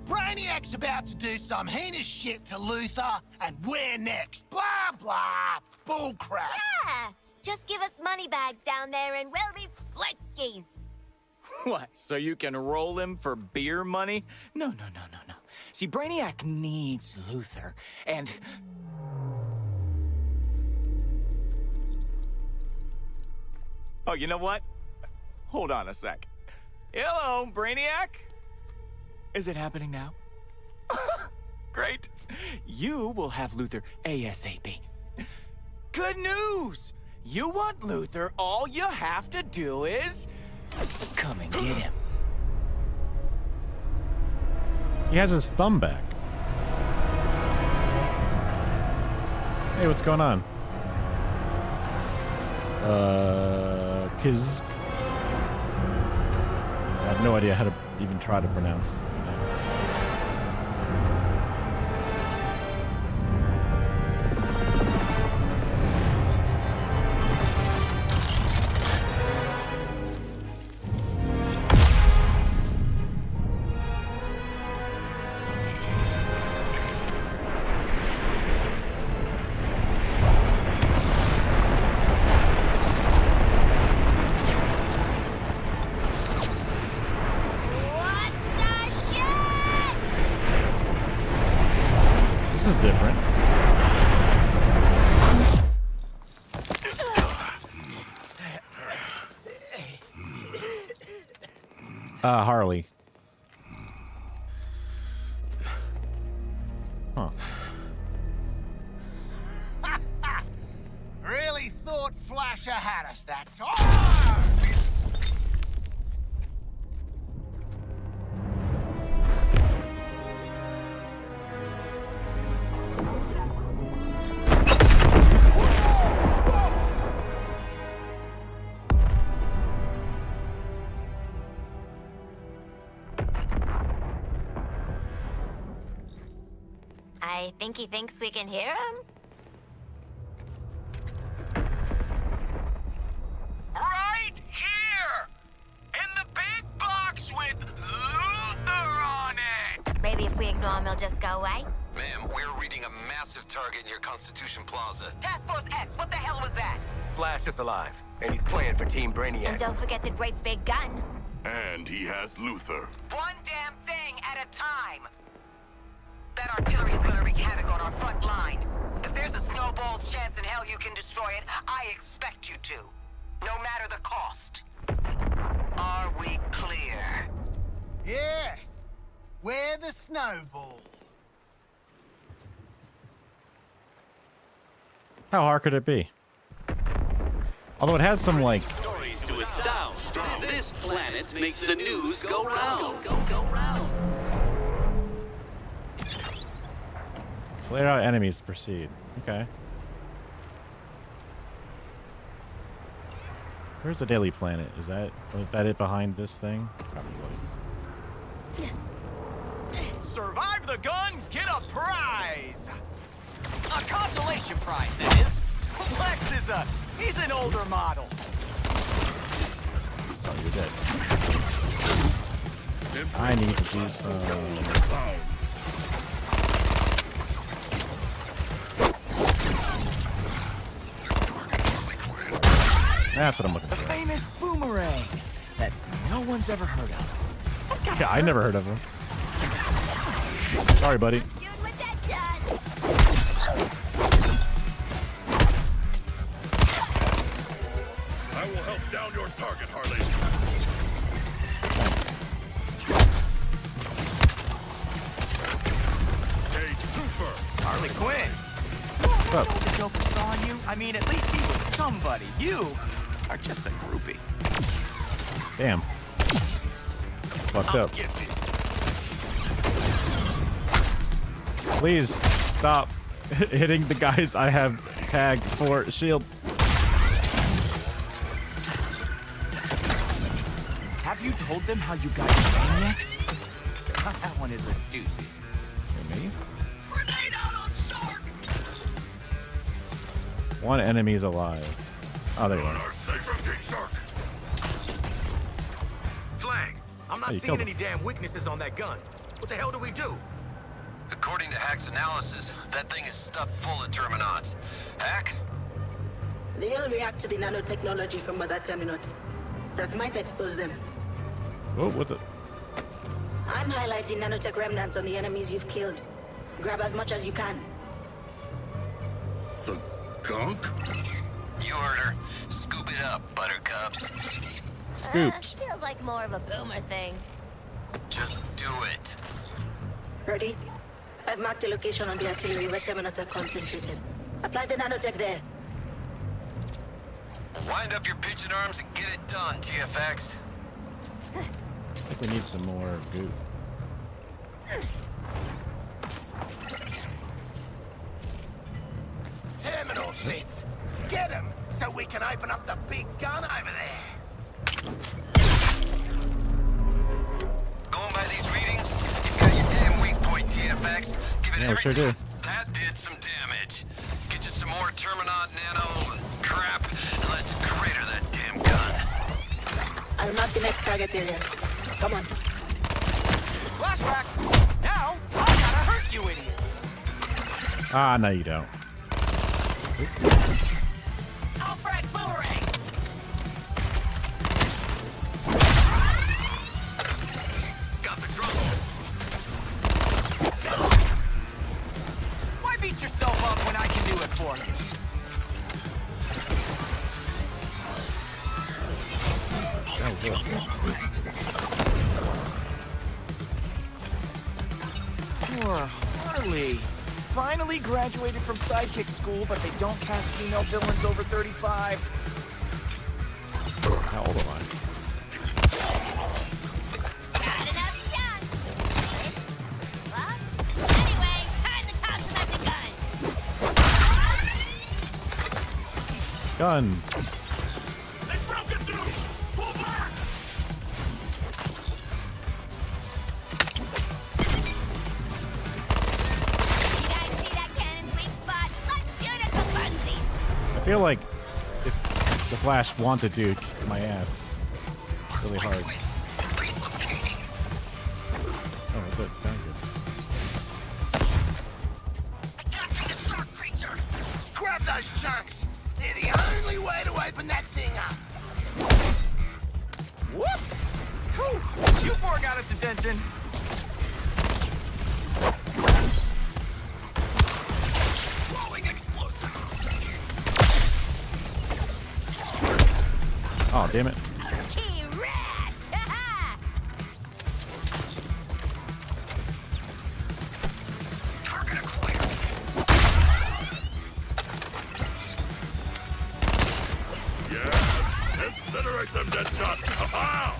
Brainiac's about to do some heinous shit to Luthor, and we're next. Blah, blah. Bullcrap. Yeah! Just give us money bags down there and we'll be splitskis. What, so you can roll him for beer money? No. See, Brainiac needs Luthor, and... Oh, you know what? Hold on a sec. Hello, Brainiac? Is it happening now? Great. You will have Luthor ASAP. Good news! You want Luthor, all you have to do is... come and get him. He has his thumb back. Hey, what's going on? Kiz. I have no idea how to even try to pronounce that. Harley. Huh. Really thought Flasher had us that time. I think he thinks we can hear him? Right here! In the big box with Luthor on it! Maybe if we ignore him, he'll just go away? Ma'am, we're reading a massive target near Constitution Plaza. Task Force X, what the hell was that? Flash is alive, and he's playing for Team Brainiac. And don't forget the great big gun. And he has Luthor. One damn thing at a time. That artillery is gonna wreak havoc on our front line. If there's a snowball's chance in hell you can destroy it, I expect you to. No matter the cost. Are we clear? Yeah. We're the snowball. How hard could it be? Although it has some like Stories to astound. This planet makes the news go round. Go round. clear out enemies to proceed. Okay. Where's the Daily Planet? Is that it behind this thing? Probably. Survive the gun, get a prize! A consolation prize, that is. Lex is he's an older model. Oh, you're dead. I need to do some... That's what I'm looking The for. famous boomerang that no one's ever heard of. Yeah, I never heard of him. Sorry, buddy. Shooting with that found your target, Harley. Hey, Super. Harley Quinn. What? The Joker saw in you? I mean, at least he was somebody. You are just a groupie. Damn. It's fucked up. Please stop hitting the guys I have tagged for shield. Have you told them how you got your name yet? That one is a doozy. Me? One enemy's alive. Oh, there you are. Flag, I'm not Oh, you seeing killed any damn weaknesses on that gun. What the hell do we do? According to Hack's analysis, that thing is stuffed full of Terminons. Hack? They'll react to the nanotechnology from other Terminons. That might expose them. Oh, what the? I'm highlighting nanotech remnants on the enemies you've killed. Grab as much as you can. The gunk? You heard her. Scoop it up, buttercups. Scooped. Feels like more of a boomer thing. Just do it. Ready? I've marked a location on the artillery where Terminons are concentrated. Apply the nanotech there. Wind up your pigeon arms and get it done, TFX. I think we need some more goo. Terminal seats. Get them so we can open up the big gun over there. Going by these readings, you've got your damn weak point, TFX. Give it Yeah, we sure do. That did some damage. Get you some more Terminon nano crap, and let's crater that damn gun. I'll mark the next target area. Come on. Flashback! Now, I gotta hurt you idiots! Ah, no, you don't. Alfred Boomerang! Got the trouble. Why beat yourself up when I can do it for you? What is this? Poor Harley. Finally graduated from sidekick school, but they don't cast female villains over 35. How old am I? Not enough chance. Well, anyway, time to toss him at the gun. Gun. I feel like if the Flash wanted to kick my ass really hard. Oh, good. Thank you. Grab those chunks. They're the only way to open that thing up. Whoops! Whew. You four got its attention. Oh, damn it. Key rash! Target acquired. Yeah, incinerate them, Deadshot. Ha-ha!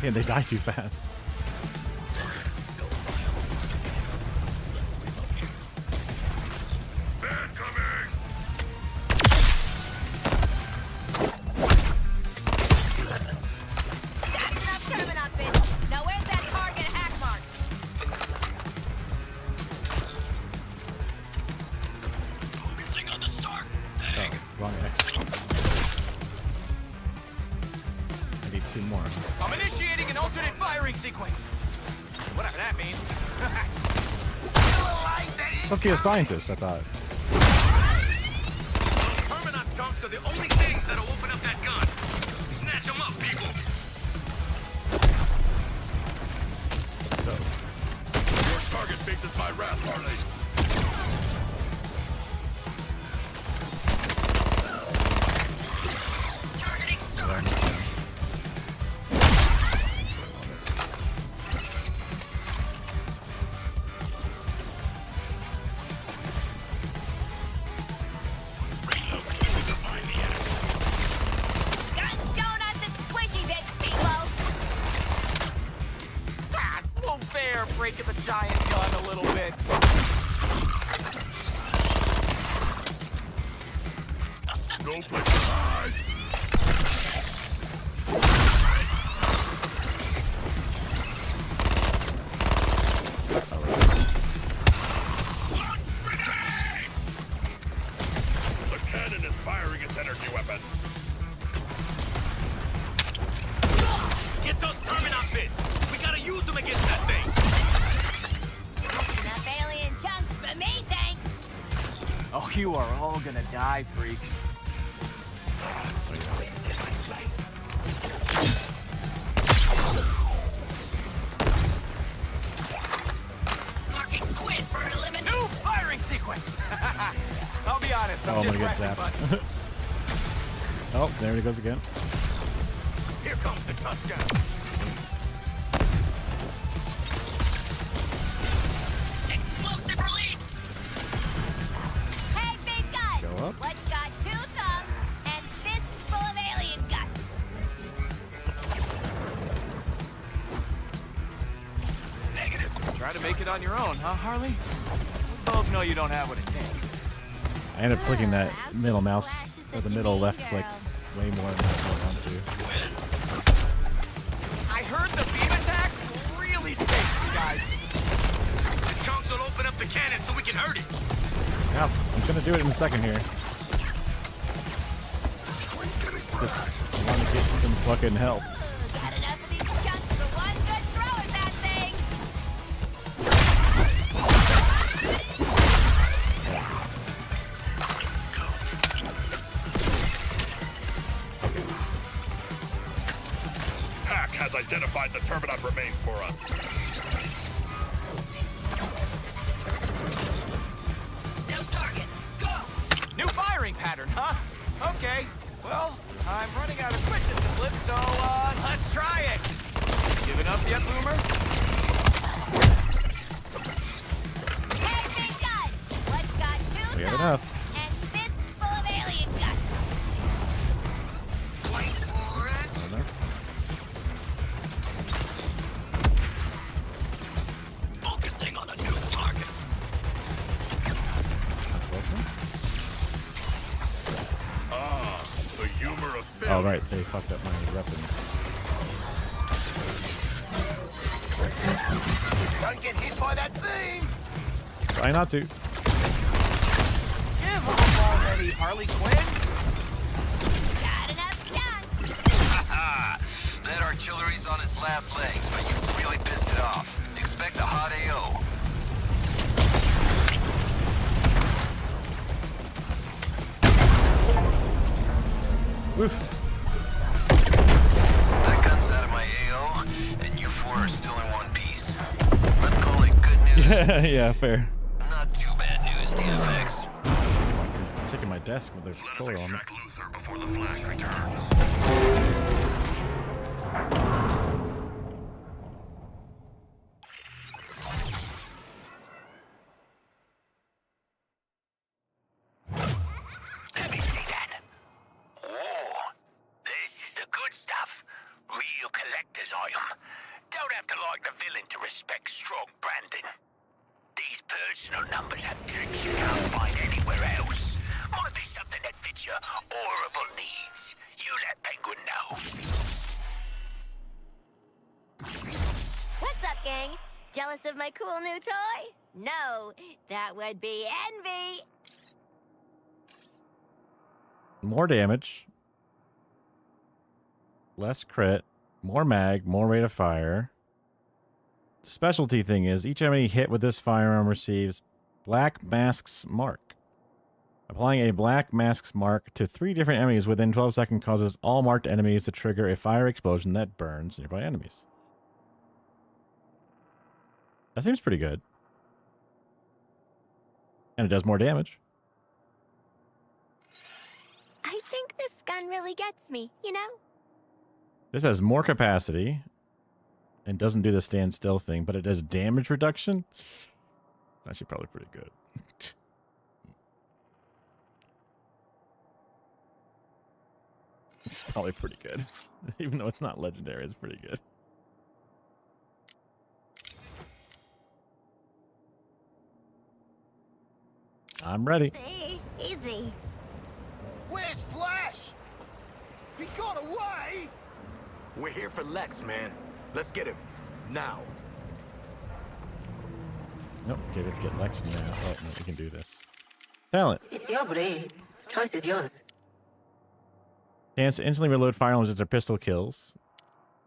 Man, they die too fast. That's enough Terminot bits. Now where's that target hack mark? Focusing on the Stark. Oh, wrong X. I need two more. I'm initiating an alternate firing sequence. Whatever that means. Must be a scientist, I thought. Terminot chunks are the only things that'll open up that gun. Snatch them up, people. faces my wrath, Harley. Guns showing us its squishy bits, people. Ah, slow fair, breaking the giant gun a little bit. No place to hide. The cannon is firing its energy weapon. Get those Terminot bits! We gotta use them against that thing! Enough alien chunks for me, thanks. Oh, you are all gonna die, freaks. Fucking quit for a living. New firing sequence! I'll be honest, I'm I'm just gonna get pressing zapped. buttons. Oh, there it goes again. Here comes the touchdown. Explosive release. Hey, big gun. Go up. What's got 2 thumbs and fists full of alien guts? Negative. Try to make it on your own, huh, Harley? We both know you don't have what it takes. I ended up clicking that middle mouse or the middle left click way more than I want to. I heard the beam attack really stinks, you guys. The chunks will open up the cannon so we can hurt it. Yeah, I'm gonna do it in a second here. Just want to get some fucking help. Got enough of these chunks for one good throw at that thing. Hack has identified the Terminot remains for us. No targets. Go. New firing pattern, huh? Okay. Well, I'm running out of switches to flip, so let's try it. Giving up yet, Boomer? Hey, big gun. What's got 2 We have thumbs enough. and fists full of alien guts? Wait for it. Focusing on a new target. Ah, the humor of failure. Oh, right, they fucked up my weapons. Don't get hit by that beam! Try not to. Give up already, Harley Quinn. Got enough chunks. Haha! That artillery's on its last legs, but you really pissed it off. Expect a hot AO. Woof. That gun's out of my AO, and you four are still in one piece. Let's call it good news. Yeah, yeah, fair. Not too bad news, TFX. I'm taking my desk with their Let us controller on it. extract Luther before the Flash returns. Let me see that. Oh, this is the good stuff. Real collector's item. Don't have to like the villain to respect strong branding. These personal numbers have tricks you can't find anywhere else. Might be something that fits your horrible needs. You let Penguin know. What's up, gang? Jealous of my cool new toy? No, that would be envy. More damage. Less crit. More mag. More rate of fire. The specialty thing is each enemy hit with this firearm receives Black Mask's Mark. Applying a Black Mask's Mark to 3 different enemies within 12 seconds causes all marked enemies to trigger a fire explosion that burns nearby enemies. That seems pretty good. And it does more damage. I think this gun really gets me, you know? This has more capacity and doesn't do the stand still thing, but it does damage reduction. Actually, probably pretty good. It's probably pretty good. Even though it's not legendary, it's pretty good. I'm ready. Hey, easy. Where's Flash? He got away! We're here for Lex, man. Let's get him. Now. Nope, okay, let's get Lex now. Oh, no, we can do this. Talent. It's your brain. Choice is yours. Chance to instantly reload firearms after pistol kills.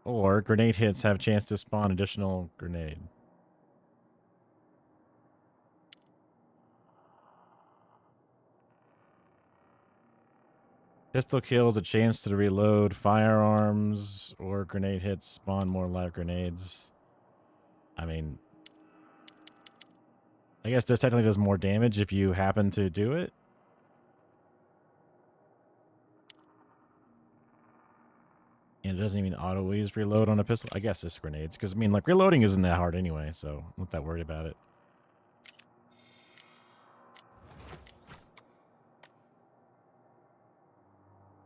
Or grenade hits have a chance to spawn additional grenade. Pistol kills, a chance to reload firearms, or grenade hits spawn more live grenades. I mean, I guess this technically does more damage if you happen to do it. And it doesn't even always reload on a pistol. I guess it's grenades, because I mean, like, reloading isn't that hard anyway, so I'm not that worried about it.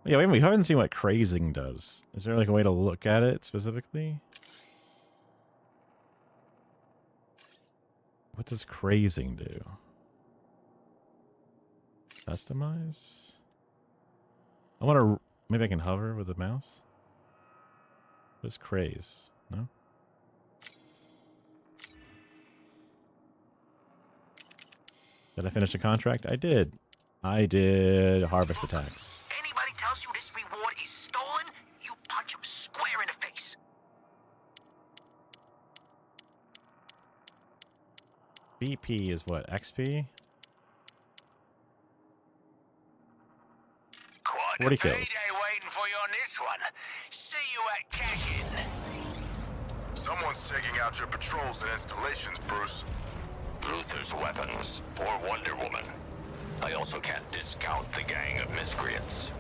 Yeah, wait, we haven't seen what crazing does. Is there like a way to look at it specifically? What does crazing do? Customize? I want to... Maybe I can hover with the mouse? What's craze? No? Did I finish the contract? I did. I did harvest attacks. Anybody tells you this reward is stolen, you punch him square in the face. BP is what? XP? 40 kills. Payday waiting for you on this one. See you at cash-in. Someone's taking out your patrols and installations, Bruce. Luther's weapons, or Wonder Woman. I also can't discount the gang of miscreants.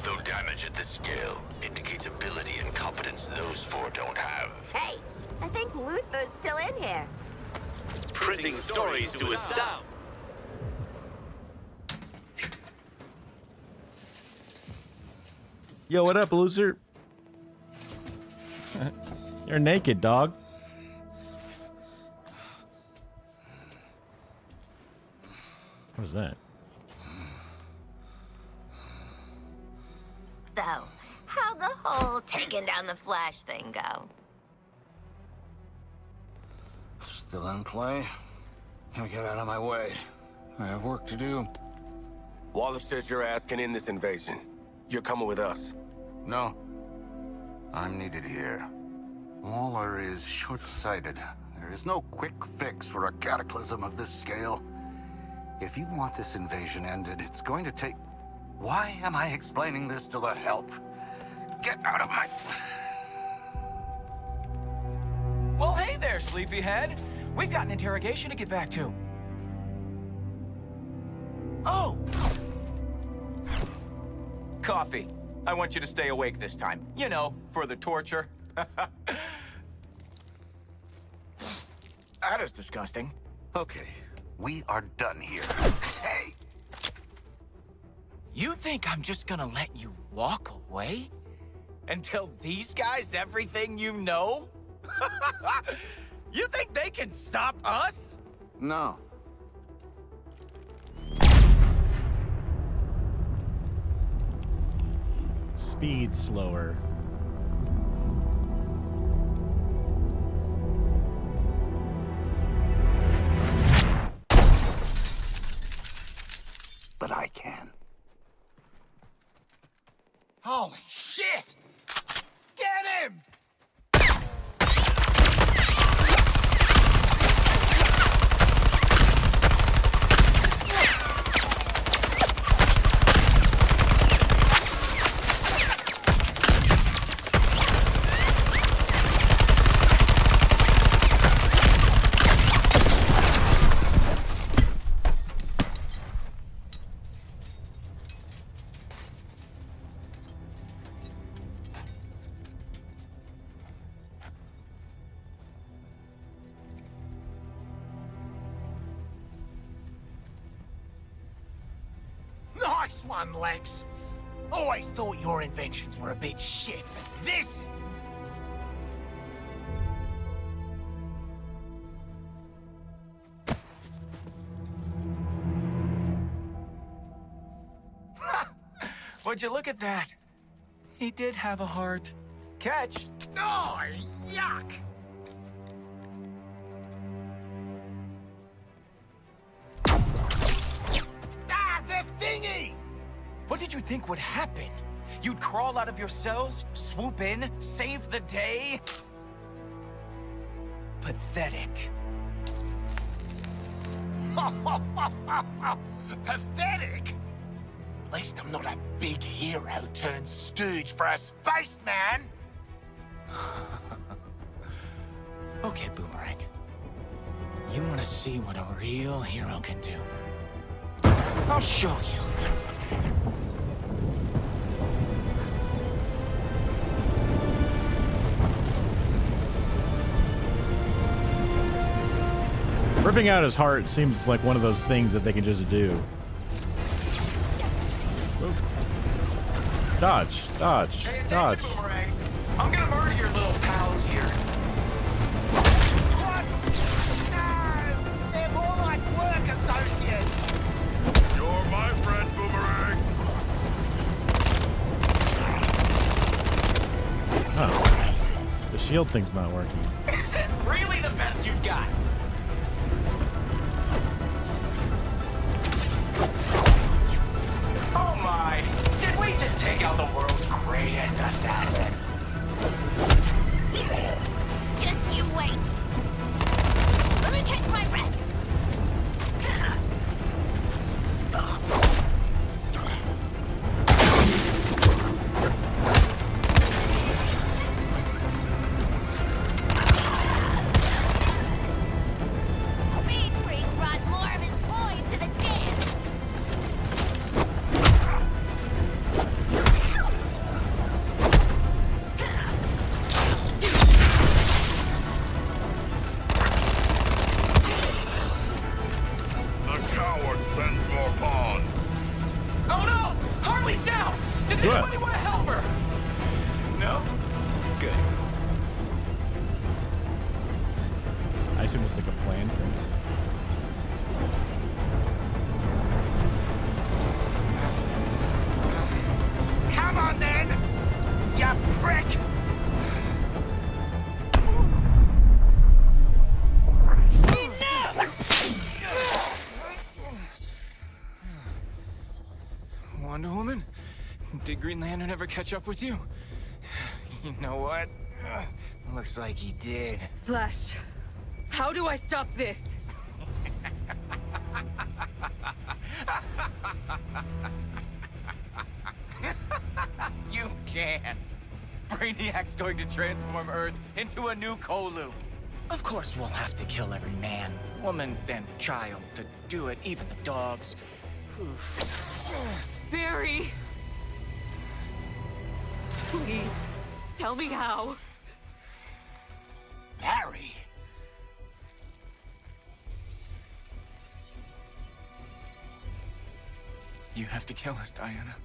Though damage at this scale indicates ability and competence those four don't have. Hey, I think Luther's still in here. Printing stories to astound. Yo, what up, loser? You're naked, dog. What is that? So, how'd the whole taking down the Flash thing go? Still in play? Now get out of my way. I have work to do. Waller says your ass can end this invasion. You're coming with us. No. I'm needed here. Waller is short-sighted. There is no quick fix for a cataclysm of this scale. If you want this invasion ended, it's going to take... Why am I explaining this to the help? Get out of my... Well, hey there, sleepyhead. We've got an interrogation to get back to. Oh! Coffee. I want you to stay awake this time. You know, for the torture. That is disgusting. Okay, we are done here. Hey! You think I'm just gonna let you walk away? And tell these guys everything you know? You think they can stop us? No. Speed slower. But I can. Holy shit! Get him! Nice one, Lex. Always thought your inventions were a bit shit, but this is... Would you look at that? He did have a heart. Catch. Oh, yuck! Ah, the thingy! What did you think would happen? You'd crawl out of your cells, swoop in, save the day? Pathetic. Pathetic? At least I'm not a big hero turned stooge for a spaceman. Okay, Boomerang. You want to see what a real hero can do? I'll show you. Ripping out his heart seems like one of those things that they can just do. Oop. Dodge, dodge, Pay attention, dodge. Boomerang. I'm gonna murder your little pals here. What? No! They're more like work associates. You're my friend, Boomerang. Oh. The shield thing's not working. Is it really the best you've got? Oh my! Did we just take out the world's greatest assassin? Just you wait. Let me catch my breath. Speed Freak brought more of his boys to the dance. The coward sends more pawns. Oh no! Harley's down! Does Good. anybody want to help her? No? Good. I assume it's like a plan thing. Come on then, you prick! Wonder Woman? Did Green Lantern ever catch up with you? You know what? Looks like he did. Flash, how do I stop this? You can't. Brainiac's going to transform Earth into a new Kolu. Of course we'll have to kill every man, woman, and child to do it, even the dogs. Oof. Barry! Please, tell me how. Barry? You have to kill us, Diana.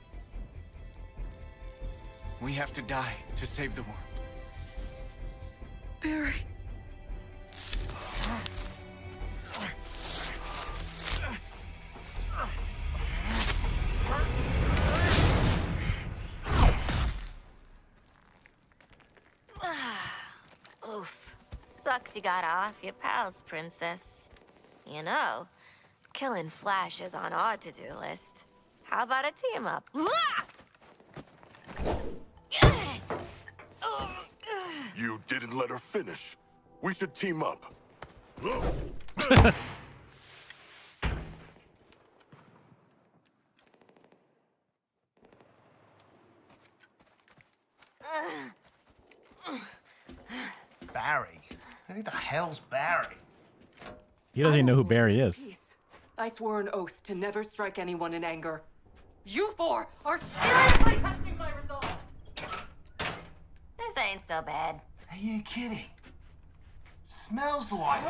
We have to die to save the world. Barry. Oof. Sucks you got off your pals, Princess. You know, killing Flash is on our to-do list. How about a team up? You didn't let her finish. We should team up. Barry? Who the hell's Barry? He doesn't even know who Barry is. Peace. I swore an oath to never strike anyone in anger. You four are seriously testing my resolve. This ain't so bad. Are you kidding? Smells like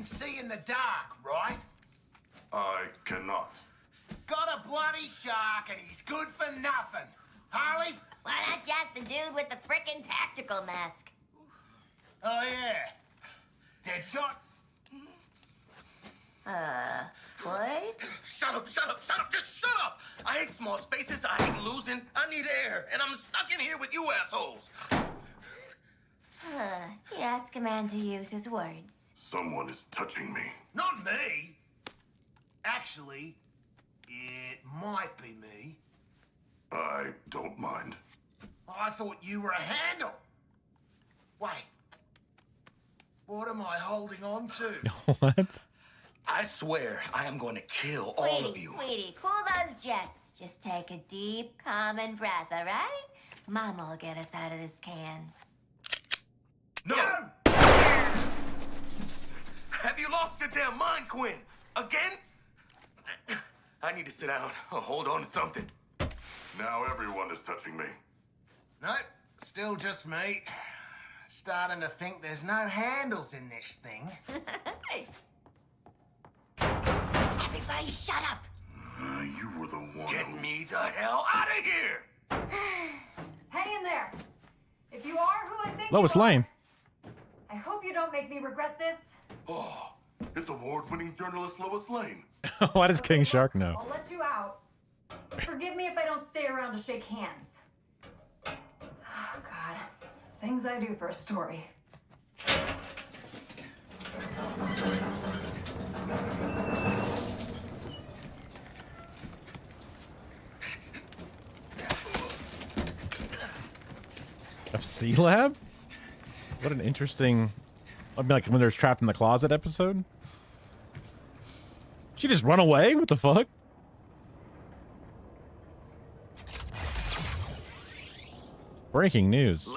can see in the dark, right? I cannot. Got a bloody shark and he's good for nothing. Harley? Why not just the dude with the frickin' tactical mask? Oh, yeah. Deadshot? Floyd? Shut up, shut up, shut up, just shut up! I hate small spaces, I hate losing, I need air, and I'm stuck in here with you assholes. You ask a man to use his words. Someone is touching me. Not me. Actually, it might be me. I don't mind. I thought you were a handle. Wait. What am I holding on to? What? I swear I am going to kill all of you. Sweetie, cool those jets. Just take a deep, common breath, all right? Mama will get us out of this can. No! Have you lost your damn mind, Quinn? Again? I need to sit down. I'll hold on to something. Now everyone is touching me. Nope, still just me. Starting to think there's no handles in this thing. Everybody shut up! You were the one. Get me the hell out of here! Hang in there. If you are who I think Lois you are, Lane. I hope you don't make me regret this. Oh, it's award-winning journalist Lois Lane. Why does King Shark know? I'll let you out. Forgive me if I don't stay around to shake hands. Oh, God. Things I do for a story. A C Lab? What an interesting... I mean, like when they're trapped in the closet episode? She just run away? What the fuck? Breaking news.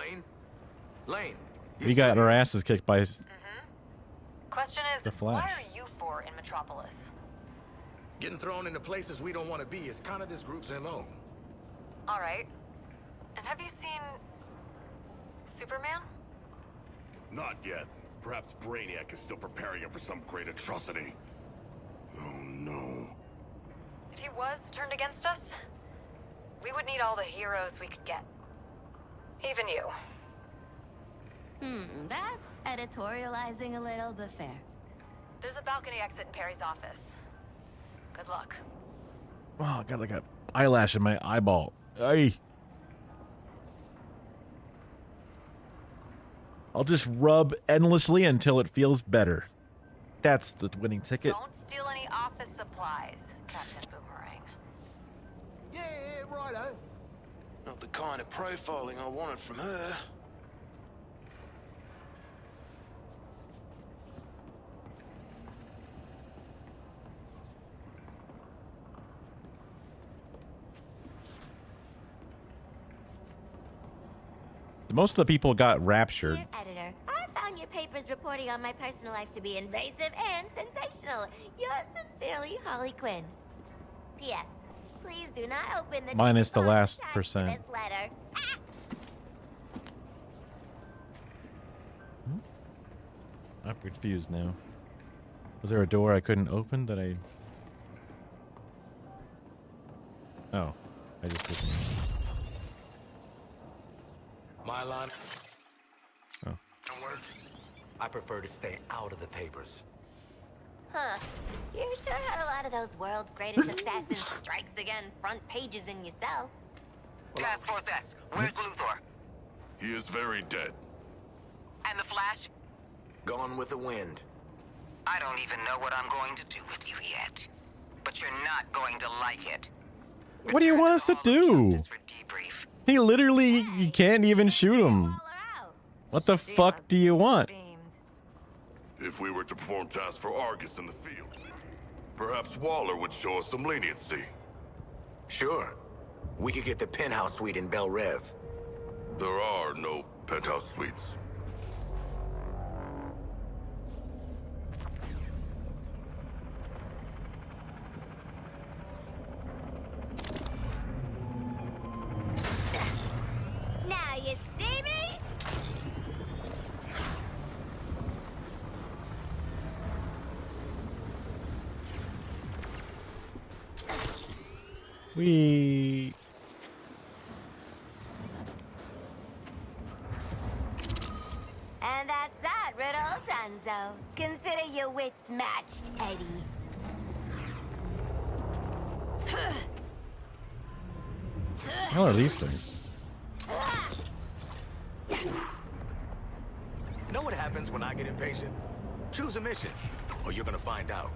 Lane. We got our asses kicked by Question is, The Flash. why are you four in Metropolis? Getting thrown into places we don't want to be is kind of this group's MO. All right. And have you seen Superman? Not yet. Perhaps Brainiac is still preparing him for some great atrocity. Oh no. If he was turned against us, we would need all the heroes we could get. Even you. That's editorializing a little, but fair. There's a balcony exit in Perry's office. Good luck. Oh, I got like a eyelash in my eyeball. Ay. I'll just rub endlessly until it feels better. That's the winning ticket. Don't steal any office supplies, Captain Boomerang. Yeah, righto. Not the kind of profiling I wanted from her. Most of the people got raptured. Dear editor, I found your papers reporting on my personal life to be invasive and sensational. Yours sincerely, Harley Quinn. P.S. Please do not open the Minus the last attached to percent. this letter. I'm confused now. Was there a door I couldn't open that I... Oh. I just didn't. My line. Oh. I prefer to stay out of the papers. Huh. You sure had a lot of those world's greatest assassins strikes again front pages in yourself. Task Force X, where's Luthor? He is very dead. And the Flash? Gone with the wind. I don't even know what I'm going to do with you yet. But you're not going to like it. What do you want us to do? He literally, you can't even shoot him. What the fuck do you want? If we were to perform tasks for Argus in the field, perhaps Waller would show us some leniency. Sure. We could get the penthouse suite in Bel Rev. There are no penthouse suites. Now you see me? We. And that's that, riddle donezo. Consider your wits matched, Eddie. What are these things? Know what happens when I get impatient? Choose a mission, or you're gonna find out.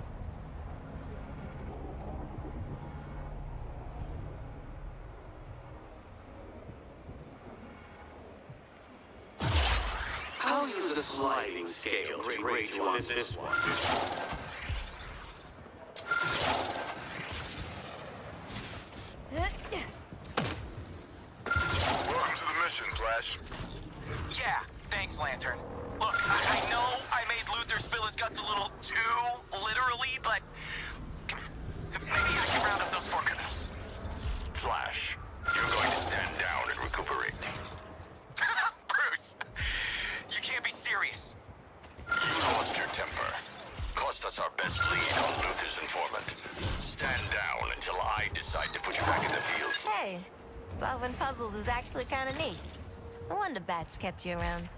I'll use a sliding scale to grade you on this one. Welcome to the mission, Flash. Yeah, thanks, Lantern. Look, I know I made Luther spill his guts a little too literally, but maybe I can round up those 4 criminals. Flash, you're going to stand down and recuperate. Bruce, you can't be serious. You lost your temper. Cost us our best lead on Luther's informant. Stand down until I decide to put you back in the field. Hey, solving puzzles is actually kind of neat. No wonder Bats kept you around.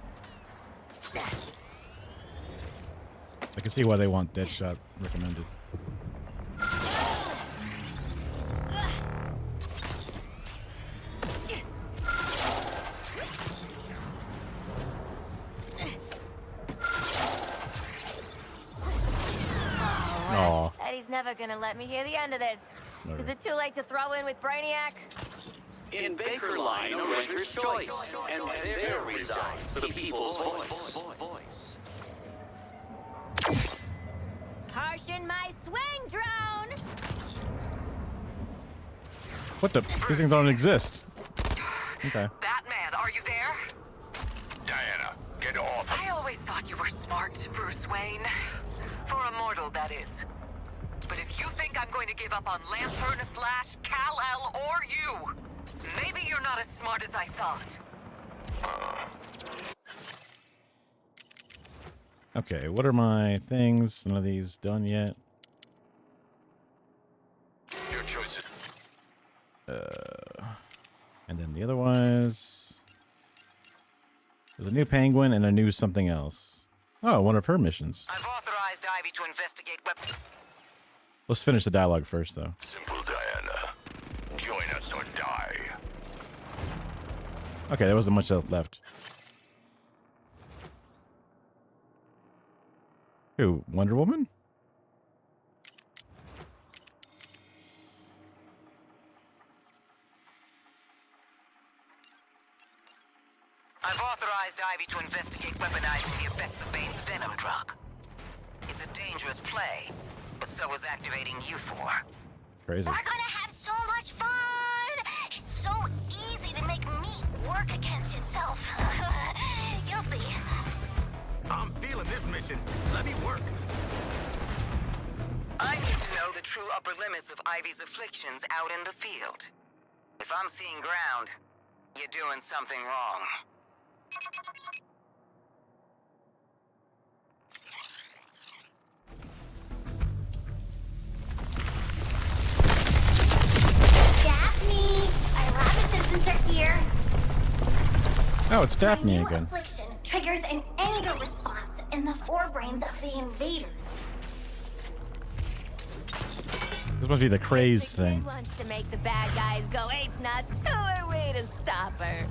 I can see why they want Deadshot recommended. Aw. Eddie's never gonna let me hear the end of this. Never. Is it too late to throw in with Brainiac? In Baker Line, a renter's choice, and there resides the people's voice. Harshin my swing drone! What the? These things don't exist. Okay. Batman, are you there? Diana, get off. I always thought you were smart, Bruce Wayne. For a mortal, that is. But if you think I'm going to give up on Lantern, Flash, Kal-El, or you, maybe you're not as smart as I thought. Okay, what are my things? None of these done yet. Your choice. And then the other was... There's a new penguin and a new something else. Oh, one of her missions. I've authorized Ivy to investigate weapons. Let's finish the dialogue first, though. Simple, Diana. Join us or die. Okay, there wasn't much else left. Who? Wonder Woman? I've authorized Ivy to investigate weaponizing the effects of Bane's venom drug. It's a dangerous play, but so is activating U4. Crazy. We're gonna have so much fun! It's so easy to make meat work against itself. You'll see. I'm feeling this mission. Let me work. I need to know the true upper limits of Ivy's afflictions out in the field. If I'm seeing ground, you're doing something wrong. Daphne! Our lab assistants are here. Oh, it's Daphne My new again. affliction triggers an anger response in the forebrains of the invaders. This must be the craze thing. Wants to make the bad guys go ape nuts. Who are we to stop her?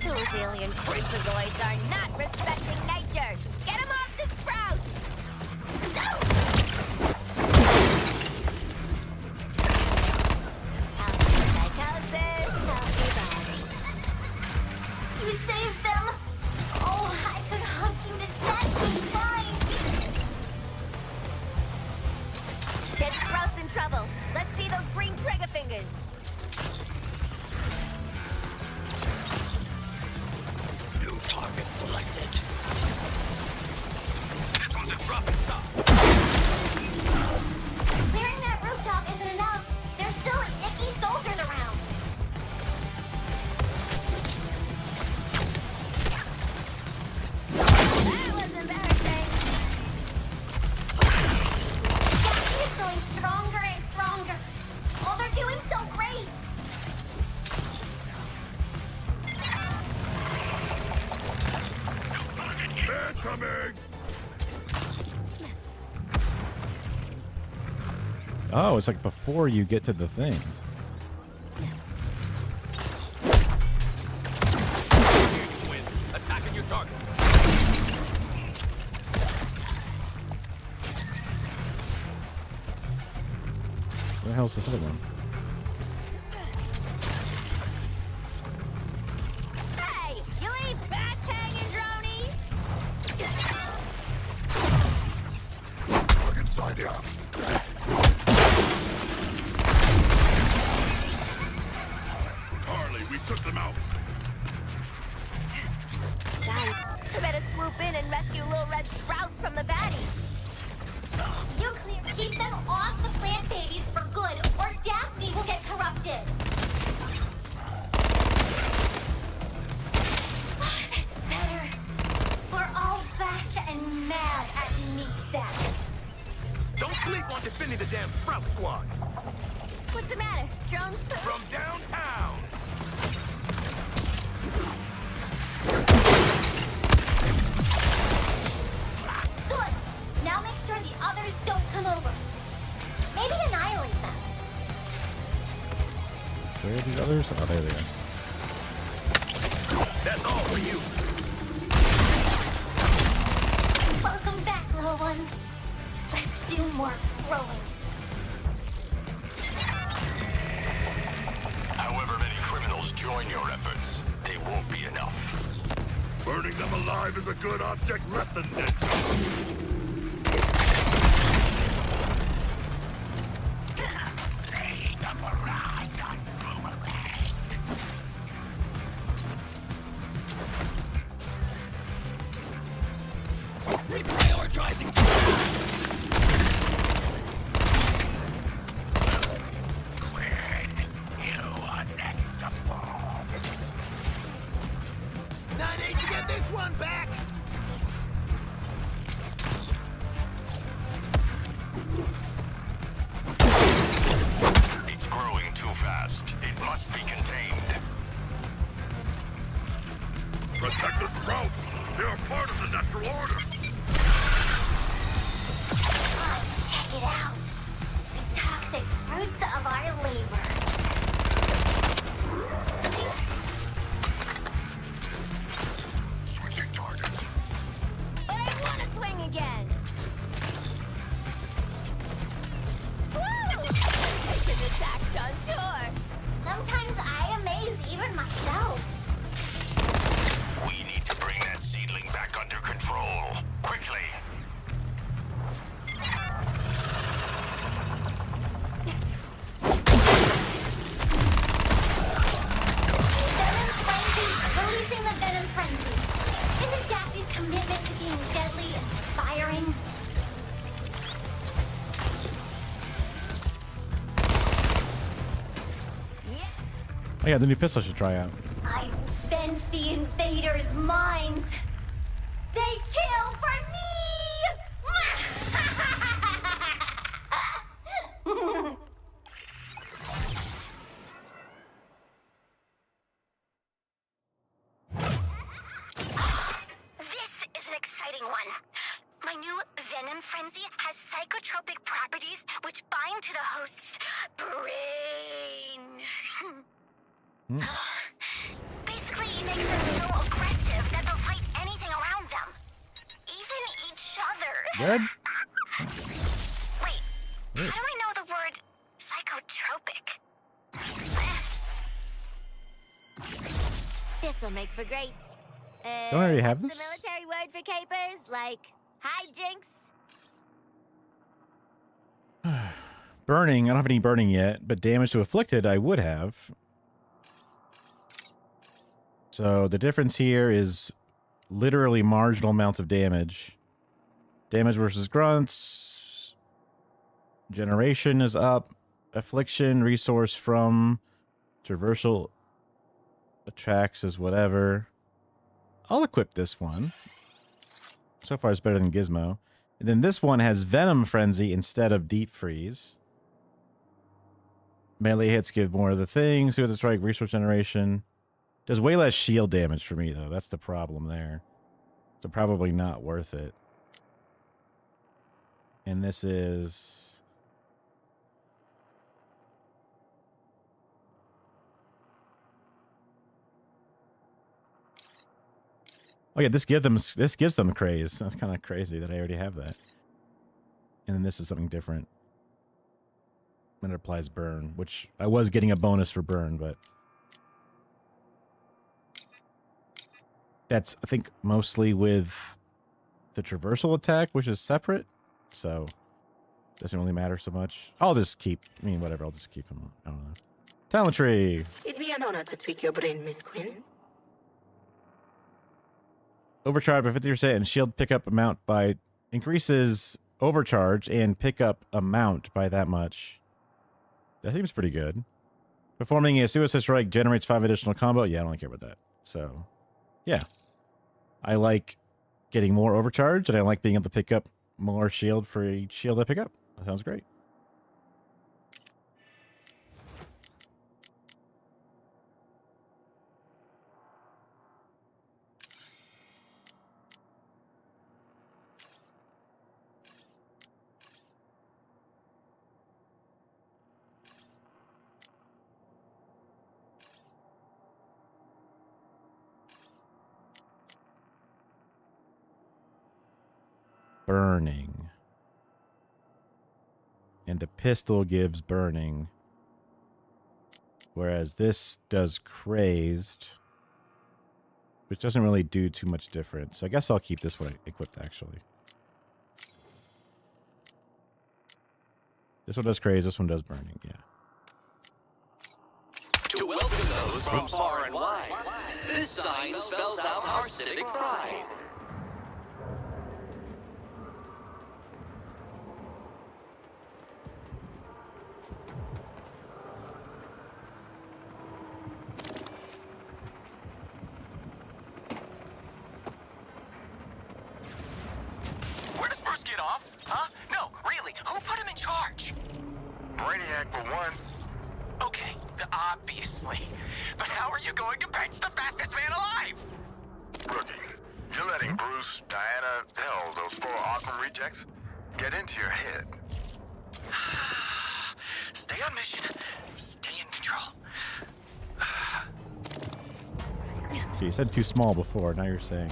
Those alien creepazoids are not respecting nature. Get them off the sprouts! You saved them! Oh, I could hug you to death and fine! Get sprouts in trouble. Let's see those green trigger fingers. New target selected. Oh, it's like before you get to the thing. Attacking your target. Where the hell's this other one? Hey, you leave bats hanging, drony? Look inside here. Harley, we took them out. Guys, we better swoop in and rescue little red sprouts from the baddies. You clear. Keep them off the plant babies for good, or Daphne will get corrupted. That's better. We're all back and mad at meat sacks. Don't sleep on defending the damn Sprout Squad. What's the matter? Drones? From downtown. Good. Now make sure the others don't come over. Maybe annihilate them. Where are these others? Oh, there they are. That's all for you. Welcome back, little ones. Let's do more growing. However many criminals join your efforts, they won't be enough. Burning them alive is a good object lesson, Deadshot. Reprioritizing. You are next to fall. No need to get this one back. It's growing too fast. It must be contained. Protect the sprouts. They are part of the natural order. Let's check it out. The toxic fruits of our labor. Switching targets. But I want to swing again. Woo! Taking attacked on tour. Sometimes I amaze even myself. We need to bring that seedling back under control. Quickly. Venom Frenzy, releasing the Venom Frenzy. Isn't Daphne's commitment to being deadly inspiring? I got the new pistol I should try out. I've bent the invaders' minds. They kill for me! This is an exciting one. My new Venom Frenzy has psychotropic properties which bind to the host's brain. Basically, it makes them so aggressive that they'll fight anything around them. Even each other. Good. Wait, Good. how do I know the word psychotropic? This'll make for great. Don't I already have what's this? the military word for capers? Like hijinks? Burning. I don't have any burning yet, but damage to afflicted I would have. So the difference here is literally marginal amounts of damage. Damage versus grunts. Generation is up. Affliction, resource from. Traversal attracts is whatever. I'll equip this one. So far it's better than Gizmo. And then this one has Venom Frenzy instead of Deep Freeze. Melee hits give more of the thing. See what the strike, resource generation. Does way less shield damage for me, though. That's the problem there. So probably not worth it. And this is Oh yeah, this gives them craze. That's kind of crazy that I already have that. And then this is something different. And it applies burn, which I was getting a bonus for burn, but that's, I think, mostly with the traversal attack, which is separate. So doesn't really matter so much. I'll just keep, I mean, whatever, I'll just keep them. I don't know. Talent tree. It'd be an honor to tweak your brain, Miss Quinn. Overcharge by 50% and shield pickup amount by increases overcharge and pickup amount by that much. That seems pretty good. Performing a suicide strike generates 5 additional combo. Yeah, I don't really care about that. So, yeah. I like getting more overcharge, and I like being able to pick up more shield for each shield I pick up. That sounds great. Burning. And the pistol gives burning. Whereas this does crazed. Which doesn't really do too much difference. So I guess I'll keep this one equipped, actually. This one does crazed, this one does burning, yeah. To welcome those from far and wide, this sign spells out our civic pride. Where does Bruce get off? Huh? No, really, who put him in charge? Brainiac for one. Okay, obviously. But how are you going to bench the fastest man alive? Rookie, you're letting Bruce, Diana, hell, those 4 Arkham rejects get into your head. Stay on mission. Stay in control. Okay, you said too small before, now you're saying...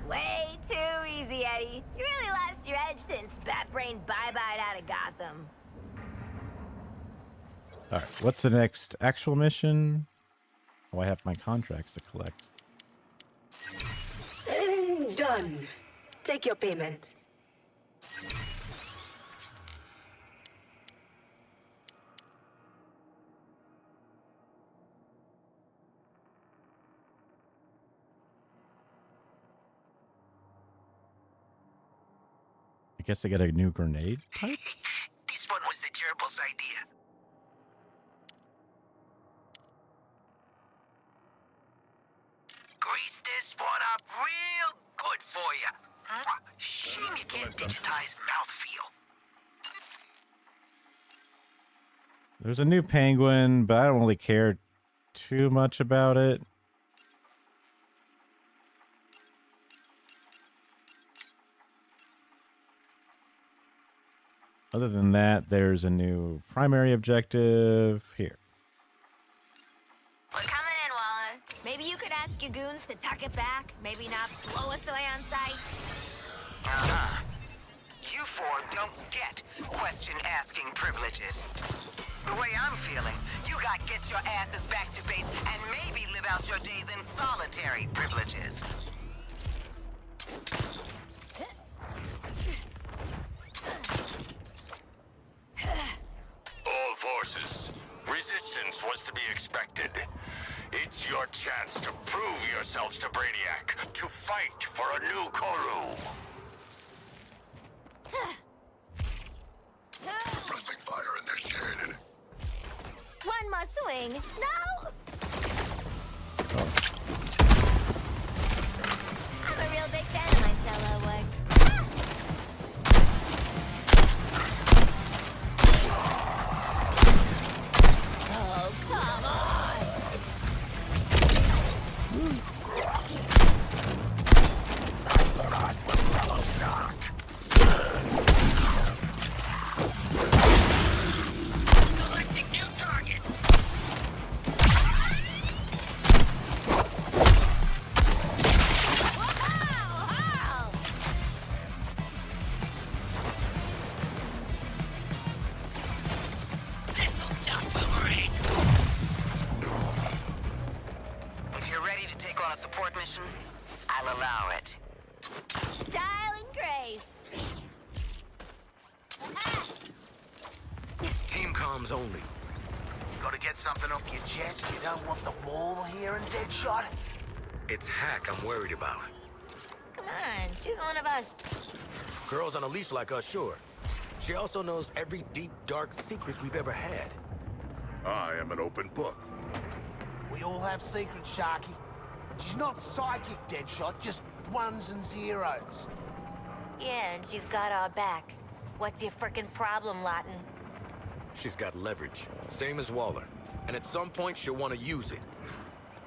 Way too easy, Eddie. You really lost your edge since Batbrain bye-byed out of Gotham. Alright, what's the next actual mission? Oh, I have my contracts to collect. Done. Take your payment. I guess I get a new grenade type? This one was the gerbils' idea. Grease this one up real good for you. Shame you can't digitize mouthfeel. There's a new penguin, but I don't really care too much about it. Other than that, there's a new primary objective here. We're coming in, Waller. Maybe you could ask your goons to tuck it back. Maybe not blow us away on sight. You 4 don't get question-asking privileges. The way I'm feeling, you got get your asses back to base and maybe live out your days in solitary privileges. All forces, resistance was to be expected. It's your chance to prove yourselves to Brainiac, to fight for a new Koru. Pressing fire initiated. One more swing. No! I'm a real big fan of my solo work. Oh, come on! Selecting new target. I'll allow it. Style and grace. Team comms only. Gotta get something off your chest. You don't want the wall hearing Deadshot. It's Hack I'm worried about. Come on, she's one of us. Girls on a leash like us, sure. She also knows every deep, dark secret we've ever had. I am an open book. We all have secrets, Sharky. She's not psychic, Deadshot, just ones and zeros. Yeah, and she's got our back. What's your frickin' problem, Lawton? She's got leverage, same as Waller. And at some point, she'll want to use it.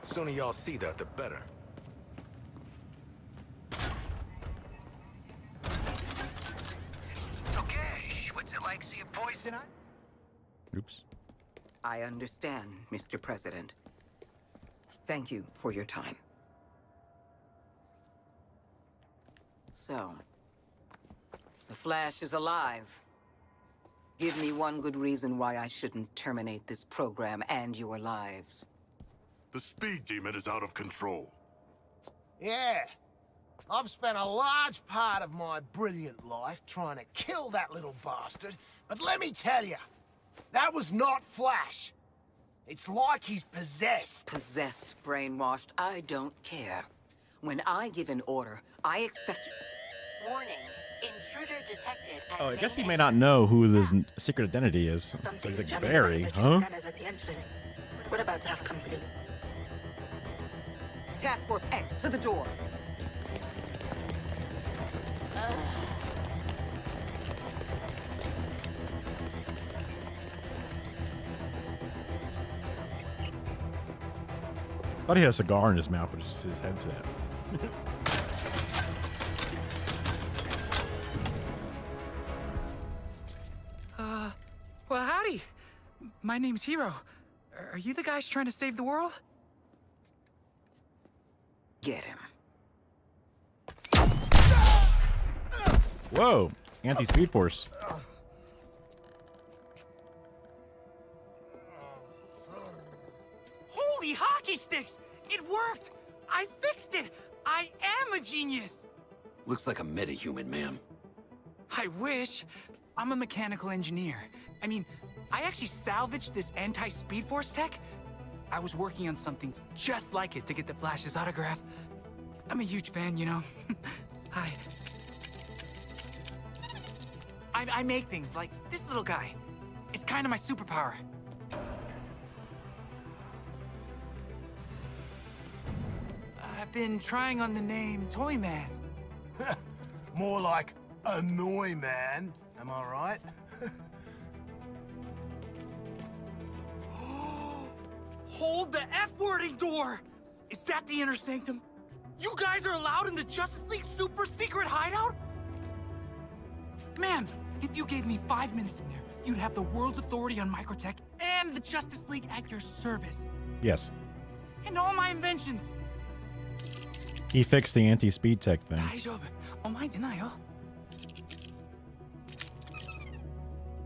Sooner y'all see that, the better. It's okay. What's it like seeing poison on? Oops. I understand, Mr. President. Thank you for your time. So, the Flash is alive. Give me one good reason why I shouldn't terminate this program and your lives. The speed demon is out of control. Yeah. I've spent a large part of my brilliant life trying to kill that little bastard, but let me tell you, that was not Flash. It's like he's possessed. Possessed, brainwashed, I don't care. When I give an order, I expect... Warning. Intruder detected at Oh, I guess he may not know who his secret identity is. So he's like, Barry, huh? Scanners at the entrance. We're about to have company. Task Force X, to the door. Thought he had a cigar in his mouth, but it's just his headset. Well, howdy. My name's Hero. Are you the guys trying to save the world? Get him. Whoa, anti-speed force. Holy hockey sticks! It worked! I fixed it! I am a genius! Looks like a metahuman, ma'am. I wish. I'm a mechanical engineer. I mean, I actually salvaged this anti-speed force tech. I was working on something just like it to get the Flash's autograph. I'm a huge fan, you know. Hi. I make things like this little guy. It's kind of my superpower. I've been trying on the name Toy Man. More like Annoy Man, am I right? Hold the F-wording door! Is that the inner sanctum? You guys are allowed in the Justice League super secret hideout? Man, if you gave me 5 minutes in there, you'd have the world's authority on microtech and the Justice League at your service. Yes. And all my inventions. He fixed the anti-speed tech thing.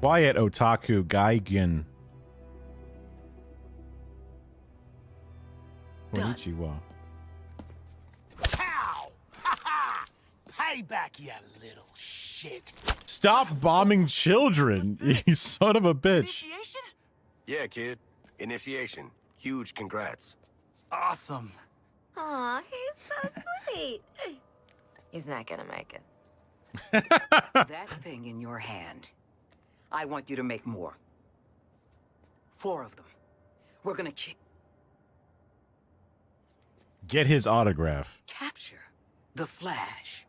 Quiet, Otaku Gaigen. Konnichiwa. Pow! Ha ha! Payback, you little shit. Stop bombing children, you son of a bitch. Yeah, kid. Initiation. Huge congrats. Awesome. Aw, he's so sweet. He's not gonna make it. That thing in your hand. I want you to make more. 4 of them. We're gonna Get his autograph. capture the Flash.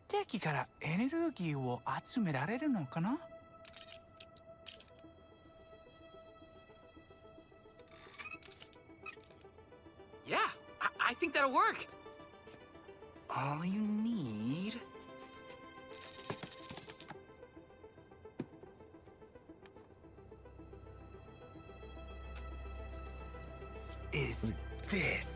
敵からエネルギーを集められるのかな? Yeah, I think that'll work. All you need is this.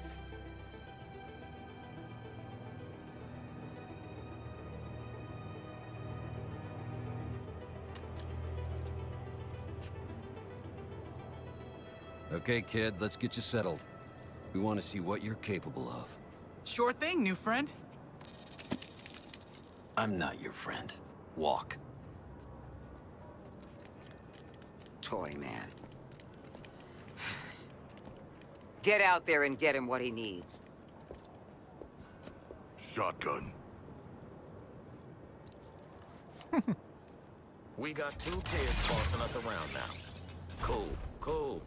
Okay, kid, let's get you settled. We want to see what you're capable of. Sure thing, new friend. I'm not your friend. Walk. Toy man. Get out there and get him what he needs. Shotgun. We got 2 kids bossing us around now. Cool, cool.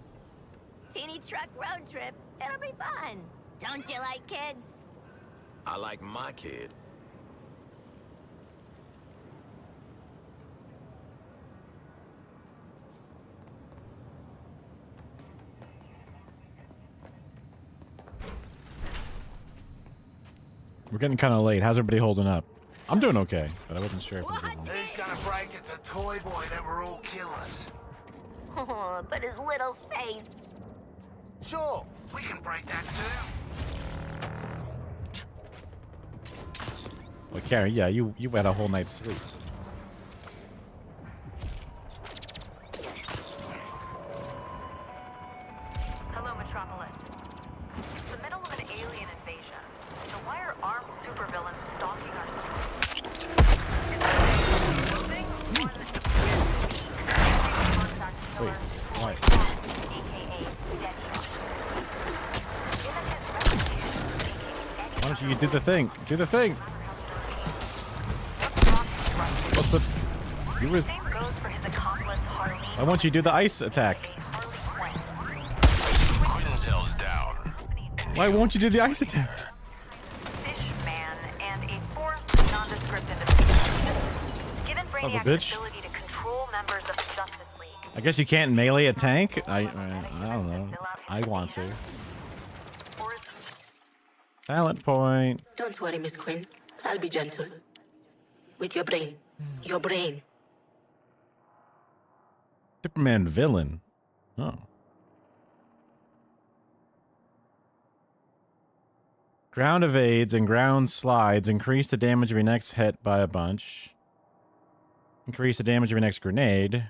Teeny truck road trip. It'll be fun. Don't you like kids? I like my kid. We're getting kind of late. How's everybody holding up? I'm doing okay, but I wasn't sure if it was doing well. Who's gonna break it to Toy Boy that we're all killers? Oh, but his little face. Sure, we can break that too. Well, Carrie, yeah, you had a whole night's sleep. Hello, Metropolis. It's the middle of an alien invasion. So why are armed supervillains stalking our Wait, why? Why don't you do the thing? Do the thing! What's the... You was... Why won't you do the ice attack? Quinzel's down. Why won't you do the ice attack? Fishman and a fourth nondescript individual. Given Brainiac's bitch. ability to control members of the Justice League, I guess you can't melee a tank? I don't know. I want to. Talent point. Don't worry, Miss Quinn. I'll be gentle. With your brain. Your brain. Superman villain. Oh. Ground evades and ground slides. Increase the damage of your next hit by a bunch. Increase the damage of your next grenade.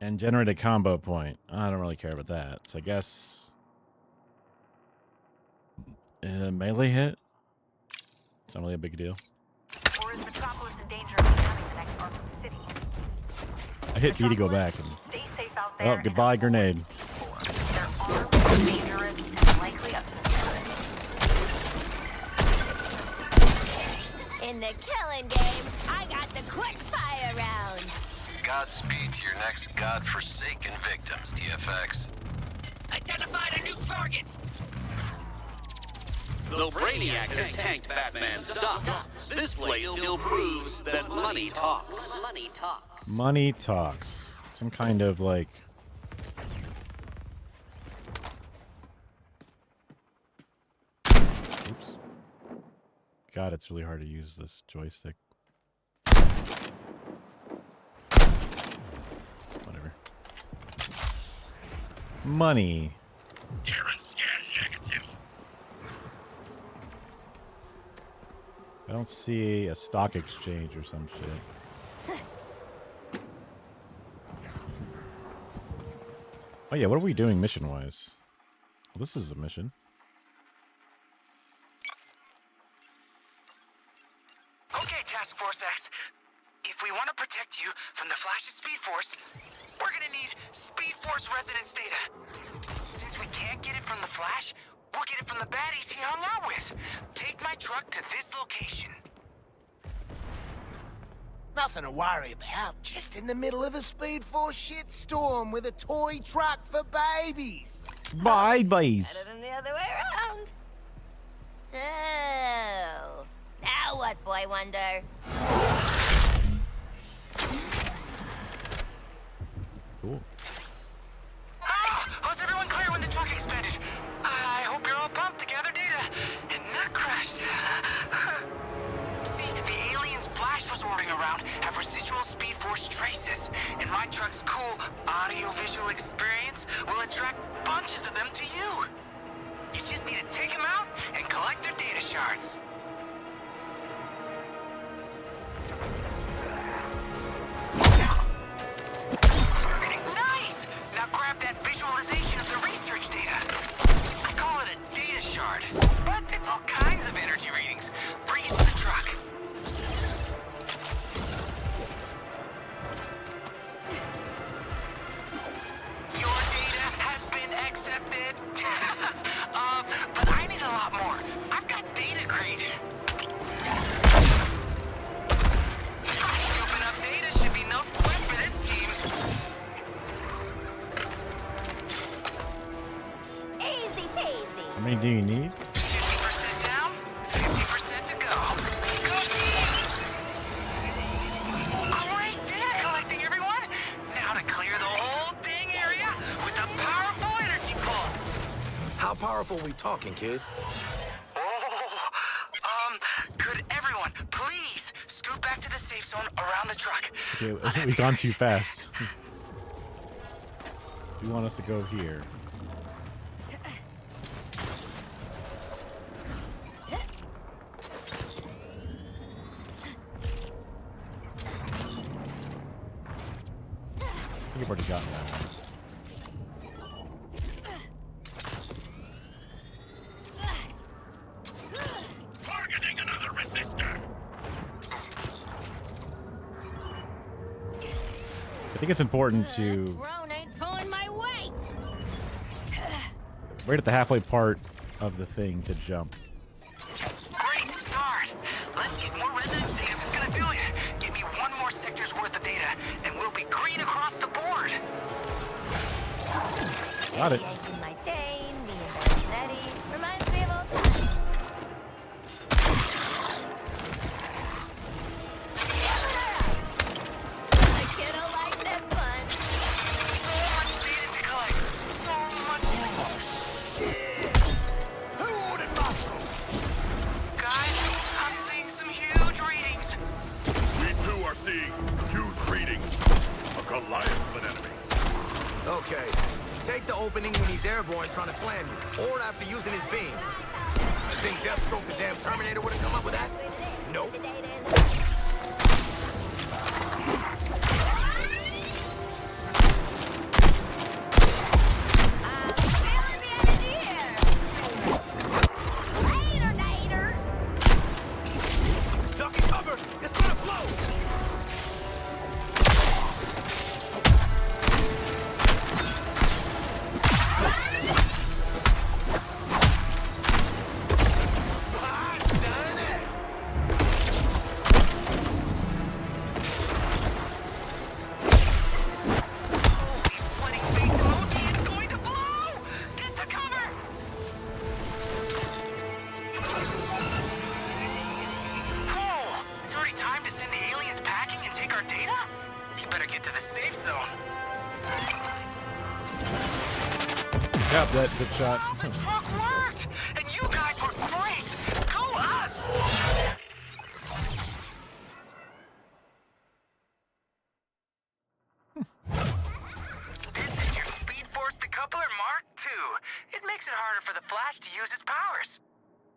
And generate a combo point. I don't really care about that. So I guess... melee hit? It's not really a big deal. or is Metropolis in danger of becoming the next Arkham City? I hit B to go back. And... Stay safe out there. Oh, goodbye, grenade. They're armed, dangerous, and likely up to In the killing game, I got the quick fire round. Godspeed to your next godforsaken victims, TFX. Identified a new target! Though Brainiac has tanked Batman's stocks, this place still proves that money talks. Money talks. Money talks. Some kind of like... Oops. God, it's really hard to use this joystick. Whatever. Money. Darren scan negative. I don't see a stock exchange or some shit. Oh yeah, what are we doing mission-wise? Well, this is a mission. Okay, Task Force X. If we want to protect you from the Flash's Speed Force, we're gonna need Speed Force resonance data. Since we can't get it from the Flash, we'll get it from the baddies he hung out with. Take my truck to this location. Nothing to worry about. Just in the middle of a Speed Force shitstorm with a toy truck for babies. Bye, boys. Better than the other way around. So, now what, Boy Wonder? Cool. Was everyone clear when the truck expanded? I hope you're all pumped to gather data and not crashed. See, the aliens Flash was ordering around have residual Speed Force traces, and my truck's cool audio-visual experience will attract bunches of them to you. You just need to take them out and collect their data shards. Nice! Now grab How many do you need? 50% down, 50% to go. Go team! Great data collecting, everyone! Now to clear the whole dang area with a powerful energy pulse. How powerful we talking, kid? Could everyone please scoot back to the safe zone around the truck? Okay, we've gone too fast. You want us to go here? I think I've already gotten that one. Targeting another resistor. I think it's important to Drone ain't pulling my weight. right at the halfway part of the thing to jump. Great start. Let's get more residence data. It's gonna do it. Give me one more sector's worth of data, and we'll be green across the board. Got it. Yanking my chain, me and Betty. Reminds me of old times. My kiddo likes this one. So much data to collect. So much. Who ordered muscle? Guys, I'm seeing some huge readings. We too are seeing huge readings. A Goliath of an enemy. Okay. Take the opening when he's airborne trying to slam you, or after using his beam. I think Deathstroke the damn Terminator would have come up with that? Nope. Ducky cover! It's gonna flow! Yep, that good shot. The truck worked! And you guys were great! Go us! This is your Speed Force decoupler Mark II. It makes it harder for the Flash to use his powers.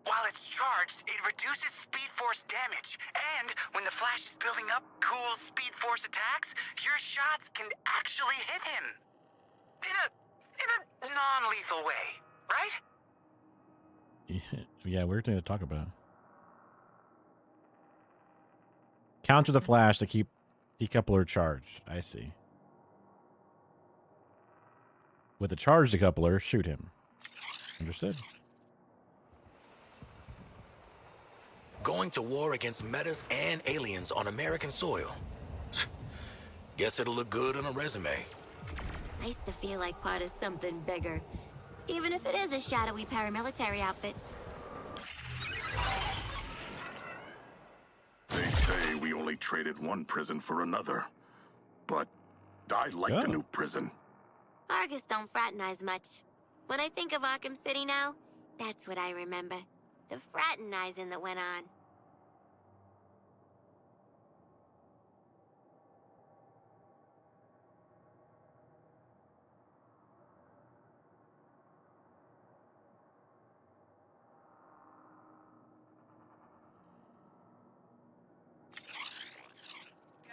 While it's charged, it reduces Speed Force damage. And when the Flash is building up cool Speed Force attacks, your shots can actually hit him. In a non-lethal way, right? Yeah, weird thing to talk about. Counter the Flash to keep decoupler charged. I see. With a charged decoupler, shoot him. Understood. Going to war against metas and aliens on American soil. Guess it'll look good on a resume. Nice to feel like part of something bigger. Even if it is a shadowy paramilitary outfit. They say we only traded one prison for another. But I like the new prison. Argus don't fraternize much. When I think of Arkham City now, that's what I remember. The fraternizing that went on.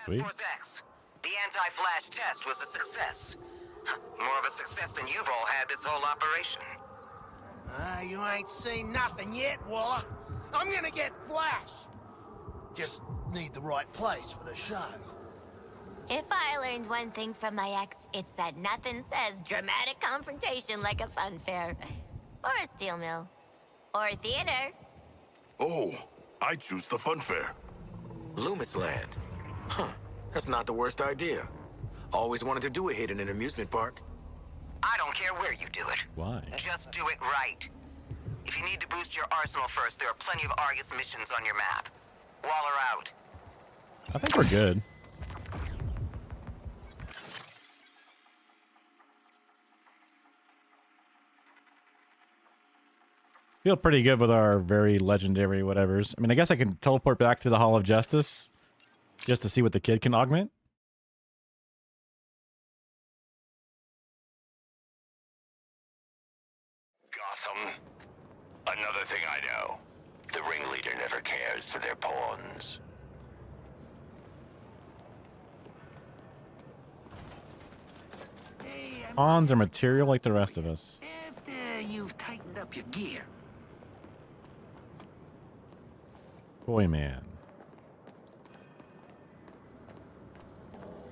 Sweet. Force X. The anti-flash test was a success. More of a success than you've all had this whole operation. You ain't seen nothing yet, Waller. I'm gonna get Flash. Just need the right place for the show. If I learned one thing from my ex, it's that nothing says dramatic confrontation like a fun fair. Or a steel mill. Or a theater. Oh, I choose the fun fair. Loomis Land. Huh, that's not the worst idea. Always wanted to do a hit in an amusement park. I don't care where you do it. Why? Just do it right. If you need to boost your arsenal first, there are plenty of Argus missions on your map. Waller out. I think we're good. Feel pretty good with our very legendary whatevers. I mean, I guess I can teleport back to the Hall of Justice just to see what the kid can augment. Gotham. Another thing I know. The ringleader never cares for their pawns. Pawns are material like the rest of us. After you've tightened up your gear. Boy, man.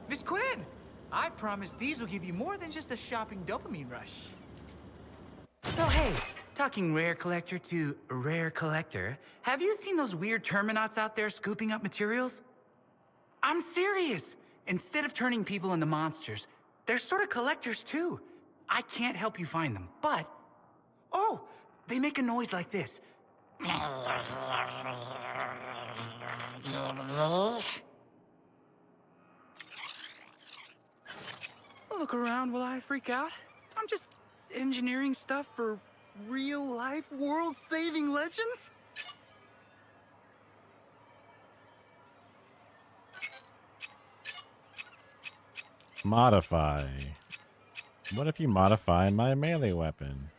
Miss Quinn, I promise these will give you more than just a shopping dopamine rush. So hey, talking rare collector to rare collector, have you seen those weird Terminauts out there scooping up materials? I'm serious. Instead of turning people into monsters, they're sort of collectors too. I can't help you find them, but... Oh, they make a noise like this. Look around while I freak out. I'm just engineering stuff for real-life, world-saving legends? Modify. What if you modify my melee weapon?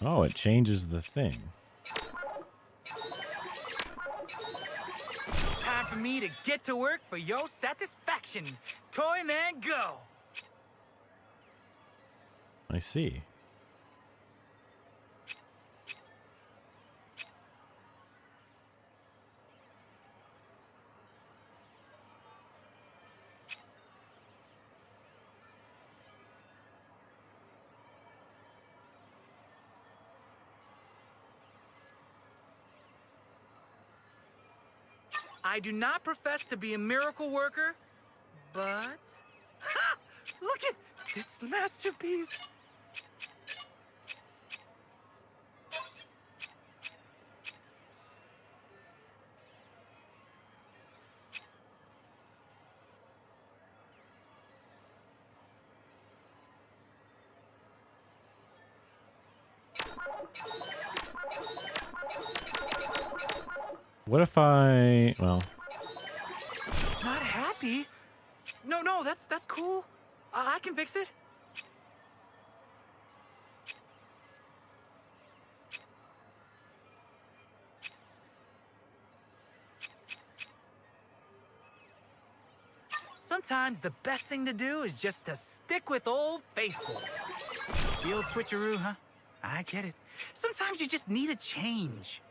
Oh, it changes the thing. Time for me to get to work for your satisfaction. Toy man, go! I see. I do not profess to be a miracle worker, but... Ha! Look at this masterpiece! What if I... Well... Not happy? No, that's cool. I can fix it. Sometimes the best thing to do is just to stick with Old Faithful. The old switcheroo, huh? I get it. Sometimes you just need a change.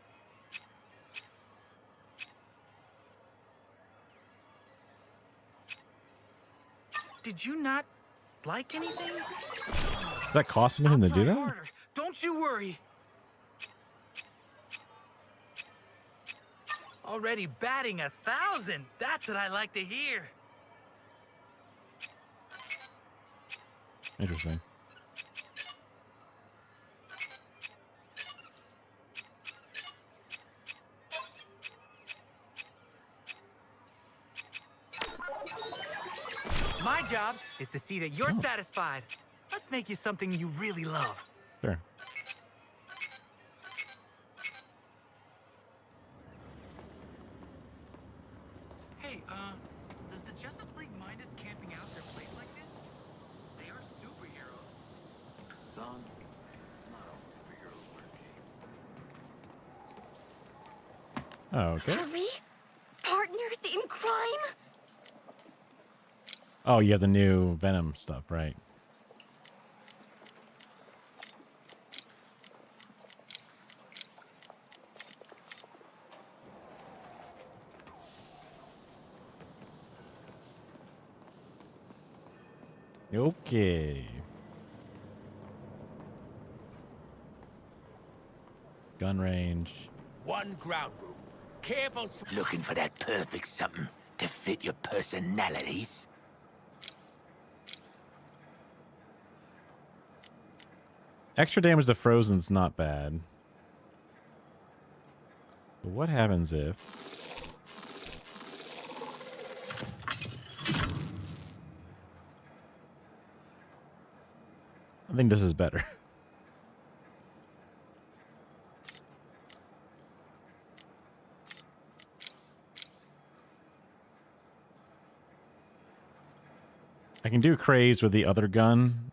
Did you not like anything? Is that costing him to do that? Harder. Don't you worry. Already batting 1,000. That's what I like to hear. Interesting. My job is to see that you're satisfied. Let's make you something you really love. Sure. Hey, does the Justice League mind us camping out their place like this? They are superheroes. Son, not all superheroes wear capes. Oh, okay. Are we partners in crime? Oh, you have the new Venom stuff, right? Okay. Gun range. One ground rule. Careful. Looking for that perfect something to fit your personalities? Extra damage to Frozen's not bad. But what happens if... I think this is better. I can do craze with the other gun.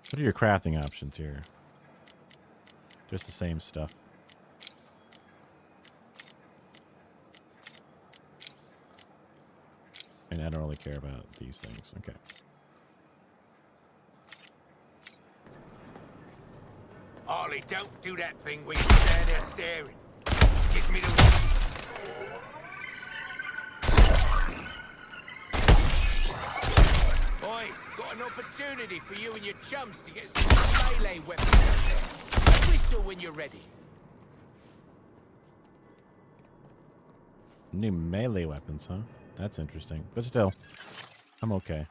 What are your crafting options here? Just the same stuff. And I don't really care about these things. Okay. Ollie, don't do that thing where you stand there staring. Give me the... Oi, got an opportunity for you and your chums to get some melee weapons out there. Whistle when you're ready. New melee weapons, huh? That's interesting. But still, I'm okay.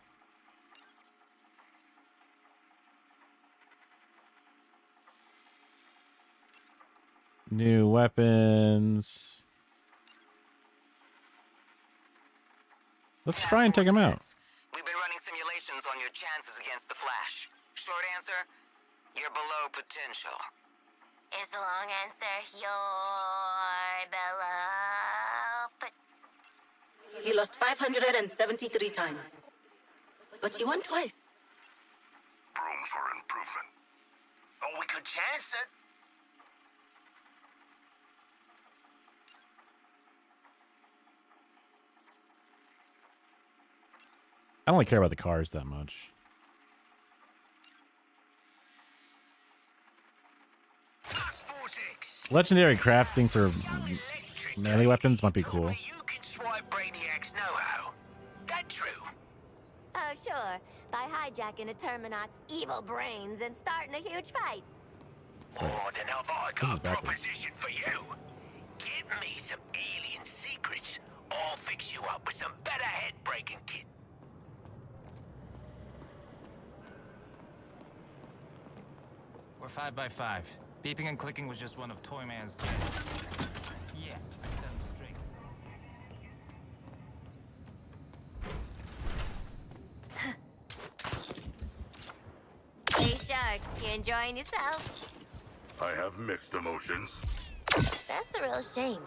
New weapons. Let's try and take him out. We've been running simulations on your chances against the Flash. Short answer, you're below potential. Is the long answer you're below? But You lost 573 times. But you won twice. Room for improvement. Oh, we could chance it. I don't really care about the cars that much. Legendary crafting for melee weapons might be cool. You can swipe Brainiac's know-how. That true? Oh, sure. By hijacking a Terminaut's evil brains and starting a huge fight. Oh, then have I This is got a backwards. proposition for you. Give me some alien secrets. I'll fix you up with some better head-breaking kit. We're 5 by 5. Beeping and clicking was just one of Toyman's gadgets. Yeah, I set him straight. Hey, Shark, you enjoying yourself? I have mixed emotions. That's the real shame.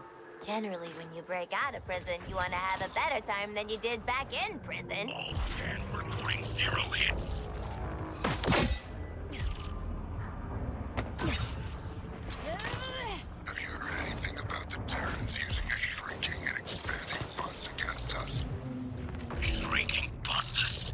Generally, when you break out of prison, you want to have a better time than you did back in prison. Stand for putting 0 hits. Have you heard anything about the Terrans using a shrinking and expanding bus against us? Shrinking buses?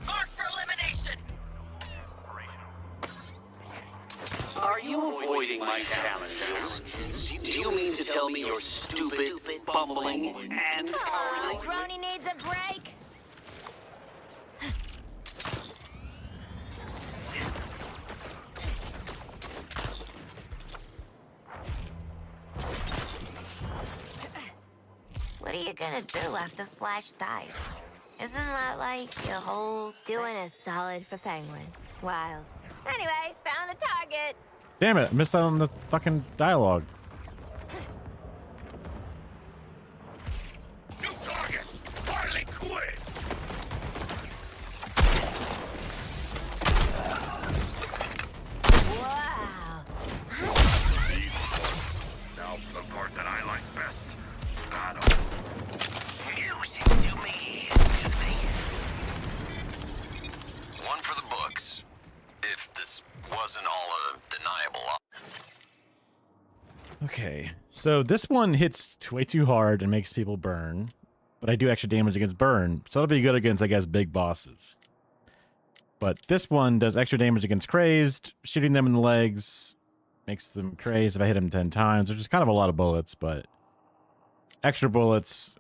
Mark for elimination! Are you avoiding my challenges? Do you mean to tell me you're stupid, bumbling, and Oh, Droney needs a break. What are you gonna do after Flash dies? Isn't that like your whole doing a solid for Penguin? Wild. Anyway, found a target. Damn it, I missed out on the fucking dialogue. New target! Harley Quinn! Wow. Now for the part that I like best. Battle. Music to me is toothy. One for the books. If this wasn't all a deniable. Okay, so this one hits way too hard and makes people burn, but I do extra damage against burn, so that'll be good against, I guess, big bosses. But this one does extra damage against crazed, shooting them in the legs makes them crazed if I hit them 10 times, which is kind of a lot of bullets, but extra bullets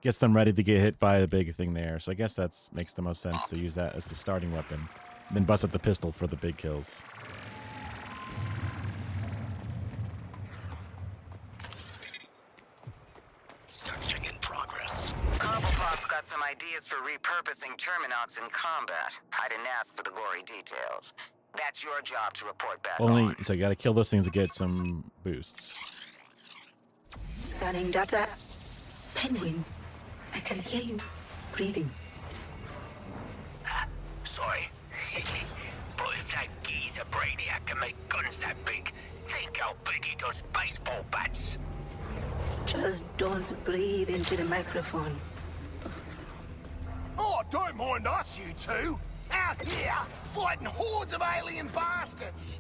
gets them ready to get hit by the big thing there. So I guess that makes the most sense to use that as the starting weapon. And then bust up the pistol for the big kills. Searching in progress. Cobblepot's got some ideas for repurposing Terminauts in combat. I didn't ask for the gory details. That's your job to report back on. So you gotta kill those things to get some boosts. Scanning data. Penguin, I can hear you breathing. Sorry. But if that geezer Brainiac can make guns that big, think how big he does baseball bats. Just don't breathe into the microphone. Oh, don't mind us, you two. Out here, fighting hordes of alien bastards.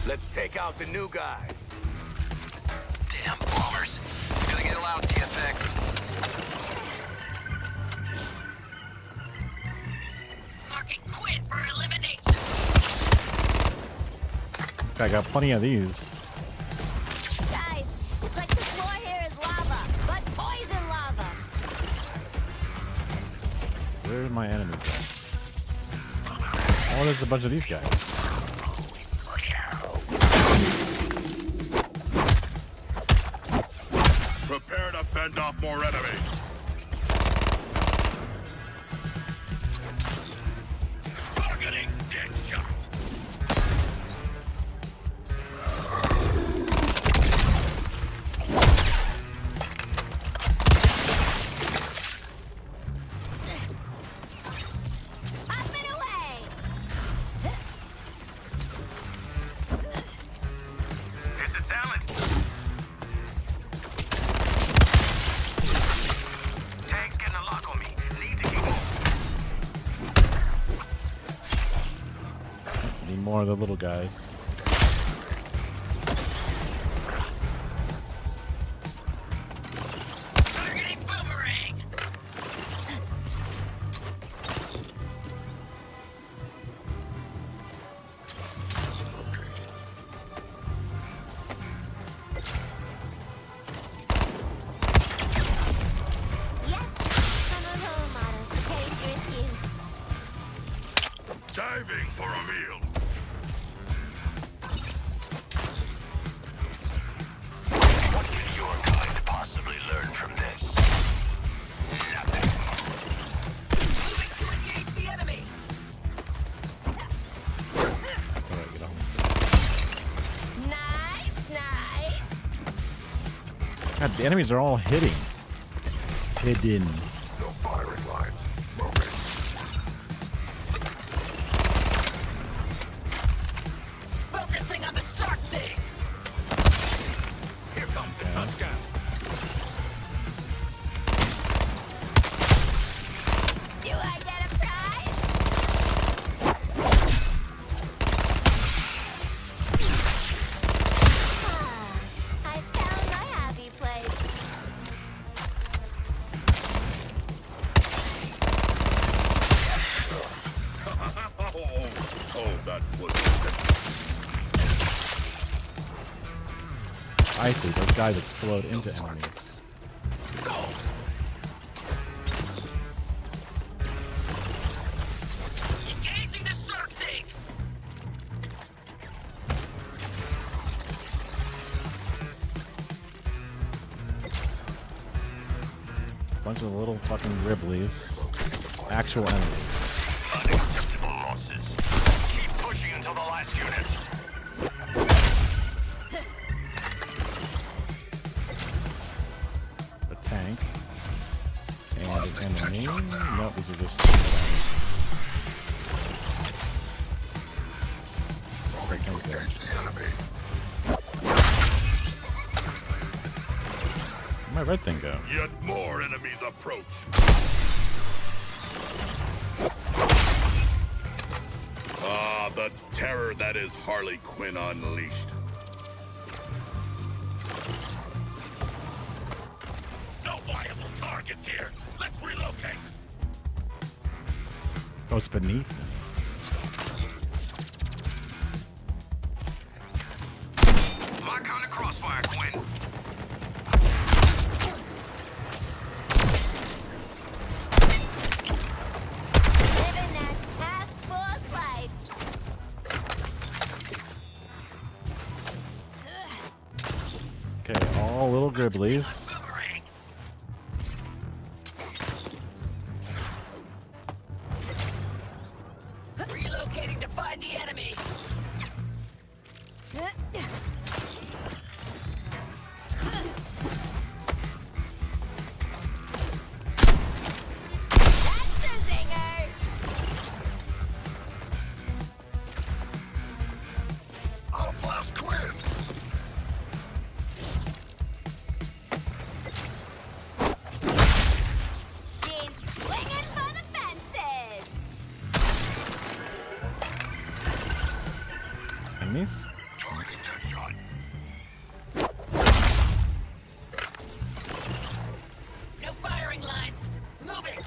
Let's take out the new guys. Damn bombers. Gonna get loud, TFX. Marking quit for elimination. I got plenty of these. Guys, it's like the floor here is lava, but poison lava. Where are my enemies at? Oh, there's a bunch of these guys. Prepare to fend off more enemies. Targeting dead shot. Up and away. It's a talent. Tank's getting a lock on me. Need to keep moving. Need more of the little guys. Targeting boomerang. Yep, I'm a role model for Patriots Youth. Diving for a meal. What can your kind possibly learn from this? Nothing. Moving to engage the enemy. Alright, get on. Nice, nice. God, the enemies are all hitting. Hidden. No firing lines. Moving. Focusing on the shark thing. Here comes the touchdown. Do I get a prize? I found my happy place. Oh, that was I see. Those guys explode into enemies. Engaging the shark thing. Bunch of little fucking Ribleys. Actual enemies. Unacceptable losses. Keep pushing until the last unit. A tank. And an enemy. Nope, these are just. moving to engage the enemy. Where'd my red thing go? Yet more enemies approach. Ah, the terror that is Harley Quinn unleashed. No viable targets here. Let's relocate. Oh, it's beneath them. My kind of crossfire, Quinn. Okay, all little gribblies. Relocating to find the enemy. Enemies? No firing lines. Moving.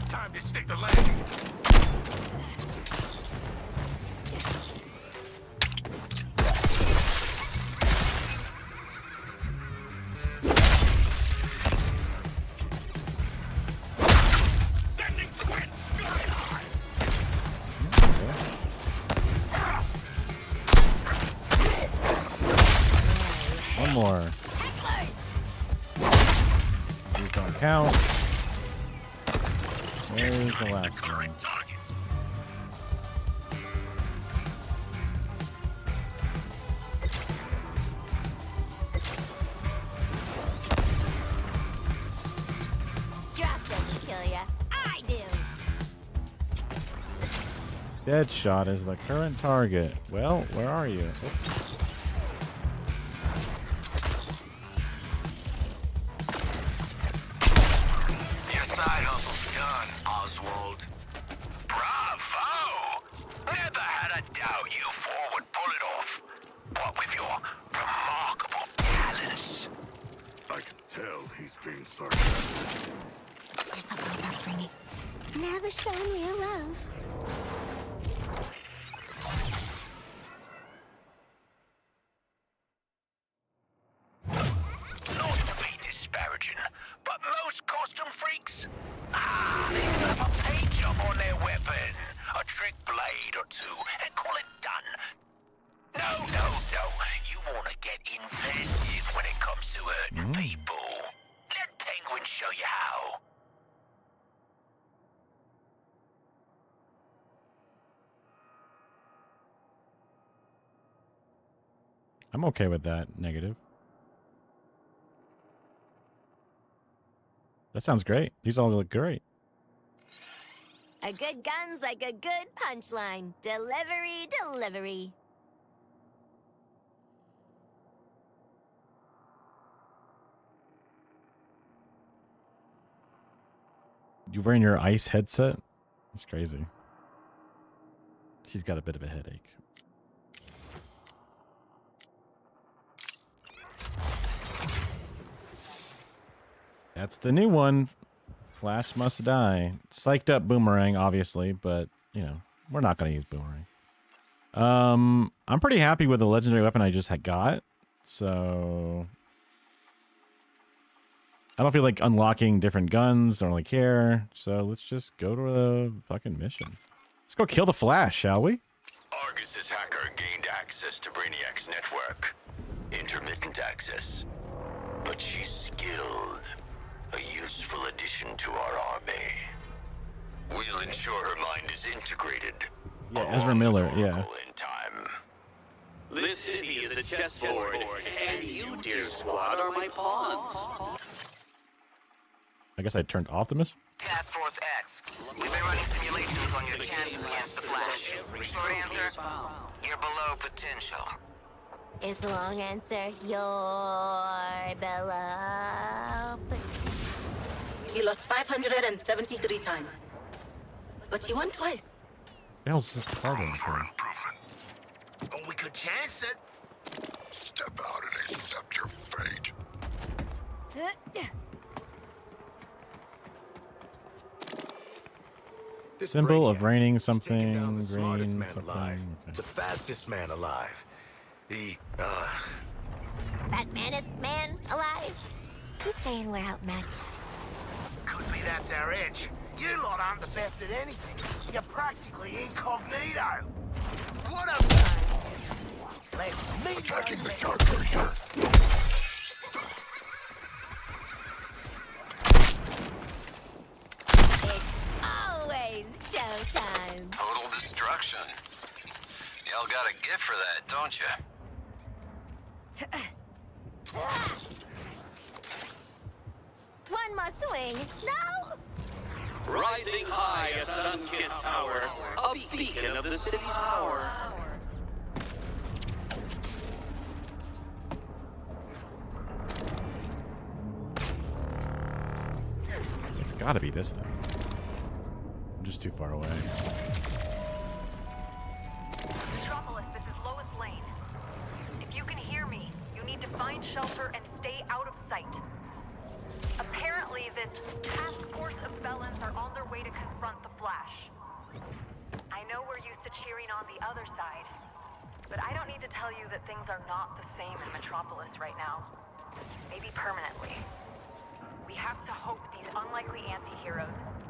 Time to stick the landing. One more. These don't count. There's the last one. Drop doesn't kill ya. I do. Deadshot is the current target. Well, where are you? Oops. Your side hustle's done, Oswald. Bravo! Never had a doubt you four would pull it off. What with your remarkable talents. I can tell he's being sarcastic. Never shown real love. Not to be disparaging, but most costume freaks, they slap a paint job on their weapon, a trick blade or two, and call it done. No. You want to get inventive when it comes to hurting people. Let Penguin show you how. I'm okay with that. Negative. That sounds great. These all look great. A good gun's like a good punchline. Delivery. You wearing your ice headset? That's crazy. She's got a bit of a headache. That's the new one. Flash must die. Psyched up Boomerang, obviously, but, you know, we're not going to use Boomerang. I'm pretty happy with the legendary weapon I just got. So I don't feel like unlocking different guns. Don't really care. So let's just go to the fucking mission. Let's go kill the Flash, shall we? Argus's hacker gained access to Brainiac's network. Intermittent access. But she's skilled. A useful addition to our army. We'll ensure her mind is integrated. Yeah, Ezra Miller, yeah. In time. This city is a chessboard, and you, dear squad, are my pawns. I guess I turned off the mission. Task Force X, we've been running simulations on your chances against the Flash. Short answer, you're below potential. Is the long answer you're below? You lost 573 times. But you won twice. What the hell's this carbon for? Oh, we could chance it. Step out and accept your fate. This Symbol of Brainiac raining is taking something, down the smartest green man something. alive, Okay. the fastest man alive. That maddest man alive? Who's saying we're outmatched? Could be that's our edge. You lot aren't the best at anything. You're practically incognito. attacking the shark brazier. Always showtime. Total destruction. Y'all got a gift for that, don't you? One more swing. No! Rising high a sun-kissed tower, a beacon of the city's power. It's gotta be this thing. I'm just too far away. Metropolis, this is Lois Lane. If you can hear me, you need to find shelter and stay out of sight. Apparently, this task force of felons are on their way to confront the Flash. I know we're used to cheering on the other side, but I don't need to tell you that things are not the same in Metropolis right now. Maybe permanently. We have to hope these unlikely anti-heroes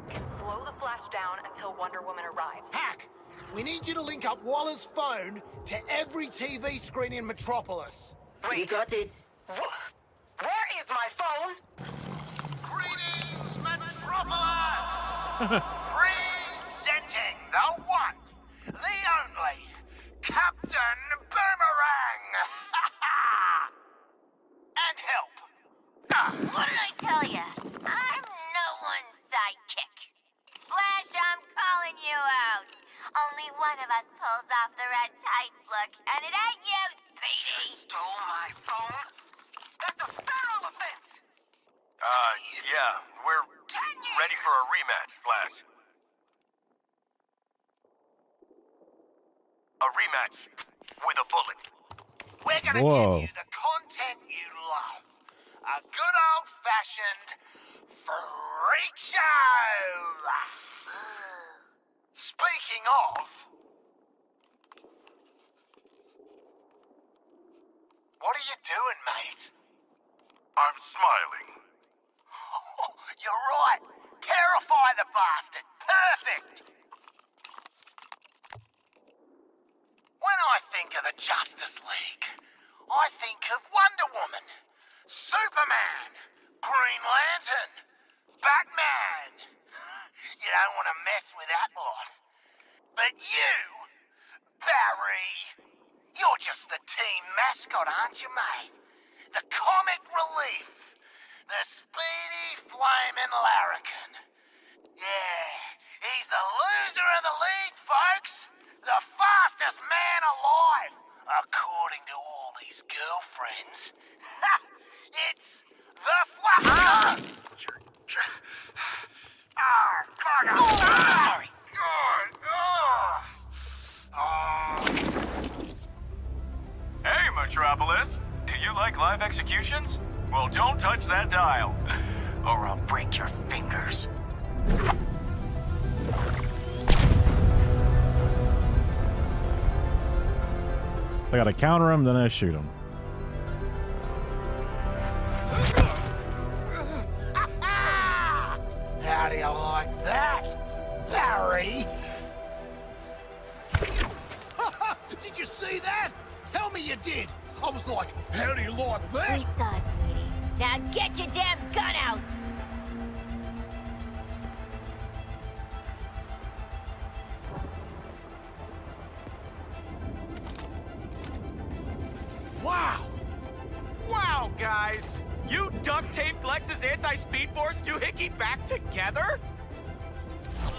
can slow the Flash down until Wonder Woman arrives. Hack! We need you to link up Waller's phone to every TV screen in Metropolis. You got it. Where is my phone? Greetings, Metropolis! Presenting the one, the only, Captain Boomerang! And help. What did I tell ya? I'm no one's sidekick. Flash, I'm calling you out. Only one of us pulls off the red tights look, and it ain't you, Speedy. You stole my phone? That's a federal offense! Yeah, we're ready for a rematch, Flash. A rematch with a bullet. We're gonna give you the content you love. A good old-fashioned freak show! Speaking of... What are you doing, mate? I'm smiling. You're right. Terrify the bastard. Perfect. When I think of the Justice League, I think of Wonder Woman, Superman, Green Lantern, Batman. You don't want to mess with that lot. But you, Barry, you're just the team mascot, aren't you, mate? The comic relief. The speedy flaming larrikin. Yeah, he's the loser of the league, folks. The fastest man alive, according to all these girlfriends. It's the Flash. Sorry. Hey, Metropolis! Do you like live executions? Well, don't touch that dial, or I'll break your fingers. I gotta counter him, then I shoot him. How do you like that, Barry? Did you see that? Tell me you did. I was like, how do you like that? We saw it, sweetie. Now get your damn gun out! Wow! Wow, guys! You duct taped Lex's anti-speed force doohickey back together?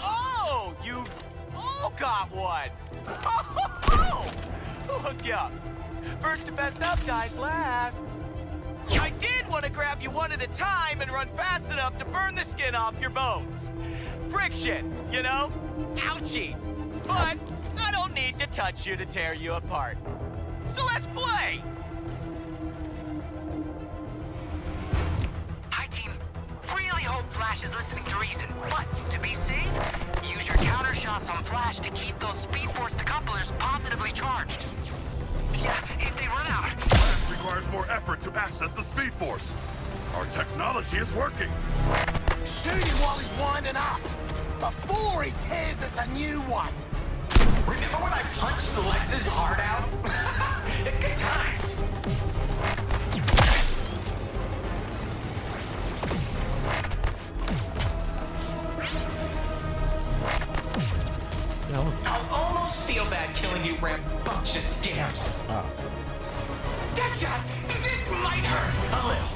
Oh! You've all got one! Who hooked you up? First to fess up dies last. I did want to grab you one at a time and run fast enough to burn the skin off your bones. Friction, you know? Ouchie. But I don't need to touch you to tear you apart. So let's play! Hi, team. Really hope Flash is listening to reason. But to be safe, use your counter shots on Flash to keep those Speed Force decouplers positively charged. Yeah, if they run out. Flash requires more effort to access the Speed Force. Our technology is working. Shoot him while he's winding up, before he tears us a new one. Remember when I punched Lex's heart out? Good times. I'll almost feel bad killing you, rambunctious scamps. Oh. Deadshot, this might hurt a little.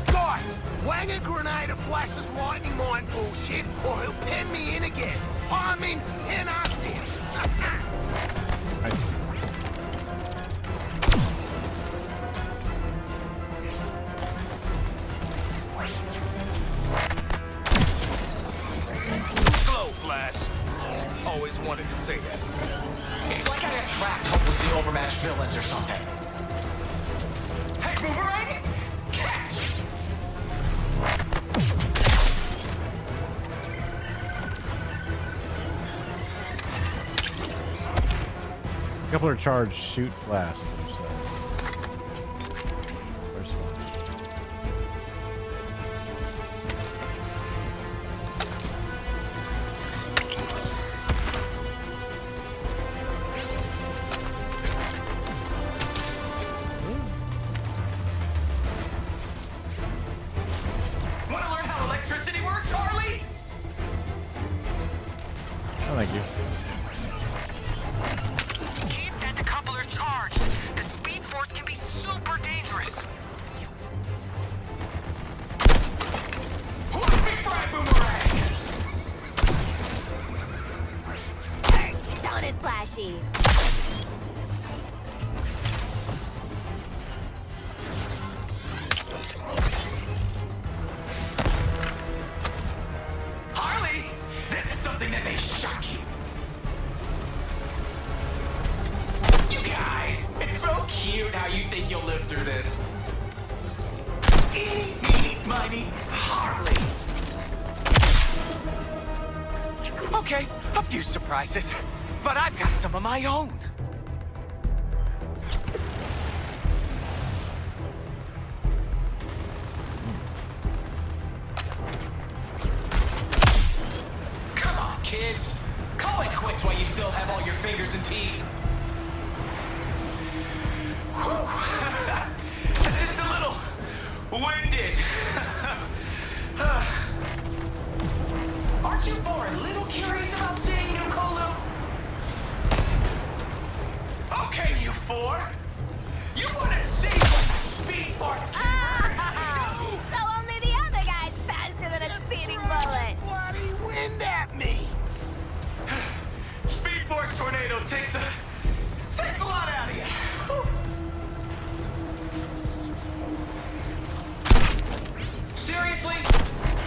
Guys, wang a grenade and flash this lightning mine bullshit, or he'll pin me in again. I mean, pin us in. I see. Slow, Flash. Always wanted to say that. It's like I attract hopelessly overmatched villains or something. Hey, Boomerang! Catch! Coupler charge, shoot, blast. Which says. First one. Want to learn how electricity works, Harley? Oh, thank you. Keep that decoupler charged. The speed force can be super dangerous. Watch me fry, Boomerang! Don't it, Flashy? Harley, this is something that may shock you. You guys, it's so cute how you think you'll live through this. Eeny, meeny, miny, Harley. Okay, a few surprises, but I've got some of my own. Come on, kids. Call it quits while you still have all your fingers and teeth. Whew. Just a little winded. Aren't you four a little curious about seeing New Kolu? Okay, you four. You want to see what the Speed Force can do? So only the other guy's faster than a speeding bullet. Bloody wind at me. Speed Force tornado takes a lot out of you. Seriously?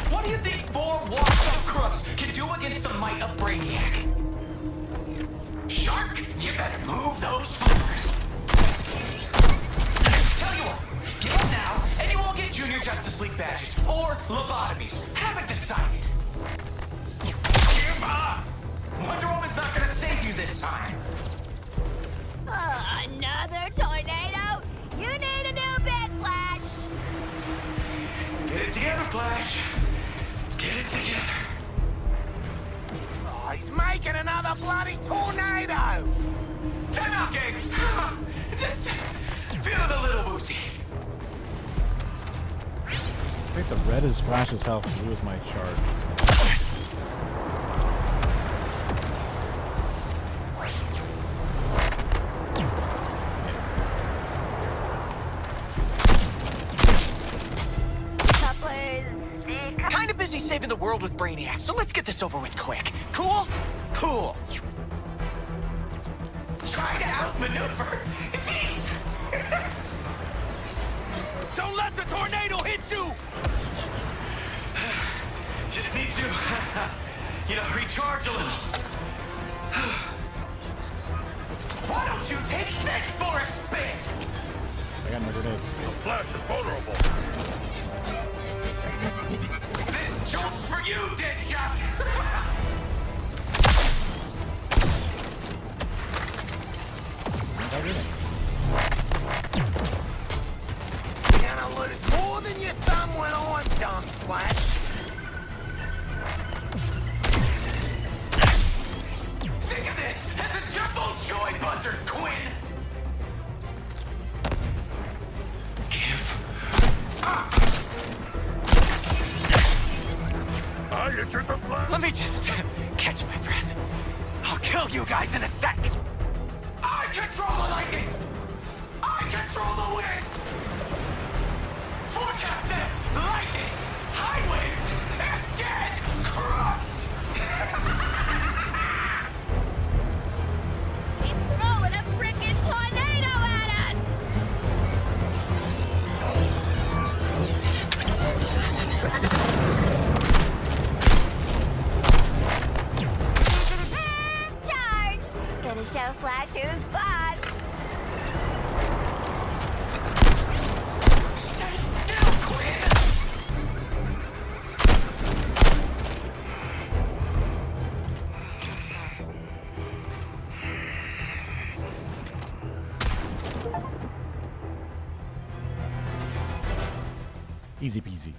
What do you think four washed-up crooks can do against the might of Brainiac? Shark, you better move those fingers. Tell you what, give up now, and you won't get Junior Justice League badges or lobotomies. Haven't decided. Give up! Wonder Woman's not gonna save you this time. Another tornado? You need a new bed, Flash. Get it together, Flash. Get it together. Oh, he's making another bloody tornado. Time out, gang. Just feeling a little woozy. I think the red is Flash's health, blue is my charge. Kinda busy saving the world with Brainiac, so let's get this over with quick. Cool? Cool. Try to outmaneuver these. Don't let the tornado hit you! Just need to, recharge a little. Why don't you take this for a spin? I got no grenades. The Flash is vulnerable. This jolt's for you, Deadshot! darn Flash. Think of this as a jumbo joy buzzer, Quinn! Give up! I entered the flash! Let me just catch my breath. I'll kill you guys in a sec! I control the lightning! I control the wind! Forecast says lightning, high winds, and dead crooks! He's throwing a frickin' tornado at us! Charged! Gonna show Flash who's boss! Stay still, Quinn! Easy peasy.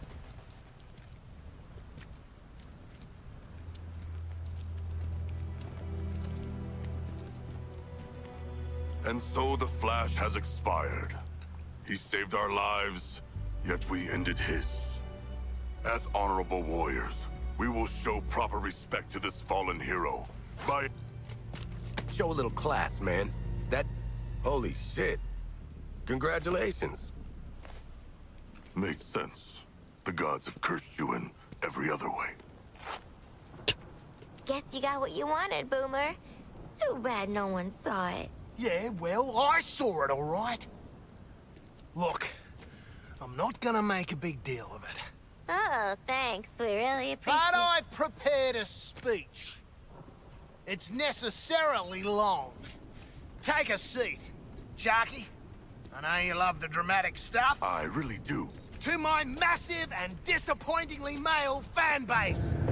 And so the Flash has expired. He saved our lives, yet we ended his. As honorable warriors, we will show proper respect to this fallen hero by... Show a little class, man. That... Holy shit. Congratulations. Makes sense. The gods have cursed you in every other way. Guess you got what you wanted, Boomer. Too bad no one saw it. Yeah, well, I saw it, all right. Look, I'm not gonna make a big deal of it. Oh, thanks. We really appreciate it. But I've prepared a speech. It's necessarily long. Take a seat. Sharky, I know you love the dramatic stuff. I really do. To my massive and disappointingly male fan base.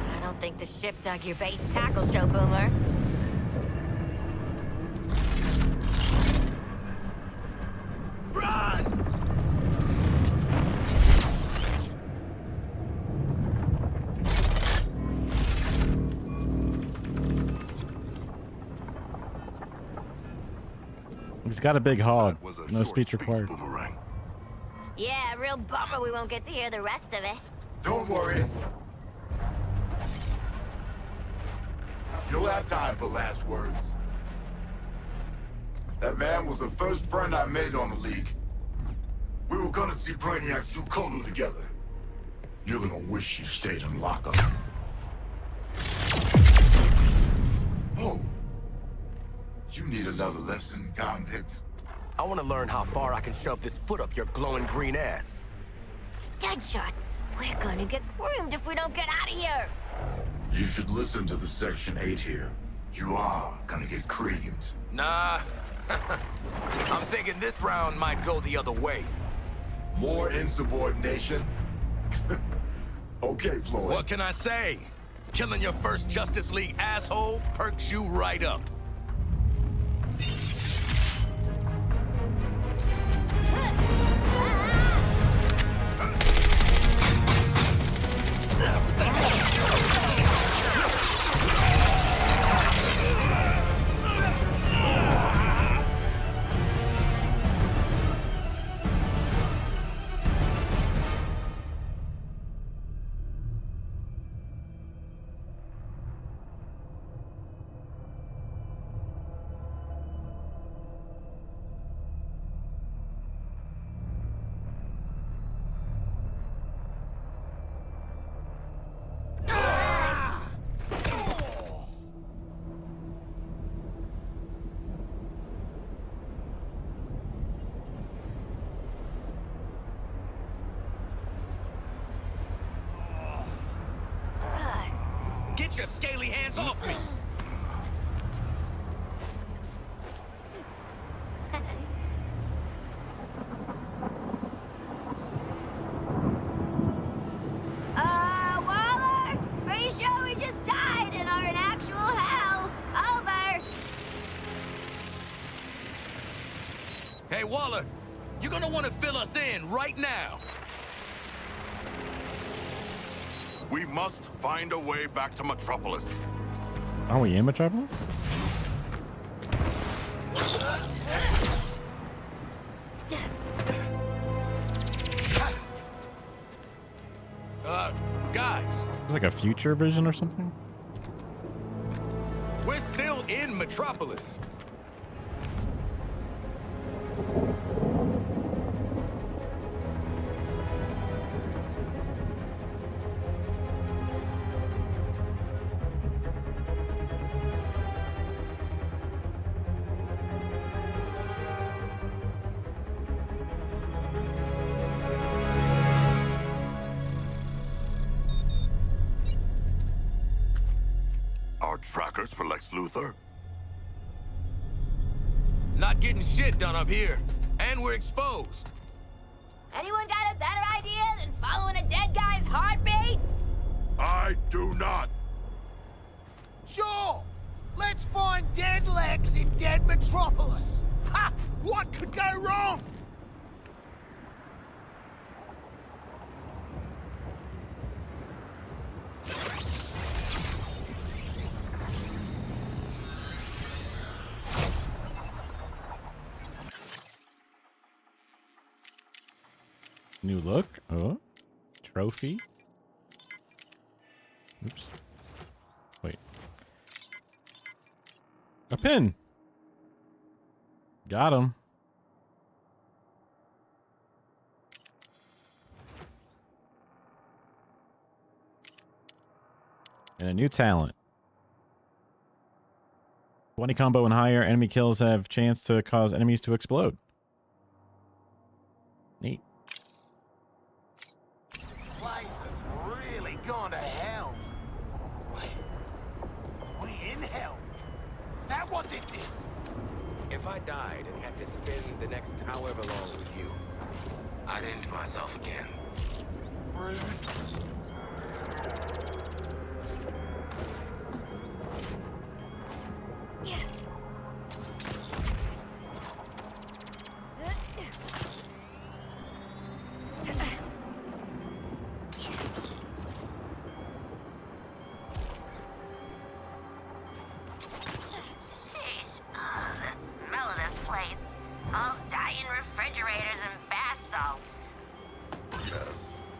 I don't think the ship dug your bait and tackle show, Boomer. Run! He's got a big hog. No speech required. Yeah, real bummer we won't get to hear the rest of it. Don't worry. You'll have time for last words. That man was the first friend I made on the League. We were gonna see Brainiacs do Kolu together. You're gonna wish you stayed in lockup. Oh. You need another lesson, convict. I want to learn how far I can shove this foot up your glowing green ass. Deadshot, we're gonna get groomed if we don't get out of here. You should listen to the Section 8 here. You are gonna get creamed. Nah. I'm thinking this round might go the other way. More insubordination? Okay, Floyd. What can I say? Killing your first Justice League asshole perks you right up. Get your scaly hands off me! Waller, pretty sure we just died and are in Waller, you're gonna want to fill us in right now. We must find a way back to Metropolis. Are we in Metropolis? Guys, It's like a future vision or something. we're still in Metropolis. Our trackers for Lex Luthor? Not getting shit done up here, and we're exposed. Anyone got a better idea than following a dead guy's heartbeat? I do not. Sure! Let's find dead Lex in dead Metropolis! Ha! What could go wrong? New look. Oh, trophy. Oops. Wait. A pin. Got him. And a new talent. 20 combo and higher enemy kills have chance to cause enemies to explode. Neat. Place has really gone to hell. Wait, we in hell? Is that what this is? If I died and had to spend the next however long with you, I'd end myself again. Rude. Sheesh. Oh, the smell of this place. I'll die in refrigerators and bath salts. Yes,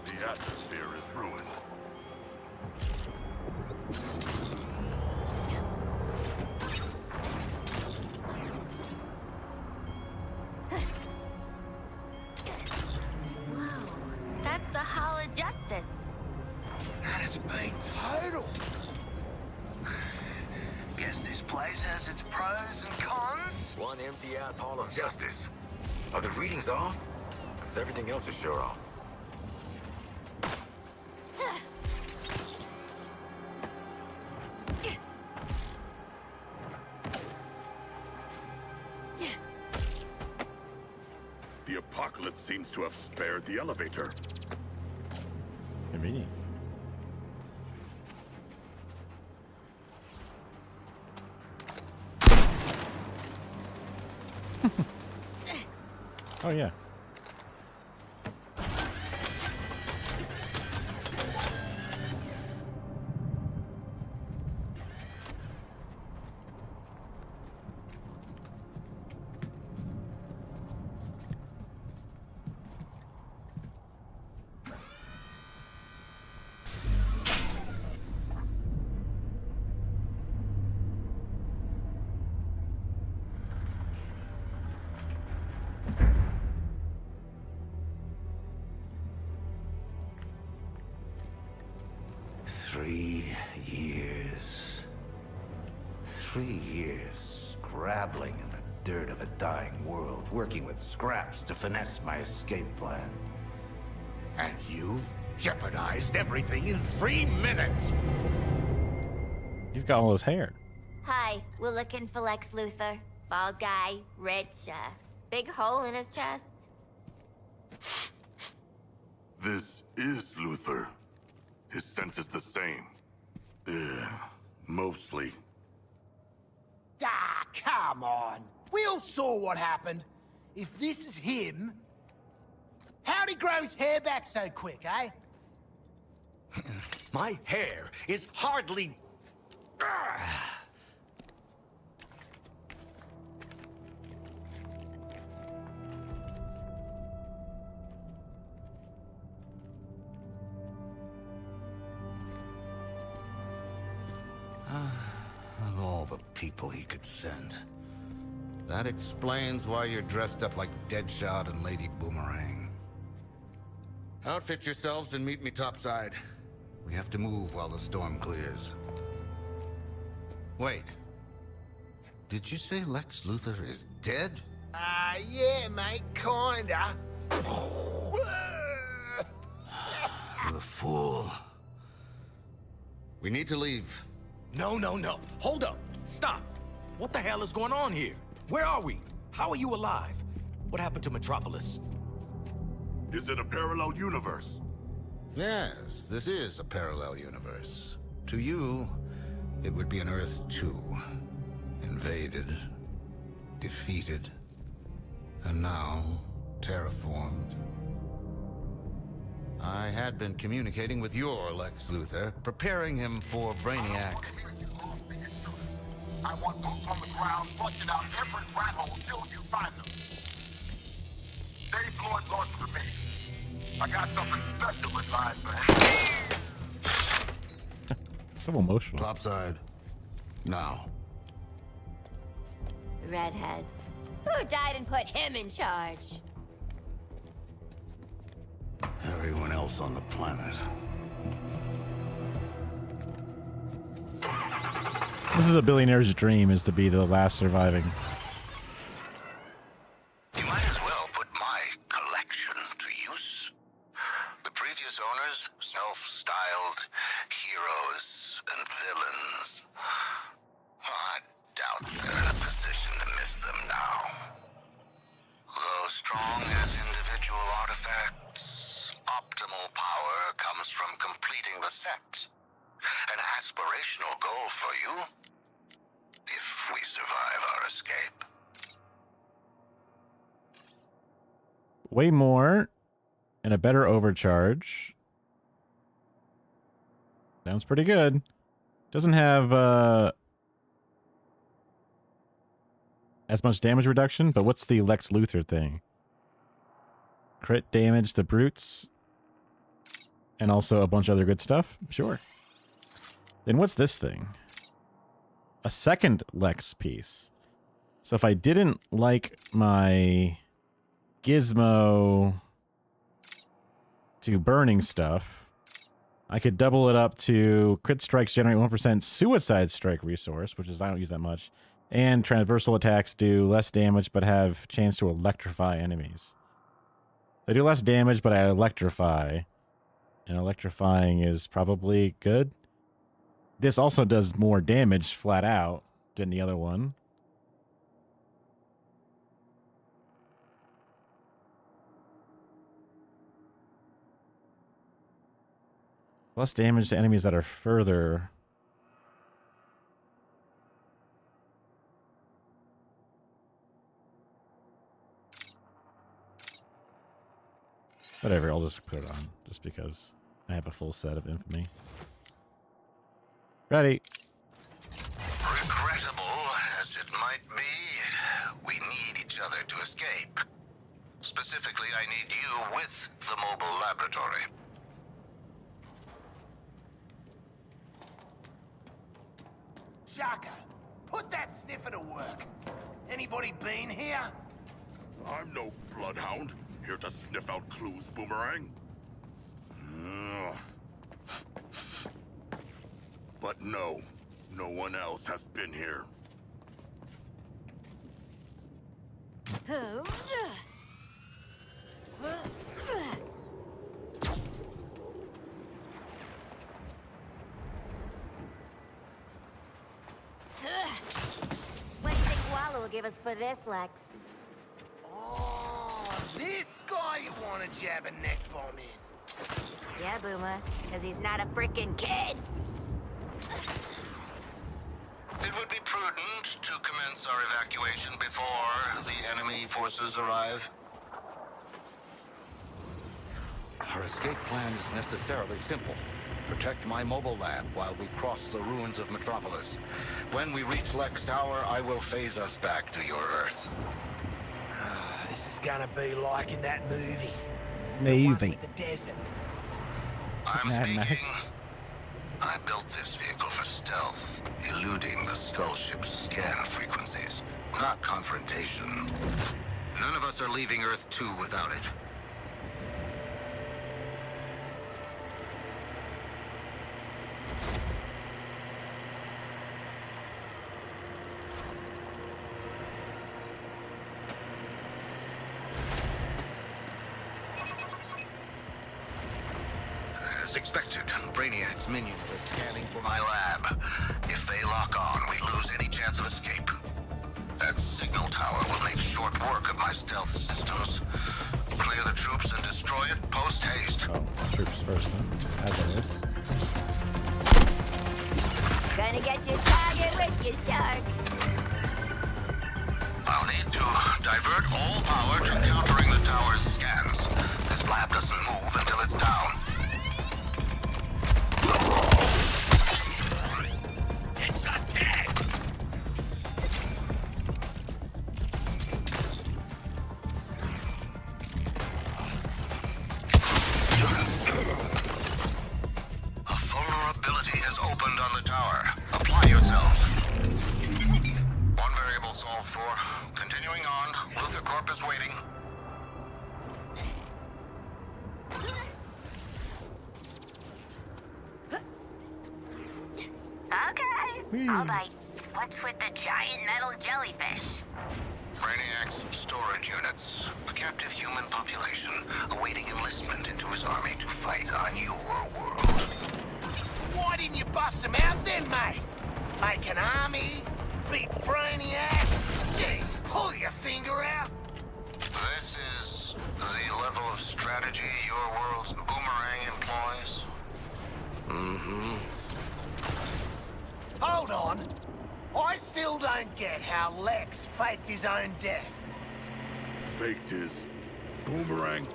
the atmosphere is ruined. Whoa, that's the Hall of Justice. And it's been total. Guess this place has its pros and cons. One empty-ass Hall of Justice. Are the readings off? Because everything else is sure off. The apocalypse seems to have spared the elevator. Convenient. Oh yeah. Scrabbling in the dirt of a dying world, working with scraps to finesse my escape plan. And you've jeopardized everything in 3 minutes! He's got all his hair. Hi, we're looking for Lex Luthor. Bald guy, rich, big hole in his chest. This is Luthor. His scent is the same. Mostly. Ah, come on. We all saw what happened. if this is him, how'd he grow his hair back so quick, eh? My hair is hardly... Of all the people he could send. That explains why you're dressed up like Deadshot and Lady Boomerang. Outfit yourselves and meet me topside. We have to move while the storm clears. Wait. Did you say Lex Luthor is dead? Yeah, mate, kinda. The fool. We need to leave. No. Hold up. Stop. What the hell is going on here? Where are we? How are you alive? What happened to Metropolis? Is it a parallel universe? Yes, this is a parallel universe. To you, it would be an Earth 2. Invaded, defeated, and now terraformed. I had been communicating with your Lex Luthor, preparing him for Brainiac. I want boots on the ground, flushing out every rat hole till you find them. Save Floyd Gordon for me. I got something special in mind for him. So emotional. Topside. Now. Redheads. Who died and put him in charge? Everyone else on the planet. This is a billionaire's dream, is to be the last surviving. You might as well put my collection to use. The previous owners, self-styled heroes and villains. I doubt they're in a position to miss them now. Though strong as individual artifacts, optimal power comes from completing the set. An aspirational goal for you, if we survive our escape. Way more and a better overcharge. Sounds pretty good. Doesn't have as much damage reduction, but what's the Lex Luthor thing? Crit damage to brutes. And also a bunch of other good stuff? Sure. Then what's this thing? A second Lex piece. So if I didn't like my Gizmo to burning stuff, I could double it up to crit strikes generate 1% suicide strike resource, which is I don't use that much, and transversal attacks do less damage but have chance to electrify enemies. They do less damage, but I electrify. And electrifying is probably good. This also does more damage flat out than the other one. Less damage to enemies that are further. Whatever, I'll just put it on, just because I have a full set of infamy. Ready. Regrettable as it might be, we need each other to escape. Specifically, I need you with the mobile laboratory. Shaka, put that sniffer to work. Anybody been here? I'm no bloodhound, here to sniff out clues, Boomerang. But no, no one else has been here. What do you think Walla will give us for this, Lex? Oh, this guy you want to jab a neck bomb in. Yeah, Boomer, because he's not a freaking kid. It would be prudent to commence our evacuation before the enemy forces arrive. Our escape plan is necessarily simple. Protect my mobile lab while we cross the ruins of Metropolis. When we reach Lex Tower, I will phase us back to your Earth. This is gonna be like in that movie. Movie. The desert. I'm Mad speaking. Max. I built this vehicle for stealth, eluding the Skull Ship's scan frequencies, not confrontation. None of us are leaving Earth 2 without it. As expected, Brainiac's minions are scanning for my lab. If they lock on, we lose any chance of escape. That signal tower will make short work of my stealth systems. Clear the troops and destroy it post-haste. Oh, troops first, huh? As it is. Gonna get your target with your shark. I'll need to divert all power to countering the tower's scans. This lab doesn't move until it's down. Headshot tag! A vulnerability has opened on the tower. Apply yourselves. One variable solved for. Continuing on. Luther Corp is waiting. Okay, I'll bite. What's with the giant metal jellyfish? Brainiac's storage units. A captive human population awaiting enlistment into his army to fight on your world. Why didn't you bust him out then, mate? Make an army? Beat Brainiac? Jeez, pull your finger out. This is the level of strategy your world's boomerang employs? Mm-hmm. Hold on. I still don't get how Lex faked his own death. Faked his boomerang?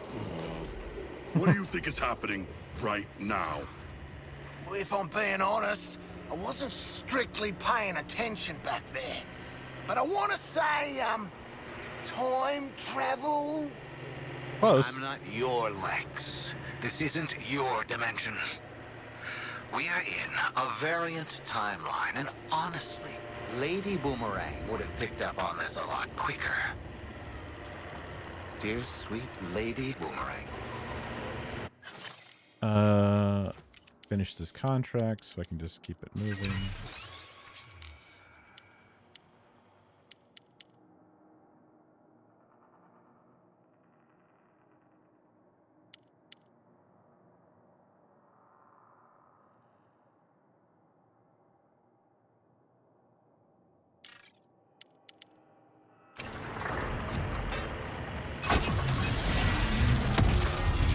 What do you think is happening right now? If I'm being honest, I wasn't strictly paying attention back there. But I want to say, time travel? Close. I'm not your Lex. This isn't your dimension. We are in a variant timeline, and honestly, Lady Boomerang would have picked up on this a lot quicker. Dear sweet Lady Boomerang. Finish this contract so I can just keep it moving.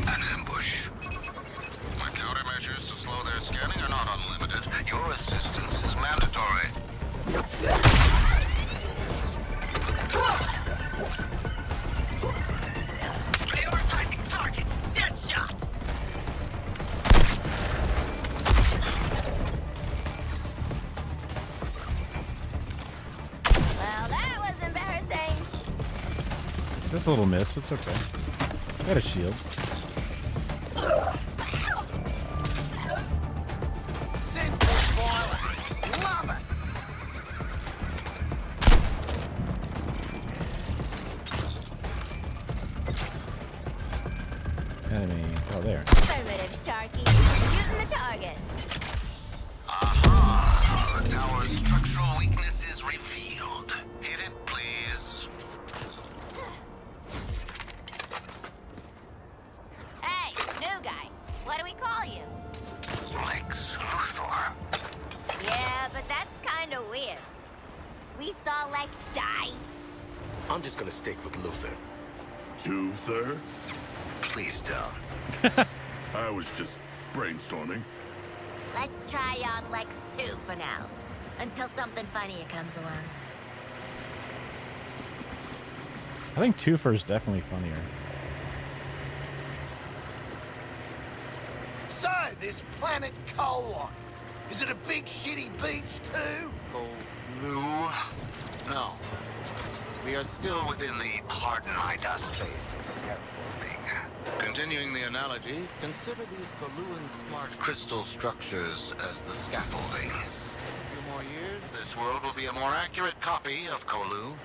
An ambush. My countermeasures to slow their scanning are not unlimited. Your assistance is mandatory. Prioritizing targets. Dead shot. Well, that was embarrassing. Just a little miss. It's okay. Got a shield. Senseless violence. Love it. Enemy. Oh, there. Affirmative, Sharky. Shooting the target. Aha! The tower's structural weakness is revealed. Hit it, please. Hey, new guy. What do we call you? Lex Luthor. Yeah, but that's kind of weird. We saw Lex die. I'm just gonna stick with Luther. Luther? Please don't. I was just brainstorming. Let's try on Lex 2 for now. Until something funnier comes along. I think Twofer is definitely funnier. So, this planet Colon, is it a big shitty beach too? Colu? No. We are still within the pardon my dust phase of terraforming. Continuing the analogy, consider these Coluan smart crystal structures as the scaffolding. In a few more years, this world will be a more accurate copy of Colu.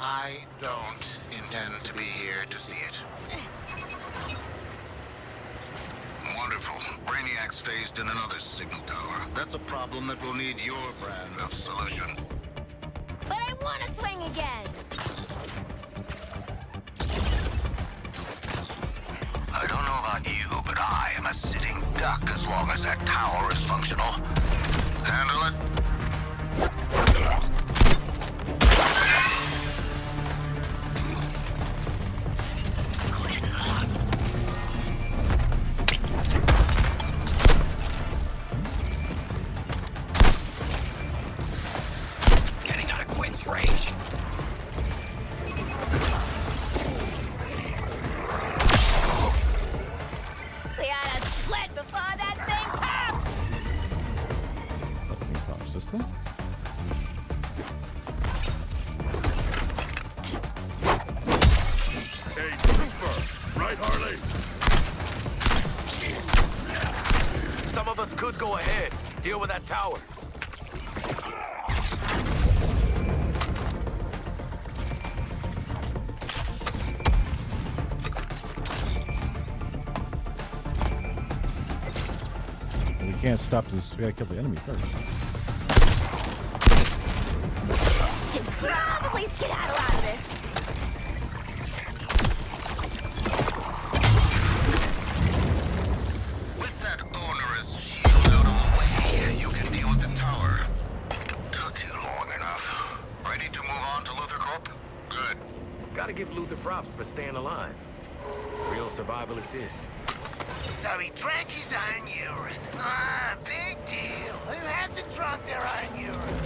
I don't intend to be here to see it. Wonderful. Brainiac's phased in another signal tower. That's a problem that will need your brand of solution. But I want to swing again! I don't know about you, but I am a sitting duck as long as that tower is functional. Handle it. Getting out of Quinn's range. We ought to split before that thing pops! Power system. Hey, trooper! Right, Harley? Some of us could go ahead. Deal with that tower. We can't stop this. We gotta kill the enemy first. Should probably skedaddle out of this. With that onerous shield out of the way, you can deal with the tower. Took you long enough. Ready to move on to Luther Corp? Good. Gotta give Luther props for staying alive. Real survivalist is. So he drank his own urine. Ah, big deal. Who hasn't drunk their own urine?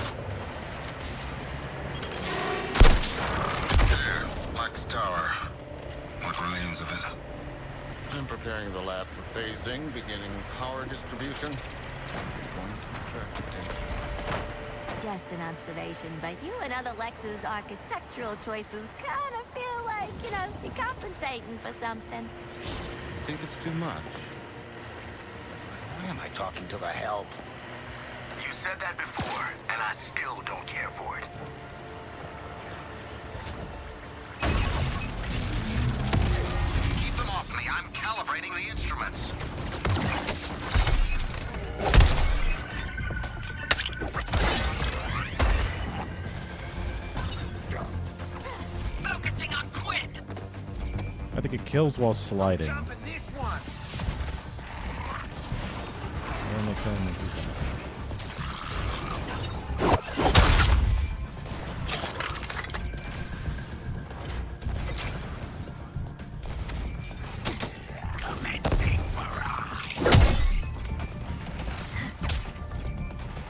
There, Black's Tower. What remains of it? I'm preparing the lab for phasing, beginning power distribution. It's going to attract attention. Just an observation, but you and other Lex's architectural choices kind of feel like, you know, you're compensating for something. Think it's too much? Why am I talking to the help? You said that before, and I still don't care for it. Keep them off me. I'm calibrating the instruments. Focusing on Quinn. I think it kills while sliding. Jump in this one. And they kill him too fast.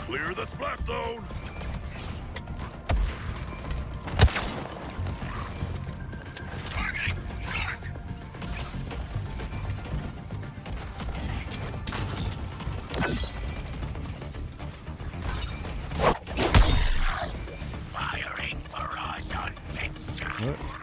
Clear the splash zone!